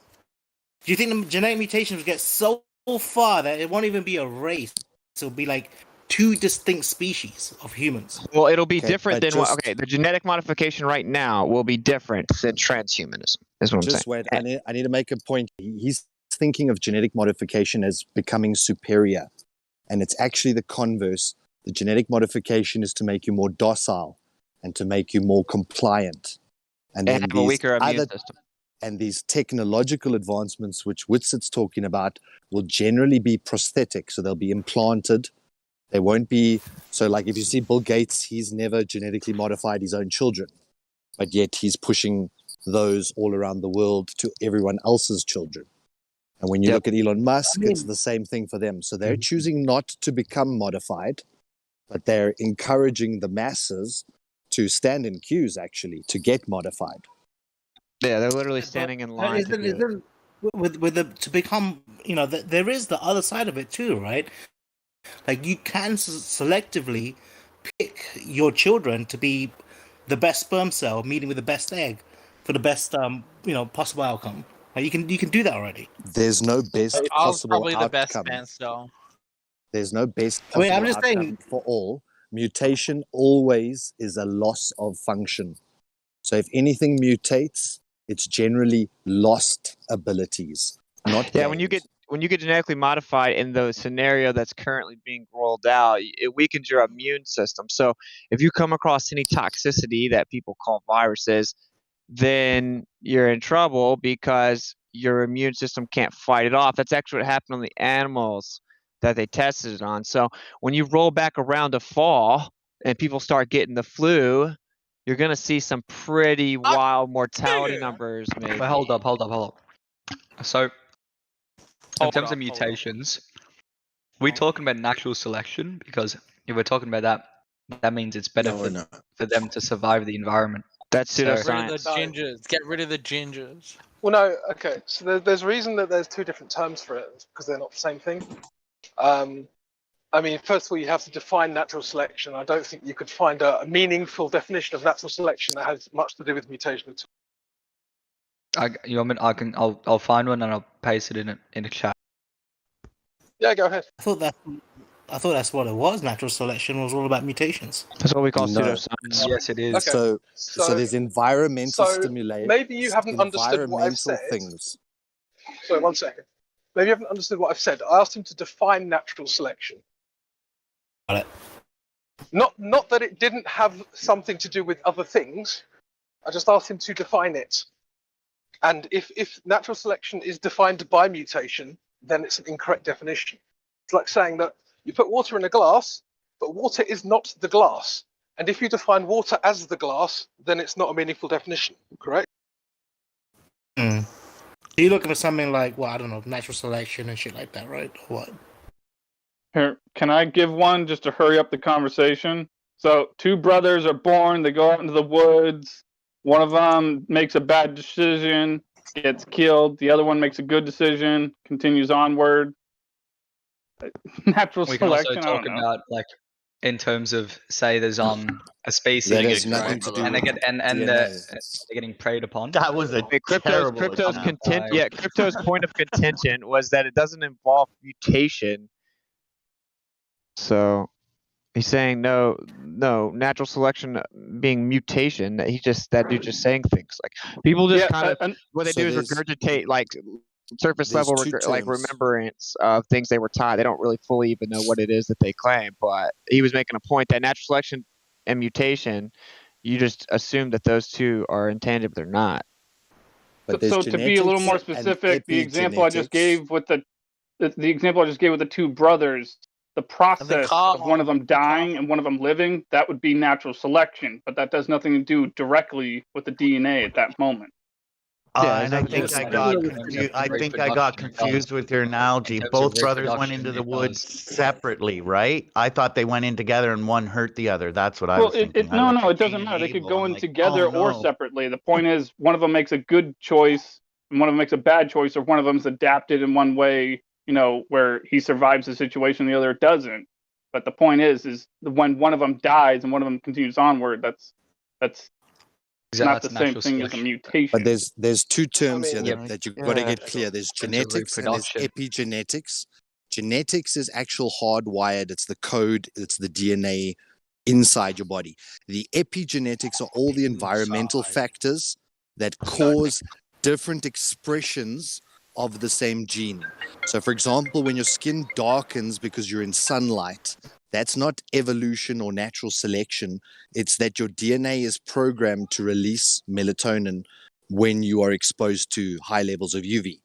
Do you think the genetic mutations would get so far that it won't even be a race? It'll be like 2 distinct species of humans. well, it'll be different than what. Okay, the genetic modification right now will be different than transhumanism. Is what I'm Just saying. wait. I need to make a point. He's thinking of genetic modification as becoming superior, and it's actually the converse. The genetic modification is to make you more docile and to make you more compliant. And then have a weaker immune system. And these technological advancements, which Whitsit's talking about, will generally be prosthetic. So they'll be implanted. They won't be. So, like if you see Bill Gates, he's never genetically modified his own children, but yet he's pushing those all around the world to everyone else's children. And when you look at Elon Musk, it's the same thing for them. So they're choosing not to become modified, but they're encouraging the masses to stand in queues, actually, to get modified. Yeah, they're literally standing in line to do it. With the to become, there is the other side of it too, right? Like you can selectively pick your children to be the best sperm cell meeting with the best egg for the best possible outcome. Like you can do that already. There's no best possible Probably outcome. the best span cell. There's no best possible I'm just outcome saying, for all. Mutation always is a loss of function. So if anything mutates, it's generally lost abilities, not gained. When you get genetically modified in the scenario that's currently being rolled out, it weakens your immune system. So if you come across any toxicity that people call viruses, then you're in trouble because your immune system can't fight it off. That's actually what happened on the animals that they tested it on. So when you roll back around to fall and people start getting the flu, you're going to see some pretty wild mortality numbers, maybe. But hold up. So, in terms of mutations, we're talking about natural selection because if we're talking about that means it's better for them to survive the environment. That's Get rid of the gingers. Get rid of the gingers. Well, no. Okay, so there's a reason that there's 2 different terms for it because they're not the same thing. I mean, first of all, you have to define natural selection. I don't think you could find a meaningful definition of natural selection that has much to do with mutation at all. I'll find one and I'll paste it in a chat. Yeah, go ahead. I thought that's what it was. Natural selection was all about mutations. That's what we call pseudoscience. Yes, it is. Okay. So there's environmental stimulation. Maybe you haven't understood what I've said. Things. Sorry, 1 second. Maybe you haven't understood what I've said. I asked him to define natural selection. Got it. Not that it didn't have something to do with other things. I just asked him to define it. And if natural selection is defined by mutation, then it's an incorrect definition. It's like saying that you put water in a glass, but water is not the glass. And if you define water as the glass, then it's not a meaningful definition, correct? So you're looking for something like, well, I don't know, natural selection and shit like that, right? Or what? Here, can I give one just to hurry up the conversation? So, two brothers are born. They go out into the woods. One of them makes a bad decision, gets killed. The other one makes a good decision, continues onward. Natural We can selection. also I talk don't know. about like in terms of say there's a species That that has get nothing growing, to do and they with get and they're getting preyed upon. That was a terrible Crypto's example. Crypto's point of contention was that it doesn't involve mutation. So he's saying no, natural selection being mutation. That dude just saying things like people just kind of what they so do is there's- regurgitate like surface there's level two like terms. remembrance of things they were taught. They don't really fully even know what it is that they claim. But he was making a point that natural selection and mutation, you just assume that those two are intangible. They're not. But So there's to be a little more genetics and specific, the example I just epigenetics. gave with the example I just gave with the two brothers, the process of one of them dying and one of them living, that would be natural selection, but that does nothing to do directly with the DNA at that moment. And I think I got confused with your analogy. Both brothers went into the woods separately, right? I thought they went in together and one hurt the other. That's what I was thinking. No, it doesn't matter. They could go in together or separately. The point is, one of them makes a good choice and one of them makes a bad choice, or one of them's adapted in one way, where he survives the situation, the other doesn't. But the point is when one of them dies and one of them continues onward, that's not the same thing as a mutation. But there's two terms here that you've got to get clear. There's genetics and there's epigenetics. Genetics is actual hardwired. It's the code. It's the DNA inside your body. The epigenetics are all the environmental factors that cause different expressions of the same gene. So, for example, when your skin darkens because you're in sunlight, that's not evolution or natural selection. It's that your DNA is programmed to release melatonin when you are exposed to high levels of UV.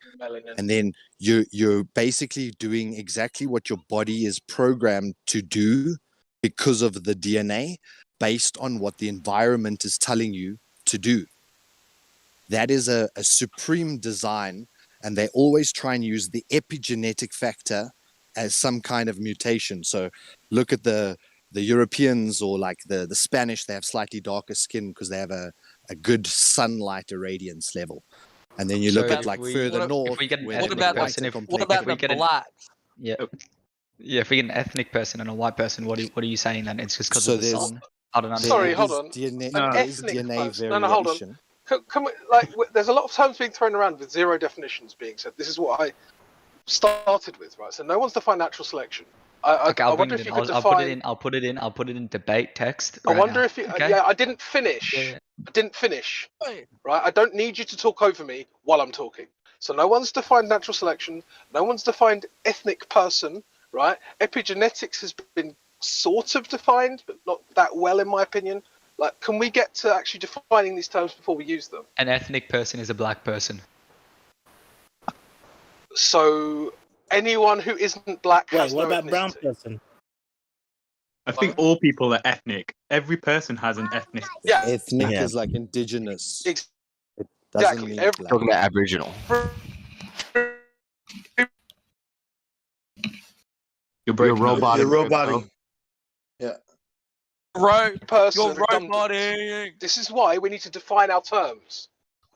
And then you're basically doing exactly what your body is programmed to do because of the DNA based on what the environment is telling you to do. That is a supreme design, and they always try and use the epigenetic factor as some kind of mutation. So look at the Europeans or like the Spanish, they have slightly darker skin because they have a good sunlight irradiance level. And then you look at like further north. What about the blacks? Yeah. Yeah, if we get an ethnic person and a white person, what are you saying then? It's just because of the sun? I don't know. Sorry, hold on. DNA, An there's ethnic DNA person. variation. No, hold on. Can we, there's a lot of terms being thrown around with zero definitions being said. This is what I started with, right? So no one's defined natural selection. I wonder if you could define. I'll put it in debate text. I wonder if you. Yeah, I didn't finish. Yeah. I didn't finish. Right. I don't need you to talk over me while I'm talking. So no one's defined natural selection. No one's defined ethnic person. Right. Epigenetics has been sort of defined, but not that well, in my opinion. Like, can we get to actually defining these terms before we use them? An ethnic person is a black person. So anyone who isn't black has what no about brown ethnicity. person? I think all people are ethnic. Every person has an ethnicity. Yeah. Ethnic is like indigenous. It doesn't Exactly. mean Every- black. Talking about Aboriginal. You're robotic. You're roboting. Yeah. Person, You're roboting. This is why we need to define our terms.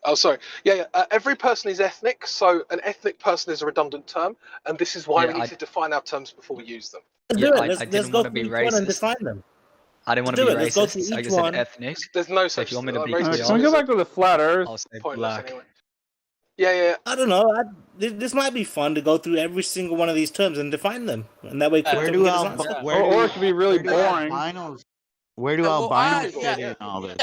Oh, sorry. Every person is ethnic, so an ethnic person is a redundant term, and this is why we need to define our terms before we use them. Let's do it. Let's go through each one and define them. I didn't want to be Let's go through racist. I each just said one. ethnic. There's no So if such you want me to be racism. clear, Can we go back to the flat Earth? I'll say Pointless black. anyway. Yeah. I don't know. This might be fun to go through every single one of these terms and define them, and that way. Where do or it could be really boring. Where do albinos fit in all this?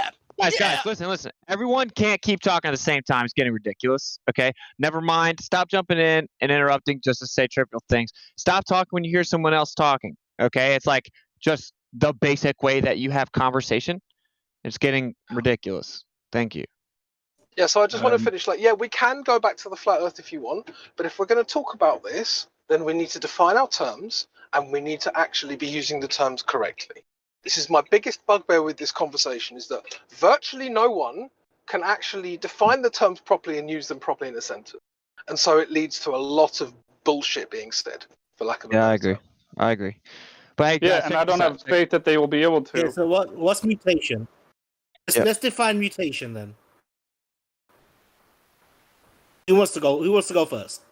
Guys, listen. Everyone can't keep talking at the same time. It's getting ridiculous. Okay, never mind. Stop jumping in and interrupting just to say trivial things. Stop talking when you hear someone else talking. Okay, it's like just the basic way that you have conversation. It's getting ridiculous. Thank you. Yeah, so I just want to finish. Like, yeah, we can go back to the flat Earth if you want, but if we're going to talk about this, then we need to define our terms, and we need to actually be using the terms correctly. This is my biggest bugbear with this conversation: is that virtually no one can actually define the terms properly and use them properly in a sentence, and so it leads to a lot of bullshit being said, for lack of a Yeah, I better agree. I agree. But hey, Yeah, guys, and check I don't this out. have faith that they will be able to. Okay, so what's mutation? Let's define mutation then. Who wants to go first?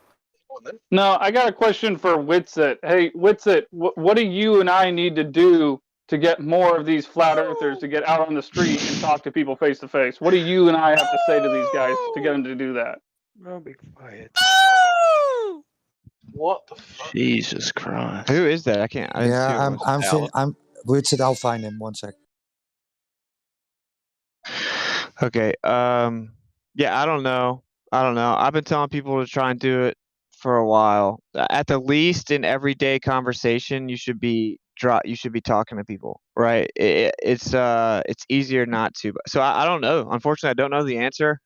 No, I got a question for Witsit. Hey, Witsit, what do you and I need to do to get more of these flat earthers to get out on the street and talk to people face to face? What do you and I have to say to these guys to get them to do that? Oh, be quiet. What the fuck? Jesus Christ. Who is that? I didn't see Yeah, who it was. I'm Richard. I'll find him. 1 sec. Okay. Yeah, I don't know. I've been telling people to try and do it for a while. At the least, in everyday conversation, you should be talking to people, right? It's easier not to. So I don't know. Unfortunately, I don't know the answer.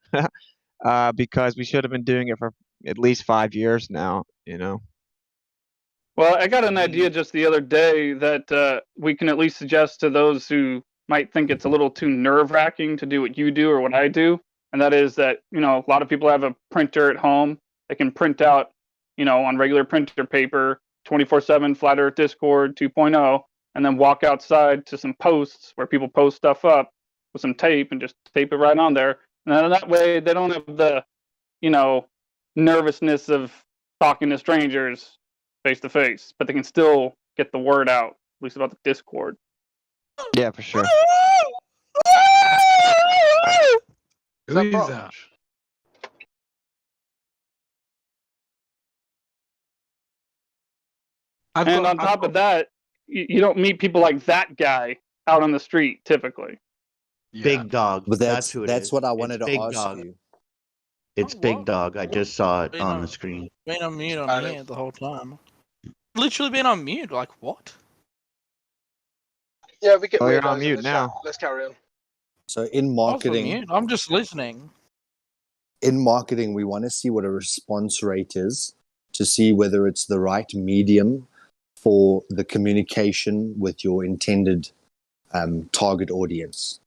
Because we should have been doing it for at least 5 years now. Well, I got an idea just the other day that we can at least suggest to those who might think it's a little too nerve-wracking to do what you do or what I do, and that is that, a lot of people have a printer at home. They can print out, on regular printer paper, 24/7 Flat Earth Discord 2.0, and then walk outside to some posts where people post stuff up with some tape and just tape it right on there. And then that way they don't have the, nervousness of talking to strangers face to face, but they can still get the word out, at least about the Discord. Yeah, for sure. Who is that? And on top of that, you don't meet people like that guy out on the street typically. Big Dog. But That's who it that's is. what I wanted It's to Big ask Dog. you. It's Big Dog. I just saw it Been on on- the screen. Been on mute on here the whole time. Literally been on mute. Like what? Yeah, we get Oh, you're weirdos on in mute the now. chat. Let's carry on. So in I was on marketing, mute. I'm just listening. we want to see what a response rate is to see whether it's the right medium for the communication with your intended target audience.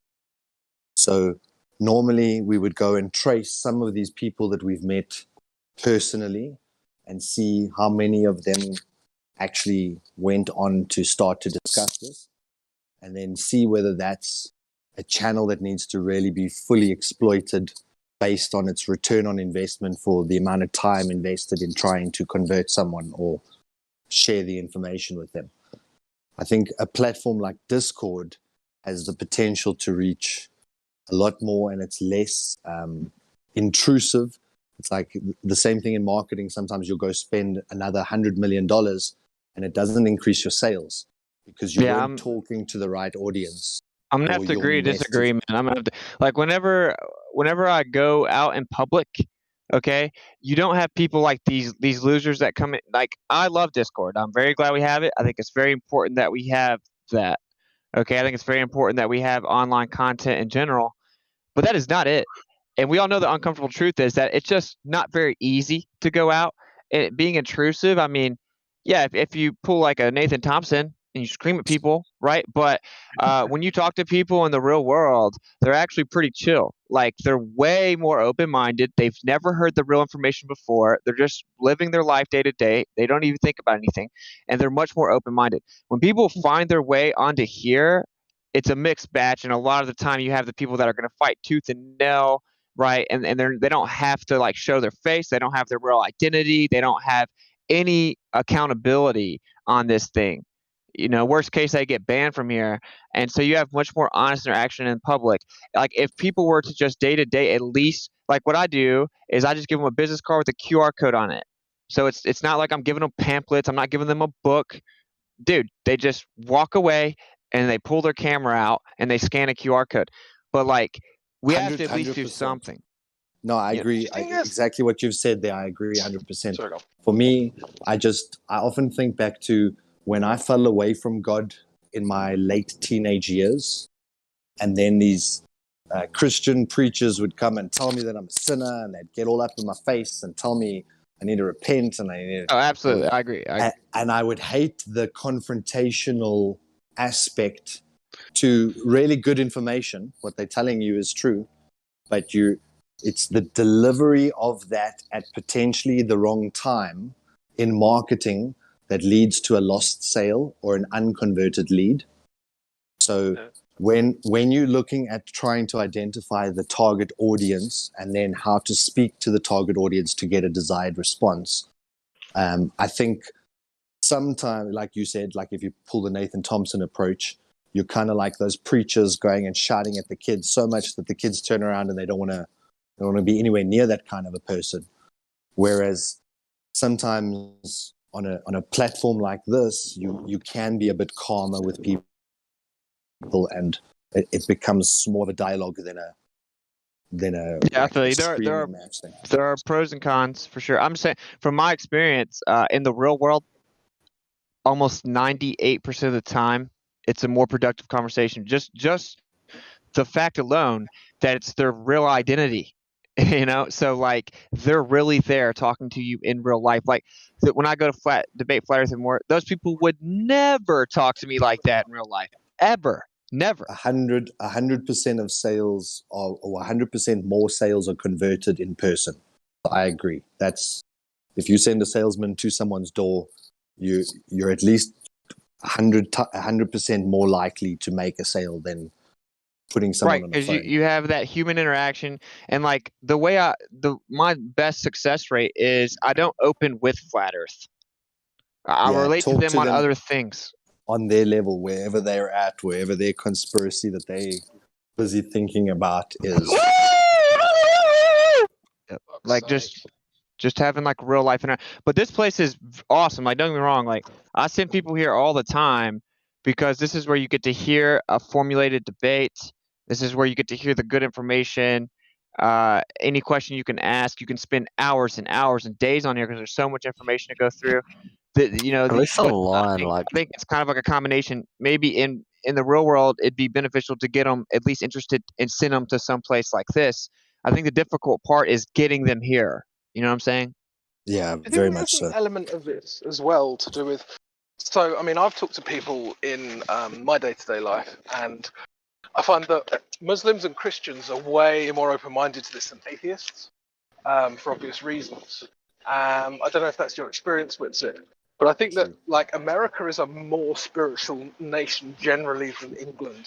So normally we would go and trace some of these people that we've met personally and see how many of them actually went on to start to discuss this, and then see whether that's a channel that needs to really be fully exploited based on its return on investment for the amount of time invested in trying to convert someone or share the information with them. I think a platform like Discord has the potential to reach a lot more, and it's less intrusive. It's like the same thing in marketing. Sometimes you'll go spend another $100 million and it doesn't increase your sales because you weren't talking to the right audience. I'm gonna have to agree to disagree, man. I'm gonna have to, like, whenever I go out in public, okay, you don't have people like these losers that come in. Like, I love Discord. I'm very glad we have it. I think it's very important that we have that. Okay, I think it's very important that we have online content in general, but that is not it. And we all know the uncomfortable truth is that it's just not very easy to go out. And being intrusive, I mean, yeah, if you pull like a Nathan Thompson and you scream at people, right? But when you talk to people in the real world, they're actually pretty chill. Like, they're way more open-minded. They've never heard the real information before. They're just living their life day to day. They don't even think about anything, and they're much more open-minded. When people find their way onto here, it's a mixed batch, and a lot of the time you have the people that are going to fight tooth and nail, right? And they don't have to like show their face. They don't have their real identity. They don't have any accountability on this thing. Worst case, they get banned from here. And so you have much more honest interaction in public. Like, if people were to just day to day, at least, like, what I do is I just give them a business card with a QR code on it. So it's not like I'm giving them pamphlets. I'm not giving them a book. Dude, they just walk away and they pull their camera out and they scan a QR code. But like, we have to at least do 100%. something. No, I agree. Exactly what you've said there. I agree 100%. For me, I often think back to when I fell away from God in my late teenage years, and then these Christian preachers would come and tell me that I'm a sinner, and they'd get all up in my face and tell me I need to repent, and I need to, Oh, absolutely, I agree. and I would hate the confrontational aspect to really good information. What they're telling you is true, but it's the delivery of that at potentially the wrong time in marketing that leads to a lost sale or an unconverted lead. So when you're looking at trying to identify the target audience and then how to speak to the target audience to get a desired response, I think sometimes, like you said, like if you pull the Nathan Thompson approach, you're kind of like those preachers going and shouting at the kids so much that the kids turn around and they don't want to be anywhere near that kind of a person. Whereas sometimes on a platform like this, you can be a bit calmer with people, and it becomes more of a dialogue than a Yeah, absolutely. There are pros and cons for sure. I'm saying from my experience in the real world, almost 98% of the time, it's a more productive conversation. Just the fact alone that it's their real identity, So like they're really there talking to you in real life. Like when I go to debate flat earth and more, those people would never talk to me like that in real life, ever. Never. 100% of sales or 100% more sales are converted in person. I agree. That's if you send a salesman to someone's door, you're at least 100% more likely to make a sale than putting someone on the phone. Because you have that human interaction, and like the way my best success rate is I don't open with flat earth. I relate to them on other things. On their level, wherever they're at, wherever their conspiracy that they busy thinking about is. Like just having like real life but this place is awesome. Like don't get me wrong, like I send people here all the time because this is where you get to hear a formulated debate. This is where you get to hear the good information. Any question you can ask, you can spend hours and hours and days on here because there's so much information to go through. I think it's kind of like a combination. Maybe in the real world, it'd be beneficial to get them at least interested and send them to some place like this. I think the difficult part is getting them here. You know what I'm saying? Yeah, very much so. There's an element of this as well to do with. So, I mean, I've talked to people in my day-to-day life, and I find that Muslims and Christians are way more open-minded to this than atheists, for obvious reasons. I don't know if that's your experience with it, but I think that like America is a more spiritual nation generally than England,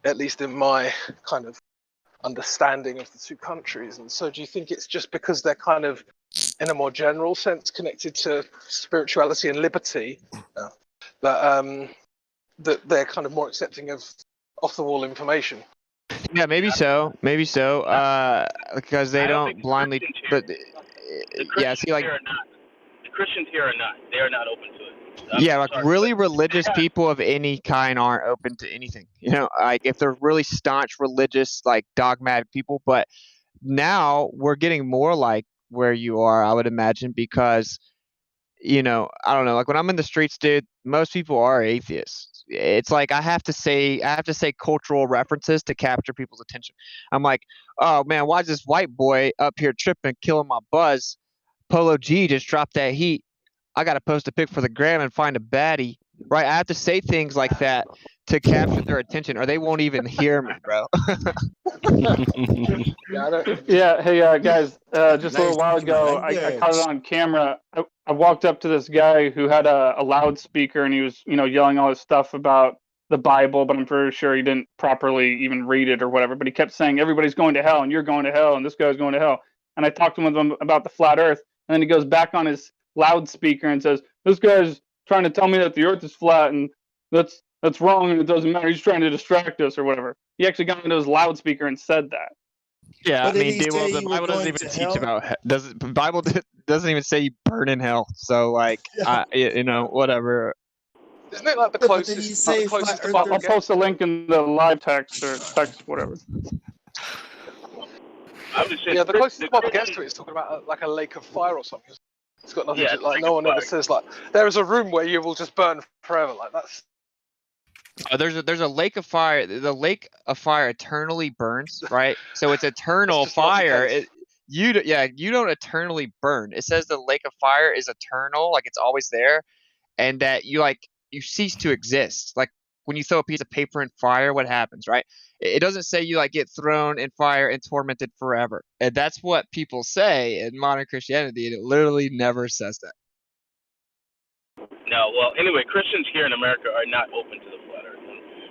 at least in my kind of understanding of the two countries. And so do you think it's just because they're kind of in a more general sense connected to spirituality and liberty that they're kind of more accepting of off the wall information? Yeah, maybe so because they don't blindly yeah, see, like the Christians here are not. They are not open to it. Yeah, like really religious people of any kind aren't open to anything. Like if they're really staunch religious, like dogmatic people. But now we're getting more like where you are, I would imagine, because I don't know. Like when I'm in the streets, dude, most people are atheists. It's like I have to say cultural references to capture people's attention. I'm like, oh man, why is this white boy up here tripping, killing my buzz? Polo G just dropped that heat. I got to post a pic for the gram and find a baddie, right? I have to say things like that to capture their attention, or they won't even hear me, bro. Yeah, hey guys, just a little while ago, I caught it on camera. I walked up to this guy who had a loudspeaker, and he was, yelling all this stuff about the Bible, but I'm pretty sure he didn't properly even read it or whatever. But he kept saying everybody's going to hell, and you're going to hell, and this guy's going to hell. And I talked to him about the flat Earth, and then he goes back on his loudspeaker and says, "This guy's trying to tell me that the Earth is flat, and that's wrong, and it doesn't matter. He's trying to distract us or whatever." He actually got into his loudspeaker and said that. Yeah, I mean, the Bible doesn't even teach about the Bible doesn't even say you burn in hell. So like, whatever. Isn't it like the closest? I'll post a link in the live text or text, whatever. Yeah, the closest the Bible gets to it is talking about like a lake of fire or something. It's got nothing to, like no one ever says like there is a room where you will just burn forever. Like that's There's a lake of fire. The lake of fire eternally burns, right? So it's eternal fire. You don't eternally burn. It says the lake of fire is eternal, like it's always there, and that you cease to exist. Like when you throw a piece of paper in fire, what happens, right? It doesn't say you get thrown in fire and tormented forever. And that's what people say in modern Christianity, and it literally never says that. No, well, anyway, Christians here in America are not open to the flat earth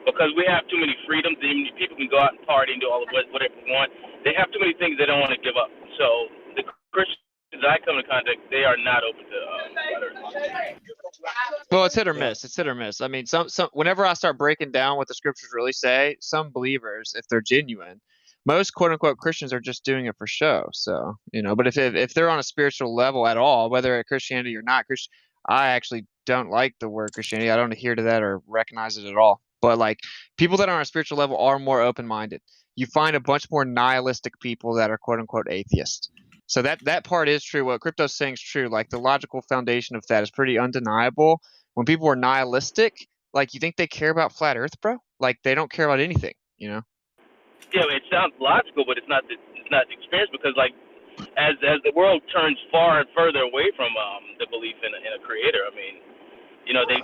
because we have too many freedoms. People can go out and party and do all of whatever they want. They have too many things they don't want to give up. So the Christians I come in contact, they are not open to flat earth. Well, it's hit or miss. It's hit or miss. I mean, some whenever I start breaking down what the scriptures really say, some believers, if they're genuine, most quote unquote Christians are just doing it for show. So, but if they're on a spiritual level at all, whether it's Christianity or not Christian, I actually don't like the word Christianity. I don't adhere to that or recognize it at all. But like people that are on a spiritual level are more open-minded. You find a bunch more nihilistic people that are quote unquote atheists. So that part is true. What Crypto's saying is true. Like the logical foundation of that is pretty undeniable. When people are nihilistic, like you think they care about flat Earth, bro? Like they don't care about anything, Yeah, it sounds logical, but it's not the experience because like as the world turns far and further away from the belief in a creator, I mean,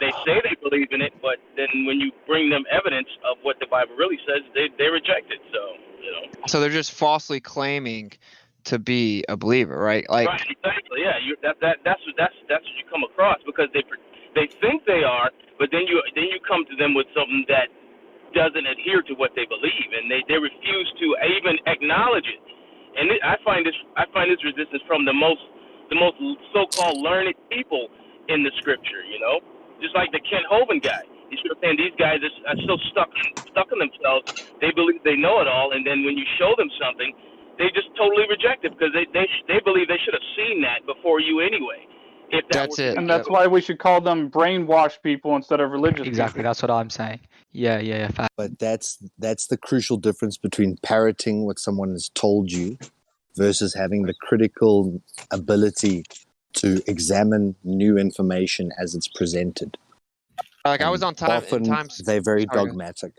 they say they believe in it, but then when you bring them evidence of what the Bible really says, they reject it. So So they're just falsely claiming to be a believer, right? Like right, exactly. Yeah, that's what you come across because they think they are, but then you come to them with something that doesn't adhere to what they believe, and they refuse to even acknowledge it. And I find this resistance from the most so-called learned people in the scripture. Just like the Kent Hovind guy. He's saying these guys are so stuck in themselves. They believe they know it all, and then when you show them something, they just totally reject it because they believe they should have seen that before you anyway. If that that's were it. And that's why we should call them brainwashed people instead of religious Exactly, people. that's what I'm saying. Yeah. But that's the crucial difference between parroting what someone has told you versus having the critical ability to examine new information as it's presented. Like I was on time. Often they're very dogmatic.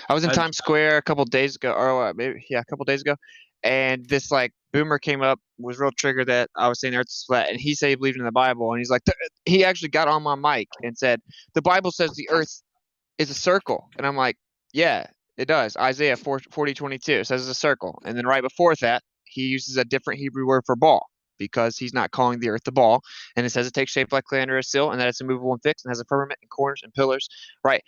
I was in Times Square a couple days ago, or a couple days ago, and this like boomer came up, was real triggered that I was saying the Earth is flat, and he said he believed in the Bible, and he's like, he actually got on my mic and said, the Bible says the Earth is a circle, and I'm like, yeah, it does. Isaiah 40:22 says it's a circle, and then right before that, he uses a different Hebrew word for ball because he's not calling the Earth a ball, and it says it takes shape like clay under a sill, and that it's immovable and fixed, and has a firmament and corners and pillars, right?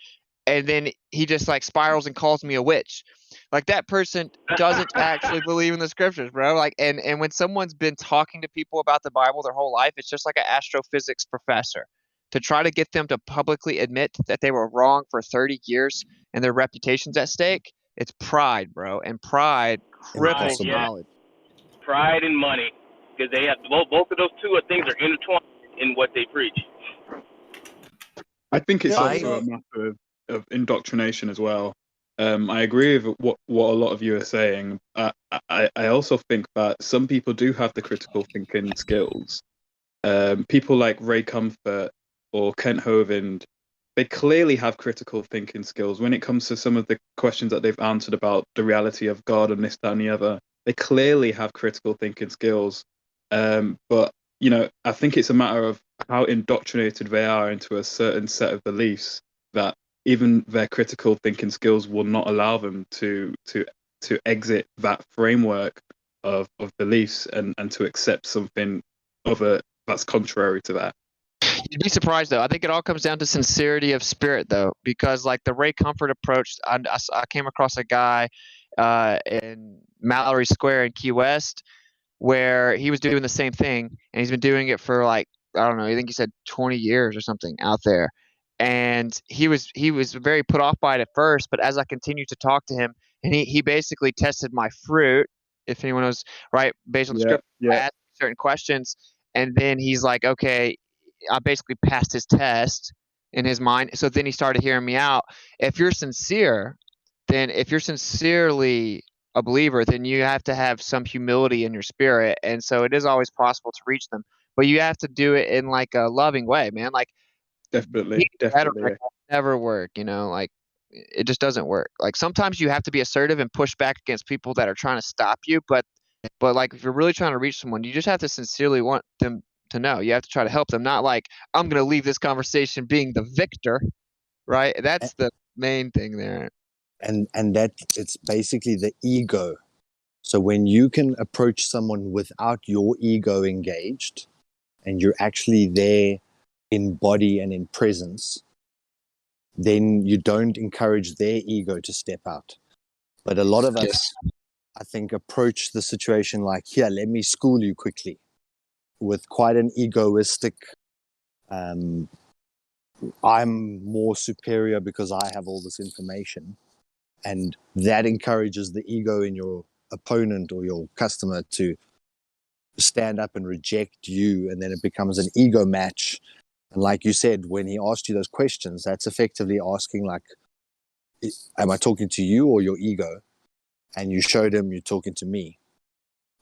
And then he just like spirals and calls me a witch. Like that person doesn't actually believe in the scriptures, bro. Like and when someone's been talking to people about the Bible their whole life, it's just like an astrophysics professor. To try to get them to publicly admit that they were wrong for 30 years and their reputation's at stake, it's pride, bro. And pride cripples knowledge. Pride and money, because they have both of those two things are intertwined in what they preach. I think it's also a matter of indoctrination as well. I agree with what a lot of you are saying. I also think that some people do have the critical thinking skills. People like Ray Comfort or Kent Hovind, they clearly have critical thinking skills when it comes to some of the questions that they've answered about the reality of God and this, that, and the other. They clearly have critical thinking skills. But, I think it's a matter of how indoctrinated they are into a certain set of beliefs that even their critical thinking skills will not allow them to exit that framework of beliefs and to accept something other that's contrary to that. You'd be surprised though. I think it all comes down to sincerity of spirit though, because like the Ray Comfort approach, I came across a guy in Mallory Square in Key West where he was doing the same thing, and he's been doing it for like, I don't know, I think he said 20 years or something out there. And he was very put off by it at first, but as I continued to talk to him, and he basically tested my fruit, if anyone knows, right, based on the script, I asked certain questions, and then he's like, okay, I basically passed his test in his mind. So then he started hearing me out. If you're sincerely a believer, then you have to have some humility in your spirit. And so it is always possible to reach them, but you have to do it in like a loving way, man. Like definitely rhetoric will never work, like it just doesn't work. Like sometimes you have to be assertive and push back against people that are trying to stop you, but like if you're really trying to reach someone, you just have to sincerely want them to know. You have to try to help them, not like I'm going to leave this conversation being the victor, right? That's the main thing there. And that it's basically the ego. So when you can approach someone without your ego engaged, and you're actually there in body and in presence, then you don't encourage their ego to step out. But a lot of us, I think, approach the situation like, here, let me school you quickly, with quite an egoistic, I'm more superior because I have all this information. And that encourages the ego in your opponent or your customer to stand up and reject you, and then it becomes an ego match. And like you said, when he asked you those questions, that's effectively asking like, am I talking to you or your ego? And you showed him you're talking to me.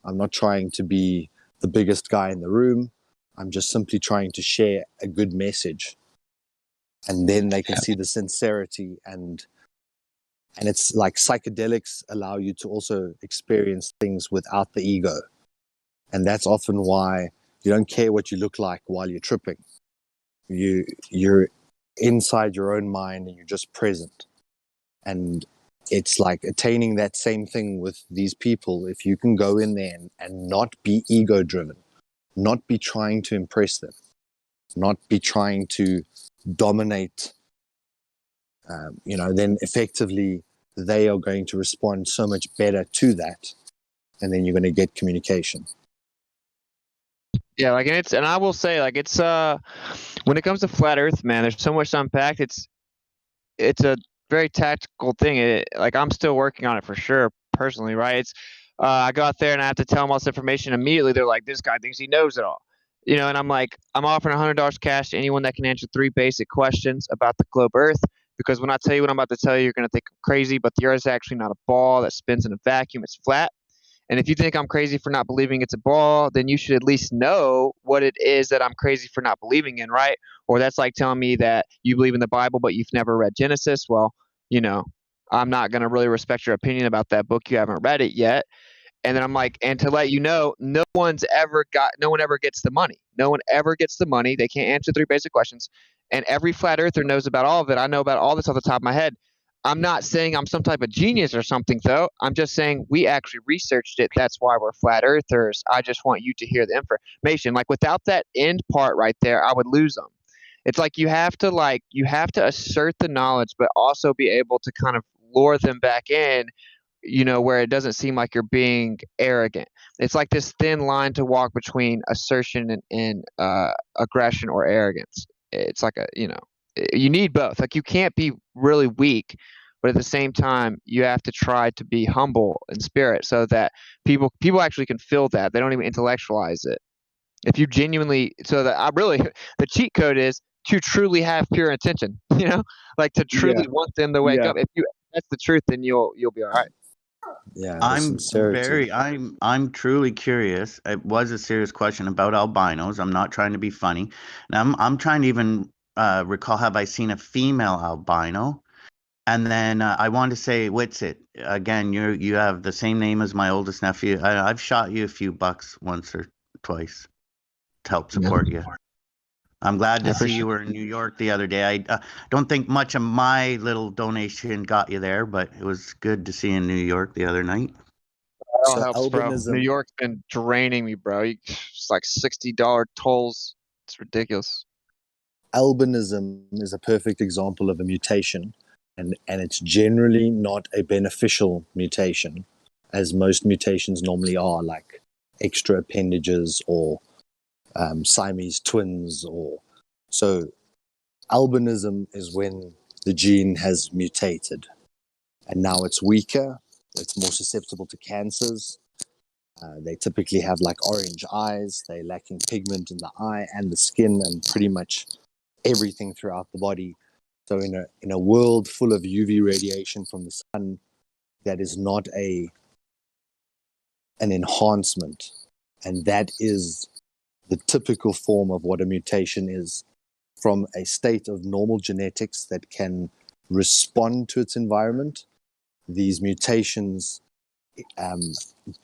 I'm not trying to be the biggest guy in the room. I'm just simply trying to share a good message. And then they can see the sincerity, and it's like psychedelics allow you to also experience things without the ego. And that's often why you don't care what you look like while you're tripping. You're inside your own mind and you're just present. And it's like attaining that same thing with these people. If you can go in there and not be ego driven, not be trying to impress them, not be trying to dominate, then effectively they are going to respond so much better to that. And then you're going to get communication. Yeah, like and I will say, like it's when it comes to flat Earth, man, there's so much to unpack. It's a very tactical thing. Like I'm still working on it for sure, personally, right? It's I go out there and I have to tell them all this information immediately. They're like, this guy thinks he knows it all, and I'm like, I'm offering $100 cash to anyone that can answer 3 basic questions about the globe Earth. Because when I tell you what I'm about to tell you, you're going to think I'm crazy, but the Earth is actually not a ball that spins in a vacuum. It's flat. And if you think I'm crazy for not believing it's a ball, then you should at least know what it is that I'm crazy for not believing in, right? Or that's like telling me that you believe in the Bible, but you've never read Genesis. Well, I'm not going to really respect your opinion about that book. You haven't read it yet. And then I'm like, and to let you know, no one ever gets the money. No one ever gets the money. They can't answer 3 basic questions. And every flat earther knows about all of it. I know about all this off the top of my head. I'm not saying I'm some type of genius or something, though. I'm just saying we actually researched it. That's why we're flat earthers. I just want you to hear the information. Like without that end part right there, I would lose them. It's like you have to assert the knowledge, but also be able to kind of lure them back in, where it doesn't seem like you're being arrogant. It's like this thin line to walk between assertion and aggression or arrogance. It's like you need both. Like you can't be really weak, but at the same time, you have to try to be humble in spirit so that people actually can feel that. They don't even intellectualize it. If you genuinely, the cheat code is to truly have pure intention, like to truly want them to wake up. If that's the truth, then you'll be all right. Yeah, I'm truly curious. It was a serious question about albinos. I'm not trying to be funny. And I'm trying to even recall, have I seen a female albino? And then I want to say, Witsit, again, you have the same name as my oldest nephew. I've shot you a few bucks once or twice to help support you. I'm glad to see you were in New York the other day. I don't think much of my little donation got you there, but it was good to see you in New York the other night. That all helps, bro. New York's been draining me, bro. It's like $60 tolls. It's ridiculous. Albinism is a perfect example of a mutation, and it's generally not a beneficial mutation, as most mutations normally are, like extra appendages or Siamese twins. So albinism is when the gene has mutated and now it's weaker, it's more susceptible to cancers. They typically have like orange eyes, they're lacking pigment in the eye and the skin and pretty much everything throughout the body. So in a world full of UV radiation from the sun, that is not an enhancement, and that is the typical form of what a mutation is, from a state of normal genetics that can respond to its environment, these mutations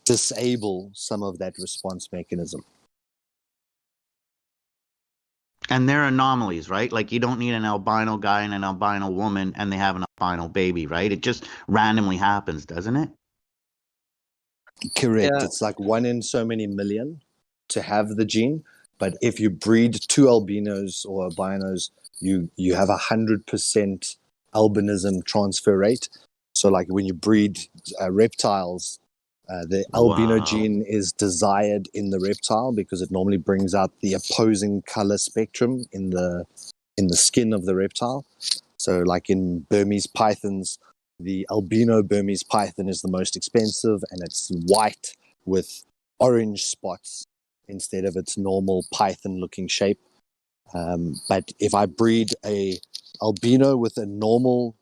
disable some of that response mechanism. And they're anomalies, right? Like you don't need an albino guy and an albino woman and they have an albino baby, right? It just randomly happens, doesn't it? Correct. Yeah. It's like 1 in so many million to have the gene. But if you breed 2 albinos or albinos, you have 100% albinism transfer rate. So like when you breed reptiles, the albino Wow. gene is desired in the reptile because it normally brings out the opposing color spectrum in the skin of the reptile. So like in Burmese pythons, the albino Burmese python is the most expensive, and it's white with orange spots instead of its normal python-looking shape. But if I breed a albino with a normal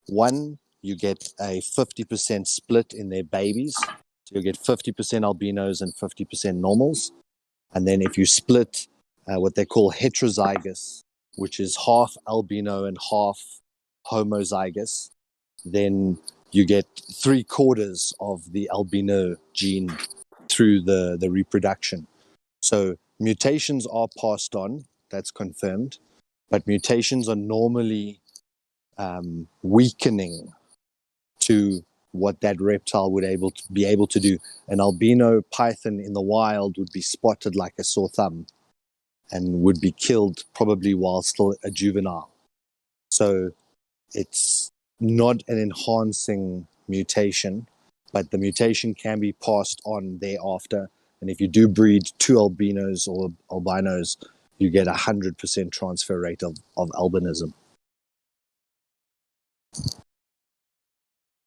one, you get a 50% split in their babies. So you get 50% albinos and 50% normals. And then if you split what they call heterozygous, which is half albino and half homozygous, then you get 3/4 of the albino gene through the reproduction. So mutations are passed on, that's confirmed, but mutations are normally weakening to what that reptile would be able to do. An albino python in the wild would be spotted like a sore thumb and would be killed probably while still a juvenile. So it's not an enhancing mutation, but the mutation can be passed on thereafter. And if you do breed 2 albinos or albinos, you get 100% transfer rate of albinism.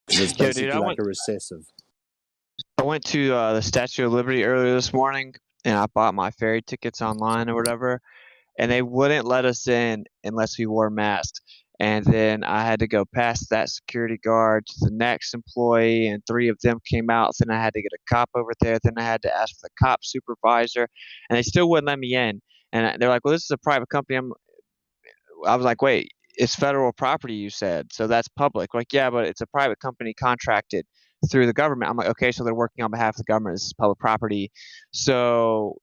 Because it's Yeah, basically dude, like a recessive. I went to the Statue of Liberty earlier this morning, and I bought my ferry tickets online or whatever, and they wouldn't let us in unless we wore masks. And then I had to go past that security guard to the next employee, and 3 of them came out. Then I had to get a cop over there. Then I had to ask for the cop supervisor, and they still wouldn't let me in. And they're like, "Well, this is a private company." I was like, "Wait, it's federal property, you said, so that's public." Like, "Yeah, but it's a private company contracted through the government." I'm like, "Okay, so they're working on behalf of the government. This is public property." So,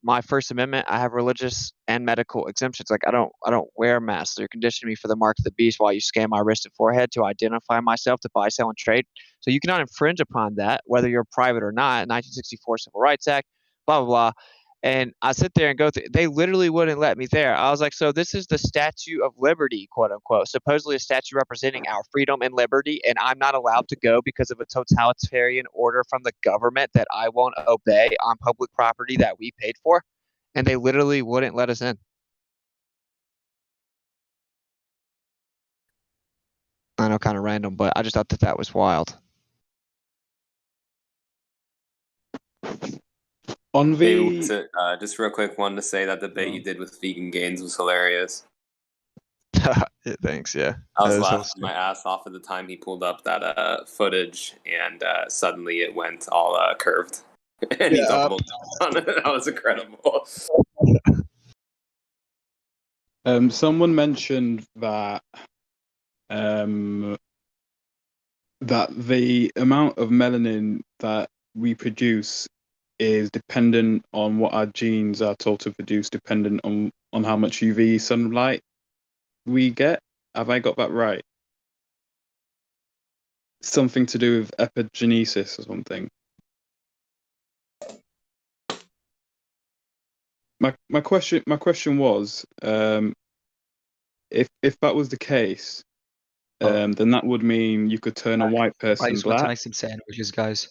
my First Amendment, I have religious and medical exemptions. Like, I don't wear masks. They're conditioning me for the mark of the beast while you scan my wrist and forehead to identify myself to buy, sell, and trade. So you cannot infringe upon that, whether you're private or not. 1964 Civil Rights Act, blah blah blah. And I sit there and go through, they literally wouldn't let me there. I was like, so this is the Statue of Liberty, quote unquote, supposedly a statue representing our freedom and liberty, and I'm not allowed to go because of a totalitarian order from the government that I won't obey on public property that we paid for? And they literally wouldn't let us in. I know, kind of random, but I just thought that was wild. On Hey, just real quick, wanted to say that debate you did with Vegan Gains was hilarious. Yeah, thanks, yeah. I was That laughing was my ass off at the time he pulled up that footage, and suddenly it went all curved, and he doubled down on it. That was incredible. Someone mentioned that that the amount of melanin that we produce is dependent on what our genes are told to produce, dependent on how much UV sunlight we get. Have I got that right? Something to do with epigenesis or something. My question was, if that was the case, then that would mean you could turn a white I person just went to black. make some sandwiches, guys.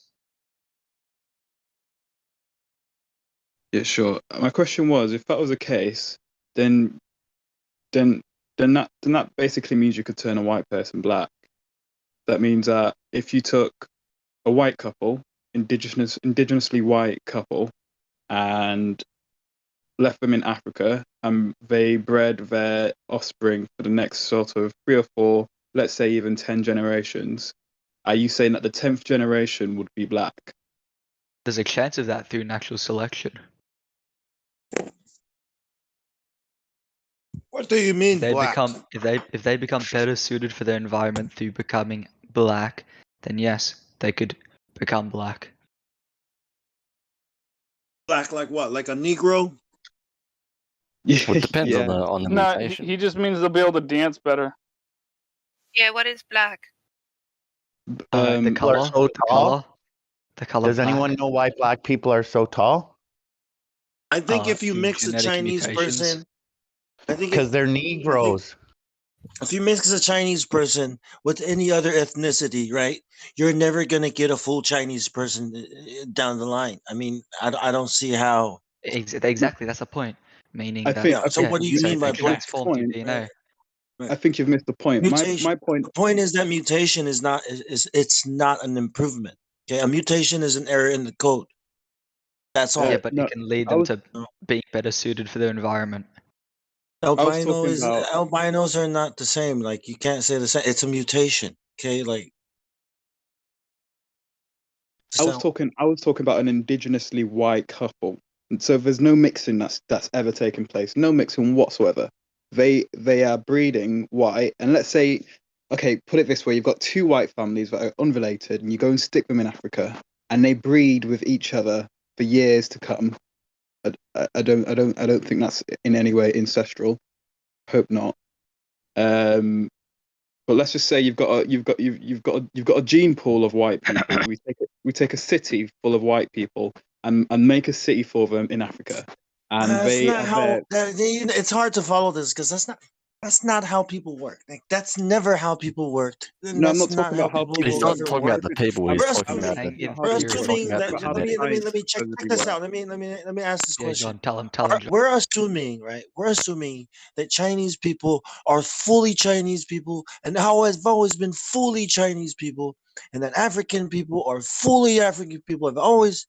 Yeah, sure. My question was, if that was the case, then that basically means you could turn a white person black. That means that if you took a white couple, indigenously white couple, and left them in Africa, and they bred their offspring for the next sort of 3 or 4, let's say even 10 generations, are you saying that the 10th generation would be black? There's a chance of that through natural selection. What do you mean black? If they become better suited for their environment through becoming black, then yes, they could become black. Black like what? Like a Negro? Well, it depends on the No, mutation. he just means they'll be able to dance better. Yeah, what is black? The People are color, so tall. the color. Does anyone know why black people are so tall? I think if you through mix a genetic Chinese mutations. person, I think Because they're Negroes. if you mix a Chinese person with any other ethnicity, right, you're never gonna get a full Chinese person down the line. I mean, I don't see how. Exactly, that's the point. Meaning I that. think. So what do you mean by they black? transform through DNA? I think you've missed the point. Mutation. My point. The point is that mutation is not it's not an improvement. Okay, a mutation is an error in the code. That's all. Yeah, but it can lead them to being better suited for their environment. Albinos are not the same. Like you can't say the same. It's a mutation. Okay, like I was talking about an indigenously white couple. And so there's no mixing that's ever taken place. No mixing whatsoever. They are breeding white, and let's say, okay, put it this way: you've got two white families that are unrelated, and you go and stick them in Africa, and they breed with each other for years to come. I don't think that's in any way ancestral. Hope not. But let's just say you've got a gene pool of white people. we take a city full of white people and make a city for them in Africa, and it's hard to follow this because that's not how people work. Like that's never how people worked. No, I'm not talking about how people. He's not talking about the people. He's talking about We're assuming that. Let me check this out. Let me ask this question. Tell him. John. We're assuming, right? We're assuming that Chinese people are fully Chinese people, and how have always been fully Chinese people, and that African people are fully African people. Have always,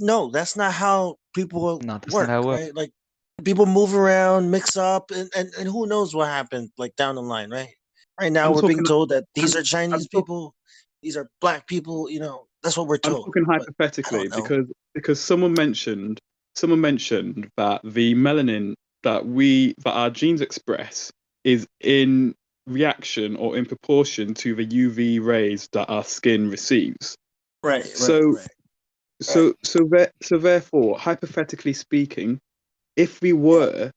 no, that's not how people work. Not how it works. Right? Like people move around, mix up, and who knows what happened down the line, right? Right now, we're being told that these are Chinese people, these are black people. That's what we're told. I'm talking hypothetically because someone mentioned that the melanin that our genes express is in reaction or in proportion to the UV rays that our skin receives. Right. So therefore, hypothetically speaking, if we were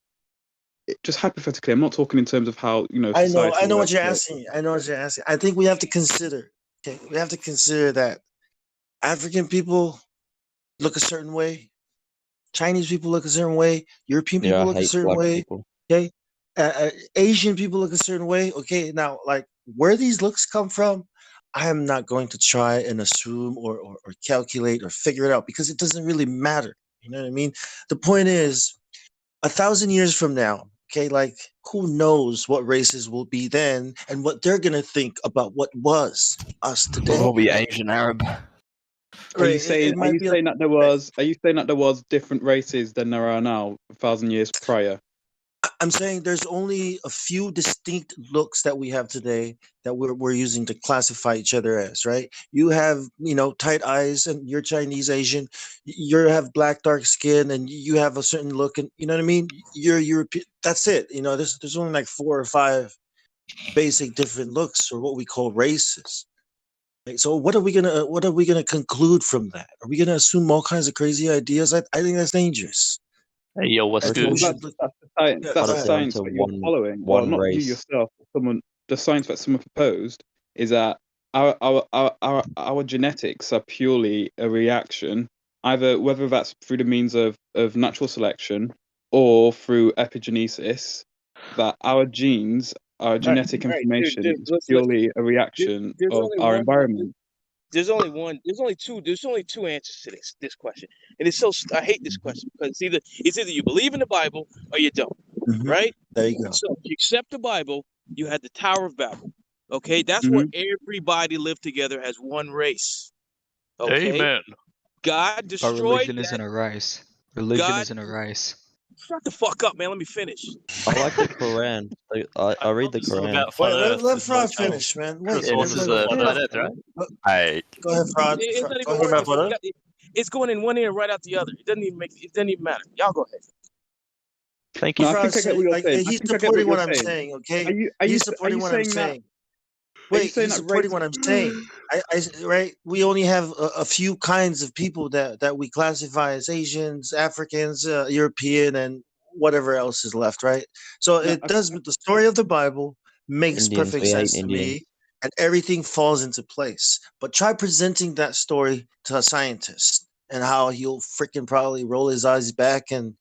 just hypothetically, I'm not talking in terms of how I know what you're asking. I think we have to consider. Okay, we have to consider that African people look a certain way, Chinese people look a certain way, European people look a certain way. People. Okay, Asian people look a certain way. Okay, now like where these looks come from, I am not going to try and assume or calculate or figure it out because it doesn't really matter. You know what I mean? The point is, 1,000 years from now, okay, like who knows what races will be then and what they're gonna think about what was us today. We'll be Asian Arab. Are you saying that there was different races than there are now 1,000 years prior? I'm saying there's only a few distinct looks that we have today that we're using to classify each other as, right? You have, tight eyes and you're Chinese Asian. You have black, dark skin and you have a certain look and you know what I mean? You're European. That's it. There's only like 4 or 5 basic different looks or what we call races. Right? So what are we gonna conclude from that? Are we gonna assume all kinds of crazy ideas? I think that's dangerous. Hey, yo, what's good? That's the science that you're following. Well, not you yourself. The science that someone proposed is that our genetics are purely a reaction, either whether that's through the means of natural selection or through epigenesis. That our genes, our genetic information, is purely a reaction of our environment. There's only two answers to this question, and it's so I hate this question because it's either you believe in the Bible or you don't, right? There you go. So if you accept the Bible, you had the Tower of Babel. Okay, that's where everybody lived together as one race. Okay? Amen. God destroyed. But religion isn't a race. Religion isn't a race. Shut the fuck up, man. Let me finish. I like the Quran. I read the Quran. Let Fraud finish, man. Wait, this is planet, right? Hey. Go ahead, Fraud. It's not even working. It's going in one ear right out the other. It doesn't even matter. Y'all go ahead. Thank you. No, I think I get what you're saying. He's supporting what I'm saying. Okay, he's supporting what I'm saying. Wait, he's supporting what I'm saying. Right? We only have a few kinds of people that we classify as Asians, Africans, European, and whatever else is left, right? So it does. The story of the Bible makes Indians, perfect we hate sense to Indians. me, and everything falls into place. But try presenting that story to a scientist, and how he'll freaking probably roll his eyes back and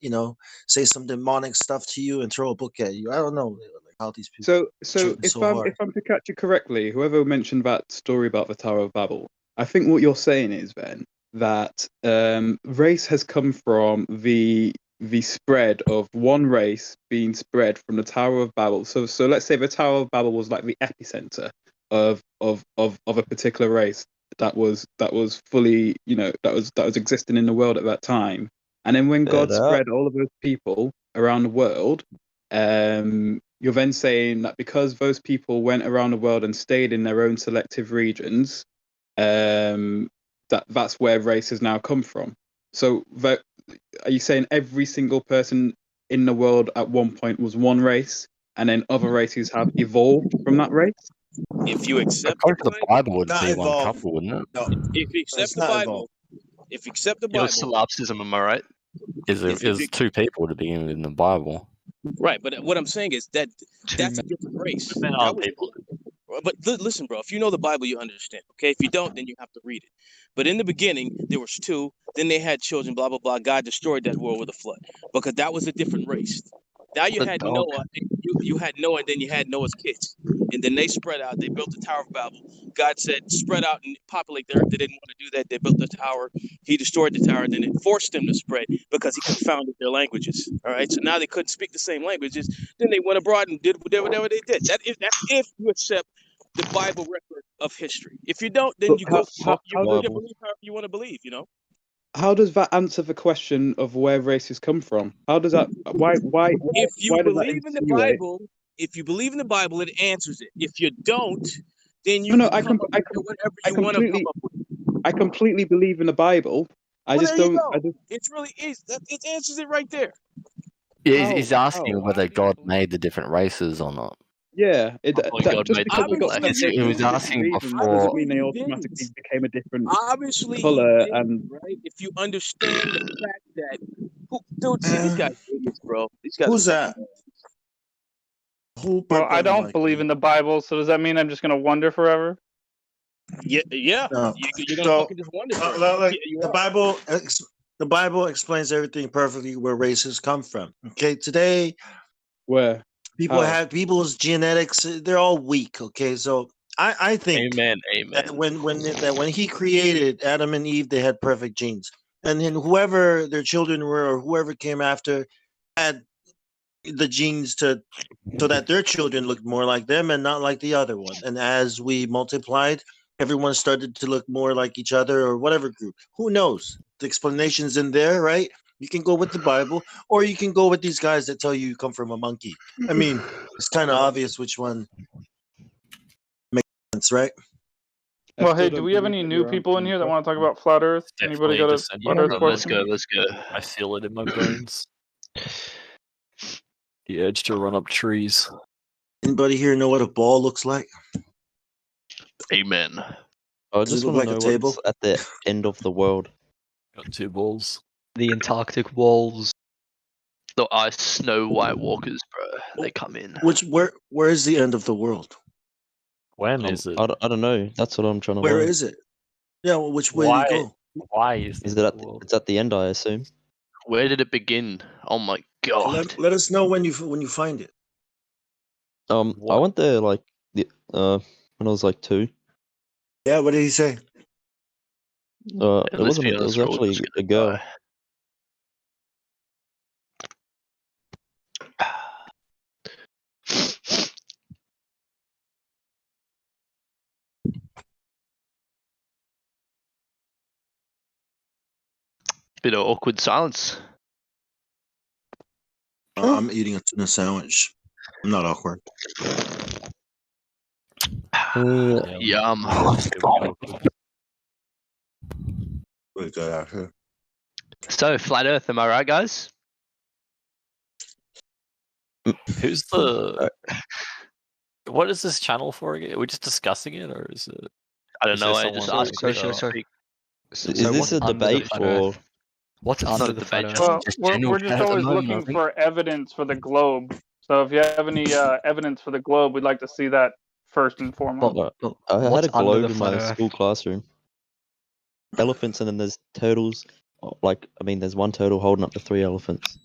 say some demonic stuff to you and throw a book at you. I don't know how these people. So if I'm to catch you correctly, whoever mentioned that story about the Tower of Babel, I think what you're saying is then that race has come from the spread of one race being spread from the Tower of Babel. So let's say the Tower of Babel was like the epicenter of a particular race that was fully that was existing in the world at that time. And then when God spread all of those people around the world, you're then saying that because those people went around the world and stayed in their own selective regions, that's where race has now come from. So are you saying every single person in the world at one point was one race, and then other races have evolved from that race? If you accept the Bible would be one evolved. couple, wouldn't it? No, if you accept it's the not Bible, evolved. if you accept the It was Bible, solipsism, am I right? Is two people to begin with in the Bible. right? But what I'm saying is that's a different race. That was, but listen, bro. If you know the Bible, you understand. Okay. If you don't, then you have to read it. But in the beginning, there was two. Then they had children. Blah blah blah. God destroyed that world with a flood because that was a different race. Now you had Noah. You had Noah, and then you had Noah's kids, and then they spread out. They built the Tower of Babel. God said, "Spread out and populate the earth." They didn't want to do that. They built the tower. He destroyed the tower. Then it forced them to spread because he confounded their languages. All right. So now they couldn't speak the same languages. Then they went abroad and did whatever they did. That's if you accept the Bible record of history. If you don't, then you go. You believe however you want to believe. How does that answer the question of where races come from? How does that? Why? If you why does that believe in the insinuate- Bible, it answers it. If you don't, then you No, can come up with whatever you want to come up with. I completely believe in the Bible. I just there don't. you go. It really is. It answers it right there. Yeah, he's asking whether God made the different races or not. Yeah, God just made because they got Obviously, He was asking before. doesn't mean they automatically became a different Obviously, color. he did, And right? If you understand the fact that, dude, see these guys are idiots, bro. These guys. Who's that? Well, I don't believe in the Bible, so does that mean I'm just gonna wonder forever? Yeah. No. You're gonna fucking just wonder. The Bible explains everything perfectly where races come from. Okay, today where people's genetics, they're all weak. Okay, so I think amen. that when he created Adam and Eve, they had perfect genes, and then whoever their children were or whoever came after had the genes so that their children looked more like them and not like the other one. And as we multiplied, everyone started to look more like each other or whatever group. Who knows? The explanation's in there, right? You can go with the Bible, or you can go with these guys that tell you come from a monkey. I mean, it's kind of obvious which one makes sense, right? Well, hey, do we have any new people in here that want to talk about flat Earth? Anybody got a flat Earth question? Let's go. I feel it in my bones. The urge to run up trees. Anybody here know what a ball looks like? Amen. I Does it just look want to like a know table? what's at the end of the world. Got two balls. The Antarctic walls. The ice snow white walkers, bro. They come in. Where is the end of the world? When is it? I don't know. That's what I'm trying to Where know. is it? Yeah, well, which way do you go? Why is it it's at the end, I assume. Where did it begin? Oh my god. Let us know when you find it. I went there like when I was like 2. Yeah, what did he say? It wasn't. It was actually a girl. Bit of awkward silence. I'm eating a tuna sandwich. I'm not awkward. Yum. Pretty good, actually. So, flat Earth, am I right, guys? Who's the? What is this channel for again? Are we just discussing it, or is it? I don't is know. there I just someone asked doing questions. it? Is this what's a under the debate flat or? Earth? What's It's under not a the flat debate, Earth? Well, just we're general just chat at the always moment, I looking think. for evidence for the globe. So if you have any evidence for the globe, we'd like to see that first and foremost. I had what's a under globe the in flat my Earth? school classroom. Elephants, and then there's turtles. There's one turtle holding up to 3 elephants.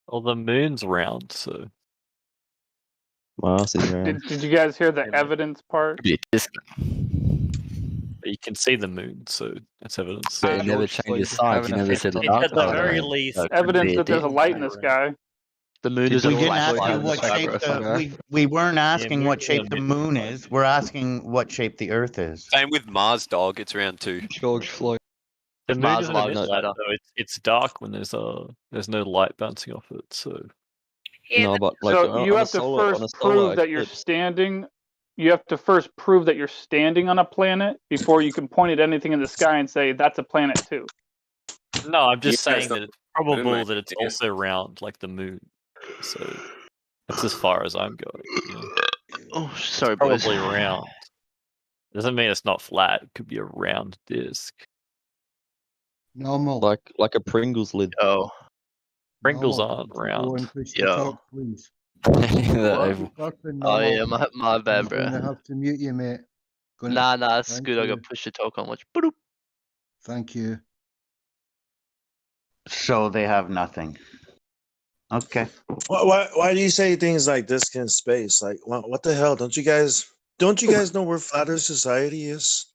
Well, the moon's round, so. My ass is round. Did you guys hear the evidence part? You can see the moon, so that's evidence. But it never changes sides. You never said the At dark the side. very of it. least, So it could Evidence be a that there's a dick. light in the sky. The moon is is a a We didn't ask flashlight you in the what sky shape for a flat Earth. we weren't asking what moon's shape a the mid- moon is. We're asking what shape the Earth is. Same with Mars, dog. It's round 2. George Floyd. The moon Mars isn't a alive is midnight, better. though. It's dark when there's no light bouncing off it. So. No, but like So you on a have to solar, on a first solar prove that you're eclipse. standing. You have to first prove that you're standing on a planet before you can point at anything in the sky and say that's a planet too. No, I'm just Yeah, saying that it's probable that it's also round, like the moon. So that's as far as I'm going. You know? Oh, sorry, It's boys. probably round. Doesn't mean it's not flat. It could be a round disc. Normal. Like a Pringles lid. Oh. Pringles Normal. aren't Go round. and push the Yo. talk, please. That Talking Oh normal. yeah, my bad, I'm going to bro. have to mute you, mate. Nah, it's Thank good. I you. got push to talk on much. Boop. Thank you. So they have nothing. Okay. Why do you say things like disc in space? Like what the hell? Don't you guys know where Flat Earth Society is?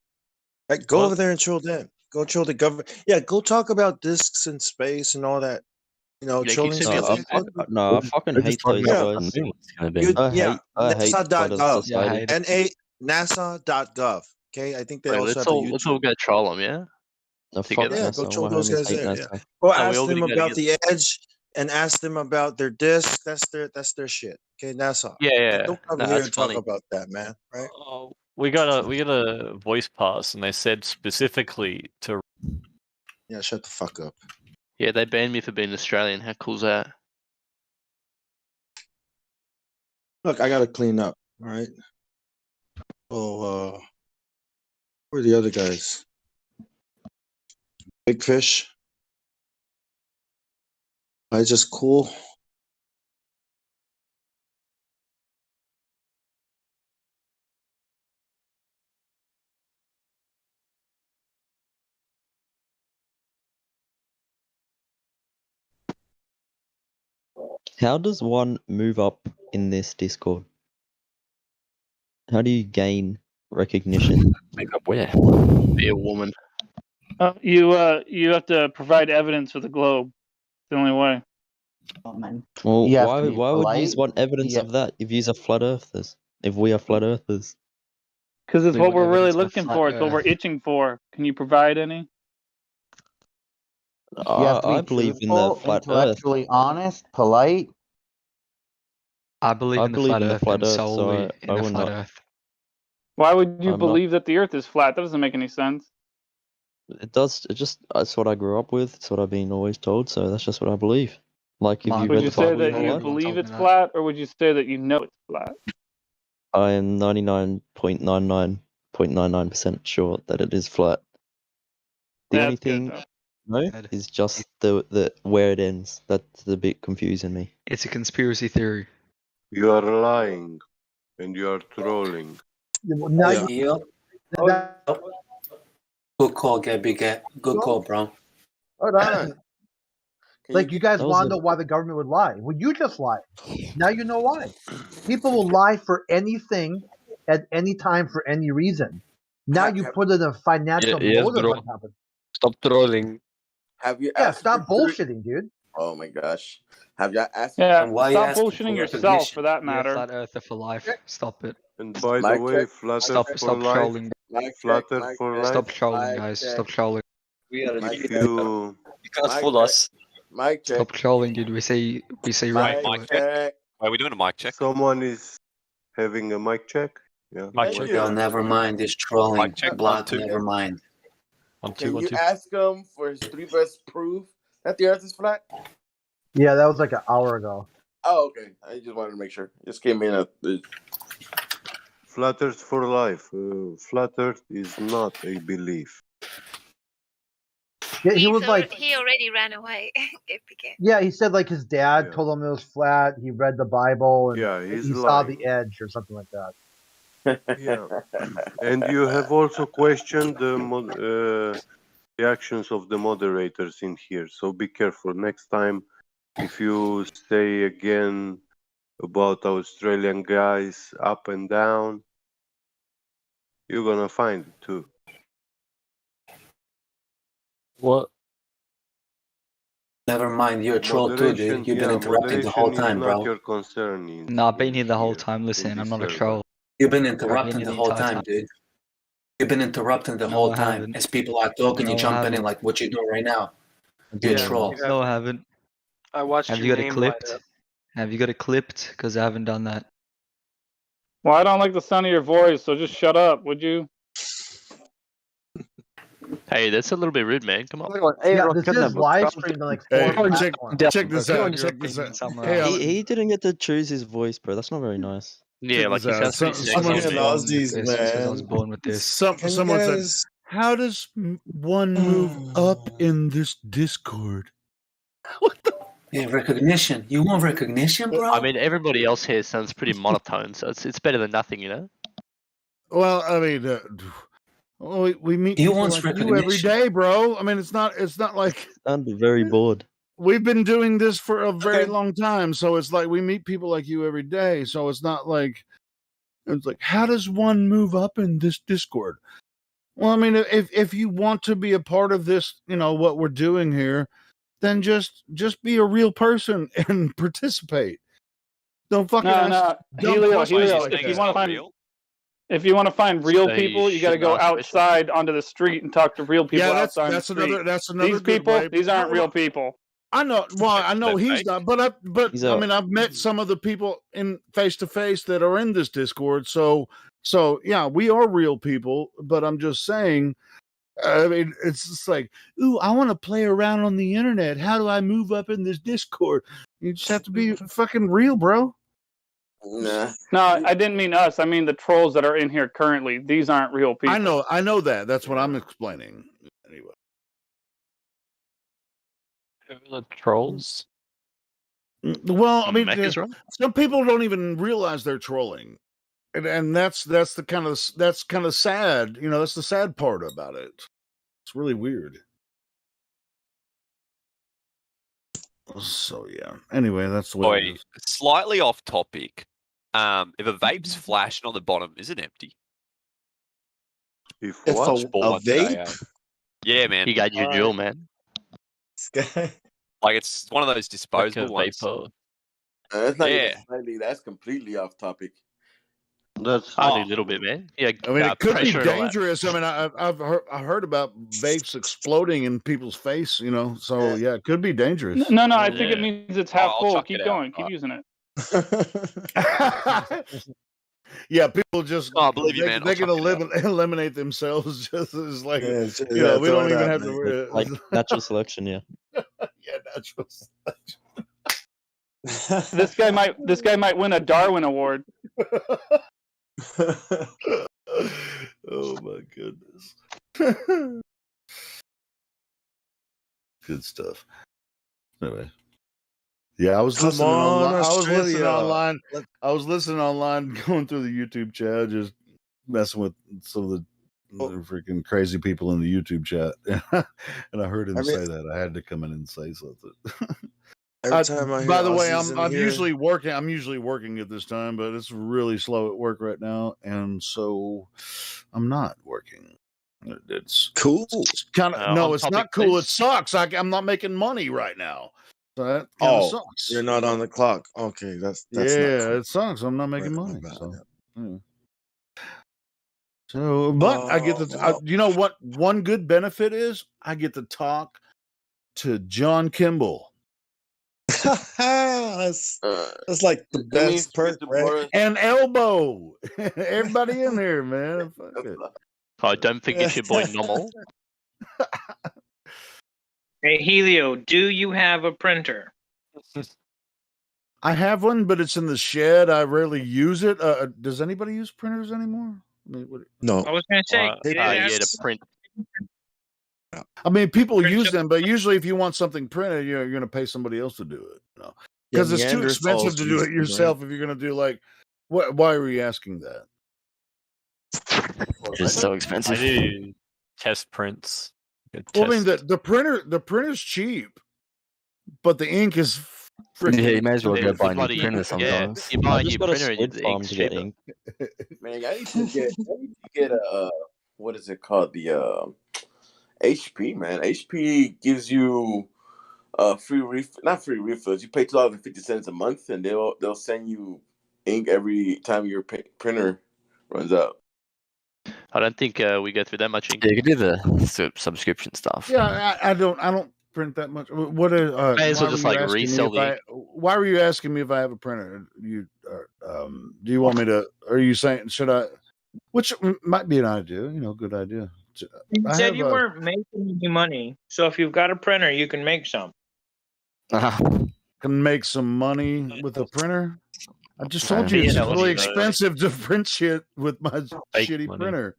Like go over there and troll them. Go troll the government. Yeah, go talk about discs in space and all that. Trolling stuff. I fucking hate those guys. I hate Flat Earth NASA.gov. Society. NASA.gov. Okay, I think they Wait, also let's have a all YouTube. go troll them, yeah. No, fuck Together. Yeah, NASA. go All troll my those homies guys hate there. NASA. Yeah. Or we ask all them gotta about get- the Edge and ask them about their disc. That's their shit. Okay, NASA. Yeah. Don't come No, here that's and talk funny. about that, man. Right? We got a voice pass, and they said specifically to. Yeah, shut the fuck up. Yeah, they banned me for being Australian. How cool's that? Look, I gotta clean up. All right. So, where are the other guys? Big Fish. I just cool. How does one move up in this Discord? How do you gain recognition? Make up where? Be a woman. You have to provide evidence for the globe. It's the only way. Well, You have to be why would you polite. want evidence of that if you're flat earthers? If we are flat earthers? Because it's We what want we're really evidence of looking flat for. It's what we're Earth. itching for. Can you provide any? You have to be I believe in the truthful, flat Earth. intellectually honest, polite. I believe I in the believe flat in the Earth flat and Earth, solely so in I the will flat not. Earth. Why would you I'm not- believe that the Earth is flat? That doesn't make any sense. It does. That's what I grew up with. It's what I've been always told. So that's just what I believe. Like if Mark, you Would read you the say Bible your that whole you life, believe told it's me that. flat, or would you say that you know it's flat? I am 99.99% sure that it is flat. The That's only good, thing though. no is just the where it ends. That's a bit confusing me. It's a conspiracy theory. You are lying and you are trolling. Now Yeah. you, Good call, Gabby. Good call, bro. Hold on. Like you guys That was want to a- know why the government would lie? Well, you just lied. Now you know why. People will lie for anything at any time for any reason. Now you put in a financial yes, motive bro. on top of it. Stop trolling. Have you? Yeah, stop bullshitting, dude. Oh my gosh. Have y'all asked? Yeah, And why you stop asking bullshitting for yourself, recognition? for that You're a matter. flat earther for life. Stop it. And by the Mic way, check. flat Stop Earth for life. trolling. Flat Earth for life. Stop trolling, guys. Stop trolling. We are If you can't fool us. mic check. Stop trolling, dude. We say right to Mic it. check. Why are we doing a mic check? Someone is having a mic check. Yeah. Mic check. Oh, never mind. It's trolling. Mic check, Blood, 1, 2. never mind. Can you ask him for his 3 best proof that the Earth is flat? Yeah, that was like an hour ago. Oh, okay. I just wanted to make sure. Just came in at the... Flat Earth for life. Flat Earth is not a belief. Yeah, he was like, he already ran away. yeah, he said like his dad told him it was flat. He read the Bible and he's he saw lying. the edge or something like that. Yeah, and you have also questioned the actions of the moderators in here. So be careful next time. If you say again about Australian guys up and down, you're gonna find it too. What? Never mind, you're a troll too, dude. You've been interrupting the whole time, Moderation is not bro. your concern. No, I've been here the whole time. Listen, I'm not a troll. You've been I've been interrupting here the whole entire time, dude. You've been interrupting the No, whole I time. haven't. As people are talking, No, you're I jumping in haven't. like what you're doing right now. You're a troll. No, I haven't. I watched Have your you got it name light clipped? up. Have you got it clipped? Because I haven't done that. Well, I don't like the sound of your voice, so just shut up, would you? Hey, that's a little bit rude, man. Come on. Yeah, this is live streamed on like 4 platforms. Check this out. Check this out. Hey, He didn't get to choose his voice, bro. That's not very nice. Yeah, like he sounds pretty sexy. someone to me. I was born with this. Someone said, "How does one move up in this Discord?" Yeah, recognition. You want recognition, bro? I mean, everybody else here sounds pretty monotone, so it's better than nothing, you know. Well, I mean, we meet He people wants like you every recognition. day, bro. I mean, it's not like I'm very bored. we've been doing this for a very long time, so it's like we meet people like you every day. So it's not like it's like, how does one move up in this Discord? Well, I mean, if you want to be a part of this, you know what we're doing here, then just be a real person and participate. Don't fucking No, Helio. If you want to find real So people, you got to shouldn't go ask questions. outside onto the street and talk to real people Yeah, outside that's on the street. another These good people, way. these aren't real people. I know. Well, I know They're he's fake. not, but I mean, I've met some of the people in face to face that are in this Discord. So yeah, we are real people. But I'm just saying, I mean, it's just like, ooh, I want to play around on the internet. How do I move up in this Discord? You just have to be fucking real, bro. Nah. No, I didn't mean us. I mean the trolls that are in here currently. These aren't real people. I know that. That's what I'm explaining. Anyway. Who are the trolls? Well, I mean, Mac is wrong. some people don't even realize they're trolling, and that's the kind of sad. You know, that's the sad part about it. It's really weird. So yeah. Anyway, that's the way. Boy, slightly off topic. If a vape's flashing on the bottom, is it empty? If If what? a Bought one today, vape? Yeah, man. You got your jewel, man. Like it's one of those disposable ones. vapor. That's not even Yeah. slightly. That's completely off topic. That's Only a little bit, man. Yeah, I mean, it could be pressure and all that. dangerous. I mean, I heard about vapes exploding in people's face. You know, so yeah, it could be dangerous. No, I think it means it's half I'll full. chuck Keep it going. out. Keep using it. Yeah, people just Oh, I believe you, man. they I'll can chuck it out. eliminate themselves just as like Yeah, you know we throw don't it even out, have man. to Like natural selection, yeah. yeah natural This guy might win a Darwin Award. Oh my goodness. Good stuff. Anyway. Yeah, I was listening online. I was listening online, going through the YouTube chat, just messing with some of the freaking crazy people in the YouTube chat. And I heard him say that. I had to come in and say something. Every time I hear By the way, Aussies in I'm here- usually working. I'm usually working at this time, but it's really slow at work right now, and so I'm not working. It's cool. Kind of no, on it's topic, not cool. It please. sucks. I'm not making money right now. So that kind of sucks. You're not on the clock. Okay, that's yeah, not cool. it sucks. I'm not making Right, money. my bad, So, yeah. So, but I get to. You know what? One good benefit is I get to talk to John Kimball. that's like the best perk, right? And Elbow. Everybody in here, man. Fuck it. Oh, don't forget your boy Normal. Hey, Helio, do you have a printer? I have one, but it's in the shed. I rarely use it. Does anybody use printers anymore? I mean, No. I was gonna say, yeah, to print. I mean, people Print use up- them, but usually, if you want something printed, you're going to pay somebody else to do it. You know? Because it's too expensive to do it yourself. If you're going to do like, what? Why are you asking that? It's so expensive. I do test prints. Well, I mean, the printer's cheap, but the ink is freaking. Yeah, you may as well go expensive. buy a new Bloody- printer sometimes. Yeah, you buy I a just new got a printer and squid the farm ink's to get cheaper. ink. Man, I need to get a what is it called? The HP, man. HP gives you free not free refills. You pay $2.50 a month, and they'll send you ink every time your printer runs out. I don't think we go through that much ink. Yeah, you can do the subscription stuff. Yeah, I don't print that much. What? May as well just like resell the ink. Why were you asking me if I have a printer? Do you want me to? Are you saying should I? Which might be an idea. Good idea. You said you weren't making any money, so if you've got a printer, you can make some. Can make some money with a printer. I just told you it's really expensive to print shit with my shitty printer.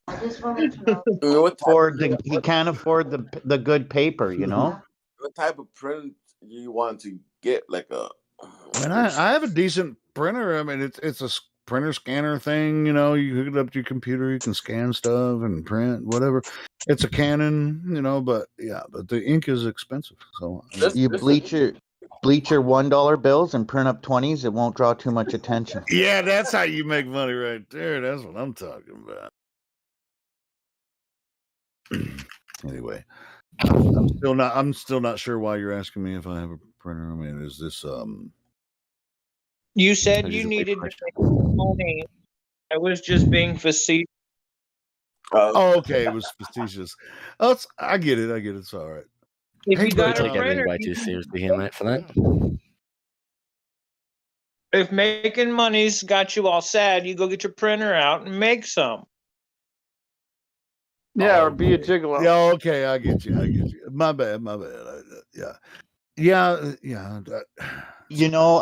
I just wanted to know. He can't afford the good paper, What type of print do you want to get? Like a. I mean, I have a decent printer. I mean, it's a printer scanner thing. You hook it up to your computer, you can scan stuff and print whatever. It's a Canon, but the ink is expensive. So you bleach your $1 bills and print up 20s. It won't draw too much attention. Yeah, that's how you make money right there. That's what I'm talking about. Anyway, I'm still not sure why you're asking me if I have a printer. I mean, is this You said you needed to make money. I was just being facetious. Oh, okay, it was facetious. Oh, I get it. It's all right. If you got a take printer, everything way too seriously here, mate, for that. if making money's got you all sad, you go get your printer out and make some. Yeah, or be a gigolo. Yeah, okay, I get you. My bad. Yeah.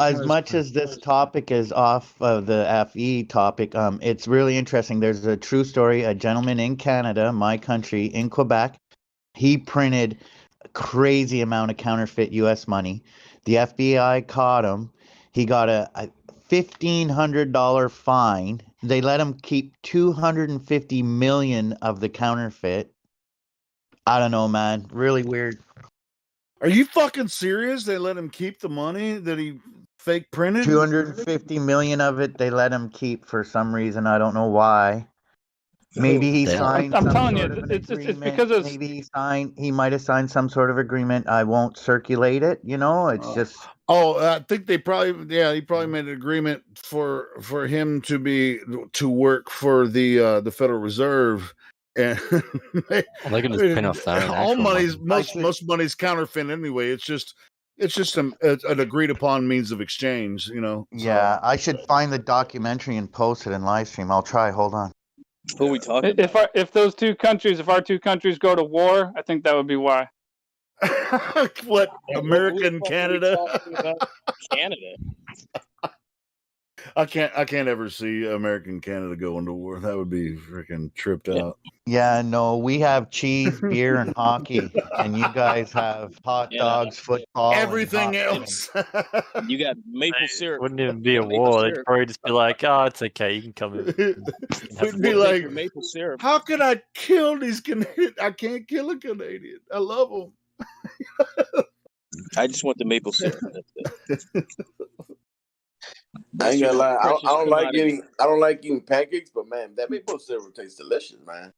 As much as this topic is off of the FE topic, it's really interesting. There's a true story. A gentleman in Canada, my country, in Quebec, he printed a crazy amount of counterfeit U.S. money. The FBI caught him. He got a $1,500 fine. They let him keep 250 million of the counterfeit. I don't know, man. Really weird. Are you fucking serious? They let him keep the money that he fake printed? 250 million of it they let him keep for some reason. I don't know why. Maybe he signed I'm some telling sort you, of an it's agreement. because it's Maybe he might have signed some sort of agreement. I won't circulate it. It's just. Oh, I think he probably made an agreement for him to work for the Federal Reserve, and they can just pin off their own all money's money. most money's counterfeit anyway. It's just an agreed upon means of exchange. Yeah, I should find the documentary and post it in Livestream. I'll try. Hold on. Who are we talking? if our two countries go to war, I think that would be why. What, America and Canada? Canada. I can't ever see America and Canada go into war. That would be freaking tripped out. Yeah, no, we have cheese, beer, and hockey, and you guys have hot dogs, football, everything and else. You got maple syrup. Wouldn't even be a war. They'd probably just be like, "Oh, it's okay. You can come in." We'd be like, maple syrup. How could I kill these Canadians? I can't kill a Canadian. I love them. I just want the maple syrup. I ain't gonna lie. I don't like eating pancakes, but man, that maple syrup tastes delicious, man.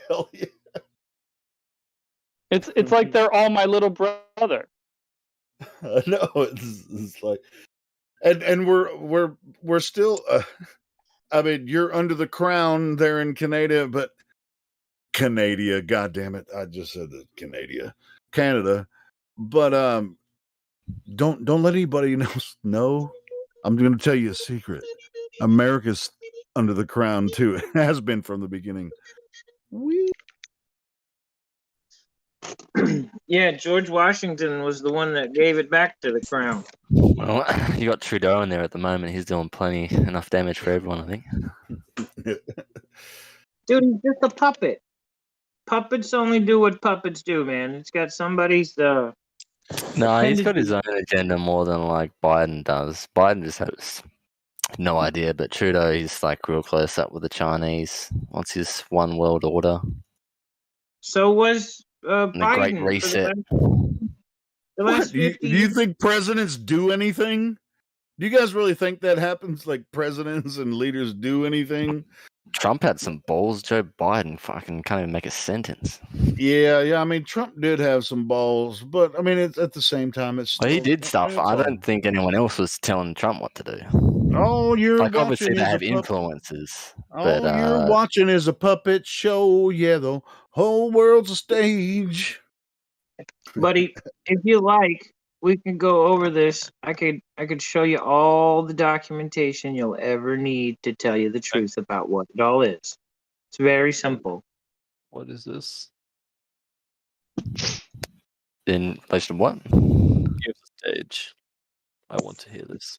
Hell yeah. It's like they're all my little brother. No, it's like, and we're still. I mean, you're under the crown there in Canada, but Canada, God damn it, I just said that Canada, but don't let anybody else know. I'm going to tell you a secret. America's under the crown too. It has been from the beginning. Yeah, George Washington was the one that gave it back to the crown. Well, you got Trudeau in there at the moment. He's doing enough damage for everyone, I think. Dude, he's just a puppet. Puppets only do what puppets do, man. It's got somebody's No, he's got his appendage- own agenda more than like Biden does. Biden just has no idea, but Trudeau, he's like real close up with the Chinese. What's his one world order? So was And the Great Biden for Reset. the What? last Do you, 50 do you years. think presidents do anything? Do you guys really think that happens? Like presidents and leaders do anything? Trump had some balls. Joe Biden fucking can't even make a sentence. Yeah. I mean, Trump did have some balls, but I mean, it's at the same time, it's Well, he still, did stuff. it's I all- don't think anyone else was telling Trump what to do. All you're Like, watching obviously, they is a have puppet. influences. All But you're watching is a puppet show. Yeah, the whole world's a stage. Buddy, if you like, we can go over this. I could show you all the documentation you'll ever need to tell you the truth about what it all is. It's very simple. What is this? in relation to what? Give the stage. I want to hear this.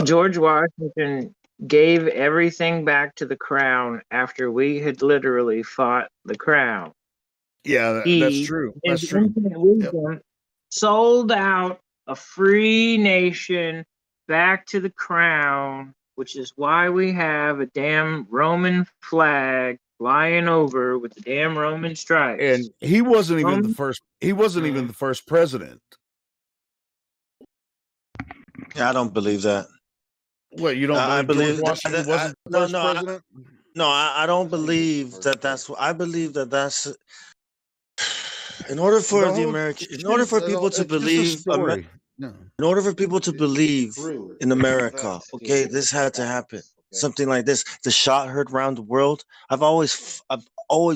George Washington gave everything back to the crown after we had literally fought the crown. Yeah, that's He, true. in That's his true. infinite wisdom, sold out a free nation back to the crown, which is why we have a damn Roman flag flying over with the damn Roman stripes. And he wasn't even the Roman- first. He wasn't even the first president. Yeah, I don't believe that. What, you don't I believe George believe Washington wasn't the first president? I don't believe that. I believe that that's. In order for The the whole American, in shit, order for people it's to just a believe, story. No. in order for people to believe in America, okay, this had to happen. Something like this. The shot heard around the world. I've always,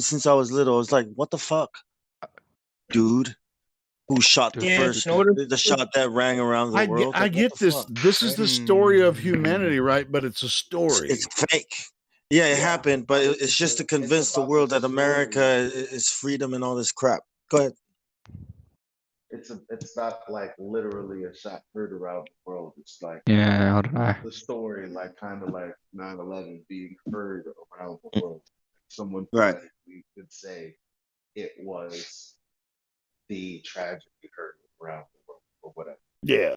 since I was little, I was like, what the fuck, dude? Who shot the first? The shot that rang around the world. I get this. This is the story of humanity, right? But it's a story. It's fake. Yeah, it happened, but it's just to convince the world that America is freedom and all this crap. Go ahead. It's not like literally a shot heard around the world. It's like Yeah, I don't know. the story, like kind of like 9/11 being heard around the world. Someone Right. we could say it was the tragedy heard around the world or whatever. Yeah,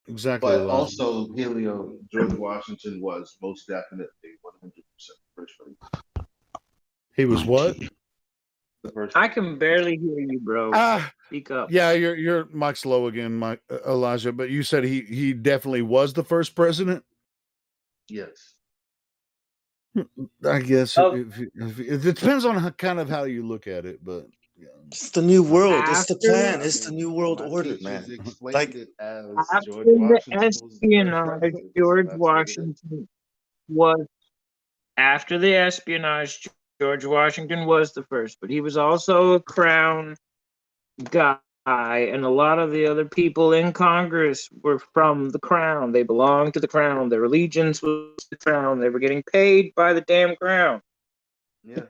exactly. But Elijah. also, George Washington was most definitely 100% first president. He was what? The first. I can barely hear you, bro. Speak up. Yeah, your mic's low again, Mike Elijah. But you said he definitely was the first president. Yes. I guess it depends on kind of how you look at it, but it's the new world. It's the After- plan. It's the new world order, man. Like After the espionage, George Washington was after the espionage. George Washington was the first, but he was also a crown guy, and a lot of the other people in Congress were from the crown. They belonged to the crown. Their allegiance was the crown. They were getting paid by the damn crown. Yeah.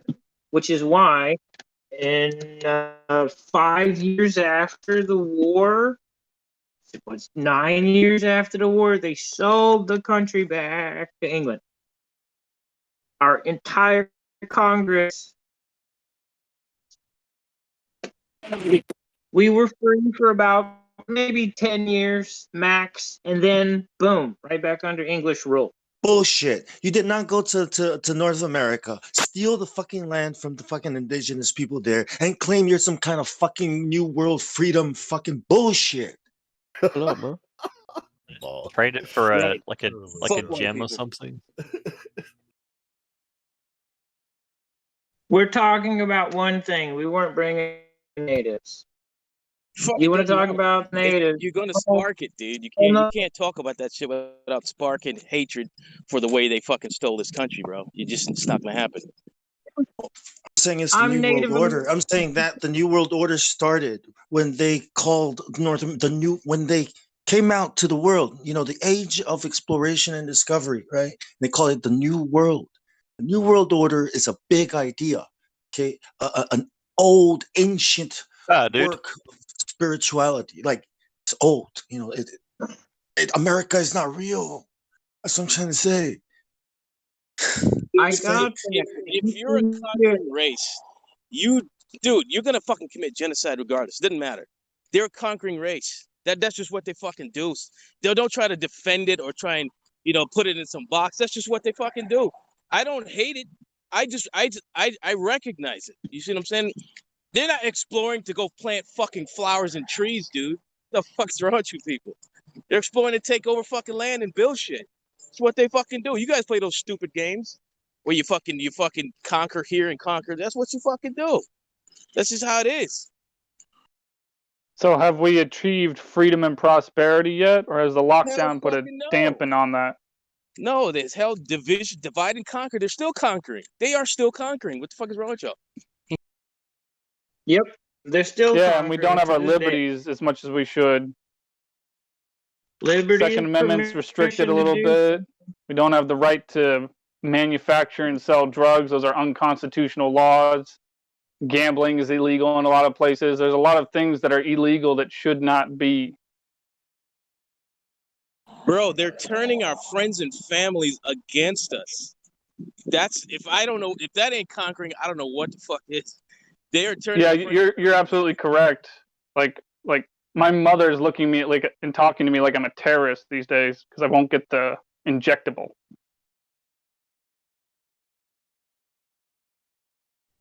Which is why, in 5 years after the war, it was 9 years after the war, they sold the country back to England. Our entire Congress, we were free for about maybe 10 years max, and then boom, right back under English rule. bullshit. You did not go to North America, steal the fucking land from the fucking indigenous people there, and claim you're some kind of fucking new world freedom fucking bullshit. Hello, bro. Trade it for a Right. like a Fuck white gem or people. something. We're talking about one thing. We weren't bringing natives. Fuck You want to that, talk no. about natives? You're gonna spark it, dude. You can't talk about that shit without sparking hatred for the way they fucking stole this country, bro. It's not gonna happen. I'm saying it's the I'm new Native world order. I'm saying that the new world order started when they called when they came out to the world. You know, the age of exploration and discovery, right? They call it the new world. The New World Order is a big idea. Okay, an old, ancient work of spirituality. Like it's old. You know, America is not real. That's what I'm trying to say. I got if you're a conquering race, dude, you're gonna fucking commit genocide regardless. Doesn't matter. They're a conquering race. That's just what they fucking do. They don't try to defend it or try and put it in some box. That's just what they fucking do. I don't hate it. I recognize it. You see what I'm saying? They're not exploring to go plant fucking flowers and trees, dude. What the fuck's wrong with you people? They're exploring to take over fucking land and build shit. That's what they fucking do. You guys play those stupid games where you fucking conquer here and conquer. That's what you fucking do. That's just how it is. So have we achieved freedom and prosperity yet, or has the lockdown put a fucking no. dampen on that? No, there's hell, division, divide and conquer. They're still conquering. They are still conquering. What the fuck is wrong with y'all? Yep, they're still. Yeah, and we don't have our conquering to this day. liberties as much as we should. Liberty Second and Amendment's restricted a permission to little do- bit. We don't have the right to manufacture and sell drugs. Those are unconstitutional laws. Gambling is illegal in a lot of places. There's a lot of things that are illegal that should not be. Bro, they're turning our friends and families against us. If that ain't conquering, I don't know what the fuck is. They're turning. Yeah, you're absolutely correct. Like my mother's looking at me and talking to me like I'm a terrorist these days because I won't get the injectable.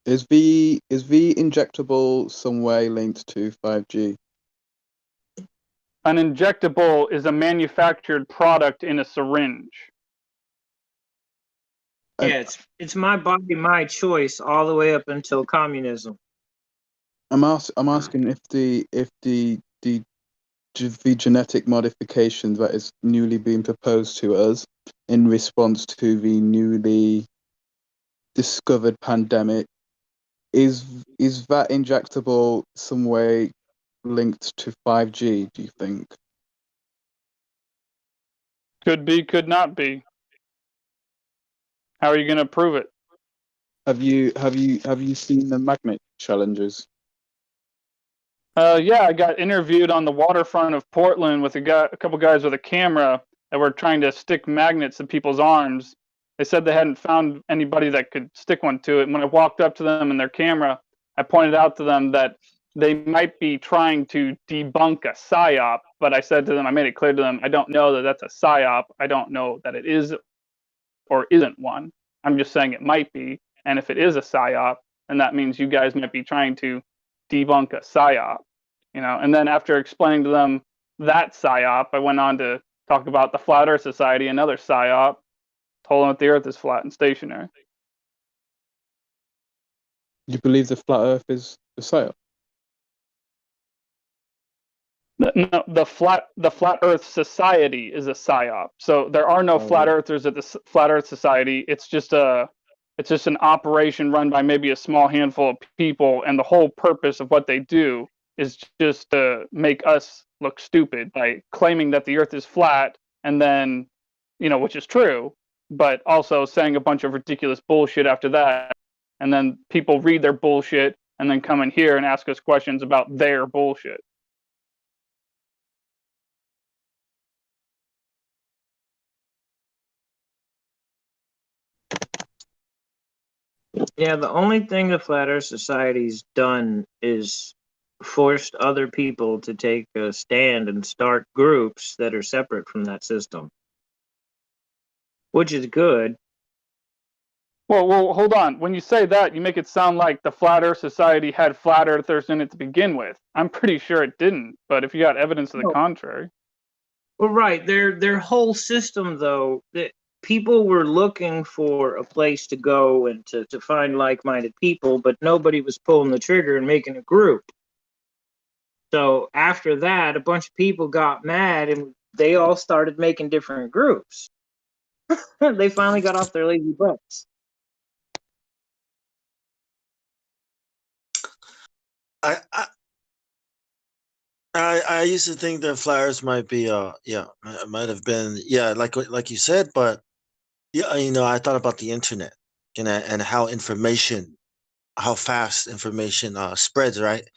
Is the injectable some way linked to 5G? An injectable is a manufactured product in a syringe. Yeah, it's my body, my choice, all the way up until communism. I'm asking if the genetic modification that is newly being proposed to us in response to the newly discovered pandemic is that injectable some way linked to 5G, do you think? Could be, could not be. How are you going to prove it? Have you seen the magnet challenges? Yeah, I got interviewed on the waterfront of Portland with a couple guys with a camera that were trying to stick magnets to people's arms. They said they hadn't found anybody that could stick one to it. And when I walked up to them and their camera, I pointed out to them that they might be trying to debunk a psyop, but I said to them, I made it clear to them, I don't know that that's a psyop. I don't know that it is or isn't one. I'm just saying it might be. And if it is a psyop, then that means you guys might be trying to debunk a psyop. And then after explaining to them that psyop, I went on to talk about the Flat Earth Society, another psyop, told them that the Earth is flat and stationary. You believe the flat Earth is a psyop? No, the Flat Earth Society is a psyop. So there are no flat earthers at the Flat Earth Society. It's just an operation run by maybe a small handful of people, and the whole purpose of what they do is just to make us look stupid by claiming that the Earth is flat, and then, which is true, but also saying a bunch of ridiculous bullshit after that, and then people read their bullshit and then come in here and ask us questions about their bullshit. Yeah, the only thing the Flat Earth Society's done is forced other people to take a stand and start groups that are separate from that system, which is good. Well, hold on. When you say that, you make it sound like the Flat Earth Society had flat earthers in it to begin with. I'm pretty sure it didn't, but if you got evidence to the contrary. Well, right. Their whole system, though, that people were looking for a place to go and to find like-minded people, but nobody was pulling the trigger and making a group. So after that, a bunch of people got mad and they all started making different groups. They finally got off their lazy butts. I used to think that flowers might be might have been like you said, but I thought about the internet. and how fast information spreads, right?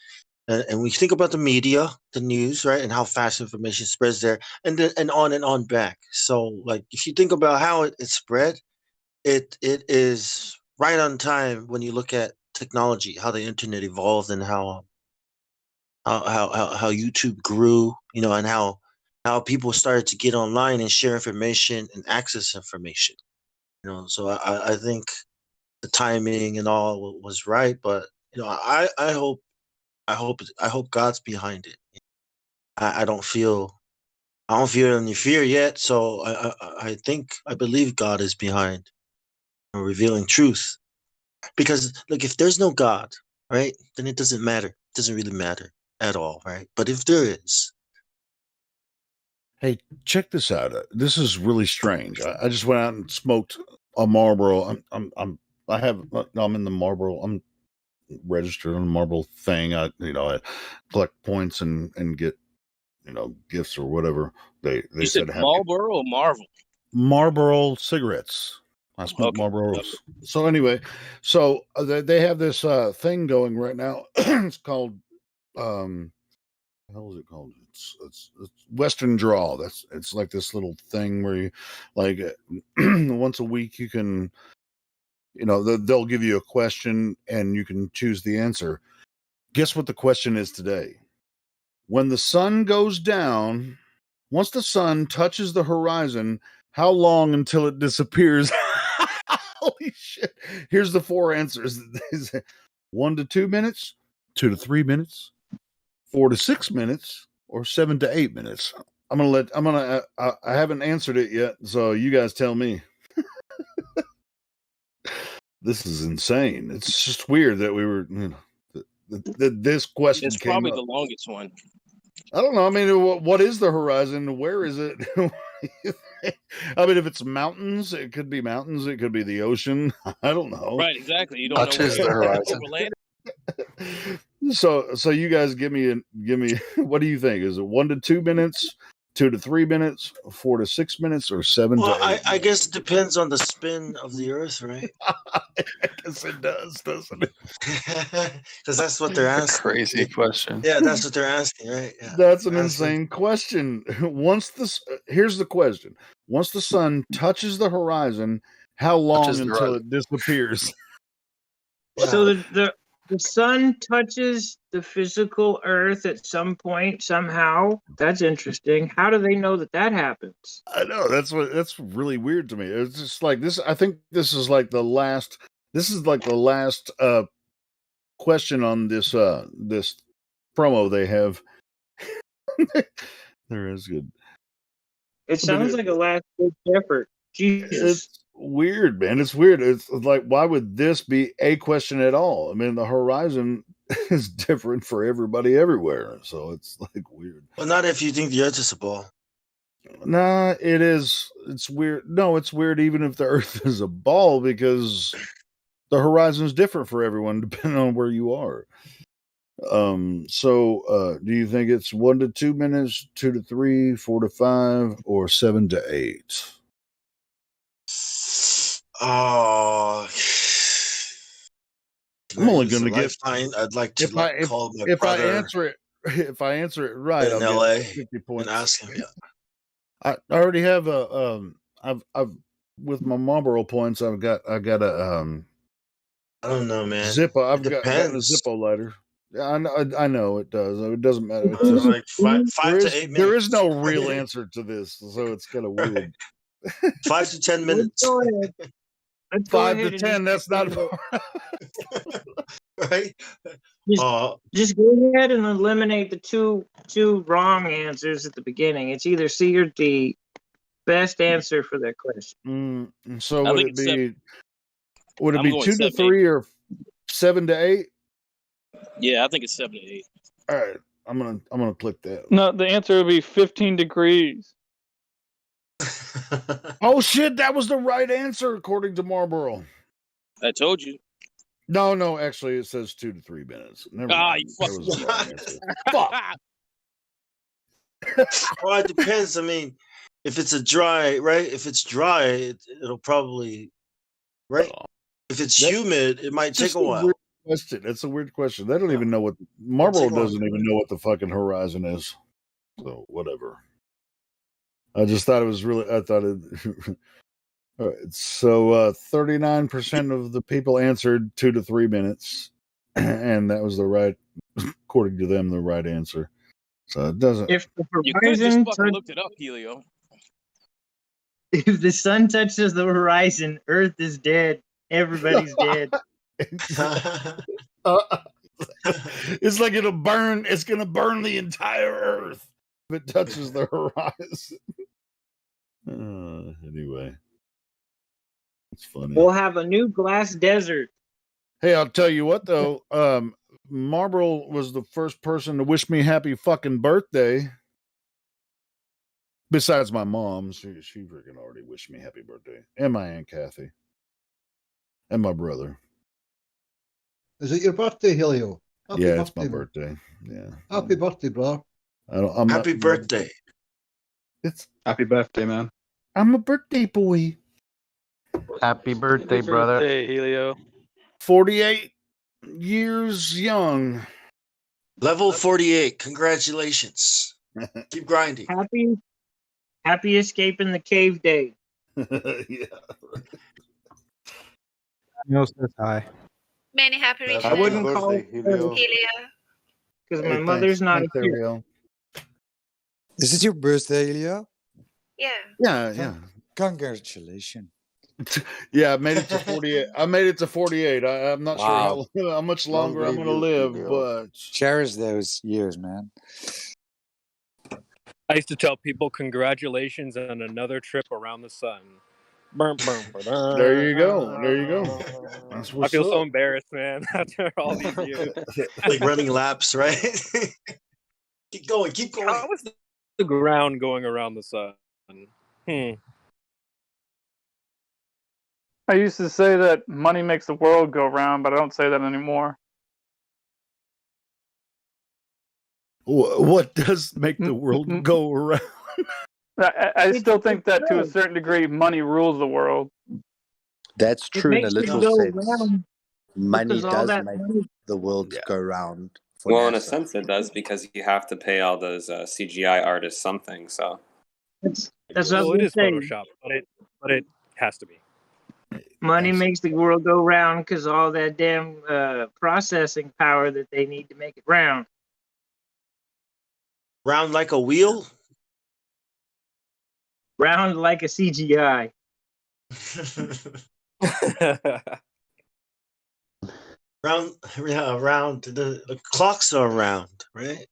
And we think about the media, the news, right, and how fast information spreads there, and then and on back. So, like, if you think about how it spread, it is right on time when you look at technology, how the internet evolved, and how YouTube grew, and how people started to get online and share information and access information. So I think the timing and all was right, but I hope God's behind it. I don't feel any fear yet, so I believe God is behind revealing truth. Because look, if there's no God, right, then it doesn't matter. It doesn't really matter at all, right? But if there is, Hey, check this out. This is really strange. I just went out and smoked a Marlboro. I'm in the Marlboro. I'm registered on the Marlboro thing. I collect points and get gifts or whatever. They You said said happy Marlboro or Marvel? Marlboro cigarettes. I smoke Marlboros. So anyway, they have this thing going right now. It's called how is it called? It's Western Draw. It's like this little thing where you like once a week you can they'll give you a question and you can choose the answer. Guess what the question is today? When the sun goes down, once the sun touches the horizon, how long until it disappears? Holy shit. Here's the 4 answers. 1 to 2 minutes, 2 to 3 minutes, 4 to 6 minutes, or 7 to 8 minutes. I haven't answered it yet, so you guys tell me. This is insane. It's just weird that we were, this question It's came probably up. the longest one. I don't know. I mean, what is the horizon? Where is it? I mean, if it's mountains, it could be mountains. It could be the ocean. I don't know. Right, exactly. You don't know where the you're horizon. over land. So you guys give me what do you think? Is it 1 to 2 minutes, 2 to 3 minutes, 4 to 6 minutes, or 7 well, to 8? I guess it depends on the spin of the Earth, right? I guess it does, doesn't it? Because that's what they're asking. Crazy question. Yeah, that's what they're asking, right? Yeah. That's an insane question. Here's the question: once the sun touches the horizon, how long until it disappears? So the sun touches the physical Earth at some point somehow. That's interesting. How do they know that happens? I know that's really weird to me. It's just like this. I think this is like the last. This is like the last question on this this promo they have. There is good. It sounds like a last ditch effort. Jesus. It's weird, man. It's weird. It's like, why would this be a question at all? I mean, the horizon is different for everybody everywhere. So it's like weird. Well, not if you think the Earth is a ball. Nah, it is. It's weird. No, it's weird even if the Earth is a ball because the horizon is different for everyone depending on where you are. Do you think it's 1 to 2 minutes, 2 to 3, 4 to 5, or 7 to 8? Oh, I'm only going to get. I'd like to call my if brother. If I answer it right, in I'll LA get 50 points. and ask him. Yeah. I already have a I've with my Marlboro points. I got a I don't know, man. Zippo. I've gotten a Zippo lighter. Yeah, I know it does. It doesn't matter. It's just like 5 to 8 minutes. There is no real answer to this, so it's kind of weird. 5 to 10 minutes. Let's go 5 ahead to and 10. That's not right. Just go ahead and eliminate the two wrong answers at the beginning. It's either C or D. Best answer for that question. So I would think it it's 7. be? Would it I'm be going 2 to 7 to 3 or 7 to 8? Yeah, I think it's 7 to 8. All right, I'm gonna click that. No, the answer would be 15 degrees. Oh shit, that was the right answer according to Marlboro. I told you. No, actually it says 2 to 3 minutes. Never mind. You fuck. That was the wrong answer. Fuck. Well, it depends. I mean, if it's a dry, right? If it's dry, it'll probably, right? If it's humid, it might take a while. Weird question. It's a weird question. They don't even know what Marlboro doesn't even know what the fucking horizon is. So whatever. I just thought it was really. I thought it. All right, so 39% of the people answered 2 to 3 minutes, and that was the right, according to them, the right answer. So it doesn't. If the You could just horizon fucking looked it up, Helio. if the sun touches the horizon, Earth is dead. Everybody's dead. It's like it'll burn. It's gonna burn the entire Earth if it touches the horizon. Anyway, it's funny. We'll have a new glass desert. Hey, I'll tell you what though. Marlboro was the first person to wish me happy fucking birthday. Besides my mom, she freaking already wished me happy birthday, and my Aunt Kathy, and my brother. Is it your birthday, Helio? Happy Yeah, birthday, it's my man. birthday. Yeah. Happy birthday, bro. Happy birthday. It's Happy birthday, man. I'm a birthday boy. Happy birthday, brother. Hey, Helio. 48 years young. Level 48. Congratulations. Keep grinding. Happy escaping the cave day. Yeah. No says hi. Many happy returns. I wouldn't call it Helio. because my mother's not Thanks, here. Ariel. Is it your birthday, Ilya? Yeah. Yeah. Congratulations. Yeah, I made it to 48. I made it to 48. I'm not Wow. sure how much longer I'm going to live, but Cherish those years, man. I used to tell people congratulations on another trip around the sun. There you go. There you go. That's I what's feel so up. embarrassed, man, after all these years. Like running laps, right? Keep going. How is the ground going around the sun? I used to say that money makes the world go round, but I don't say that anymore. What does make the world go around? I still think that to a certain degree, money rules the world. That's true in a makes it literal go sense. round Money because all does that make money- the world go round. For Well, in a NASA. sense, it does because you have to pay all those CGI artists something. So That's what I Well, was it is gonna say. Photoshop, but it has to be. Money makes the world go round because all that damn processing power that they need to make it round. Round like a wheel? Round like a CGI. round. The clocks are round, right?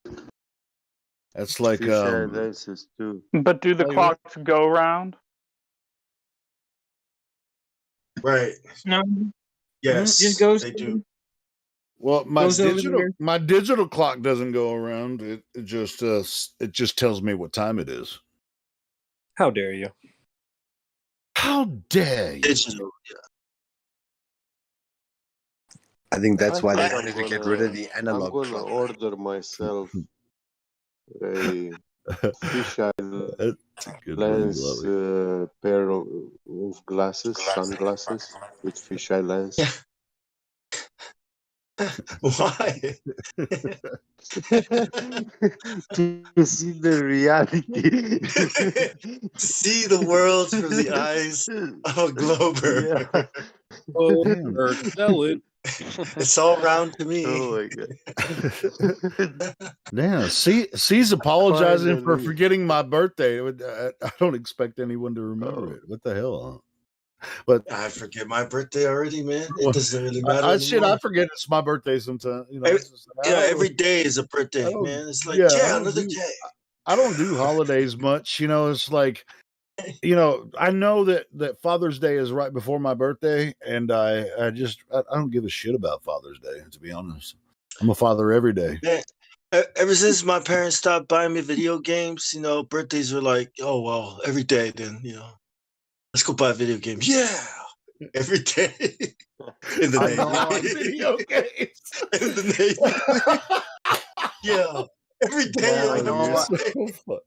That's like lenses too. But do the clocks go round? Right. No. Yes. Just goes they do. Well, Goes over there. my digital clock doesn't go around. It just tells me what time it is. How dare you? How dare you? Digital. I think that's why they I'm wanted to get rid of the analog I'm gonna clock. order myself a fisheye lens pair of glasses, sunglasses with fisheye lens. Why? To see the reality. See the world through the eyes of a glober. Yeah. Oh, sell it. It's all round to me. Oh my god. Damn, C's apologizing for Finally. forgetting my birthday. I don't expect anyone to remember it. What the hell? But I forget my birthday already, man. It doesn't really matter anymore. I forget it's my birthday sometimes. You know, Every day is a birthday, man. It's like, another day. I don't do holidays much. You know, it's like, you know, I know that Father's Day is right before my birthday, and I don't give a shit about Father's Day, to be honest. I'm a father every day. Man, ever since my parents stopped buying me video games, you know, birthdays were like, oh well, every day. Then let's go buy video games. Yeah, every day. In the Navy. Video games. In the Navy. Yeah, every day. Yeah, on the what?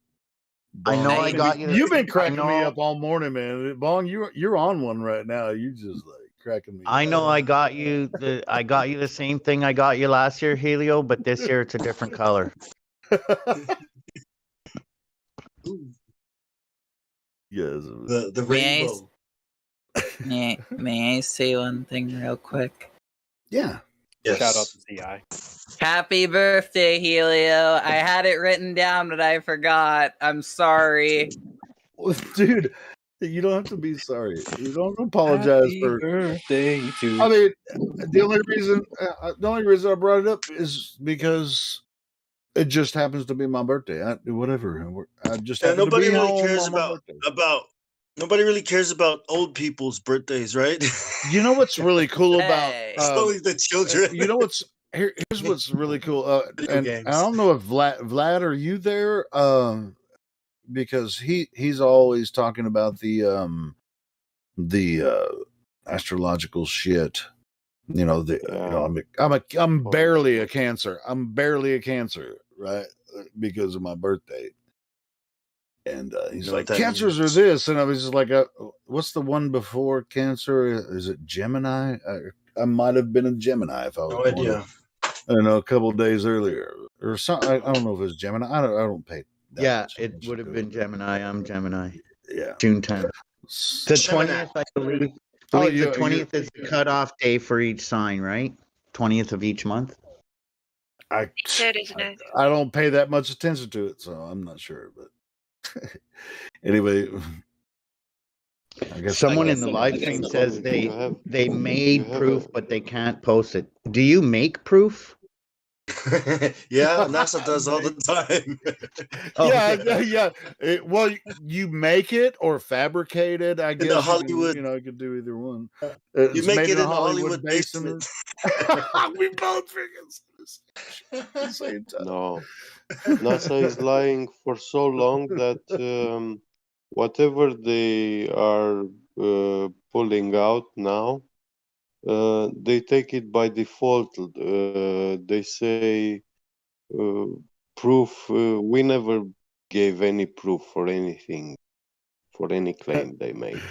I know I got you. You've been cracking me up all morning, man. Bong, you're on one right now. You just like cracking me. I know I got you the same thing I got you last year, Helio, but this year it's a different color. Yes. The May I, rainbow. may I say one thing real quick? Yeah. Yes. Shout out to CI. Happy birthday, Helio. I had it written down, but I forgot. I'm sorry. Dude, you don't have to be sorry. You don't apologize Happy for birthday to. I mean, the only reason I brought it up is because it just happens to be my birthday. Whatever. I just Yeah, happen to nobody be really home cares on my birthday. nobody really cares about old people's birthdays, right? You know what's really cool about It's only the children. You know here's what's really cool. Video And games. I don't know if Vlad, are you there? Because he's always talking about the astrological shit. You know, I'm barely a Cancer. I'm barely a Cancer, right? Because of my birthday. And he's like, Cancers are this, and I was just like, what's the one before Cancer? Is it Gemini? I might have been a Gemini if I was No born, idea. I don't know, a couple of days earlier or something. I don't know if it was Gemini. I don't pay. Yeah, it would have been Gemini. I'm Gemini. Yeah. June 10th. The 20th, I believe. Oh, The 20th is the cutoff day for each sign, right? 20th of each month. I isn't it? I don't pay that much attention to it, so I'm not sure. But anyway, I guess Someone in the live stream says they made proof, but they can't post it. Do you make proof? Yeah, NASA does all the time. Yeah. Well, you make it or fabricate it. I guess the Hollywood, I could do either one. you It's make made it in a the Hollywood basement. We both at the same time. No, NASA is lying for so long that whatever they are pulling out now, they take it by default. They say proof. We never gave any proof for anything, for any claim they made.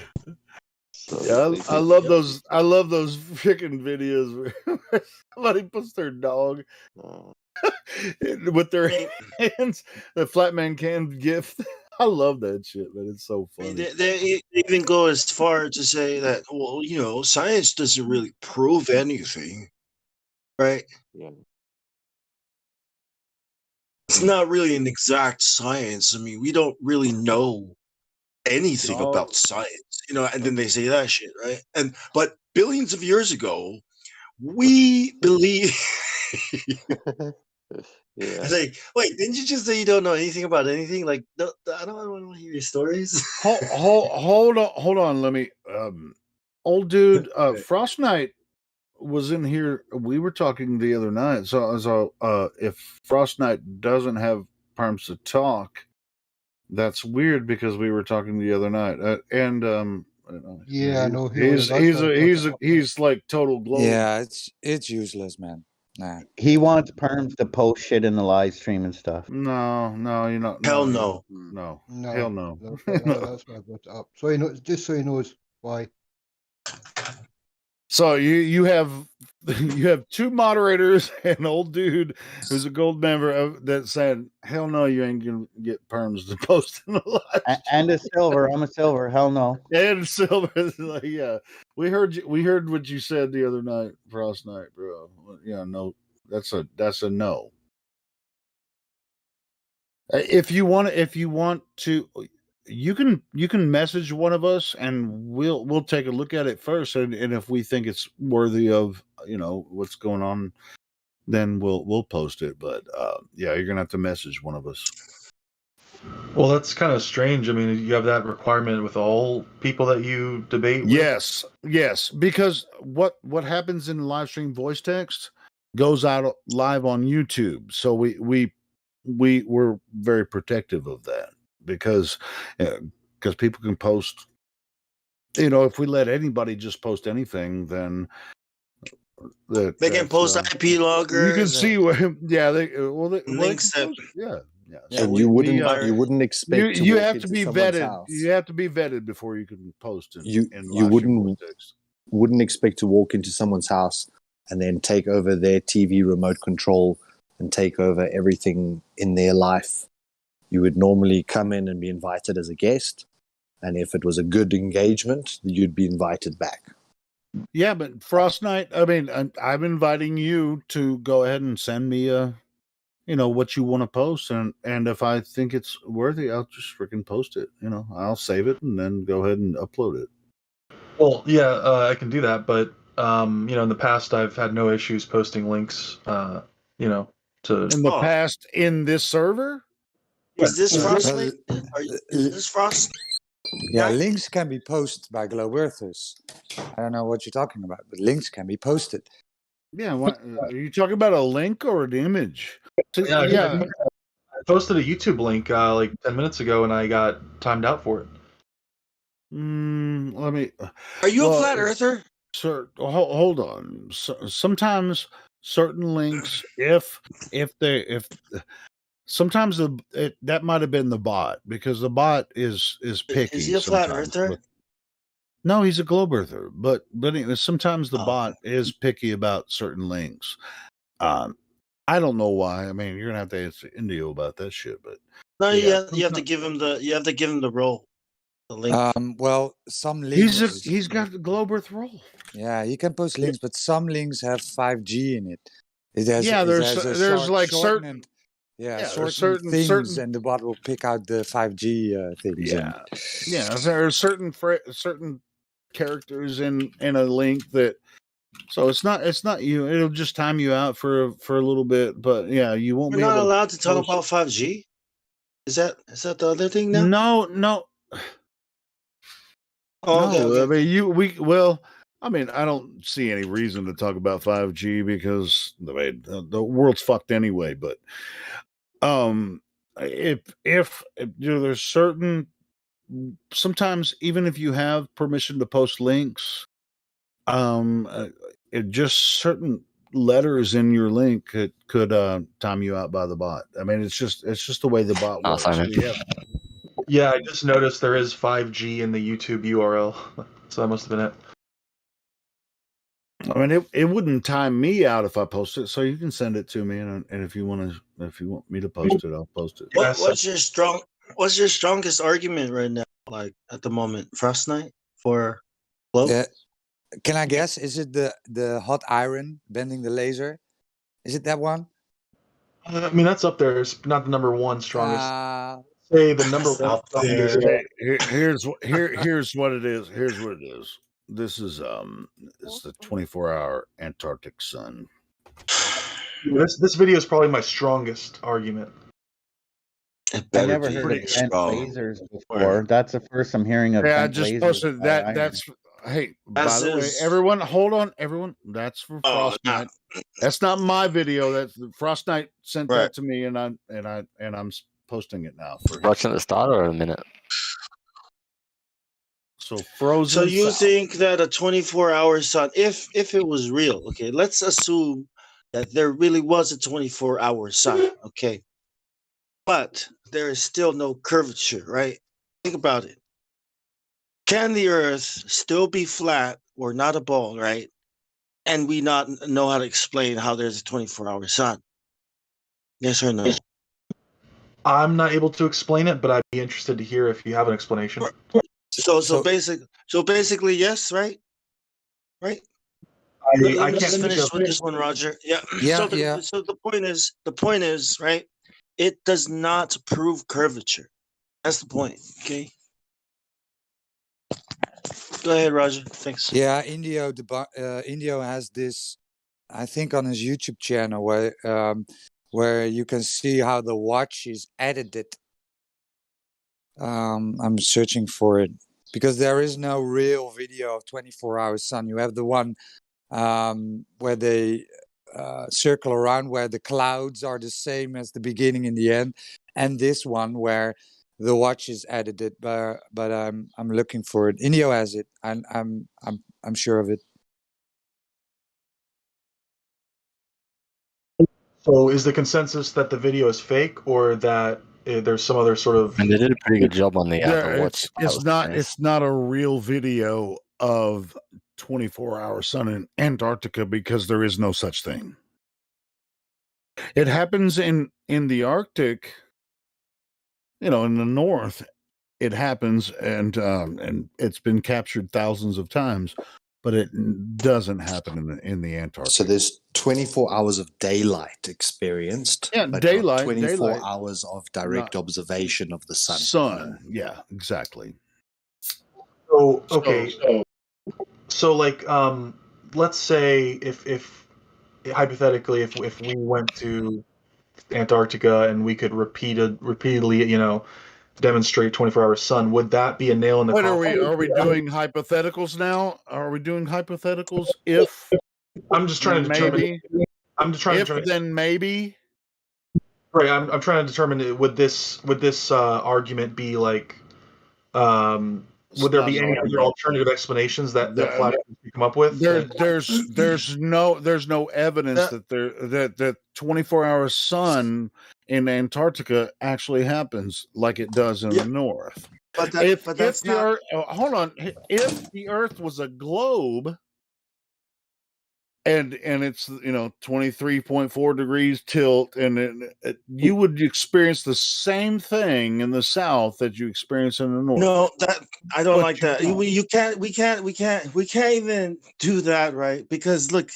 So Yeah, I love those. I love those freaking videos where somebody puts their dog with their hands. The Flatman Can gift. I love that shit, man. It's so funny. They even go as far to say that, well, science doesn't really prove anything, right? Yeah. It's not really an exact science. I mean, we don't really know anything about science, and then they say that shit, right? But billions of years ago, we believe. Yeah. I say, wait, didn't you just say you don't know anything about anything? Like, no, I don't want to hear your stories. Hold on. Let me. Old dude, Frost Knight was in here. We were talking the other night. So if Frost Knight doesn't have perms to talk, that's weird because we were talking the other night. Yeah, I know. He's like total glow. Yeah, it's useless, man. Nah. He wants perms to post shit in the live stream and stuff. No, you're not. Hell no. No. No, Hell no. That's why I brought it up. So he knows, just so he knows why. So you have two moderators and an old dude who's a gold member that said, "Hell no, you ain't gonna get perms to post in the live." And a silver. I'm a silver. Hell no. And silver. Like, yeah, we heard you. We heard what you said the other night, Frost Night, bro. Yeah, no, that's a no. If you want to, you can message one of us and we'll take a look at it first, and if we think it's worthy of what's going on, then we'll post it. But yeah, you're gonna have to message one of us. Well, that's kind of strange. I mean, you have that requirement with all people that you debate with? Yes, because what happens in live stream voice text goes out live on YouTube, so we're very protective of that because people can post. If we let anybody just post anything, then they can post IP loggers. You can see where, links that. Yeah, and you wouldn't expect you have to be vetted. You have to be vetted before you can post. You wouldn't wouldn't expect to walk into someone's house and then take over their TV remote control and take over everything in their life. You would normally come in and be invited as a guest, and if it was a good engagement, you'd be invited back. Yeah, but Frost Knight, I mean, I'm inviting you to go ahead and send me what you want to post, and if I think it's worthy, I'll just freaking post it. I'll save it and then go ahead and upload it. Well, yeah, I can do that, but in the past I've had no issues posting links. To in the past in this server. Is this Frost? Is this Frost? Yeah, links can be posted by Globe Earthers. I don't know what you're talking about, but links can be posted. Yeah, are you talking about a link or an image? I posted a YouTube link like 10 minutes ago, and I got timed out for it. Let me. Are you a flat earther? Sir, hold on. Sometimes certain links, sometimes that might have been the bot, because the bot is picky. Is he a flat earther? No, he's a globe earther. But sometimes the bot is picky about certain links. I don't know why. I mean, you're gonna have to ask Indio about that shit. But no, you have to give him the role. The link. Well, some links. He's got the globe earth role. Yeah, he can post links, but some links have 5G in it. There's like certain. Certain things, and the bot will pick out the 5G things. Yeah, there are certain characters in a link that. So it's not you. It'll just time you out for a little bit, but yeah, you won't. We're not allowed to talk about 5G. Is that the other thing now? No. Oh, okay. I mean, I don't see any reason to talk about 5G because the world's fucked anyway. But if there's certain, sometimes even if you have permission to post links, just certain letters in your link could time you out by the bot. I mean, it's just the way the bot works. Yeah, I just noticed there is 5G in the YouTube URL, so that must have been it. I mean, it wouldn't time me out if I post it, so you can send it to me, and if you want me to post it, I'll post it. What's your strongest argument right now? Like at the moment, Frost Knight for Globe? Can I guess? Is it the hot iron bending the laser? Is it that one? I mean, that's up there. It's not the number one strongest. Say the number one. Here's what it is. Here's what it is. This is it's the 24-hour Antarctic sun. This video is probably my strongest argument. I never heard of bent lasers before. That's the first I'm hearing of. Yeah, I just posted that. Hey, by the way, everyone, hold on, everyone. That's for Frost Knight. That's not my video. That's Frost Knight sent that to me, and I'm posting it now. Watching at the start or a minute? So frozen. So you think that a 24-hour sun, if it was real, okay, let's assume that there really was a 24-hour sun, okay, but there is still no curvature, right? Think about it. Can the Earth still be flat or not a ball, right? And we not know how to explain how there's a 24-hour sun? Yes or no? I'm not able to explain it, but I'd be interested to hear if you have an explanation. So basically, yes, right? Right. I Let's can't finish with this one, Roger. Yeah. So the point is, right? It does not prove curvature. That's the point. Okay. Go ahead, Roger. Thanks. Yeah, Indio has this, I think, on his YouTube channel where you can see how the watch is edited. I'm searching for it because there is no real video of 24-hour sun. You have the one where they circle around, where the clouds are the same as the beginning and the end, and this one where the watch is edited. But I'm looking for it. Indio has it. I'm sure of it. So is the consensus that the video is fake, or that there's some other sort of? And they did a pretty good job on the watch. It's not a real video of 24-hour sun in Antarctica because there is no such thing. It happens in the Arctic, in the north. It happens, and it's been captured thousands of times, but it doesn't happen in the Antarctic. So there's 24 hours of daylight experienced, Yeah, but daylight, not 24 daylight. hours of direct observation of the sun. Sun, yeah, exactly. So okay, so like let's say if hypothetically if we went to Antarctica and we could repeatedly demonstrate 24-hour sun, would that be a nail in the Wait, coffin? are we doing hypotheticals now? Are we doing hypotheticals? If I'm just trying to determine. I'm just trying to then maybe. Right, I'm trying to determine would this argument be like would there be any other alternative explanations that flat earthers come up with? There's no evidence that 24-hour sun in Antarctica actually happens like it does in the north. But that's not. Earth, hold on. If the Earth was a globe, and it's 23.4 degrees tilt, and you would experience the same thing in the south that you experience in the north. No, that I don't like that. We can't even do that, right? Because look,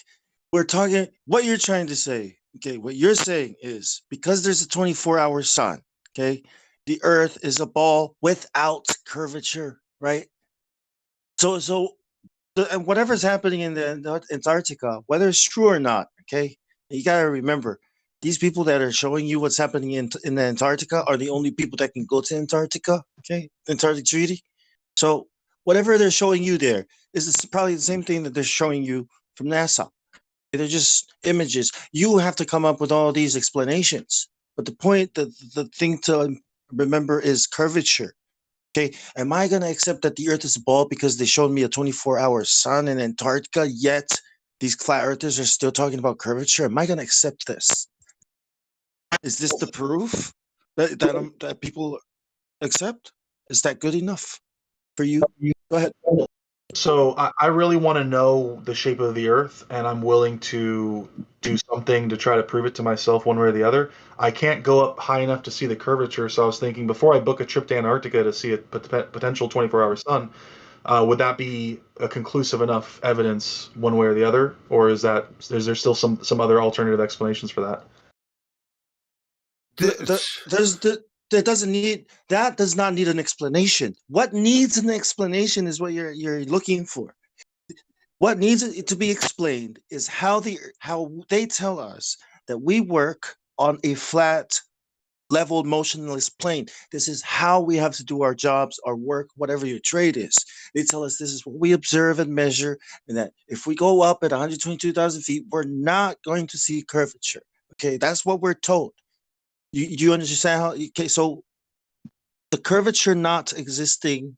we're talking. What you're trying to say, okay? What you're saying is because there's a 24-hour sun, okay? The Earth is a ball without curvature, right? So and whatever's happening in the Antarctica, whether it's true or not, okay, you gotta remember, these people that are showing you what's happening in the Antarctica are the only people that can go to Antarctica, okay, the Antarctic Treaty. So whatever they're showing you there is probably the same thing that they're showing you from NASA. They're just images. You have to come up with all these explanations. But the thing to remember is curvature. Okay, am I going to accept that the Earth is a ball because they showed me a 24-hour sun in Antarctica, yet these flat earthers are still talking about curvature? Am I going to accept this? Is this the proof that people accept? Is that good enough for you? Go ahead. So I really want to know the shape of the Earth, and I'm willing to do something to try to prove it to myself one way or the other. I can't go up high enough to see the curvature, so I was thinking before I book a trip to Antarctica to see a potential 24-hour sun, would that be a conclusive enough evidence one way or the other, or is there still some other alternative explanations for that? That does not need an explanation. What needs an explanation is what you're looking for. What needs it to be explained is how they tell us that we work on a flat, leveled, motionless plane. This is how we have to do our jobs, our work, whatever your trade is. They tell us this is what we observe and measure, and that if we go up at 122,000 feet, we're not going to see curvature. Okay, that's what we're told. You understand how? Okay, so the curvature not existing,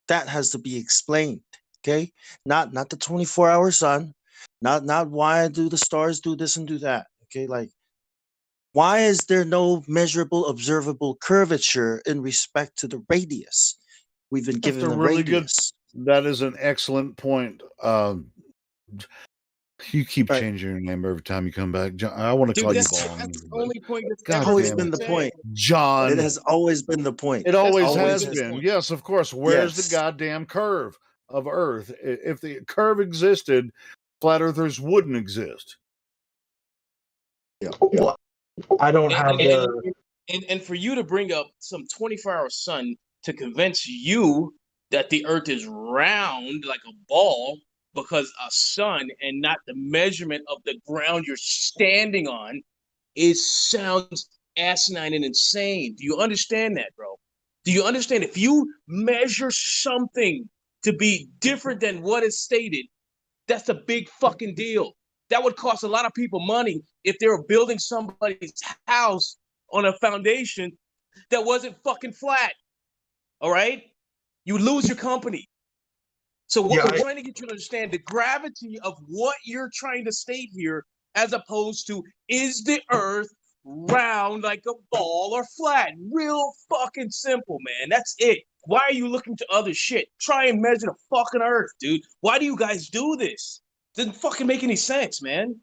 that has to be explained. Okay, not the 24-hour sun, not why do the stars do this and do that. Okay, like why is there no measurable, observable curvature in respect to the radius? We've been given the radius. That is an excellent point. You keep changing your name every time you come back, John. I want to call you Ball. That's the only point that's God, always been the point, John. It has always been the point. It always has been. Yes, of course. Where's the Yes. goddamn curve of Earth? If the curve existed, flat earthers wouldn't exist. Yeah. Well, I don't have the. And for you to bring up some 24-hour sun to convince you that the Earth is round like a ball because a sun and not the measurement of the ground you're standing on, it sounds asinine and insane. Do you understand that, bro? Do you understand if you measure something to be different than what is stated, that's a big fucking deal. That would cost a lot of people money if they were building somebody's house on a foundation that wasn't fucking flat. All right? You lose your company. So what we're trying to get you to understand the gravity of what you're trying to state here, as opposed to is the Earth round like a ball or flat. Real fucking simple, man. That's it. Why are you looking to other shit? Try and measure the fucking earth, dude. Why do you guys do this? Doesn't fucking make any sense, man.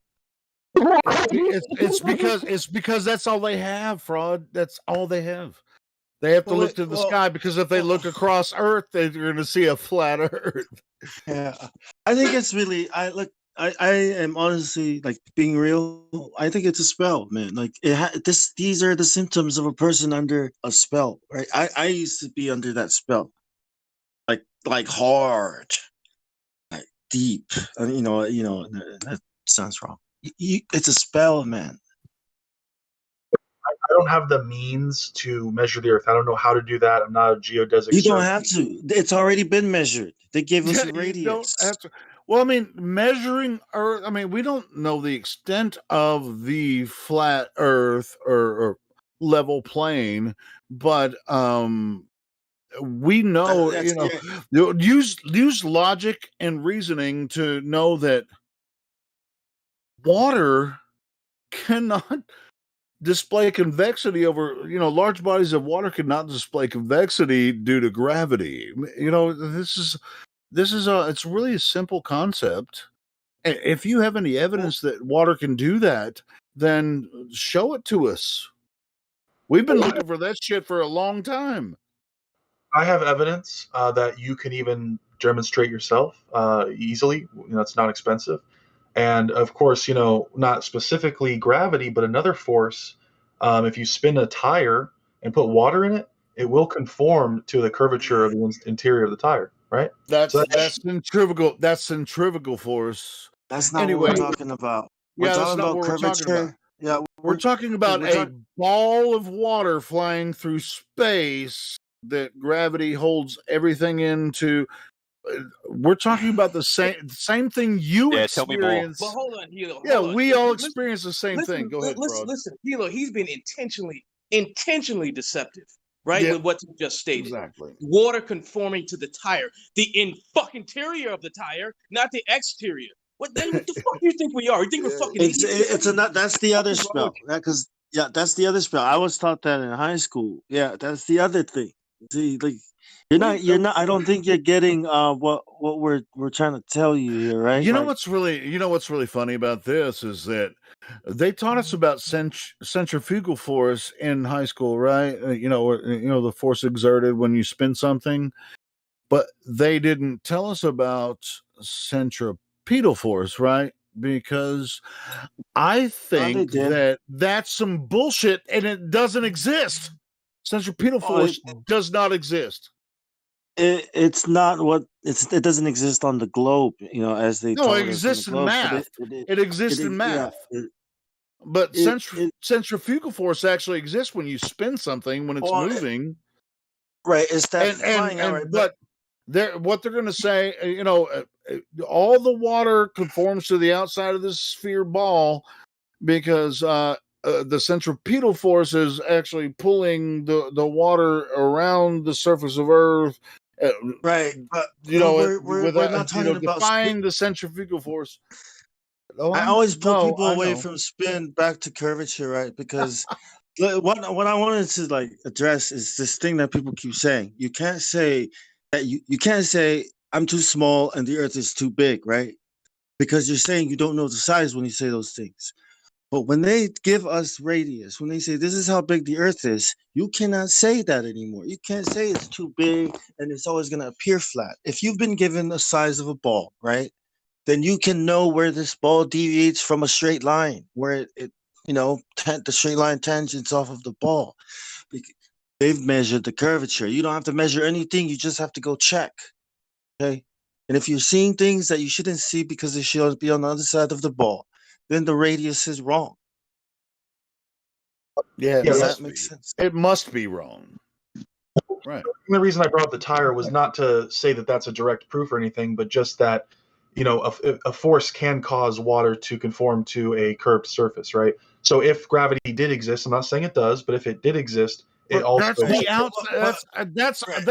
It's because that's all they have, fraud. That's all they have. They have to look to the sky because if they look across Earth, they're going to see a flat Earth. Yeah, I think it's really. I am honestly like being real. I think it's a spell, man. Like these are the symptoms of a person under a spell, right? I used to be under that spell, like hard, like deep. That sounds wrong. It's a spell, man. I don't have the means to measure the Earth. I don't know how to do that. I'm not a geodesic. You don't have to. It's already been measured. They gave us a You radius. don't have to. Well, I mean, measuring Earth. I mean, we don't know the extent of the flat Earth or level plane, but we know. Use logic and reasoning to know that water cannot display convexity over, large bodies of water cannot display convexity due to gravity. It's really a simple concept. If you have any evidence that water can do that, then show it to us. We've been looking for that shit for a long time. I have evidence that you can even demonstrate yourself easily. It's not expensive. And of course, not specifically gravity, but another force. If you spin a tire and put water in it, it will conform to the curvature of the interior of the tire, right? That's centrifugal. That's centrifugal force. That's not what we're talking about. That's not what we're talking about. Yeah, we're talking about a ball of water flying through space that gravity holds everything into. We're talking about the same thing you experience. But hold on, Hilo. Yeah, we all experience the same thing. Go ahead, Listen, Hilo. He's been intentionally deceptive, right? With what you just stated. Exactly. Water conforming to the tire, the interior of the tire, not the exterior. What the fuck do you think we are? You think we're fucking? That's the other spell. That's the other spell. I was taught that in high school. Yeah, that's the other thing. See, like. You're not. I don't think you're getting what we're trying to tell you here, right? What's really funny about this is that they taught us about centrifugal force in high school, right? The force exerted when you spin something, but they didn't tell us about centripetal force, right? Because I think that's some bullshit, and it doesn't exist. Centripetal force does not exist. It's not what it doesn't exist on the globe, as they no, it exists in math. It exists in math. But centrifugal force actually exists when you spin something when it's moving. Right. It's that but what they're going to say, all the water conforms to the outside of this sphere ball because the centripetal force is actually pulling the water around the surface of Earth. Right, but we're not talking about define the centrifugal force. I always pull people away from spin back to curvature, right? Because what I wanted to address is this thing that people keep saying. You can't say that you can't say I'm too small and the Earth is too big, right? Because you're saying you don't know the size when you say those things. But when they give us radius, when they say this is how big the Earth is, you cannot say that anymore. You can't say it's too big and it's always going to appear flat. If you've been given the size of a ball, right, then you can know where this ball deviates from a straight line, where the straight line tangents off of the ball. They've measured the curvature. You don't have to measure anything. You just have to go check. Okay. And if you're seeing things that you shouldn't see because they should be on the other side of the ball, then the radius is wrong. Yeah, does that make sense? It must be wrong. Right. The reason I brought up the tire was not to say that that's a direct proof or anything, but just that a force can cause water to conform to a curved surface, right? So if gravity did exist, I'm not saying it does, but if it did exist, it also that's on the outside.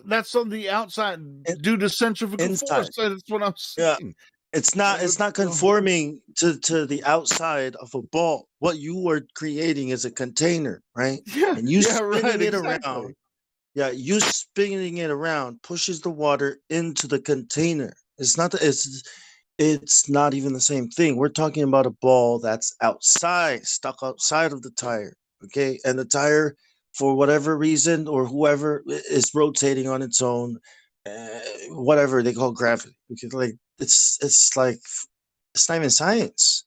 That's on the outside due to centrifugal force. That's what I'm saying. It's not conforming to the outside of a ball. What you are creating is a container, right? Yeah, And you yeah, spinning right, it exactly. around. Yeah, you spinning it around pushes the water into the container. It's not even the same thing. We're talking about a ball that's outside, stuck outside of the tire. Okay, and the tire, for whatever reason or whoever is rotating on its own, whatever they call gravity. Because like it's like it's not even science.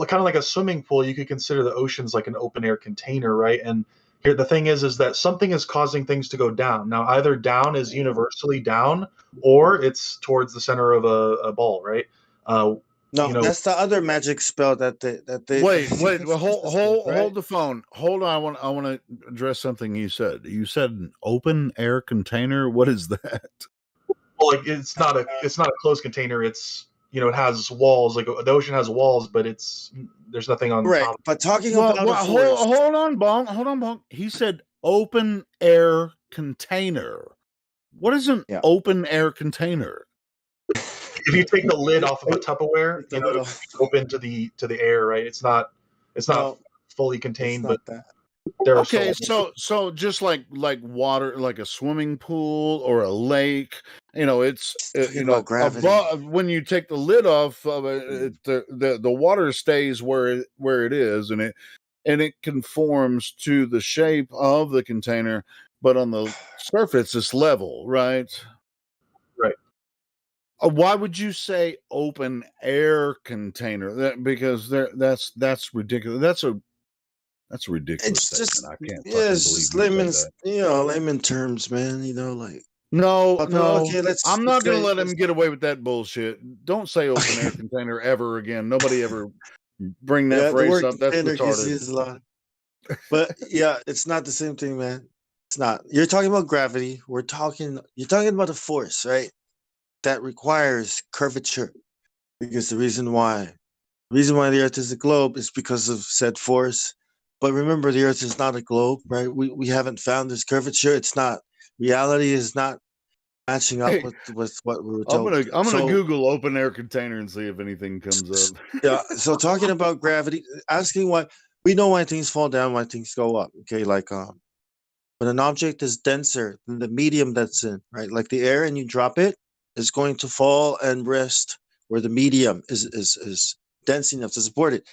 Kind of like a swimming pool, you could consider the oceans like an open air container, right? And here the thing is that something is causing things to go down. Now, either down is universally down, or it's towards the center of a ball, right? No, you know, that's the other magic spell that they Wait, well, hold the phone. Hold on, I want to address something you said. You said an open air container. What is that? well, like it's not a closed container. It's it has walls. Like the ocean has walls, but there's nothing on Right, top. but talking about hold on, Bonk. He said open air container. What is an open air container? If you take the lid off of a Tupperware, it's open to the air, right? It's not fully contained, but there are Okay, so just like water, like a swimming pool or a lake, it's above, when you take the lid off of it, the water stays where it is, and it conforms to the shape of the container, but on the surface it's level, right? Right. Why would you say open air container? Because that's ridiculous. That's a ridiculous statement. I can't fucking believe you said that. Layman terms, man. No, okay, I'm not going to let him get away with that bullshit. Don't say open air container ever again. Nobody ever bring that phrase up. That's retarded. But yeah, it's not the same thing, man. It's not. You're talking about gravity. You're talking about a force, right? That requires curvature. Because the reason why the Earth is a globe is because of said force. But remember, the Earth is not a globe, right? We haven't found this curvature. It's not. Reality is not matching up with what we were told. I'm gonna Google open air container and see if anything comes up. Yeah. So talking about gravity, asking why we know why things fall down, why things go up. Okay, like when an object is denser than the medium that's in, right? Like the air, and you drop it, is going to fall and rest where the medium is dense enough to support it.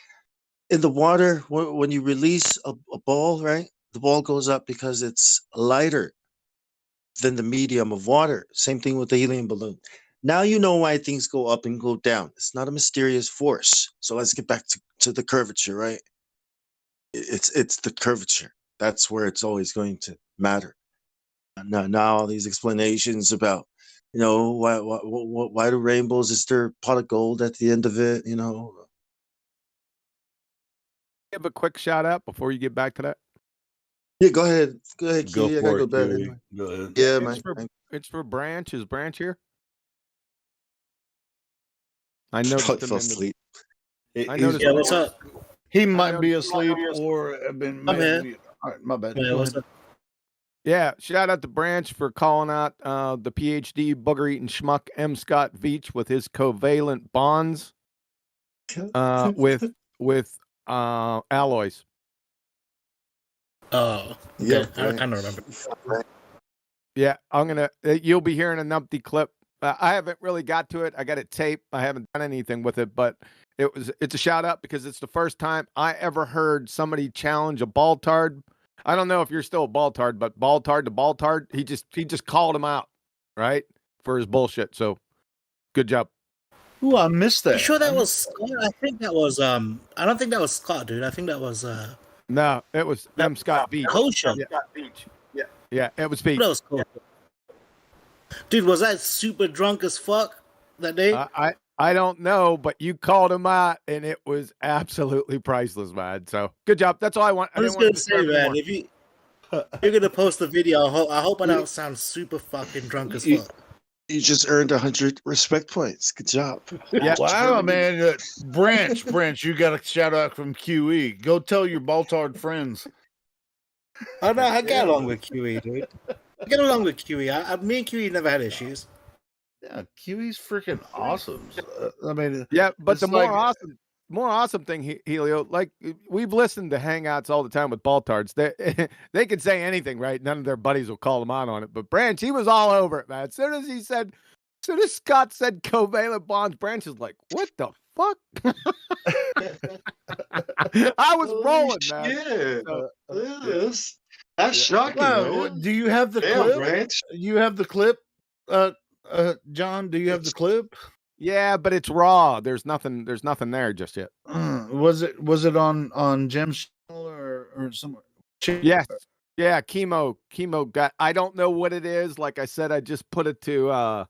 In the water, when you release a ball, right, the ball goes up because it's lighter than the medium of water. Same thing with the helium balloon. Now you know why things go up and go down. It's not a mysterious force. So let's get back to the curvature, right? It's the curvature. That's where it's always going to matter. Now all these explanations about, why do rainbows? Is there a pot of gold at the end of it? Give a quick shout out before you get back to that. Yeah, go ahead. Go ahead, Go Kitty. I for gotta it, go to bed Kiwi. anyway. Go ahead. Yeah, man. It's for Branch. Is Branch here? I know. Fell asleep. What's up? He might be asleep or have been. I'm here. All right, my bad. Yeah, Go what's ahead. Yeah, shout out to Branch for calling out the PhD booger eating schmuck M. Scott Veach with his covalent bonds with alloys. Oh, okay. I kind of remember. Yeah, you'll be hearing an empty clip. I haven't really got to it. I got it taped. I haven't done anything with it, but it's a shout out because it's the first time I ever heard somebody challenge a Baltard. I don't know if you're still a Baltard, but Baltard to Baltard, he just called him out, right, for his bullshit. So, good job. Ooh, I missed that. You sure that was Scott? I think that was I don't think that was Scott, dude. I think that was No, it was M. Scott Veach. Kosher. Yeah, it was Veach. That was cool. Dude, was I super drunk as fuck that day? I don't know, but you called him out, and it was absolutely priceless, man. So good job. That's all I want. I was gonna say, man, if you're gonna post the video, I hope I don't sound super fucking drunk as fuck. You just earned 100 respect points. Good job. Yeah. Wow, man. Branch, you got a shout out from QE. Go tell your Baltard friends. Oh no, I get along with QE, dude. I get along with QE. Me and QE never had issues. Yeah, Kiwi's freaking awesome. I mean, Yeah, but it's the like more awesome thing, Helio, like we've listened to Hangouts all the time with Baltards. They they could say anything, right? None of their buddies will call them out on it. But Branch, he was all over it, man. As soon as Scott said covalent bonds, Branch is like, what the fuck? I was rolling, man. Yeah, So, that's yeah. shocking, Wow, man. do you have the Damn, clip? Branch. You have the clip, John? Do you have the clip? Yeah, but it's raw. There's nothing there just yet. Was it on Jim's channel or somewhere? Yes. Yeah, chemo got, I don't know what it is. Like I said, I just put it to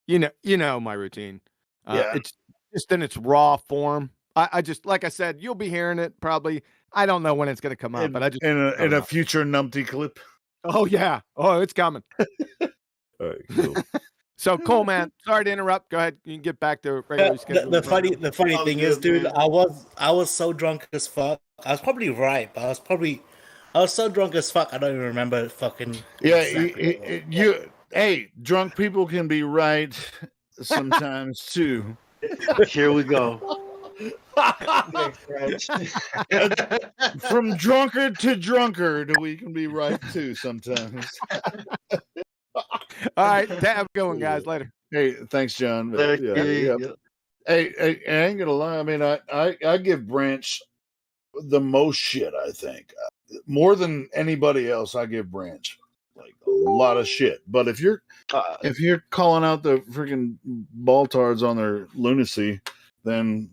you know my routine. Yeah. It's just in its raw form. I just, like I said, you'll be hearing it probably. I don't know when it's gonna come out, but I just in a future numpty clip. Oh yeah. Oh, it's coming. All right, cool. So Cole, man, sorry to interrupt. Go ahead. You can get back to regularly scheduled. The funny thing is, dude, I was so drunk as fuck. I was probably right, but I was so drunk as fuck. I don't even remember fucking. Yeah, exactly hey, drunk people can be right sometimes too. Here we go. From drunkard to drunkard, we can be right too sometimes. All right, have a good one, guys. Later. Hey, thanks, John. Thank you. Yeah. Hey, I ain't gonna lie. I mean, I give Branch the most shit. I think more than anybody else. I give Branch like a lot of shit. But if you're calling out the freaking Baltards on their lunacy, then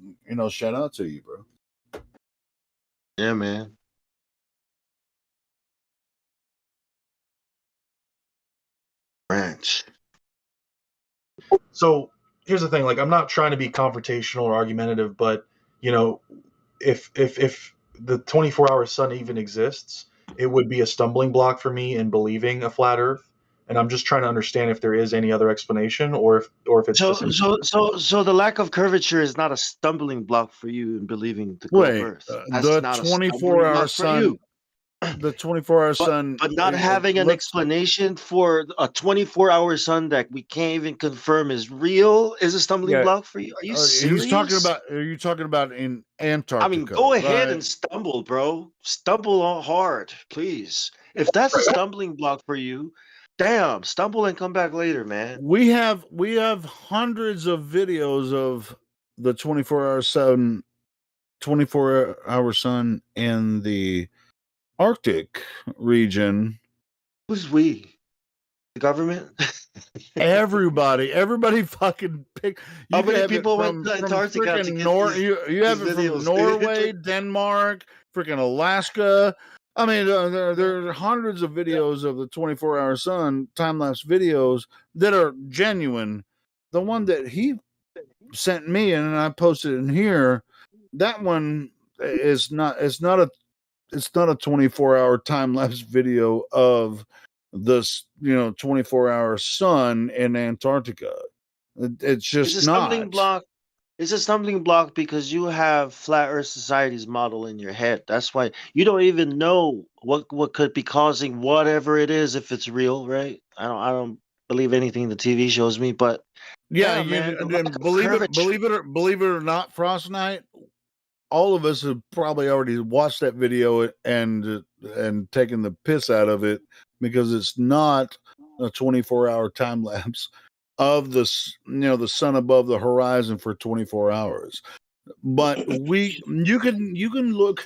shout out to you, bro. Yeah, man. Branch. So here's the thing: like, I'm not trying to be confrontational or argumentative, but if the 24-hour sun even exists, it would be a stumbling block for me in believing a flat Earth. And I'm just trying to understand if there is any other explanation, or if it's so the lack of curvature is not a stumbling block for you in believing the globe Earth. That's The not a 24-hour stumbling block for sun. you. The 24-hour sun, but not having an explanation for a 24-hour sun that we can't even confirm is real is a stumbling block for you. Are you serious? Are you talking about in Antarctica? I mean, go ahead right? and stumble, bro. Stumble on hard, please. If that's a stumbling block for you, damn, stumble and come back later, man. We have hundreds of videos of the 24-hour sun, 24-hour sun in the Arctic region. Who's we? The government? Everybody fucking pick. How many people went to Antarctica to get you have it from Norway, Denmark, freaking Alaska. I mean, there are hundreds of videos of the 24-hour sun time-lapse videos that are genuine. The one that he sent me and I posted in here, that one is not. It's not a 24-hour time-lapse video of this 24-hour sun in Antarctica. It's just it's a stumbling block. It's a stumbling block because you have Flat Earth Society's model in your head. That's why you don't even know what could be causing whatever it is if it's real, right? I don't believe anything the TV shows me, but yeah, man, believe it or not, Frost Knight, all of us have probably already watched that video and taken the piss out of it because it's not a 24-hour time lapse of the sun above the horizon for 24 hours. But you can look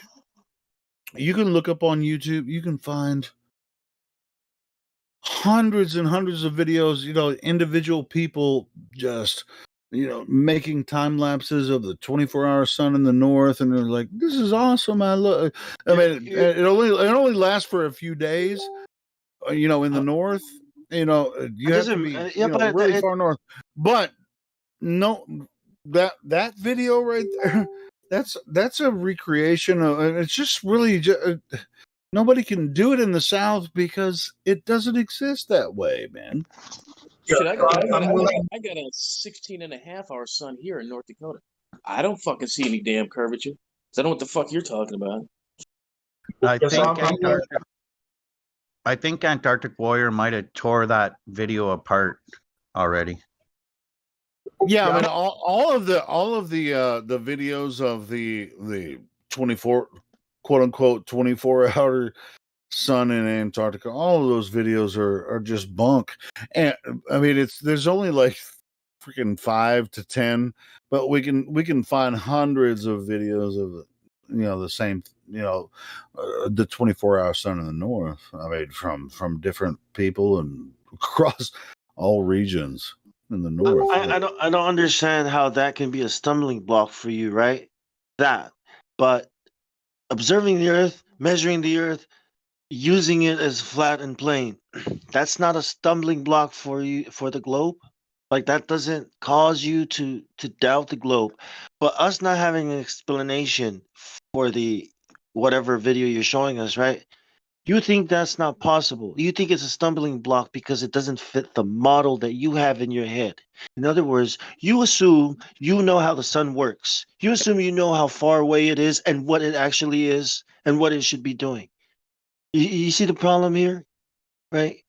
up on YouTube. You can find hundreds and hundreds of videos. Individual people just making time lapses of the 24-hour sun in the north, and they're like, "This is awesome." I mean, it only lasts for a few days. In the north, you have to be really far north. But no, that video right there, that's a recreation of. It's just really nobody can do it in the South because it doesn't exist that way, man. Shit, I got a 16.5-hour sun here in North Dakota. I don't fucking see any damn curvature. So I don't know what the fuck you're talking about. I think Antarctic Warrior might have tore that video apart already. Yeah, I mean all of the videos of the 24 quote unquote 24-hour sun in Antarctica, all of those videos are just bunk. And I mean there's only like freaking 5 to 10, but we can find hundreds of videos of the same the 24-hour sun in the north. I mean from different people and across all regions in the north. I don't understand how that can be a stumbling block for you, right? That, but observing the Earth, measuring the Earth, using it as flat and plain, that's not a stumbling block for you for the globe. Like that doesn't cause you to doubt the globe. But us not having an explanation for the whatever video you're showing us, right? You think that's not possible. You think it's a stumbling block because it doesn't fit the model that you have in your head. In other words, you assume you know how the sun works. You assume you know how far away it is and what it actually is and what it should be doing. You see the problem here, right?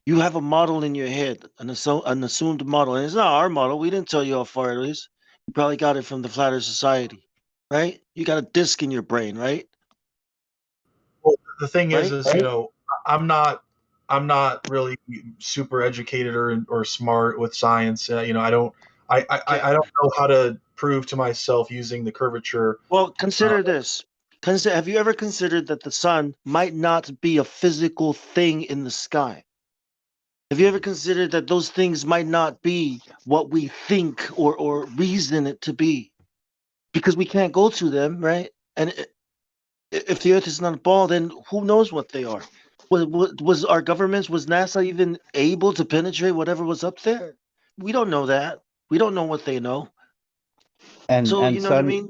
You have a model in your head, an assumed model, and it's not our model. We didn't tell you how far it is. You probably got it from the Flat Earth Society, right? You got a disc in your brain, right? Well, the thing is, Right? you know, I'm not really super educated or smart with science. You know, I don't know how to prove to myself using the curvature. Well, consider this. Have you ever considered that the sun might not be a physical thing in the sky? Have you ever considered that those things might not be what we think or reason it to be? Because we can't go to them, right? And if the Earth is not a ball, then who knows what they are? Was our governments, was NASA even able to penetrate whatever was up there? We don't know that. We don't know what they know. So you know what I mean?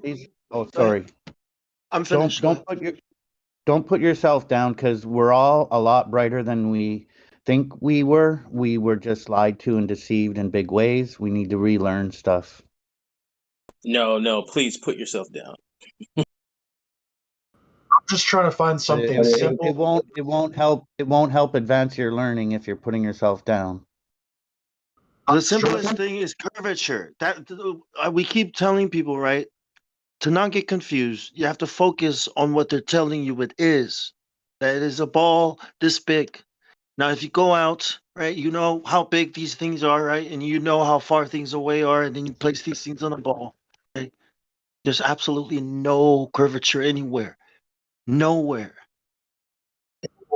Oh, Go ahead. sorry. I'm finished. Don't put yourself down because we're all a lot brighter than we think we were. We were just lied to and deceived in big ways. We need to relearn stuff. No, please put yourself down. I'm just trying to find something simple. It won't help. It won't help advance your learning if you're putting yourself down. The simplest thing is curvature. We keep telling people, right? To not get confused, you have to focus on what they're telling you it is. That it is a ball this big. Now, if you go out, right, you know how big these things are, right? And you know how far things away are, and then you place these things on a ball. Right? There's absolutely no curvature anywhere. Nowhere.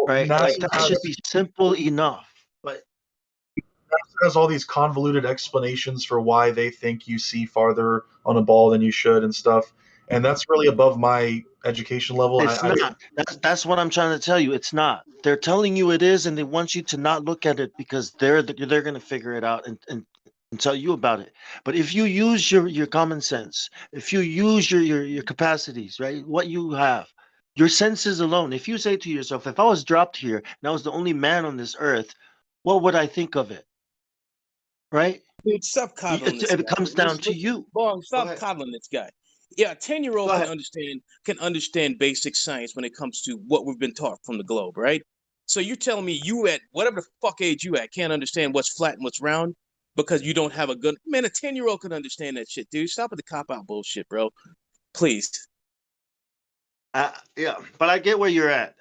Right? Like that should be simple enough. But NASA has all these convoluted explanations for why they think you see farther on a ball than you should and stuff. And that's really above my education level. it's not. That's what I'm trying to tell you. It's not. They're telling you it is, and they want you to not look at it because they're going to figure it out and tell you about it. But if you use your common sense, if you use your capacities, right, what you have, your senses alone, if you say to yourself, if I was dropped here and I was the only man on this earth, what would I think of it? Right? Dude, stop coddling this guy. It comes down to you. Bong, stop coddling this guy. Yeah, a 10-year-old can understand basic science when it comes to what we've been taught from the globe, right? So you're telling me you at whatever the fuck age you at can't understand what's flat and what's round because you don't have a good man. A 10-year-old can understand that shit, dude. Stop with the cop out bullshit, bro. Please. Yeah, but I get where you're at.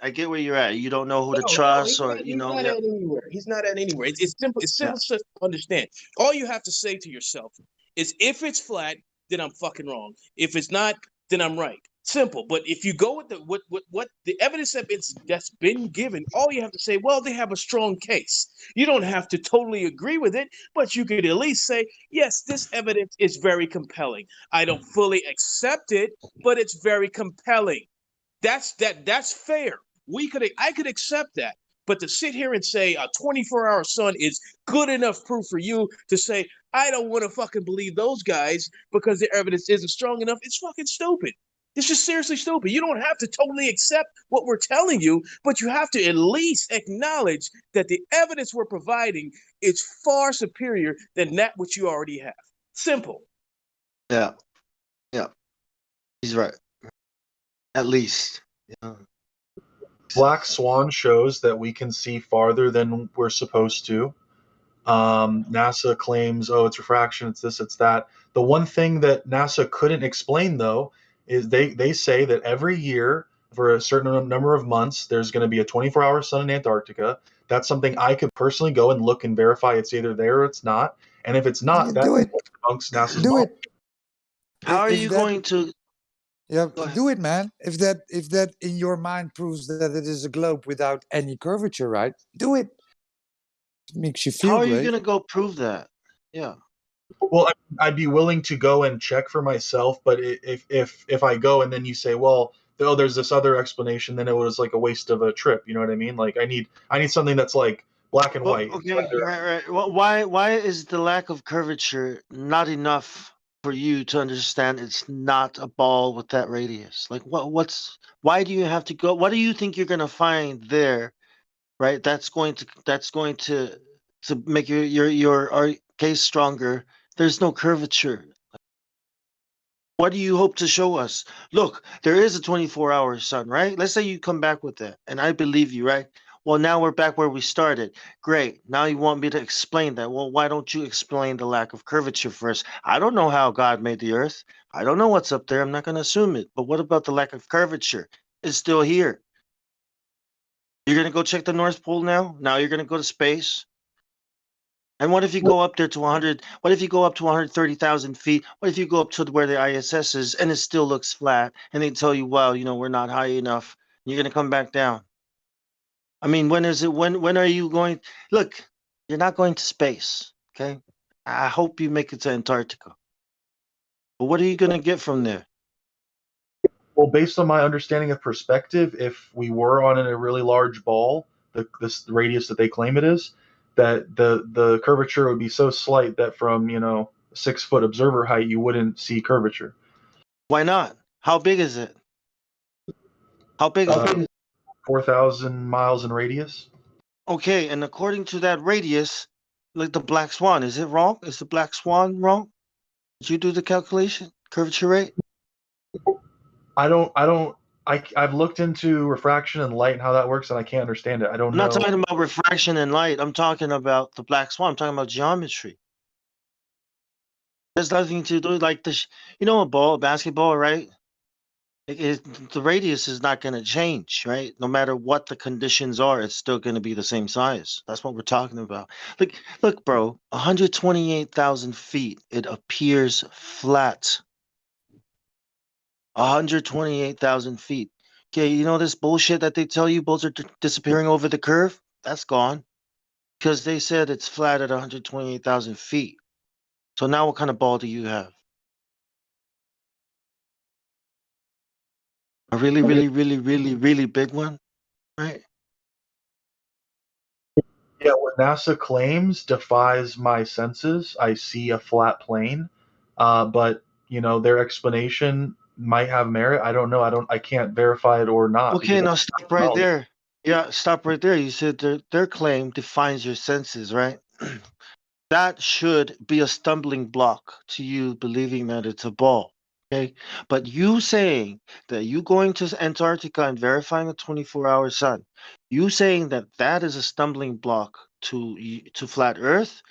You don't know who to trust, or you know. He's not at anywhere. He's not at anywhere. It's simple. It's simple stuff to understand. All you have to say to yourself is, if it's flat, then I'm fucking wrong. If it's not, then I'm right. Simple. But if you go with what the evidence that's been given, all you have to say, well, they have a strong case. You don't have to totally agree with it, but you could at least say, yes, this evidence is very compelling. I don't fully accept it, but it's very compelling. That's fair. I could accept that. But to sit here and say a 24-hour sun is good enough proof for you to say, I don't want to fucking believe those guys because their evidence isn't strong enough, it's fucking stupid. It's just seriously stupid. You don't have to totally accept what we're telling you, but you have to at least acknowledge that the evidence we're providing is far superior than that which you already have. Simple. Yeah. He's right. At least. Yeah. Black Swan shows that we can see farther than we're supposed to. NASA claims, oh, it's refraction, it's this, it's that. The one thing that NASA couldn't explain, though, is they say that every year for a certain number of months, there's going to be a 24-hour sun in Antarctica. That's something I could personally go and look and verify it's either there or it's not. And if it's not, that debunks NASA's Do model. it. How are If you that- going to? Yeah, do it, man. If that in your mind proves that it is a globe without any curvature, right? Do it. It makes you feel How are you great. going to go prove that? Yeah. Well, I'd be willing to go and check for myself, but if I go and then you say, well, oh, there's this other explanation, then it was like a waste of a trip. You know what I mean? Like I need something that's like black and Well, white. okay, right. Well, why is the lack of curvature not enough for you to understand it's not a ball with that radius? Like why do you have to go? What do you think you're going to find there, right? That's going to make your case stronger. There's no curvature. What do you hope to show us? Look, there is a 24-hour sun, right? Let's say you come back with that, and I believe you, right? Well, now we're back where we started. Great. Now you want me to explain that. Well, why don't you explain the lack of curvature first? I don't know how God made the earth. I don't know what's up there. I'm not going to assume it. But what about the lack of curvature? It's still here. You're going to go check the North Pole now? Now you're going to go to space? And what if you go up there to 100? What if you go up to 130,000 feet? What if you go up to where the ISS is and it still looks flat? And they tell you, well, we're not high enough. You're going to come back down. I mean, when is it? When are you going? Look, you're not going to space. Okay. I hope you make it to Antarctica. But what are you going to get from there? Well, based on my understanding of perspective, if we were on a really large ball, the radius that they claim it is, that the curvature would be so slight that from 6-foot observer height you wouldn't see curvature. Why not? How big is it? How big is it? 4,000 miles in radius. Okay, and according to that radius, like the black swan, is it wrong? Is the black swan wrong? Did you do the calculation? Curvature rate? I've looked into refraction and light and how that works, and I can't understand it. I don't I'm know. not talking about refraction and light. I'm talking about the black swan. I'm talking about geometry. There's nothing to do like this. A basketball, right? The radius is not going to change, right? No matter what the conditions are, it's still going to be the same size. That's what we're talking about. Look, bro, 128,000 feet. It appears flat. 128,000 feet. Okay, this bullshit that they tell you bolts are disappearing over the curve? That's gone. Because they said it's flat at 128,000 feet. So now what kind of ball do you have? A really, really, really, really, really big one? Right? Yeah, what NASA claims defies my senses. I see a flat plane, but their explanation might have merit. I don't know. I can't verify it or not. Okay, now stop right there. Yeah, stop right there. You said their claim defines your senses, right? That should be a stumbling block to you believing that it's a ball. Okay, but you saying that you going to Antarctica and verifying a 24-hour sun, you saying that is a stumbling block to flat Earth.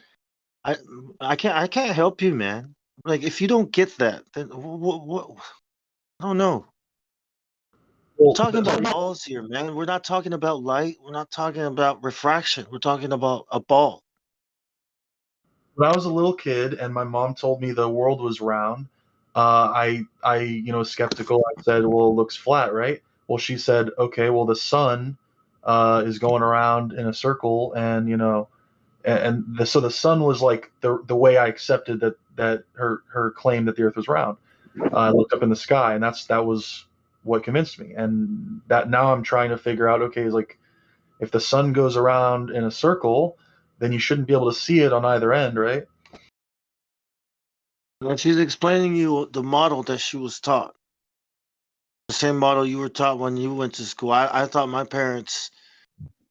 I can't help you, man. Like if you don't get that, then what I don't know. We're talking about balls here, man. We're not talking about light. We're not talking about refraction. We're talking about a ball. When I was a little kid and my mom told me the world was round, I skeptical. I said, "Well, it looks flat, right?" Well, she said, "Okay, well, the sun is going around in a circle, and so the sun was like the way I accepted that her claim that the Earth was round. I looked up in the sky, and that was what convinced me. And that now I'm trying to figure out, okay, is like if the sun goes around in a circle, then you shouldn't be able to see it on either end, right? And she's explaining you the model that she was taught. The same model you were taught when you went to school. I thought my parents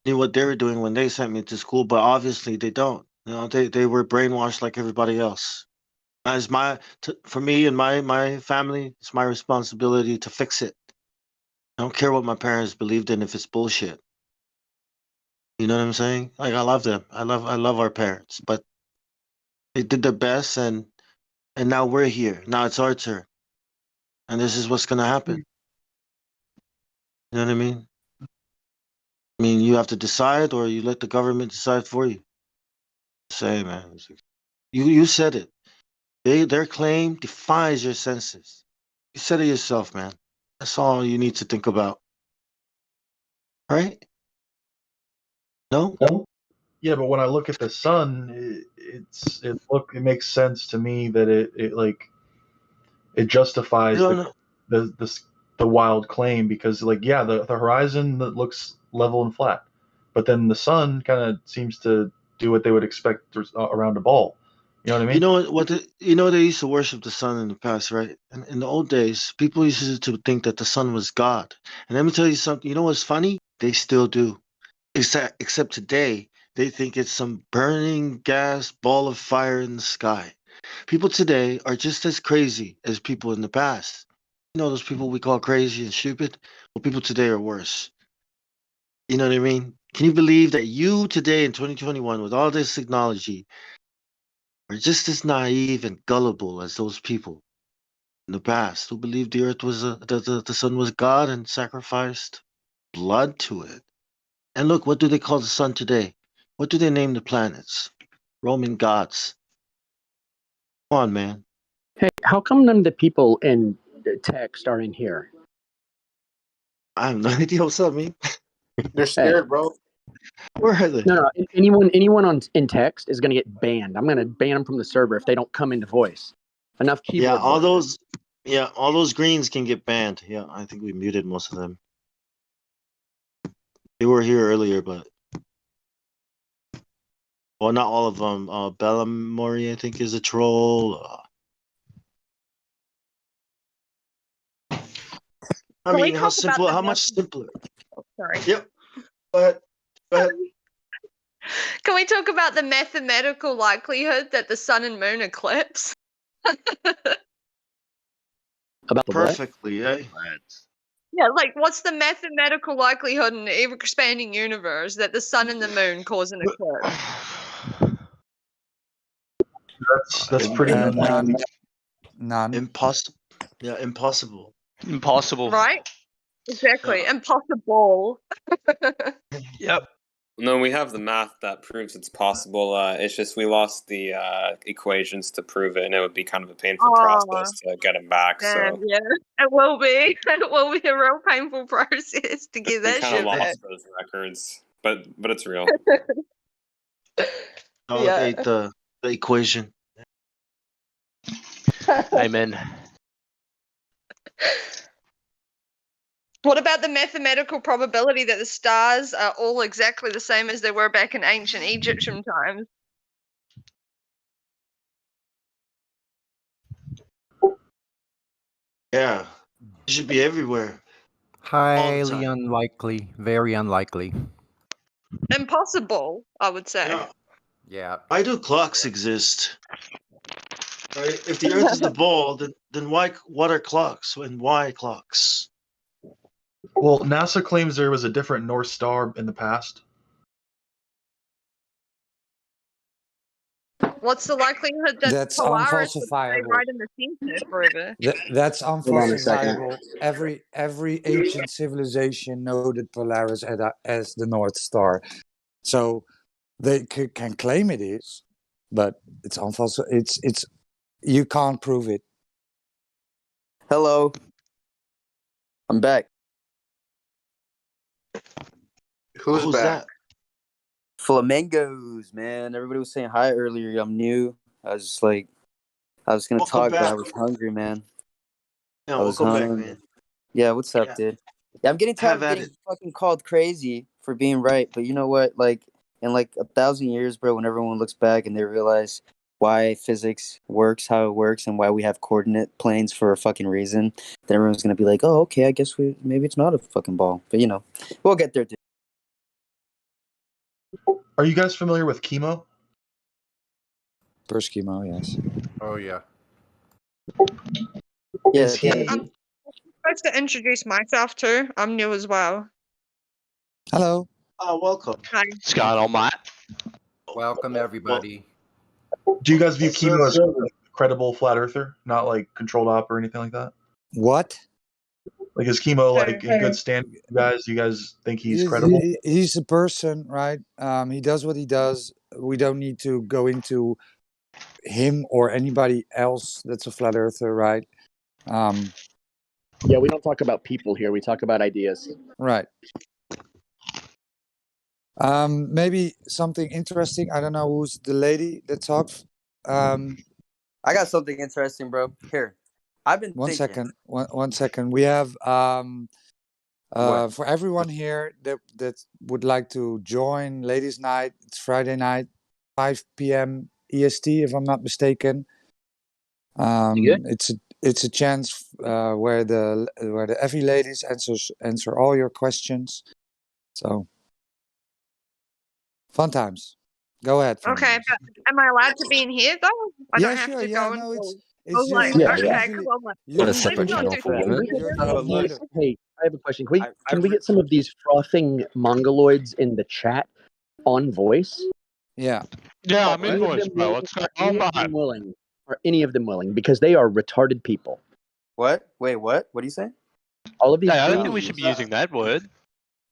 knew what they were doing when they sent me to school, but obviously they don't. They were brainwashed like everybody else. For me and my family, it's my responsibility to fix it. I don't care what my parents believed in if it's bullshit. You know what I'm saying? Like I love them. I love our parents, but they did their best, and now we're here. Now it's our turn, and this is what's gonna happen. You know what I mean? I mean, you have to decide, or you let the government decide for you. Say, man, you said it. Their claim defies your senses. You said it yourself, man. That's all you need to think about, right? No. Yeah, but when I look at the sun, it makes sense to me that it justifies the wild claim because like yeah, the horizon that looks level and flat, but then the sun kind of seems to do what they would expect around a ball. You know what I mean? You know what they used to worship the sun in the past, right? And in the old days, people used to think that the sun was God. And let me tell you something. You know what's funny? They still do. Except today, they think it's some burning gas ball of fire in the sky. People today are just as crazy as people in the past. You know those people we call crazy and stupid? Well, people today are worse. You know what I mean? Can you believe that you today in 2021, with all this technology, are just as naive and gullible as those people in the past who believed the earth was the sun was God and sacrificed blood to it? And look, what do they call the sun today? What do they name the planets? Roman gods. Come on, man. Hey, how come none of the people in text are in here? I have no idea what's up, man. They're scared, bro. Where are they? No. Anyone in text is going to get banned. I'm going to ban them from the server if they don't come into voice. Enough Yeah, keyboard. all those greens can get banned. Yeah, I think we muted most of them. They were here earlier, but well, not all of them. Bellamori, I think, is a troll. I mean, how simple? How much simpler? Sorry. Yep. Go ahead. Can we talk about the mathematical likelihood that the sun and moon eclipse? About the perfectly, eh? Yeah, like what's the mathematical likelihood in the ever-expanding universe that the sun and the moon cause an eclipse? That's pretty none. Impossible. Yeah, impossible. Impossible. Right? Exactly. Impossible. Yep. No, we have the math that proves it's possible. It's just we lost the equations to prove it, and it would be kind of a painful process to get them back. Damn, So yeah, it will be. It will be a real painful process to get we that kind of shit back. lost those records, but it's real. Validate the equation. Amen. What about the mathematical probability that the stars are all exactly the same as they were back in ancient Egyptian times? Yeah, it should be everywhere. Highly unlikely. Very unlikely. Impossible, I would say. Yeah. Why do clocks exist? Right? If the Earth is the ball, then why? What are clocks and why clocks? Well, NASA claims there was a different North Star in the past. What's the likelihood that That's Polaris would stay unfalsifiable. right in the center forever? That's Hold on a second. unfalsifiable. Every ancient civilization noted Polaris as the North Star, so they can claim it is, but it's unfalsifiable. It's you can't prove it. Hello, I'm back. Who's back? Flamingos, man. Everybody was saying hi earlier. I'm new. I was just like, I was gonna talk, but I was hungry, man. Yeah, I was welcome back, hungry. man. Yeah, what's up, dude? Yeah, I'm getting tired Have of at getting fucking called crazy for being right. But you know what? Like, in like 1,000 years, bro, when everyone looks back and they realize why physics works, how it works, and why we have coordinate planes for a fucking reason, then everyone's gonna be like, oh, okay, I guess maybe it's not a fucking ball. But you know, we'll get there, dude. Are you guys familiar with chemo? First chemo, yes. Oh yeah. I'm supposed to introduce myself too. I'm new as well. Hello. Welcome. Hi. What's going on, mate? Welcome, everybody. Do you guys view Yes, Chemo as sir. a credible flat earther, not like controlled op or anything like that? What? Like, is Chemo like in good standing? You guys think he's He's, credible? he's a person, right? He does what he does. We don't need to go into him or anybody else that's a flat earther, right? Yeah, we don't talk about people here. We talk about ideas. Right. Maybe something interesting. I don't know who's the lady that talked. I got something interesting, bro. Here, I've been One thinking. second. One second. We have What? for everyone here that would like to join Ladies' Night. It's Friday night, 5 p.m. EST, if I'm not mistaken. It's a chance where the Effie ladies answer all your questions. So fun times. Go ahead. Okay, but am I allowed to be in here though? I Yeah, don't have sure. to Yeah, go no, and. it's I was like, just okay, usually cool. I'm like, Got a let's separate not channel do for that. women. Hey, I have a question. Can we get some of these frothing mongoloids in the chat on voice? Yeah. Yeah, Are I'm in any of voice, them bro. willing- What's going are any on, of them mate? willing? Are any of them willing? Because they are retarded people. What? Wait, what? What do you say? All of these Hey, I don't beings. think we should be using that word.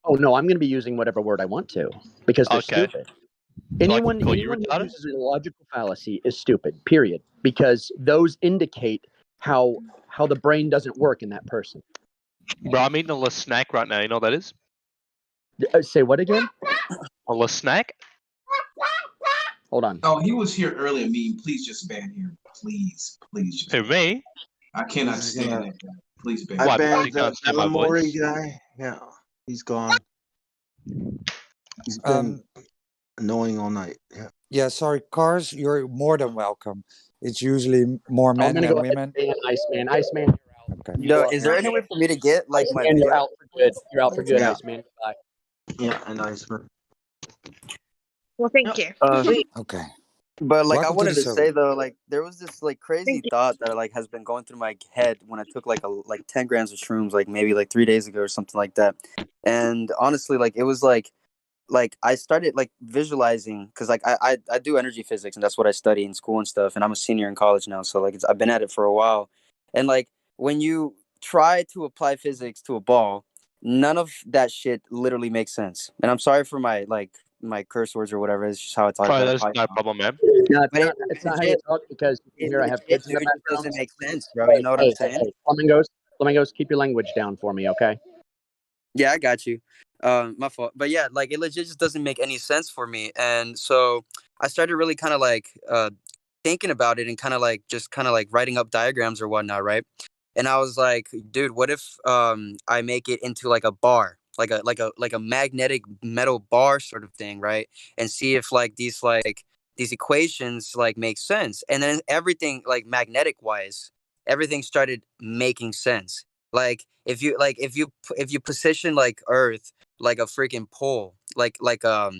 Oh no, I'm going to be using whatever word I want to because they're Okay. stupid. So I can Anyone call you who retarded? uses a logical fallacy is stupid. Period. Because those indicate how the brain doesn't work in that person. Bro, I'm eating a little snack right now. You know what that is? Say what again? A little snack? Hold on. Oh, he was here earlier. Mean, please just ban him. Please, please just. Who, me? I cannot He's stand gonna- that guy. Please ban I Why, him. because banned you the can't stand my Elamori voice? guy. Yeah, he's gone. He's been annoying all night. Yeah. Yeah, sorry, Cars, you're more than welcome. It's usually more I'm men going to than go ahead women. and ban Iceman. Iceman, you're out. Okay. You Yo, go out is there. there any way for me to get like my Iceman, you're video? out for good. You're out for good, Yeah. Iceman. Bye. Yeah, and Iceman. Well, thank you. Okay. But like, I Welcome to wanted the to say server. though, like, there was this like crazy thought that like has been going through my head when I took like 10 grams of shrooms, like maybe like 3 days ago or something like that. And honestly, like, it was like I started like visualizing because like I do energy physics and that's what I study in school and stuff. And I'm a senior in college now, so like I've been at it for a while. And like when you try to apply physics to a ball, none of that shit literally makes sense. And I'm sorry for my curse words or whatever. It's just how I talk. Oh, that's no problem, man. No, But it's not how you talk because here I have kids in the it just background. doesn't make sense, bro. You know what I'm saying? Hey, flamingos, keep your language down for me, okay? Yeah, I got you. My fault. But yeah, like it legit just doesn't make any sense for me. And so I started really kind of like thinking about it and kind of like just kind of like writing up diagrams or whatnot, right? And I was like, dude, what if I make it into like a bar, like a magnetic metal bar sort of thing, right? And see if like these equations like make sense. And then everything like magnetic wise, everything started making sense. Like if you position like Earth like a freaking pole, like a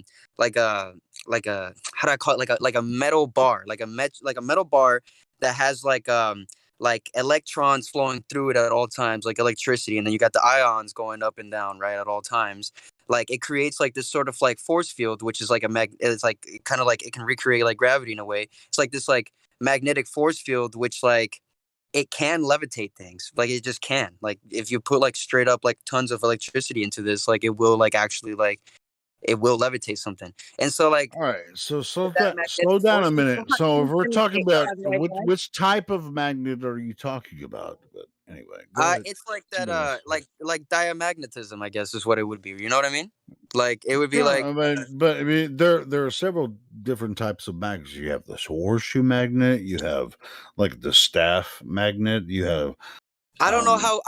how do I call it, like a metal bar, like a metal bar that has like electrons flowing through it at all times, like electricity, and then you got the ions going up and down, right, at all times. Like it creates like this sort of like force field, which is like it's like kind of like it can recreate like gravity in a way. It's like this like magnetic force field, which like it can levitate things. Like it just can. Like if you put like straight up like tons of electricity into this, like it will like actually like it will levitate something. And so like all right, so slow magnetic down a force- minute. So if we're talking about By the way, which type of magnet are you talking about? But anyway, go ahead. it's like that like diamagnetism, I guess is what it would be. You know what I mean? Like it would be Sure, like but I mean, there are several different types of magnets. You have this horseshoe magnet. You have like the staff magnet. You have. I don't know how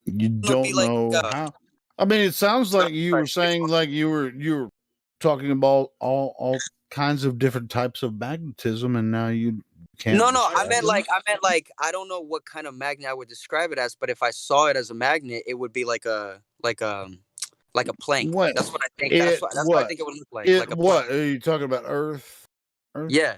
You don't know how. I mean, it sounds like you were saying like you were talking about all kinds of different types of magnetism, and now you can't. No, I describe meant them? like I don't know what kind of magnet I would describe it as, but if I saw it as a magnet, it would be like a plank. What? That's what I think. That's what I think it would look like. Like a what plank. are you talking about? Earth? Yeah.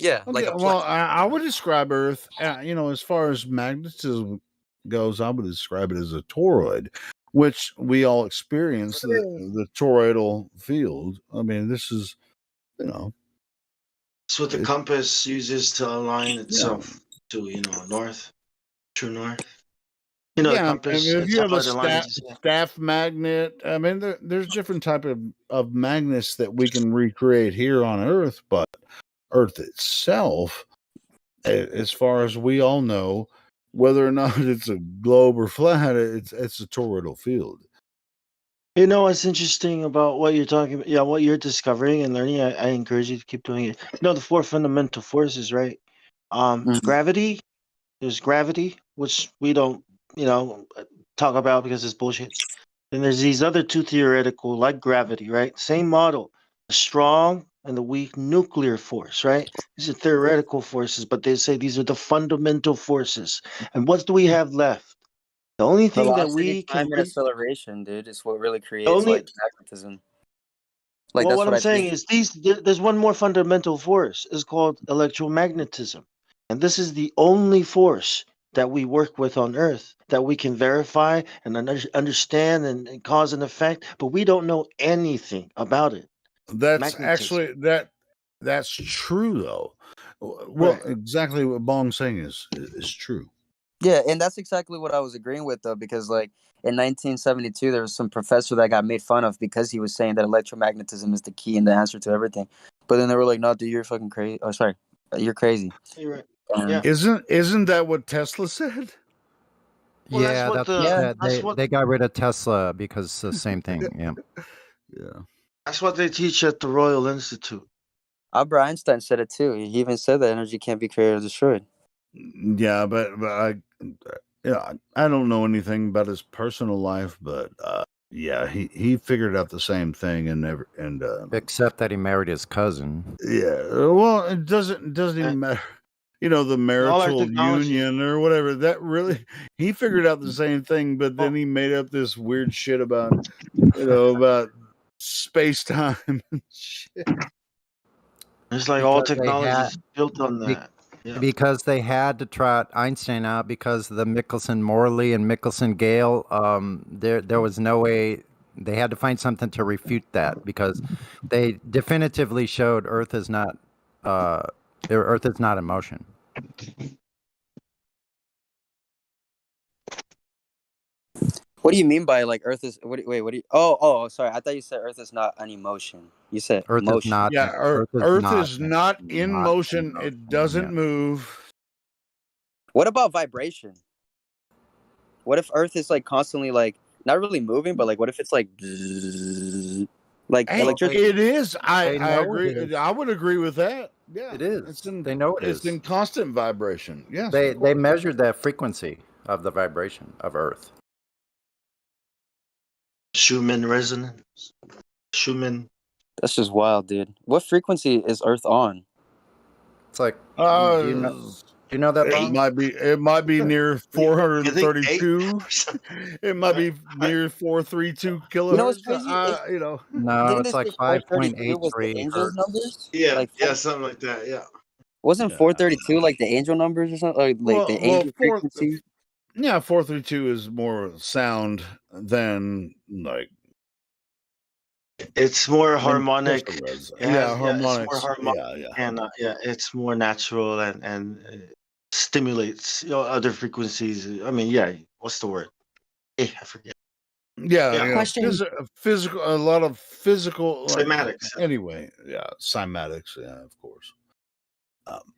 Yeah, like Okay, a well, plank. I would describe Earth. As far as magnetism goes, I would describe it as a toroid, which we all experience the toroidal field. I mean, this is, you know, It's what the compass uses to align yeah. itself to, north, true north. You know, the Yeah, I compass, mean, if it's you how have a it aligns itself. staff magnet, I mean, there's different type of magnets that we can recreate here on Earth, but Earth itself, as far as we all know, whether or not it's a globe or flat, it's a toroidal field. You know what's interesting about what you're talking about? Yeah, what you're discovering and learning. I encourage you to keep doing it. You know, the four fundamental forces, right? Gravity. There's gravity, which we don't, talk about because it's bullshit. Then there's these other two theoretical, like gravity, right? Same model, the strong and the weak nuclear force, right? These are theoretical forces, but they say these are the fundamental forces. And what do we have left? The only thing that Velocity, we time, can and acceleration, dude, is what really creates only like magnetism. Like well, that's what what I'm I saying think. is there's one more fundamental force. It's called electromagnetism. And this is the only force that we work with on Earth that we can verify and understand and cause and effect, but we don't know anything about it. That's Magnetism. actually that's true though. Well, Right. exactly what Bong's saying is true. Yeah, and that's exactly what I was agreeing with though, because like in 1972 there was some professor that got made fun of because he was saying that electromagnetism is the key and the answer to everything. But then they were like, "No, dude, you're fucking crazy." Oh, sorry, you're crazy. You're right. Yeah. Isn't that what Tesla said? Well, that's Yeah, what they got rid of Tesla because it's the same thing. Yeah. Yeah. That's what they teach at the Royal Institute. Albert Einstein said it too. He even said that energy can't be created or destroyed. Yeah, but I don't know anything about his personal life, but yeah, he figured out the same thing and Except that he married his cousin. yeah, well, it doesn't even matter. You know, the All our marital technology. union or whatever. That really, he figured out the same thing, but then he made up this weird shit about, about space time and shit. It's like all Because they technology had is built on that. Yeah. because they had to trot Einstein out because the Michelson-Morley and Michelson-Gale. There was no way. They had to find something to refute that because they definitively showed Earth is not in motion. What do you mean by like Earth is? What do you? Oh, sorry. I thought you said Earth is not an emotion. You said Earth motion. is not. Yeah, Earth is not in motion. motion, It doesn't yeah. move. What about vibration? What if Earth is like constantly like not really moving, but like what if it's like like Hey, electricity? it is. I They know agree. it is. I would agree with that. Yeah, It is. They know it It's is. in constant vibration. Yes. They measured that frequency of the vibration of Earth. Schumann resonance. Schumann. That's just wild, dude. What frequency is Earth on? It's like do you know that, It Bong? might be near 432. It might be near 432 kilohertz. You know what's crazy? No, Didn't it's they like say 432 was the 5.83 angels' hertz. numbers? Yeah, Like yeah, something like that. Yeah. wasn't 432 like the angel numbers or something? Like the angel frequency? Yeah, 432 is more sound than like. It's more than harmonic. crystal was. It has, harmonics. it's more harmonic. And it's more natural and stimulates other frequencies. I mean, yeah. What's the word? I forget. Yeah, Question. Physical, a lot of physical Cymatics. Anyway, yeah, cymatics. Yeah, of course.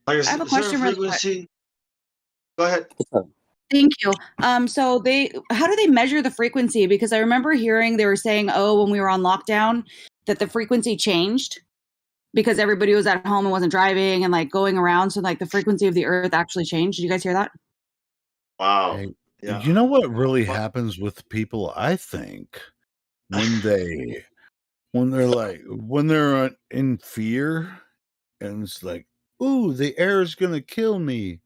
Like I have a question really quick. frequency. Go ahead. Thank you. So how do they measure the frequency? Because I remember hearing they were saying, when we were on lockdown, that the frequency changed because everybody was at home and wasn't driving and like going around. So like the frequency of the Earth actually changed. Did you guys hear that? Wow. Yeah. You know what really happens with people? I think when they're in fear, and it's like, ooh, the air is gonna kill me.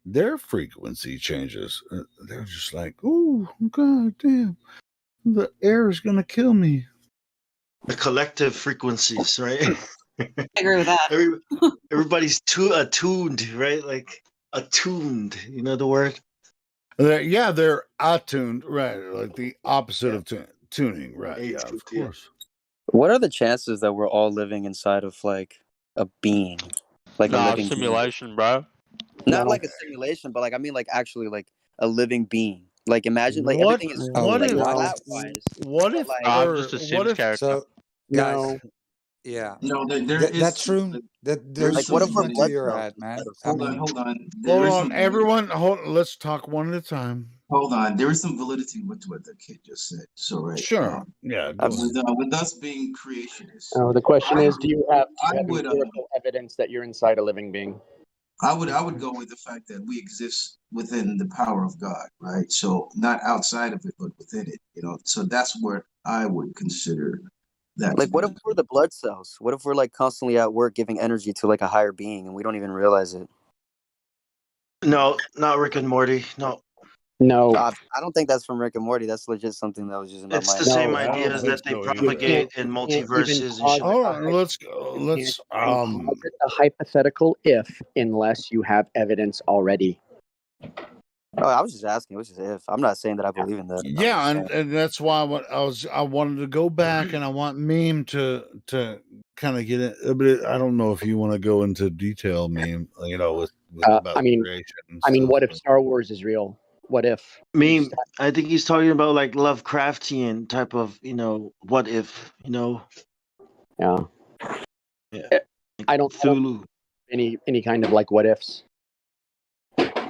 Their frequency changes. They're just like, ooh, god damn, the air is gonna kill me. The collective frequencies, right? I agree with that. Everybody's too attuned, right? Like attuned. You know the word? They're attuned, right? Like the opposite of tuning, right? Yeah, of course. What are the chances that we're all living inside of like a being, like a Nah, living being? simulation, bro. Not like a simulation, but like I mean, like actually, like a living being. Like imagine, like What? everything is What like if? flat wise. What if? I'm just a Sims character. So, guys, No. yeah, No, there is that's true. there's Those some what if we're rooms into blood validity. your cells head, man. instead of I Hold mean, on, hold on. Hold There is on, some everyone. Let's talk one at a time. hold on. There is some validity with what the kid just said. So right. Sure. Yeah. Go ahead. With us being creationists, The question is, do you have I would empirical evidence that you're inside a living being? I would go with the fact that we exist within the power of God, right? So not outside of it, but within it, you know. So that's where I would consider that. like what if we're the blood cells? What if we're like constantly at work giving energy to like a higher being and we don't even realize it? No, not Rick and Morty. No, No. I don't think that's from Rick and Morty. That's legit something that was just in my it's mind. the same I don't ideas think that they so either. propagate in You can't even multiverses and shit posit like All that. right. Let's go. Let's. posit a hypothetical if unless you have evidence already. Oh, I was just asking. It was just if. I'm not saying that I believe in that. Yeah, and that's why I wanted to go back, and I want Meme to kind of get it. But I don't know if you want to go into detail, Meme. You know, with about I mean, creation. And I mean, stuff. what if Star Wars is real? What if? I think he's talking about like Lovecraftian type of, what if, Yeah. Yeah. I don't Cthulhu. any kind of like what ifs.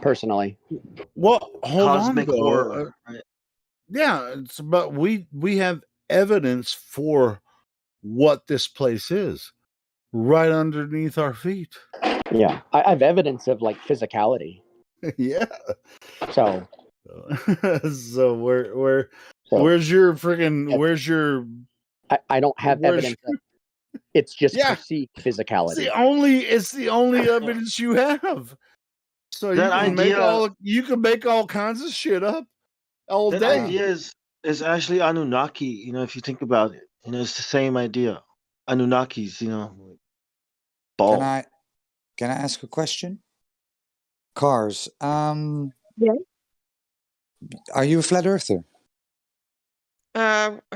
Personally. Well, hold Cosmic on, though. horror. Right? Yeah, it's about we have evidence for what this place is right underneath our feet. Yeah, I have evidence of like physicality. Yeah. So. So where's your freaking where's your? I don't have evidence. It's just perceived physicality. It's the only evidence you have. So you can make all kinds of shit up all that day. idea is actually Anunnaki, if you think about it. It's the same idea. Anunnakis, ball. Can I ask a question? Cars. Yeah. Are you a flat earther?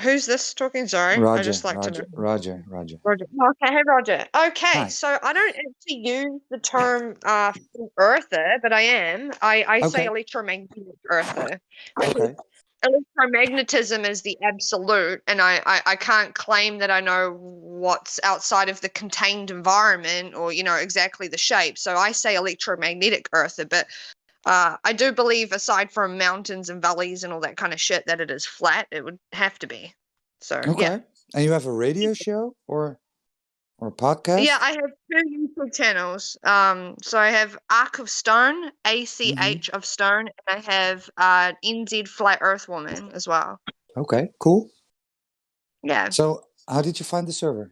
Who's this talking? Sorry, Roger, I just like to know. Roger. Roger. Okay, hey Roger. Okay, Hi. so I don't actually use the term earther, but I am. I say Okay. electromagnetic earther. Okay. Electromagnetism is the absolute, and I can't claim that I know what's outside of the contained environment or exactly the shape. So I say electromagnetic earther, but I do believe, aside from mountains and valleys and all that kind of shit, that it is flat. It would have to be. So Okay. yeah. And you have a radio show or a podcast? Yeah, I have 2 YouTube channels. So I have Arc of Stone, ACH of Stone, and I have NZ Flat Earth Woman as well. Okay, cool. Yeah. So how did you find the server?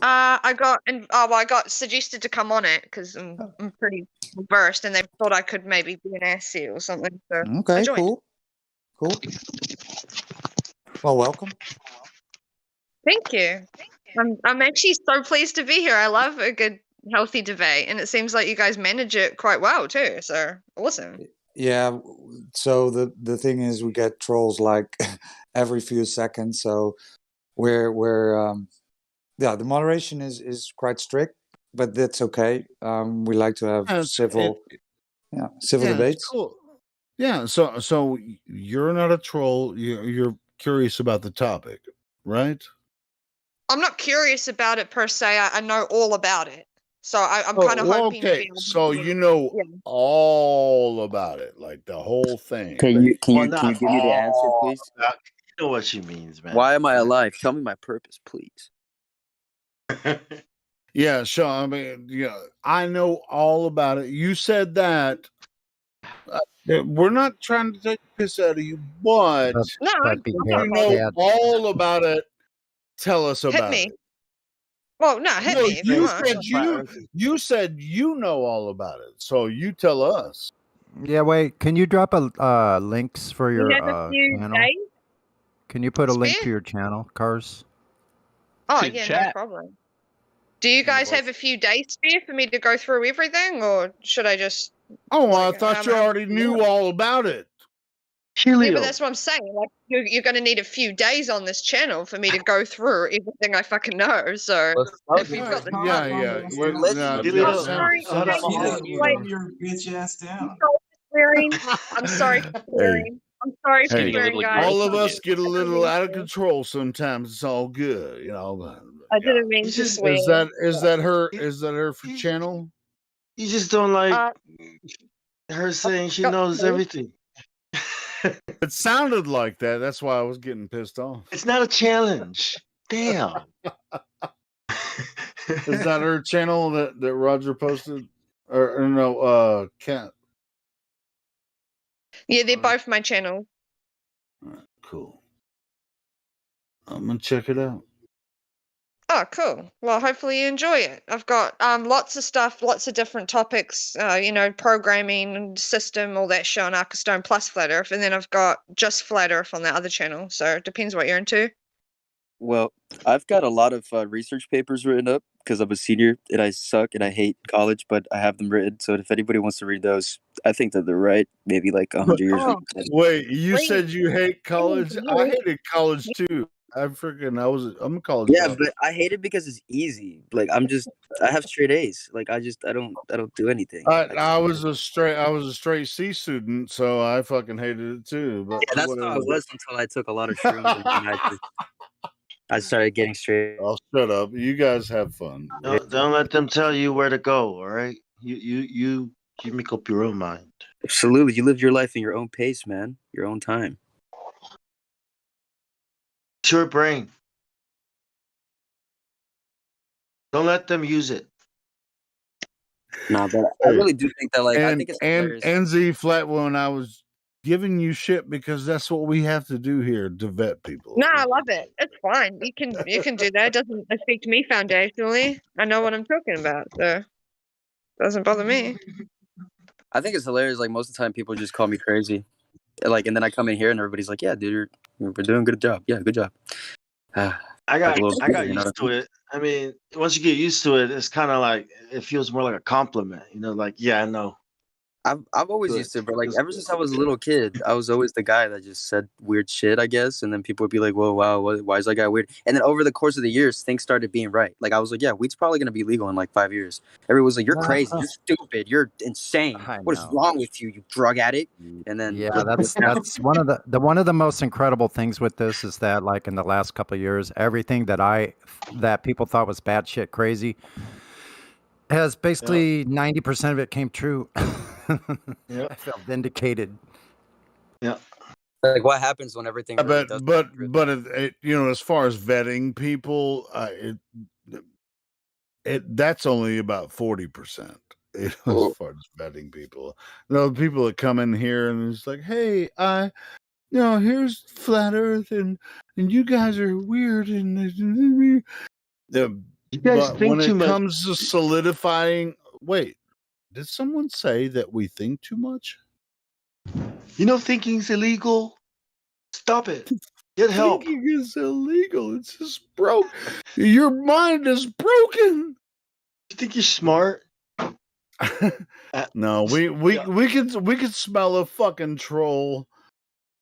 I got suggested to come on it because I'm pretty versed, and they thought I could maybe be an asset or something. So I Okay, joined. cool. Well, welcome. Thank you. I'm actually so pleased to be here. I love a good, healthy debate, and it seems like you guys manage it quite well too. So awesome. Yeah. So the thing is, we get trolls like every few seconds. So we're the moderation is quite strict, but that's okay. We like to have civil debates. It's cool. Yeah. So you're not a troll. You're curious about the topic, right? I'm not curious about it per se. I know all about it. So I'm kind of hoping to be able to so you know all about it, like the whole thing. Can you give me the answer, all please? about- You know what she means, man. Why am I alive? Tell me my purpose, please. Yeah, so I mean, I know all about it. You said that. We're not trying to take the piss out of you, but No, if you know all about it, tell us hit about me. it. Well, no, hit No, me if you want. you said you know all about it, so you tell us. Yeah, wait. Can you drop a links for your We have a few channel? days. Can you put a link Spare? to your channel, Cars? Oh yeah, no problem. Do you guys have a few days spare for me to go through everything, or should I just Oh, Like, I thought you I'm already knew all about it. Yeah, but that's what I'm saying. Like, you're going to need a few days on this channel for me to go through everything I fucking know. So if you've got the time, I'm sorry. Wait, your bitch ass down. I'm sorry for swearing. I'm sorry for Hey, swearing, guys. all of us get a little out of control sometimes. It's all good, you know. But, I didn't mean to swear. Is that her for channel? You just don't like her saying she knows everything. It sounded like that. That's why I was getting pissed off. It's not a challenge. Damn. Is that her channel that Roger posted? Or no, Cat. Yeah, they're both my channel. Cool. I'm gonna check it out. Oh, cool. Well, hopefully you enjoy it. I've got lots of stuff, lots of different topics, programming, system, all that shit on Archistone plus Flat Earth. And then I've got just Flat Earth on that other channel. So it depends what you're into. Well, I've got a lot of research papers written up because I'm a senior and I suck and I hate college, but I have them written. So if anybody wants to read those, I think that they're right. Maybe like 100 years. Wait, you said you hate college? I hated college too. I'm a college Yeah, guy. but I hate it because it's easy. Like I have straight A's. Like I don't do anything. I was a straight C student, so I fucking hated it too. But Yeah, that's whatever. how I was until I took a lot of shrooms and I started getting straight. Oh, shut up! You guys have fun. Don't let them tell you where to go. All right, you make up your own mind. Absolutely, you live your life in your own pace, man. Your own time. It's your brain. Don't let them use it. Nah, but I really do think that, like, I think it's hilarious. NZ Flatwell, I was giving you shit because that's what we have to do here to vet people. No, I love it. It's fine. You can do that. It doesn't affect me foundationally. I know what I'm talking about, so it doesn't bother me. I think it's hilarious. Like most of the time, people just call me crazy. Like, and then I come in here and everybody's like, "Yeah, dude, we're doing a good job. Yeah, good job." I got used to it. I mean, once you get used to it, it's kind of like it feels more like a compliment. Like, yeah, I know. I've always used to, but like ever since I was a little kid, I was always the guy that just said weird shit, I guess, and then people would be like, "Whoa, wow, why is that guy weird?" And then over the course of the years, things started being right. Like I was like, "Yeah, weed's probably gonna be legal in like 5 years." Everyone was like, "You're crazy, you're stupid, you're insane. What is wrong with you, you drug addict?" And then Yeah, that's one of the most incredible things with this is that like in the last couple of years, everything that people thought was batshit crazy has basically 90% of it came true. I felt vindicated. Yeah. Like what happens when everything really does? But as far as vetting people, that's only about 40%. As far as vetting people, people that come in here and it's like, "Hey, here's Flat Earth, and you guys are weird," and but when it comes to solidifying, wait, did someone say that we think too much? Thinking's illegal. Stop it. Get help. Thinking is illegal. It's just broke. Your mind is broken. You think you're smart? No, we could smell a fucking troll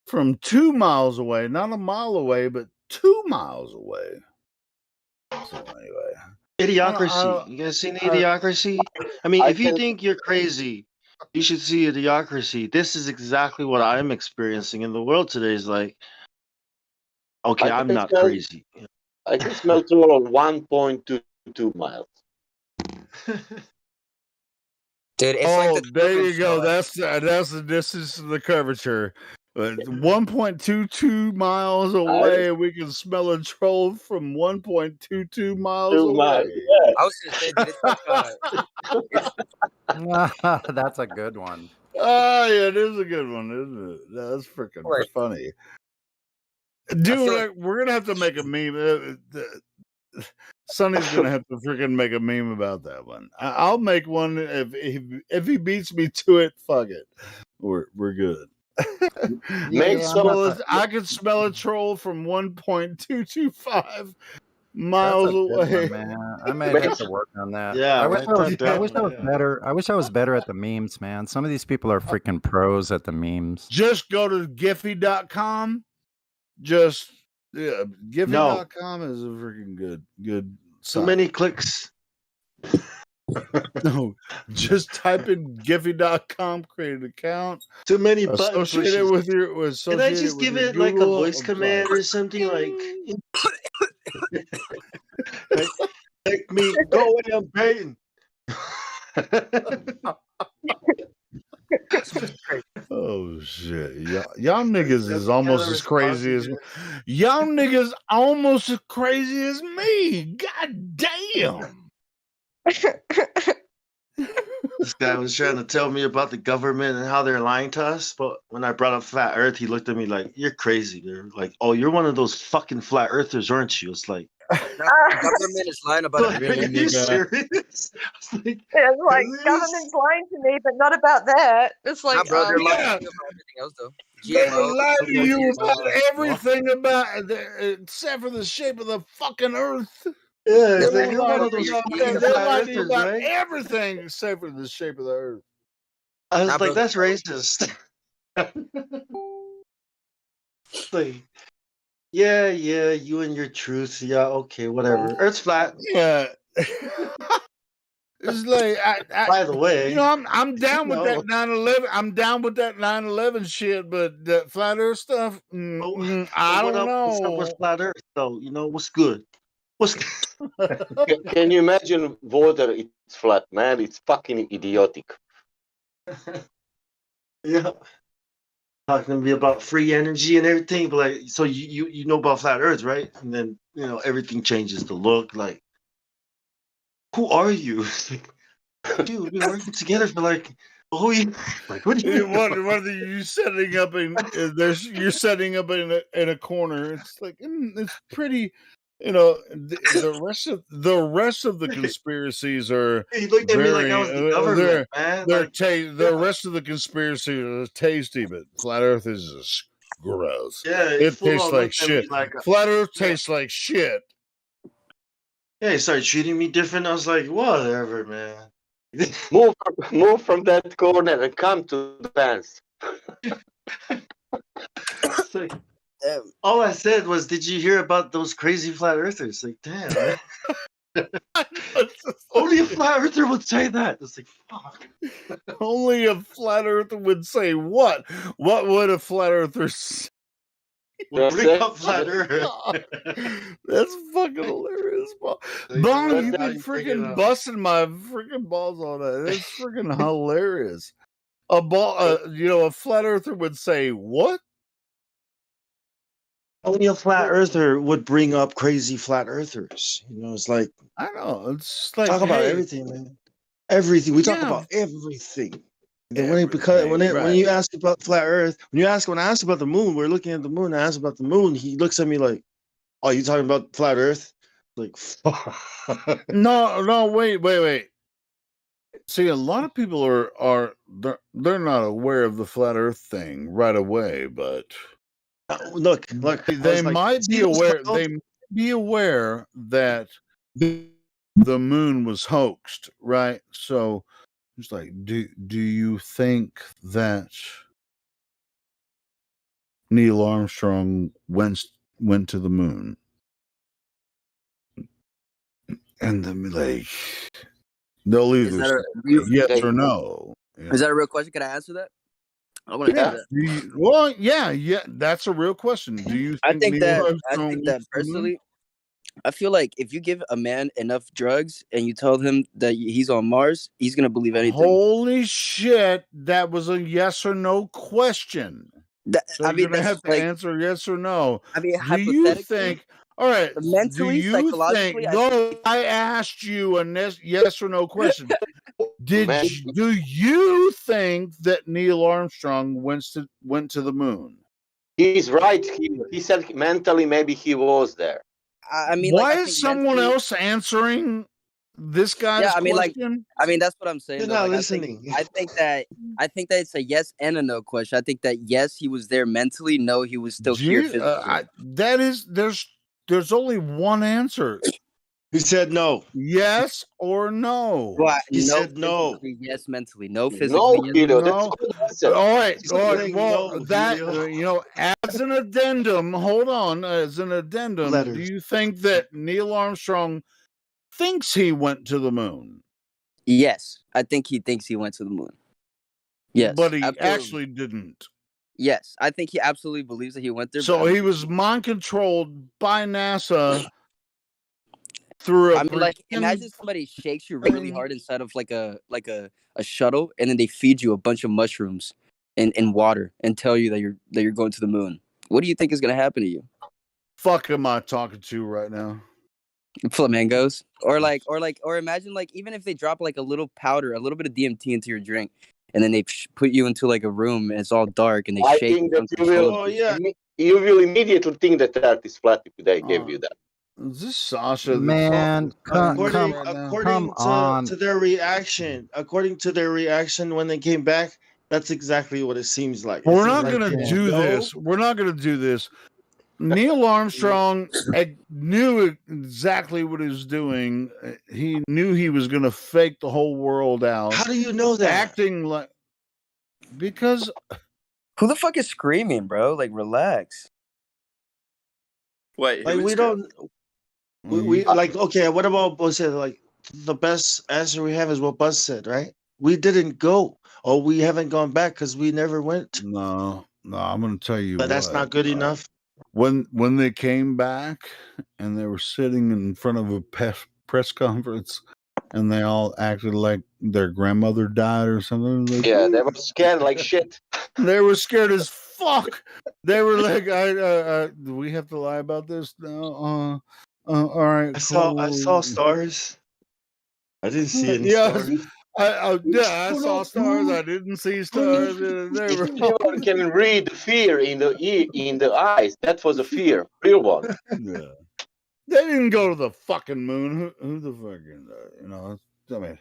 from 2 miles away, not a mile away, but 2 miles away. So anyway, Idiocracy. You guys seen Idiocracy? I mean, if you think you're crazy, you should see Idiocracy. This is exactly what I'm experiencing in the world today. Is like, okay, I'm not crazy. I can smell troll on 1.22 miles. Dude, it's like the there you go. That's the distance to the curvature. 1.22 miles away, we can smell a troll from 1.22 miles away. Yeah. I was gonna say, dude, it's like, That's a good one. Oh yeah, it is a good one, isn't it? That's freaking funny. Dude, we're gonna have to make a meme. Sonny's gonna have to freaking make a meme about that one. I'll make one if he beats me to it. Fuck it, we're good. I could smell a troll from 1.225 miles That's a good away. one, man. I might have to work on that. Yeah, I wish write I was. that I down. wish I was Yeah. better. I wish I was better at the memes, man. Some of these people are freaking pros at the memes. Just go to Giphy.com. Just Giphy.com is a freaking good Too site. many clicks. No, just type in Giphy.com, create an account. Too many button Associate it pushes. with your Can I just give it like a voice command or something like like me? Go away, I'm paying. Oh shit! Y'all niggas is almost as crazy as y'all niggas almost as crazy as me. God damn! This guy was trying to tell me about the government and how they're lying to us, but when I brought up flat Earth, he looked at me like, "You're crazy." They're like, "Oh, you're one of those fucking flat earthers, aren't you?" It's like, The government is lying about like, everything. are you serious? It's like government's lying to me, but not about that. It's Nah, like, bro, they're lying Yeah. to you about everything else, though. They GMO, lie to you about GMO. everything except for the shape of the fucking earth. Yeah, it's They like you're one of those fucking they flat lie to you earthers, about right? everything except for the shape of the earth. I was Nah, like, bro. that's racist. Like, yeah, you and your truth. Yeah, okay, whatever. Earth's flat. Yeah. It's like By the way, you know, I'm down with no. that 9/11. I'm down with that 9/11 shit, but that flat Earth stuff, I What's don't up with know. flat Earth though? You know what's good? What's Can you imagine water? It's flat, man. It's fucking idiotic. yeah. Talking to me about free energy and everything, but like, so you know about flat Earth, right? And then everything changes the look. Like, who are you? Dude, we've been working together for like a whole year. Like, what do you mean? What are you setting up you're setting up in a corner. It's like it's pretty. The rest of the conspiracies are He looked at me like I was the government, man. Like, the rest of the conspiracies are tasty, but flat Earth is just gross. yeah, he It full tastes on like looked at me shit. like Flat Earth tastes like shit. yeah, he started treating me different. I was like, whatever, man. Move from that corner and come to the dance. It's like, all I said was, "Did you hear about those crazy flat earthers?" Like, damn, man. Only a flat earther would say that. It's like, fuck. Only a flat earther would say what? What would a flat earther say? We'll bring up flat Earth. That's fucking hilarious, Bonnie. You've been freaking busting my freaking balls on that. That's freaking hilarious. A flat earther would say what? Only a flat earther would bring up crazy flat earthers. It's like, I know. It's like, talk about everything, man. Everything. We talk Yeah. about everything. And when you ask about flat Earth, when I asked about the moon, we're looking at the moon. I asked about the moon. He looks at me like, "Oh, you talking about flat Earth?" Like, No, wait. See, a lot of people they're not aware of the flat Earth thing right away, but look. They might be aware. They might be aware that the moon was hoaxed, right? So it's like, do you think that Neil Armstrong went to the moon? And then they'll either say yes or no. Is that a real question? Can I answer that? I want to answer that. Yeah, that's a real question. Do you think I think Neil Armstrong that went to the moon? personally, I feel like if you give a man enough drugs and you tell him that he's on Mars, he's gonna believe anything. Holy shit, that was a yes or no question. So you're gonna have to answer yes or no. I mean, do you think? All right. Mentally, do you psychologically, think? No, I asked you a yes or no question. Do you think that Neil Armstrong went to the moon? He's right. He said mentally maybe he was there. I mean, why I is think someone else answering this guy's yeah, I mean, question? that's what I'm saying. You're though. not Like, listening. I think that it's a yes and a no question. I think that yes, he was there mentally. No, he was still here physically. There's there's only one answer. He said no. Yes or no? Well, He no said no. physically, yes mentally. No No, physically, yes. Helio, that's No. a good answer. All right. He's All right. saying Well, no, that Helio. as an addendum. Hold on. As an addendum, do Letters. you think that Neil Armstrong thinks he went to the moon? Yes, I think he thinks he went to the moon. Yes, But he absolutely. actually didn't. Yes, I think he absolutely believes that he went there. So he was mind controlled by NASA through a I mean, like, pretend imagine somebody shakes you really thing. hard inside of like a shuttle, and then they feed you a bunch of mushrooms and water and tell you that you're going to the moon. What do you think is gonna happen to you? Fuck am I talking to right now? Flamingos, or imagine like even if they drop like a little powder, a little bit of DMT into your drink, and then they put you into like a room and it's all dark and they I shake think you that you will immediately think that the Earth is flat if they give you that. Is this Sasha? Man, come on. To their reaction, according to their reaction when they came back, that's exactly what it seems like. We're It not seems going like to they do know. this. We're not going to do this. Neil Armstrong knew exactly what he was doing. He knew he was going to fake the whole world out. How do you know that? Acting like because who the fuck is screaming, bro? Like, relax. Wait, like we don't. We like okay. What about Buzz said? Like the best answer we have is what Buzz said, right? We didn't go, or we haven't gone back because we never went. No, I'm going to tell you. But that's not good enough. When they came back and they were sitting in front of a press conference, and they all acted like their grandmother died or something. Like, yeah, they were scared like shit. They were scared as fuck. They were like, do we have to lie about this now? All right, I saw stars. I didn't see any stars. I saw stars. I didn't see stars. They were You can read the fear in the eyes. That was a fear, real one. Yeah. They didn't go to the fucking moon. Who the fucking I mean,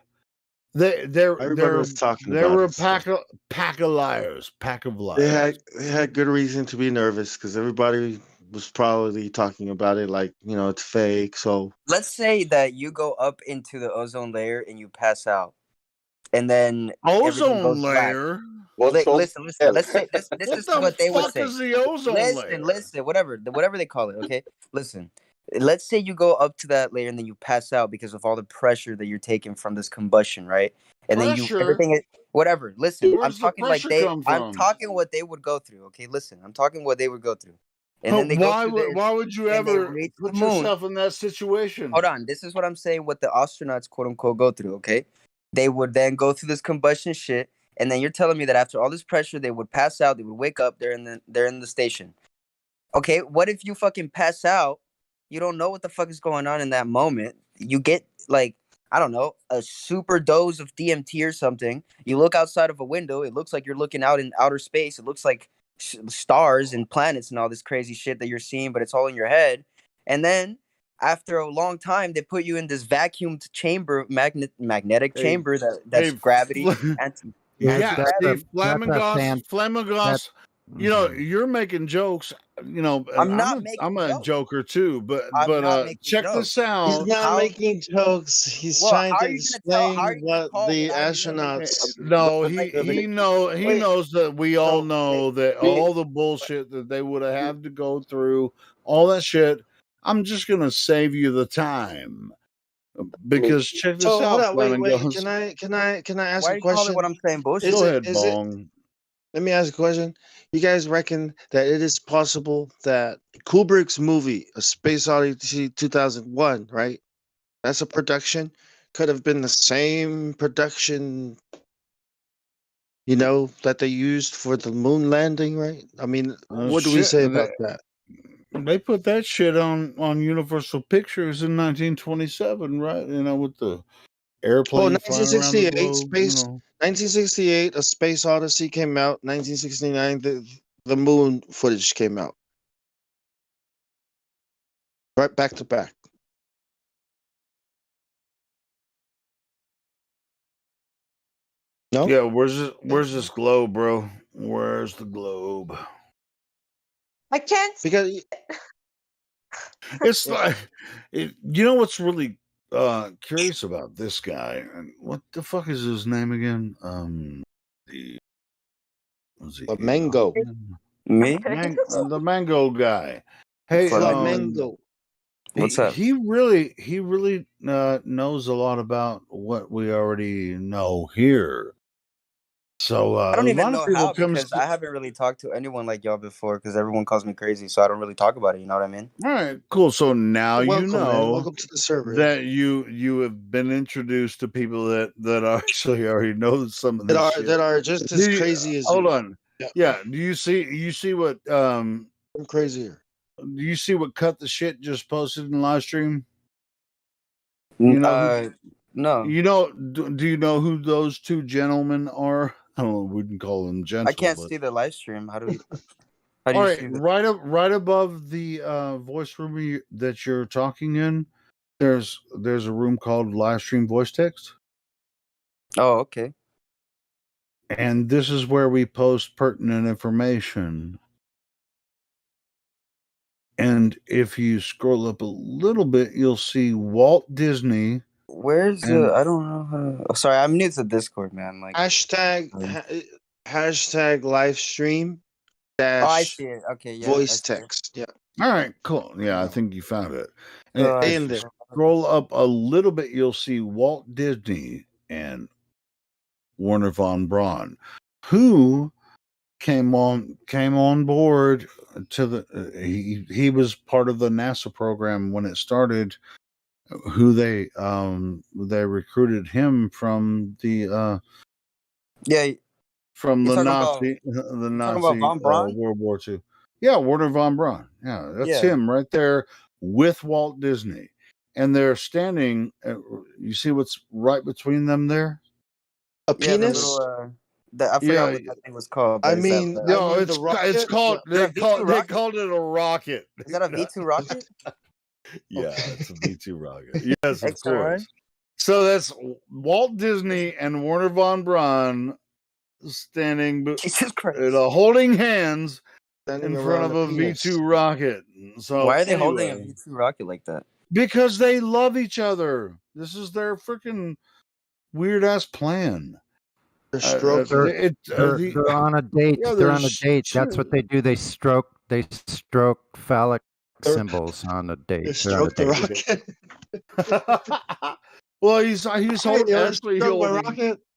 Everybody was talking they about were it, a pack of liars. They had good reason to be nervous because everybody was probably talking about it like it's fake. So let's say that you go up into the ozone layer and you pass out, and then ozone layer. Well, listen. Let's say this is what they would say. Is the ozone layer? Listen. Whatever they call it. Okay, listen. Let's say you go up to that layer and then you pass out because of all the pressure that you're taking from this combustion, right? And then everything is whatever. Listen, I'm talking like I'm talking what they would go through. Okay, listen, I'm talking what they would go through. And then they why would you ever put yourself in that situation? Hold on, this is what I'm saying. What the astronauts, quote unquote, go through. Okay, they would then go through this combustion shit, and then you're telling me that after all this pressure, they would pass out. They would wake up. They're in the station. Okay, what if you fucking pass out? You don't know what the fuck is going on in that moment. You get like, I don't know, a super dose of DMT or something. You look outside of a window. It looks like you're looking out in outer space. It looks like stars and planets and all this crazy shit that you're seeing, but it's all in your head. And then after a long time, they put you in this vacuumed chamber, magnetic chamber that's gravity. Flamingos. You're making jokes. I'm a joker too, but check this out. He's not making jokes. He's trying to explain what the astronauts. No, he knows that we all know that all the bullshit that they would have had to go through, all that shit. I'm just gonna save you the time. Because check this out. Hold on, wait. Can I ask a question? What I'm saying, bullshit. Go ahead, Bong. Let me ask a question. You guys reckon that it is possible that Kubrick's movie, A Space Odyssey 2001, right? That's a production, could have been the same production, that they used for the moon landing, right? I mean, what do we say about that? They put that shit on Universal Pictures in 1927, right? With the airplane. 1968, 1968, A Space Odyssey came out. 1969, the moon footage came out. Right back to back. No? Yeah, where's this globe, bro? Where's the globe? I can't. Because It's like, you know what's really curious about this guy? And what the fuck is his name again? The mango. Me? The mango guy. Hey, Flamengo. What's up? He really knows a lot about what we already know here. So I don't a even lot of know people how comes because I haven't really talked to anyone like y'all before because everyone calls me crazy, so I don't really talk about it. You know what I mean? All right, cool. So now you Welcome, man. know Welcome to the server. that you have been introduced to people that actually already know some of this shit. That are just as crazy as hold you. on. Yeah. Do you see what I'm crazier. Do you see what Cut the Shit just posted in live stream? You know no. You know do you know who those two gentlemen are? I don't know, we can call them gentle. I can't but... see the live stream. How do you All see right, the right above the voice room that you're talking in, there's a room called live stream voice text. Oh, okay. And this is where we post pertinent information. And if you scroll up a little bit, you'll see Walt Disney. Where's the? I don't know how to. Oh, sorry, I'm new to Discord, man. Like hashtag live stream dash. Oh, I see it. Okay, yeah. Voice text. Yeah. All right, cool. Yeah, I think you found it. So And if you scroll up a little bit, you'll see Walt Disney and Werner von Braun, who came on board to the he was part of the NASA program when it started. Who they recruited him from the from the Nazi von Braun? World War II. Yeah, Werner von Braun. Yeah, that's him right there with Walt Disney, and they're standing. You see what's right between them there? A penis. I forgot what that thing was called. I mean, it's called. They called it a rocket. Is that a V2 rocket? Yeah, it's a V2 rocket. Yes, of course. So that's Walt Disney and Werner von Braun standing, holding hands in front of a V2 rocket. So why are they holding a V2 rocket like that? Because they love each other. This is their freaking weird ass plan. They're on a date. Yeah, they're on a date. That's what they do. They stroke phallic symbols on a date. Stroke the rocket. Well, he's holding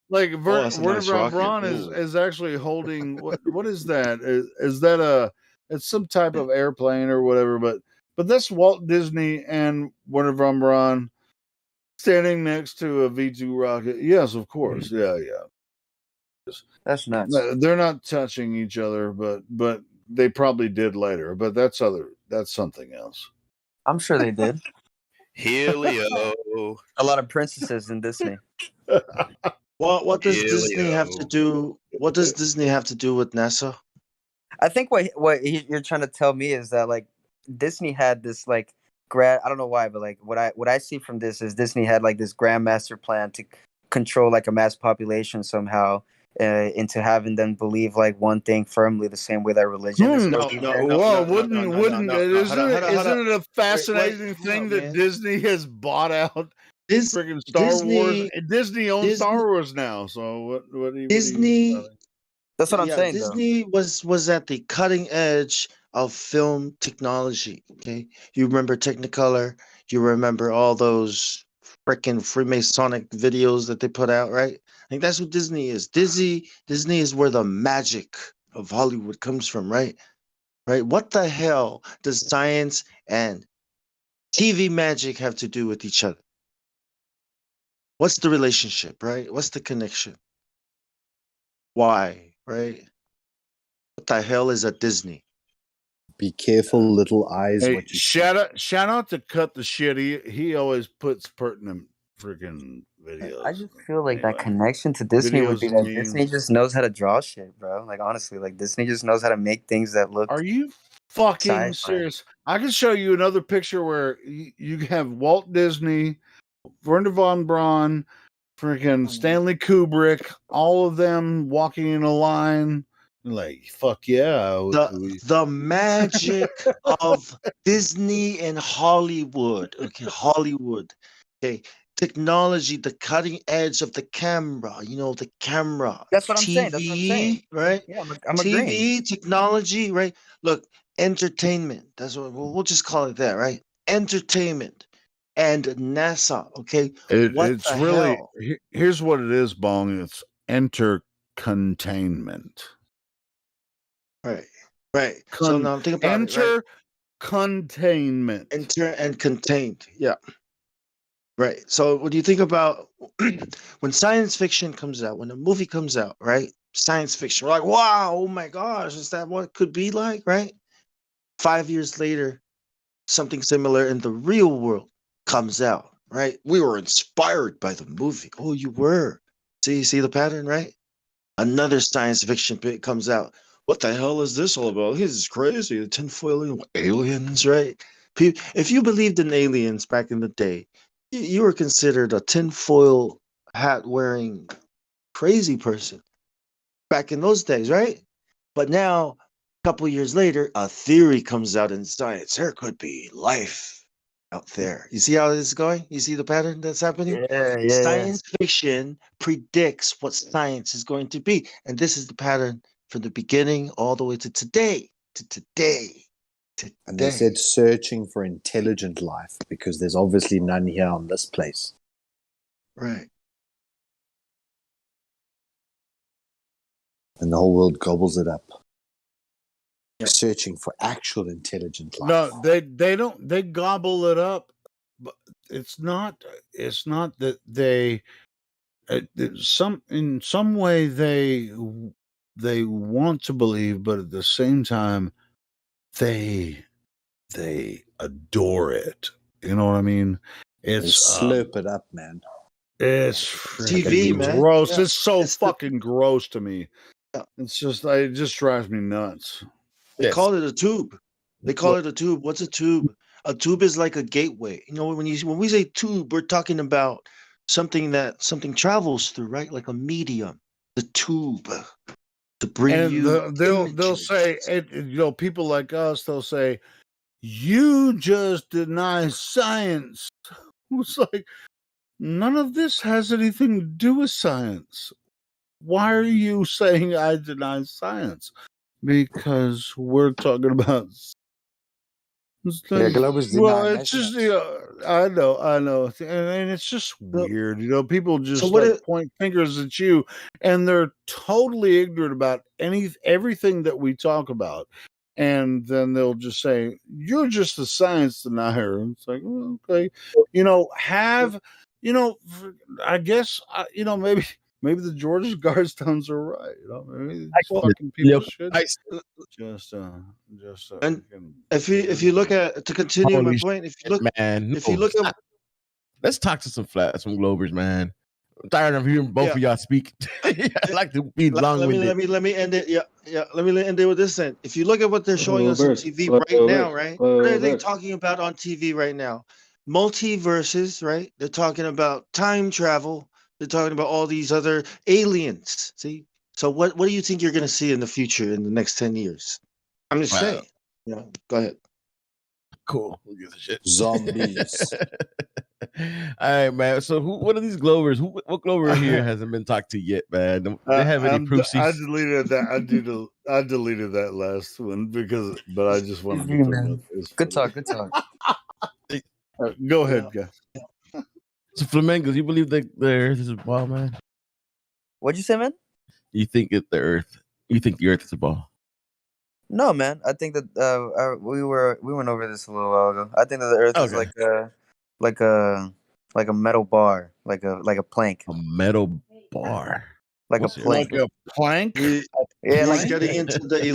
like Werner von Braun is actually holding what is that? Is that it's some type of airplane or whatever? But that's Walt Disney and Werner von Braun standing next to a V2 rocket. Yes, of course. Yeah. That's nuts. They're not touching each other, but they probably did later. But that's something else. I'm sure they did. Helio. A lot of princesses in Disney. What does Disney have to do? What does Disney have to do with NASA? I think what you're trying to tell me is that like Disney had this like I don't know why, but like what I see from this is Disney had like this grand master plan to control like a mass population somehow into having them believe like one thing firmly the same way that religion is. Isn't it a fascinating thing that Disney has bought out freaking Star Wars? Disney owns Star Wars now, so what do you Disney? That's what I'm saying. Disney was at the cutting edge of film technology. Okay, you remember Technicolor? You remember all those freaking Freemasonic videos that they put out, right? I think that's what Disney is. Disney is where the magic of Hollywood comes from, right? Right? What the hell does science and TV magic have to do with each other? What's the relationship, right? What's the connection? Why, right? What the hell is a Disney? Be careful, little eyes. Hey, what you shout out to Cut the Shit. He always puts pertinent freaking videos. I just feel like that connection to Disney would be that Disney just knows how to draw shit, bro. Like honestly, like Disney just knows how to make things that look. Are you fucking serious? I can show you another picture where you have Walt Disney, Werner von Braun, freaking Stanley Kubrick, all of them walking in a line Like, fuck yeah. The magic of Disney and Hollywood. Okay, Hollywood. Okay, technology, the cutting edge of the camera. You know, the camera. That's what I'm saying. That's what I'm saying. Right? Yeah, I'm agreeing. TV technology, right? Look, entertainment. That's what we'll just call it that, right? Entertainment and NASA. Okay, what It's the really hell? here's what it is, Bong. It's enter containment. Right, right. So now think about it, right? Enter containment. Enter and contained. Yeah. Right. So what do you think about when science fiction comes out, when a movie comes out, right? Science fiction. We're like, wow, oh my gosh, is that what it could be like, right? 5 years later, something similar in the real world comes out, right? We were inspired by the movie. Oh, you were. See the pattern, right? Another science fiction bit comes out. What the hell is this all about? This is crazy. The tinfoil aliens, right? If you believed in aliens back in the day, you were considered a tinfoil hat wearing crazy person back in those days, right? But now, a couple years later, a theory comes out in science. There could be life out there. You see how this is going? You see the pattern that's happening? Yeah. Science fiction predicts what science is going to be. And this is the pattern from the beginning all the way to today. And they said searching for intelligent life because there's obviously none here on this place. Right. And the whole world gobbles it up. Searching for actual intelligent life. No, they don't. They gobble it up, but it's not that they in some way they want to believe, but at the same time they adore it. You know what I mean? It's they slurp it up, man. It's TV, man. Gross. Yeah. It's so fucking gross to me. It's just it just drives me nuts. They call it a tube. They call it a tube. What's a tube? A tube is like a gateway. You know, when we say tube, we're talking about something travels through, right? Like a medium, the tube to bring And you. they'll say, people like us, they'll say, you just deny science. It's like, none of this has anything to do with science. Why are you saying I deny science? Because we're talking about. Globers Well, deny it's just measurements. I know, and it's just weird. People just So point fingers at you, and they're totally ignorant about everything that we talk about, and then they'll just say, "You're just a science denier." And it's like, well, okay, I guess maybe the George Guardstones are right. Maybe these fucking people should just and if you look at, to continue my point, if you look, let's talk to some Globers, man. I'm tired of hearing both of y'all speak. I like to be long-winded. Let me end it. Yeah. Let me end it with this then. If you look at what they're showing us on TV right now, right? What are they talking about on TV right now? Multiverses, right? They're talking about time travel. They're talking about all these other aliens. See? So what do you think you're going to see in the future in the next 10 years? I'm just saying. Yeah, go ahead. Cool. Who gives a shit? Zombies. All right, man. So what are these Glovers? What Glover here hasn't been talked to yet, man? Do they have any proofs? I deleted that. I deleted that last one but I just wanted to throw that this. Good talk. Go ahead, guys. So Flamingos, you believe that the Earth is a ball, man? What'd you say, man? You think the Earth is a ball? No, man. I think that we went over this a little while ago. I think that the Earth is like a metal bar, like a plank. A metal bar. Like a plank. Like a plank? He's getting into the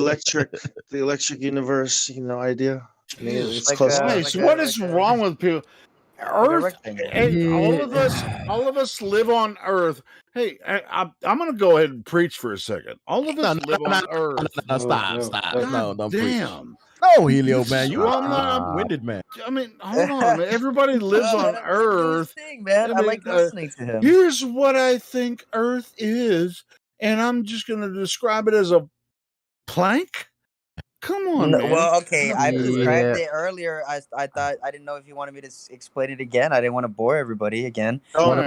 electric universe, idea. I mean, it's close. What is wrong with people? Earth, all of us live on Earth. Hey, I'm going to go ahead and preach for a second. All of us live on Earth. No, stop. No, don't damn. Preach. No, Helio, man. You are winded, man. I mean, hold on. Everybody lives on Earth. Man. I like listening to him. Here's what I think Earth is, and I'm just going to describe it as a plank? Come on, No, man. well, okay, Come I on. described it earlier. I thought I didn't know if you wanted me to explain it again. I didn't want to bore everybody again. Don't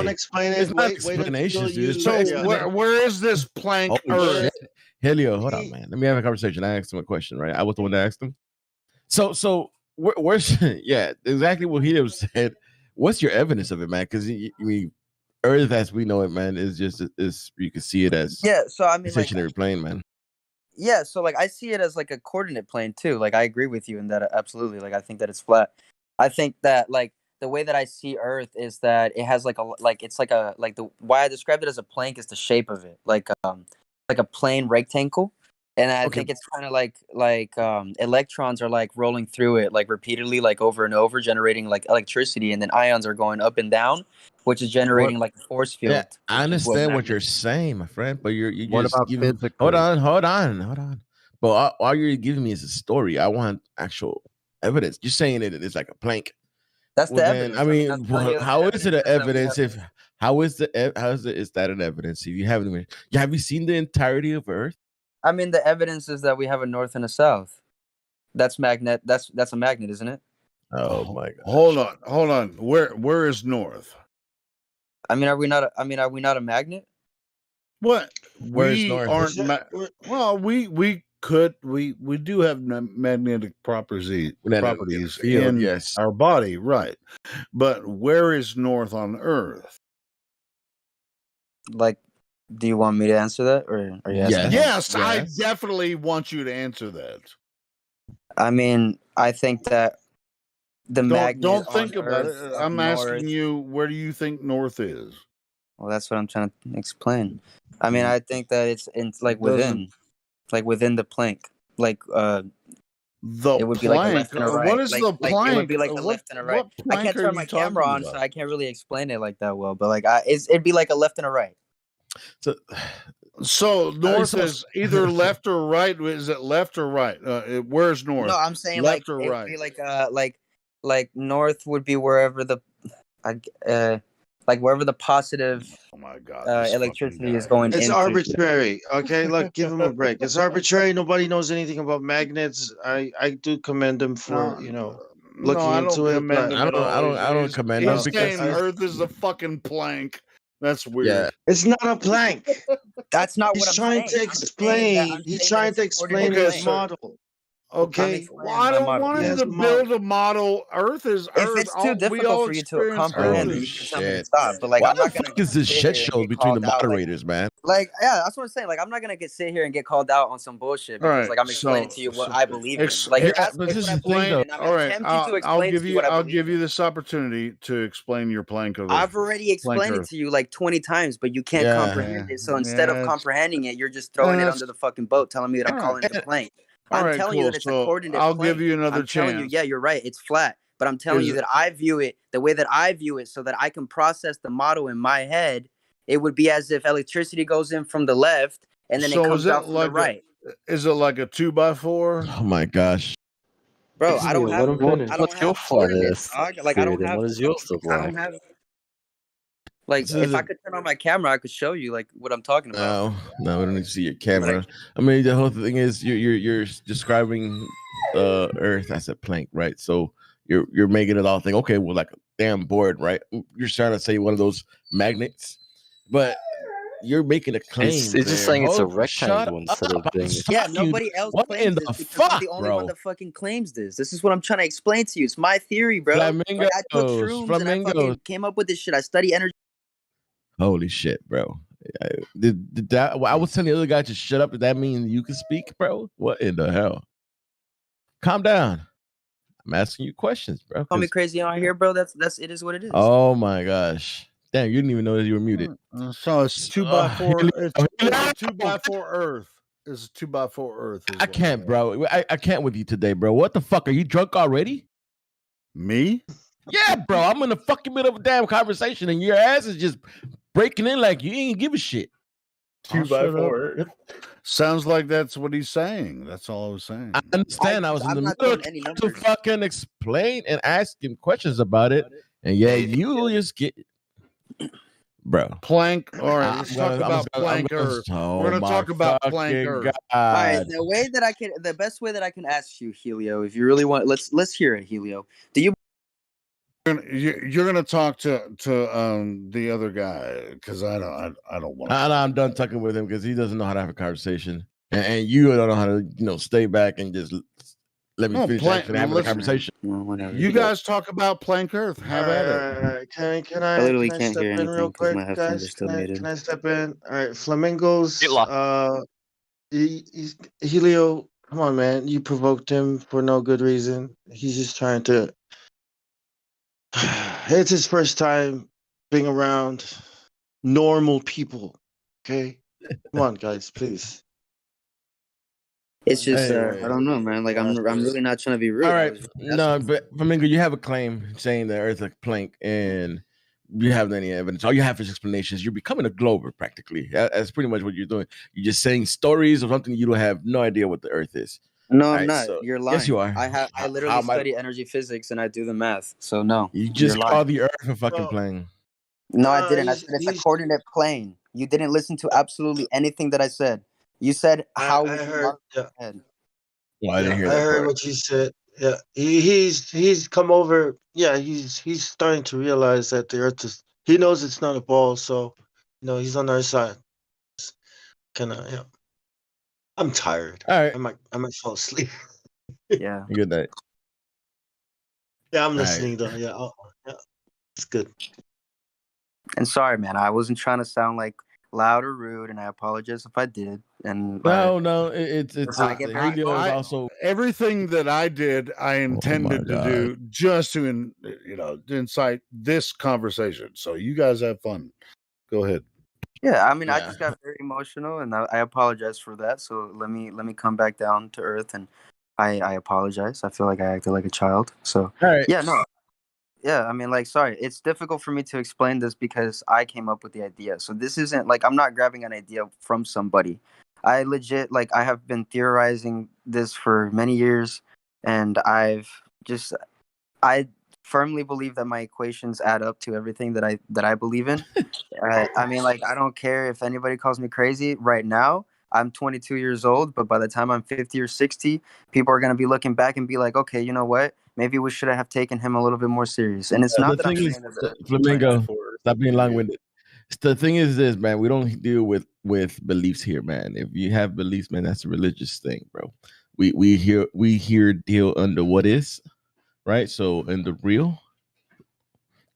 explain it. It's not Wait until explanations, dude. you. So Yeah. where is this plank Holy Earth? shit. Helio, hold on, man. Let me have a conversation. I asked him a question, right? I was the one that asked him. So where's yeah, exactly what he said. What's your evidence of it, man? Because I mean, Earth as we know it, man, is just is you can see it as Yeah, so I a mean, like, stationary plane, man. yeah, so like I see it as like a coordinate plane too. Like I agree with you in that absolutely. Like I think that it's flat. I think that like the way that I see Earth is that it has like it's like a like the why I described it as a plank is the shape of it. Like a plane rectangle. And I Okay. think it's kind of like electrons are like rolling through it like repeatedly, like over and over, generating like electricity, and then ions are going up and down, which is generating like a force field. Yeah, I which is what understand what magnets- you're saying, my friend, but you What just about give physically? hold on. But all you're giving me is a story. I want actual evidence. You're saying it's like a plank. That's Well, the then, evidence. I mean, I'm telling you the how is it an is that we evidence have- if how is it is that an evidence if you haven't even have you seen the entirety of Earth? I mean, the evidence is that we have a north and a south. That's magnet. That's a magnet, isn't it? Oh my god! Hold on. Where is north? I mean, are we not? Are we not a magnet? What? Where's We north? aren't. Well, we do have magnetic properties field, in yes. our body, right? But where is north on Earth? Like, do you want me to answer that, or are you asking? Yes, I definitely want you to answer that. I mean, I think that the magnet. Don't think on about it. Earth of I'm north, asking you, where do you think north is? Well, that's what I'm trying to explain. I mean, I think that it's like within the plank, like The it would be like a plank. left and a right. What is the Like it would plank? be like a What left and a right. I plank can't are turn you my camera talking on, so about? I can't really explain it like that well. But like, it'd be like a left and a right. So north is either left or right. Is it left or right? Where's north? No, I'm saying left like or it right. would be like north would be wherever the like wherever the positive electricity is going It's into. arbitrary. Okay, look, give him a break. It's arbitrary. Nobody knows anything about magnets. I do commend him for looking I don't into it. commend But him at all. I don't commend him He's because saying Earth is a fucking plank. That's weird. Yeah. It's not a plank. That's not He's what I'm trying saying. to explain. He's trying to explain Okay, his sir. model. Okay. Well, I don't want him to build a model. Earth is If Earth. it's too we difficult all for you to experience comprehend, Earth then is you can tell me to shit. stop. But like, Why I'm not the gonna fuck is this sit shit here and show get between the called out, moderators, man? Like, yeah, that's what I'm saying. Like, I'm not gonna sit here and get called out on some bullshit because Right, like I'm explaining to you what I believe in. Like, you're asking me what I believe in, and I'm all right. attempting to I'll explain give to you you. what I I'll believe give in. you this opportunity to explain your plank of I've already explained it to you like 20 times, but you can't Yeah. comprehend it. So instead of Yeah, comprehending it, you're just throwing it that's- under the fucking boat, telling me that I'm All calling it a plank. All I'm right, telling you cool. that it's a So coordinate I'll plane. give you another I'm telling you, chance. yeah, you're right. It's flat. But I'm telling Is you it- that I view it the way that I view it so that I can process the model in my head. It would be as if electricity goes in from the left and then it So comes is it out from the like right. is it like a 2x4? Oh my gosh. Bro, I don't have What's your flat coordinates, Earth dog. Like I theory don't then? have What does yours look I don't like? have like This if is I a- could turn on my camera, I could show you like what I'm talking about. No, we don't need to see your camera. I mean, the whole thing is you're describing Earth as a plank, right? So you're making it all think, okay, well, like a damn board, right? You're trying to say one of those magnets, but you're making a claim. It's just there. saying it's a Hold- shut rectangle instead up. of being. Yeah, nobody else What claims in this the because I'm fuck, the only one bro? that fucking claims this. This is what I'm trying to explain to you. It's my theory, bro. Like I took shrooms and I fucking Flamingos. came up with this shit. I study energy. Holy shit, bro. Did that? Well, I was telling the other guy to shut up. Does that mean you can speak, bro? What in the hell? Calm down. I'm asking you questions, bro. Call me 'cause- crazy on here, bro. That's it is what it is. Oh my gosh. Damn, you didn't even know that you were muted. So it's 2x4. It's a 2x4 Earth. It's a 2x4 Earth. I can't, bro. I can't with you today, bro. What the fuck? Are you drunk already? Me? Yeah, bro. I'm in the fucking middle of a damn conversation and your ass is just breaking in like you ain't give a shit. 2x4 Earth. Sounds like that's what he's saying. That's all I was saying. I understand. I was in I'm the not middle throwing any to numbers. fucking explain and ask him questions about it. And yeah, you just get bro. Plank. All right, let's talk about I'm plank gonna, Earth. oh We're gonna my talk about plank fucking Earth. All right, God. the best way that I can ask you, Helio, if you really want, let's hear it, Helio. Do you? You're gonna talk to the other guy because I don't want to. I'm done talking with him because he doesn't know how to have a conversation, and you don't know how to stay back and just let me finish actually having a conversation. You guys talk about plank Earth. Have at it. Can I literally I can't step hear in anything real because quick, my headphones guys? are still muted. Can I step in? All right, flamingos. Helio, come on, man. You provoked him for no good reason. He's just trying to. It's his first time being around normal people. Okay, come on, guys, please. It's just Anyway. I don't know, man. Like I'm really not trying to be rude. All right, no, but Flamingo, you have a claim saying the Earth's like a plank, and you have any evidence. All you have is explanations. You're becoming a glober, practically. That's pretty much what you're doing. You're just saying stories of something you don't have no idea what the Earth is. No, All I'm right, not. so, You're lying. yes, you are. I literally study energy physics and I do the math. So no, You you're just lying. call the Earth a fucking plane. No, I didn't. I said it's a coordinate plane. You didn't listen to absolutely anything that I said. You said how I would you heard. mark Yeah. head? Well, I didn't hear I that heard part. what you said. Yeah, he's come over. Yeah, he's starting to realize that the Earth is. He knows it's not a ball, so he's on our side. Yeah. I'm tired. All right. I might fall asleep. Yeah. Good night. Yeah, I'm All listening though. Yeah, yeah, it's good. And sorry, man, I wasn't trying to sound like loud or rude, and I apologize if I did. And No, it's I get very Helio is also everything that I did. I intended to do just to incite this conversation. So you guys have fun. Go ahead. Yeah, I mean, I just got very emotional, and I apologize for that. So let me come back down to earth, and I apologize. I feel like I acted like a child. So yeah, no, yeah. I mean, like, sorry, it's difficult for me to explain this because I came up with the idea. So this isn't like I'm not grabbing an idea from somebody. I legit I have been theorizing this for many years, and I firmly believe that my equations add up to everything that I believe in. I mean, like, I don't care if anybody calls me crazy right now. I'm 22 years old, but by the time I'm 50 or 60, people are going to be looking back and be like, okay, you know what? Maybe we should have taken him a little bit more serious. And it's not the that I'm thing is, saying that Flamingo, stop being long-winded. The thing is this, man, we don't deal with beliefs here, man. If you have beliefs, man, that's a religious thing, bro. We here deal under what is, right? So in the real.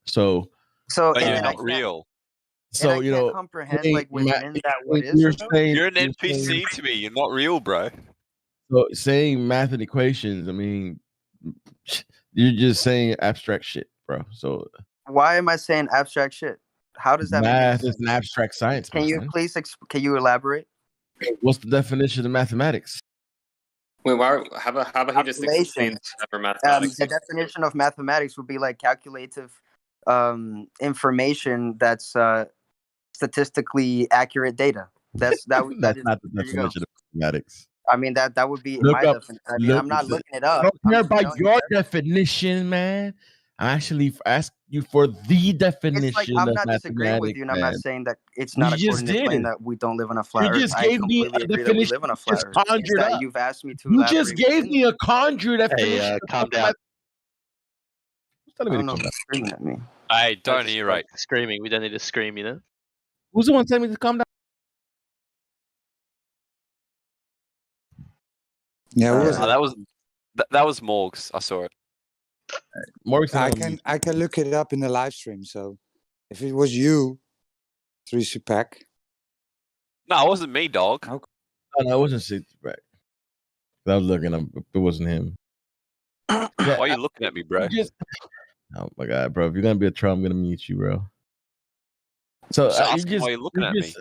So but you're not real. So and I can't comprehend like within that what is. You're saying you're an NPC to me. You're not real, bro. So saying math and equations, I mean, you're just saying abstract shit, bro. So why am I saying abstract shit? How does that math is an abstract science? Can you please can you elaborate? What's the definition of mathematics? Wait, how about he just explains mathematics? The definition of mathematics would be like calculative information that's statistically accurate data. That's not the definition of mathematics. I mean that would be my definition. I mean, I'm not looking it up. I don't care about your definition, man. I actually asked you for the definition. It's like I'm not disagreeing with you, and I'm not saying that it's not a coordinate plane that we don't live on a flat Earth. You just gave me a definition. We live on a flat Earth. Conjured up. You've asked me to. You just gave me a conjured definition. Hey, calm down. Telling me to screaming at me. I don't hear right. Screaming. We don't need to scream, you know. Who's the one telling me to calm down? Yeah, that was Morgs. I saw it. Morgs. I can look it up in the live stream. So if it was you, 3C Pack. No, it wasn't me, dog. No, it wasn't 3C Pack. I was looking up. It wasn't him. Why are you looking at me, bro? Oh my god, bro! If you're gonna be a troll, I'm gonna mute you, bro. So why are you looking at me?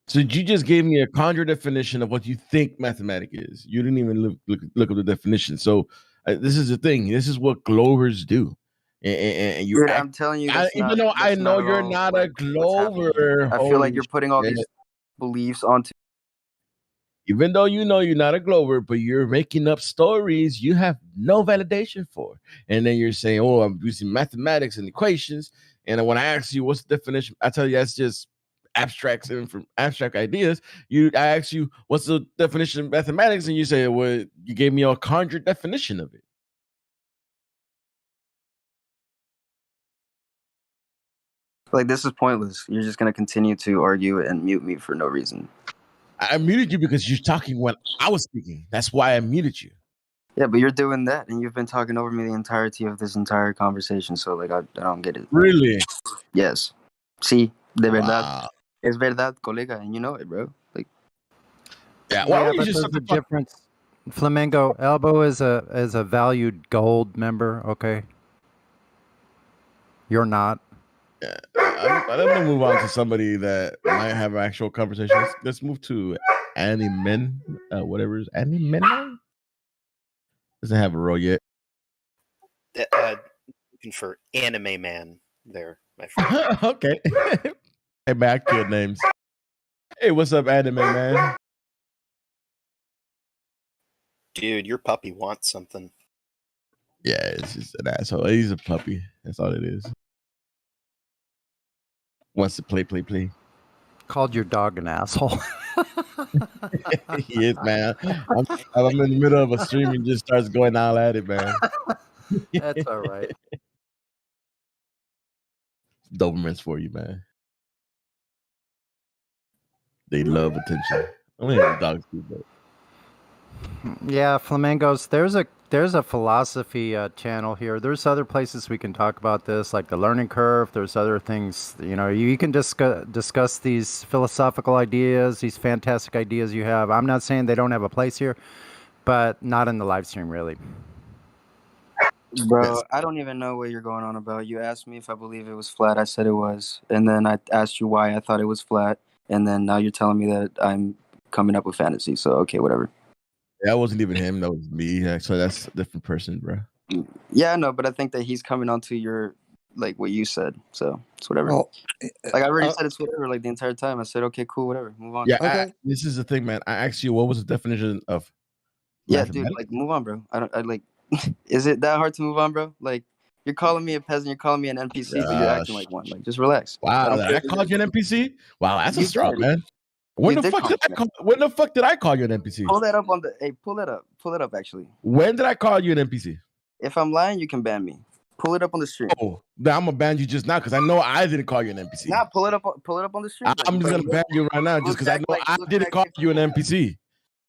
So you just gave me a conjured definition of what you think mathematics is. You didn't even look up the definition. So this is the thing. This is what Glovers do. And you, I'm telling you, even though I know you're not a Glover, I feel like you're putting all these beliefs onto. Even though you know you're not a Glober, but you're making up stories you have no validation for. And then you're saying, oh, I'm using mathematics and equations. And when I ask you what's the definition, I tell you that's just abstract ideas. I ask you what's the definition of mathematics, and you say, well, you gave me a conjured definition of it. Like, this is pointless. You're just gonna continue to argue and mute me for no reason. I muted you because you're talking when I was speaking. That's why I muted you. Yeah, but you're doing that, and you've been talking over me the entirety of this entire conversation. So, like, I don't get it. Really? Yes. Sí, de verdad. Wow. Es verdad, colega, and you know it, bro. Like, yeah. But there's a difference. Flamengo Elbow is a valued gold member. Okay. You're not. Yeah, I'm gonna move on to somebody that might have an actual conversation. Let's move to Annie Men, whatever is Annie Men. Doesn't have a role yet. Looking for Anime Man there, my friend. Okay. Hey, man, I killed names. Hey, what's up, Anime Man? Dude, your puppy wants something. Yeah, it's just an asshole. He's a puppy. That's all it is. Wants to play. Called your dog an asshole. He is, man. I'm in the middle of a stream and just starts going all at it, man. That's all right. Dobermans for you, man. They love attention. Only dogs do, but Yeah, Flamingos. There's a philosophy channel here. There's other places we can talk about this, like the learning curve. There's other things. You can discuss these philosophical ideas, these fantastic ideas you have. I'm not saying they don't have a place here, but not in the live stream, really. bro, I don't even know what you're going on about. You asked me if I believe it was flat. I said it was, and then I asked you why I thought it was flat, and then now you're telling me that I'm coming up with fantasy. So okay, whatever. that wasn't even him. That was me. Actually, that's a different person, bro. Yeah, I know, but I think that he's coming onto your, like, what you said. So it's whatever. Well, like, I already said it's whatever, like, the entire time. I said, okay, cool, whatever. Move on. Yeah, this is the thing, man. I asked you what was the definition of Yeah, dude, like, move on, bro. I like, is it that hard to move on, bro? Like, you're calling me a peasant, you're calling me an NPC, but you're acting like one. Like, just relax. Wow, I called you an NPC? Wow, that's a You strong, did. man. When You the did fuck call did I call? When the fuck did I call you an NPC? Pull that up on the. Hey, pull it up. Actually, When did I call you an NPC? if I'm lying, you can ban me. Pull it up on the stream. Oh, then I'm gonna ban you just now because I know I didn't call you an NPC. Nah, pull it up on the stream. I'm just gonna ban you right now just because I know I didn't call you an NPC.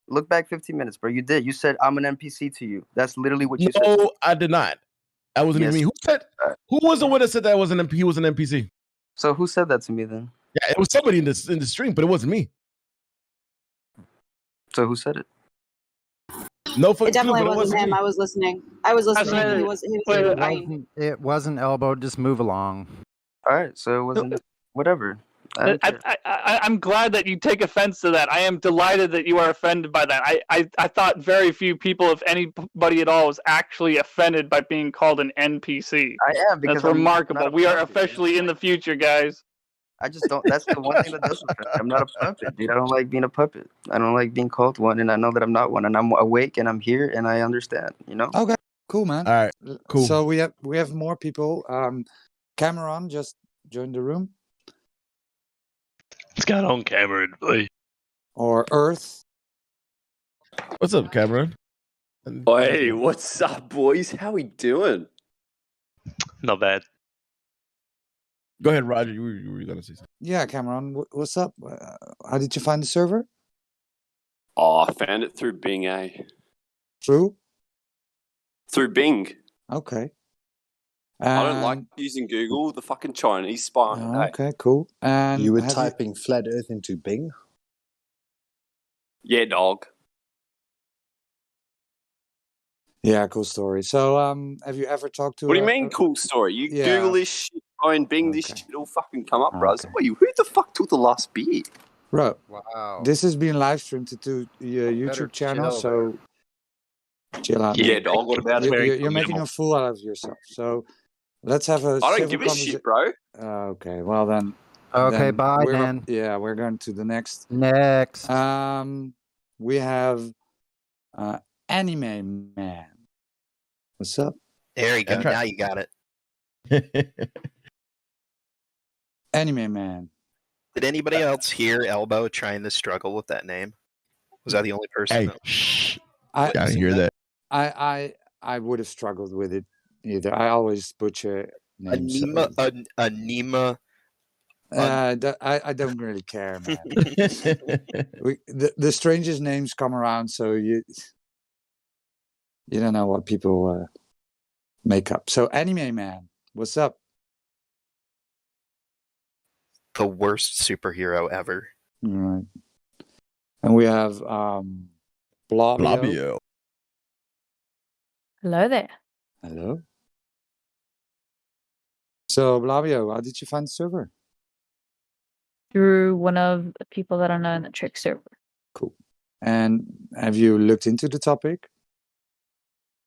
Look back 15 minutes, bro. You did. You said I'm an NPC to you. That's literally what you said. No, I did not. That wasn't even me. Who said? Who was the one that said that he was an NPC? So who said that to me then? Yeah, it was somebody in the stream, but it wasn't me. So who said it? No, It definitely wasn't him. I was listening. He was It wasn't Elbow. Just move along. All right, so it wasn't. Whatever. I'm glad that you take offense to that. I am delighted that you are offended by that. I thought very few people, if anybody at all, was actually offended by being called an NPC. I am, because that's I'm remarkable. not a We are puppet. officially in the future, guys. I just don't. That's the one thing that does offend me. I'm not a puppet, dude. I don't like being a puppet. I don't like being called one, and I know that I'm not one. And I'm awake, and I'm here, and I understand. You know. Okay, cool, man. All right, cool. So we have more people. Cameron just joined the room. It's got on Cameron, please. Or Earth. What's up, Cameron? Hey, what's up, boys? How we doing? Not bad. Go ahead, Roger. You were gonna say something. Yeah, Cameron. What's up? How did you find the server? Oh, I found it through Bing, eh? Through Bing. Okay. I don't like using Google, the fucking Chinese spy on it, eh? Okay, cool. And you were typing flat Earth into Bing? Yeah, dog. Yeah, cool story. So, have you ever talked to? What do you mean, cool story? You Google this shit, and Bing this shit, it'll fucking come up, bro. So, who the fuck took the last beer? Bro, wow. This is being live streamed to your YouTube channel, so chill out. Yeah, man. dog. What about it? You're making a fool out of yourself. So, let's have a. I don't give a shit, bro. Okay, well then. Okay, bye, we're, man. Yeah, we're going to the next. Next. we have Anime Man. What's up? There you go. I'm trying- Now you got it. Anime Man. Did anybody else hear Elbow trying to struggle with that name? Was I the only person? Hey, that... shh. I Gotta hear that. I would have struggled with it either. I always butcher names. Anima. I don't really care, man. The strangest names come around, so you don't know what people make up. So Anime Man, what's up? The worst superhero ever. All right. And we have Blobio. Hello there. Hello. So Blabio, how did you find the server? Through one of the people that I know in the Trick server. Cool. And have you looked into the topic?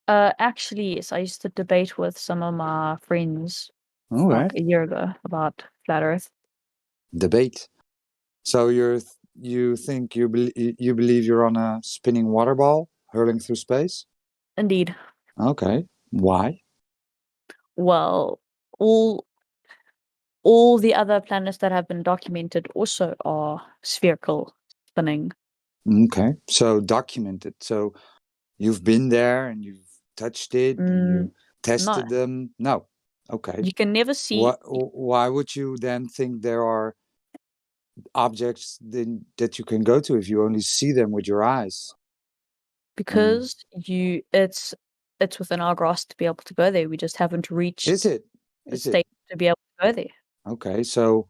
Actually, yes. I used to debate with some of my friends All like right. a year ago about flat Earth. Debate. So you think you believe you're on a spinning water ball hurling through space? Indeed. Okay. Why? Well, all the other planets that have been documented also are spherical spinning. Okay. So documented. So you've been there and you've touched it and you tested them? No. Okay. You can never see. Why would you then think there are objects that you can go to if you only see them with your eyes? Because it's within our grasp to be able to go there. We just haven't reached a state to be able to go there. Okay, so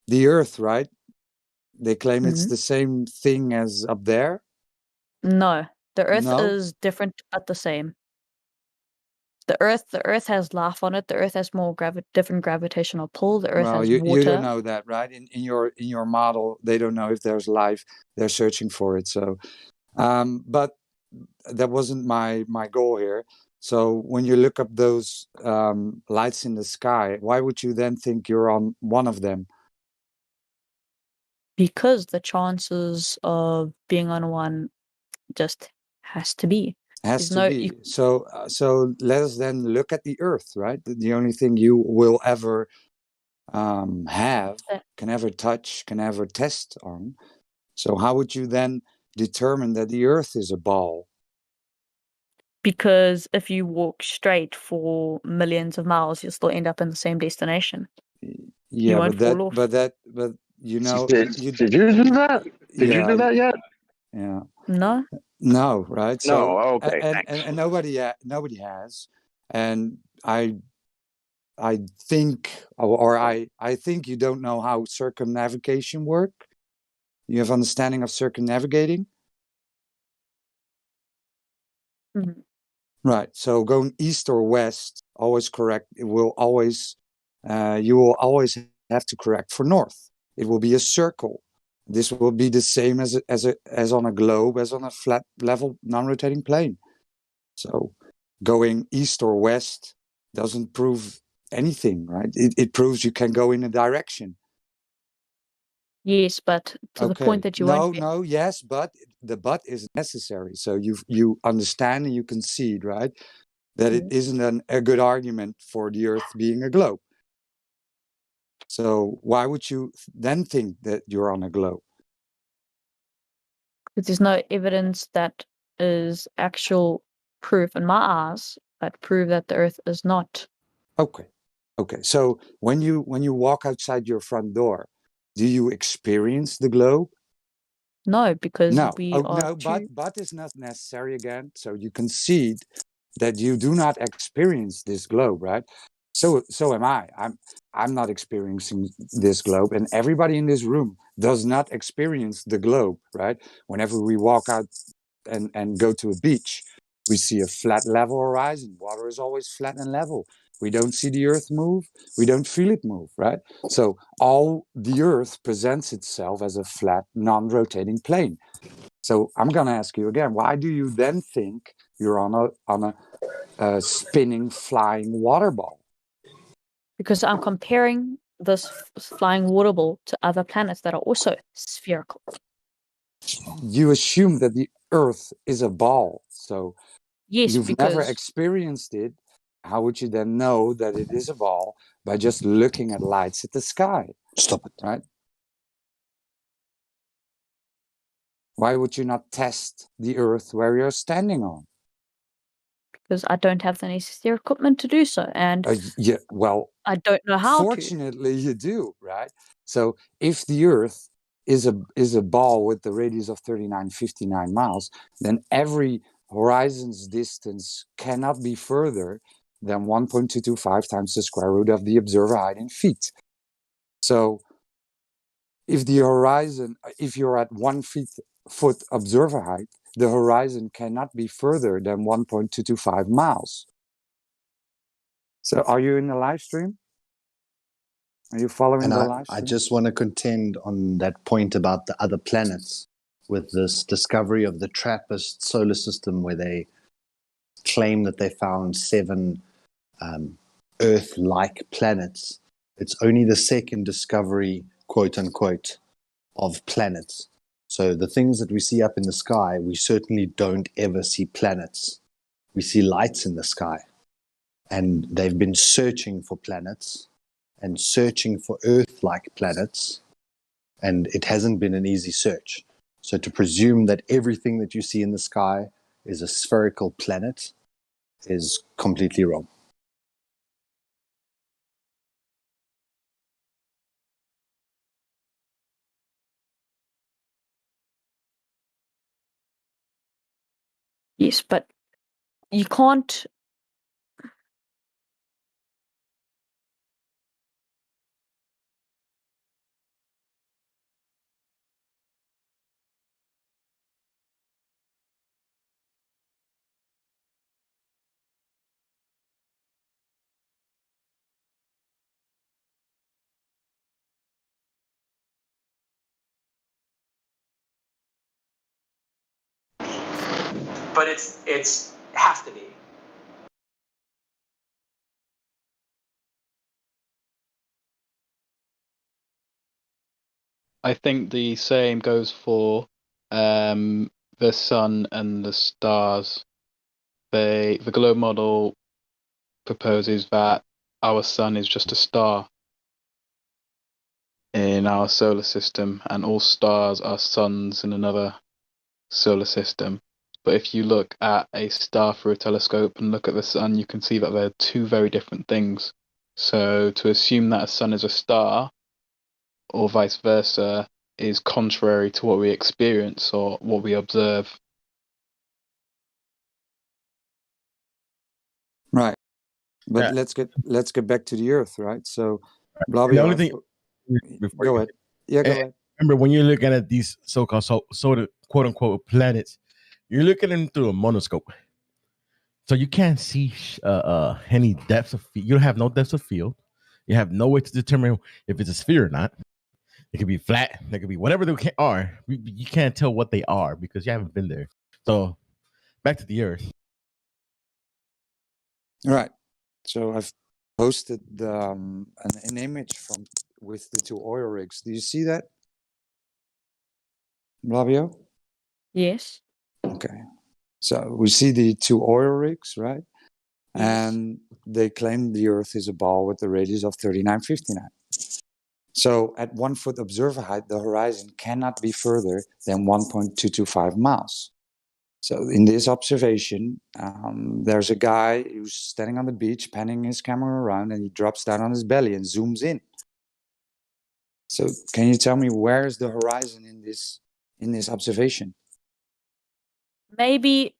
the Earth, right? They claim it's the same thing as up there? No, the Earth No? is different but the same. The Earth has life on it. The Earth has more different gravitational pull. The Earth Well, has you water. don't know that, right? In your model, they don't know if there's life. They're searching for it. So, but that wasn't my goal here. So when you look up those lights in the sky, why would you then think you're on one of them? Because the chances of being on one just has to be. Has to be. So let us then look at the Earth, right? The only thing you will ever have, can ever touch, can ever test on. So how would you then determine that the Earth is a ball? Because if you walk straight for millions of miles, you'll still end up in the same destination. Yeah, won't fall off. but you know, Did you do that? Did you do that yet? Yeah. No. No, right? No, So okay, and nobody has, and I think, or I think you don't know how circumnavigation work. You have understanding of circumnavigating, right? So going east or west, always correct. It will always, you will always have to correct for north. It will be a circle. This will be the same as on a globe, as on a flat level non-rotating plane. So going east or west doesn't prove anything, right? It proves you can go in a direction. Yes, but to the point that you won't. Yes, but the but is necessary. So you understand and you concede, right? That it isn't a good argument for the Earth being a globe. So why would you then think that you're on a globe? Because there's no evidence that is actual proof in my eyes that prove that the Earth is not. Okay. So when you walk outside your front door, do you experience the globe? No, because we are. No, but is not necessary again. So you concede that you do not experience this globe, right? So am I. I'm not experiencing this globe, and everybody in this room does not experience the globe, right? Whenever we walk out and go to a beach, we see a flat level horizon. Water is always flat and level. We don't see the Earth move. We don't feel it move, right? So all the Earth presents itself as a flat, non-rotating plane. So I'm going to ask you again, why do you then think you're on a spinning, flying water ball? Because I'm comparing this flying water ball to other planets that are also spherical. you assume that the Earth is a ball. So Yes, you've never because experienced it. How would you then know that it is a ball? By just looking at lights at the sky. Stop it. Right? Why would you not test the Earth where you're standing on? because I don't have the necessary equipment to do so, and Yeah, well, I don't know how to. fortunately, you do, right? So if the Earth is a ball with the radius of 3959 miles, then every horizon's distance cannot be further than 1.225 times the square root of the observer height in feet. So if you're at 1 foot observer height, the horizon cannot be further than 1.225 miles. So are you in the live stream? Are you following And the live stream? I just want to contend on that point about the other planets with this discovery of the TRAPPIST solar system, where they claim that they found 7 Earth-like planets. It's only the second discovery, quote unquote, of planets. So the things that we see up in the sky, we certainly don't ever see planets. We see lights in the sky. And they've been searching for planets and searching for Earth-like planets, and it hasn't been an easy search. So to presume that everything that you see in the sky is a spherical planet is completely wrong. Yes, but you can't. But it's has to be. I think the same goes for the sun and the stars. The globe model proposes that our sun is just a star in our solar system, and all stars are suns in another solar system. But if you look at a star through a telescope and look at the sun, you can see that they're two very different things. So to assume that a sun is a star, or vice versa, is contrary to what we experience or what we observe. Right. But Yeah. let's get back to the Earth, right? So, The only thing before go you- ahead. Yeah, go ahead. Remember, when you're looking at these so-called sort of quote unquote planets, you're looking at them through a monoscope, so you can't see any depths of field. You don't have no depths of field. You have no way to determine if it's a sphere or not. It could be flat. It could be whatever they are. You can't tell what they are because you haven't been there. So, back to the Earth. Right. So I've posted an image with the 2 oil rigs. Do you see that, Blavio? Yes. Okay. So we see the 2 oil rigs, right? And they claim the Earth is a ball with a radius of 3959. So at 1 foot observer height, the horizon cannot be further than 1.225 miles. So in this observation, there's a guy who's standing on the beach, panning his camera around, and he drops down on his belly and zooms in. So can you tell me where is the horizon in this observation? Maybe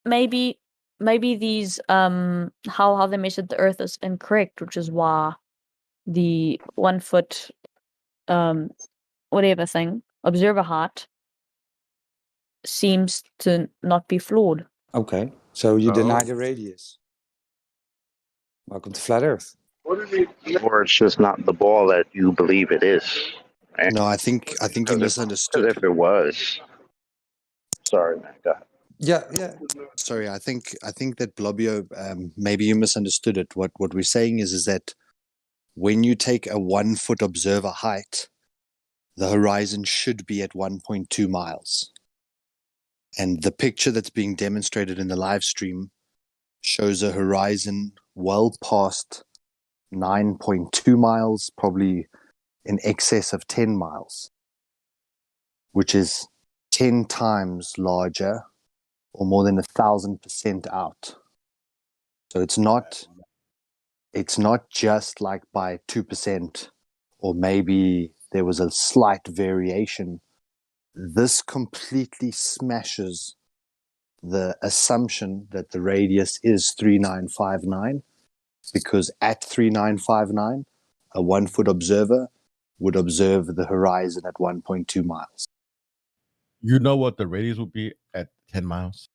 these how they measured the Earth is incorrect, which is why the 1 foot whatever thing observer height seems to not be flawed. Okay, so you deny the radius. Welcome to Flat Earth. Or it's just not the ball that you believe it is. Right? No, I think you misunderstood. Because if it was, sorry, man. Go ahead. Yeah. Sorry, I think that Blobio, maybe you misunderstood it. What we're saying is that when you take a 1 foot observer height, the horizon should be at 1.2 miles. And the picture that's being demonstrated in the live stream shows a horizon well past 9.2 miles, probably in excess of 10 miles, which is 10 times larger or more than 1,000% out. So it's not just like by 2% or maybe there was a slight variation. This completely smashes the assumption that the radius is 3959, because at 3959, a 1 foot observer would observe the horizon at 1.2 miles. You know what the radius would be at 10 miles?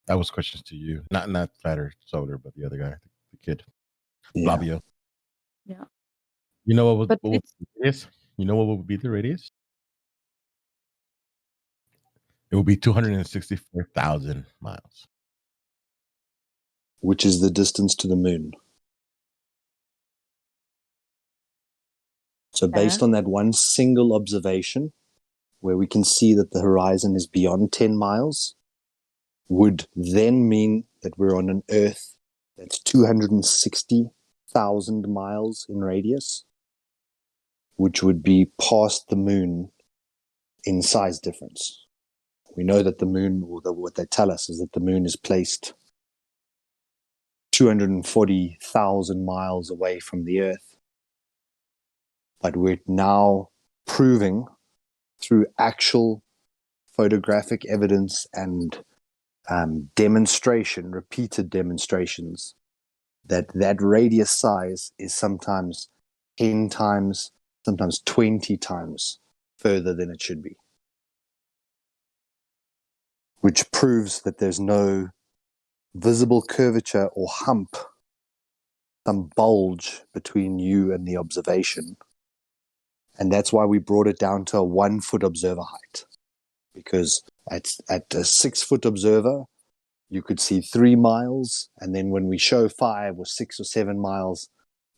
That was questions to you, not Platter Solar, but the other guy, the kid, Flavio. Yeah. You know what But would be the radius? You know what would be the radius? It would be 264,000 miles. Which is the distance to the moon. So based on that one single observation, where we can see that the horizon is beyond 10 miles, would then mean that we're on an Earth that's 260,000 miles in radius, which would be past the moon in size difference. We know that the moon, or what they tell us is that the moon is placed 240,000 miles away from the Earth. But we're now proving through actual photographic evidence and demonstration, repeated demonstrations, that radius size is sometimes 10 times, sometimes 20 times further than it should be. Which proves that there's no visible curvature or hump, some bulge between you and the observation. And that's why we brought it down to a 1 foot observer height. Because at a 6 foot observer, you could see 3 miles. And then when we show 5 or 6 or 7 miles,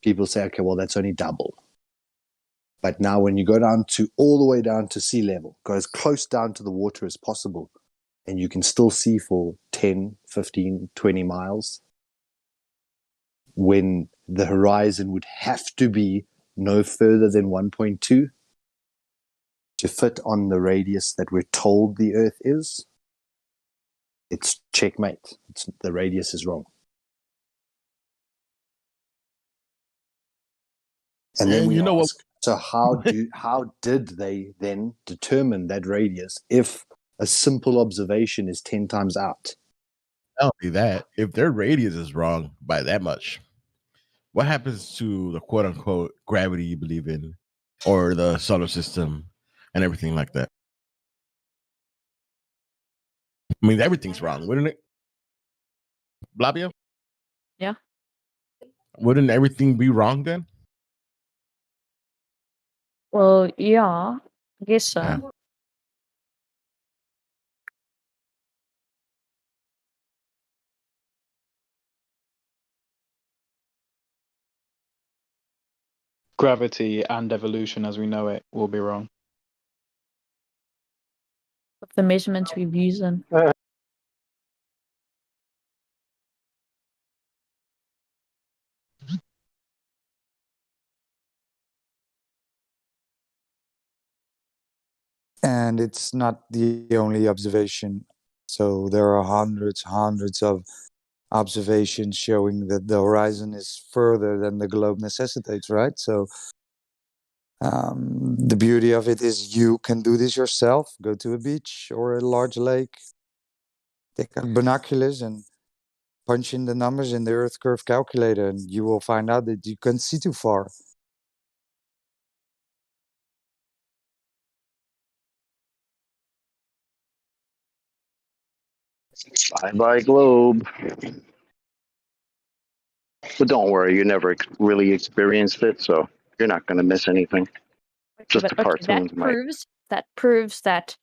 people say, okay, well, that's only double. But now when you go down to all the way down to sea level, go as close down to the water as possible, and you can still see for 10, 15, 20 miles, when the horizon would have to be no further than 1.2 to fit on the radius that we're told the Earth is, it's checkmate. The radius is wrong. And then we ask, so how did they then determine that radius if a simple observation is 10 times out? Not only that, if their radius is wrong by that much, what happens to the quote unquote gravity you believe in, or the solar system and everything like that? I mean, everything's wrong, wouldn't it? Blavio? Yeah. Wouldn't everything be wrong then? Well, yeah, I guess so. Yeah. Gravity and evolution as we know it will be wrong. Of the measurements we've used them. And it's not the only observation. So there are hundreds of observations showing that the horizon is further than the globe necessitates, right? So the beauty of it is you can do this yourself. Go to a beach or a large lake, take out binoculars and punch in the numbers in the Earth curve calculator, and you will find out that you can't see too far. Bye-bye globe. But don't worry, you never really experienced it, so you're not going to miss anything. Just the cartoons might. That proves that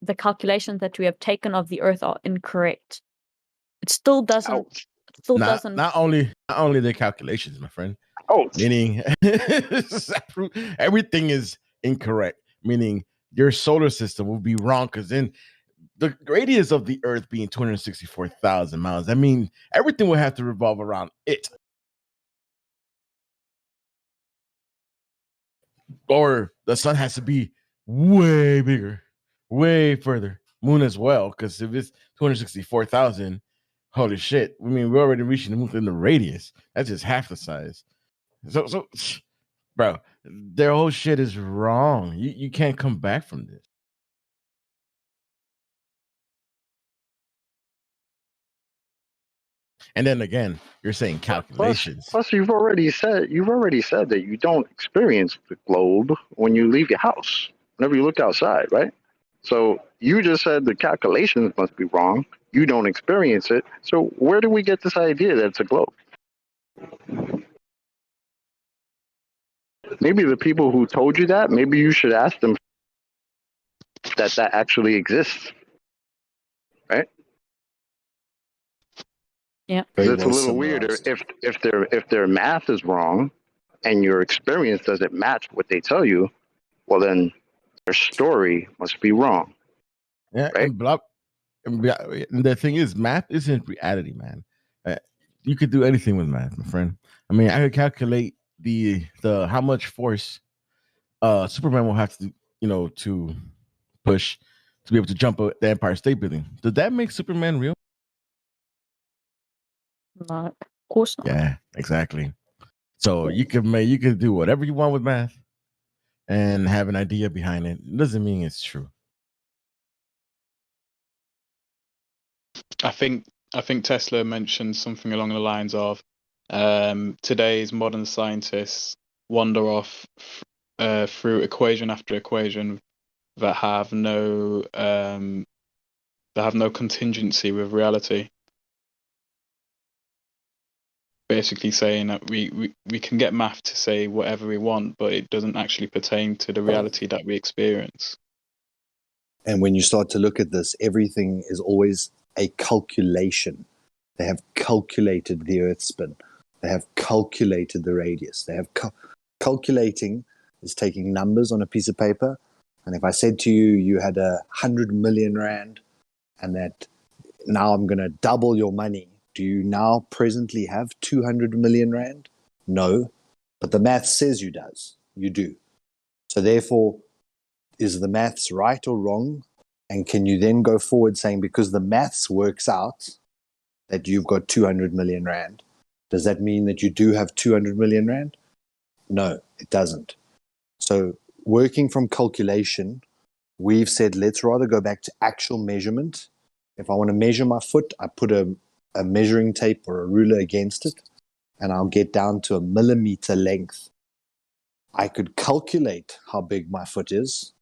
the calculations that we have taken of the Earth are incorrect. It still doesn't. Not only the calculations, my friend. Meaning everything is incorrect. Meaning your solar system will be wrong because then the radius of the Earth being 264,000 miles. That means everything will have to revolve around it. Or the sun has to be way bigger, way further. Moon as well, because if it's 264,000, holy shit. I mean, we're already reaching the moon in the radius. That's just half the size. So bro, their whole shit is wrong. You can't come back from this. And then again, you're saying calculations. Plus, you've already said that you don't experience the globe when you leave your house. Whenever you look outside, right? So you just said the calculations must be wrong. You don't experience it. So where do we get this idea that it's a globe? Maybe the people who told you that, maybe you should ask them that actually exists, right? Yeah, Because it's a little weirder if their math is wrong and your experience doesn't match what they tell you. Well, then their story must be wrong. Yeah, right? and the thing is, math isn't reality, man. You could do anything with math, my friend. I mean, I could calculate the how much force Superman will have to, to push to be able to jump the Empire State Building. Does that make Superman real? Not, of course not. Yeah, exactly. So you could do whatever you want with math and have an idea behind it. It doesn't mean it's true. I think Tesla mentioned something along the lines of today's modern scientists wander off through equation after equation that have no contingency with reality. Basically saying that we can get math to say whatever we want, but it doesn't actually pertain to the reality that we experience. And when you start to look at this, everything is always a calculation. They have calculated the Earth spin. They have calculated the radius. They have calculating is taking numbers on a piece of paper. And if I said to you, you had 100 million rand and that now I'm going to double your money, do you now presently have 200 million rand? No, but the math says you do. So therefore, is the maths right or wrong? And can you then go forward saying, because the maths works out that you've got 200 million rand, does that mean that you do have 200 million rand? No, it doesn't. So working from calculation, we've said, let's rather go back to actual measurement. If I want to measure my foot, I put a measuring tape or a ruler against it, and I'll get down to a millimeter length. I could calculate how big my foot is,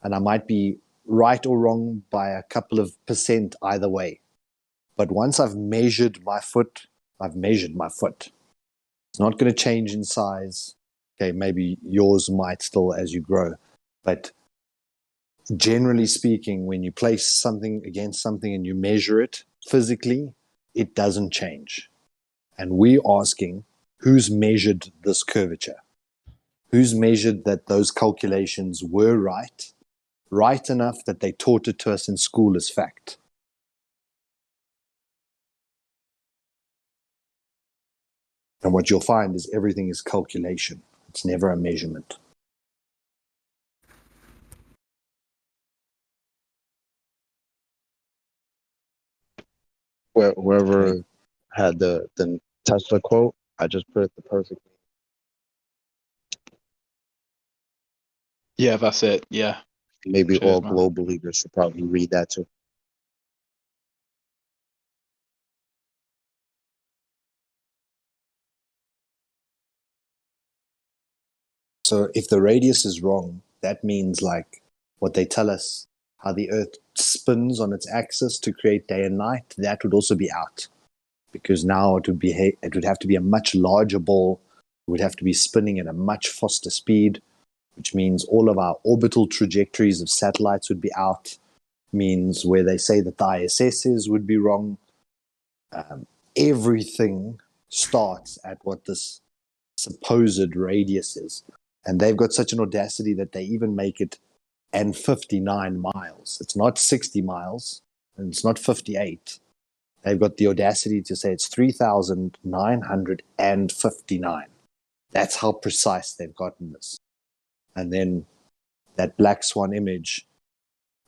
and I might be right or wrong by a couple of percent either way. But once I've measured my foot, I've measured my foot. It's not going to change in size. Okay, maybe yours might still as you grow. But generally speaking, when you place something against something and you measure it physically, it doesn't change. And we're asking, who's measured this curvature? Who's measured that those calculations were right enough that they taught it to us in school as fact? And what you'll find is everything is calculation. It's never a measurement. Whoever had the Tesla quote, I just put it the perfect. Yeah, that's it. Yeah. Maybe Cheers, all man. global leaders should probably read that too. So if the radius is wrong, that means like what they tell us, how the Earth spins on its axis to create day and night, that would also be out. Because now it would have to be a much larger ball. It would have to be spinning at a much faster speed, which means all of our orbital trajectories of satellites would be out. Means where they say that the ISSs would be wrong. Everything starts at what this supposed radius is. And they've got such an audacity that they even make it and 59 miles. It's not 60 miles and it's not 58. They've got the audacity to say it's 3,959. That's how precise they've gotten this. And then that black swan image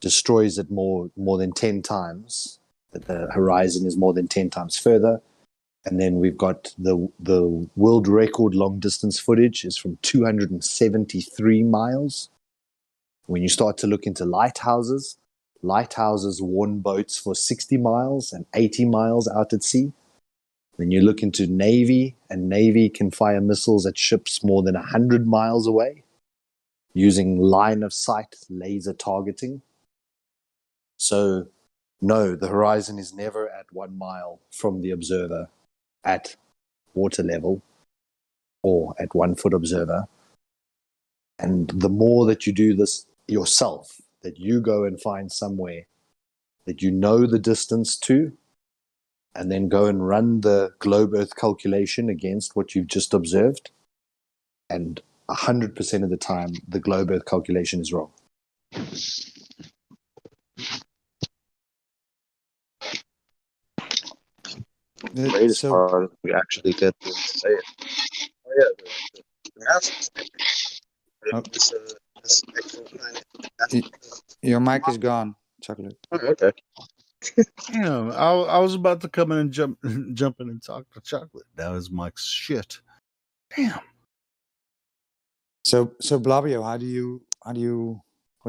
destroys it more than 10 times. That the horizon is more than 10 times further. And then we've got the world record long distance footage is from 273 miles. When you start to look into lighthouses warn boats for 60 miles and 80 miles out at sea. When you look into Navy, and Navy can fire missiles at ships more than 100 miles away using line of sight laser targeting. So, no, the horizon is never at 1 mile from the observer at water level or at 1 foot observer. And the more that you do this yourself, that you go and find somewhere that you know the distance to, and then go and run the globe Earth calculation against what you've just observed, and 100% of the time, the globe Earth calculation is wrong. The greatest part, we actually get to say it. Oh yeah, the mass is this exoplanet. Your mic is gone, Chocolate. Oh, okay. Damn, I was about to come in and jump in and talk to Chocolate. That was Mike's shit. Damn. So Blabio, what do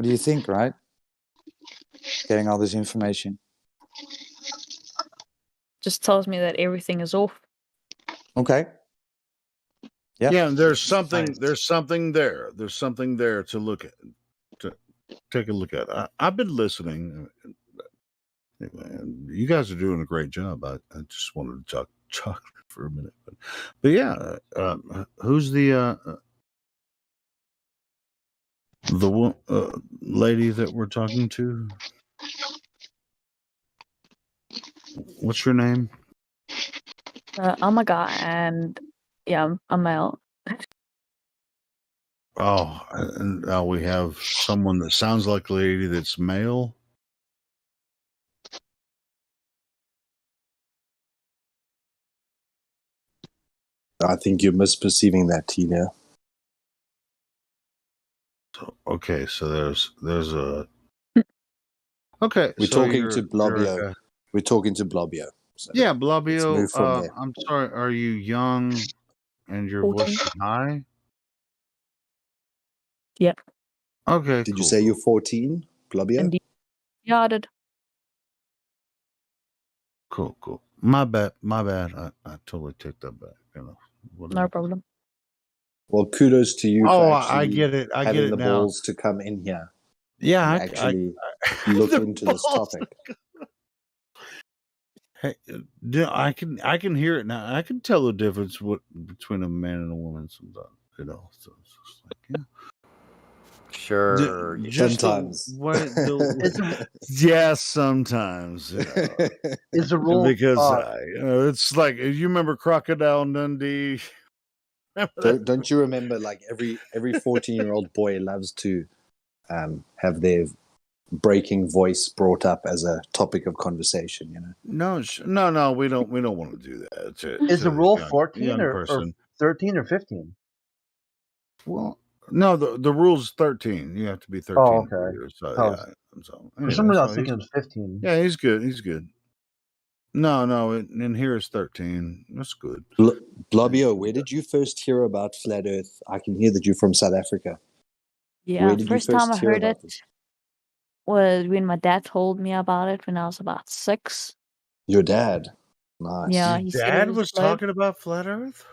you think, right? Getting all this information. Just tells me that everything is off. Okay. Yeah, there's something there. There's something there to look at, to take a look at. I've been listening. You guys are doing a great job. I just wanted to talk Chocolate for a minute, but yeah, who's the lady that we're talking to? What's your name? I'm a guy, and yeah, I'm male. Oh, and now we have someone that sounds like a lady that's male. I think you're misperceiving that, Tina. Okay, so there's a. Okay, We're so talking to Blobio. We're talking to Blobio. So yeah, let's Blobio. move from there. I'm sorry. Are you young, and your 14. voice is high? Yeah. Okay. Did cool. you say you're 14, Blobio? Indeed. Yeah, I did. Cool. My bad. I totally take that back. No problem. Well, kudos to you Oh, for I actually get it. I having get the it now. balls to come in here. Yeah, and actually look the into this balls. topic. Hey, I can hear it now. I can tell the difference between a man and a woman sometimes. So it's just like, yeah. Sure. Sometimes. Yes, sometimes. Is the rule because it's like you remember Crocodile Dundee. Don't you remember? Like every 14-year-old boy loves to have their breaking voice brought up as a topic of conversation. You know. No. We don't want to do that. Is the rule 14 young or person. 13 or 15? Well, no, the rule's 13. You have to be 13 Oh, okay. years. So, Oh, yeah. So, for some reason, I was so thinking it was 15. Yeah, he's good. No, in here it's 13. That's good. Blobio, where did you first hear about flat Earth? I can hear that you're from South Africa. Yeah, Where did first you time I first hear heard about it this? was when my dad told me about it when I was about 6. Your dad. Nice. Yeah, Your he said dad it was globe- talking about flat Earth?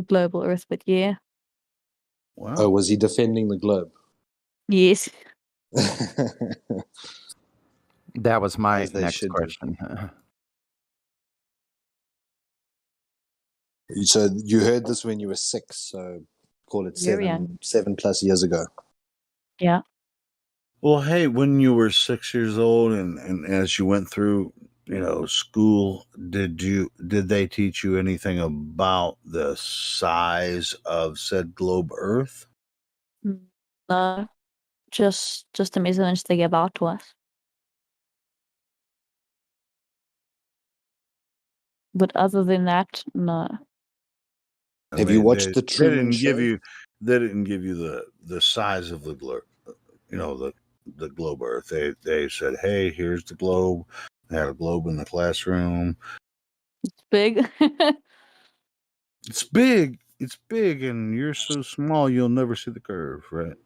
global Earth, but yeah. Wow. Oh, was he defending the globe? Yes. That was my As they next should do. question. So you heard this when you were 6, so call it Very young. 7+ years ago. Yeah. Well, hey, when you were 6 years old and as you went through school, did they teach you anything about the size of said globe Earth? No, just the measurements they give out to us. But other than that, no. Have you watched the Truman They Show? didn't give you the size of the globe, the globe Earth. They said, "Hey, here's the globe." They had a globe in the classroom. It's big. It's big. It's big, and you're so small you'll never see the curve, right?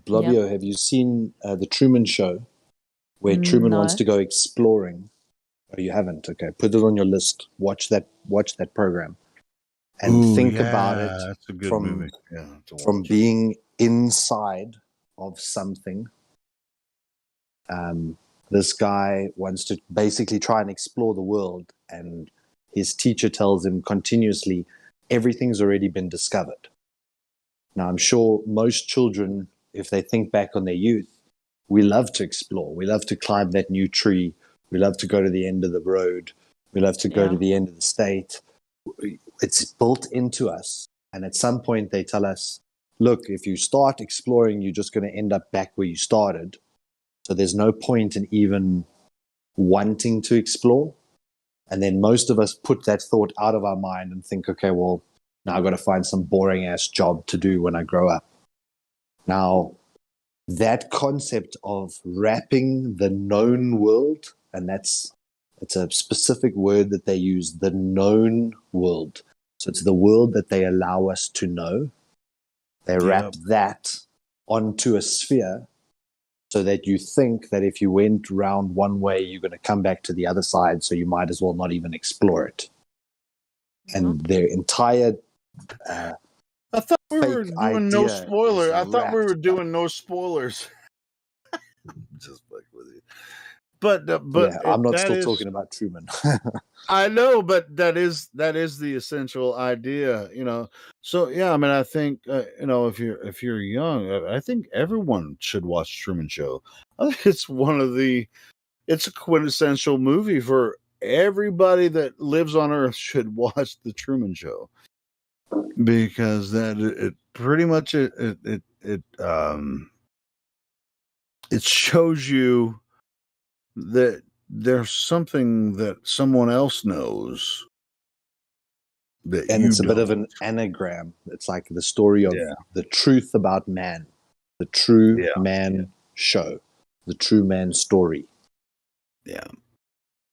Blobio, have you seen the Truman Show, where Truman wants No. to go exploring? Oh, you haven't? Okay, put it on your list. Watch that program, and Ooh, think yeah, about it that's a good from movie. Yeah, to from watch. being inside of something. This guy wants to basically try and explore the world, and his teacher tells him continuously, everything's already been discovered. Now, I'm sure most children, if they think back on their youth, we love to explore. We love to climb that new tree. We love to go to the end of the road. We love to go to the end of the state. It's built into us. And at some point, they tell us, look, if you start exploring, you're just going to end up back where you started. So there's no point in even wanting to explore. And then most of us put that thought out of our mind and think, okay, well, now I've got to find some boring ass job to do when I grow up. Now, that concept of wrapping the known world, and it's a specific word that they use, the known world. So it's the world that they allow us to know. They wrap that onto a sphere so that you think that if you went round one way, you're going to come back to the other side, so you might as well not even explore it. And their entire I thought we were doing no spoilers. I thought we were doing no spoilers. Just like with you. But yeah, I'm not that still is, talking about Truman. I know, but that is the essential idea, So yeah, I mean, I think if you're young, I think everyone should watch Truman Show. I think it's a quintessential movie for everybody that lives on Earth should watch the Truman Show, because that it pretty much it shows you that there's something that someone else knows that And you it's a bit of don't. an anagram. It's like the story of the truth about man, the true man show, the true man story. Yeah,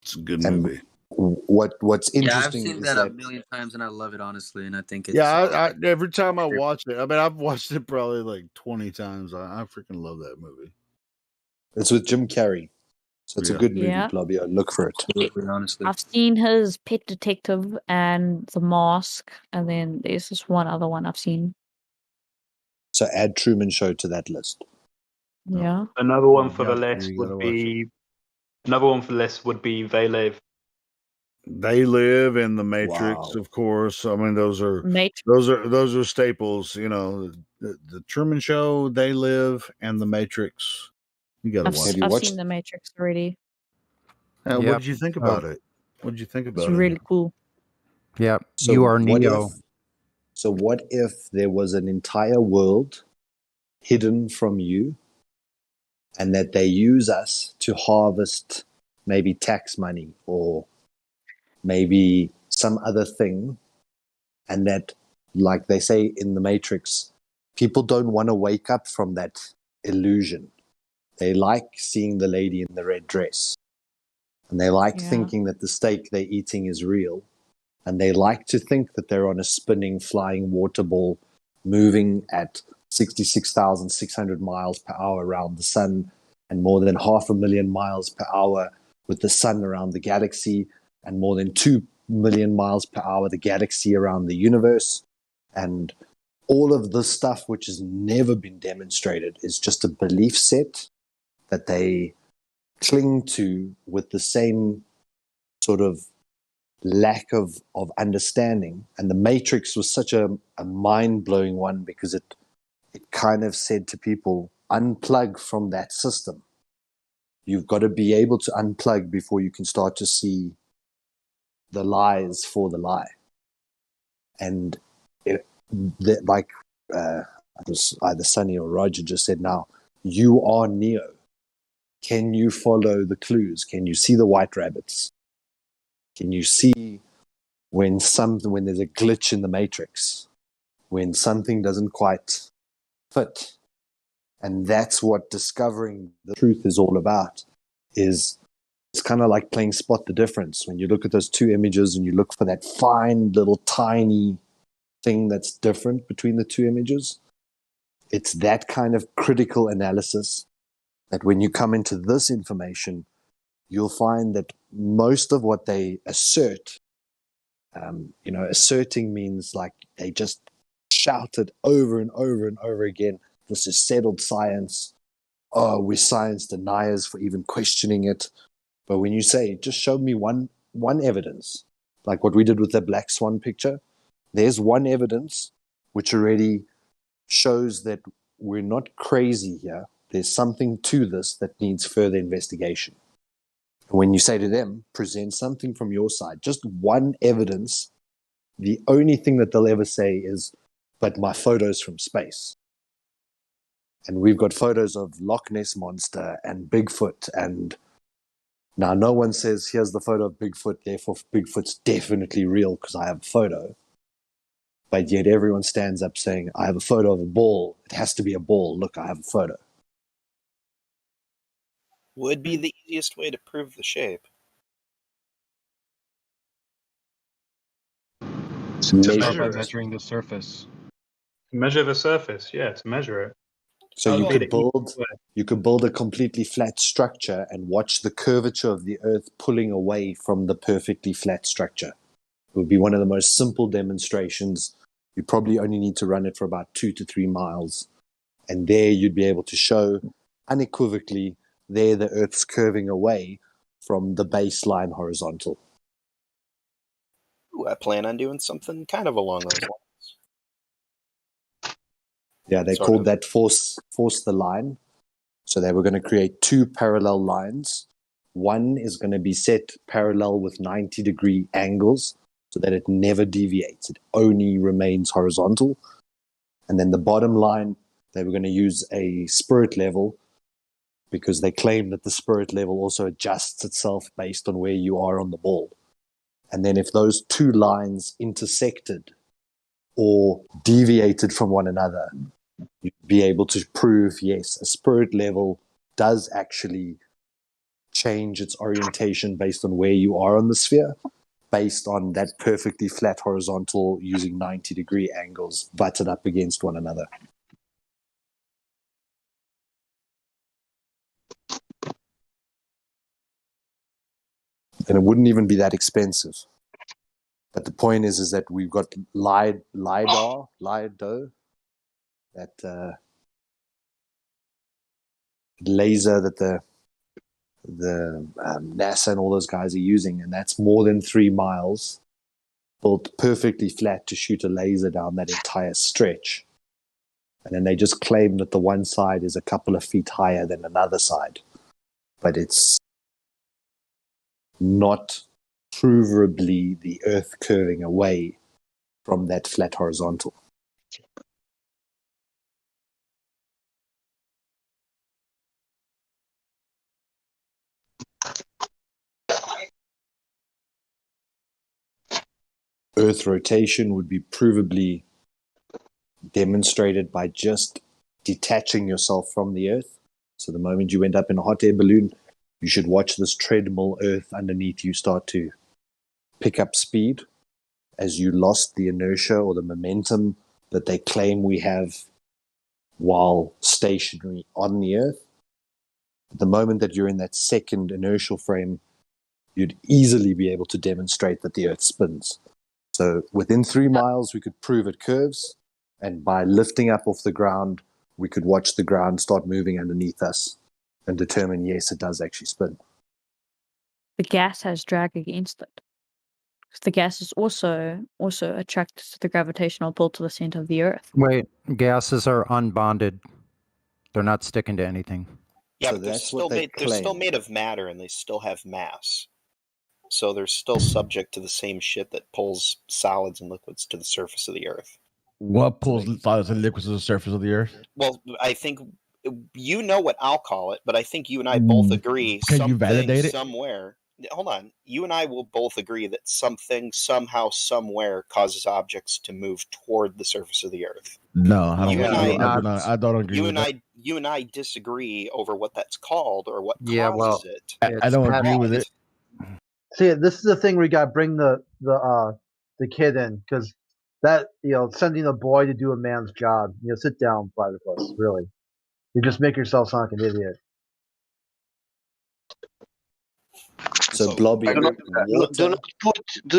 it's a good and movie. What's Yeah, I've interesting seen is that that a million times and I love it, honestly. And I think it's I every time I watch it, I mean, I've watched it probably like 20 times. I freaking love that movie. It's with Jim Carrey, so it's a good movie. Yeah. Blobio, look for it. honestly. I've seen his Pet Detective and The Mask, and then there's this one other one I've seen. So add Truman Show to that list. Yeah. Another one for the You list gotta would watch be another one for the list would be They Live. They Live in The Matrix, Wow. of course. I mean, those are staples. The Truman Show, They Live, and The Matrix. You got to watch. I've seen The Matrix already. What did you think about it? What did you think about It's it? really cool. Yeah, So you are what Neo. what if there was an entire world hidden from you, and that they use us to harvest maybe tax money or maybe some other thing, and that, like they say in The Matrix, people don't want to wake up from that illusion. They like seeing the lady in the red dress, and they like thinking that the steak they're eating is real, and they like to think that they're on a spinning flying water ball moving at 66,600 miles per hour around the sun, and more than 500,000 miles per hour with the sun around the galaxy, and more than 2 million miles per hour the galaxy around the universe. And all of this stuff, which has never been demonstrated, is just a belief set that they cling to with the same sort of lack of understanding. And The Matrix was such a mind-blowing one, because it kind of said to people, unplug from that system. You've got to be able to unplug before you can start to see the lies for the lie. And like it was either Sunny or Roger just said, now, you are Neo. Can you follow the clues? Can you see the white rabbits? Can you see when there's a glitch in the matrix, when something doesn't quite fit? And that's what discovering the truth is all about. It's kind of like playing spot the difference. When you look at those two images and you look for that fine little tiny thing that's different between the two images, it's that kind of critical analysis that when you come into this information, you'll find that most of what they assert, asserting means like they just shout it over and over and over again. This is settled science. Oh, we're science deniers for even questioning it. But when you say, just show me one evidence, like what we did with the black swan picture, there's one evidence which already shows that we're not crazy here. There's something to this that needs further investigation. When you say to them, present something from your side, just one evidence, the only thing that they'll ever say is, but my photos from space. And we've got photos of Loch Ness Monster and Bigfoot. And now no one says, here's the photo of Bigfoot, therefore Bigfoot's definitely real because I have a photo. But yet everyone stands up saying, I have a photo of a ball. It has to be a ball. Look, I have a photo. Would be the easiest way to prove the shape. To measuring the surface. Measure the surface, yeah, to measure it. So you could build a completely flat structure and watch the curvature of the Earth pulling away from the perfectly flat structure. It would be one of the most simple demonstrations. You probably only need to run it for about 2 to 3 miles. And there you'd be able to show unequivocally there the Earth's curving away from the baseline horizontal. Ooh, I plan on doing something kind of along those lines. Yeah, they Sort called of. that force the line. So they were going to create 2 parallel lines. One is going to be set parallel with 90-degree angles so that it never deviates. It only remains horizontal. And then the bottom line, they were going to use a spirit level because they claim that the spirit level also adjusts itself based on where you are on the ball. And then if those 2 lines intersected or deviated from one another, you'd be able to prove, yes, a spirit level does actually change its orientation based on where you are on the sphere, based on that perfectly flat horizontal using 90-degree angles butted up against one another. And it wouldn't even be that expensive. But the point is that we've got LiDAR, that laser that the NASA and all those guys are using, and that's more than 3 miles, built perfectly flat to shoot a laser down that entire stretch. And then they just claim that the one side is a couple of feet higher than another side. But it's not provably the Earth curving away from that flat horizontal. Earth rotation would be provably demonstrated by just detaching yourself from the Earth. So the moment you end up in a hot air balloon, you should watch this treadmill Earth underneath you start to pick up speed as you lost the inertia or the momentum that they claim we have while stationary on the Earth. At the moment that you're in that second inertial frame, you'd easily be able to demonstrate that the Earth spins. So within 3 miles, we could prove it curves. And by lifting up off the ground, we could watch the ground start moving underneath us and determine, yes, it does actually spin. The gas has drag against it. The gas is also attracted to the gravitational pull to the center of the Earth. Wait, gases are unbonded. They're not sticking to anything. Yeah, So but they're that's still what they made. They're still claim. made of matter, and they still have mass. So they're still subject to the same shit that pulls solids and liquids to the surface of the Earth. What pulls solids and liquids to the surface of the Earth? Well, I think you know what I'll call it, but I think you and I both agree. Can you something validate it? somewhere? Hold on. You and I will both agree that something somehow somewhere causes objects to move toward the surface of the Earth. No, I don't. You and I don't agree with that. You and I disagree over what that's called or what Yeah, causes well, it. I don't agree with it. See, this is the thing we got to bring the kid in, because that, sending a boy to do a man's job. Sit down, Platypus. Really, you just make yourself sound like an idiot. So Blobby, do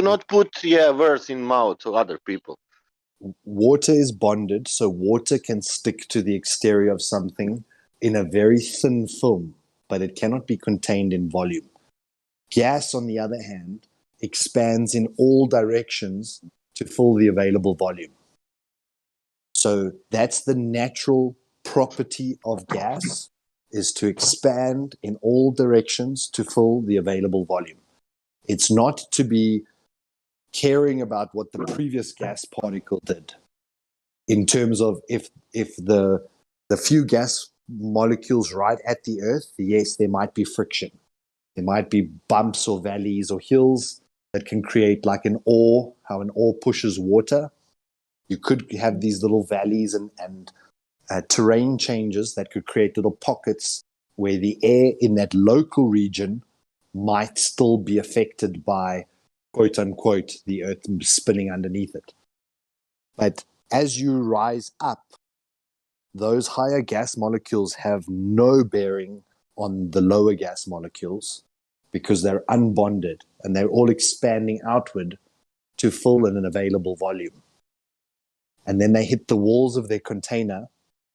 not put words in mouth to other people. Water is bonded, so water can stick to the exterior of something in a very thin film, but it cannot be contained in volume. Gas, on the other hand, expands in all directions to fill the available volume. So that's the natural property of gas, is to expand in all directions to fill the available volume. It's not to be caring about what the previous gas particle did, in terms of if the few gas molecules right at the Earth, yes, there might be friction. There might be bumps or valleys or hills that can create, like an oar, how an oar pushes water. You could have these little valleys and terrain changes that could create little pockets where the air in that local region might still be affected by, quote unquote, the Earth spinning underneath it. But as you rise up, those higher gas molecules have no bearing on the lower gas molecules, because they're unbonded and they're all expanding outward to fill in an available volume. And then they hit the walls of their container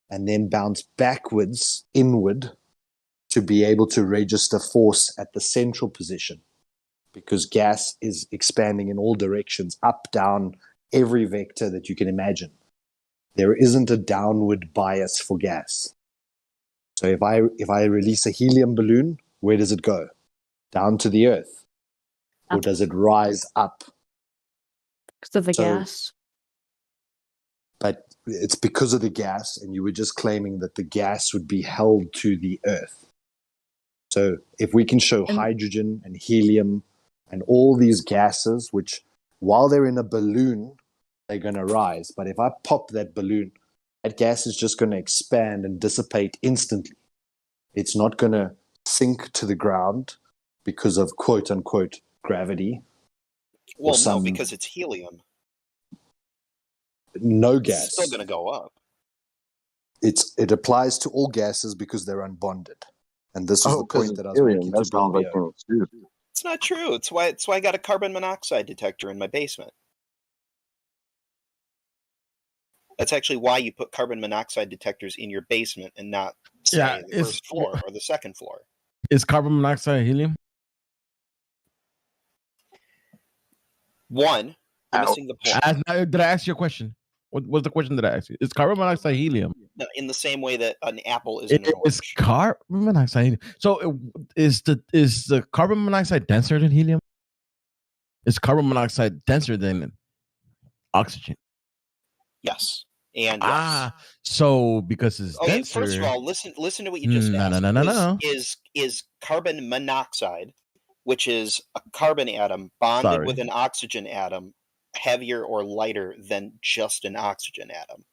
and then bounce backwards inward to be able to register force at the central position, because gas is expanding in all directions, up, down, every vector that you can imagine. There isn't a downward bias for gas. So if I release a helium balloon, where does it go? Down to the Earth? Or does it rise up? Because of the gas. But it's because of the gas, and you were just claiming that the gas would be held to the Earth. So if we can show hydrogen and helium and all these gases, which while they're in a balloon, they're going to rise. But if I pop that balloon, that gas is just going to expand and dissipate instantly. It's not going to sink to the ground because of, quote unquote, gravity. Well, no, because it's helium. No gas. It's still going to go up. It applies to all gases because they're unbonded. And this is the point that I was making to Blobby. It's not true. It's why I got a carbon monoxide detector in my basement. That's actually why you put carbon monoxide detectors in your basement and not, say, the first floor or the second floor. Is carbon monoxide helium? One, you're missing the point. Did I ask you a question? What was the question that I asked you? Is carbon monoxide helium? No, in the same way that an apple is an orange. It's carbon monoxide. So is the carbon monoxide denser than helium? Is carbon monoxide denser than oxygen? Yes. And yes. So because it's denser. First of all, listen to what you just asked. No. Is carbon monoxide, which is a carbon atom bonded with an oxygen atom, heavier or lighter than just an oxygen atom?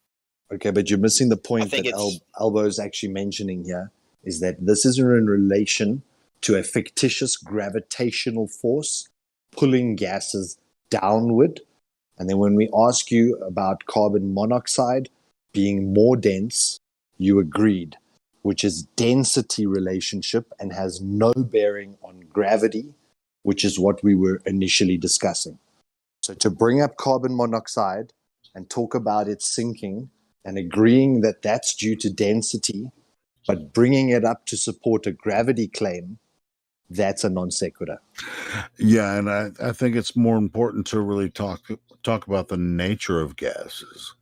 Okay, but you're missing the point that Albo is actually mentioning here, is that this is in relation to a fictitious gravitational force pulling gases downward. And then when we ask you about carbon monoxide being more dense, you agreed, which is density relationship and has no bearing on gravity, which is what we were initially discussing. So to bring up carbon monoxide and talk about it sinking and agreeing that that's due to density, but bringing it up to support a gravity claim, that's a non sequitur. Yeah, and I think it's more important to really talk about the nature of gases.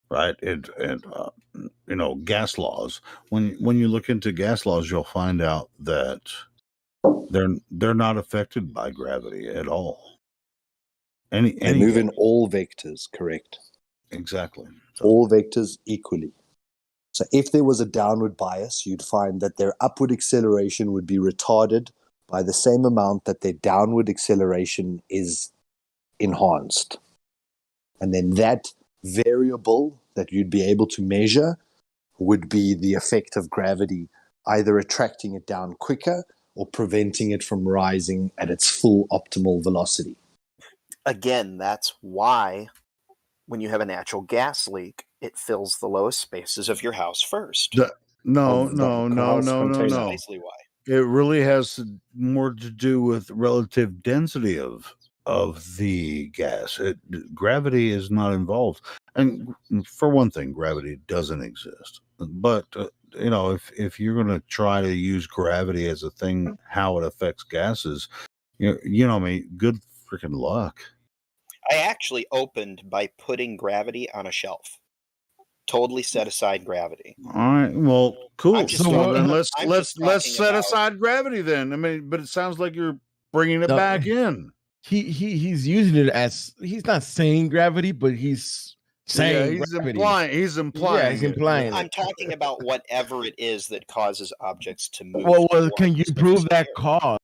right? And gas laws. When you look into gas laws, you'll find out that they're not affected by gravity at all. They move in all vectors, correct? Exactly. All vectors equally. So if there was a downward bias, you'd find that their upward acceleration would be retarded by the same amount that their downward acceleration is enhanced. And then that variable that you'd be able to measure would be the effect of gravity, either attracting it down quicker or preventing it from rising at its full optimal velocity. Again, that's why when you have a natural gas leak, it fills the lowest spaces of your house first. No. Precisely why. It really has more to do with relative density of the gas. Gravity is not involved, and for one thing, gravity doesn't exist. But if you're going to try to use gravity as a thing, how it affects gases, you know me, good freaking luck. I actually opened by putting gravity on a shelf. Totally set aside gravity. All right. Well, cool. So then let's set aside gravity then. I mean, but it sounds like you're bringing it back in. He's using it as, he's not saying gravity, but he's saying he's gravity. He's implying. Yeah, he's implying. I'm talking about whatever it is that causes objects to move. Well, can you prove that cause?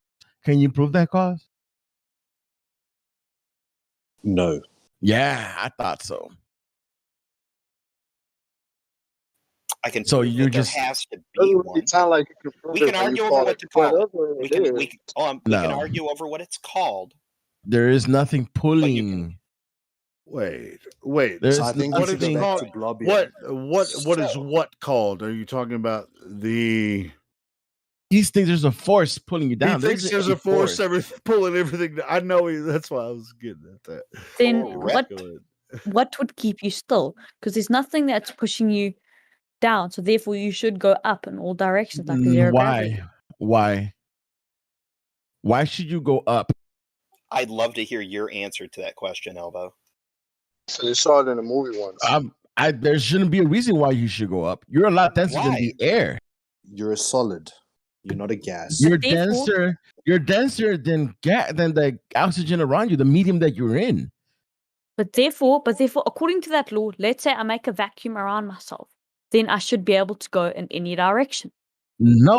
Can you prove that cause? No. Yeah, I thought so. I can. So you're there just has to be one. Sound like you can We can argue over what to call it. We can argue over what it's called. There is nothing pulling. Wait. There's What is it called? What is what called? Are you talking about the? He thinks there's a force pulling you down. He thinks there's a force pulling everything down. I know. That's why I was getting at that. Then what would keep you still? Because there's nothing that's pushing you down, so therefore you should go up in all directions. Like zero gravity. Why should you go up? I'd love to hear your answer to that question, Elbow. So you saw it in a movie once. There shouldn't be a reason why you should go up. You're a lot denser than the air. You're a solid. You're not a gas. You're denser. You're denser than the oxygen around you, the medium that you're in. But therefore, according to that law, let's say I make a vacuum around myself, then I should be able to go in any direction. No,